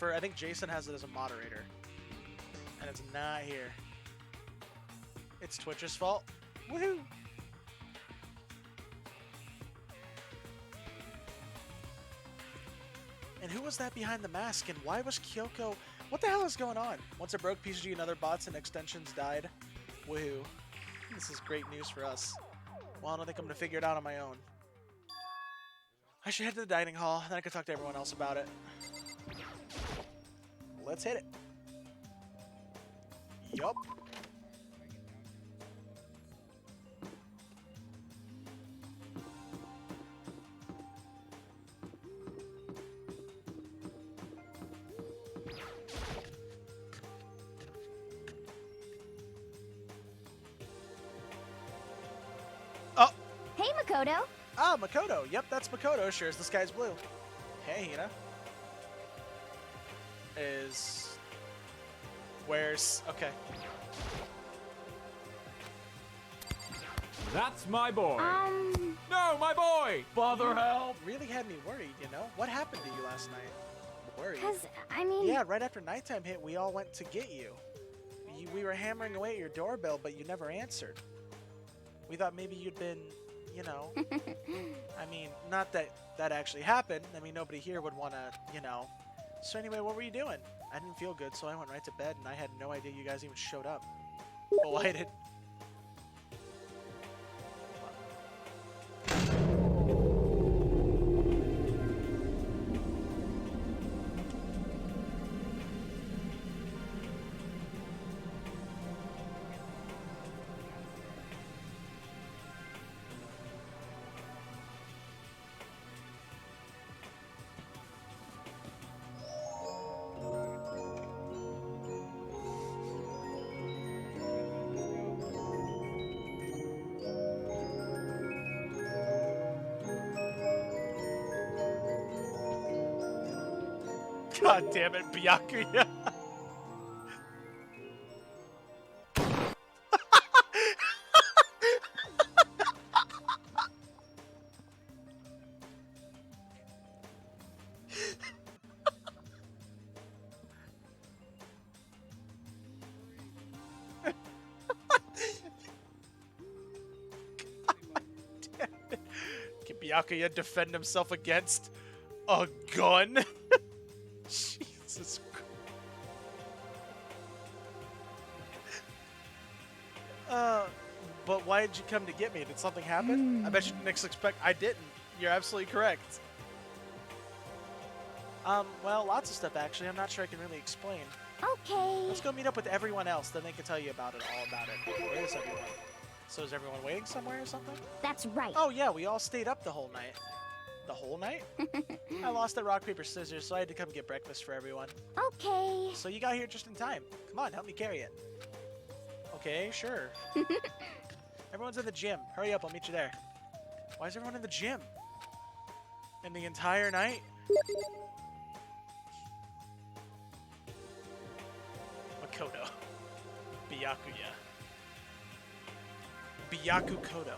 I think Jason has it as a moderator. And it's not here. It's Twitch's fault. Woohoo! And who was that behind the mask? And why was Kyoko... What the hell is going on? Once it broke, PCG and other bots and extensions died. Woohoo. This is great news for us. Well, I don't think I'm going to figure it out on my own. I should head to the dining hall, then I can talk to everyone else about it. Let's hit it. Yup. Makoto. Ah, Makoto. Yep, that's Makoto. Sure as the sky's blue. Hey, Hina. Where's... Okay. That's my boy. No, my boy! Father, help! Really had me worried, you know? What happened to you last night? Worried. Cause, I mean... Yeah, right after nighttime hit, we all went to get you. We were hammering away at your doorbell, but you never answered. We thought maybe you'd been, you know... I mean, not that that actually happened. I mean, nobody here would want to, you know... So anyway, what were you doing? I didn't feel good, so I went right to bed, and I had no idea you guys even showed up. Oh, I did. God damn it, Byakuya. Can Byakuya defend himself against a gun? Jesus Christ. But why did you come to get me? Did something happen? I bet you didn't expect... I didn't. You're absolutely correct. Well, lots of stuff, actually. I'm not sure I can really explain. Okay. Let's go meet up with everyone else, then they can tell you about it, all about it. Where is everyone? So is everyone waiting somewhere or something? That's right. Oh, yeah, we all stayed up the whole night. The whole night? I lost at rock, paper, scissors, so I had to come get breakfast for everyone. Okay. So you got here just in time. Come on, help me carry it. Okay, sure. Everyone's in the gym. Hurry up, I'll meet you there. Why is everyone in the gym? In the entire night? Makoto. Byakuya. Byaku Kodo.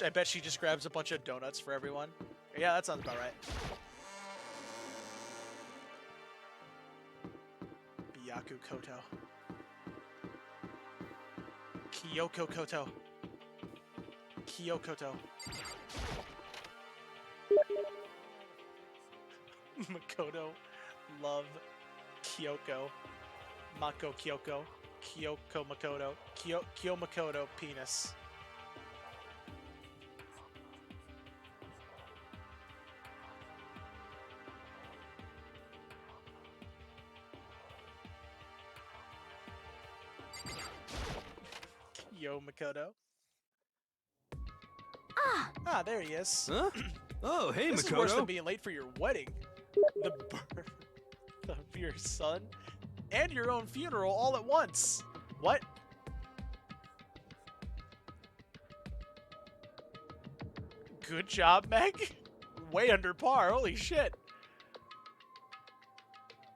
I bet she just grabs a bunch of donuts for everyone. Yeah, that sounds about right. Byaku Koto. Kyoko Koto. Kyokoto. Makoto. Love. Kyoko. Mako Kyoko. Kyoko Makoto. Kyo Makoto. Penis. Yo, Makoto. Ah, there he is. Huh? Oh, hey, This Makoto. is worse than being late for your wedding. The birth of your son and your own funeral all at once. What? Good job, Meg. Way under par. Holy shit.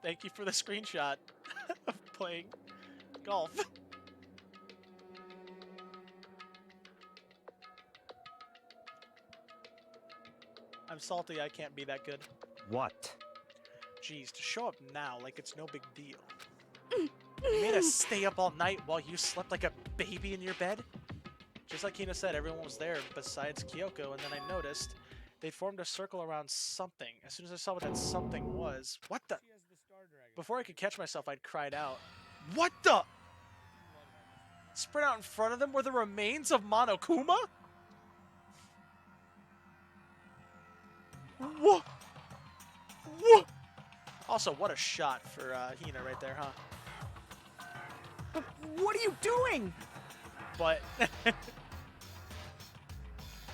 Thank you for the screenshot of playing golf. I'm salty I can't be that good. What? Jeez, to show up now like it's no big deal. You made us stay up all night while you slept like a baby in your bed? Just like Hina said, everyone was there besides Kyoko, and then I noticed they formed a circle around something. As soon as I saw what that something was... What the... Before I could catch myself, I'd cried out. What the... Spread out in front of them were the remains of Monokuma? Whoa! Whoa! Also, what a shot for Hina right there, huh? What are you doing? But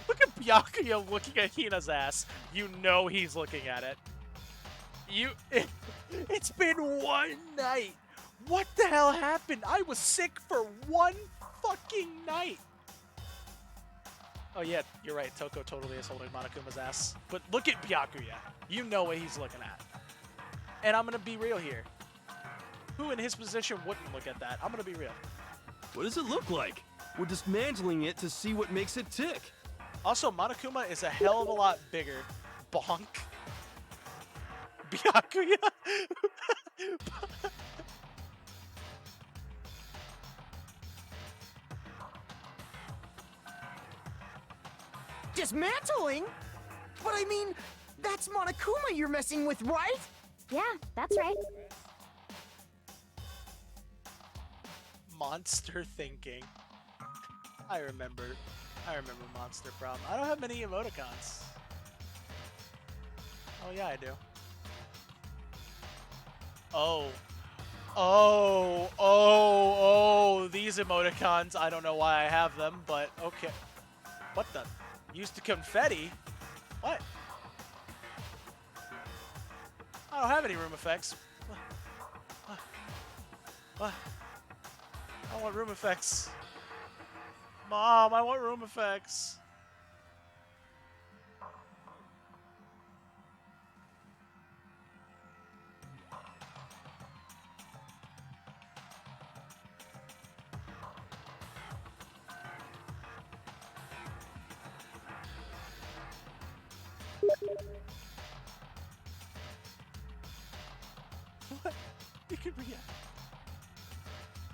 look at Byakuya looking at Hina's ass. You know he's looking at it. It's been one night. What the hell happened? I was sick for one fucking night. Oh yeah, you're right. Toko totally is holding Monokuma's ass. But look at Byakuya. You know what he's looking at. And I'm gonna be real here. Who in his position wouldn't look at that? I'm gonna be real. What does it look like? We're dismantling it to see what makes it tick. Also, Monokuma is a hell of a lot bigger. Bonk. Byakuya. Dismantling? But I mean, that's Monokuma you're messing with, right? Yeah, that's right. Monster thinking. I remember Monster Prom. I don't have many emoticons. Oh yeah, I do. Oh, these emoticons. I don't know why I have them, but okay. What the? Used to confetti? What? I don't have any room effects. What? I want room effects. Mom, I want room effects. What? You can react.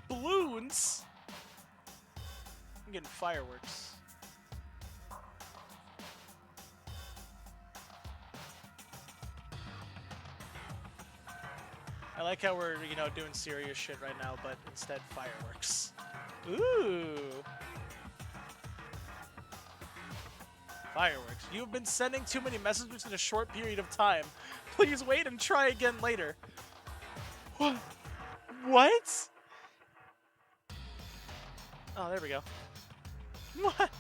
Balloons? I'm getting fireworks. I like how we're, doing serious shit right now, but instead fireworks. Ooh. Fireworks. You've been sending too many messages in a short period of time. Please wait and try again later. What? What? Oh, there we go. What?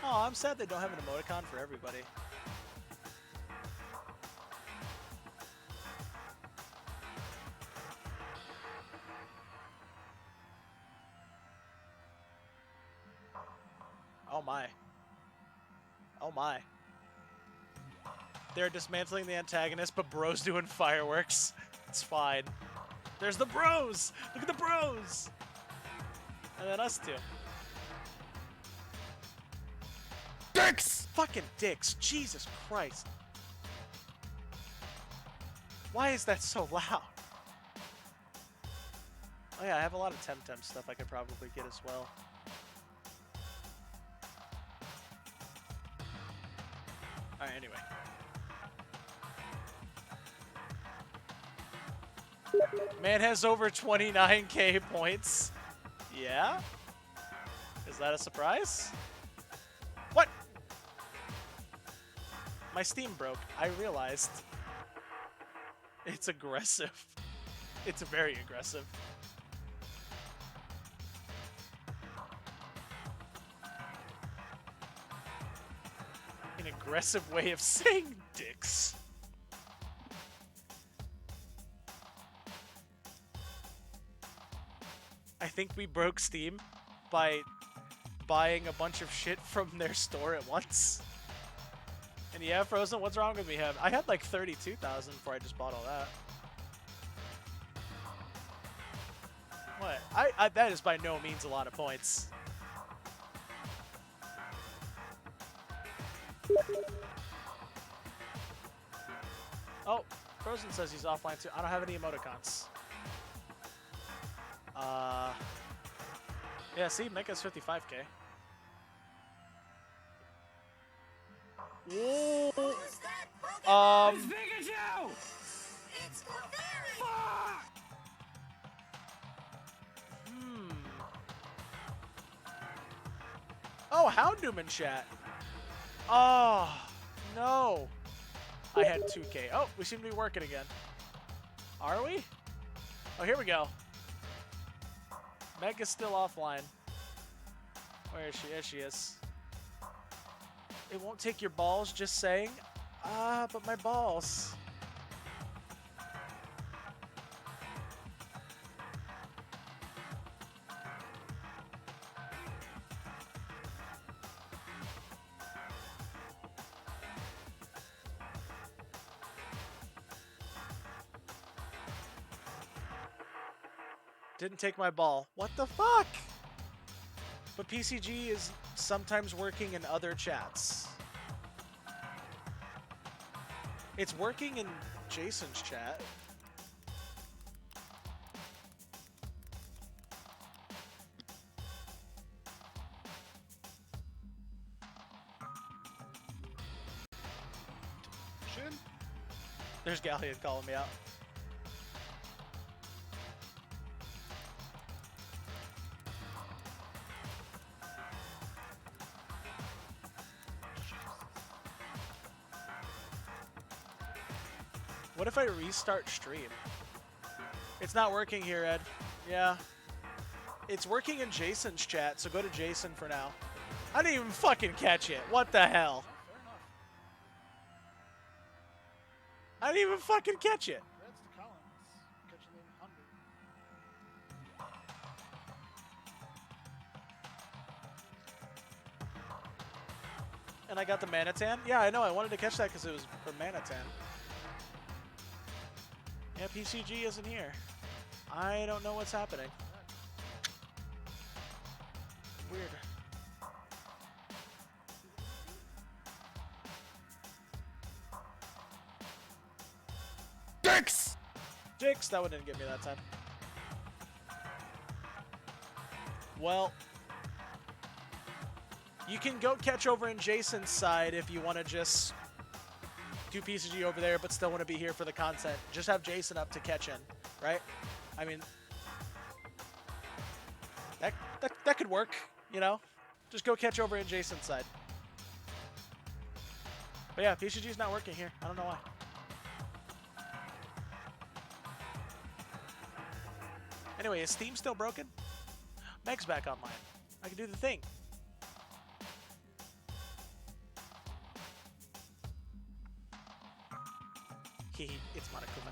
Oh, I'm sad they don't have an emoticon for everybody. Oh my. Oh my. They're dismantling the antagonist, but bro's doing fireworks. It's fine. There's the bros! Look at the bros! And then us two. Dicks! Fucking dicks. Jesus Christ. Why is that so loud? Oh yeah, I have a lot of Temtem stuff I could probably get as well. Alright, anyway. Man has over 29k points. Yeah? Is that a surprise? What? My Steam broke. I realized. It's aggressive. It's very aggressive. An aggressive way of saying dicks. I think we broke Steam by buying a bunch of shit from their store at once. And yeah, Frozen, what's wrong with me? I had like 32,000 before I just bought all that. What? That is by no means a lot of points. Oh, Frozen says he's offline too. I don't have any emoticons. Yeah, see, Mecha's 55k. Whoa. It's Pikachu! It's Fuck! Oh, Houndoom in chat. Oh, no. I had 2K. Oh, we seem to be working again. Are we? Oh, here we go. Meg is still offline. Where is she? There she is. It won't take your balls, just saying. Ah, but my balls. Didn't take my ball. What the fuck? But PCG is sometimes working in other chats. It's working in Jason's chat. Shin? There's Galleon calling me out. What if I restart stream? It's not working here, Ed. Yeah. It's working in Jason's chat, so go to Jason for now. I didn't even fucking catch it. What the hell? I didn't even fucking catch it. That's the Collins. Catching them 100. And I got the Manatan? Yeah, I know. I wanted to catch that because it was for Manatan. Yeah, PCG isn't here. I don't know what's happening. Weird. Dix! Dix! That one didn't get me that time. Well, you can go catch over in Jason's side if you want to just do PCG over there, but still want to be here for the content. Just have Jason up to catch in, right? I mean, that could work, you know? Just go catch over in Jason's side. But yeah, PCG's not working here. I don't know why. Anyway, is Steam still broken? Meg's back online. I can do the thing. It's Monokuma.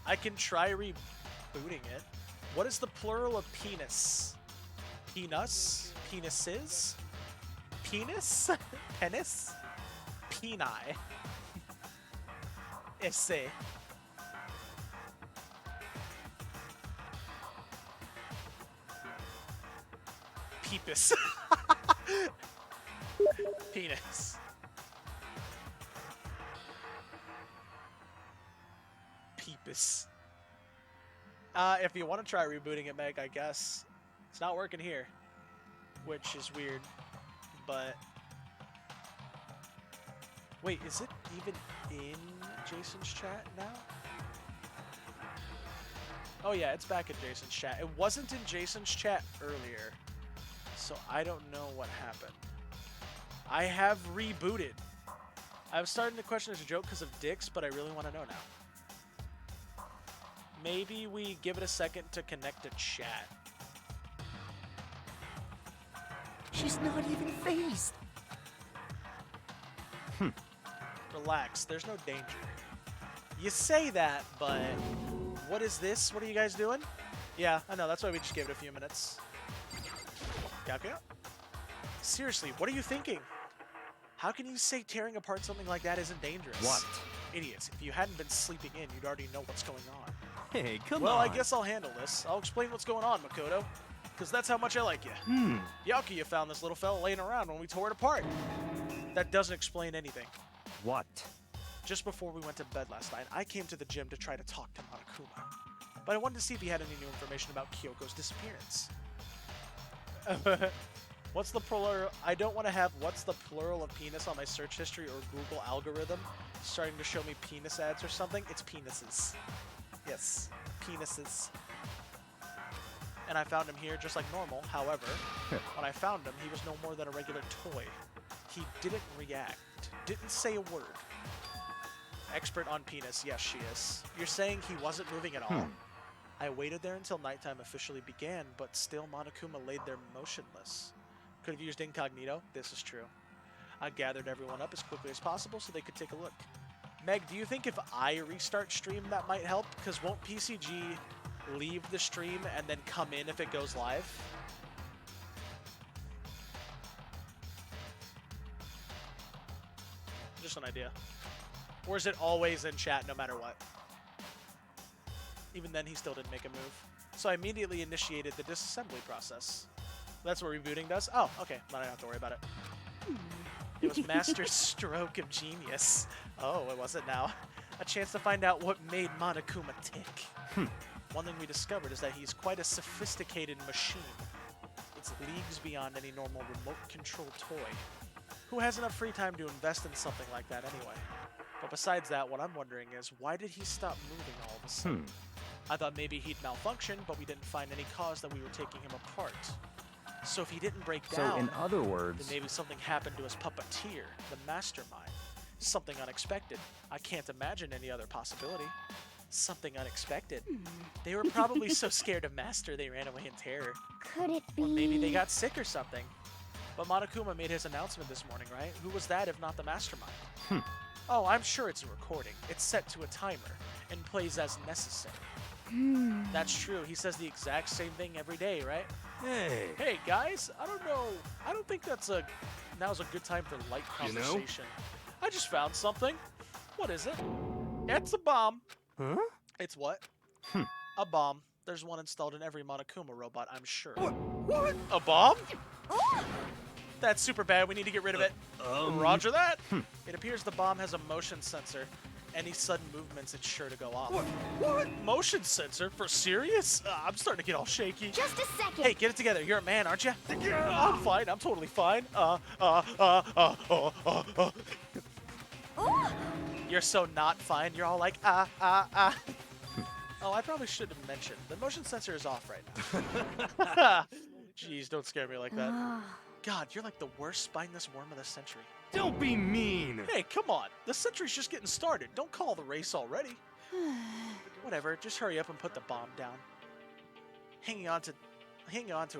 I can try rebooting it. What is the plural of penis? Penis? Penises? Penis? Penis? Peni. Esse. Peepus. Penis. Peepus. If you want to try rebooting it, Meg, I guess. It's not working here, which is weird, but... Wait, is it even in Jason's chat now? Oh yeah, it's back in Jason's chat. It wasn't in Jason's chat earlier, so I don't know what happened. I have rebooted. I was starting to question as a joke because of dicks, but I really want to know now. Maybe we give it a second to connect to chat. She's not even phased. Relax, there's no danger. You say that, but what is this? What are you guys doing? Yeah, I know, that's why we just gave it a few minutes. Gakuya? Seriously, what are you thinking? How can you say tearing apart something like that isn't dangerous? What? Idiots, if you hadn't been sleeping in, you'd already know what's going on. Hey, come on. Well, I guess I'll handle this. I'll explain what's going on, Makoto. Because that's how much I like you. Yakuya found this little fella laying around when we tore it apart. That doesn't explain anything. What? Just before we went to bed last night, I came to the gym to try to talk to Monokuma. But I wanted to see if he had any new information about Kyoko's disappearance. What's the plural? I don't want to have what's the plural of penis on my search history or Google algorithm starting to show me penis ads or something. It's penises. Yes, penises. and I found him here just like normal. However, when I found him, he was no more than a regular toy. He didn't react, didn't say a word. Expert on penis, yes she is. You're saying he wasn't moving at all? I waited there until nighttime officially began, but still Monokuma laid there motionless. Could have used incognito, this is true. I gathered everyone up as quickly as possible so they could take a look. Meg, do you think if I restart stream that might help? Because won't PCG leave the stream and then come in if it goes live? Just an idea. Or is it always in chat no matter what? Even then, he still didn't make a move. So I immediately initiated the disassembly process. That's what rebooting does? Oh, okay. Then I don't have to worry about it. It was Master's stroke of genius. Oh, it wasn't now. A chance to find out what made Monokuma tick. One thing we discovered is that he's quite a sophisticated machine. It's leagues beyond any normal remote-controlled toy. Who has enough free time to invest in something like that anyway? But besides that, what I'm wondering is, why did he stop moving all of a sudden? I thought maybe he'd malfunction, but we didn't find any cause that we were taking him apart. So if he didn't break down, So in other words, then maybe something happened to his puppeteer, the mastermind. Something unexpected. I can't imagine any other possibility. Something unexpected. They were probably so scared of Master they ran away in terror. Could it be? Or maybe they got sick or something. But Monokuma made his announcement this morning, right? Who was that if not the mastermind? Oh, I'm sure it's a recording. It's set to a timer and plays as necessary. That's true. He says the exact same thing every day, right? Hey guys, I don't know. I don't think now's a good time for light conversation. I just found something. What is it? It's a bomb. Huh? It's what? A bomb. There's one installed in every Monokuma robot, I'm sure. What? A bomb? That's super bad. We need to get rid of it. Roger that. It appears the bomb has a motion sensor. Any sudden movements, it's sure to go off. What? Motion sensor? For serious? I'm starting to get all shaky. Just a second. Hey, get it together. You're a man, aren't you? I'm fine. I'm totally fine. You're so not fine. You're all like, Oh, I probably should have mentioned. The motion sensor is off right now. Jeez, don't scare me like that. God, you're like the worst spineless worm of the century. Don't be mean. Hey, come on. The century's just getting started. Don't call the race already. Whatever, just hurry up and put the bomb down. Hanging on to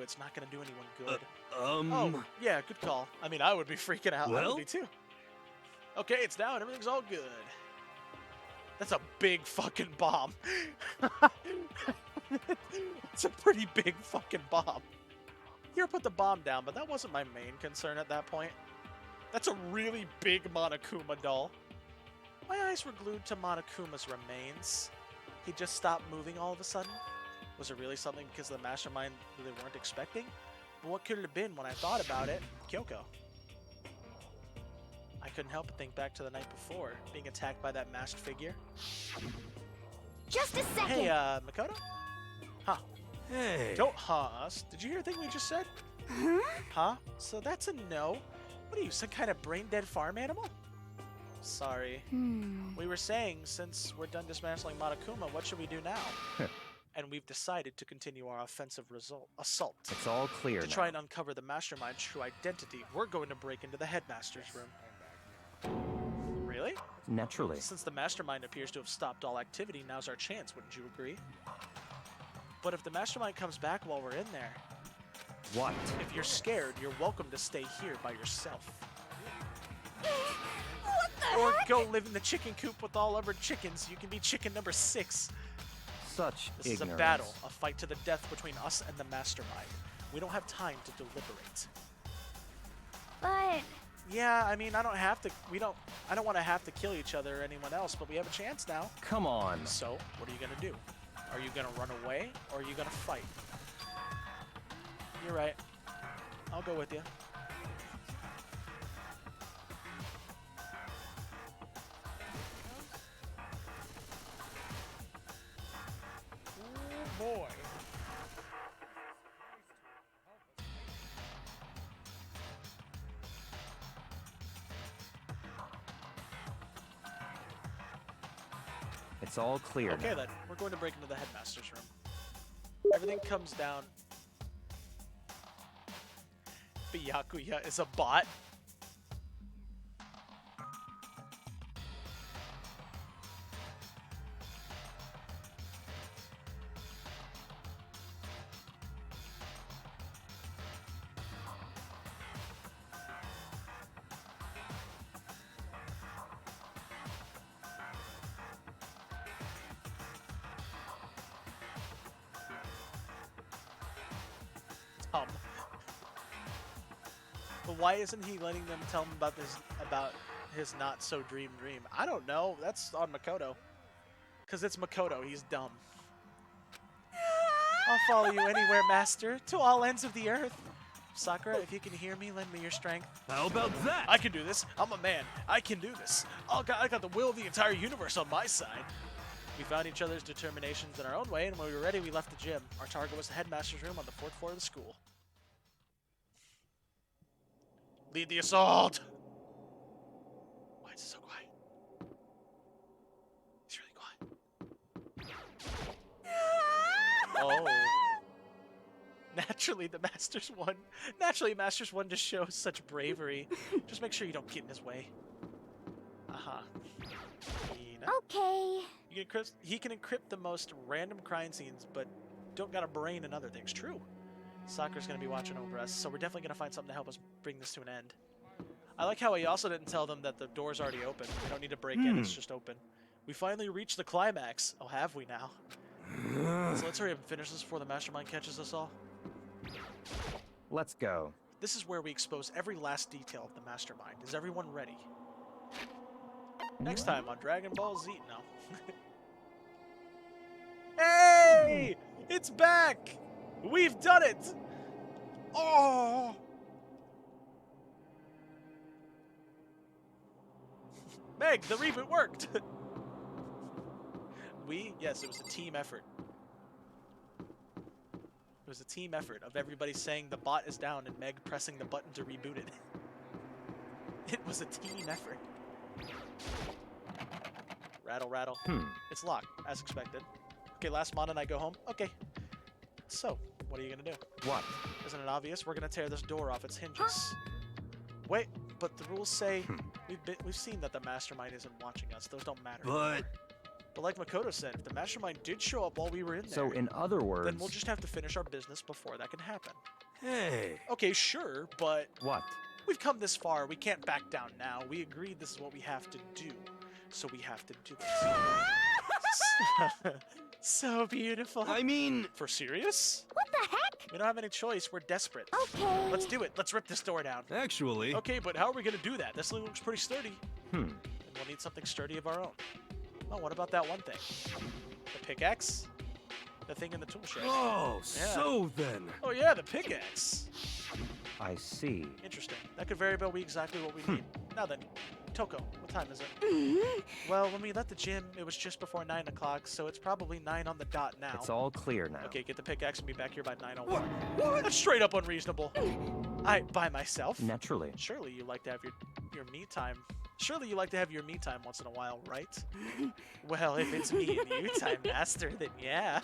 it's not going to do anyone good. Oh, yeah, good call. I mean, I would be freaking out. I would be too. Okay, it's down. Everything's all good. That's a big fucking bomb. It's a pretty big fucking bomb. Here, put the bomb down, but that wasn't my main concern at that point. That's a really big Monokuma doll. My eyes were glued to Monokuma's remains. He just stopped moving all of a sudden. Was it really something because the mastermind really weren't expecting? But what could it have been when I thought about it? Kyoko. I couldn't help but think back to the night before, being attacked by that masked figure. Just a second. Hey, Makoto? Huh. Hey. Don't huh us. Did you hear the thing we just said? Huh? So that's a no. What are you, some kind of brain-dead farm animal? Sorry. We were saying, since we're done dismantling Monokuma, what should we do now? And we've decided to continue our offensive assault. It's all clear To now. try and uncover the mastermind's true identity, we're going to break into the headmaster's room. Really? Naturally. Since the mastermind appears to have stopped all activity, now's our chance, wouldn't you agree? But if the mastermind comes back while we're in there, What? if you're scared, you're welcome to stay here by yourself. What the Or heck? go live in the chicken coop with all other chickens. You can be chicken number 6. Such This is a ignorance. battle, a fight to the death between us and the mastermind. We don't have time to deliberate. But Yeah, I mean, I don't want to have to kill each other or anyone else, but we have a chance now. Come on. So, what are you gonna do? Are you gonna run away, or are you gonna fight? You're right. I'll go with you. Oh boy. It's all clear Okay now. then, we're going to break into the headmaster's room. Everything comes down. Byakuya is a bot. But why isn't he letting them tell him about his not so dream? I don't know. That's on Makoto. Cause it's Makoto. He's dumb. I'll follow you anywhere, master, to all ends of the earth. Sakura, if you can hear me, lend me your strength. How about that? I can do this. I'm a man. I can do this. I got the will of the entire universe on my side. We found each other's determinations in our own way, and when we were ready, we left the gym. Our target was the headmaster's room on the 4th floor of the school. Lead the assault! Why is it so quiet? It's really quiet. Oh. Naturally, the Masters won. Naturally, Masters won to show such bravery. Just make sure you don't get in his way. Okay. He can encrypt the most random crime scenes, but don't got a brain and other things. True. Sakura's gonna be watching over us, so we're definitely gonna find something to help us bring this to an end. I like how he also didn't tell them that the door's already open. We don't need to break in, it's just open. We finally reached the climax. Oh, have we now? So let's hurry up and finish this before the mastermind catches us all. Let's go. This is where we expose every last detail of the mastermind. Is everyone ready? Next time on Dragon Ball Z. No. Hey! It's back! We've done it! Oh! Meg, the reboot worked! Yes, it was a team effort. It was a team effort of everybody saying the bot is down and Meg pressing the button to reboot it. It was a team effort. Rattle, rattle. It's locked, as expected. Okay, last mod and I go home. Okay. So, what are you gonna do? What? Isn't it obvious? We're gonna tear this door off its hinges. Wait, but the rules say we've seen that the mastermind isn't watching us. Those don't matter. But like Makoto said, if the mastermind did show up while we were in there, So in other words, then we'll just have to finish our business before that can happen. Hey. Okay, sure, but what? We've come this far. We can't back down now. We agreed this is what we have to do, so we have to do it. So beautiful. I mean... For serious? What the heck? We don't have any choice. We're desperate. Okay. Let's do it. Let's rip this door down. Actually... Okay, but how are we going to do that? This thing looks pretty sturdy. And we'll need something sturdy of our own. Oh, what about that one thing? The pickaxe? The thing in the tool shed. Oh, yeah. So then... Oh yeah, the pickaxe. I see. Interesting. That could very well be exactly what we need. Now then, Toko, what time is it? Well, when we left the gym, it was just before 9 o'clock, so it's probably 9 on the dot now. It's all clear now. Okay, get the pickaxe and be back here by 9:01. That's straight up unreasonable. By myself? Naturally. Surely you like to have your me time. Surely you like to have your me time once in a while, right? Well, if it's me and you time, master, then yeah.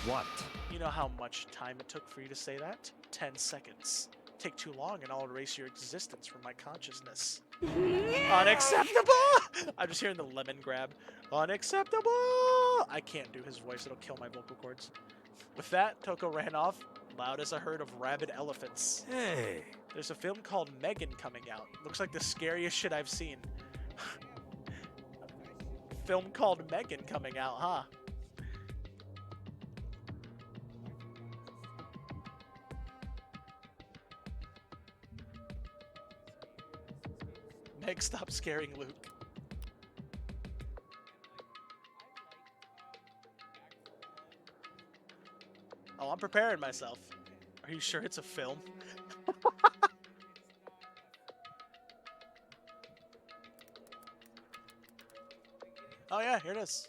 What? You know how much time it took for you to say that? 10 seconds. Take too long and I'll erase your existence from my consciousness. Unacceptable! I'm just hearing the lemon grab. Unacceptable! I can't do his voice, it'll kill my vocal cords. With that, Toko ran off, loud as a herd of rabid elephants. Hey. There's a film called Megan coming out. Looks like the scariest shit I've seen. Film called Megan coming out, huh? Meg, stop scaring Luke. Oh, I'm preparing myself. Are you sure it's a film? Oh yeah, here it is.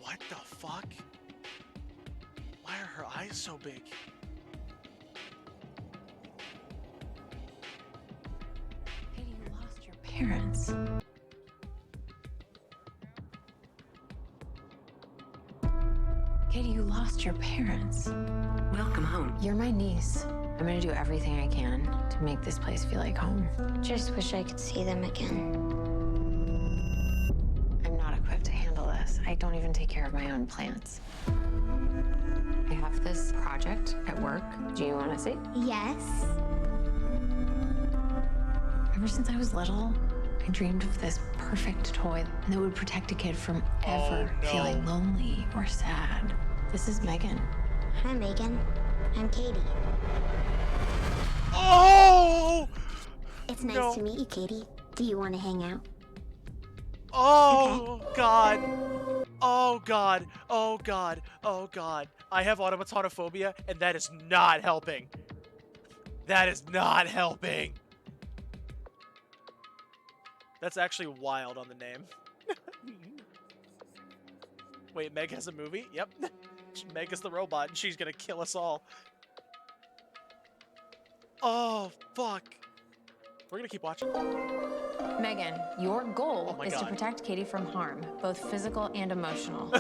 What the fuck? Why are her eyes so big? parents. Katie, you lost your parents. Welcome home. You're my niece. I'm gonna do everything I can to make this place feel like home. Just wish I could see them again. I'm not equipped to handle this. I don't even take care of my own plants. I have this project at work. Do you want to see? Yes. Ever since I was little, I dreamed of this perfect toy that would protect a kid from ever feeling lonely or sad. This is Megan. Hi, Megan. I'm Katie. Oh! It's nice to meet you, Katie. Do you want to hang out? Oh, God. Oh, God. Oh, God. Oh, God. I have automatonophobia, and that is not helping. That is not helping. That's actually wild on the name. Wait, Meg has a movie? Yep. Meg is the robot, and she's gonna kill us all. Oh, fuck. We're gonna keep watching. Megan, your goal my is to God. protect Katie from harm, both physical and emotional.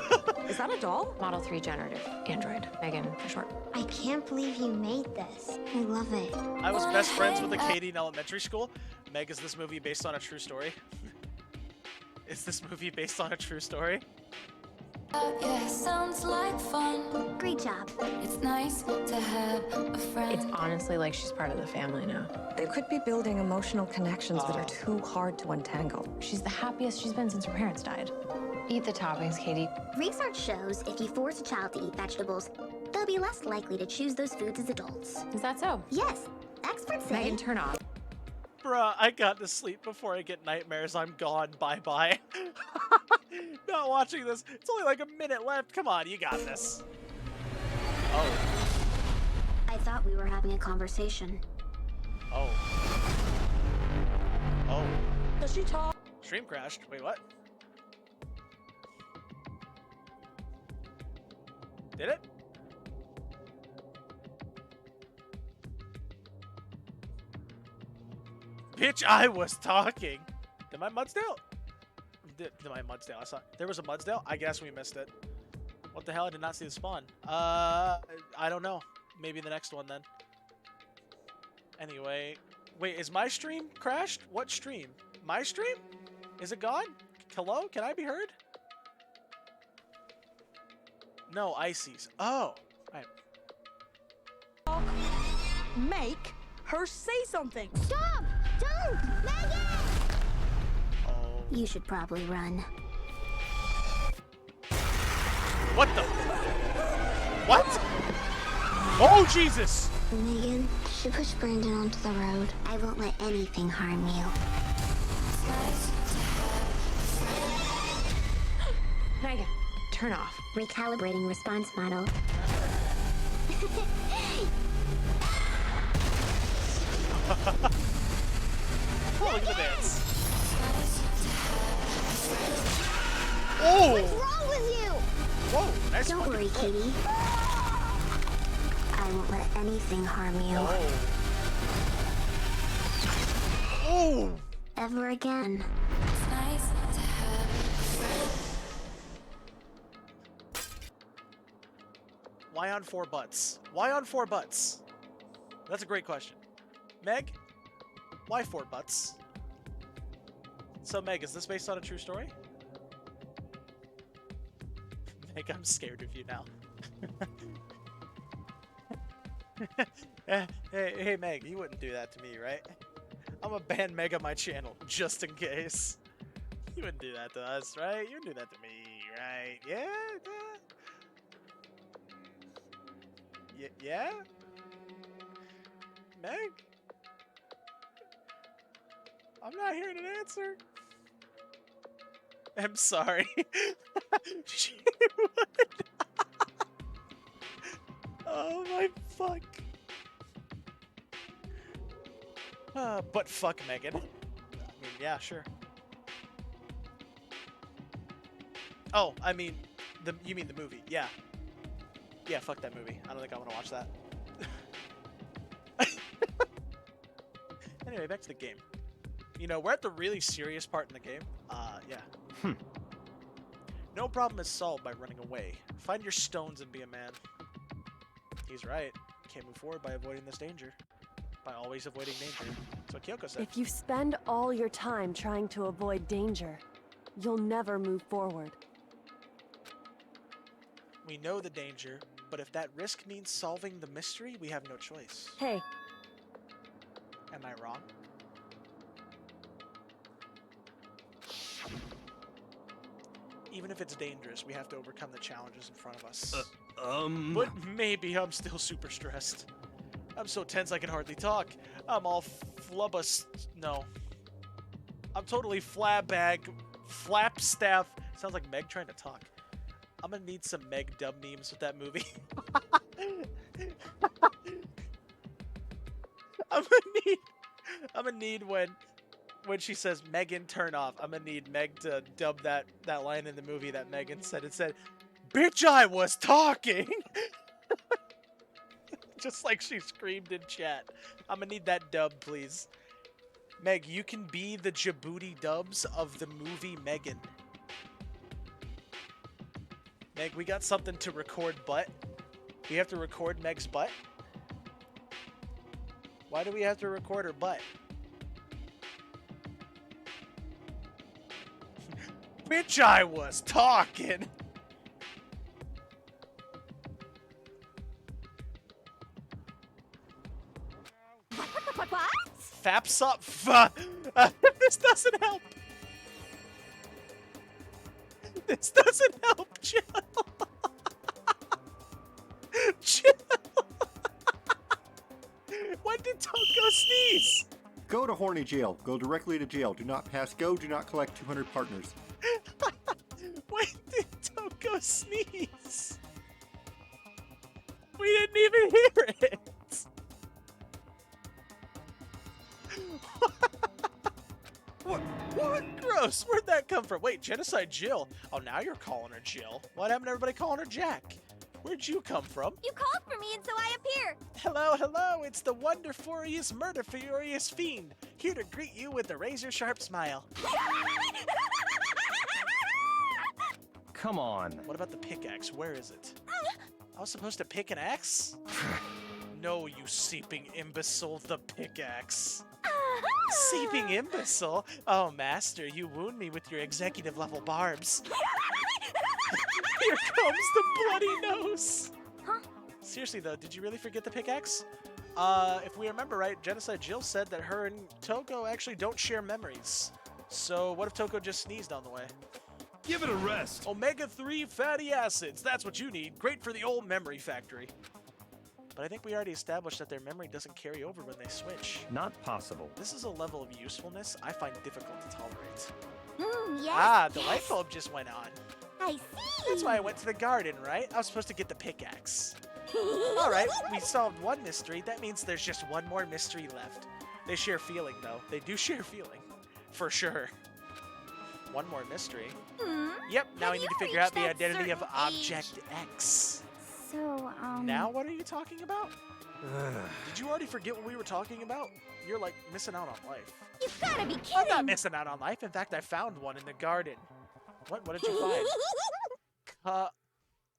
Is that a doll? Model 3 generative android. Megan, for short. I can't believe you made this. I love it. I was best friends with a Katie in elementary school. Meg, is this movie based on a true story? Is this movie based on a true story? Yeah, sounds like fun. Great job. It's nice to have a friend. It's honestly like she's part of the family now. They could be building emotional connections that are too hard to untangle. She's the happiest she's been since her parents died. Eat the toppings, Katie. Research shows if you force a child to eat vegetables, they'll be less likely to choose those foods as adults. Is that so? Yes. Experts say. Megan, turn off. Bruh, I got to sleep before I get nightmares. I'm gone. Bye-bye. Not watching this. It's only like a minute left. Come on, you got this. Oh. I thought we were having a conversation. Oh. Oh. Does she talk? Stream crashed. Wait, what? Did it? Bitch, I was talking. Did my Mudsdale? Did my Mudsdale? I saw. There was a Mudsdale? I guess we missed it. What the hell? I did not see the spawn. I don't know. Maybe the next one then. Anyway. Wait, is my stream crashed? What stream? My stream? Is it gone? Hello? Can I be heard? No, Icy's. Oh. Right. Make her say something. Stop! Don't! Megan! Oh. You should probably run. What the? What? Oh, Jesus! Megan, she pushed Brandon onto the road. I won't let anything harm you. Megan, turn off. Recalibrating response model. Oh, look at the dance. Oh! What's wrong with you? Whoa, nice. Don't worry, Katie. I won't let anything harm you. Oh! Ever again. It's nice to have a friend. Why on 4 butts? Why on 4 butts? That's a great question. Meg, why 4 butts? So, Meg, is this based on a true story? Meg, I'm scared of you now. hey, Meg, you wouldn't do that to me, right? I'm gonna ban Meg on my channel, just in case. You wouldn't do that to us, right? You wouldn't do that to me, right? Yeah? Yeah? Meg? I'm not hearing an answer. I'm sorry. She would. Oh my fuck. But fuck Megan. I mean, yeah, sure. Oh, I mean, you mean the movie? Yeah. Yeah, fuck that movie. I don't think I want to watch that. Anyway, back to the game. You know, we're at the really serious part in the game. Yeah. No problem is solved by running away. Find your stones and be a man. He's right. Can't move forward by avoiding this danger. By always avoiding danger. That's what Kyoko said. If you spend all your time trying to avoid danger, you'll never move forward. We know the danger, but if that risk means solving the mystery, we have no choice. Hey. Am I wrong? Even if it's dangerous, we have to overcome the challenges in front of us. But maybe I'm still super stressed. I'm so tense I can hardly talk. I'm all flubbus. No. I'm totally flapstaff. Sounds like Meg trying to talk. I'm gonna need some Meg dub memes with that movie. I'm gonna need when she says Megan turn off. I'm gonna need Meg to dub that line in the movie that Megan said. It said, "Bitch, I was talking." Just like she screamed in chat. I'm gonna need that dub, please. Meg, you can be the Djibouti dubs of the movie Megan. Meg, we got something to record butt. We have to record Meg's butt? Why do we have to record her butt? Bitch, I was talking! What? Faps up. This doesn't help. This doesn't help, Jill. Jill. When did Toko sneeze? Go to horny jail. Go directly to jail. Do not pass go. Do not collect 200 partners. When did Toko sneeze? We didn't even hear it. What? Gross. Where'd that come from? Wait, Genocide Jill. Oh, now you're calling her Jill. What happened to everybody calling her Jack? Where'd you come from? You called for me and so I appear. Hello, hello. It's the Wonder Furious Murder Furious Fiend. Here to greet you with a razor-sharp smile. Come on. What about the pickaxe? Where is it? I was supposed to pick an axe? No, you seeping imbecile, the pickaxe. Seeping imbecile? Oh, master, you wound me with your executive level barbs. Here comes the bloody nose. Huh? Seriously though, did you really forget the pickaxe? If we remember right, Genocide Jill said that her and Toko actually don't share memories. So what if Toko just sneezed on the way? Give it a rest. Omega-3 fatty acids. That's what you need. Great for the old memory factory. But I think we already established that their memory doesn't carry over when they switch. Not possible. This is a level of usefulness I find difficult to tolerate. Yes. The light bulb just went on. I see. That's why I went to the garden, right? I was supposed to get the pickaxe. Alright, we solved one mystery. That means there's just one more mystery left. They share feeling, though. They do share feeling. For sure. One more mystery. Yep, now we need to figure out the identity of Object X. So, Now what are you talking about? Did you already forget what we were talking about? You're like missing out on life. You've gotta be kidding! I'm not missing out on life. In fact, I found one in the garden. What did you find?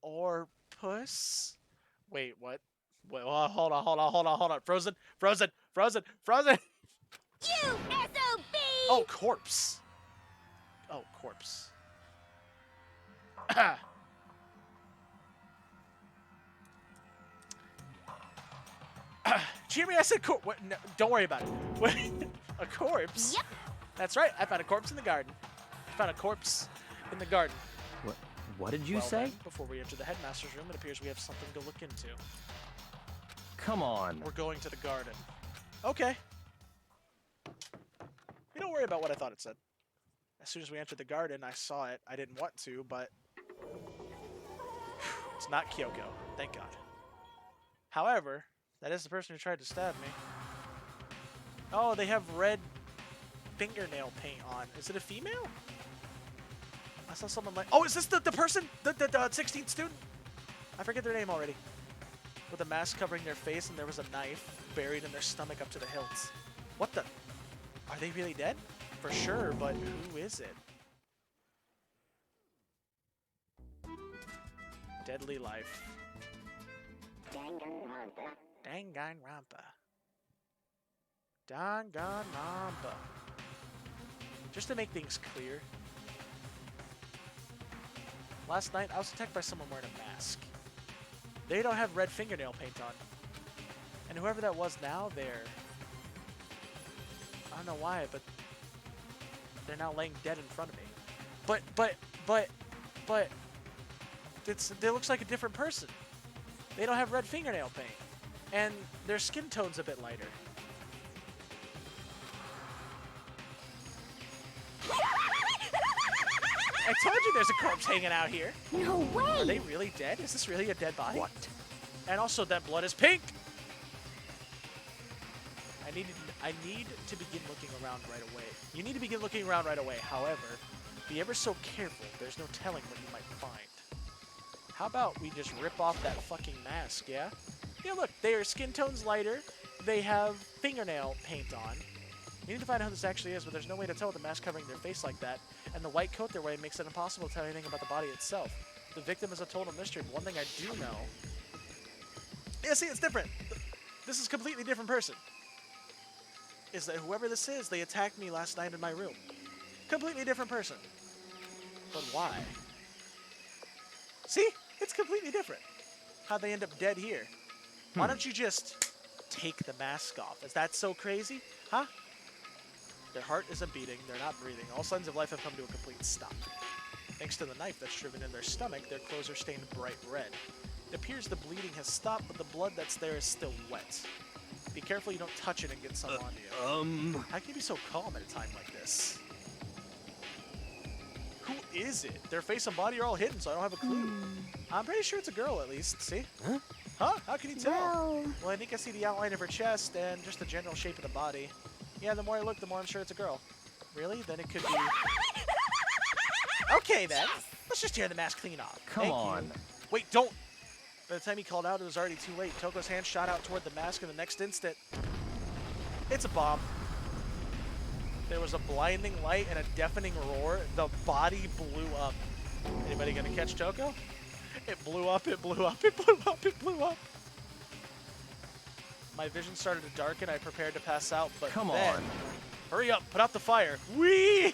Orpus? Wait, what? Wait, hold on. Frozen. You SOB! Oh, corpse. Oh, corpse. Jimmy, I said corpse. No, don't worry about it. A corpse? Yep. That's right. I found a corpse in the garden. I found a corpse in the garden. What did you Well, say? then, before we enter the headmaster's room, it appears we have something to look into. Come on. We're going to the garden. Okay. You don't worry about what I thought it said. As soon as we entered the garden, I saw it. I didn't want to, but it's not Kyoko. Thank God. However, that is the person who tried to stab me. Oh, they have red fingernail paint on. Is it a female? I saw someone like... Oh, is this the person? The 16th student? I forget their name already. With a mask covering their face and there was a knife buried in their stomach up to the hilts. What the... Are they really dead? for sure, but who is it? Deadly Life. Danganronpa. Danganronpa. Just to make things clear, last night I was attacked by someone wearing a mask. They don't have red fingernail paint on. And whoever that was now, I don't know why, but they're now laying dead in front of me. But it looks like a different person. They don't have red fingernail paint. And their skin tone's a bit lighter. I told you there's a corpse hanging out here. No way! Are they really dead? Is this really a dead body? What? And also that blood is pink! I need to begin looking around right away. You need to begin looking around right away. However, be ever so careful. There's no telling what you might find. How about we just rip off that fucking mask, yeah? Yeah, look, their skin tone's lighter. They have fingernail paint on. You need to find out who this actually is, but there's no way to tell with the mask covering their face like that. And the white coat they're wearing makes it impossible to tell anything about the body itself. The victim is a total mystery, but one thing I do know... Yeah, see, it's different. This is a completely different person. Is that whoever this is, they attacked me last night in my room. Completely different person. But why? See? It's completely different. How'd they end up dead here? Why don't you just take the mask off? Is that so crazy? Huh? Their heart isn't beating, they're not breathing. All signs of life have come to a complete stop. Thanks to the knife that's driven in their stomach, their clothes are stained bright red. It appears the bleeding has stopped, but the blood that's there is still wet. Be careful you don't touch it and get some onto you. How can you be so calm at a time like this? Who is it? Their face and body are all hidden, so I don't have a clue. I'm pretty sure it's a girl, at least. See? Huh? Huh? How can you tell? Well, I think I see the outline of her chest and just the general shape of the body. Yeah, the more I look, the more I'm sure it's a girl. Really? Then it could be... Okay, then. Let's just tear the mask clean off. Come on. Wait, don't! By the time he called out, it was already too late. Toko's hand shot out toward the mask in the next instant. It's a bomb. There was a blinding light and a deafening roar. The body blew up. Anybody gonna catch Toko? It blew up, it blew up, it blew up, it blew up. My vision started to darken. I prepared to pass out, but Come then... on. Hurry up, put out the fire. Whee!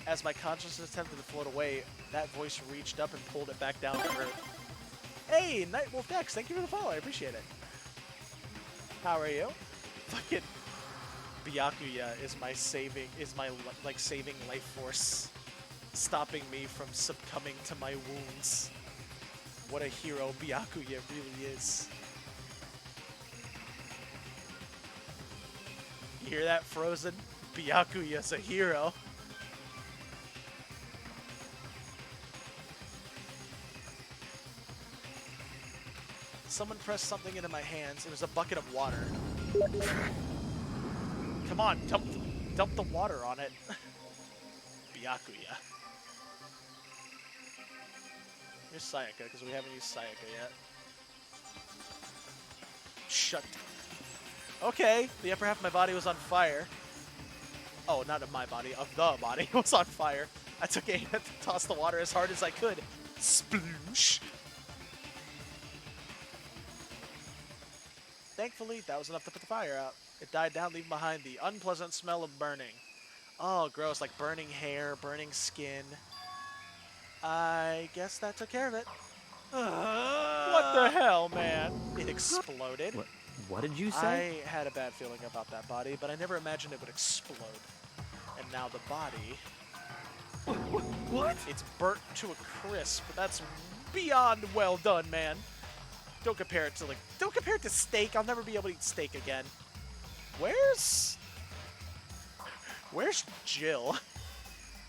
As my consciousness attempted to float away, that voice reached up and pulled it back down to earth. Hey, Nightwolf Dex, thank you for the follow. I appreciate it. How are you? Fucking Byakuya is my saving life force, stopping me from succumbing to my wounds. What a hero Byakuya really is. You hear that, Frozen? Byakuya's a hero. Someone pressed something into my hands. It was a bucket of water. Come on, dump the water on it. Byakuya. Here's Sayaka, because we haven't used Sayaka yet. Shut. Okay, the upper half of my body was on fire. Oh, not of my body, of the body was on fire. I took aim to toss the water as hard as I could. Sploosh! Thankfully, that was enough to put the fire out. It died down, leaving behind the unpleasant smell of burning. Oh, gross, like burning hair, burning skin. I guess that took care of it. What the hell, man? It exploded. What did you I say? had a bad feeling about that body, but I never imagined it would explode. And now the body... What? It's burnt to a crisp. That's beyond well done, man. Don't compare it to steak. I'll never be able to eat steak again. Where's Jill?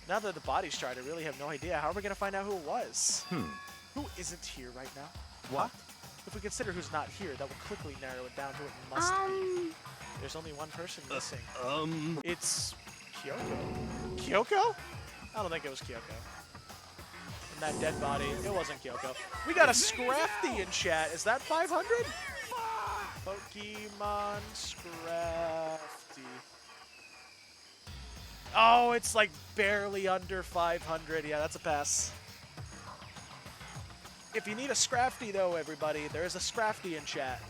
Now that the body's tried, I really have no idea. How are we gonna find out who it was? Who isn't here right now? What? Huh? If we consider who's not here, that will quickly narrow it down to who it must be. There's only one person missing. It's Kyoko. Kyoko? I don't think it was Kyoko. And that dead body, it wasn't Kyoko. We got a Scrafty in chat. Is that 500? Pokemon Scrafty. Oh, it's like barely under 500. Yeah, that's a pass. If you need a Scrafty, though, everybody, there is a Scrafty in chat.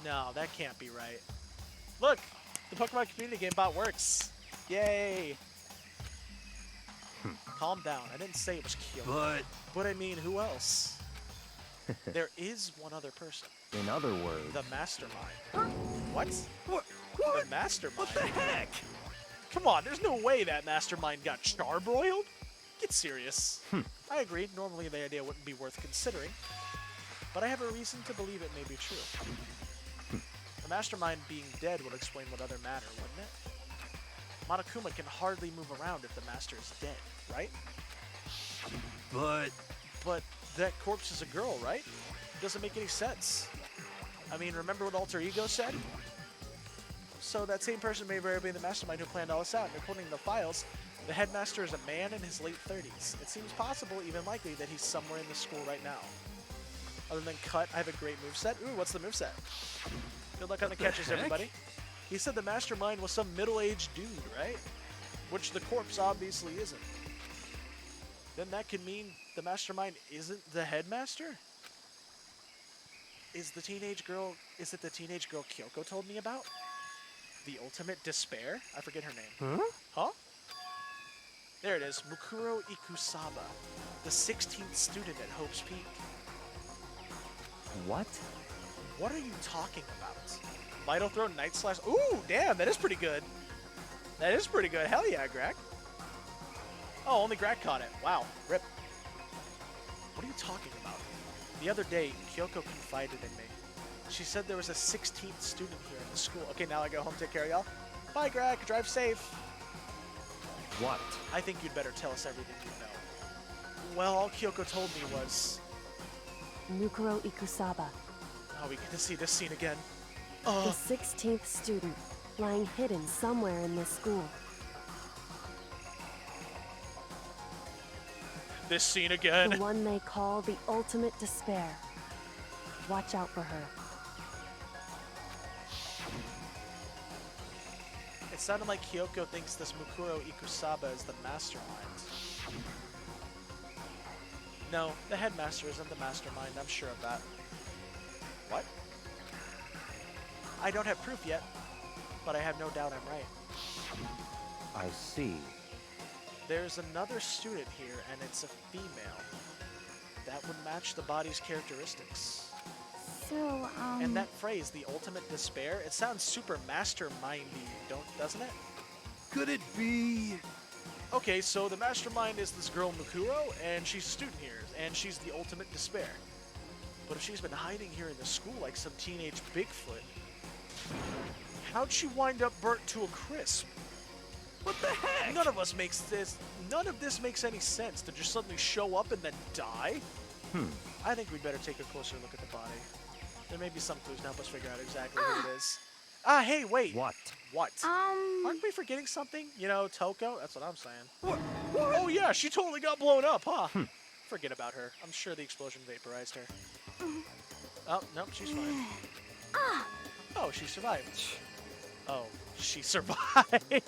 No, that can't be right. Look, the Pokemon Community Game bot works. Yay. Calm down. I didn't say it was Kyoko. But I mean, who else? There is one other person. In other words, The Mastermind. What? The Mastermind? What the heck? Come on, there's no way that Mastermind got charbroiled. Get serious. I agree, normally the idea wouldn't be worth considering, but I have a reason to believe it may be true. The Mastermind being dead would explain what other matter, wouldn't it? Monokuma can hardly move around if the Master is dead, right? But that corpse is a girl, right? Doesn't make any sense. I mean, remember what Alter Ego said? So that same person may very well be the Mastermind who planned all this out, and according to the files, the headmaster is a man in his late 30s. It seems possible, even likely, that he's somewhere in the school right now. Other than cut, I have a great moveset. Ooh, what's the moveset? Good luck on the catches, everybody. He said the Mastermind was some middle-aged dude, right? Which the corpse obviously isn't. Then that could mean the Mastermind isn't the headmaster? Is it the teenage girl Kyoko told me about? The Ultimate Despair? I forget her name. Huh? There it is. Mukuro Ikusaba, the 16th student at Hope's Peak. what? What are you talking about? Vital Throw, Night Slash. Ooh, damn, that is pretty good. That is pretty good. Hell yeah, Grak. Oh, only Grak caught it. Wow, rip. What are you talking about? The other day, Kyoko confided in me. She said there was a 16th student here in the school. Okay, now I go home, take care of y'all. Bye, Grak. Drive safe. What? I think you'd better tell us everything you know. Well, all Kyoko told me was... Mukuro Ikusaba, Oh, we get to see this scene again. the 16th student, lying hidden somewhere in this school. This scene again. The one they call the Ultimate Despair. Watch out for her. It sounded like Kyoko thinks this Mukuro Ikusaba is the mastermind. No, the headmaster isn't the mastermind, I'm sure of that. What? I don't have proof yet, but I have no doubt I'm right. I see. There's another student here, and it's a female. That would match the body's characteristics. So, And that phrase, the ultimate despair, it sounds super mastermindy, doesn't it? Could it be? Okay, so the mastermind is this girl Mukuro, and she's a student here, and she's the ultimate despair. But if she's been hiding here in the school like some teenage Bigfoot, how'd she wind up burnt to a crisp? What the heck? None of this makes any sense to just suddenly show up and then die. I think we'd better take a closer look at the body. There may be some clues to help us figure out exactly who it is. Ah, hey, wait. What? What? Aren't we forgetting something? You know, Toko? That's what I'm saying. What? Oh, yeah, she totally got blown up, huh? Forget about her. I'm sure the explosion vaporized her. Oh, nope, she's fine. Oh, she survived. Oh, she survived.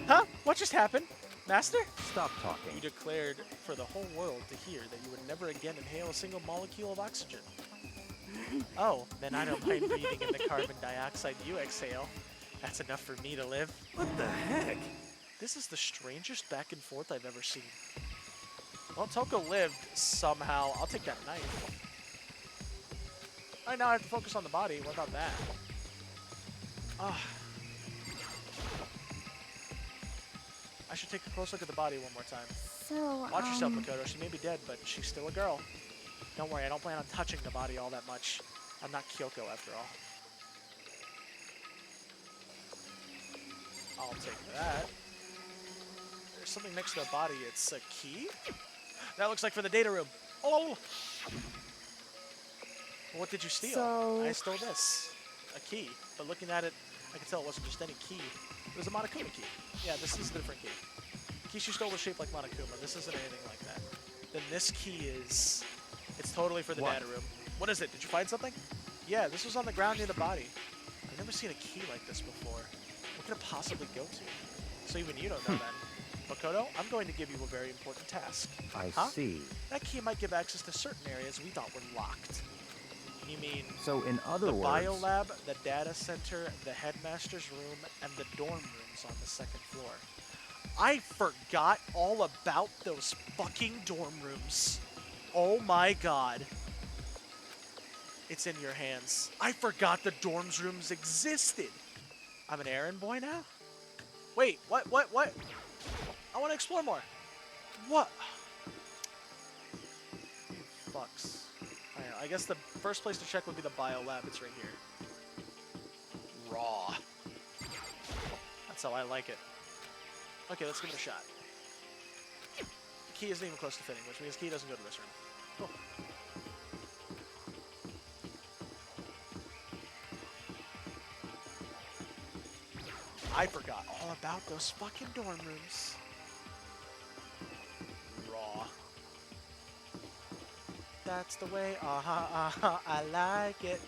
Huh? What just happened? Master? Stop talking. You declared for the whole world to hear that you would never again inhale a single molecule of oxygen. Oh, then I don't mind breathing in the carbon dioxide you exhale. That's enough for me to live. What the heck? This is the strangest back and forth I've ever seen. Well, Toko lived somehow. I'll take that knife. Alright, now I have to focus on the body. What about that? I should take a close look at the body one more time. So, Watch yourself, Makoto. She may be dead, but she's still a girl. Don't worry, I don't plan on touching the body all that much. I'm not Kyoko, after all. I'll take that. There's something next to the body. It's a key? That looks like for the data room. Oh! What did you steal? So... I stole this. A key. But looking at it, I could tell it wasn't just any key. It was a Monokuma key. Yeah, this is a different key. The key she stole was shaped like Monokuma. This isn't anything like that. Then this key is... It's totally for the data room. What is it? Did you find something? Yeah, this was on the ground near the body. I've never seen a key like this before. What could it possibly go to? So even you don't know then. Makoto, I'm going to give you a very important task. I Huh? see. That key might give access to certain areas we thought were locked. You mean So in other the words... biolab, the data center, the headmaster's room, and the dorm rooms on the second floor. I forgot all about those fucking dorm rooms. Oh my god. It's in your hands. I forgot the dorms rooms existed. I'm an errand boy now? Wait, what? I want to explore more. What? You fucks. I guess the first place to check would be the biolab. It's right here. Raw. That's how I like it. Okay, let's give it a shot. The key isn't even close to fitting, which means the key doesn't go to this room. Cool. I forgot all about those fucking dorm rooms. Raw. That's the way, I like it.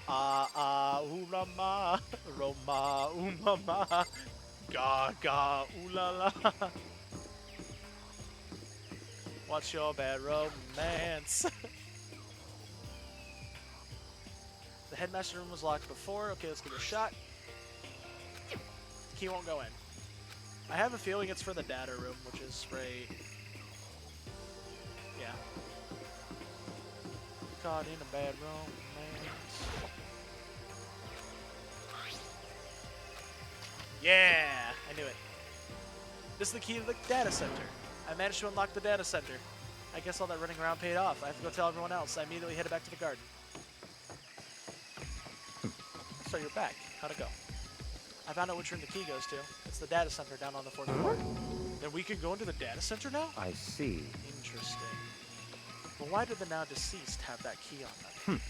Ulama, Roma, umama, gaga, ulala. What's your bad romance? The headmaster room was locked before. Okay, let's give it a shot. The key won't go in. I have a feeling it's for the data room, which is right... Yeah. Caught in a bad romance. Yeah! I knew it. This is the key to the data center. I managed to unlock the data center. I guess all that running around paid off. I have to go tell everyone else. I immediately headed back to the garden. So you're back. How'd it go? I found out which room the key goes to. It's the data center down on the 4th floor. Then we can go into the data center now? I see. Interesting. Well, why did the now deceased have that key on them?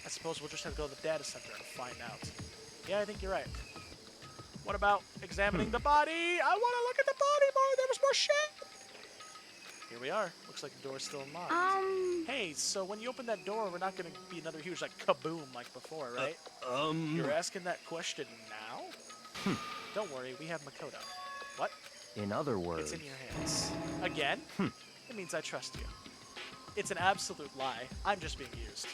I suppose we'll just have to go to the data center and find out. Yeah, I think you're right. What about examining the body? I want to look at the body more. There was more shit. Here we are. Looks like the door's still unlocked. Hey, so when you open that door, we're not going to be another huge, like, kaboom like before, right? You're asking that question now? Don't worry, we have Makoto. What? In other words... It's in your hands. Again? It means I trust you. It's an absolute lie. I'm just being used.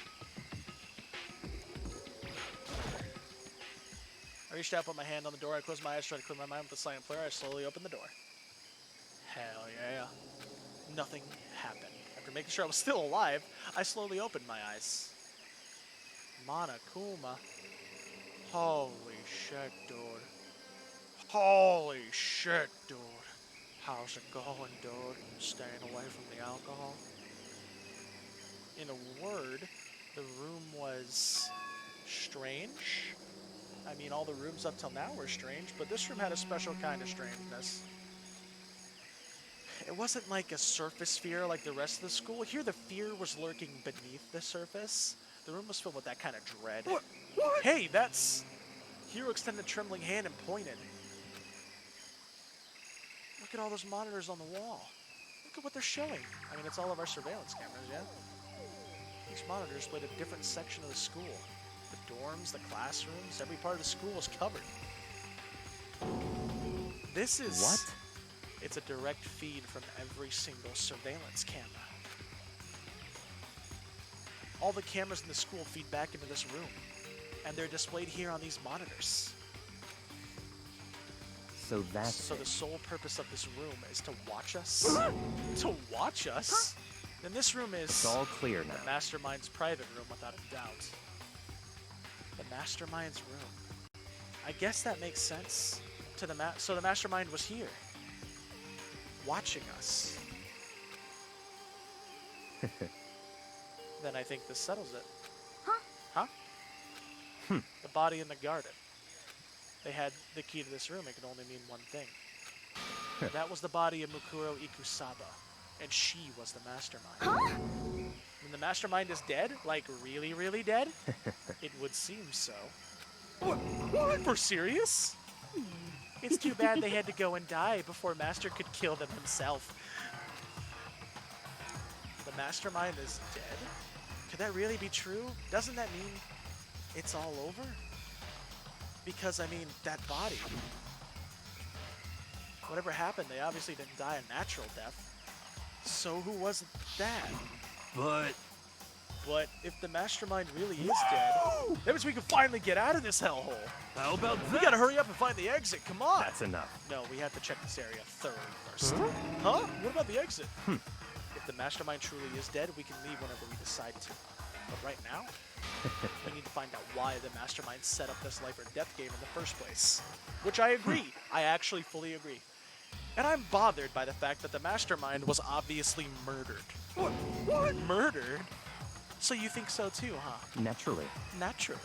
I reached out, put my hand on the door. I closed my eyes, tried to clear my mind with a silent flare. I slowly opened the door. Hell yeah. Nothing happened. After making sure I was still alive, I slowly opened my eyes. Monokuma. Holy shit, dude. Holy shit, dude. How's it going, dude? Staying away from the alcohol? In a word, the room was strange. I mean, all the rooms up till now were strange, but this room had a special kind of strangeness. It wasn't like a surface fear like the rest of the school. Here, the fear was lurking beneath the surface. The room was filled with that kind of dread. What? Hey, that's... Hiro extended a trembling hand and pointed. Look at all those monitors on the wall. Look at what they're showing. I mean, it's all of our surveillance cameras, yeah? Each monitor displayed a different section of the school. The dorms, the classrooms, every part of the school was covered. This is... What? It's a direct feed from every single surveillance camera. All the cameras in the school feed back into this room, and they're displayed here on these monitors. So that's So the sole purpose of this room is to watch us? To watch us? Then this room is... It's all clear now. The Mastermind's private room, without a doubt. The Mastermind's room. I guess that makes sense. To the So the Mastermind was here. Watching us. Then I think this settles it. Huh? The body in the garden. They had the key to this room. It could only mean one thing. That was the body of Mukuro Ikusaba. And she was the Mastermind. When the Mastermind is dead, like really, really dead, it would seem so. What? For serious? It's too bad they had to go and die before Master could kill them himself. The Mastermind is dead? Could that really be true? Doesn't that mean it's all over? Because, I mean, that body. Whatever happened, they obviously didn't die a natural death. So who was that? But if the mastermind really is dead, that means we can finally get out of this hellhole. How about that? We gotta hurry up and find the exit, come on! That's enough. No, we have to check this area thoroughly first. Huh? What about the exit? If the mastermind truly is dead, we can leave whenever we decide to. But right now, we need to find out why the mastermind set up this life or death game in the first place. Which I agree. I actually fully agree. And I'm bothered by the fact that the mastermind was obviously murdered. What? Murdered? So you think so too, huh? Naturally. Naturally.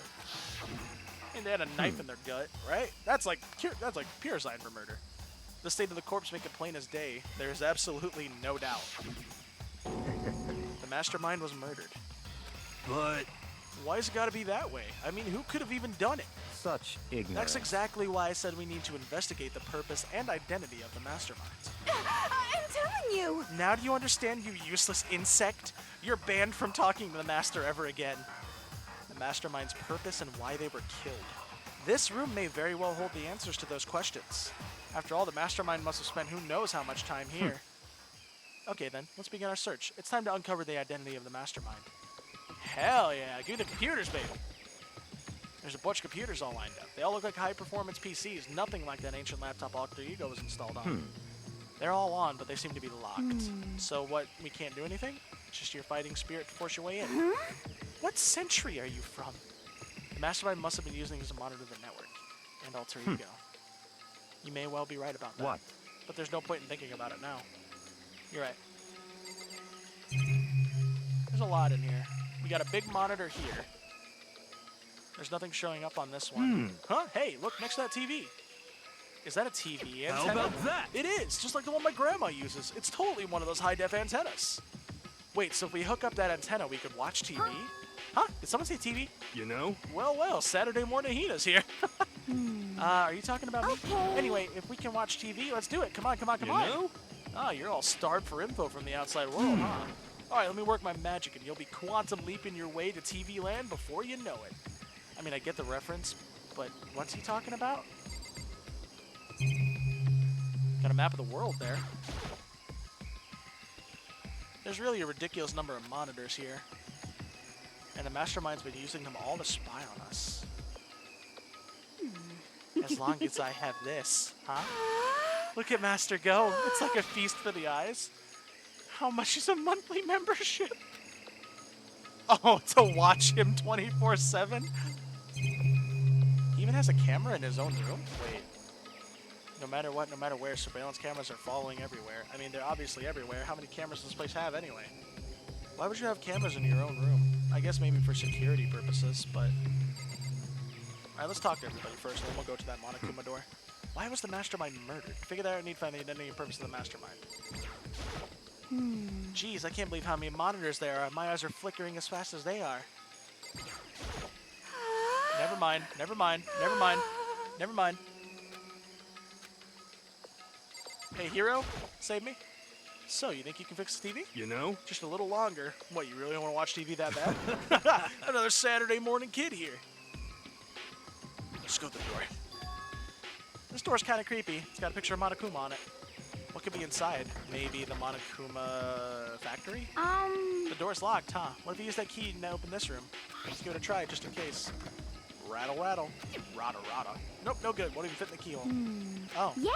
And they had a knife in their gut, right? That's like pure sign for murder. The state of the corpse make it plain as day. There's absolutely no doubt. The mastermind was murdered. But why's it gotta be that way? I mean, who could have even done it? Such ignorance. That's exactly why I said we need to investigate the purpose and identity of the mastermind. I'm telling you! Now do you understand, you useless insect? You're banned from talking to the master ever again. The mastermind's purpose and why they were killed. This room may very well hold the answers to those questions. After all, the mastermind must have spent who knows how much time here. Okay then, let's begin our search. It's time to uncover the identity of the mastermind. Hell yeah, give me the computers, baby. There's a bunch of computers all lined up. They all look like high-performance PCs, nothing like that ancient laptop Alter Ego was installed on. They're all on, but they seem to be locked. So what, we can't do anything? It's just your fighting spirit to force your way in. What century are you from? The mastermind must have been using this to monitor the network and Alter Ego. You may well be right about that. What? But there's no point in thinking about it now. You're right. There's a lot in here. We got a big monitor here. There's nothing showing up on this one. Huh? Hey, look next to that TV. Is that a TV antenna? How about that? It is, just like the one my grandma uses. It's totally one of those high-def antennas. Wait, so if we hook up that antenna, we could watch TV? Huh? Did someone say TV? You know? Well, Saturday morning Hina's here. Are you talking about me? Anyway, if we can watch TV, let's do it. Come on. You know? Ah, you're all starved for info from the outside world, huh? All right, let me work my magic, and you'll be quantum leaping your way to TV land before you know it. I mean, I get the reference, but what's he talking about? Got a map of the world there. There's really a ridiculous number of monitors here. And the mastermind's been using them all to spy on us. As long as I have this, huh? Look at Master go. It's like a feast for the eyes. How much is a monthly membership? Oh, to watch him 24/7? He even has a camera in his own room? Wait. No matter what, no matter where, surveillance cameras are following everywhere. I mean, they're obviously everywhere. How many cameras does this place have anyway? Why would you have cameras in your own room? I guess maybe for security purposes, but... Alright, let's talk to everybody first, and then we'll go to that Monokuma door. Why was the mastermind murdered? Figure that out, I need to find the identity and purpose of the mastermind. Jeez, I can't believe how many monitors there are. My eyes are flickering as fast as they are. Never mind. Hey, hero, save me. So, you think you can fix the TV? You know? Just a little longer. What, you really don't want to watch TV that bad? Another Saturday morning kid here. Let's go to the door. This door's kind of creepy. It's got a picture of Monokuma on it. What could be inside? Maybe the Monokuma factory? The door's locked, huh? What if you use that key to open this room? Let's give it a try, just in case. Rattle, rattle. Rada, rada. Nope, no good. Won't even fit in the keyhole. Oh. Yeah.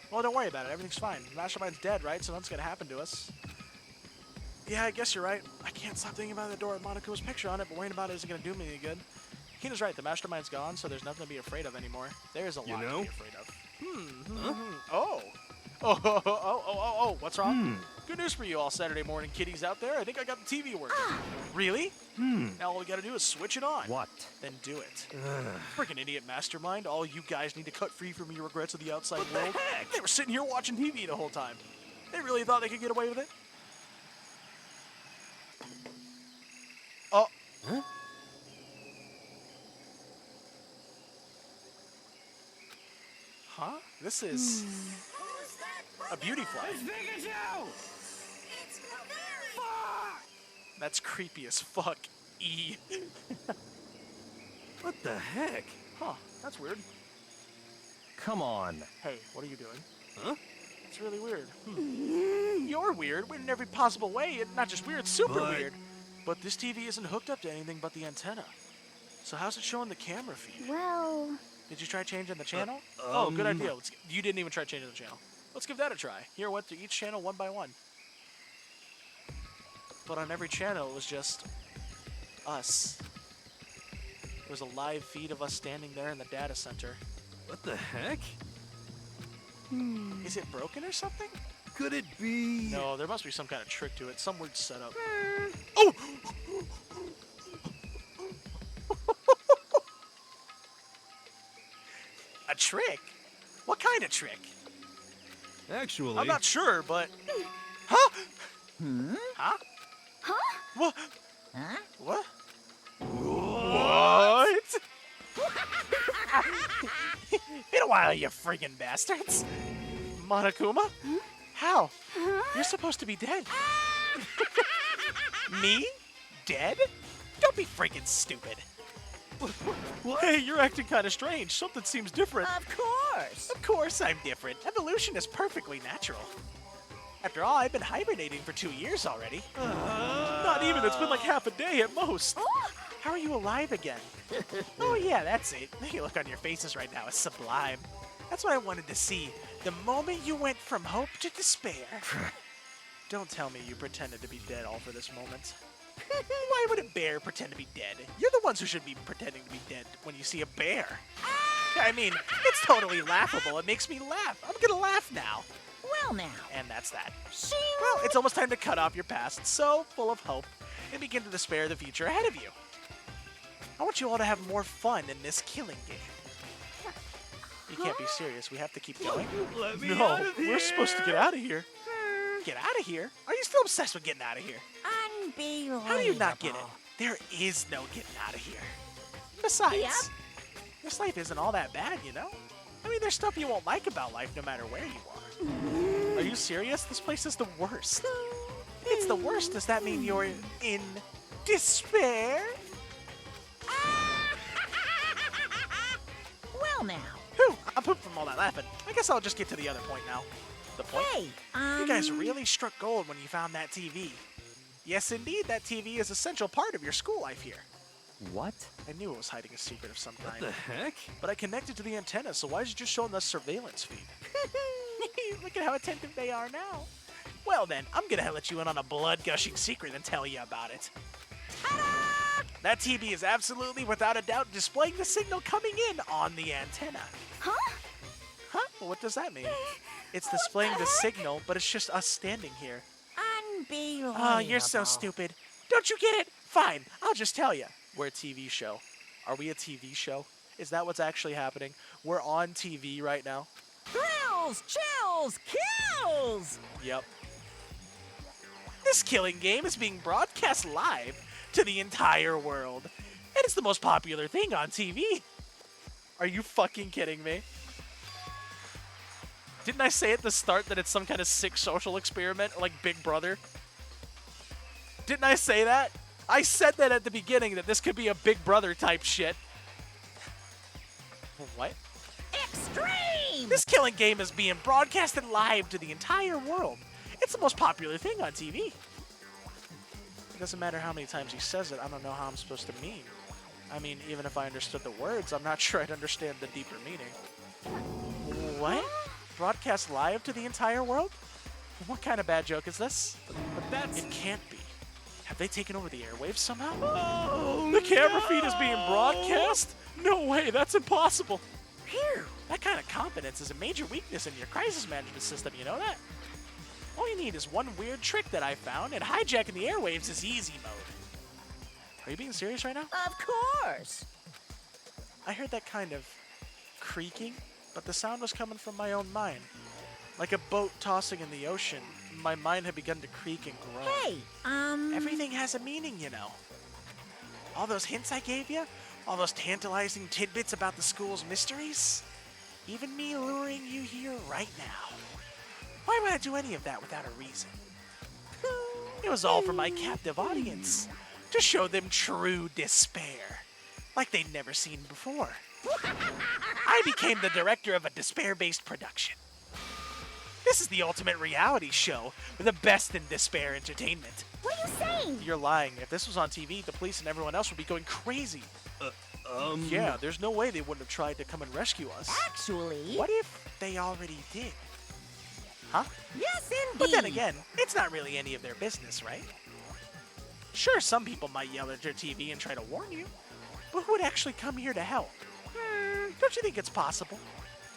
Well, don't worry about it. Everything's fine. The mastermind's dead, right? So nothing's gonna happen to us. Yeah, I guess you're right. I can't stop thinking about the door with Monokuma's picture on it, but worrying about it isn't gonna do me any good. Kina's right. The mastermind's gone, so there's nothing to be afraid of anymore. There's a lot to be afraid of. Oh, what's wrong? Good news for you all Saturday morning kiddies out there. I think I got the TV working. Really? Now all we gotta do is switch it on. What? Then do it. Freaking idiot mastermind. All you guys need to cut free from your regrets of the outside world. Heck? They were sitting here watching TV the whole time. They really thought they could get away with it? Oh. Huh? Huh? This is a beauty fly. That's creepy as fuck. E. What the heck? Huh, that's weird. Come on. Hey, what are you doing? Huh? It's really weird. You're weird in every possible way. It's not just weird, it's super weird. But this TV isn't hooked up to anything but the antenna. So how's it showing the camera feed? Well... Did you try changing the channel? Oh, good idea. You didn't even try changing the channel. Let's give that a try. Here, went through each channel one by one. But on every channel, it was just us. There was a live feed of us standing there in the data center. What the heck? Is it broken or something? Could it be? No, there must be some kind of trick to it. Some weird setup. Oh! A trick? What kind of trick? Actually... I'm not sure, but... Huh? Huh? Huh? What? Huh? What? What? Been a while, you friggin' bastards. Monokuma? How? You're supposed to be dead. Me? Dead? Don't be friggin' stupid. What? Hey, you're acting kind of strange. Something seems different. Of course. Of course I'm different. Evolution is perfectly natural. After all, I've been hibernating for 2 years already. Not even. It's been like half a day at most. How are you alive again? Oh, yeah, that's it. The look on your faces right now is sublime. That's what I wanted to see. The moment you went from hope to despair. Don't tell me you pretended to be dead all for this moment. Why would a bear pretend to be dead? You're the ones who should be pretending to be dead when you see a bear. I mean, it's totally laughable. It makes me laugh. I'm gonna laugh now. Well now. And that's that. Well, it's almost time to cut off your past, so full of hope, and begin to despair of the future ahead of you. I want you all to have more fun in this killing game. You can't be serious. We have to keep going. Let me No, out of we're supposed to get out of here. Get out of here? Are you still obsessed with getting out of here? Unbelievable. How do you not get it? There is no getting out of here. Besides, this life isn't all that bad, you know? I mean, there's stuff you won't like about life no matter where you are. Are you serious? This place is the worst. If it's the worst, does that mean you're in despair? Well now. Whew, I'm pooped from all that laughing. I guess I'll just get to the other point now. The point? Hey, You guys really struck gold when you found that TV. Yes, indeed, that TV is an essential part of your school life here. What? I knew it was hiding a secret of some kind. What the heck? But I connected to the antenna, so why is it just showing the surveillance feed? Look at how attentive they are now. Well then, I'm gonna let you in on a blood-gushing secret and tell you about it. Ta-da! That TV is absolutely, without a doubt, displaying the signal coming in on the antenna. Huh? Huh? Well, what does that mean? It's displaying the signal, but it's just us standing here. Unbelievable. Oh, you're so stupid. Don't you get it? Fine, I'll just tell you. We're a TV show. Are we a TV show? Is that what's actually happening? We're on TV right now? Thrills, chills, kills! Yep. This killing game is being broadcast live to the entire world. And it's the most popular thing on TV. Are you fucking kidding me? Didn't I say at the start that it's some kind of sick social experiment like Big Brother? Didn't I say that? I said that at the beginning, that this could be a Big Brother type shit. What? Extreme! This killing game is being broadcasted live to the entire world. It's the most popular thing on TV. It doesn't matter how many times he says it, I don't know how I'm supposed to mean. I mean, even if I understood the words, I'm not sure I'd understand the deeper meaning. What? Broadcast live to the entire world? What kind of bad joke is this? But that's... It can't be. Have they taken over the airwaves somehow? Oh, the camera feed is being broadcast? No way, that's impossible. Phew, that kind of competence is a major weakness in your crisis management system, you know that? All you need is one weird trick that I found, and hijacking the airwaves is easy mode. Are you being serious right now? Of course. I heard that kind of creaking, but the sound was coming from my own mind. Like a boat tossing in the ocean, my mind had begun to creak and groan. Hey, Everything has a meaning, you know. All those hints I gave you, all those tantalizing tidbits about the school's mysteries, even me luring you here right now. Why would I do any of that without a reason? It was all for my captive audience, to show them true despair. like they'd never seen before. I became the director of a despair-based production. This is the ultimate reality show with the best in despair entertainment. What are you saying? You're lying. If this was on TV, the police and everyone else would be going crazy. Yeah, there's no way they wouldn't have tried to come and rescue us. Actually... What if they already did? Huh? Yes, indeed. But then again, it's not really any of their business, right? Sure, some people might yell at your TV and try to warn you, but who would actually come here to help? Don't you think it's possible?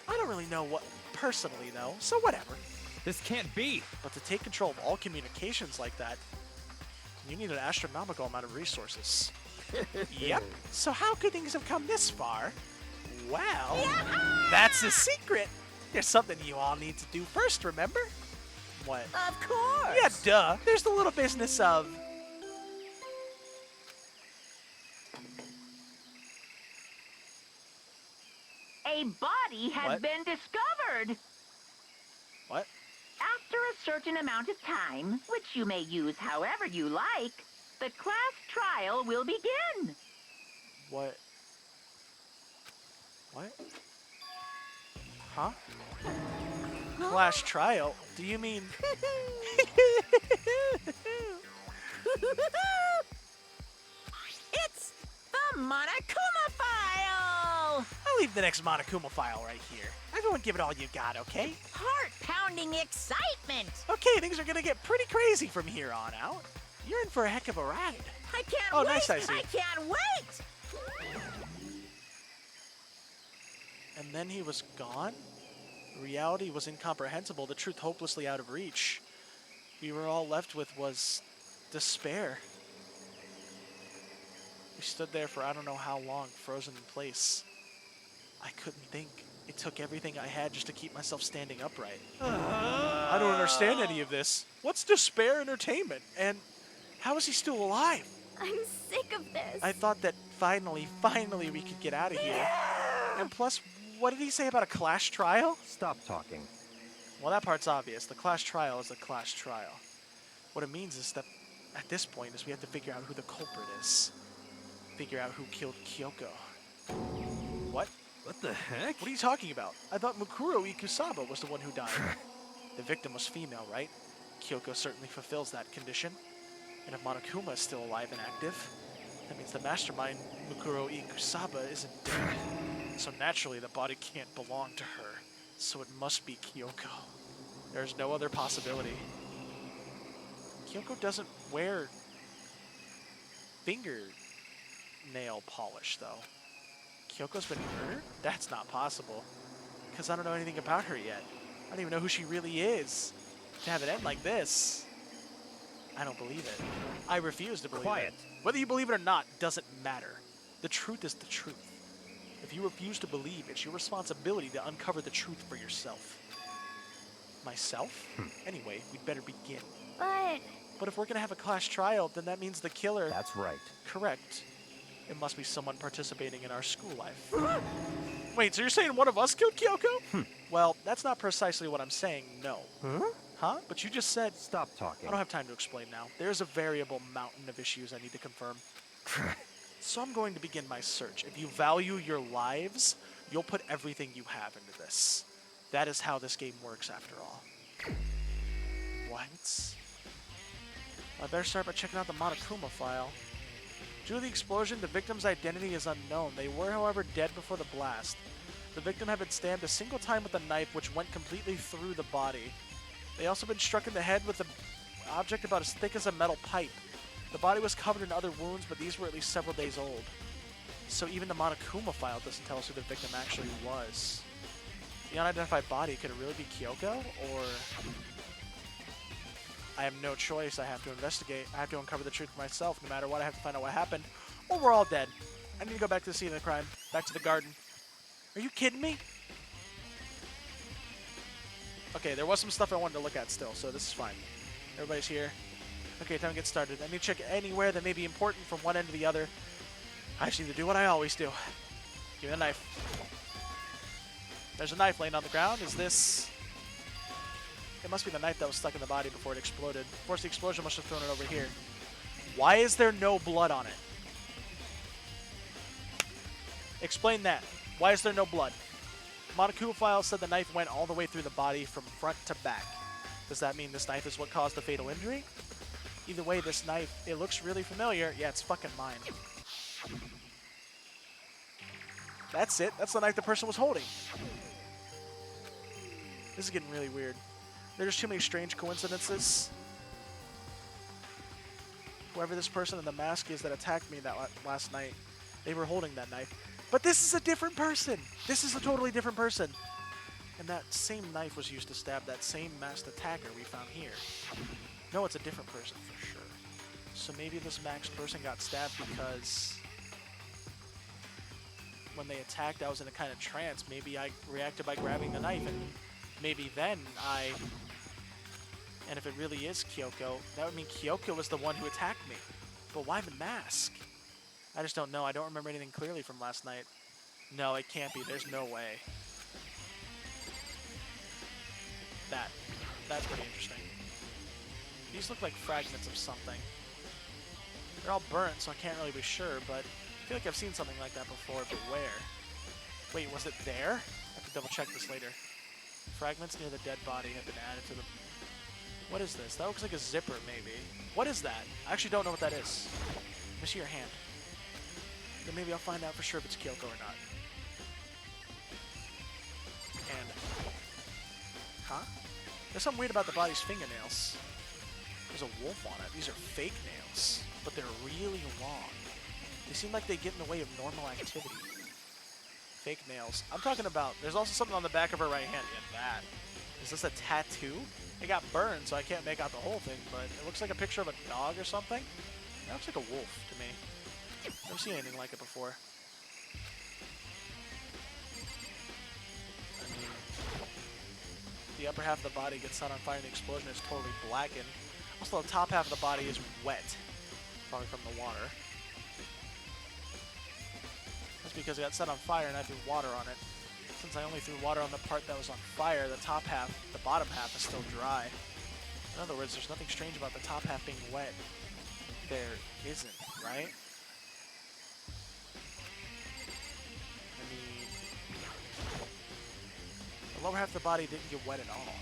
I don't really know what personally, though, so whatever. This can't be. But to take control of all communications like that, you need an astronomical amount of resources. Yep. So how could things have come this far? Well, that's the secret. There's something you all need to do first, remember? What? Of course. Yeah, duh. There's the little business of... A body has What? been discovered. What? After a certain amount of time, which you may use however you like, the class trial will begin. What? What? Huh? Clash trial? Do you mean... It's the Monokuma file! I'll leave the next Monokuma file right here. Everyone give it all you got, okay? Heart-pounding excitement! Okay, things are gonna get pretty crazy from here on out. You're in for a heck of a ride. I can't Oh, wait! nice, I see. I can't wait! And then he was gone? Reality was incomprehensible, the truth hopelessly out of reach. We were all left with was despair. We stood there for I don't know how long, frozen in place. I couldn't think. It took everything I had just to keep myself standing upright. I don't understand any of this. What's despair entertainment? And how is he still alive? I'm sick of this. I thought that finally we could get out of here. And plus, what did he say about a clash trial? Stop talking. Well, that part's obvious. The clash trial is a clash trial. What it means is that at this point is we have to figure out who the culprit is. Figure out who killed Kyoko. What? What the heck? What are you talking about? I thought Mukuro Ikusaba was the one who died. The victim was female, right? Kyoko certainly fulfills that condition. And if Monokuma is still alive and active, that means the mastermind, Mukuro Ikusaba, isn't dead. So naturally, the body can't belong to her. So it must be Kyoko. There's no other possibility. Kyoko doesn't wear fingernail polish, though. Kyoko's been murdered? That's not possible. Because I don't know anything about her yet. I don't even know who she really is. To have it end like this, I don't believe it. I refuse to believe it. Whether you believe it or not doesn't matter. The truth is the truth. If you refuse to believe, it's your responsibility to uncover the truth for yourself. Myself? Anyway, we'd better begin. But if we're gonna have a clash trial, then that means the killer... That's right. Correct. It must be someone participating in our school life. Wait, so you're saying one of us killed Kyoko? Well, that's not precisely what I'm saying, no. Huh? But you just said... Stop talking. I don't have time to explain now. There's a variable mountain of issues I need to confirm. So I'm going to begin my search. If you value your lives, you'll put everything you have into this. That is how this game works, after all. What? I better start by checking out the Monokuma file. Due to the explosion, the victim's identity is unknown. They were, however, dead before the blast. The victim had been stabbed a single time with a knife, which went completely through the body. They also been struck in the head with an object about as thick as a metal pipe. The body was covered in other wounds, but these were at least several days old. So even the Monokuma file doesn't tell us who the victim actually was. The unidentified body, could it really be Kyoko? Or... I have no choice. I have to investigate. I have to uncover the truth for myself. No matter what, I have to find out what happened. Or we're all dead. I need to go back to the scene of the crime. Back to the garden. Are you kidding me? Okay, there was some stuff I wanted to look at still, so this is fine. Everybody's here. Okay, time to get started. I need to check anywhere that may be important from one end to the other. I just need to do what I always do. Give me the knife. There's a knife laying on the ground. Is this... It must be the knife that was stuck in the body before it exploded. Of course, the explosion must have thrown it over here. Why is there no blood on it? Explain that. Why is there no blood? Monokuma file said the knife went all the way through the body from front to back. Does that mean this knife is what caused the fatal injury? Either way, this knife, it looks really familiar. Yeah, it's fucking mine. That's it. That's the knife the person was holding. This is getting really weird. There's too many strange coincidences. Whoever this person in the mask is that attacked me that last night, they were holding that knife. But this is a different person. This is a totally different person. And that same knife was used to stab that same masked attacker we found here. No, it's a different person for sure. So maybe this masked person got stabbed because when they attacked, I was in a kind of trance. Maybe I reacted by grabbing the knife, and maybe then and if it really is Kyoko, that would mean Kyoko was the one who attacked me. But why the mask? I just don't know. I don't remember anything clearly from last night. No, it can't be. There's no way. That's pretty interesting. These look like fragments of something. They're all burnt, so I can't really be sure, but I feel like I've seen something like that before, but where? Wait, was it there? I have to double check this later. Fragments near the dead body have been added to the... What is this? That looks like a zipper, maybe. What is that? I actually don't know what that is. Let me see your hand. Then maybe I'll find out for sure if it's Kyoko or not. And... Huh? There's something weird about the body's fingernails. There's a wolf on it. These are fake nails, but they're really long. They seem like they get in the way of normal activity. Fake nails. I'm talking about, there's also something on the back of her right hand. Yeah, that. Is this a tattoo? It got burned, so I can't make out the whole thing, but it looks like a picture of a dog or something. That looks like a wolf to me. Never seen anything like it before. I mean, the upper half of the body gets set on fire and the explosion is totally blackened. Also, the top half of the body is wet, probably from the water. That's because it got set on fire and I threw water on it. Since I only threw water on the part that was on fire, the top half, the bottom half is still dry. In other words, there's nothing strange about the top half being wet. There isn't, right? I mean, the lower half of the body didn't get wet at all.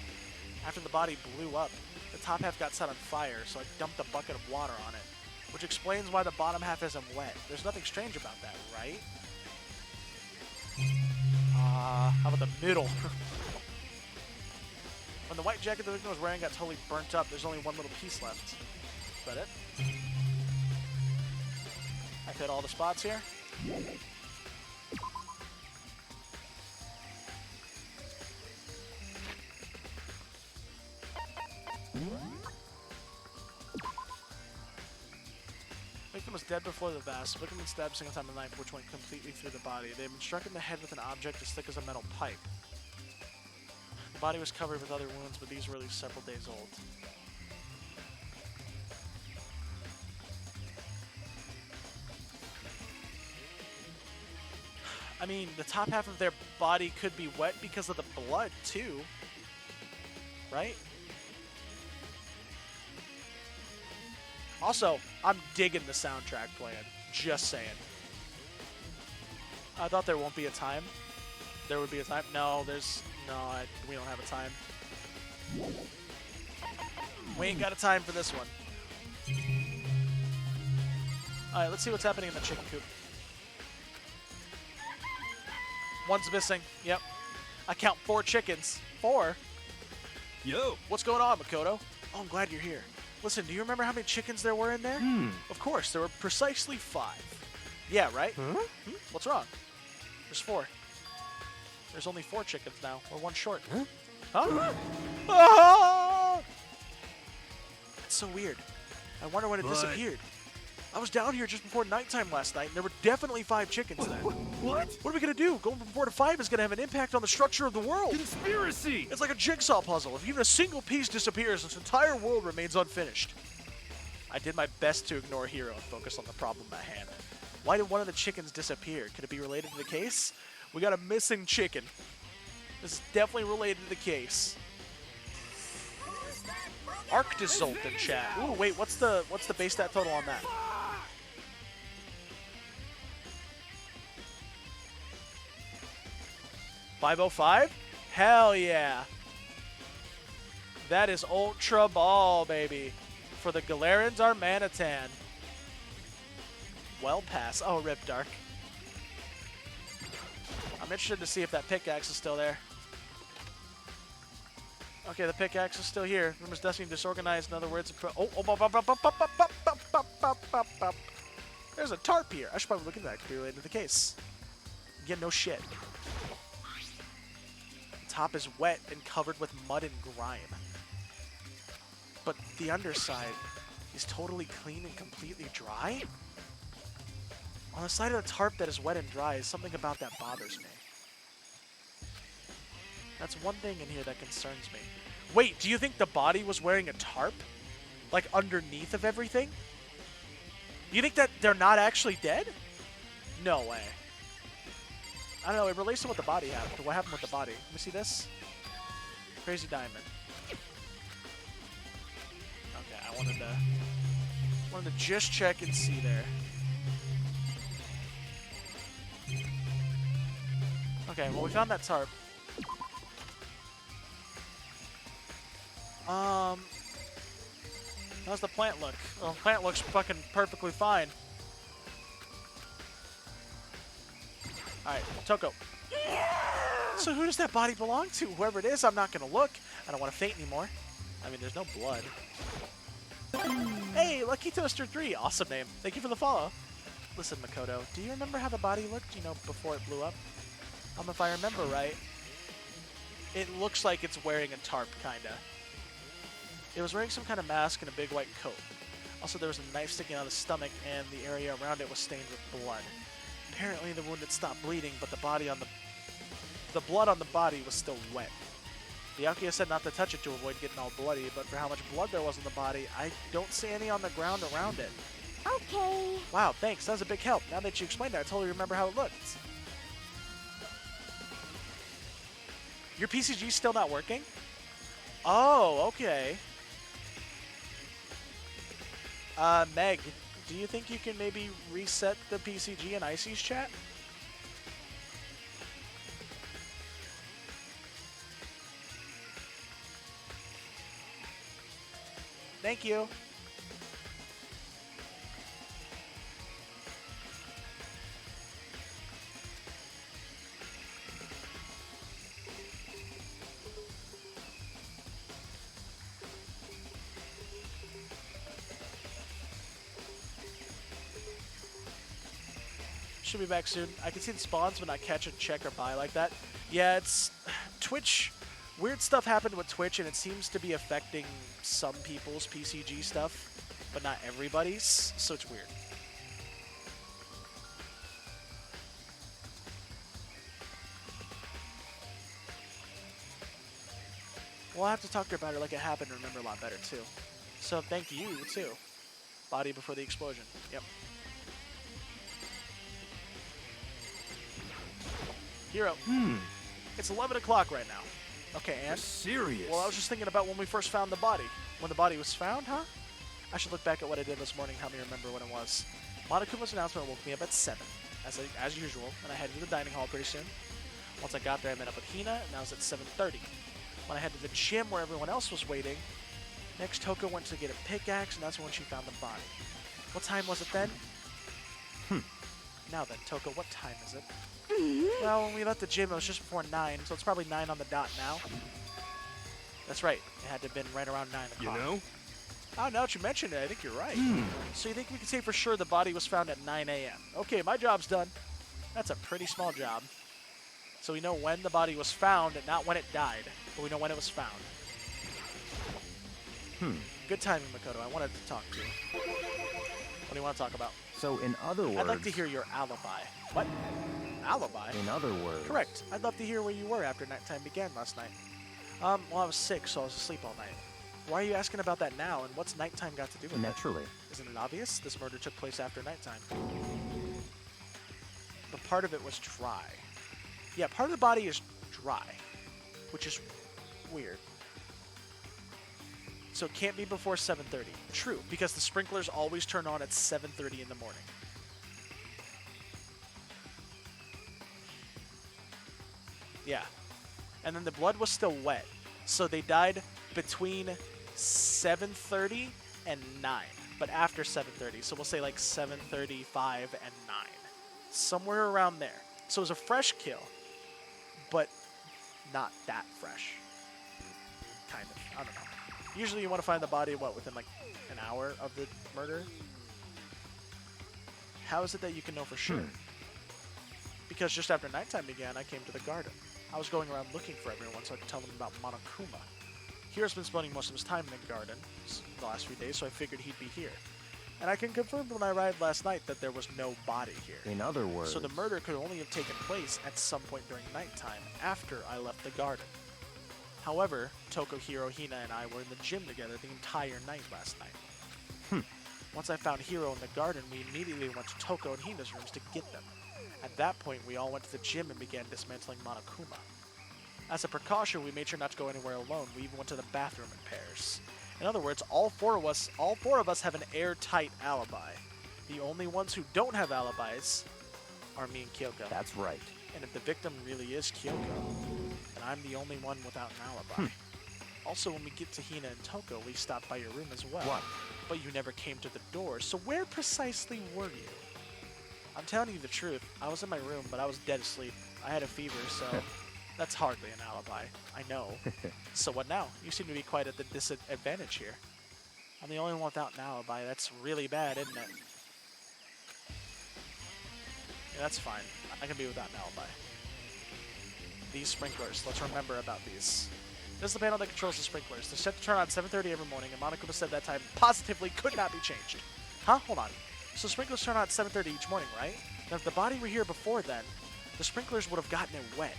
After the body blew up, the top half got set on fire, so I dumped a bucket of water on it, which explains why the bottom half isn't wet. There's nothing strange about that, right? How about the middle? When the white jacket the victim was wearing got totally burnt up, there's only one little piece left. Is that it? I've hit all the spots here. Victim was dead before the vest. Victim was stabbed a single time with a knife, which went completely through the body. They had been struck in the head with an object as thick as a metal pipe. The body was covered with other wounds, but these were at least several days old. I mean, the top half of their body could be wet because of the blood, too. Right? Also, I'm digging the soundtrack playing. Just saying. I thought there won't be a time. There would be a time. No, there's... No, we don't have a time. We ain't got a time for this one. Alright, let's see what's happening in the chicken coop. One's missing. Yep. I count 4 chickens. 4? Yo. What's going on, Makoto? Oh, I'm glad you're here. Listen, do you remember how many chickens there were in there? Of course, there were precisely 5. Yeah, right? Huh? What's wrong? There's 4. There's only 4 chickens now. We're 1 short. Huh? Ah! That's so weird. I wonder when it disappeared. I was down here just before nighttime last night, and there were definitely 5 chickens then. What? What are we going to do? Going from 4 to 5 is going to have an impact on the structure of the world. Conspiracy! It's like a jigsaw puzzle. If even a single piece disappears, this entire world remains unfinished. I did my best to ignore Hiro and focus on the problem at hand. Why did one of the chickens disappear? Could it be related to the case? We got a missing chicken. This is definitely related to the case. Arctisult in chat. Ooh, wait, what's the base stat total on that? 505? Hell yeah. That is Ultra Ball, baby. For the Galerans Armanitan. Well pass. Oh, Rip Dark. I'm interested to see if that pickaxe is still there. Okay, the pickaxe is still here. Rumors dusting disorganized. In other words, there's a tarp here. I should probably look into that. Could be related to the case. Yeah, no shit. The top is wet and covered with mud and grime. But the underside is totally clean and completely dry? On the side of the tarp that is wet and dry, something about that bothers me. That's one thing in here that concerns me. Wait, do you think the body was wearing a tarp? Like underneath of everything? You think that they're not actually dead? No way. I don't know, it relates to what the body happened. What happened with the body? Let me see this. Crazy diamond. Okay, I wanted to just check and see there. Okay, well we found that tarp. How's the plant look? Well, the plant looks fucking perfectly fine. Alright, Toko. So who does that body belong to? Whoever it is, I'm not gonna look. I don't want to faint anymore. I mean, there's no blood. Hey, Lucky Toaster 3. Awesome name. Thank you for the follow. Listen, Makoto, do you remember how the body looked, you know, before it blew up? If I remember right, it looks like it's wearing a tarp, kinda. It was wearing some kind of mask and a big white coat. Also, there was a knife sticking out of the stomach, and the area around it was stained with blood. Apparently, the wound had stopped bleeding, but the blood on the body was still wet. The Yakuya said not to touch it to avoid getting all bloody, but for how much blood there was in the body, I don't see any on the ground around it. Okay. Wow, thanks. That was a big help. Now that you explained it, I totally remember how it looked. Your PCG's still not working? Oh, okay. Meg, do you think you can maybe reset the PCG in Icy's chat? Thank you. Should be back soon. I can see the spawns when I catch and check or buy like that. Yeah, it's Twitch. Weird stuff happened with Twitch, and it seems to be affecting some people's PCG stuff, but not everybody's, so it's weird. We'll have to talk to her about it like it happened and remember a lot better, too. So thank you, too. Body before the explosion. Yep. Hero. It's 11 o'clock right now. Okay, and? You're serious? Well, I was just thinking about when we first found the body. When the body was found, huh? I should look back at what I did this morning, help me remember what it was. Monokuma's announcement woke me up at 7, as usual, and I headed to the dining hall pretty soon. Once I got there, I met up with Hina, and that was at 7:30. When I headed to the gym where everyone else was waiting, next Toko went to get a pickaxe, and that's when she found the body. What time was it then? Now then, Toko, what time is it? Well, when we left the gym, it was just before 9, so it's probably 9 on the dot now. That's right. It had to have been right around 9 o'clock. You know? Oh, now that you mentioned it, I think you're right. So you think we can say for sure the body was found at 9 a.m.? Okay, my job's done. That's a pretty small job. So we know when the body was found, and not when it died, but we know when it was found. Good timing, Makoto. I wanted to talk to you. What do you want to talk about? So, in other words... I'd like to hear your alibi. What? Alibi? In other words... Correct. I'd love to hear where you were after nighttime began last night. Well, I was sick, so I was asleep all night. Why are you asking about that now, and what's nighttime got to do with it? Naturally. Isn't it obvious? This murder took place after nighttime. But part of it was dry. Yeah, part of the body is dry, which is weird. So it can't be before 7:30. True, because the sprinklers always turn on at 7:30 in the morning. Yeah. And then the blood was still wet. So they died between 7:30 and 9. But after 7:30. So we'll say like 7:35 and 9. Somewhere around there. So it was a fresh kill. But not that fresh. Kind of. I don't know. Usually you want to find the body, what, within like an hour of the murder? How is it that you can know for sure? Because just after nighttime began, I came to the garden. I was going around looking for everyone so I could tell them about Monokuma. Hero's been spending most of his time in the garden the last few days, so I figured he'd be here. And I can confirm when I arrived last night that there was no body here. In other words... So the murder could only have taken place at some point during nighttime after I left the garden. However, Toko, Hiro, Hina, and I were in the gym together the entire night last night. Once I found Hiro in the garden, we immediately went to Toko and Hina's rooms to get them. At that point, we all went to the gym and began dismantling Monokuma. As a precaution, we made sure not to go anywhere alone. We even went to the bathroom in pairs. In other words, all four of us have an airtight alibi. The only ones who don't have alibis are me and Kyoko. That's right. And if the victim really is Kyoko, then I'm the only one without an alibi. Also, when we get to Hina and Toko, we stopped by your room as well. What? But you never came to the door, so where precisely were you? I'm telling you the truth, I was in my room, but I was dead asleep. I had a fever, so that's hardly an alibi. I know. So what now? You seem to be quite at the disadvantage here. I'm the only one without an alibi. That's really bad, isn't it? Yeah, that's fine. I can be without an alibi. These sprinklers. Let's remember about these. This is the panel that controls the sprinklers. They're set to turn on at 7:30 every morning, and Monokuma said that time positively could not be changed. Huh? Hold on. So sprinklers turn on at 7:30 each morning, right? Now if the body were here before then, the sprinklers would have gotten it wet,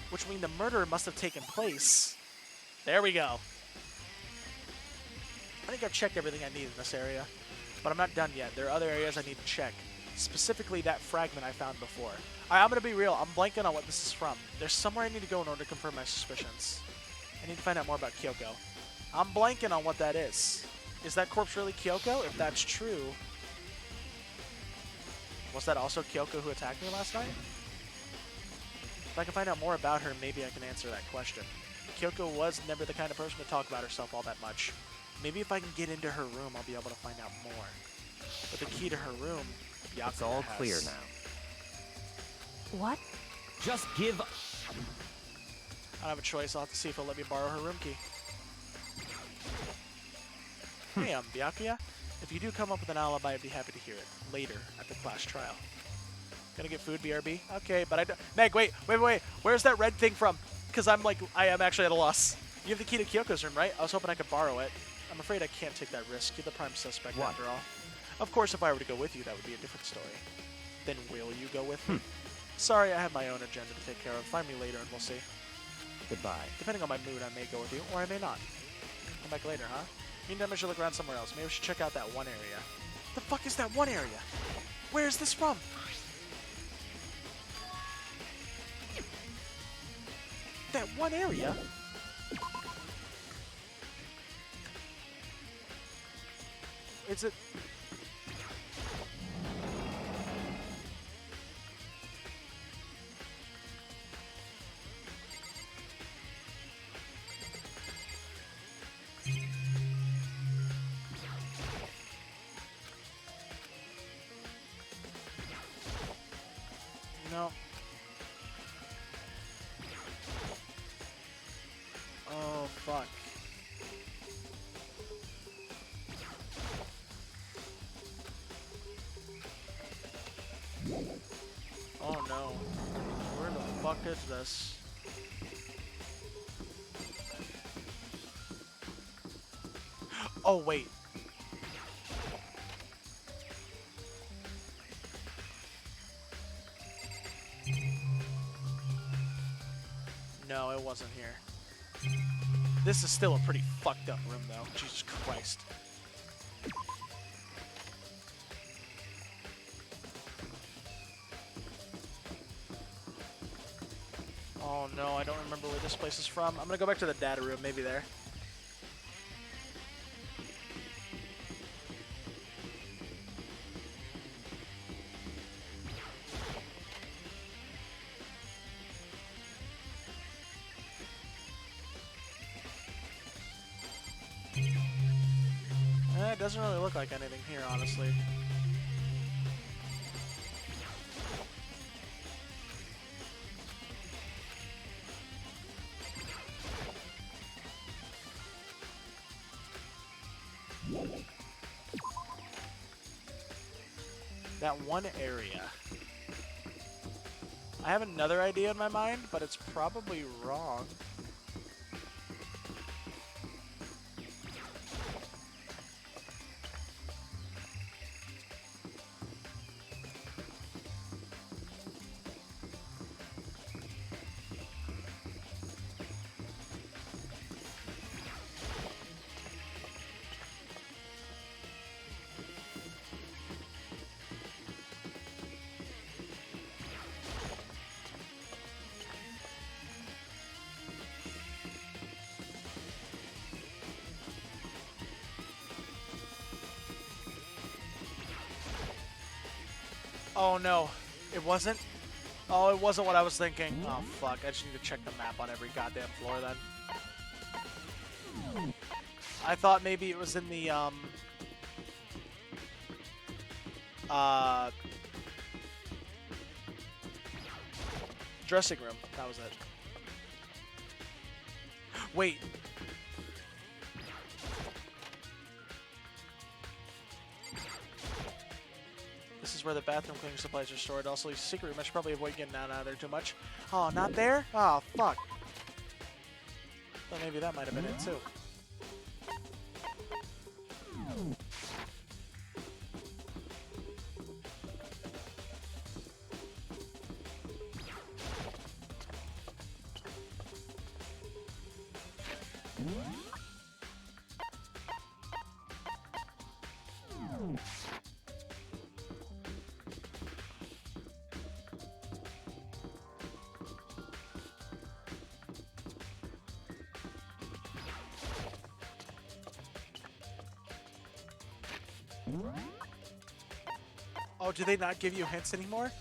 which means the murder must have taken place. There we go. I think I've checked everything I need in this area, but I'm not done yet. There are other areas I need to check, specifically that fragment I found before. Alright, I'm going to be real. I'm blanking on what this is from. There's somewhere I need to go in order to confirm my suspicions. I need to find out more about Kyoko. I'm blanking on what that is. Is that corpse really Kyoko? If that's true, was that also Kyoko who attacked me last night? If I can find out more about her, maybe I can answer that question. Kyoko was never the kind of person to talk about herself all that much. Maybe if I can get into her room, I'll be able to find out more. But the key to her room, Byakuya It's all has. clear now. What? Just give... I don't have a choice. I'll have to see if he'll let me borrow her room key. Hey, Byakuya. If you do come up with an alibi, I'd be happy to hear it later at the class trial. Gonna get food, BRB? Okay, but I don't... Meg, wait. Where's that red thing from? Because I am actually at a loss. You have the key to Kyoko's room, right? I was hoping I could borrow it. I'm afraid I can't take that risk. You're the prime suspect after all. Of course, if I were to go with you, that would be a different story. Then will you go with me? Sorry, I have my own agenda to take care of. Find me later and we'll see. Goodbye. Depending on my mood, I may go with you, or I may not. Come back later, huh? Meantime, I should look around somewhere else. Maybe we should check out that one area. The fuck is that one area? Where is this from? That one area? Is it... No. Oh, fuck. Oh no. Where the fuck is this? Oh, wait. No, it wasn't here. This is still a pretty fucked up room, though. Jesus Christ. Oh no, I don't remember where this place is from. I'm gonna go back to the data room, maybe there. it doesn't really look like anything here, honestly. That one area. I have another idea in my mind, but it's probably wrong. Oh no, it wasn't? Oh, it wasn't what I was thinking. Oh fuck, I just need to check the map on every goddamn floor then. I thought maybe it was in the, dressing room. That was it. Wait. This is where the bathroom cleaning supplies are stored. Also, a secret room. I should probably avoid getting out of there too much. Oh, not there? Oh, fuck. Well, maybe that might have been it, too. Oh, do they not give you hints anymore?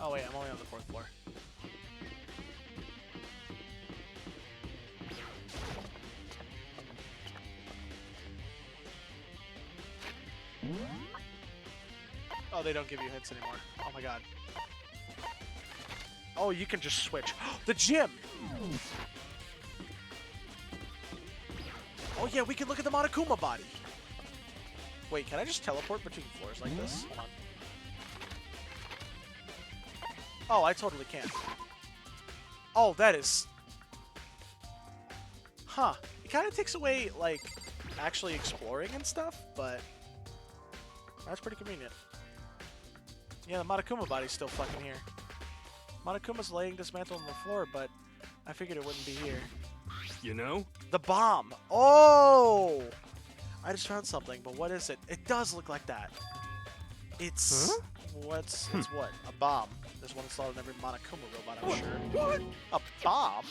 Oh wait, I'm only on the 4th floor. Oh, they don't give you hints anymore. Oh my god. Oh, you can just switch. The gym! Oh yeah, we can look at the Monokuma body. Wait, can I just teleport between floors like this? Hold on. Oh, I totally can. Oh, that is... Huh. It kind of takes away, like, actually exploring and stuff, but... That's pretty convenient. Yeah, the Monokuma body's still fucking here. Monokuma's laying dismantled on the floor, but I figured it wouldn't be here. You know? The bomb! Oh! I just found something, but what is it? It does look like that. It's... Huh? It's what? A bomb. There's one installed in every Monokuma robot, I'm sure. What? A bomb?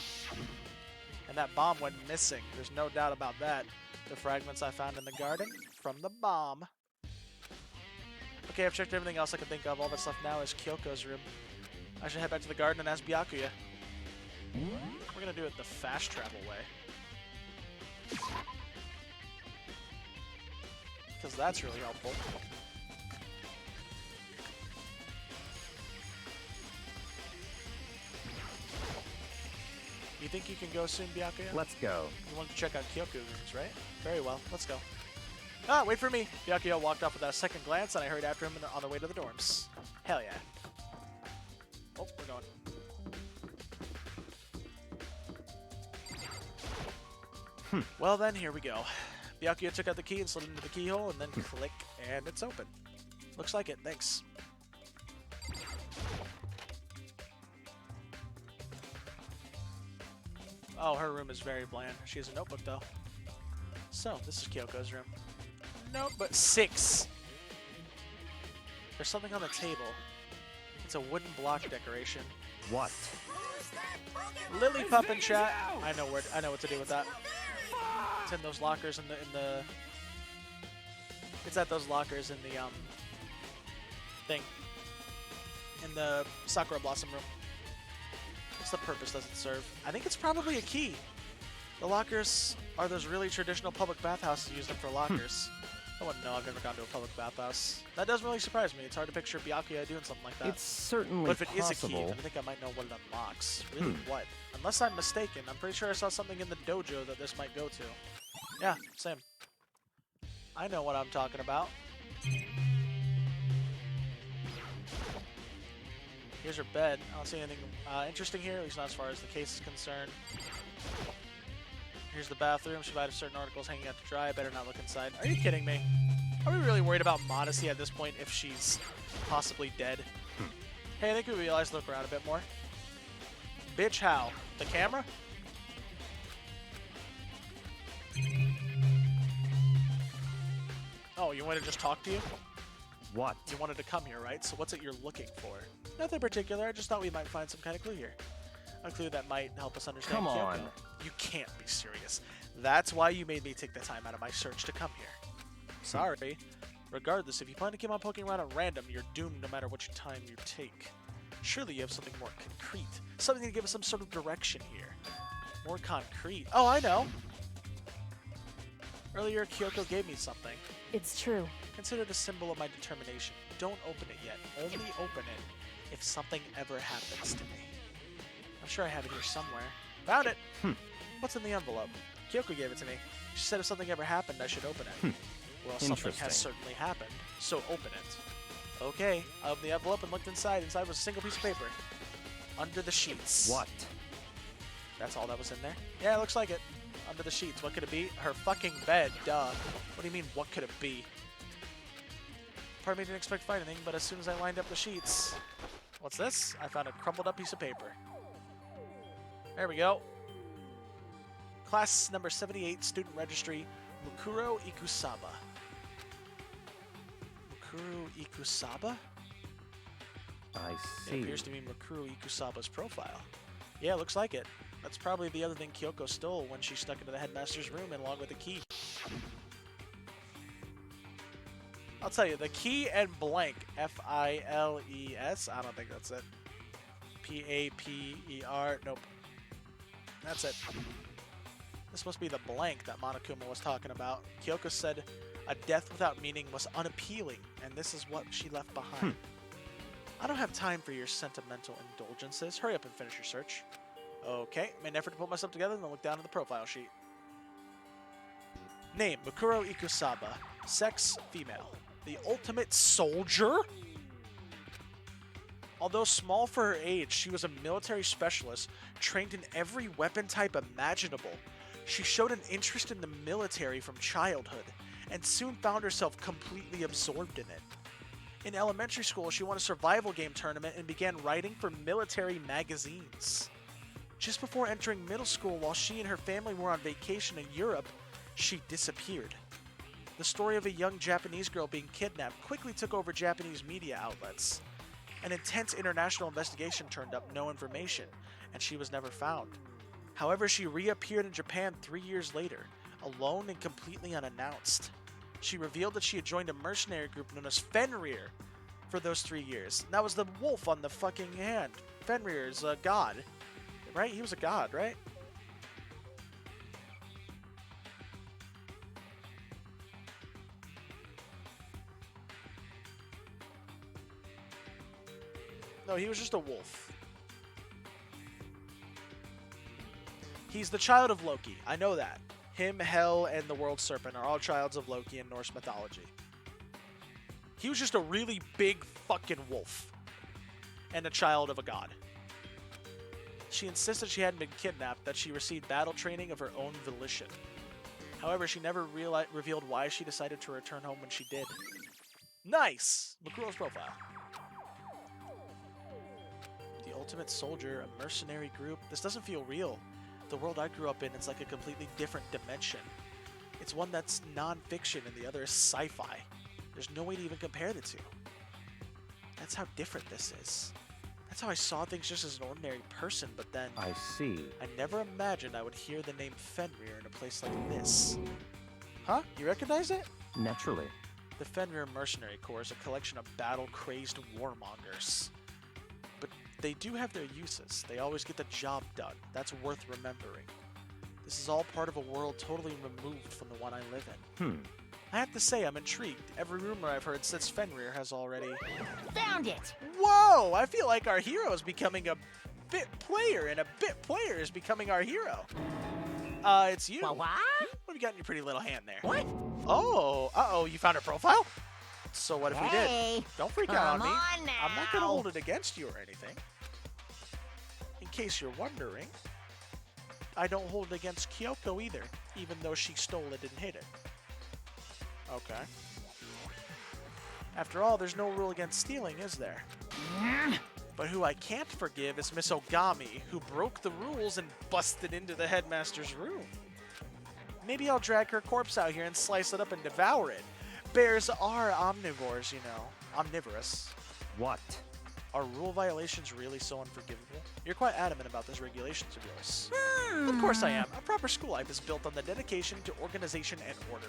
And that bomb went missing. There's no doubt about that. The fragments I found in the garden from the bomb. Okay, I've checked everything else I can think of. All that's left now is Kyoko's room. I should head back to the garden and ask Byakuya. We're gonna do it the fast travel way. Because that's really helpful. You think you can go soon, Byakuya? Let's go. You wanted to check out Kyoko's rooms, right? Very well, let's go. Ah, wait for me! Byakuya walked off without a second glance, and I hurried after him on the way to the dorms. Hell yeah. Oh, we're going. Well then, here we go. Byakuya took out the key and slid it into the keyhole, and then click, and it's open. Looks like it, thanks. Oh, her room is very bland. She has a notebook, though. So, this is Kyoko's room. Nope, but 6. There's something on the table. It's a wooden block decoration. What? Lily Pup in chat. I know what to do with that. It's in those lockers in the It's at those lockers in the thing. In the Sakura Blossom room. What's the purpose does it serve? I think it's probably a key. The lockers are those really traditional public bathhouses. Use them for lockers. I wouldn't know. I've never gone to a public bathhouse. That doesn't really surprise me. It's hard to picture Byakuya doing something like that. It's certainly But if it is a key, possible. I think I might know what it unlocks. Really, what? Unless I'm mistaken, I'm pretty sure I saw something in the dojo that this might go to. Yeah, same. I know what I'm talking about. Here's her bed. I don't see anything interesting here, at least not as far as the case is concerned. Here's the bathroom. She might have certain articles hanging out to dry. I better not look inside. Are you kidding me? Are we really worried about modesty at this point if she's possibly dead? Hey, I think we realized to look around a bit more. Bitch, how? The camera? Oh, you wanted to just talk to you? What? You wanted to come here, right? So what's it you're looking for? Nothing particular. I just thought we might find some kind of clue here. A clue that might help us understand Come Kyoko. on. You can't be serious. That's why you made me take the time out of my search to come here. Sorry. Regardless, if you plan to keep on poking around at random, you're doomed no matter which time you take. Surely you have something more concrete. Something to give us some sort of direction here. More concrete. Oh, I know. Earlier, Kyoko gave me something. It's true. Consider it a symbol of my determination. Don't open it yet. Only open it if something ever happens to me. I'm sure I have it here somewhere. Found it! What's in the envelope? Kyoko gave it to me. She said if something ever happened, I should open it. Well, something Interesting. has certainly happened, so open it. Okay, I opened the envelope and looked inside. Inside was a single piece of paper. Under the sheets. What? That's all that was in there? Yeah, it looks like it. Under the sheets. What could it be? Her fucking bed, duh. What do you mean, what could it be? Part of me didn't expect to find anything, but as soon as I lined up the sheets... What's this? I found a crumpled up piece of paper. There we go. Class number 78, student registry, Mukuro Ikusaba. Mukuro Ikusaba? I It see. appears to be Mukuro Ikusaba's profile. Yeah, looks like it. That's probably the other thing Kyoko stole when she stuck into the headmaster's room along with the key. I'll tell you, the key and blank, F-I-L-E-S, I don't think that's it. P-A-P-E-R, nope. That's it. This must be the blank that Monokuma was talking about. Kyoko said a death without meaning was unappealing, and this is what she left behind. I don't have time for your sentimental indulgences. Hurry up and finish your search. Okay, made an effort to put myself together and then look down at the profile sheet. Name, Mukuro Ikusaba. Sex, female. The ultimate soldier? Although small for her age, she was a military specialist, trained in every weapon type imaginable. She showed an interest in the military from childhood, and soon found herself completely absorbed in it. In elementary school, she won a survival game tournament and began writing for military magazines. Just before entering middle school, while she and her family were on vacation in Europe, she disappeared. The story of a young Japanese girl being kidnapped quickly took over Japanese media outlets. An intense international investigation turned up no information, and she was never found. However, she reappeared in Japan 3 years later, alone and completely unannounced. She revealed that she had joined a mercenary group known as Fenrir for those 3 years. And that was the wolf on the fucking hand. Fenrir is a god, right? He was a god, right? No, he was just a wolf. He's the child of Loki. I know that. Him, Hel, and the World Serpent are all childs of Loki in Norse mythology. He was just a really big fucking wolf. And a child of a god. She insisted she hadn't been kidnapped, that she received battle training of her own volition. However, she never revealed why she decided to return home when she did. Nice! Makuro's profile. The ultimate soldier, a mercenary group. This doesn't feel real. The world I grew up in, it's like a completely different dimension. It's one that's non-fiction and the other is sci-fi. There's no way to even compare the two. That's how different this is. That's how I saw things just as an ordinary person, but then... I see. I never imagined I would hear the name Fenrir in a place like this. Huh? You recognize it? Naturally. The Fenrir Mercenary Corps is a collection of battle-crazed warmongers. But they do have their uses. They always get the job done. That's worth remembering. This is all part of a world totally removed from the one I live in. I have to say, I'm intrigued. Every rumor I've heard since Fenrir has already... Found it! Whoa! I feel like our hero is becoming a bit player, and a bit player is becoming our hero. It's you. What? What have you got in your pretty little hand there? What? Oh, uh-oh, you found her profile? So what if we did? Hey, Don't freak out on me. on now. I'm not going to hold it against you or anything. In case you're wondering, I don't hold it against Kyoko either, even though she stole it and hid it. Okay. After all, there's no rule against stealing, is there? But who I can't forgive is Miss Ogami, who broke the rules and busted into the headmaster's room. Maybe I'll drag her corpse out here and slice it up and devour it. Bears are omnivores, you know. Omnivorous. What? Are rule violations really so unforgivable? You're quite adamant about those regulations of yours. Of course I am. A proper school life is built on the dedication to organization and order.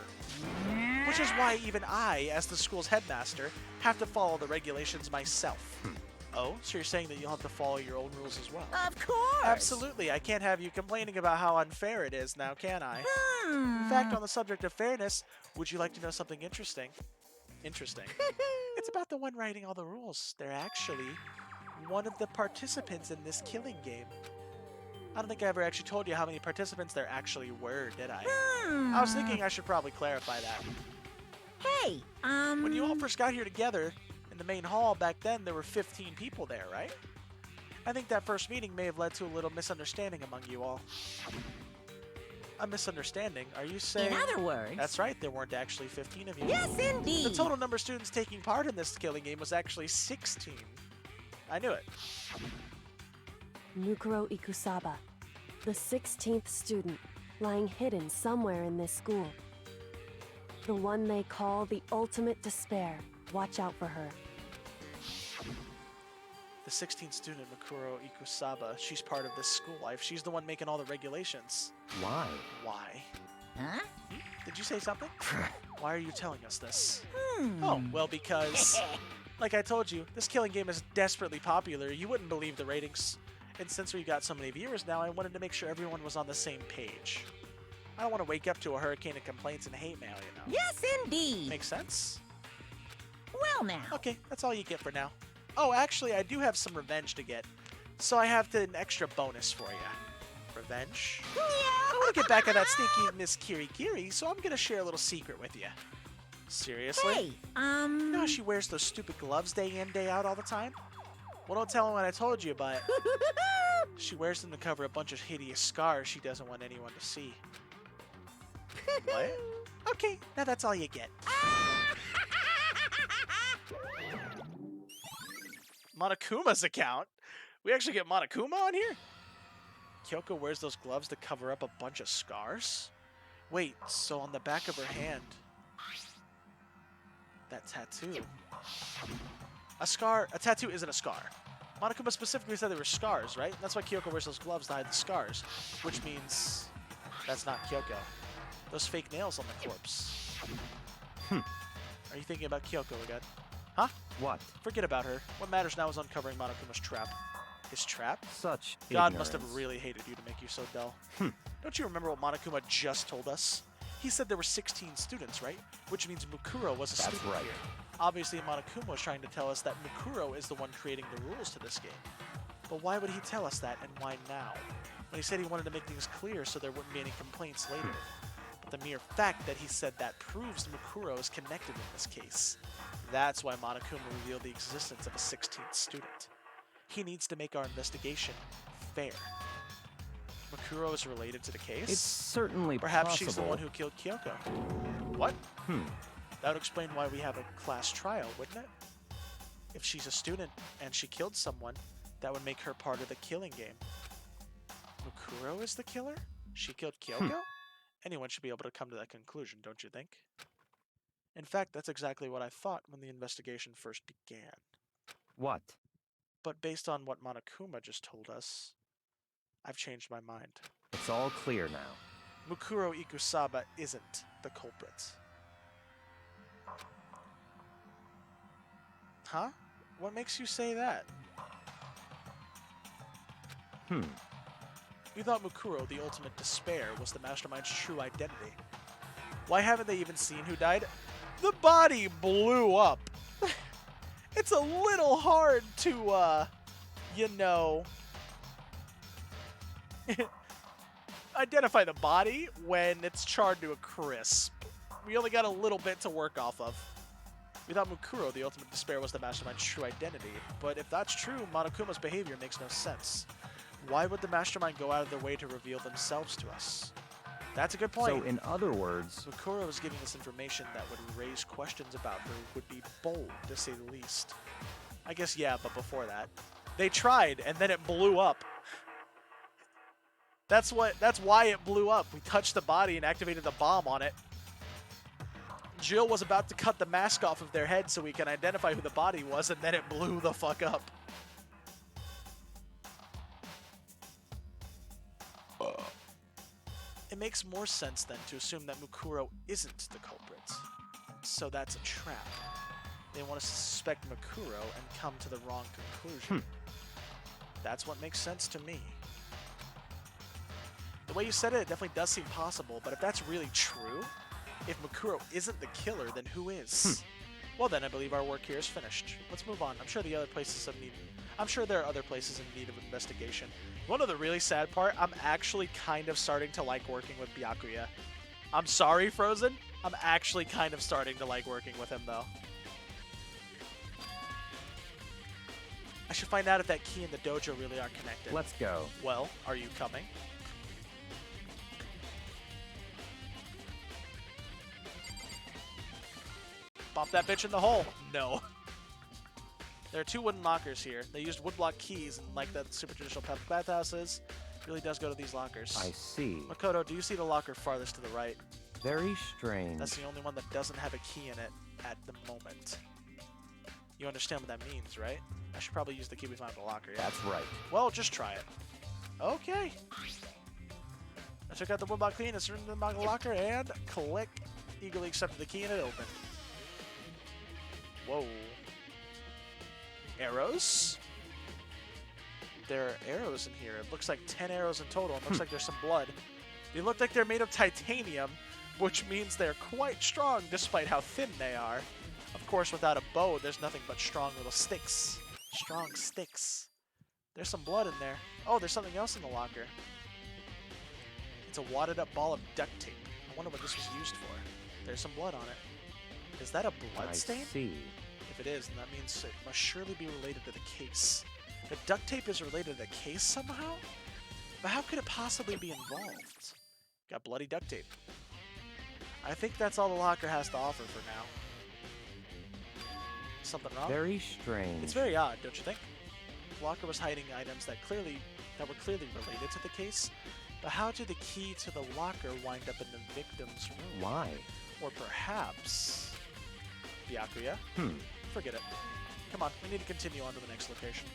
Which is why even I, as the school's headmaster, have to follow the regulations myself. Oh, so you're saying that you'll have to follow your own rules as well? Of course! Absolutely. I can't have you complaining about how unfair it is now, can I? In fact, on the subject of fairness, would you like to know something interesting? Interesting. It's about the one writing all the rules. They're actually one of the participants in this killing game. I don't think I ever actually told you how many participants there actually were, did I? I was thinking I should probably clarify that. Hey, When you all first got here together in the main hall back then, there were 15 people there, right? I think that first meeting may have led to a little misunderstanding among you all. A misunderstanding? Are you saying... In other words... That's right, there weren't actually 15 of you. Yes, indeed! The total number of students taking part in this killing game was actually 16. I knew it. Mukuro Ikusaba, the 16th student, lying hidden somewhere in this school. The one they call the ultimate despair. Watch out for her. The 16th student, Mikuro Ikusaba, she's part of this school life. She's the one making all the regulations. Why? Why? Huh? Did you say something? Why are you telling us this? Oh, well, because, like I told you, this killing game is desperately popular. You wouldn't believe the ratings. And since we got so many viewers now, I wanted to make sure everyone was on the same page. I don't want to wake up to a hurricane of complaints and hate mail, you know. Yes, indeed! Makes sense? Well, now. Okay, that's all you get for now. Oh, actually, I do have some revenge to get. So I have an extra bonus for you. Revenge? Yeah. I want to get back at that sneaky Miss Kirikiri, so I'm going to share a little secret with you. Seriously? Hey, You know how she wears those stupid gloves day in, day out all the time? Well, don't tell him what I told you, but she wears them to cover a bunch of hideous scars she doesn't want anyone to see. What? Okay, now that's all you get. Monokuma's account? We actually get Monokuma on here? Kyoko wears those gloves to cover up a bunch of scars? Wait, so on the back of her hand... That tattoo... A tattoo isn't a scar. Monokuma specifically said they were scars, right? That's why Kyoko wears those gloves to hide the scars. Which means... That's not Kyoko. Those fake nails on the corpse. Are you thinking about Kyoko again? Huh? What? Forget about her. What matters now is uncovering Monokuma's trap. His trap? Such God ignorance. must have really hated you to make you so dull. Don't you remember what Monokuma just told us? He said there were 16 students, right? Which means Mukuro was a That's student right. here. Obviously, Monokuma was trying to tell us that Mukuro is the one creating the rules to this game. But why would he tell us that, and why now? When he said he wanted to make things clear so there wouldn't be any complaints later. But the mere fact that he said that proves Mukuro is connected in this case. That's why Monokuma revealed the existence of a 16th student. He needs to make our investigation fair. Mukuro is related to the case? It's certainly Perhaps possible. she's the one who killed Kyoko. What? That would explain why we have a class trial, wouldn't it? If she's a student and she killed someone, that would make her part of the killing game. Mukuro is the killer? She killed Kyoko? Anyone should be able to come to that conclusion, don't you think? In fact, that's exactly what I thought when the investigation first began. What? But based on what Monokuma just told us, I've changed my mind. It's all clear now. Mukuro Ikusaba isn't the culprit. Huh? What makes you say that? You thought Mukuro, the ultimate despair, was the mastermind's true identity. Why haven't they even seen who died? The body blew up. It's a little hard to, you know, identify the body when it's charred to a crisp. We only got a little bit to work off of. We thought Mukuro, the ultimate despair, was the mastermind's true identity, but if that's true, Monokuma's behavior makes no sense. Why would the mastermind go out of their way to reveal themselves to us? That's a good point. So, in other words, Mukuro is giving us information that would raise questions about her, would be bold, to say the least. I guess, yeah, but before that. They tried, and then it blew up. That's why it blew up. We touched the body and activated the bomb on it. Jill was about to cut the mask off of their head so we can identify who the body was, and then it blew the fuck up. It makes more sense then to assume that Mukuro isn't the culprit. So that's a trap. They want us to suspect Mukuro and come to the wrong conclusion. That's what makes sense to me. The way you said it, it definitely does seem possible, but if that's really true, if Mukuro isn't the killer, then who is? Well then, I believe our work here is finished. Let's move on. I'm sure there are other places in need of investigation. One of the really sad part, I'm actually kind of starting to like working with Byakuya. I'm sorry, Frozen. I'm actually kind of starting to like working with him, though. I should find out if that key and the dojo really are connected. Let's go. Well, are you coming? Pop that bitch in the hole. No. There are 2 wooden lockers here. They used woodblock keys, and like that super traditional public bathhouses, really does go to these lockers. I see. Makoto, do you see the locker farthest to the right? Very strange. That's the only one that doesn't have a key in it at the moment. You understand what that means, right? I should probably use the key we found in the locker, yeah? That's right. Well, just try it. Okay. I took out the woodblock key and it's in the locker, and click. Eagerly accepted the key and it opened. Whoa. Arrows? There are arrows in here. It looks like 10 arrows in total. It looks like there's some blood. They look like they're made of titanium, which means they're quite strong despite how thin they are. Of course, without a bow, there's nothing but strong little sticks. Strong sticks. There's some blood in there. Oh, there's something else in the locker. It's a wadded up ball of duct tape. I wonder what this was used for. There's some blood on it. Is that a blood stain? I see. If it is, then that means it must surely be related to the case. The duct tape is related to the case somehow? But how could it possibly be involved? Got bloody duct tape. I think that's all the locker has to offer for now. Something wrong? Very strange. It's very odd, don't you think? The locker was hiding items that were clearly related to the case, but how did the key to the locker wind up in the victim's room? Why? Or perhaps Byakuya? Forget it. Come on, we need to continue on to the next location.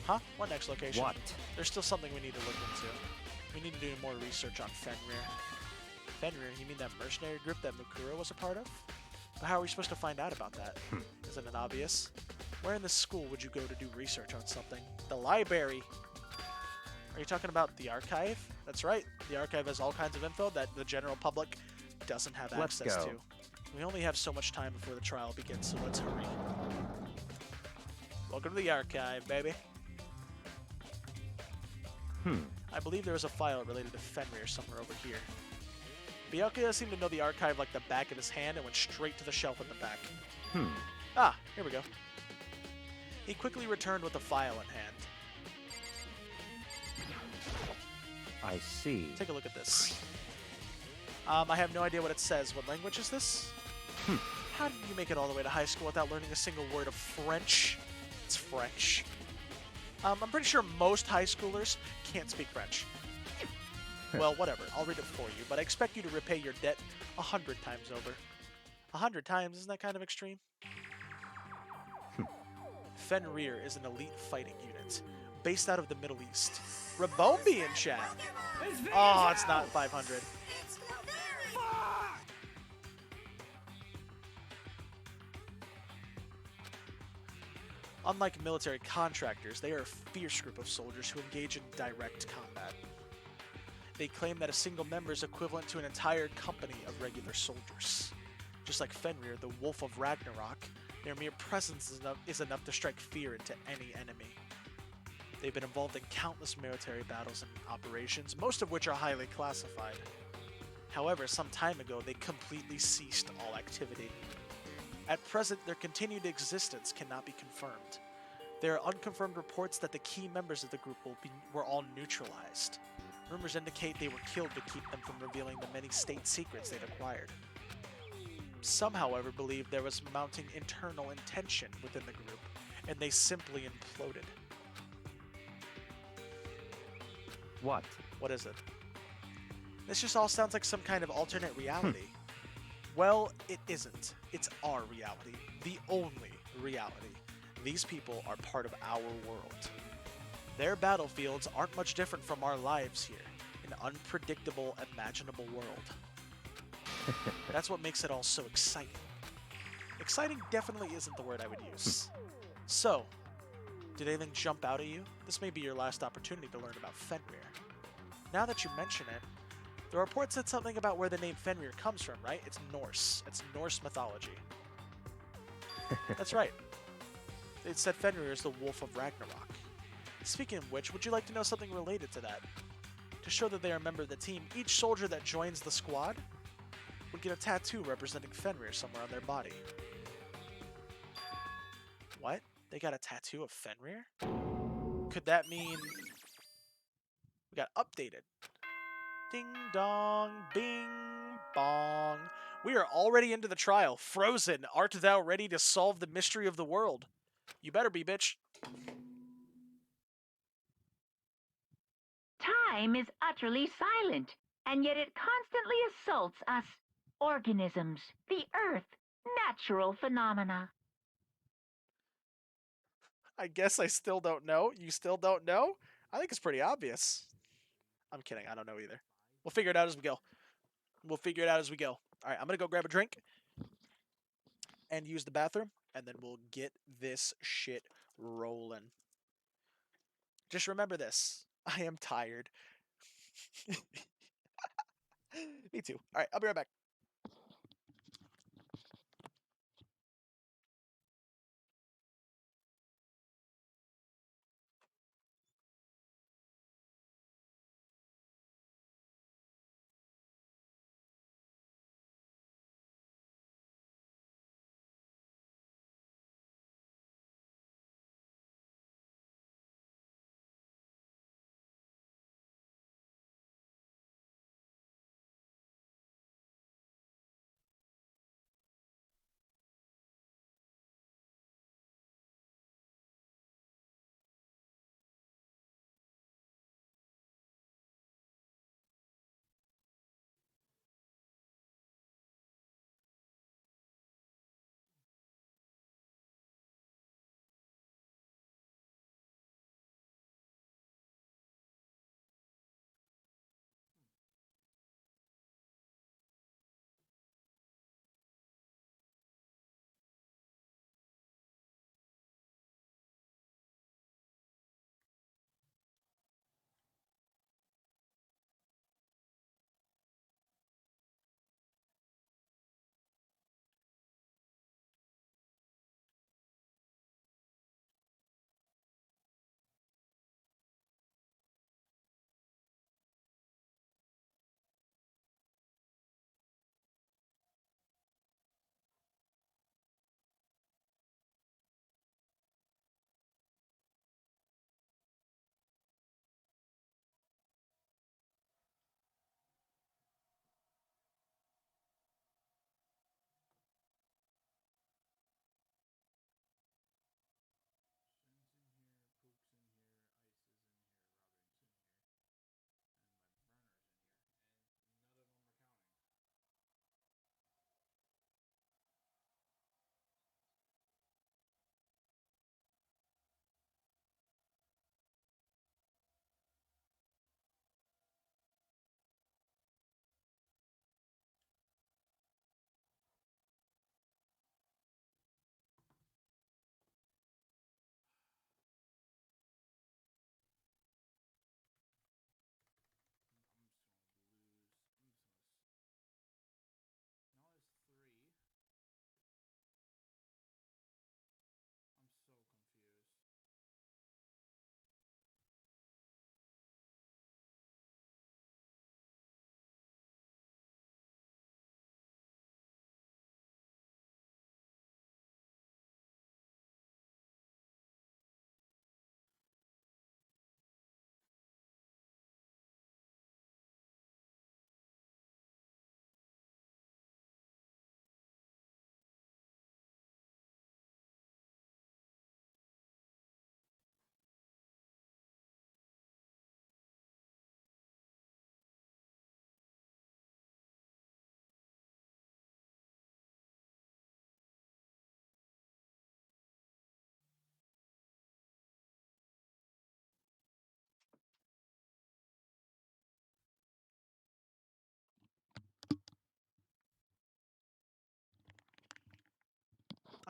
Huh? What next location? What? There's still something we need to look into. We need to do more research on Fenrir. Fenrir? You mean that mercenary group that Mukuro was a part of? But how are we supposed to find out about that? Isn't it obvious? Where in the school would you go to do research on something? The library! Are you talking about the archive? That's right. The archive has all kinds of info that the general public doesn't have access to. We only have so much time before the trial begins, so let's hurry. Welcome to the archive, baby. I believe there was a file related to Fenrir somewhere over here. Byakuya seemed to know the archive like the back of his hand and went straight to the shelf in the back. Ah, here we go. He quickly returned with the file in hand. I see. Take a look at this. I have no idea what it says. What language is this? How did you make it all the way to high school without learning a single word of French? It's French. I'm pretty sure most high schoolers can't speak French. Well, whatever. I'll read it for you, but I expect you to repay your debt 100 times over. 100 times? Isn't that kind of extreme? Fenrir is an elite fighting unit based out of the Middle East. Rabombi in chat. Oh, it's not 500. Unlike military contractors, they are a fierce group of soldiers who engage in direct combat. They claim that a single member is equivalent to an entire company of regular soldiers. Just like Fenrir, the Wolf of Ragnarok, their mere presence is enough to strike fear into any enemy. They've been involved in countless military battles and operations, most of which are highly classified. However, some time ago, they completely ceased all activity. At present, their continued existence cannot be confirmed. There are unconfirmed reports that the key members of the group were all neutralized. Rumors indicate they were killed to keep them from revealing the many state secrets they'd acquired. Some, however, believe there was mounting internal tension within the group, and they simply imploded. What? What is it? This just all sounds like some kind of alternate reality. Well, it isn't. It's our reality. The only reality. These people are part of our world. Their battlefields aren't much different from our lives here. An unpredictable, imaginable world. That's what makes it all so exciting. Exciting definitely isn't the word I would use. So, did anything jump out at you? This may be your last opportunity to learn about Fenrir. Now that you mention it, the report said something about where the name Fenrir comes from, right? It's Norse. It's Norse mythology. That's right. It said Fenrir is the Wolf of Ragnarok. Speaking of which, would you like to know something related to that? To show that they are a member of the team, each soldier that joins the squad would get a tattoo representing Fenrir somewhere on their body. What? They got a tattoo of Fenrir? Could that mean we got updated? Ding dong, bing bong. We are already into the trial. Frozen, art thou ready to solve the mystery of the world? You better be, bitch. Time is utterly silent, and yet it constantly assaults us, organisms, the earth, natural phenomena. I guess I still don't know. You still don't know? I think it's pretty obvious. I'm kidding. I don't know either. We'll figure it out as we go. We'll figure it out as we go. All right, I'm going to go grab a drink and use the bathroom, and then we'll get this shit rolling. Just remember this. I am tired. Me too. All right, I'll be right back.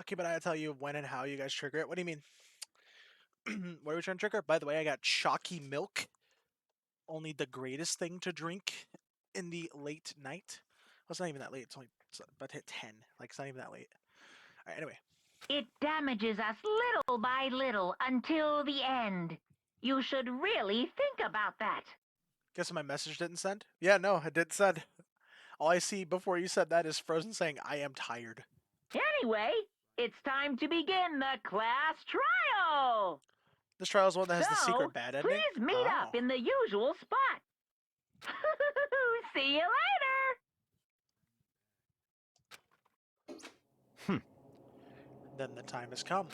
Okay, but I gotta tell you when and how you guys trigger it. What do you mean? What are we trying to trigger? By the way, I got chalky milk. Only the greatest thing to drink in the late night. Well, it's not even that late. It's about to hit 10. Like, it's not even that late. All right, anyway. It damages us little by little until the end. You should really think about that. Guess my message didn't send? Yeah, no, it didn't send. All I see before you said that is Frozen saying, I am tired. Anyway, it's time to begin the class trial. This trial is one that has the secret bad ending? Please meet up in the usual spot. See you later. Then the time has come.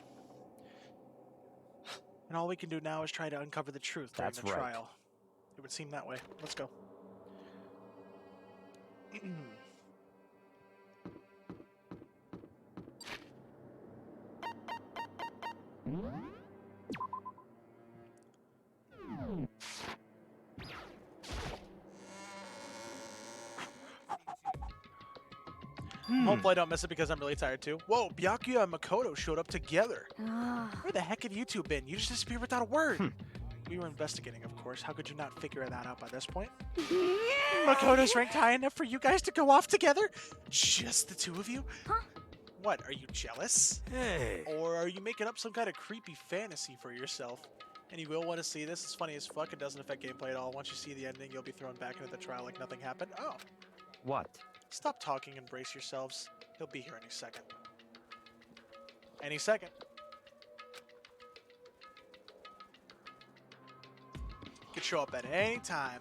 And all we can do now is try to uncover the truth during That's the right. trial. It would seem that way. Let's go. Hopefully I don't miss it because I'm really tired too. Whoa, Byakuya and Makoto showed up together. Where the heck have you two been? You just disappeared without a word. We were investigating, of course. How could you not figure that out by this point? Makoto's ranked high enough for you guys to go off together? Just the two of you? Huh? What, are you jealous? Hey. Or are you making up some kind of creepy fantasy for yourself? And you will want to see this. It's funny as fuck. It doesn't affect gameplay at all. Once you see the ending, you'll be thrown back into the trial like nothing happened. Oh. What? Stop talking and brace yourselves. He'll be here any second. Any second. Could show up at any time.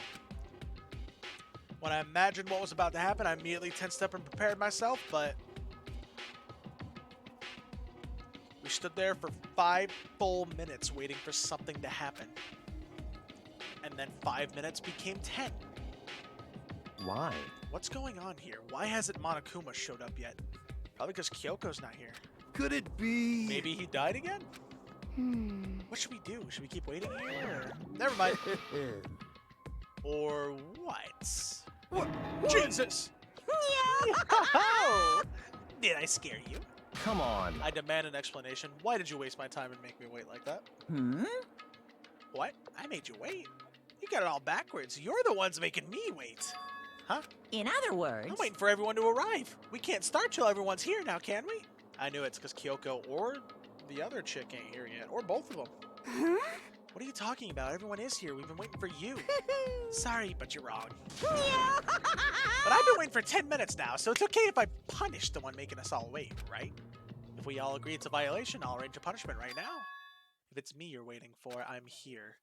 When I imagined what was about to happen, I immediately tensed up and prepared myself, but we stood there for 5 full minutes waiting for something to happen. And then 5 minutes became 10. Why? What's going on here? Why hasn't Monokuma showed up yet? Probably because Kyoko's not here. Could it be? Maybe he died again? What should we do? Should we keep waiting here? Or... Never mind. Or what? What? Jesus! Did I scare you? Come on. I demand an explanation. Why did you waste my time and make me wait like that? What? I made you wait? You got it all backwards. You're the ones making me wait. Huh? In other words... I'm waiting for everyone to arrive. We can't start till everyone's here now, can we? I knew it's because Kyoko or the other chick ain't here yet. Or both of them. Huh? What are you talking about? Everyone is here. We've been waiting for you. Sorry, but you're wrong. But I've been waiting for 10 minutes now, so it's okay if I punish the one making us all wait, right? If we all agree it's a violation, I'll arrange a punishment right now. If it's me you're waiting for, I'm here.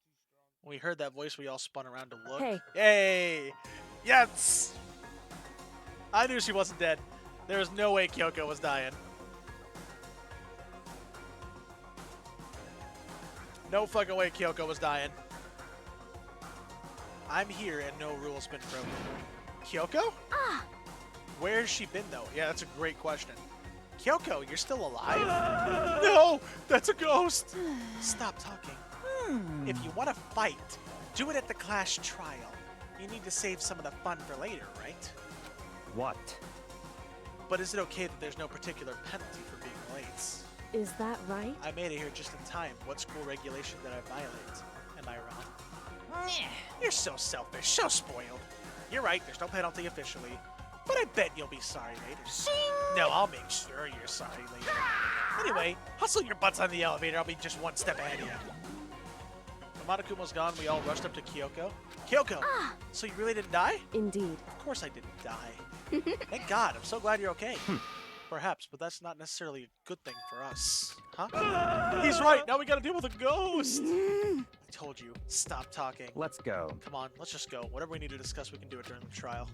When we heard that voice, we all spun around to look. Hey. Yay! Yes! I knew she wasn't dead. There was no way Kyoko was dying. No fucking way Kyoko was dying. I'm here and no rule's been broken. Kyoko? Where's she been though? Yeah, that's a great question. Kyoko, you're still alive? No! That's a ghost! Stop talking. If you want to fight, do it at the class trial. You need to save some of the fun for later, right? What? But is it okay that there's no particular penalty for being late? Is that right? I made it here just in time. What school regulation did I violate? Am I wrong? You're so selfish, so spoiled. You're right, there's no penalty officially. But I bet you'll be sorry later. No, I'll make sure you're sorry later. Anyway, hustle your butts on the elevator. I'll be just one step ahead of you. When Monokuma's gone, we all rushed up to Kyoko. Kyoko! So you really didn't die? Indeed. Of course I didn't die. Thank God. I'm so glad you're okay. Perhaps, but that's not necessarily a good thing for us. Huh? He's right. Now we gotta deal with a ghost. I told you. Stop talking. Let's go. Come on. Let's just go. Whatever we need to discuss, we can do it during the trial.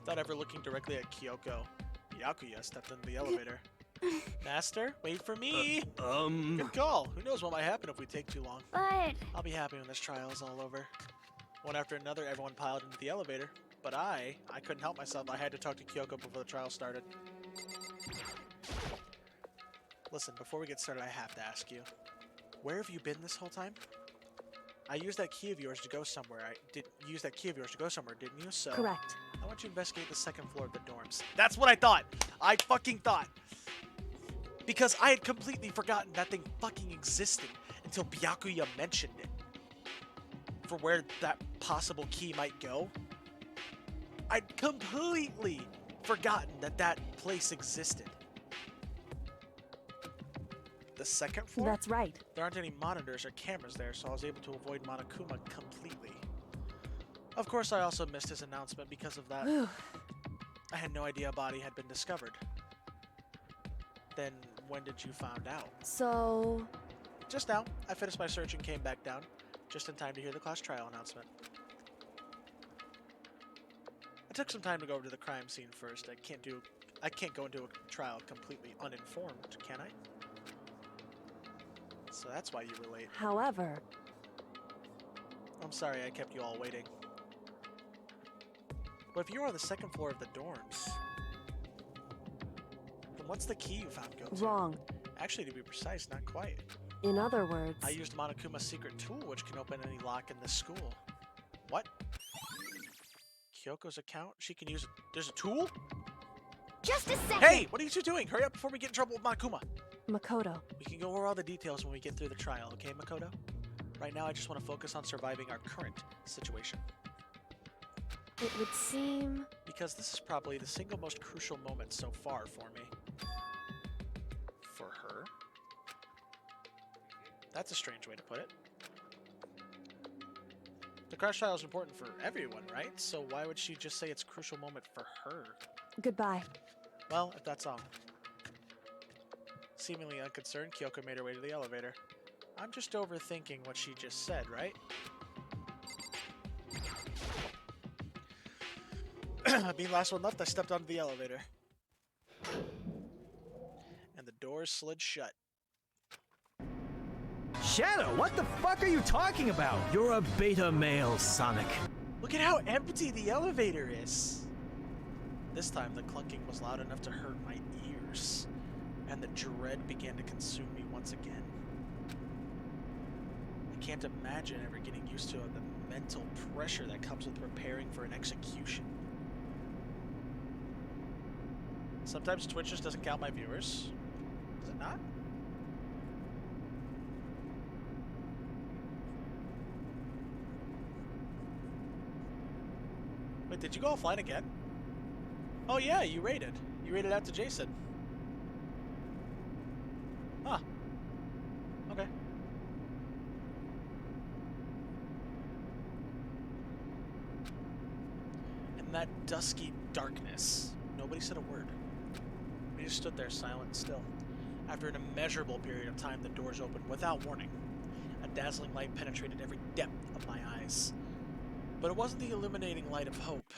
Without ever looking directly at Kyoko, Byakuya stepped into the elevator. Master, wait for me. Good call. Who knows what might happen if we take too long. But... I'll be happy when this trial is all over. One after another, everyone piled into the elevator. But I couldn't help myself. I had to talk to Kyoko before the trial started. Listen, before we get started, I have to ask you. Where have you been this whole time? I used that key of yours to go somewhere. Didn't you? So Correct. I want you to investigate the second floor of the dorms. That's what I thought. I fucking thought. Because I had completely forgotten that thing fucking existed until Byakuya mentioned it. For where that possible key might go. I'd completely forgotten that that place existed. The second floor? That's right. There aren't any monitors or cameras there, so I was able to avoid Monokuma completely. Of course, I also missed his announcement because of that. I had no idea a body had been discovered. Then, when did you find out? So... Just now. I finished my search and came back down, just in time to hear the class trial announcement. I took some time to go over to the crime scene first. I can't go into a trial completely uninformed, can I? So that's why you were late. However... I'm sorry I kept you all waiting. But if you're on the second floor of the dorms, then what's the key you found, Goto? Wrong. Actually, to be precise, not quite. In other words... I used Monokuma's secret tool, which can open any lock in this school. What? Kyoko's account? She can use it. There's a tool? Just a second! Hey! What are you two doing? Hurry up before we get in trouble with Monokuma! Makoto. We can go over all the details when we get through the trial, okay, Makoto? Right now, I just want to focus on surviving our current situation. It would seem... Because this is probably the single most crucial moment so far for me. For her? That's a strange way to put it. The crash trial is important for everyone, right? So why would she just say it's a crucial moment for her? Goodbye. Well, if that's all. Seemingly unconcerned, Kyoko made her way to the elevator. I'm just overthinking what she just said, right? Being last one left, I stepped onto the elevator. And the doors slid shut. Shadow, what the fuck are you talking about? You're a beta male, Sonic. Look at how empty the elevator is. This time, the clunking was loud enough to hurt my ears, and the dread began to consume me once again. I can't imagine ever getting used to the mental pressure that comes with preparing for an execution. Sometimes Twitch just doesn't count my viewers. Does it not? Wait, did you go offline again? Oh yeah, you raided. You raided out to Jason. Huh. Okay. In that dusky darkness, nobody said a word. We just stood there silent and still. After an immeasurable period of time, the doors opened without warning. A dazzling light penetrated every depth of my eyes. But it wasn't the illuminating light of hope.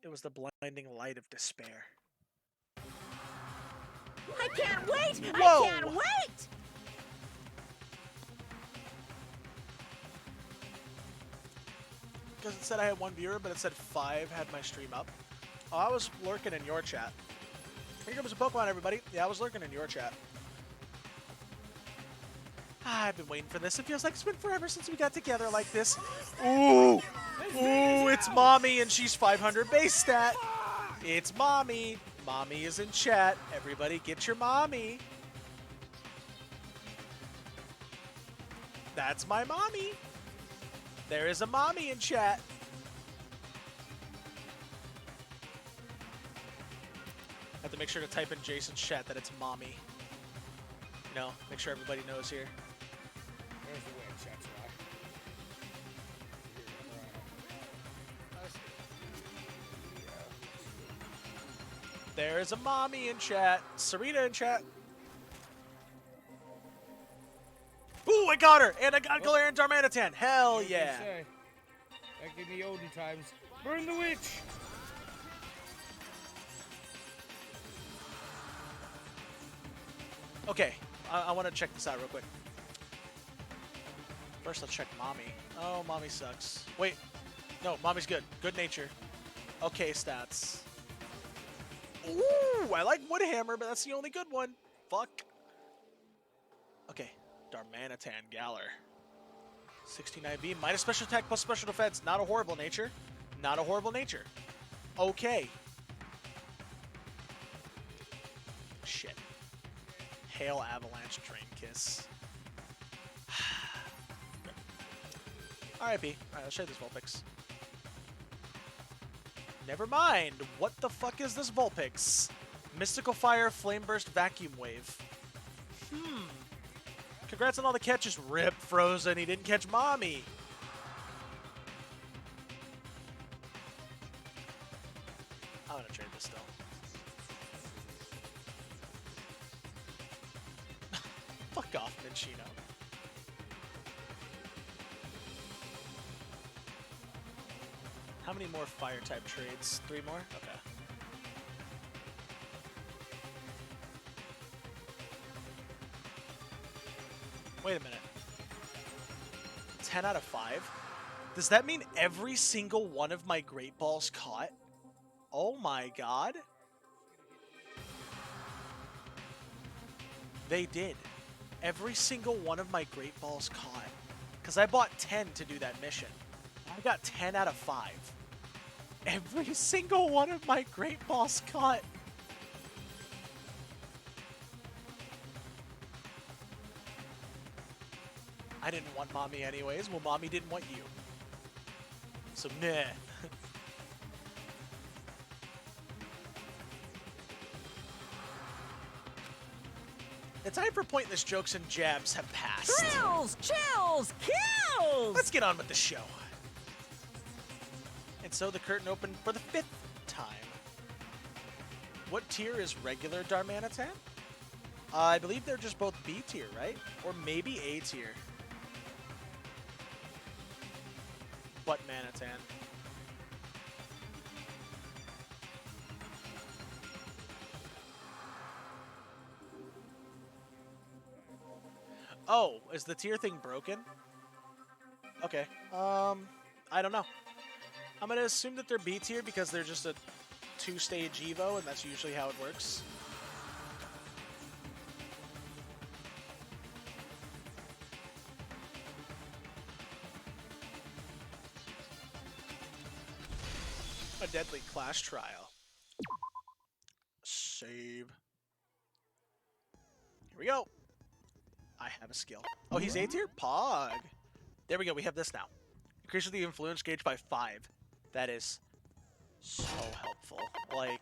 It was the blinding light of despair. I can't wait! Whoa! I can't wait! Because it said I had one viewer, but it said 5 had my stream up. Oh, I was lurking in your chat. Here comes a Pokemon, everybody. Yeah, I was lurking in your chat. I've been waiting for this. It feels like it's been forever since we got together like this. Ooh! Ooh, it's Mommy, and she's 500 base stat. It's Mommy. Mommy is in chat. Everybody get your Mommy. That's my Mommy. There is a Mommy in chat. I have to make sure to type in Jason's chat that it's Mommy. You know, make sure everybody knows here. Where's the witch? That's why. There is a Mommy in chat. Serena in chat. Ooh, I got her! And I got Galarian Darmanitan. Hell yeah. Back in the olden times. Burn the witch! Okay, I want to check this out real quick. First, let's check Mommy. Oh, Mommy sucks. Wait. No, Mommy's good. Good nature. Okay, stats. Ooh, I like Woodhammer, but that's the only good one. Fuck. Okay, Darmanitan Galar. 69B, minus special attack plus special defense. Not a horrible nature. Not a horrible nature. Okay. shit. Hail Avalanche Drain Kiss. R.I.P. Alright, let's show you this Vulpix. Never mind. What the fuck is this Vulpix? Mystical Fire, Flame Burst, Vacuum Wave. Congrats on all the catches. Rip Frozen. He didn't catch Mommy. I'm gonna trade this still. Fuck off, Minchino. How many more fire type trades? 3 more? Okay. Wait a minute. 10 out of 5? Does that mean every single one of my Great Balls caught? Oh my god. They did. Every single one of my Great Balls caught. Because I bought 10 to do that mission. I got 10 out of 5. Every single one of my Great Balls caught. I didn't want Mommy anyways. Well, Mommy didn't want you. So, meh. The time for pointless jokes and jabs have passed. Thrills, chills, kills! Let's get on with the show. And so the curtain opened for the 5th time. What tier is regular Darmanitan? I believe they're just both B tier, right? Or maybe A tier. What Manitan? Oh, is the tier thing broken? Okay. I don't know. I'm gonna assume that they're B tier because they're just a 2-stage Evo, and that's usually how it works. A deadly clash trial. Save. Here we go. I have a skill. Oh, he's A tier? Pog. There we go. We have this now. Increases the influence gauge by 5. That is so helpful. Like,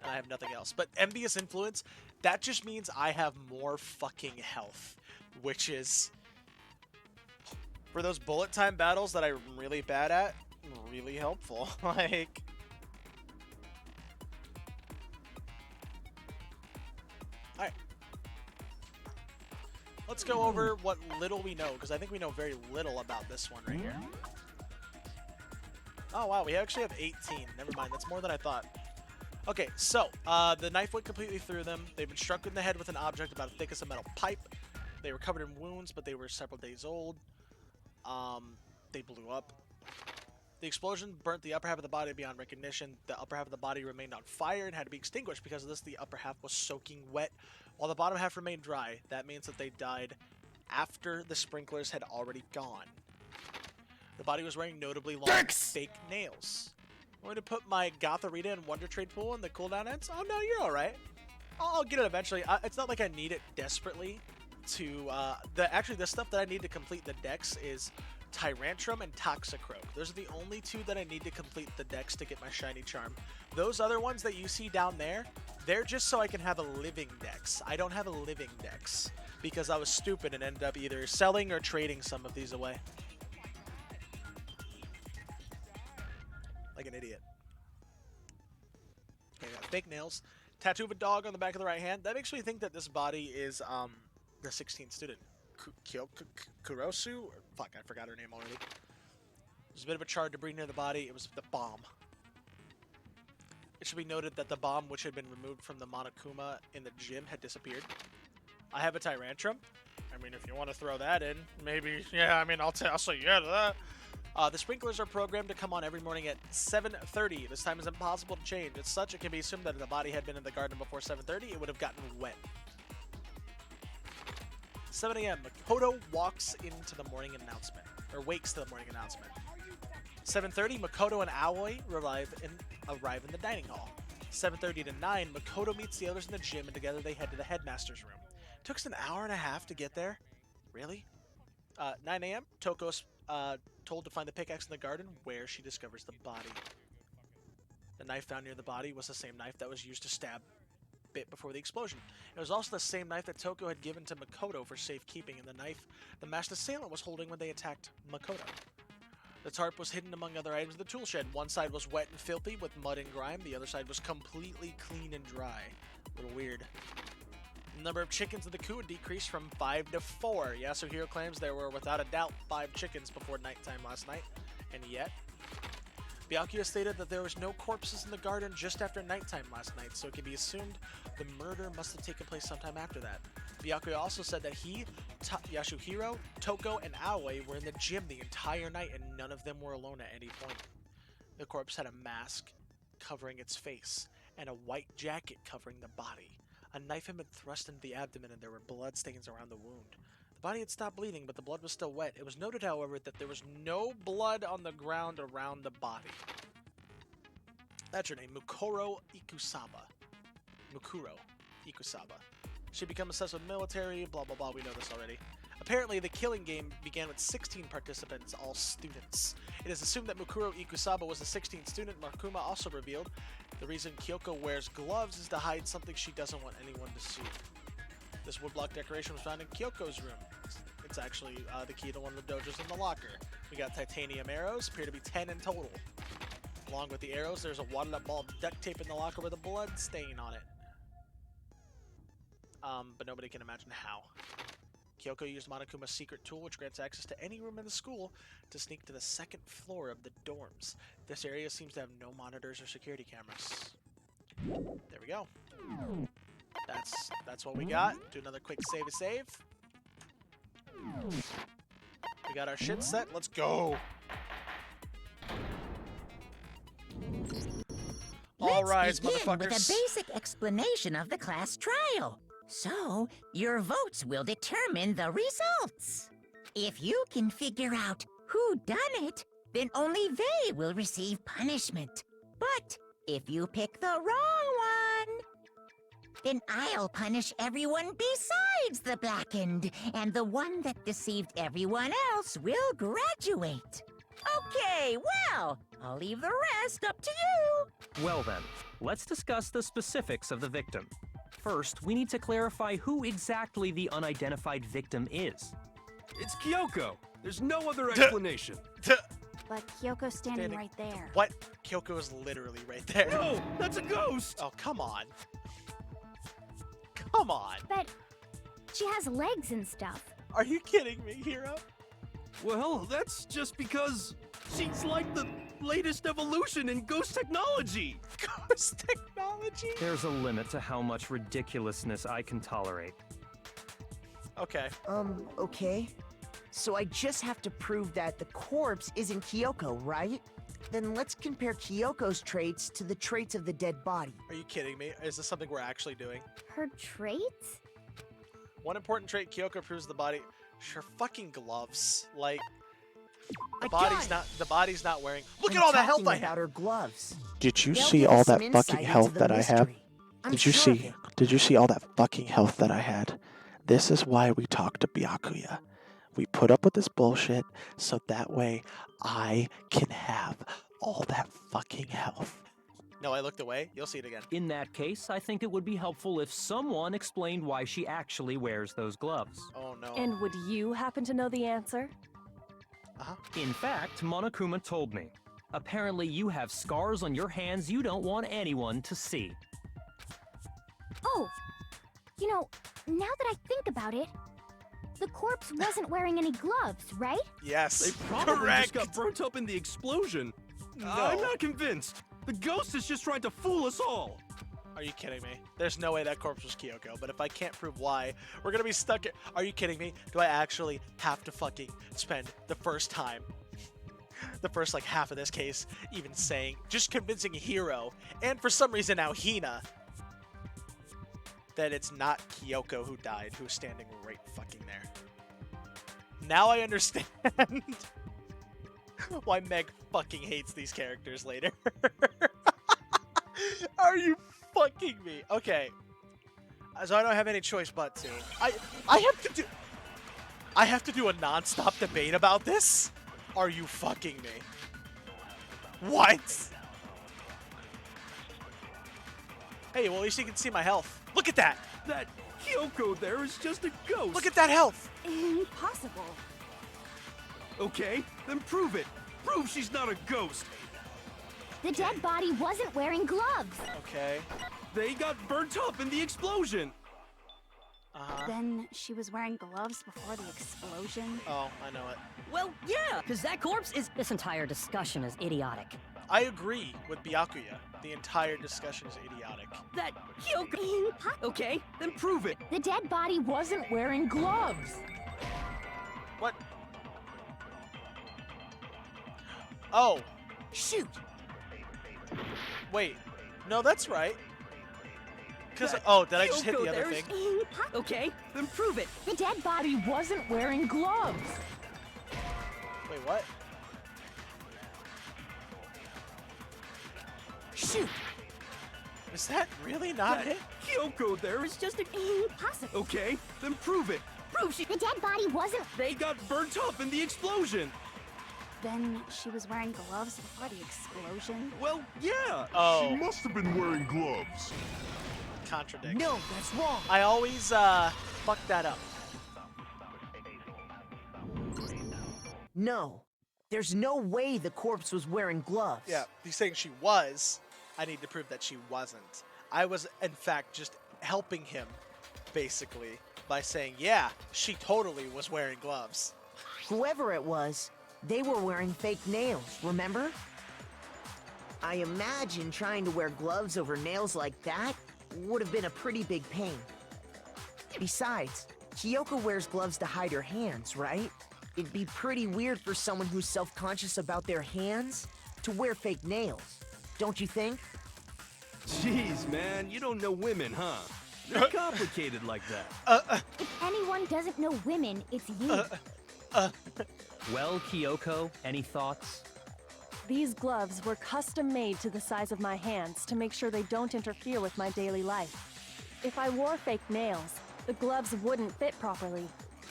and I have nothing else. But envious influence, that just means I have more fucking health, which is, for those bullet time battles that I'm really bad at, really helpful. Like, alright. Let's go over what little we know, because I think we know very little about this one right here. Oh wow, we actually have 18. Never mind, that's more than I thought. Okay, so, the knife went completely through them. They've been struck in the head with an object about as thick as a metal pipe. They were covered in wounds, but they were several days old. They blew up. The explosion burnt the upper half of the body beyond recognition. The upper half of the body remained on fire and had to be extinguished. Because of this, the upper half was soaking wet, while the bottom half remained dry. That means that they died after the sprinklers had already gone. The body was wearing notably long fake nails. I'm going to put my Gotharita and Wonder Trade pool in the cooldown ends. Oh no, you're alright. I'll get it eventually. It's not like I need it desperately to... Actually, the stuff that I need to complete the dex is Tyrantrum and Toxicroak. Those are the only 2 that I need to complete the dex to get my shiny charm. Those other ones that you see down there, they're just so I can have a living dex. I don't have a living dex because I was stupid and ended up either selling or trading some of these away. Like an idiot. Okay, got fake nails. Tattoo of a dog on the back of the right hand. That makes me think that this body is the 16th student. Kurosu? Fuck, I forgot her name already. There's a bit of a charred debris near the body. It was the bomb. It should be noted that the bomb, which had been removed from the Monokuma in the gym, had disappeared. I have a Tyrantrum. I mean, if you want to throw that in, maybe, yeah, I mean, I'll say yeah to that. The sprinklers are programmed to come on every morning at 7:30. This time is impossible to change. As such, it can be assumed that if the body had been in the garden before 7:30, it would have gotten wet. 7 a.m. Makoto walks into the morning announcement, or wakes to the morning announcement. 7:30, Makoto and Aoi arrive in the dining hall. 7:30 to 9, Makoto meets the others in the gym, and together they head to the headmaster's room. It took us an hour and a half to get there? Really? 9 a.m., Toko is told to find the pickaxe in the garden, where she discovers the body. The knife found near the body was the same knife that was used to stab Bit before the explosion. It was also the same knife that Toko had given to Makoto for safekeeping, and the knife the masked assailant was holding when they attacked Makoto. The tarp was hidden among other items in the tool shed. One side was wet and filthy with mud and grime. The other side was completely clean and dry. A little weird. The number of chickens in the coup had decreased from 5 to 4. Yasuhiro claims there were without a doubt 5 chickens before nighttime last night. And yet, Byakuya stated that there was no corpses in the garden just after nighttime last night, so it can be assumed the murder must have taken place sometime after that. Byakuya also said that he, Yasuhiro, Toko, and Aoi were in the gym the entire night and none of them were alone at any point. The corpse had a mask covering its face and a white jacket covering the body. A knife had been thrust into the abdomen and there were blood stains around the wound. The body had stopped bleeding, but the blood was still wet. It was noted, however, that there was no blood on the ground around the body. That's her name, Mukuro Ikusaba. She became obsessed with military, blah blah blah, we know this already. Apparently, the killing game began with 16 participants, all students. It is assumed that Mukuro Ikusaba was a 16th student. Marukuma also revealed the reason Kyoko wears gloves is to hide something she doesn't want anyone to see. This woodblock decoration was found in Kyoko's room. It's actually the key to one of the dojos in the locker. We got titanium arrows, appear to be 10 in total. Along with the arrows, there's a wadded up ball of duct tape in the locker with a blood stain on it. But nobody can imagine how. Kyoko used Monokuma's secret tool, which grants access to any room in the school, to sneak to the 2nd floor of the dorms. This area seems to have no monitors or security cameras. There we go. That's what we got. Do another quick save. We got our shit set. Let's go. All rise, motherfuckers. With a basic explanation of the class trial. So, your votes will determine the results. If you can figure out who done it, then only they will receive punishment. But if you pick the wrong one, then I'll punish everyone besides the blackened, and the one that deceived everyone else will graduate. Okay, well, I'll leave the rest up to you. Well then, let's discuss the specifics of the victim. First, we need to clarify who exactly the unidentified victim is. It's Kyoko. There's no other explanation. But Kyoko's standing right there. What? Kyoko is literally right there. No, that's a ghost. Oh, come on. Come on. But she has legs and stuff. Are you kidding me, Hiro? Well, that's just because she's like the latest evolution in ghost technology. Ghost technology? There's a limit to how much ridiculousness I can tolerate. Okay. Okay. So I just have to prove that the corpse isn't Kyoko, right? Then let's compare Kyoko's traits to the traits of the dead body. Are you kidding me? Is this something we're actually doing? Her traits? One important trait Kyoko proves the body. Her fucking gloves. Like, the body's not wearing. Look at all the health I have. Her gloves. Did you see all that fucking health that I have? Did you see all that fucking health that I had? This is why we talk to Byakuya. We put up with this bullshit so that way I can have all that fucking health. No, I looked away. You'll see it again. In that case, I think it would be helpful if someone explained why she actually wears those gloves. Oh no. And would you happen to know the answer? In fact, Monokuma told me. Apparently you have scars on your hands you don't want anyone to see. Oh, you know, now that I think about it, the corpse wasn't wearing any gloves, right? Yes, they probably just got burnt up in the explosion. No. I'm not convinced. The ghost is just trying to fool us all. Are you kidding me? There's no way that corpse was Kyoko, but if I can't prove why, we're gonna be stuck. Are you kidding me? Do I actually have to fucking spend the first time, the first like half of this case, even saying, just convincing Hiro, and for some reason now Hina, that it's not Kyoko who died, who's standing right fucking there. Now I understand why Meg fucking hates these characters later. Are you fucking me? Okay. So I don't have any choice but to. I have to do a non-stop debate about this? Are you fucking me? What? Hey, well, at least you can see my health. Look at that! That Kyoko there is just a ghost. Look at that health! Impossible. Okay, then prove it. Prove she's not a ghost. The dead body wasn't wearing gloves. Okay. They got burnt up in the explosion. Then she was wearing gloves before the explosion. Oh, I know it. Well, yeah, because that corpse is... This entire discussion is idiotic. I agree with Byakuya. The entire discussion is idiotic. That Kyoko... Okay, then prove it. The dead body wasn't wearing gloves. What? Oh. Shoot. Wait. No, that's right. Because, oh, did I just hit the other thing? Okay, then prove it. The dead body wasn't wearing gloves. Wait, what? Shoot. Is that really not it? Kyoko there is just a... Impossible. Okay, then prove it. Prove she... The dead body wasn't... They got burnt up in the explosion. Then she was wearing gloves before the explosion. Well, yeah. Oh. She must have been wearing gloves. Contradict. No, that's wrong. I always, fuck that up. No. There's no way the corpse was wearing gloves. Yeah, he's saying she was. I need to prove that she wasn't. I was, in fact, just helping him, basically, by saying, yeah, she totally was wearing gloves. Whoever it was, they were wearing fake nails, remember? I imagine trying to wear gloves over nails like that would have been a pretty big pain. Besides, Kyoko wears gloves to hide her hands, right? It'd be pretty weird for someone who's self-conscious about their hands to wear fake nails, don't you think? Jeez, man, you don't know women, huh? They're complicated like that. If anyone doesn't know women, it's you. Well, Kyoko, any thoughts? These gloves were custom made to the size of my hands to make sure they don't interfere with my daily life. If I wore fake nails, the gloves wouldn't fit properly.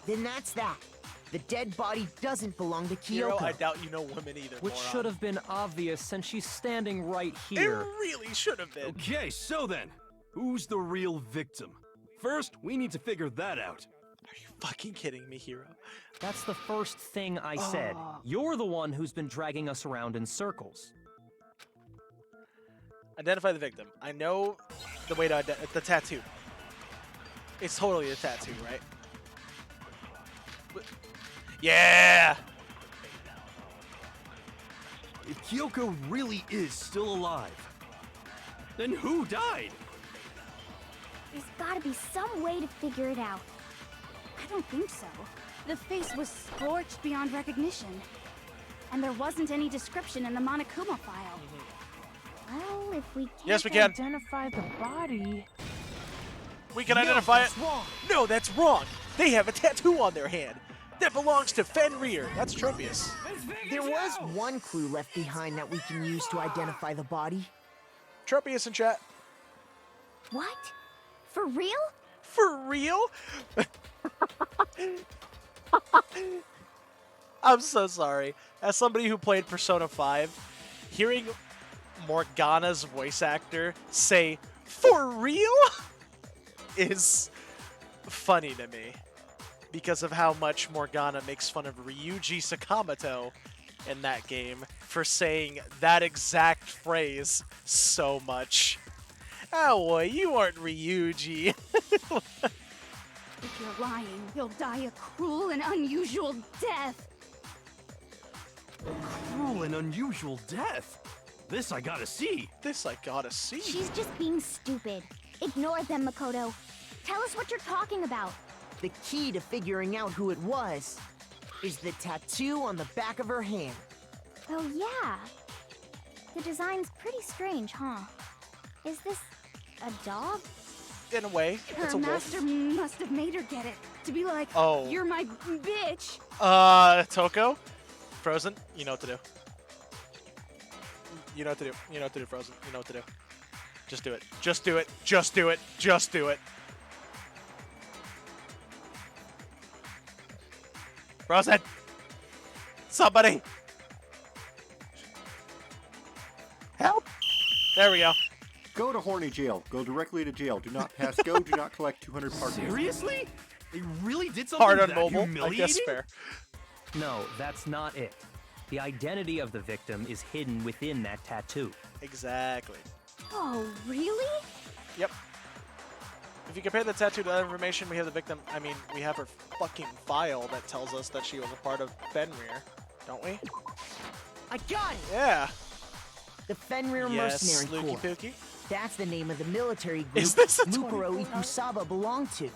Then that's that. The dead body doesn't belong to Hero, Kyoko. I doubt you know women either, Which moron. should have been obvious since she's standing right here. It really should have been. Okay, so then, who's the real victim? First, we need to figure that out. Are you fucking kidding me, Hero? That's the first thing I said. You're the one who's been dragging us around in circles. Identify the victim. I know the way to the tattoo. It's totally a tattoo, right? Yeah! If Kyoko really is still alive, then who died? There's gotta be some way to figure it out. I don't think so. The face was scorched beyond recognition. And there wasn't any description in the Monokuma file. Well, if we can't Yes, we can. Identify the body. We can identify it. Wrong. No, that's wrong. They have a tattoo on their hand. That belongs to Fenrir. That's Tropius. There was one clue left behind that we can use to identify the body. Tropius in chat. What? For real? For real? I'm so sorry. As somebody who played Persona 5, hearing Morgana's voice actor say, "For real?" is funny to me. Because of how much Morgana makes fun of Ryuji Sakamoto in that game for saying that exact phrase so much. Oh, boy, you aren't Ryuji. If you're lying, you'll die a cruel and unusual death. Cruel and unusual death? This I gotta see. This I gotta see. She's just being stupid. Ignore them, Makoto. Tell us what you're talking about. The key to figuring out who it was is the tattoo on the back of her hand. Oh, yeah. The design's pretty strange, huh? Is this a dog? In a way, it's Her a wolf. master must have made her get it. To be like, Oh. you're my bitch. Toko? Frozen? You know what to do. You know what to do. You know what to do, Frozen. You know what to do. Just do it. Just do it. Just do it. Just do it. Frozen! Somebody! Help! There we go. Go to horny jail. Go directly to jail. Do not pass go. Do not collect 200 parts. Seriously? They really did something Hard on that mobile. I humiliating? guess fair. No, that's not it. The identity of the victim is hidden within that tattoo. Exactly. Oh, really? Yep. If you compare the tattoo to that information, we have the victim. I mean, we have her fucking file that tells us that she was a part of Fenrir, don't we? I got it! Yeah. The Fenrir Yes, Mercenary Lukey Corps. Pookie. That's the name of the military group Is this a Mukuro 24 hour? Ikusaba belonged to.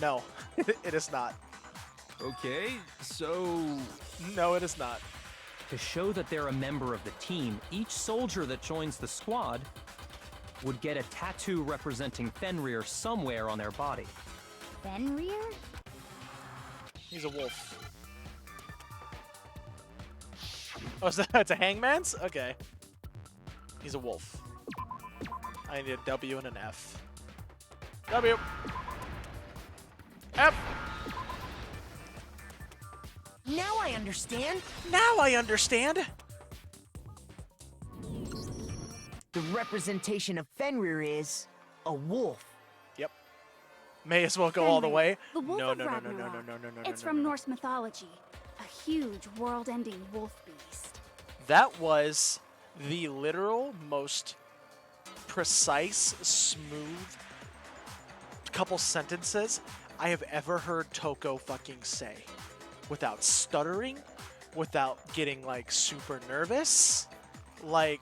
No, it is not. Okay, so... No, it is not. To show that they're a member of the team, each soldier that joins the squad would get a tattoo representing Fenrir somewhere on their body. Fenrir? He's a wolf. Oh, is that it's a hangman's? Okay. He's a wolf. I need a W and an F. W. F. Now I understand. Now I understand. The representation of Fenrir is a wolf. Yep. May as well go all the Fenrir, way. The wolf No, of no, no, no, Ragnarok. no, no, no, no, no, It's no, from no. Norse mythology. A huge, world-ending wolf beast. That was the literal most precise, smooth couple sentences I have ever heard Toko fucking say. Without stuttering, without getting like super nervous. Like,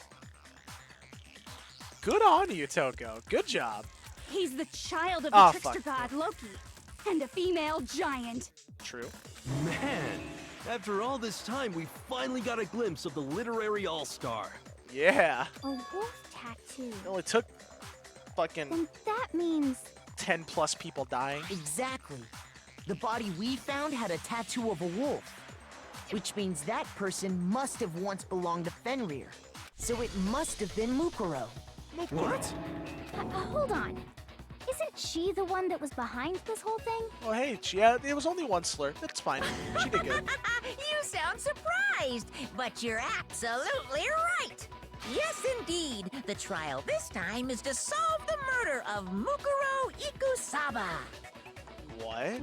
good on you, Toko. Good job. He's the child of the Ah, trickster fuck. god Loki, and a female giant. True. Man, after all this time, we finally got a glimpse of the literary all-star. Yeah. A wolf tattoo. It only took fucking Then that means 10 plus people dying. Exactly. The body we found had a tattoo of a wolf, which means that person must have once belonged to Fenrir. So it must have been Mukuro. What? Hold on. Isn't she the one that was behind this whole thing? Oh, hey, yeah, it was only one slur. That's fine. She did good. You sound surprised, but you're absolutely right. Yes, indeed. The trial this time is to solve the murder of Mukuro Ikusaba. What?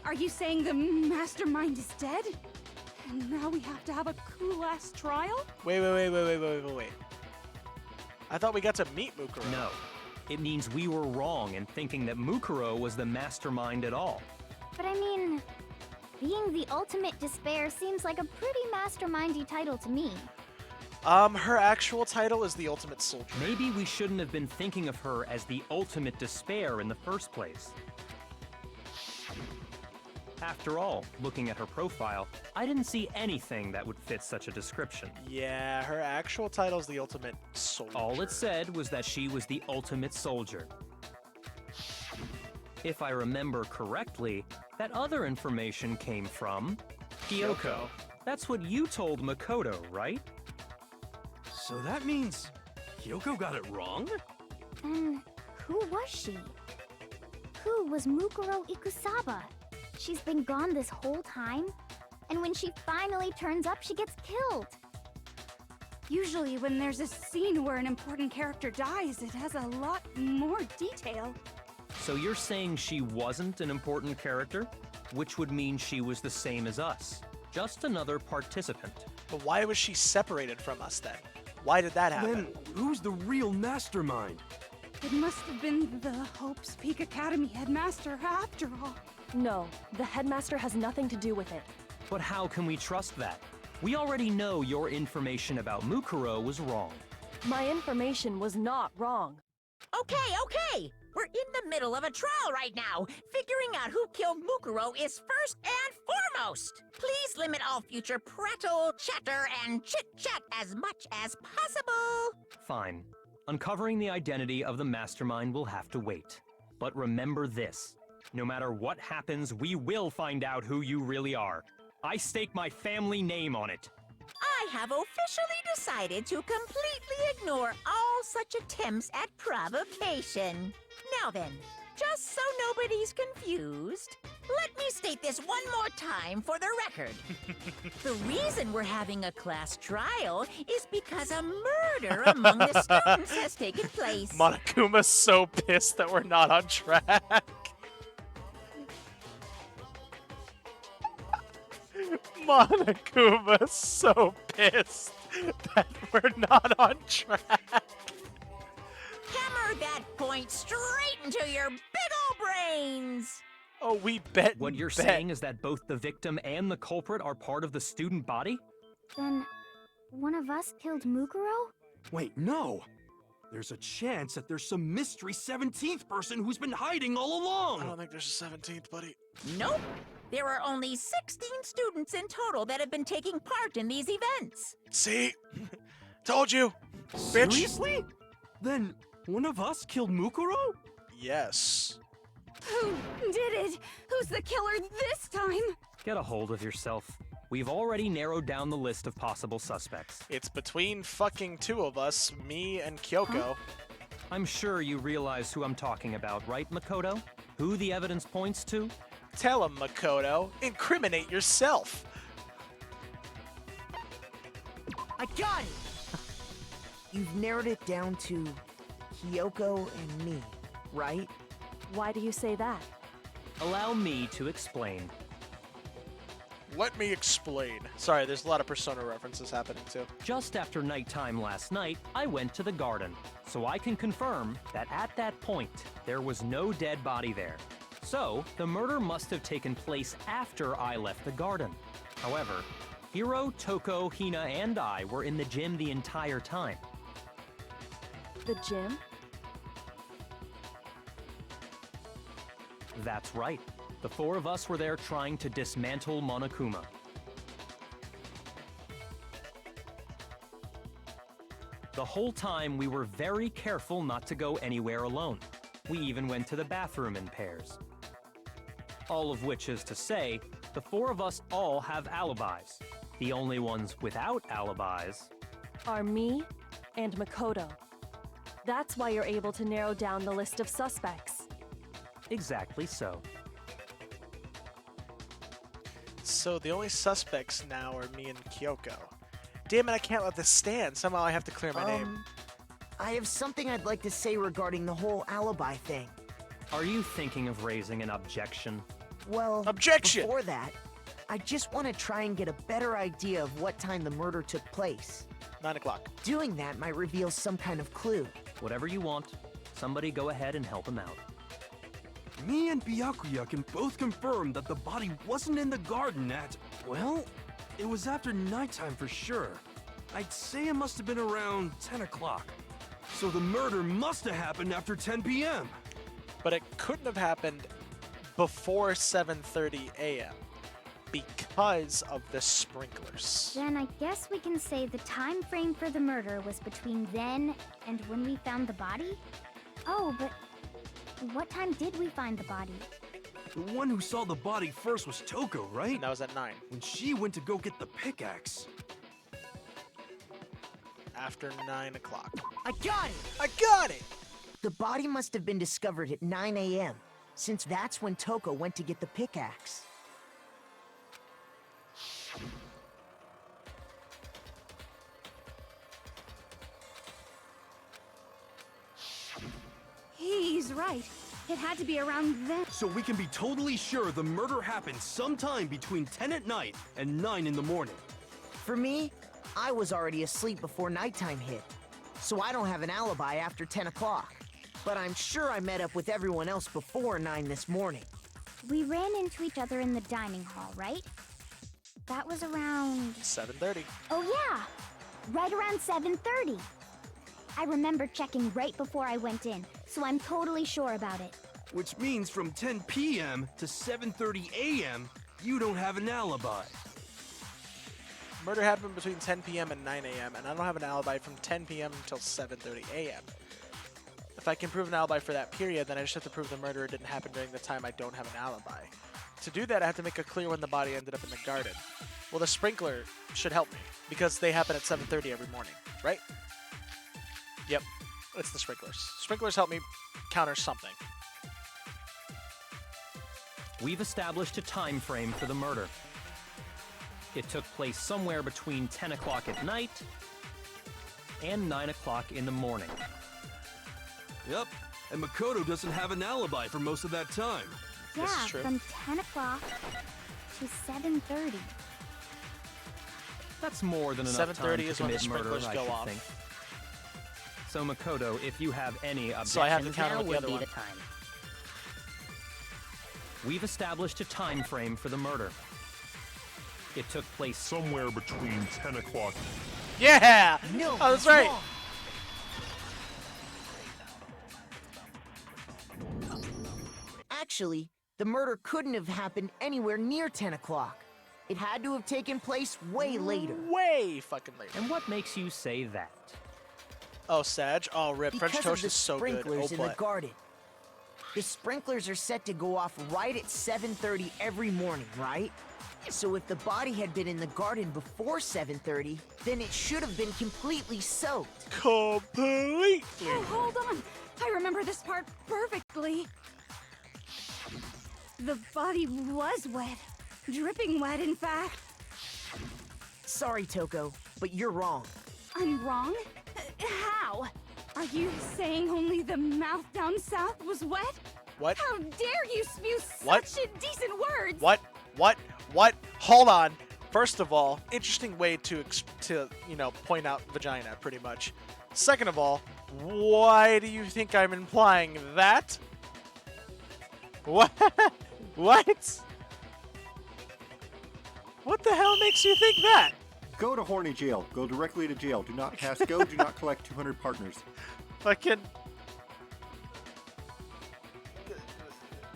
Are you saying the mastermind is dead? And now we have to have a cool-ass trial? Wait. I thought we got to meet Mukuro. No. It means we were wrong in thinking that Mukuro was the mastermind at all. But I mean, being the ultimate despair seems like a pretty mastermindy title to me. Her actual title is the Ultimate Soldier. Maybe we shouldn't have been thinking of her as the ultimate despair in the first place. After all, looking at her profile, I didn't see anything that would fit such a description. Yeah, her actual title is the Ultimate Soldier. All it said was that she was the ultimate soldier. If I remember correctly, that other information came from Kyoko. That's what you told Makoto, right? So that means Kyoko got it wrong? And who was she? Who was Mukuro Ikusaba? She's been gone this whole time, and when she finally turns up, she gets killed. Usually when there's a scene where an important character dies, it has a lot more detail. So you're saying she wasn't an important character? Which would mean she was the same as us. Just another participant. But why was she separated from us then? Why did that happen? Then who's the real mastermind? It must have been the Hope's Peak Academy headmaster after all. No, the headmaster has nothing to do with it. But how can we trust that? We already know your information about Mukuro was wrong. My information was not wrong. Okay. We're in the middle of a trial right now. Figuring out who killed Mukuro is first and foremost. Please limit all future prattle, chatter, and chit-chat as much as possible. Fine. Uncovering the identity of the mastermind will have to wait. But remember this. No matter what happens, we will find out who you really are. I stake my family name on it. I have officially decided to completely ignore all such attempts at provocation. Now then, just so nobody's confused, let me state this one more time for the record. The reason we're having a class trial is because a murder among the students has taken place. Monokuma's so pissed that we're not on track. Monokuma's so pissed that we're not on track. Hammer that point straight into your big ol' brains! Oh, we bet. What you're saying is that both the victim and the culprit are part of the student body? Then, one of us killed Mukuro? Wait, no! There's a chance that there's some mystery 17th person who's been hiding all along! I don't think there's a 17th, buddy. Nope. There are only 16 students in total that have been taking part in these events. See? Told you, bitch. Seriously? Then one of us killed Mukuro? Yes. Who did it? Who's the killer this time? Get a hold of yourself. We've already narrowed down the list of possible suspects. It's between fucking two of us, me and Kyoko. Huh? I'm sure you realize who I'm talking about, right, Makoto? Who the evidence points to? Tell him, Makoto. Incriminate yourself. I got it! You've narrowed it down to Kyoko and me, right? Why do you say that? Allow me to explain. Let me explain. Sorry, there's a lot of Persona references happening too. Just after nighttime last night, I went to the garden, so I can confirm that at that point, there was no dead body there. So, the murder must have taken place after I left the garden. However, Hiro, Toko, Hina, and I were in the gym the entire time. The gym? That's right. The four of us were there trying to dismantle Monokuma. The whole time, we were very careful not to go anywhere alone. We even went to the bathroom in pairs. All of which is to say, the four of us all have alibis. The only ones without alibis are me and Makoto. That's why you're able to narrow down the list of suspects. Exactly so. So the only suspects now are me and Kyoko. Damn it, I can't let this stand. Somehow I have to clear my name. I have something I'd like to say regarding the whole alibi thing. Are you thinking of raising an objection? Well, objection! Before that, I just want to try and get a better idea of what time the murder took place. 9 o'clock. Doing that might reveal some kind of clue. Whatever you want. Somebody go ahead and help him out. Me and Byakuya can both confirm that the body wasn't in the garden at, well, it was after nighttime for sure. I'd say it must have been around 10 o'clock. So the murder must have happened after 10 p.m. But it couldn't have happened before 7:30 a.m. because of the sprinklers. Then I guess we can say the time frame for the murder was between then and when we found the body? Oh, but what time did we find the body? The one who saw the body first was Toko, right? And that was at 9. When she went to go get the pickaxe. After 9 o'clock. I got it! I got it! The body must have been discovered at 9 a.m., since that's when Toko went to get the pickaxe. He's right. It had to be around then. So we can be totally sure the murder happened sometime between 10 at night and 9 in the morning. For me, I was already asleep before nighttime hit, so I don't have an alibi after 10 o'clock. But I'm sure I met up with everyone else before 9 this morning. We ran into each other in the dining hall, right? That was around 7:30. Oh yeah, right around 7:30. I remember checking right before I went in, so I'm totally sure about it. Which means from 10 p.m. to 7:30 a.m., you don't have an alibi. Murder happened between 10 p.m. and 9 a.m., and I don't have an alibi from 10 p.m. until 7:30 a.m. If I can prove an alibi for that period, then I just have to prove the murder didn't happen during the time I don't have an alibi. to do that, I have to make it clear when the body ended up in the garden. Well, the sprinkler should help me because they happen at 7:30 every morning, right? Yep, it's the sprinklers. Sprinklers help me counter something. We've established a time frame for the murder. It took place somewhere between 10 o'clock at night and 9 o'clock in the morning. Yep, and Makoto doesn't have an alibi for most of that time. Yeah, from 10 o'clock to 7:30. That's more than enough 7:30 time is to when the commit murder, sprinklers I go should off. think. So Makoto, if you have any objections, So I have to counter Now with the would other be one. the time. We've established a time frame for the murder. It took place somewhere between 10 o'clock. Yeah! No, oh, that's right. wrong. Actually, the murder couldn't have happened anywhere near 10 o'clock. It had to have taken place way later. Way fucking later. And what makes you say that? Oh, Sag. Oh, rip. French Because toast of the is so good. sprinklers Oh, in the but. garden. The sprinklers are set to go off right at 7:30 every morning, right? So if the body had been in the garden before 7:30, then it should have been completely soaked. Completely. Oh, hold on. I remember this part perfectly. The body was wet. Dripping wet, in fact. Sorry, Toko, but you're wrong. I'm wrong? How? Are you saying only the mouth down south was wet? What? How dare you spew What? such indecent words? What? Hold on. First of all, interesting way to point out vagina, pretty much. Second of all, why do you think I'm implying that? What? What? What the hell makes you think that? Go to horny jail. Go directly to jail. Do not pass go. Do not collect 200 partners. Fucking.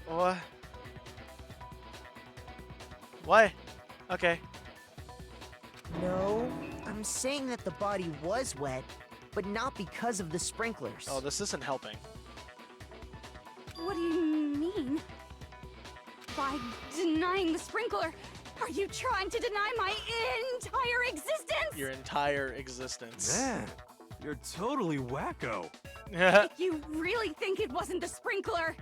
What? What? Okay. No, I'm saying that the body was wet, but not because of the sprinklers. Oh, this isn't helping. What do you mean? By denying the sprinkler, are you trying to deny my entire existence? Your entire existence. Man, you're totally wacko. You really think it wasn't the sprinkler?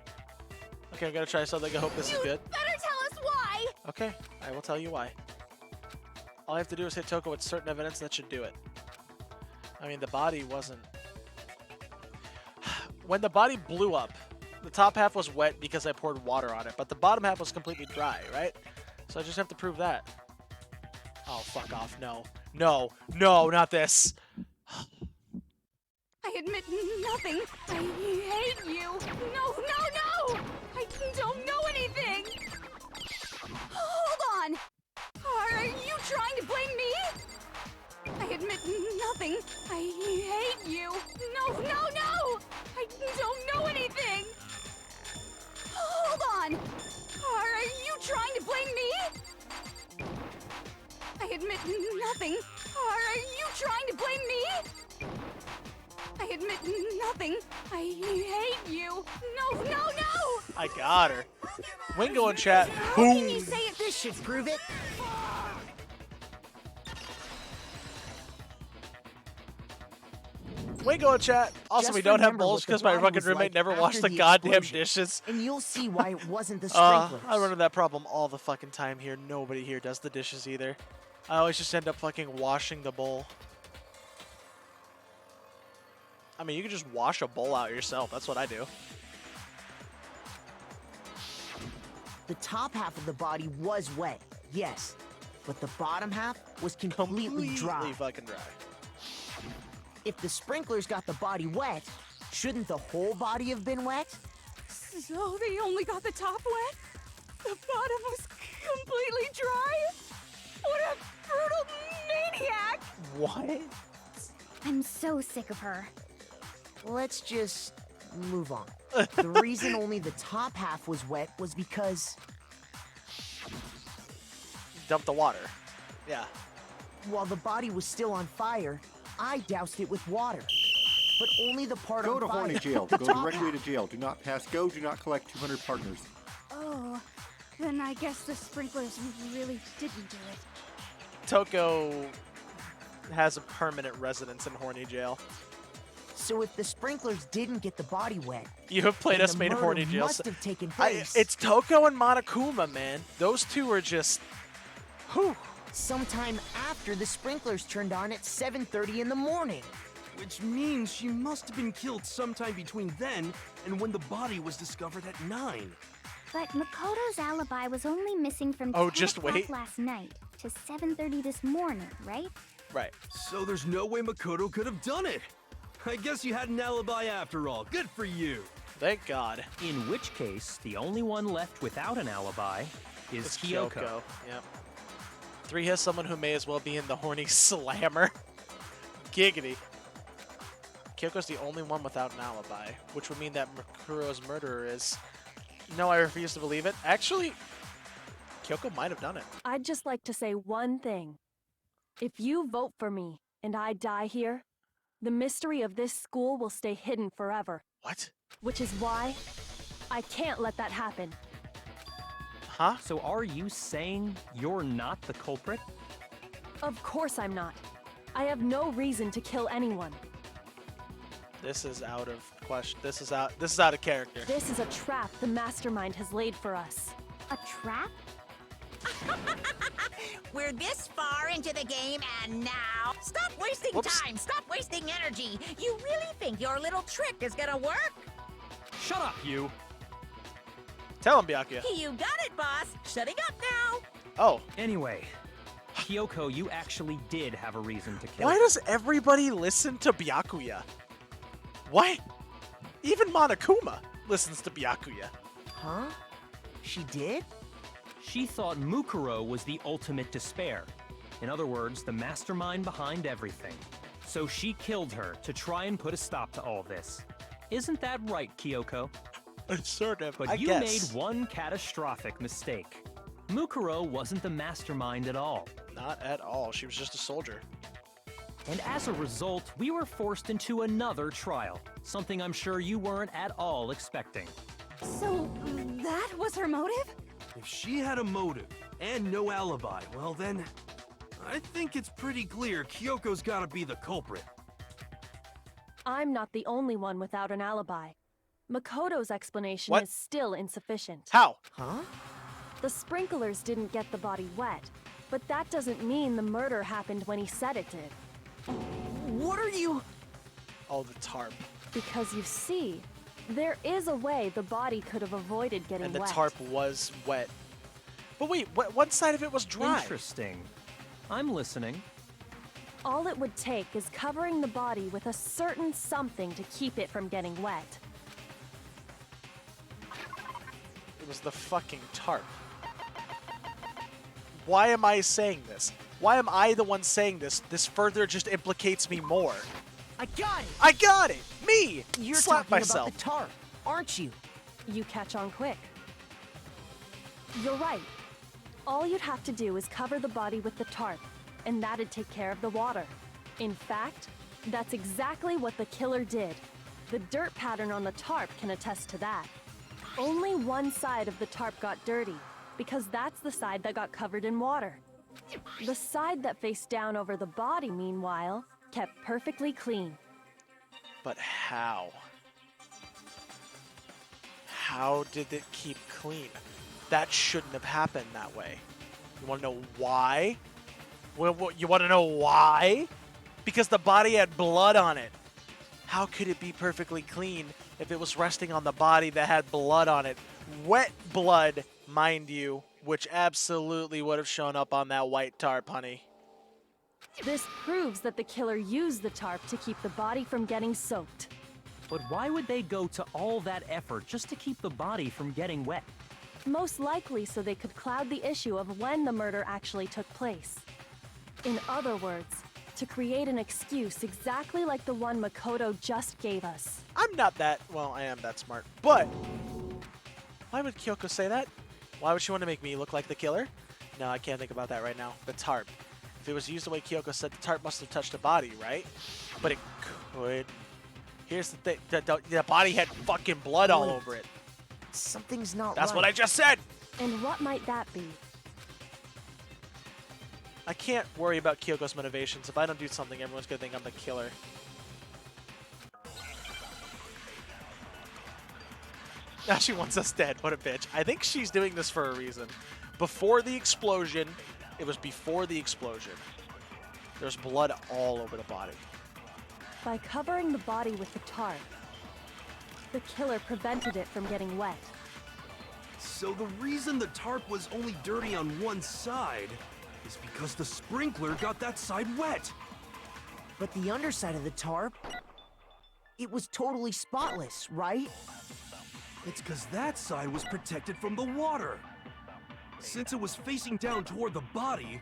Okay, I'm gonna try something. I hope this is good. Better tell us why! Okay, I will tell you why. All I have to do is hit Toko with certain evidence that should do it. I mean, the body wasn't... When the body blew up, the top half was wet because I poured water on it, but the bottom half was completely dry, right? So I just have to prove that. Oh, fuck off. No. No. No, not this. I admit nothing. I hate you. No, no, no! I don't know anything! Hold on! Are you trying to blame me? I admit nothing. I hate you. No, no, no! I don't know anything! Hold on! Are you trying to blame me? I admit nothing. Are you trying to blame me? I admit nothing. I hate you. No, no, no! I got her. Wingo in chat. How Boom. can you say it? This should prove it. Wingo in chat. Also, Just we don't have remember bowls what the because my body fucking was roommate like never after washed the the goddamn explosion. dishes. And you'll see why it wasn't the sprinklers. I run into that problem all the fucking time here. Nobody here does the dishes either. I always just end up fucking washing the bowl. I mean, you can just wash a bowl out yourself. That's what I do. The top half of the body was wet, yes, but the bottom half was completely dry. Fucking dry. If the sprinklers got the body wet, shouldn't the whole body have been wet? So they only got the top wet? The bottom was completely dry? What a brutal maniac! What? I'm so sick of her. Let's just move on. The reason only the top half was wet was because... Dump the water. Yeah. While the body was still on fire, I doused it with water. But only the part Go on to fire. horny jail. the Go top directly half. to jail. Do not pass go. Do not collect 200 partners. Oh, Then I guess the sprinklers really didn't do it. Toko has a permanent residence in Horny Jail. So if the sprinklers didn't get the body wet, You have played then us the made murder Horny Jail. must have taken place. It's Toko and Monokuma, man. Those two are just... Whew. Sometime after the sprinklers turned on at 7:30 in the morning. Which means she must have been killed sometime between then and when the body was discovered at 9. But Makoto's alibi was only missing from 10 just o'clock wait. last night to 7:30 this morning, right? Right. So there's no way Makoto could have done it. I guess you had an alibi after all. Good for you. Thank God. In which case, the only one left without an alibi is It's Kyoko. Yep. 3 has someone who may as well be in the Horny Slammer. Giggity. Kyoko's the only one without an alibi, which would mean that Makuro's murderer is... No, I refuse to believe it. Actually, Kyoko might have done it. I'd just like to say one thing. If you vote for me and I die here, the mystery of this school will stay hidden forever. What? Which is why I can't let that happen. Huh? So are you saying you're not the culprit? Of course I'm not. I have no reason to kill anyone. This is out of question. This is out of character. This is a trap the mastermind has laid for us. A trap? We're this far into the game, and now... Stop wasting time! Stop wasting energy! You really think your little trick is gonna work? Shut up, you! Tell him, Byakuya. You got it, boss! Shutting up now! Oh. Anyway, Kyoko, you actually did have a reason to kill Why her. does everybody listen to Byakuya? Why? Even Monokuma listens to Byakuya. Huh? She did? She thought Mukuro was the ultimate despair. In other words, the mastermind behind everything. So she killed her to try and put a stop to all this. Isn't that right, Kyoko? Sort of, But I you guess. made one catastrophic mistake. Mukuro wasn't the mastermind at all. Not at all. She was just a soldier. And as a result, we were forced into another trial. Something I'm sure you weren't at all expecting. So, that was her motive? If she had a motive and no alibi, well then, I think it's pretty clear Kyoko's gotta be the culprit. I'm not the only one without an alibi. Makoto's explanation What? is still insufficient. How? Huh? The sprinklers didn't get the body wet, but that doesn't mean the murder happened when he said it did. What are you... Oh, the tarp. Because you see, there is a way the body could have avoided getting And the wet. tarp was wet. But wait, one side of it was dry. Interesting. I'm listening. All it would take is covering the body with a certain something to keep it from getting wet. It was the fucking tarp. Why am I saying this? Why am I the one saying this? This further just implicates me more. I got it! I got it! Me! You're Slap talking myself. about the tarp, aren't you? You catch on quick. You're right. All you'd have to do is cover the body with the tarp, and that'd take care of the water. In fact, that's exactly what the killer did. The dirt pattern on the tarp can attest to that. Only one side of the tarp got dirty, because that's the side that got covered in water. The side that faced down over the body, meanwhile, kept perfectly clean. But how? How did it keep clean? That shouldn't have happened that way. You want to know why? Well, you want to know why? Because the body had blood on it. How could it be perfectly clean if it was resting on the body that had blood on it? Wet blood, mind you, which absolutely would have shown up on that white tarp, honey. This proves that the killer used the tarp to keep the body from getting soaked. But why would they go to all that effort just to keep the body from getting wet? Most likely so they could cloud the issue of when the murder actually took place. In other words, to create an excuse exactly like the one Makoto just gave us. I'm not that, well, I am that smart, but why would Kyoko say that? Why would she want to make me look like the killer? No, I can't think about that right now. The tarp. If it was used the way Kyoko said, the tarp must have touched the body, right? But it could. Here's the thing. The body had fucking blood all over it. Something's not That's right. what I just said! And what might that be? I can't worry about Kyoko's motivations. If I don't do something, everyone's gonna think I'm the killer. Now she wants us dead. What a bitch. I think she's doing this for a reason. Before the explosion, it was before the explosion. There's blood all over the body. By covering the body with the tarp, the killer prevented it from getting wet. So the reason the tarp was only dirty on one side is because the sprinkler got that side wet. But the underside of the tarp, it was totally spotless, right? It's because that side was protected from the water. Since it was facing down toward the body,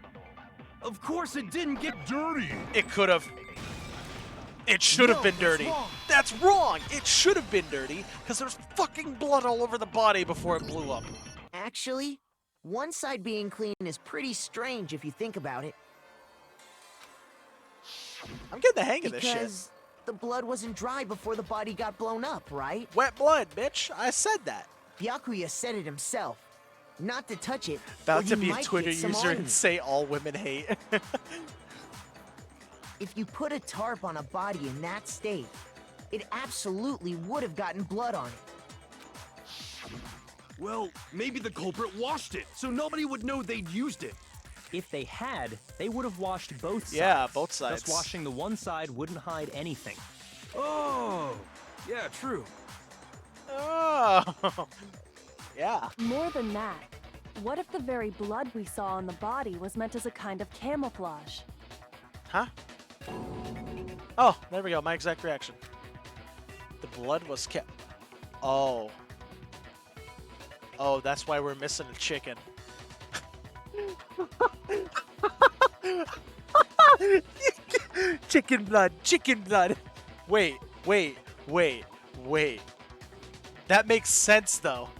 of course it didn't get dirty. It could have. It should have been dirty. That's wrong. It should have been dirty because there's fucking blood all over the body before it blew up. Actually, one side being clean is pretty strange if you think about it. I'm getting the hang of this shit. Because the blood wasn't dry before the body got blown up, right? Wet blood, bitch. I said that. Byakuya said it himself. Not to touch it. About or to you be a might Twitter get some user on and you. say all women hate. If you put a tarp on a body in that state, it absolutely would have gotten blood on it. Well, maybe the culprit washed it, so nobody would know they'd used it. If they had, they would have washed both sides. Yeah, both sides. Just washing the one side wouldn't hide anything. Oh, yeah, true. Oh, yeah. More than that, what if the very blood we saw on the body was meant as a kind of camouflage? Huh? Oh, there we go. My exact reaction. The blood was kept. Oh. Oh, that's why we're missing a chicken. Chicken blood. Chicken blood. Wait. That makes sense, though.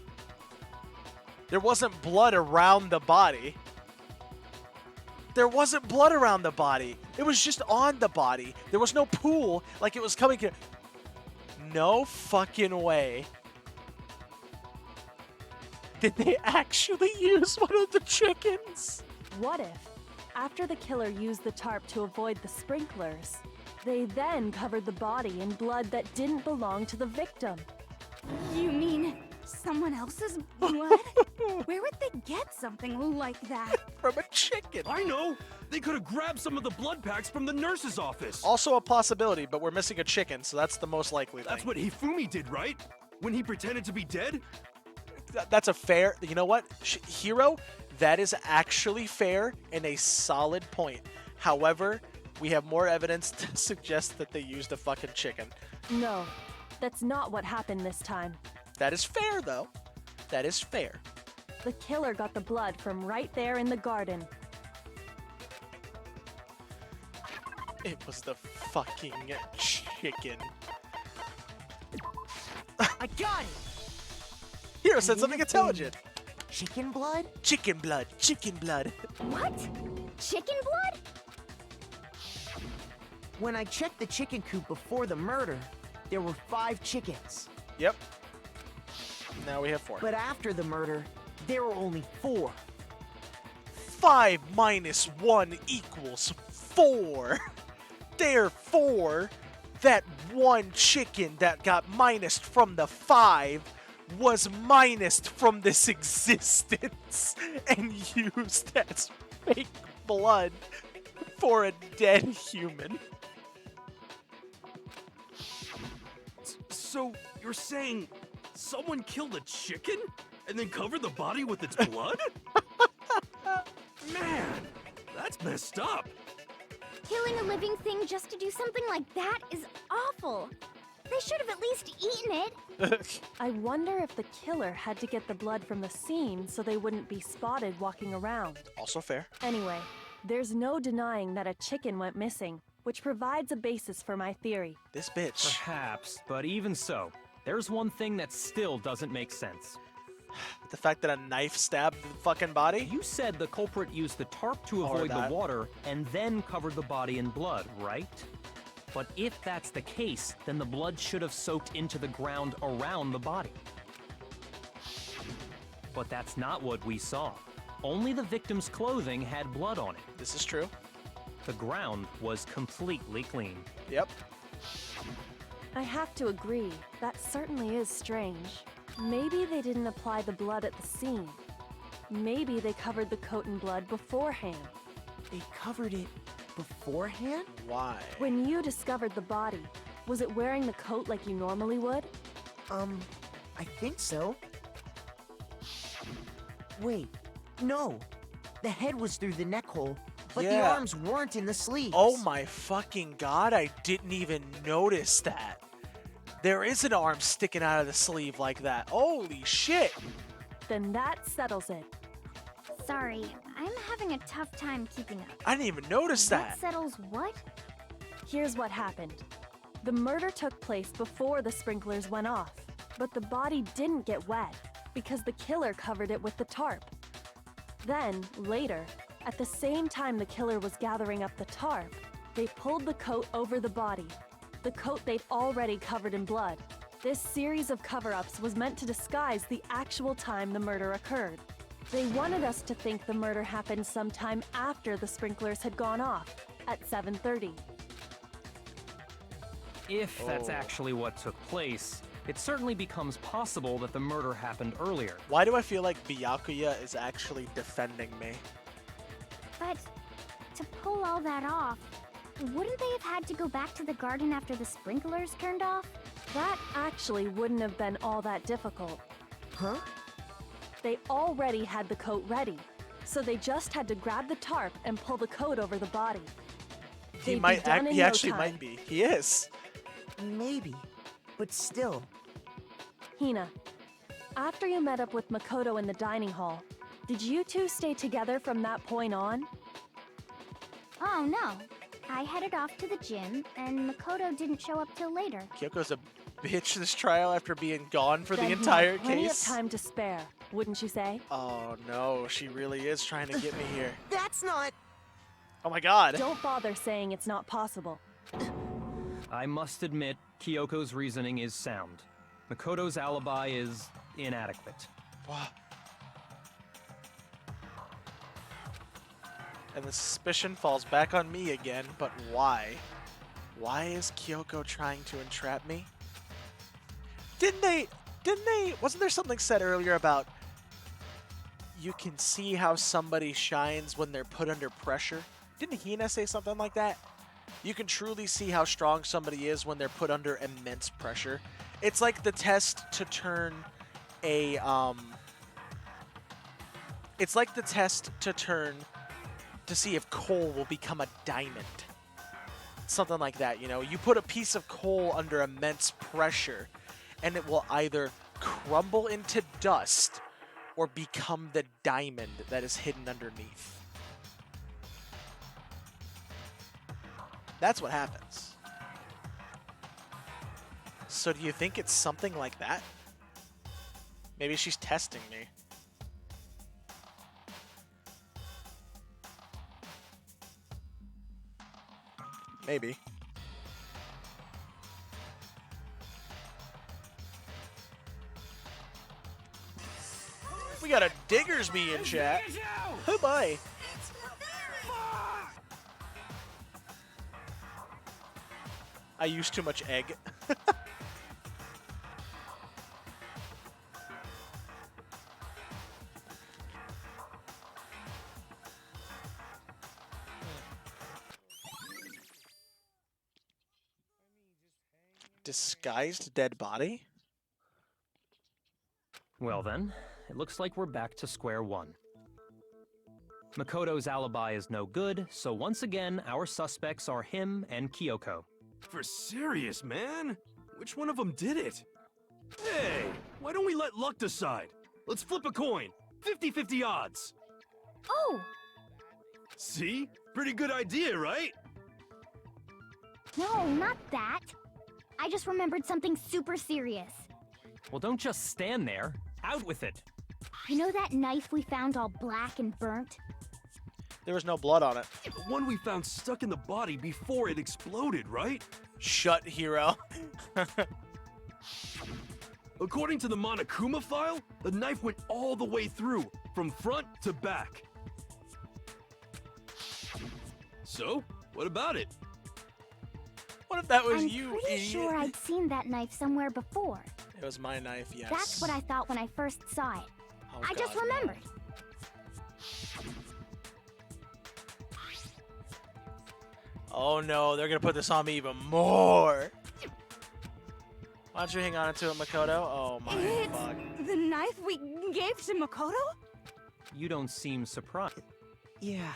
There wasn't blood around the body. There wasn't blood around the body. It was just on the body. There was no pool like it was coming here. No fucking way. Did they actually use one of the chickens? What if, after the killer used the tarp to avoid the sprinklers, they then covered the body in blood that didn't belong to the victim? You mean someone else's blood? Where would they get something like that? From a chicken. I know! They could have grabbed some of the blood packs from the nurse's office. Also a possibility, but we're missing a chicken, so that's the most likely thing. That's what Hifumi did, right? When he pretended to be dead? That's a fair... You know what? Hero, that is actually fair and a solid point. However, we have more evidence to suggest that they used a fucking chicken. No, that's not what happened this time. That is fair, though. That is fair. The killer got the blood from right there in the garden. It was the fucking chicken. I got it! Hero said something intelligent. Chicken blood? Chicken blood. Chicken blood. What? Chicken blood? When I checked the chicken coop before the murder, there were 5 chickens. Yep. Now we have 4. But after the murder, there were only 4. 5 minus 1 equals 4. Therefore, that one chicken that got minused from the 5 was minused from this existence and used as fake blood for a dead human. So, you're saying someone killed a chicken and then covered the body with its blood? Man, that's messed up. Killing a living thing just to do something like that is awful. They should have at least eaten it. I wonder if the killer had to get the blood from the scene so they wouldn't be spotted walking around. Also fair. Anyway, there's no denying that a chicken went missing, which provides a basis for my theory. This bitch. Perhaps, but even so, there's one thing that still doesn't make sense. The fact that a knife stabbed the fucking body? You said the culprit used the tarp to avoid the water and then covered the body in blood, right? But if that's the case, then the blood should have soaked into the ground around the body. But that's not what we saw. Only the victim's clothing had blood on it. This is true. The ground was completely clean. Yep. I have to agree, that certainly is strange. Maybe they didn't apply the blood at the scene. Maybe they covered the coat in blood beforehand. They covered it beforehand? Why? When you discovered the body, was it wearing the coat like you normally would? I think so. Wait, no. The head was through the neck hole, but the Yeah. arms weren't in the sleeves. Oh my fucking god, I didn't even notice that. There is an arm sticking out of the sleeve like that. Holy shit. Then that settles it. Sorry, I'm having a tough time keeping up. I didn't even notice that. That settles what? Here's what happened. The murder took place before the sprinklers went off, but the body didn't get wet because the killer covered it with the tarp. Then, later, at the same time the killer was gathering up the tarp, they pulled the coat over the body, the coat they'd already covered in blood. This series of cover-ups was meant to disguise the actual time the murder occurred. They wanted us to think the murder happened sometime after the sprinklers had gone off, at 7:30. If that's actually what took place, it certainly becomes possible that the murder happened earlier. Why do I feel like Byakuya is actually defending me? But to pull all that off, wouldn't they have had to go back to the garden after the sprinklers turned off? That actually wouldn't have been all that difficult. Huh? They already had the coat ready, so they just had to grab the tarp and pull the coat over the body. He They'd might be done in he no actually time. might be. He is. Maybe, but still. Hina, after you met up with Makoto in the dining hall, did you two stay together from that point on? Oh no. I headed off to the gym, and Makoto didn't show up till later. Kyoko's a bitch this trial after being gone for Then the he entire had plenty case. of time to spare, wouldn't you say? Oh no, she really is trying to get me here. That's not... Oh my god. Don't bother saying it's not possible. I must admit, Kyoko's reasoning is sound. Makoto's alibi is inadequate. Wow. And the suspicion falls back on me again, but why? Why is Kyoko trying to entrap me? Didn't they, wasn't there something said earlier about you can see how somebody shines when they're put under pressure? Didn't Hina say something like that? You can truly see how strong somebody is when they're put under immense pressure. It's like the test to turn a, it's like the test to see if coal will become a diamond. Something like that, you know? You put a piece of coal under immense pressure, and it will either crumble into dust or become the diamond that is hidden underneath. That's what happens. So do you think it's something like that? Maybe she's testing me. Maybe. We got a Diggersby in chat. Oh boy. I used too much egg. Disguised dead body? Well then, it looks like we're back to square one. Makoto's alibi is no good, so once again, our suspects are him and Kyoko. For serious, man? Which one of them did it? Hey, why don't we let luck decide? Let's flip a coin. 50-50 odds. Oh! See? Pretty good idea, right? No, not that. I just remembered something super serious. Well, don't just stand there. Out with it. You know that knife we found all black and burnt? There was no blood on it. The one we found stuck in the body before it exploded, right? Shut, hero. According to the Monokuma file, the knife went all the way through, from front to back. So, what about it? What if that was I'm you, pretty idiot? sure I'd seen that knife somewhere before. It was my knife, yes. That's what I thought when I first saw it. Oh, I just God, no. remembered. Oh no, they're gonna put this on me even more. Why don't you hang on to it, Makoto? Oh my It's fuck. the knife we gave to Makoto? You don't seem surprised. Yeah.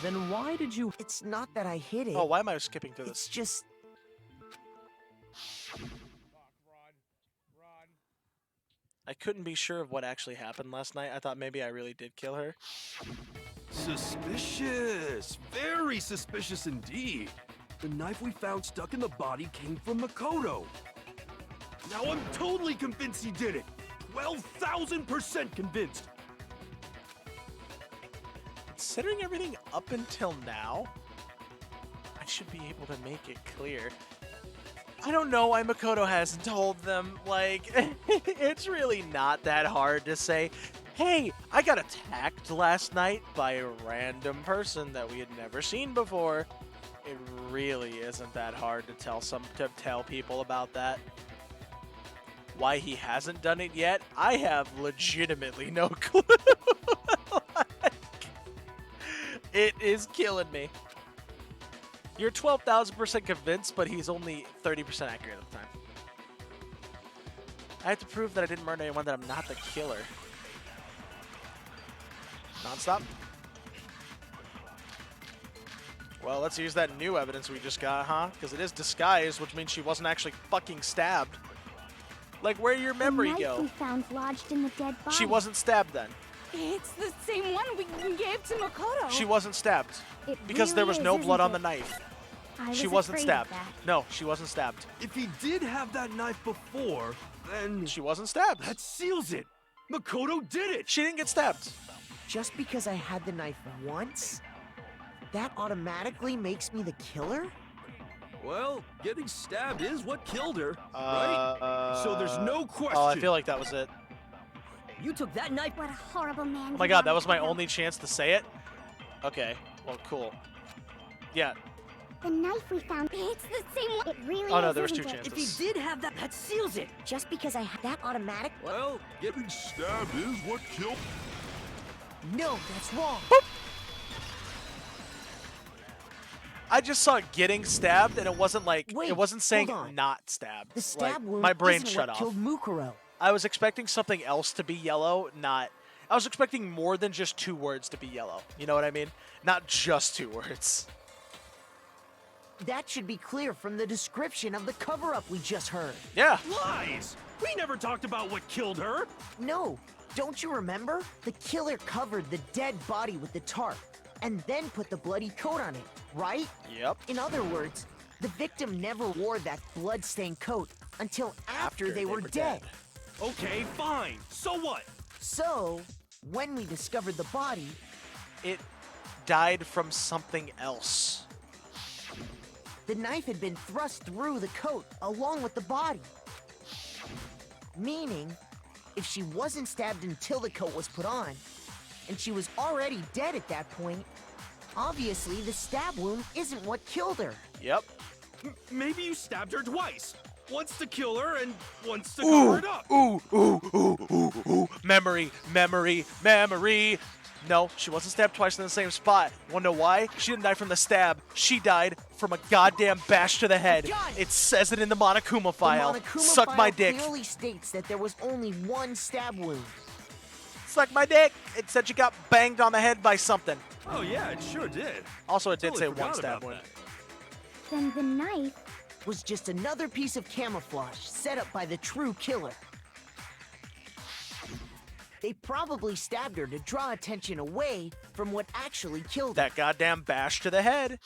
Then why did you... It's not that I hid it. Oh, why am I skipping through It's this? just... I couldn't be sure of what actually happened last night. I thought maybe I really did kill her. Suspicious! Very suspicious indeed. The knife we found stuck in the body came from Makoto. Now I'm totally convinced he did it. 12,000% convinced. Considering everything up until now, I should be able to make it clear. I don't know why Makoto hasn't told them. Like, it's really not that hard to say, hey, I got attacked last night by a random person that we had never seen before. It really isn't that hard to tell people about that. Why he hasn't done it yet, I have legitimately no clue. Like, it is killing me. You're 12,000% convinced, but he's only 30% accurate at the time. I have to prove that I didn't murder anyone, that I'm not the killer. Non-stop. Well, let's use that new evidence we just got, huh? Because it is disguised, which means she wasn't actually fucking stabbed. Like, where'd your memory The knife go? we found lodged in the dead body. She wasn't stabbed then. It's the same one we gave to Makoto. She wasn't stabbed. It Because there really was no is, blood isn't on the it? knife. I She was wasn't afraid stabbed. of that. No, she wasn't stabbed. If he did have that knife before, then... She wasn't stabbed. That seals it. Makoto did it. She didn't get stabbed. Just because I had the knife once, that automatically makes me the killer? Well, getting stabbed is what killed her, right? So there's no question. Oh, I feel like that was it. You took that knife. What a horrible man. Oh my god, that was my only chance to say it? Okay, well, cool. Yeah. The knife we found, it's the same one. It really Oh is, no, there was isn't two it? chances. If he did have that, that seals it. Just because I had that automatic? Well, getting stabbed is what killed... No, that's wrong. I just saw getting stabbed, and it wasn't like Wait, it wasn't saying hold on. not stabbed. The stab Like, wound my brain isn't shut what off. killed Mukuro. I was expecting something else to be yellow, not. I was expecting more than just 2 words to be yellow. You know what I mean? Not just 2 words. That should be clear from the description of the cover-up we just heard. Yeah. Lies! We never talked about what killed her. No, don't you remember? The killer covered the dead body with the tarp and then put the bloody coat on it, right? Yep. In other words, the victim never wore that blood-stained coat until after they were dead. Okay, fine. So what? So, when we discovered the body, It died from something else. the knife had been thrust through the coat along with the body. Meaning, if she wasn't stabbed until the coat was put on, and she was already dead at that point, obviously the stab wound isn't what killed her. Yep. Maybe you stabbed her twice. Once to kill her and once to cover it up. Ooh. Memory. No, she wasn't stabbed twice in the same spot. Wanna know why? She didn't die from the stab. She died from a goddamn bash to the head. Guys! It says it in the Monokuma file. The Monokuma Suck file my dick. clearly states that there was only one stab wound. Suck my dick. It said she got banged on the head by something. Oh yeah, it sure did. Also, it did Totally say one forgot stab about wound. that. Then the knife. Was just another piece of camouflage set up by the true killer. They probably stabbed her to draw attention away from what actually killed her. That goddamn bash to the head.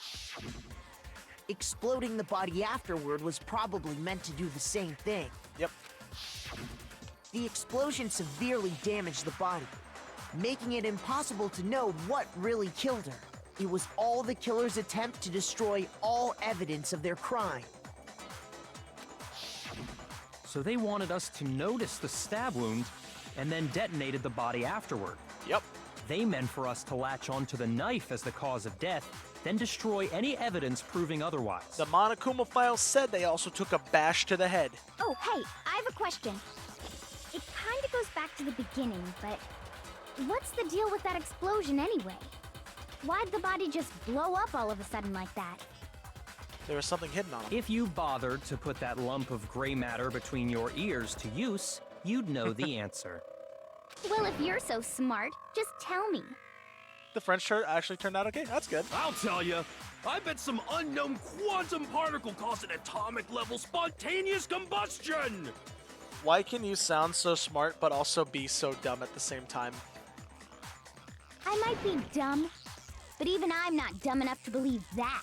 Exploding the body afterward was probably meant to do the same thing. Yep. The explosion severely damaged the body, making it impossible to know what really killed her. It was all the killer's attempt to destroy all evidence of their crime. So they wanted us to notice the stab wound and then detonated the body afterward. Yep. They meant for us to latch onto the knife as the cause of death, then destroy any evidence proving otherwise. The Monokuma files said they also took a bash to the head. Oh, hey, I have a question. It kind of goes back to the beginning, but what's the deal with that explosion anyway? Why'd the body just blow up all of a sudden like that? There was something hidden on him. If you bothered to put that lump of gray matter between your ears to use, you'd know the answer. Well, if you're so smart, just tell me. The French shirt actually turned out okay. That's good. I'll tell you. I bet some unknown quantum particle caused an atomic level spontaneous combustion. Why can you sound so smart but also be so dumb at the same time? I might be dumb, but even I'm not dumb enough to believe that.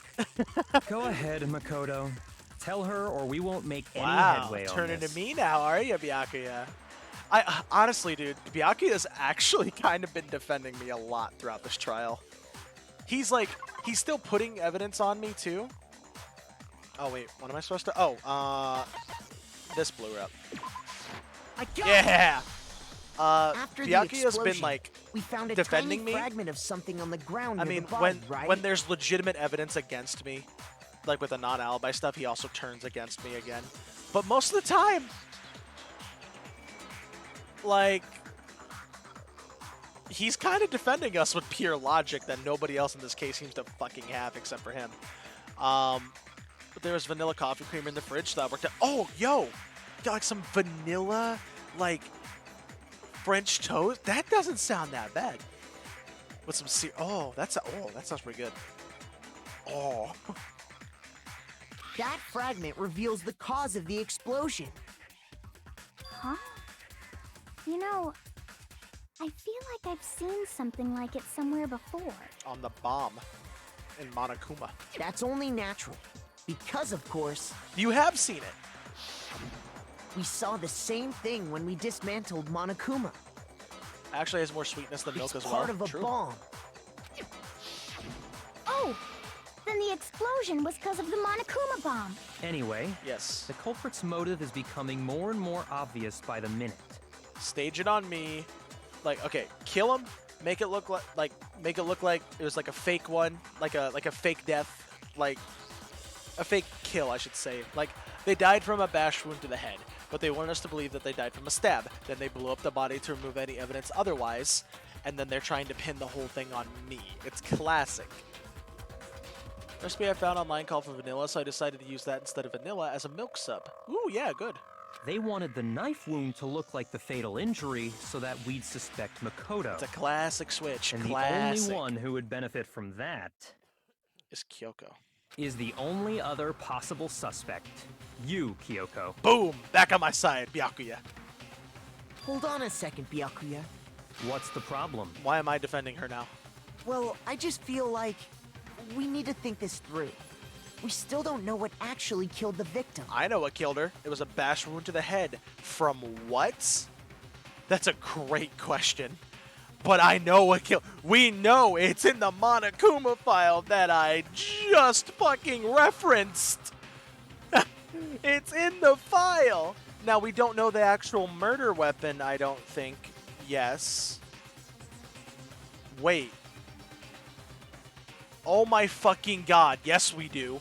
Go ahead, Makoto. Tell her or we won't make any headway on turning this. to me now, are you, Byakuya? I honestly, dude, Byakuya's actually kind of been defending me a lot throughout this trial. He's still putting evidence on me too. Oh wait, what am I supposed to? Oh, this blew up. I got Yeah. After the Byakuya's been explosion, we found a defending tiny me. fragment of something on the ground. I near mean, the body, when right? there's legitimate evidence against me, like with the non-alibi stuff, he also turns against me again. But most of the time, like, he's kind of defending us with pure logic that nobody else in this case seems to fucking have except for him. But there was vanilla coffee creamer in the fridge that worked out. Oh, yo! Got like some vanilla, like, French toast? That doesn't sound that bad. With some oh, that sounds pretty good. Oh. That fragment reveals the cause of the explosion. Huh? You know, I feel like I've seen something like it somewhere before. On the bomb in Monokuma. That's only natural. Because, of course, you have seen it. We saw the same thing when we dismantled Monokuma. Actually has more sweetness than milk as well. Part of a True. bomb. Oh, then the explosion was because of the Monokuma bomb. Anyway, yes, the culprit's motive is becoming more and more obvious by the minute. Stage it on me. Like, okay, kill him. Make it look like it was like a fake one, like a fake death, like a fake kill, I should say. Like they died from a bash wound to the head, but they want us to believe that they died from a stab. Then they blew up the body to remove any evidence otherwise, and then they're trying to pin the whole thing on me. It's classic. Recipe I found online called for vanilla, so I decided to use that instead of vanilla as a milk sub. Ooh, yeah, good. They wanted the knife wound to look like the fatal injury so that we'd suspect Makoto. It's a classic switch. And classic. the only one who would benefit from that is Kyoko. Is the only other possible suspect. You, Kyoko. Boom! Back on my side, Byakuya. Hold on a second, Byakuya. What's the problem? Why am I defending her now? Well, I just feel like we need to think this through. We still don't know what actually killed the victim. I know what killed her. It was a bash wound to the head. From what? That's a great question. But I know what killed... We know it's in the Monokuma file that I just fucking referenced. It's in the file. Now, we don't know the actual murder weapon, I don't think. Yes. Wait. Oh my fucking god. Yes, we do.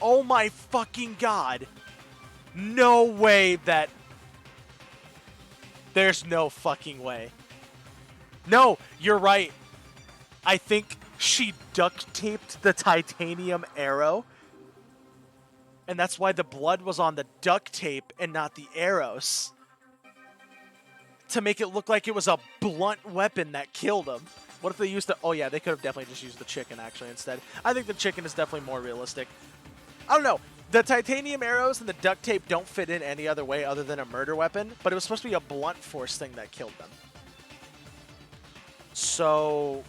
Oh my fucking god. No way that... There's no fucking way. No, you're right. I think she duct taped the titanium arrow. And that's why the blood was on the duct tape and not the arrows. To make it look like it was a blunt weapon that killed him. What if they used the... Oh yeah, they could have definitely just used the chicken actually instead. I think the chicken is definitely more realistic. I don't know. The titanium arrows and the duct tape don't fit in any other way other than a murder weapon, but it was supposed to be a blunt force thing that killed them. So...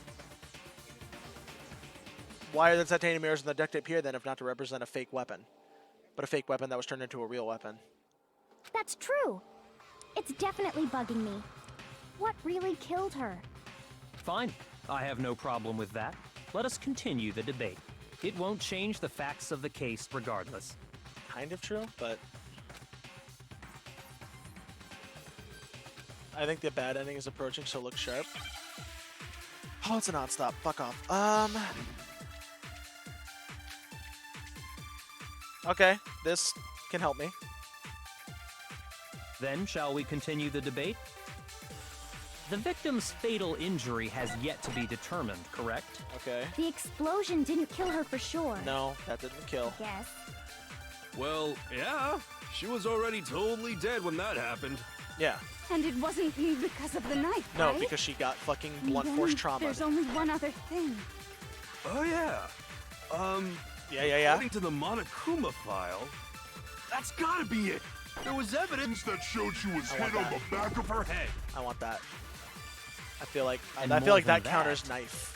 why are the titanium arrows and the duct tape here then if not to represent a fake weapon? But a fake weapon that was turned into a real weapon. That's true. It's definitely bugging me. What really killed her? Fine. I have no problem with that. Let us continue the debate. It won't change the facts of the case regardless. Kind of true, but... I think the bad ending is approaching, so look sharp. Oh, it's a non-stop. Fuck off. Okay, this can help me. Then, shall we continue the debate? The victim's fatal injury has yet to be determined, correct? Okay. The explosion didn't kill her for sure. No, that didn't kill. Yes. Well, yeah. She was already totally dead when that happened. Yeah. And it wasn't because of the knife, No, right? because she got fucking And blunt then force trauma. There's only one other thing. Oh, yeah. Yeah. According to the Monokuma file, that's gotta be it. There was evidence that showed she was hit on the back of her head. I want that. I feel like And I feel more like than that counters knife.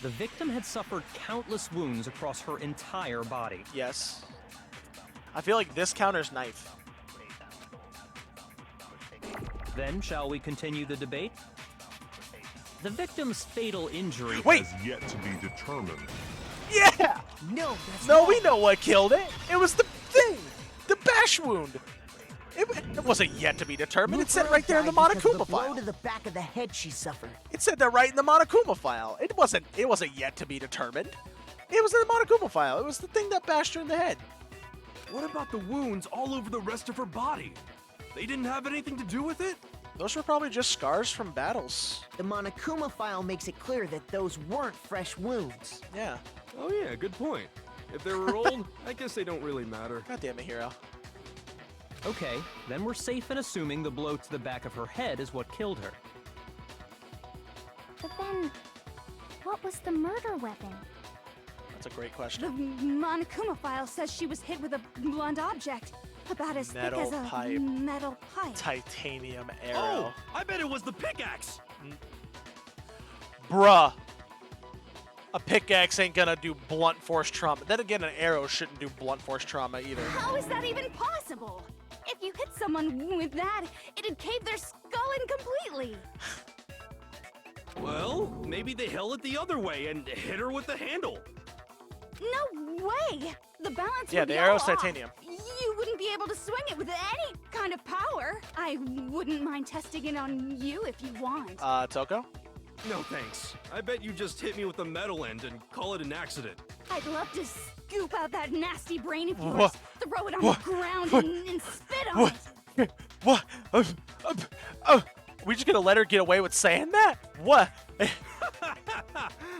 The victim had suffered countless wounds across her entire body. Yes. I feel like this counters knife. Then, shall we continue the debate? The victim's fatal injury Wait! has yet to be determined. Yeah! No, that's No, not. we know what killed it. It was the thing! The bash wound! It wasn't yet to be determined. It said right there in the Died because of Monokuma the blow file. to the back of the head she suffered. It said that right in the Monokuma file. It wasn't yet to be determined. It was in the Monokuma file. It was the thing that bashed her in the head. What about the wounds all over the rest of her body? They didn't have anything to do with it? Those were probably just scars from battles. The Monokuma file makes it clear that those weren't fresh wounds. Yeah. Oh yeah, good point. If they were old, I guess they don't really matter. God damn it, Hero. Okay, then we're safe in assuming the blow to the back of her head is what killed her. But then, what was the murder weapon? That's a great The question. Monokuma file says she was hit with a blunt object, about as Metal thick as a pipe. metal pipe. Titanium arrow. Oh, I bet it was the pickaxe. Bruh. A pickaxe ain't gonna do blunt force trauma. Then again, an arrow shouldn't do blunt force trauma either. How is that even possible? If you hit someone with that, it'd cave their skull in completely. Well, maybe they held it the other way and hit her with the handle. No way! The balance Yeah, would the be arrow's all off. titanium. You wouldn't be able to swing it with any kind of power. I wouldn't mind testing it on you if you want. Toko? No thanks. I bet you just hit me with the metal end and call it an accident. I'd love to scoop out that nasty brain of yours, What? throw it on What? the ground What? and spit on it. What? We just gonna let her get away with saying that? What?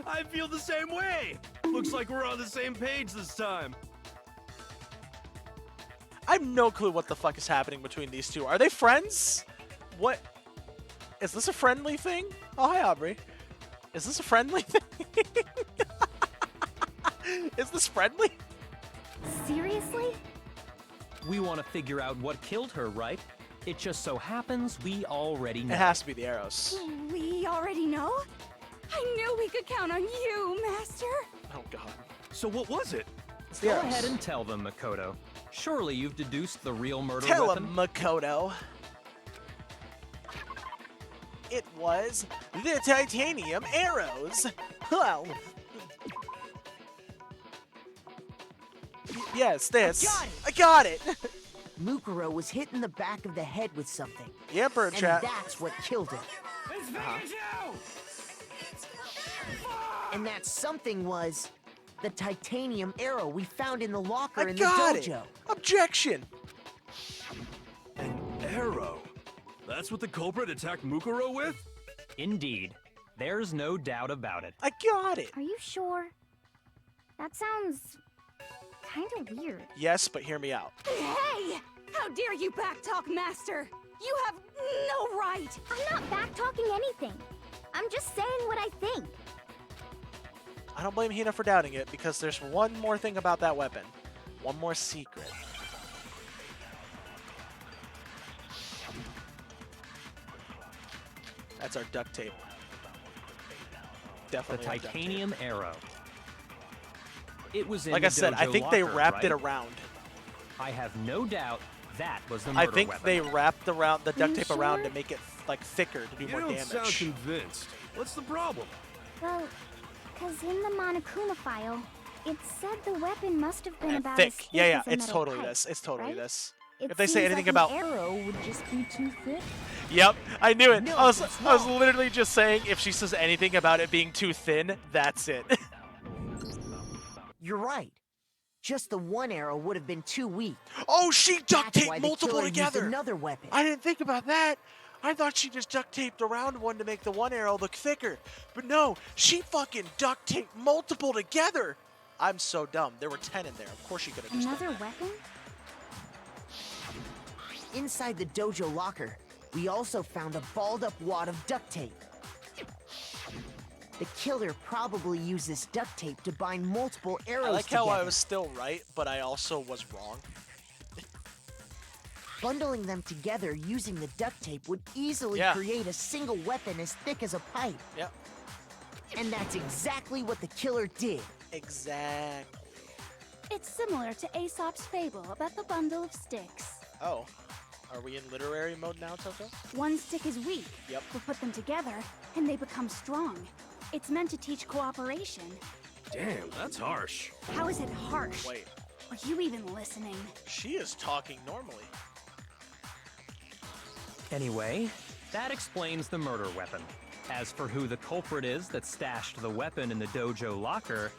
I feel the same way. Looks like we're on the same page this time. I have no clue what the fuck is happening between these two. Are they friends? What? Is this a friendly thing? Oh, hi, Aubrey. Is this a friendly thing? Is this friendly? Seriously? We want to figure out what killed her, right? It just so happens we already know. It has to be the arrows. We already know? I knew we could count on you, Master. Oh, God. So what was it? Go ahead and tell them, Makoto. Surely you've deduced the real murder Tell weapon? him, Makoto. It was the titanium arrows. Well, yes, this. I got it. Mukuro was hit in the back of the head with something. Yeah, bird and chat. that's what killed her. And that something was the titanium arrow we found in the locker in the got dojo. it. Objection. An arrow. That's what the culprit attacked Mukuro with? Indeed. There's no doubt about it. I got it. Are you sure? That sounds kind of weird. Yes, but hear me out. Hey! How dare you backtalk, Master? You have no right! I'm not backtalking anything. I'm just saying what I think. I don't blame Hina for doubting it because there's one more thing about that weapon. One more secret. That's our duct tape. The Definitely our duct tape. titanium arrow. It was in Like the I said, I dojo think they locker, wrapped it right? around. I have no doubt that was the I murder think weapon. they wrapped around the duct you tape around sure? to make it like thicker to do You more don't damage. sound convinced. What's the problem? Well, because in the Monokuma file, it said the weapon must have been And about thick. as thick Yeah, as a it's metal totally pipe, this. It's totally right? this. It If they say seems anything like about an arrow would just be too thick. Yep, I knew it. No, I was it's literally just saying if she says anything about it being too thin, that's it. You're right. Just the one arrow would have been too weak. Oh, she duct That's why taped the multiple killer used together. another weapon. I didn't think about that. I thought she just duct taped around one to make the one arrow look thicker. But no, she fucking duct taped multiple together. I'm so dumb. There were 10 in there. Of course she could have just done Another that. weapon? Inside the dojo locker, we also found a balled up wad of duct tape. The killer probably used this duct tape to bind multiple arrows I like together. how I was still right, but I also was wrong. Bundling them together using the duct tape would easily create a single weapon as thick as a pipe. Yep. And that's exactly what the killer did. Exactly. It's similar to Aesop's fable about the bundle of sticks. Oh. Are we in literary mode now, Toto? One stick is weak. Yep. But put them together, and they become strong. It's meant to teach cooperation. Damn, that's harsh. How is it harsh? Wait. Are you even listening? She is talking normally. Anyway, that explains the murder weapon. As for who the culprit is that stashed the weapon in the dojo locker,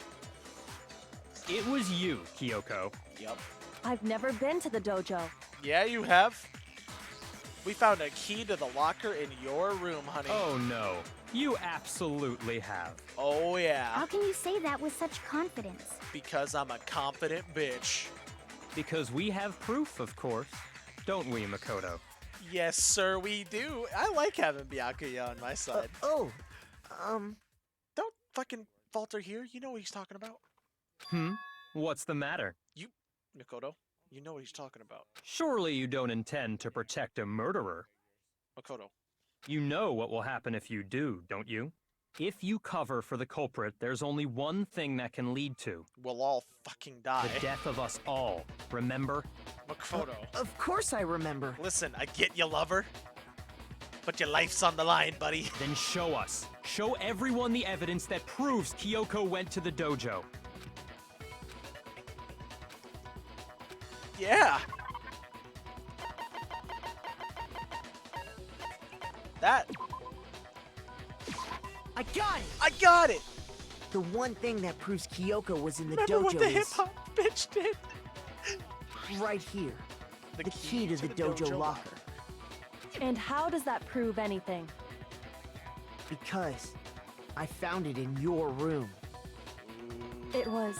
it was you, Kyoko. Yep. I've never been to the dojo. Yeah, you have. We found a key to the locker in your room, honey. Oh no, you absolutely have. Oh yeah. How can you say that with such confidence? Because I'm a confident bitch. Because we have proof, of course. Don't we, Makoto? Yes, sir, we do. I like having Byakuya on my side. Don't fucking falter here. You know what he's talking about. What's the matter? You, Makoto, you know what he's talking about. Surely you don't intend to protect a murderer. Makoto. You know what will happen if you do, don't you? If you cover for the culprit, there's only one thing that can lead to. We'll all fucking die. The death of us all. Remember? Makoto. Of course I remember. Listen, I get you, lover. But your life's on the line, buddy. Then show us. Show everyone the evidence that proves Kyoko went to the dojo. Yeah. That. I got it! I got it! The one thing that proves Kyoko was in the Remember dojo what the is hip-hop bitch did? right here. The key to the dojo locker. And how does that prove anything? Because I found it in your room. It was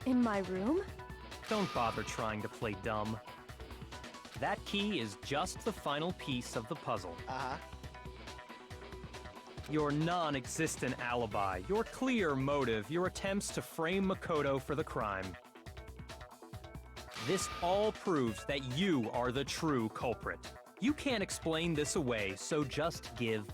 in my room? Don't bother trying to play dumb. That key is just the final piece of the puzzle. Uh-huh. Your non-existent alibi, your clear motive, your attempts to frame Makoto for the crime. This all proves that you are the true culprit. You can't explain this away, so just give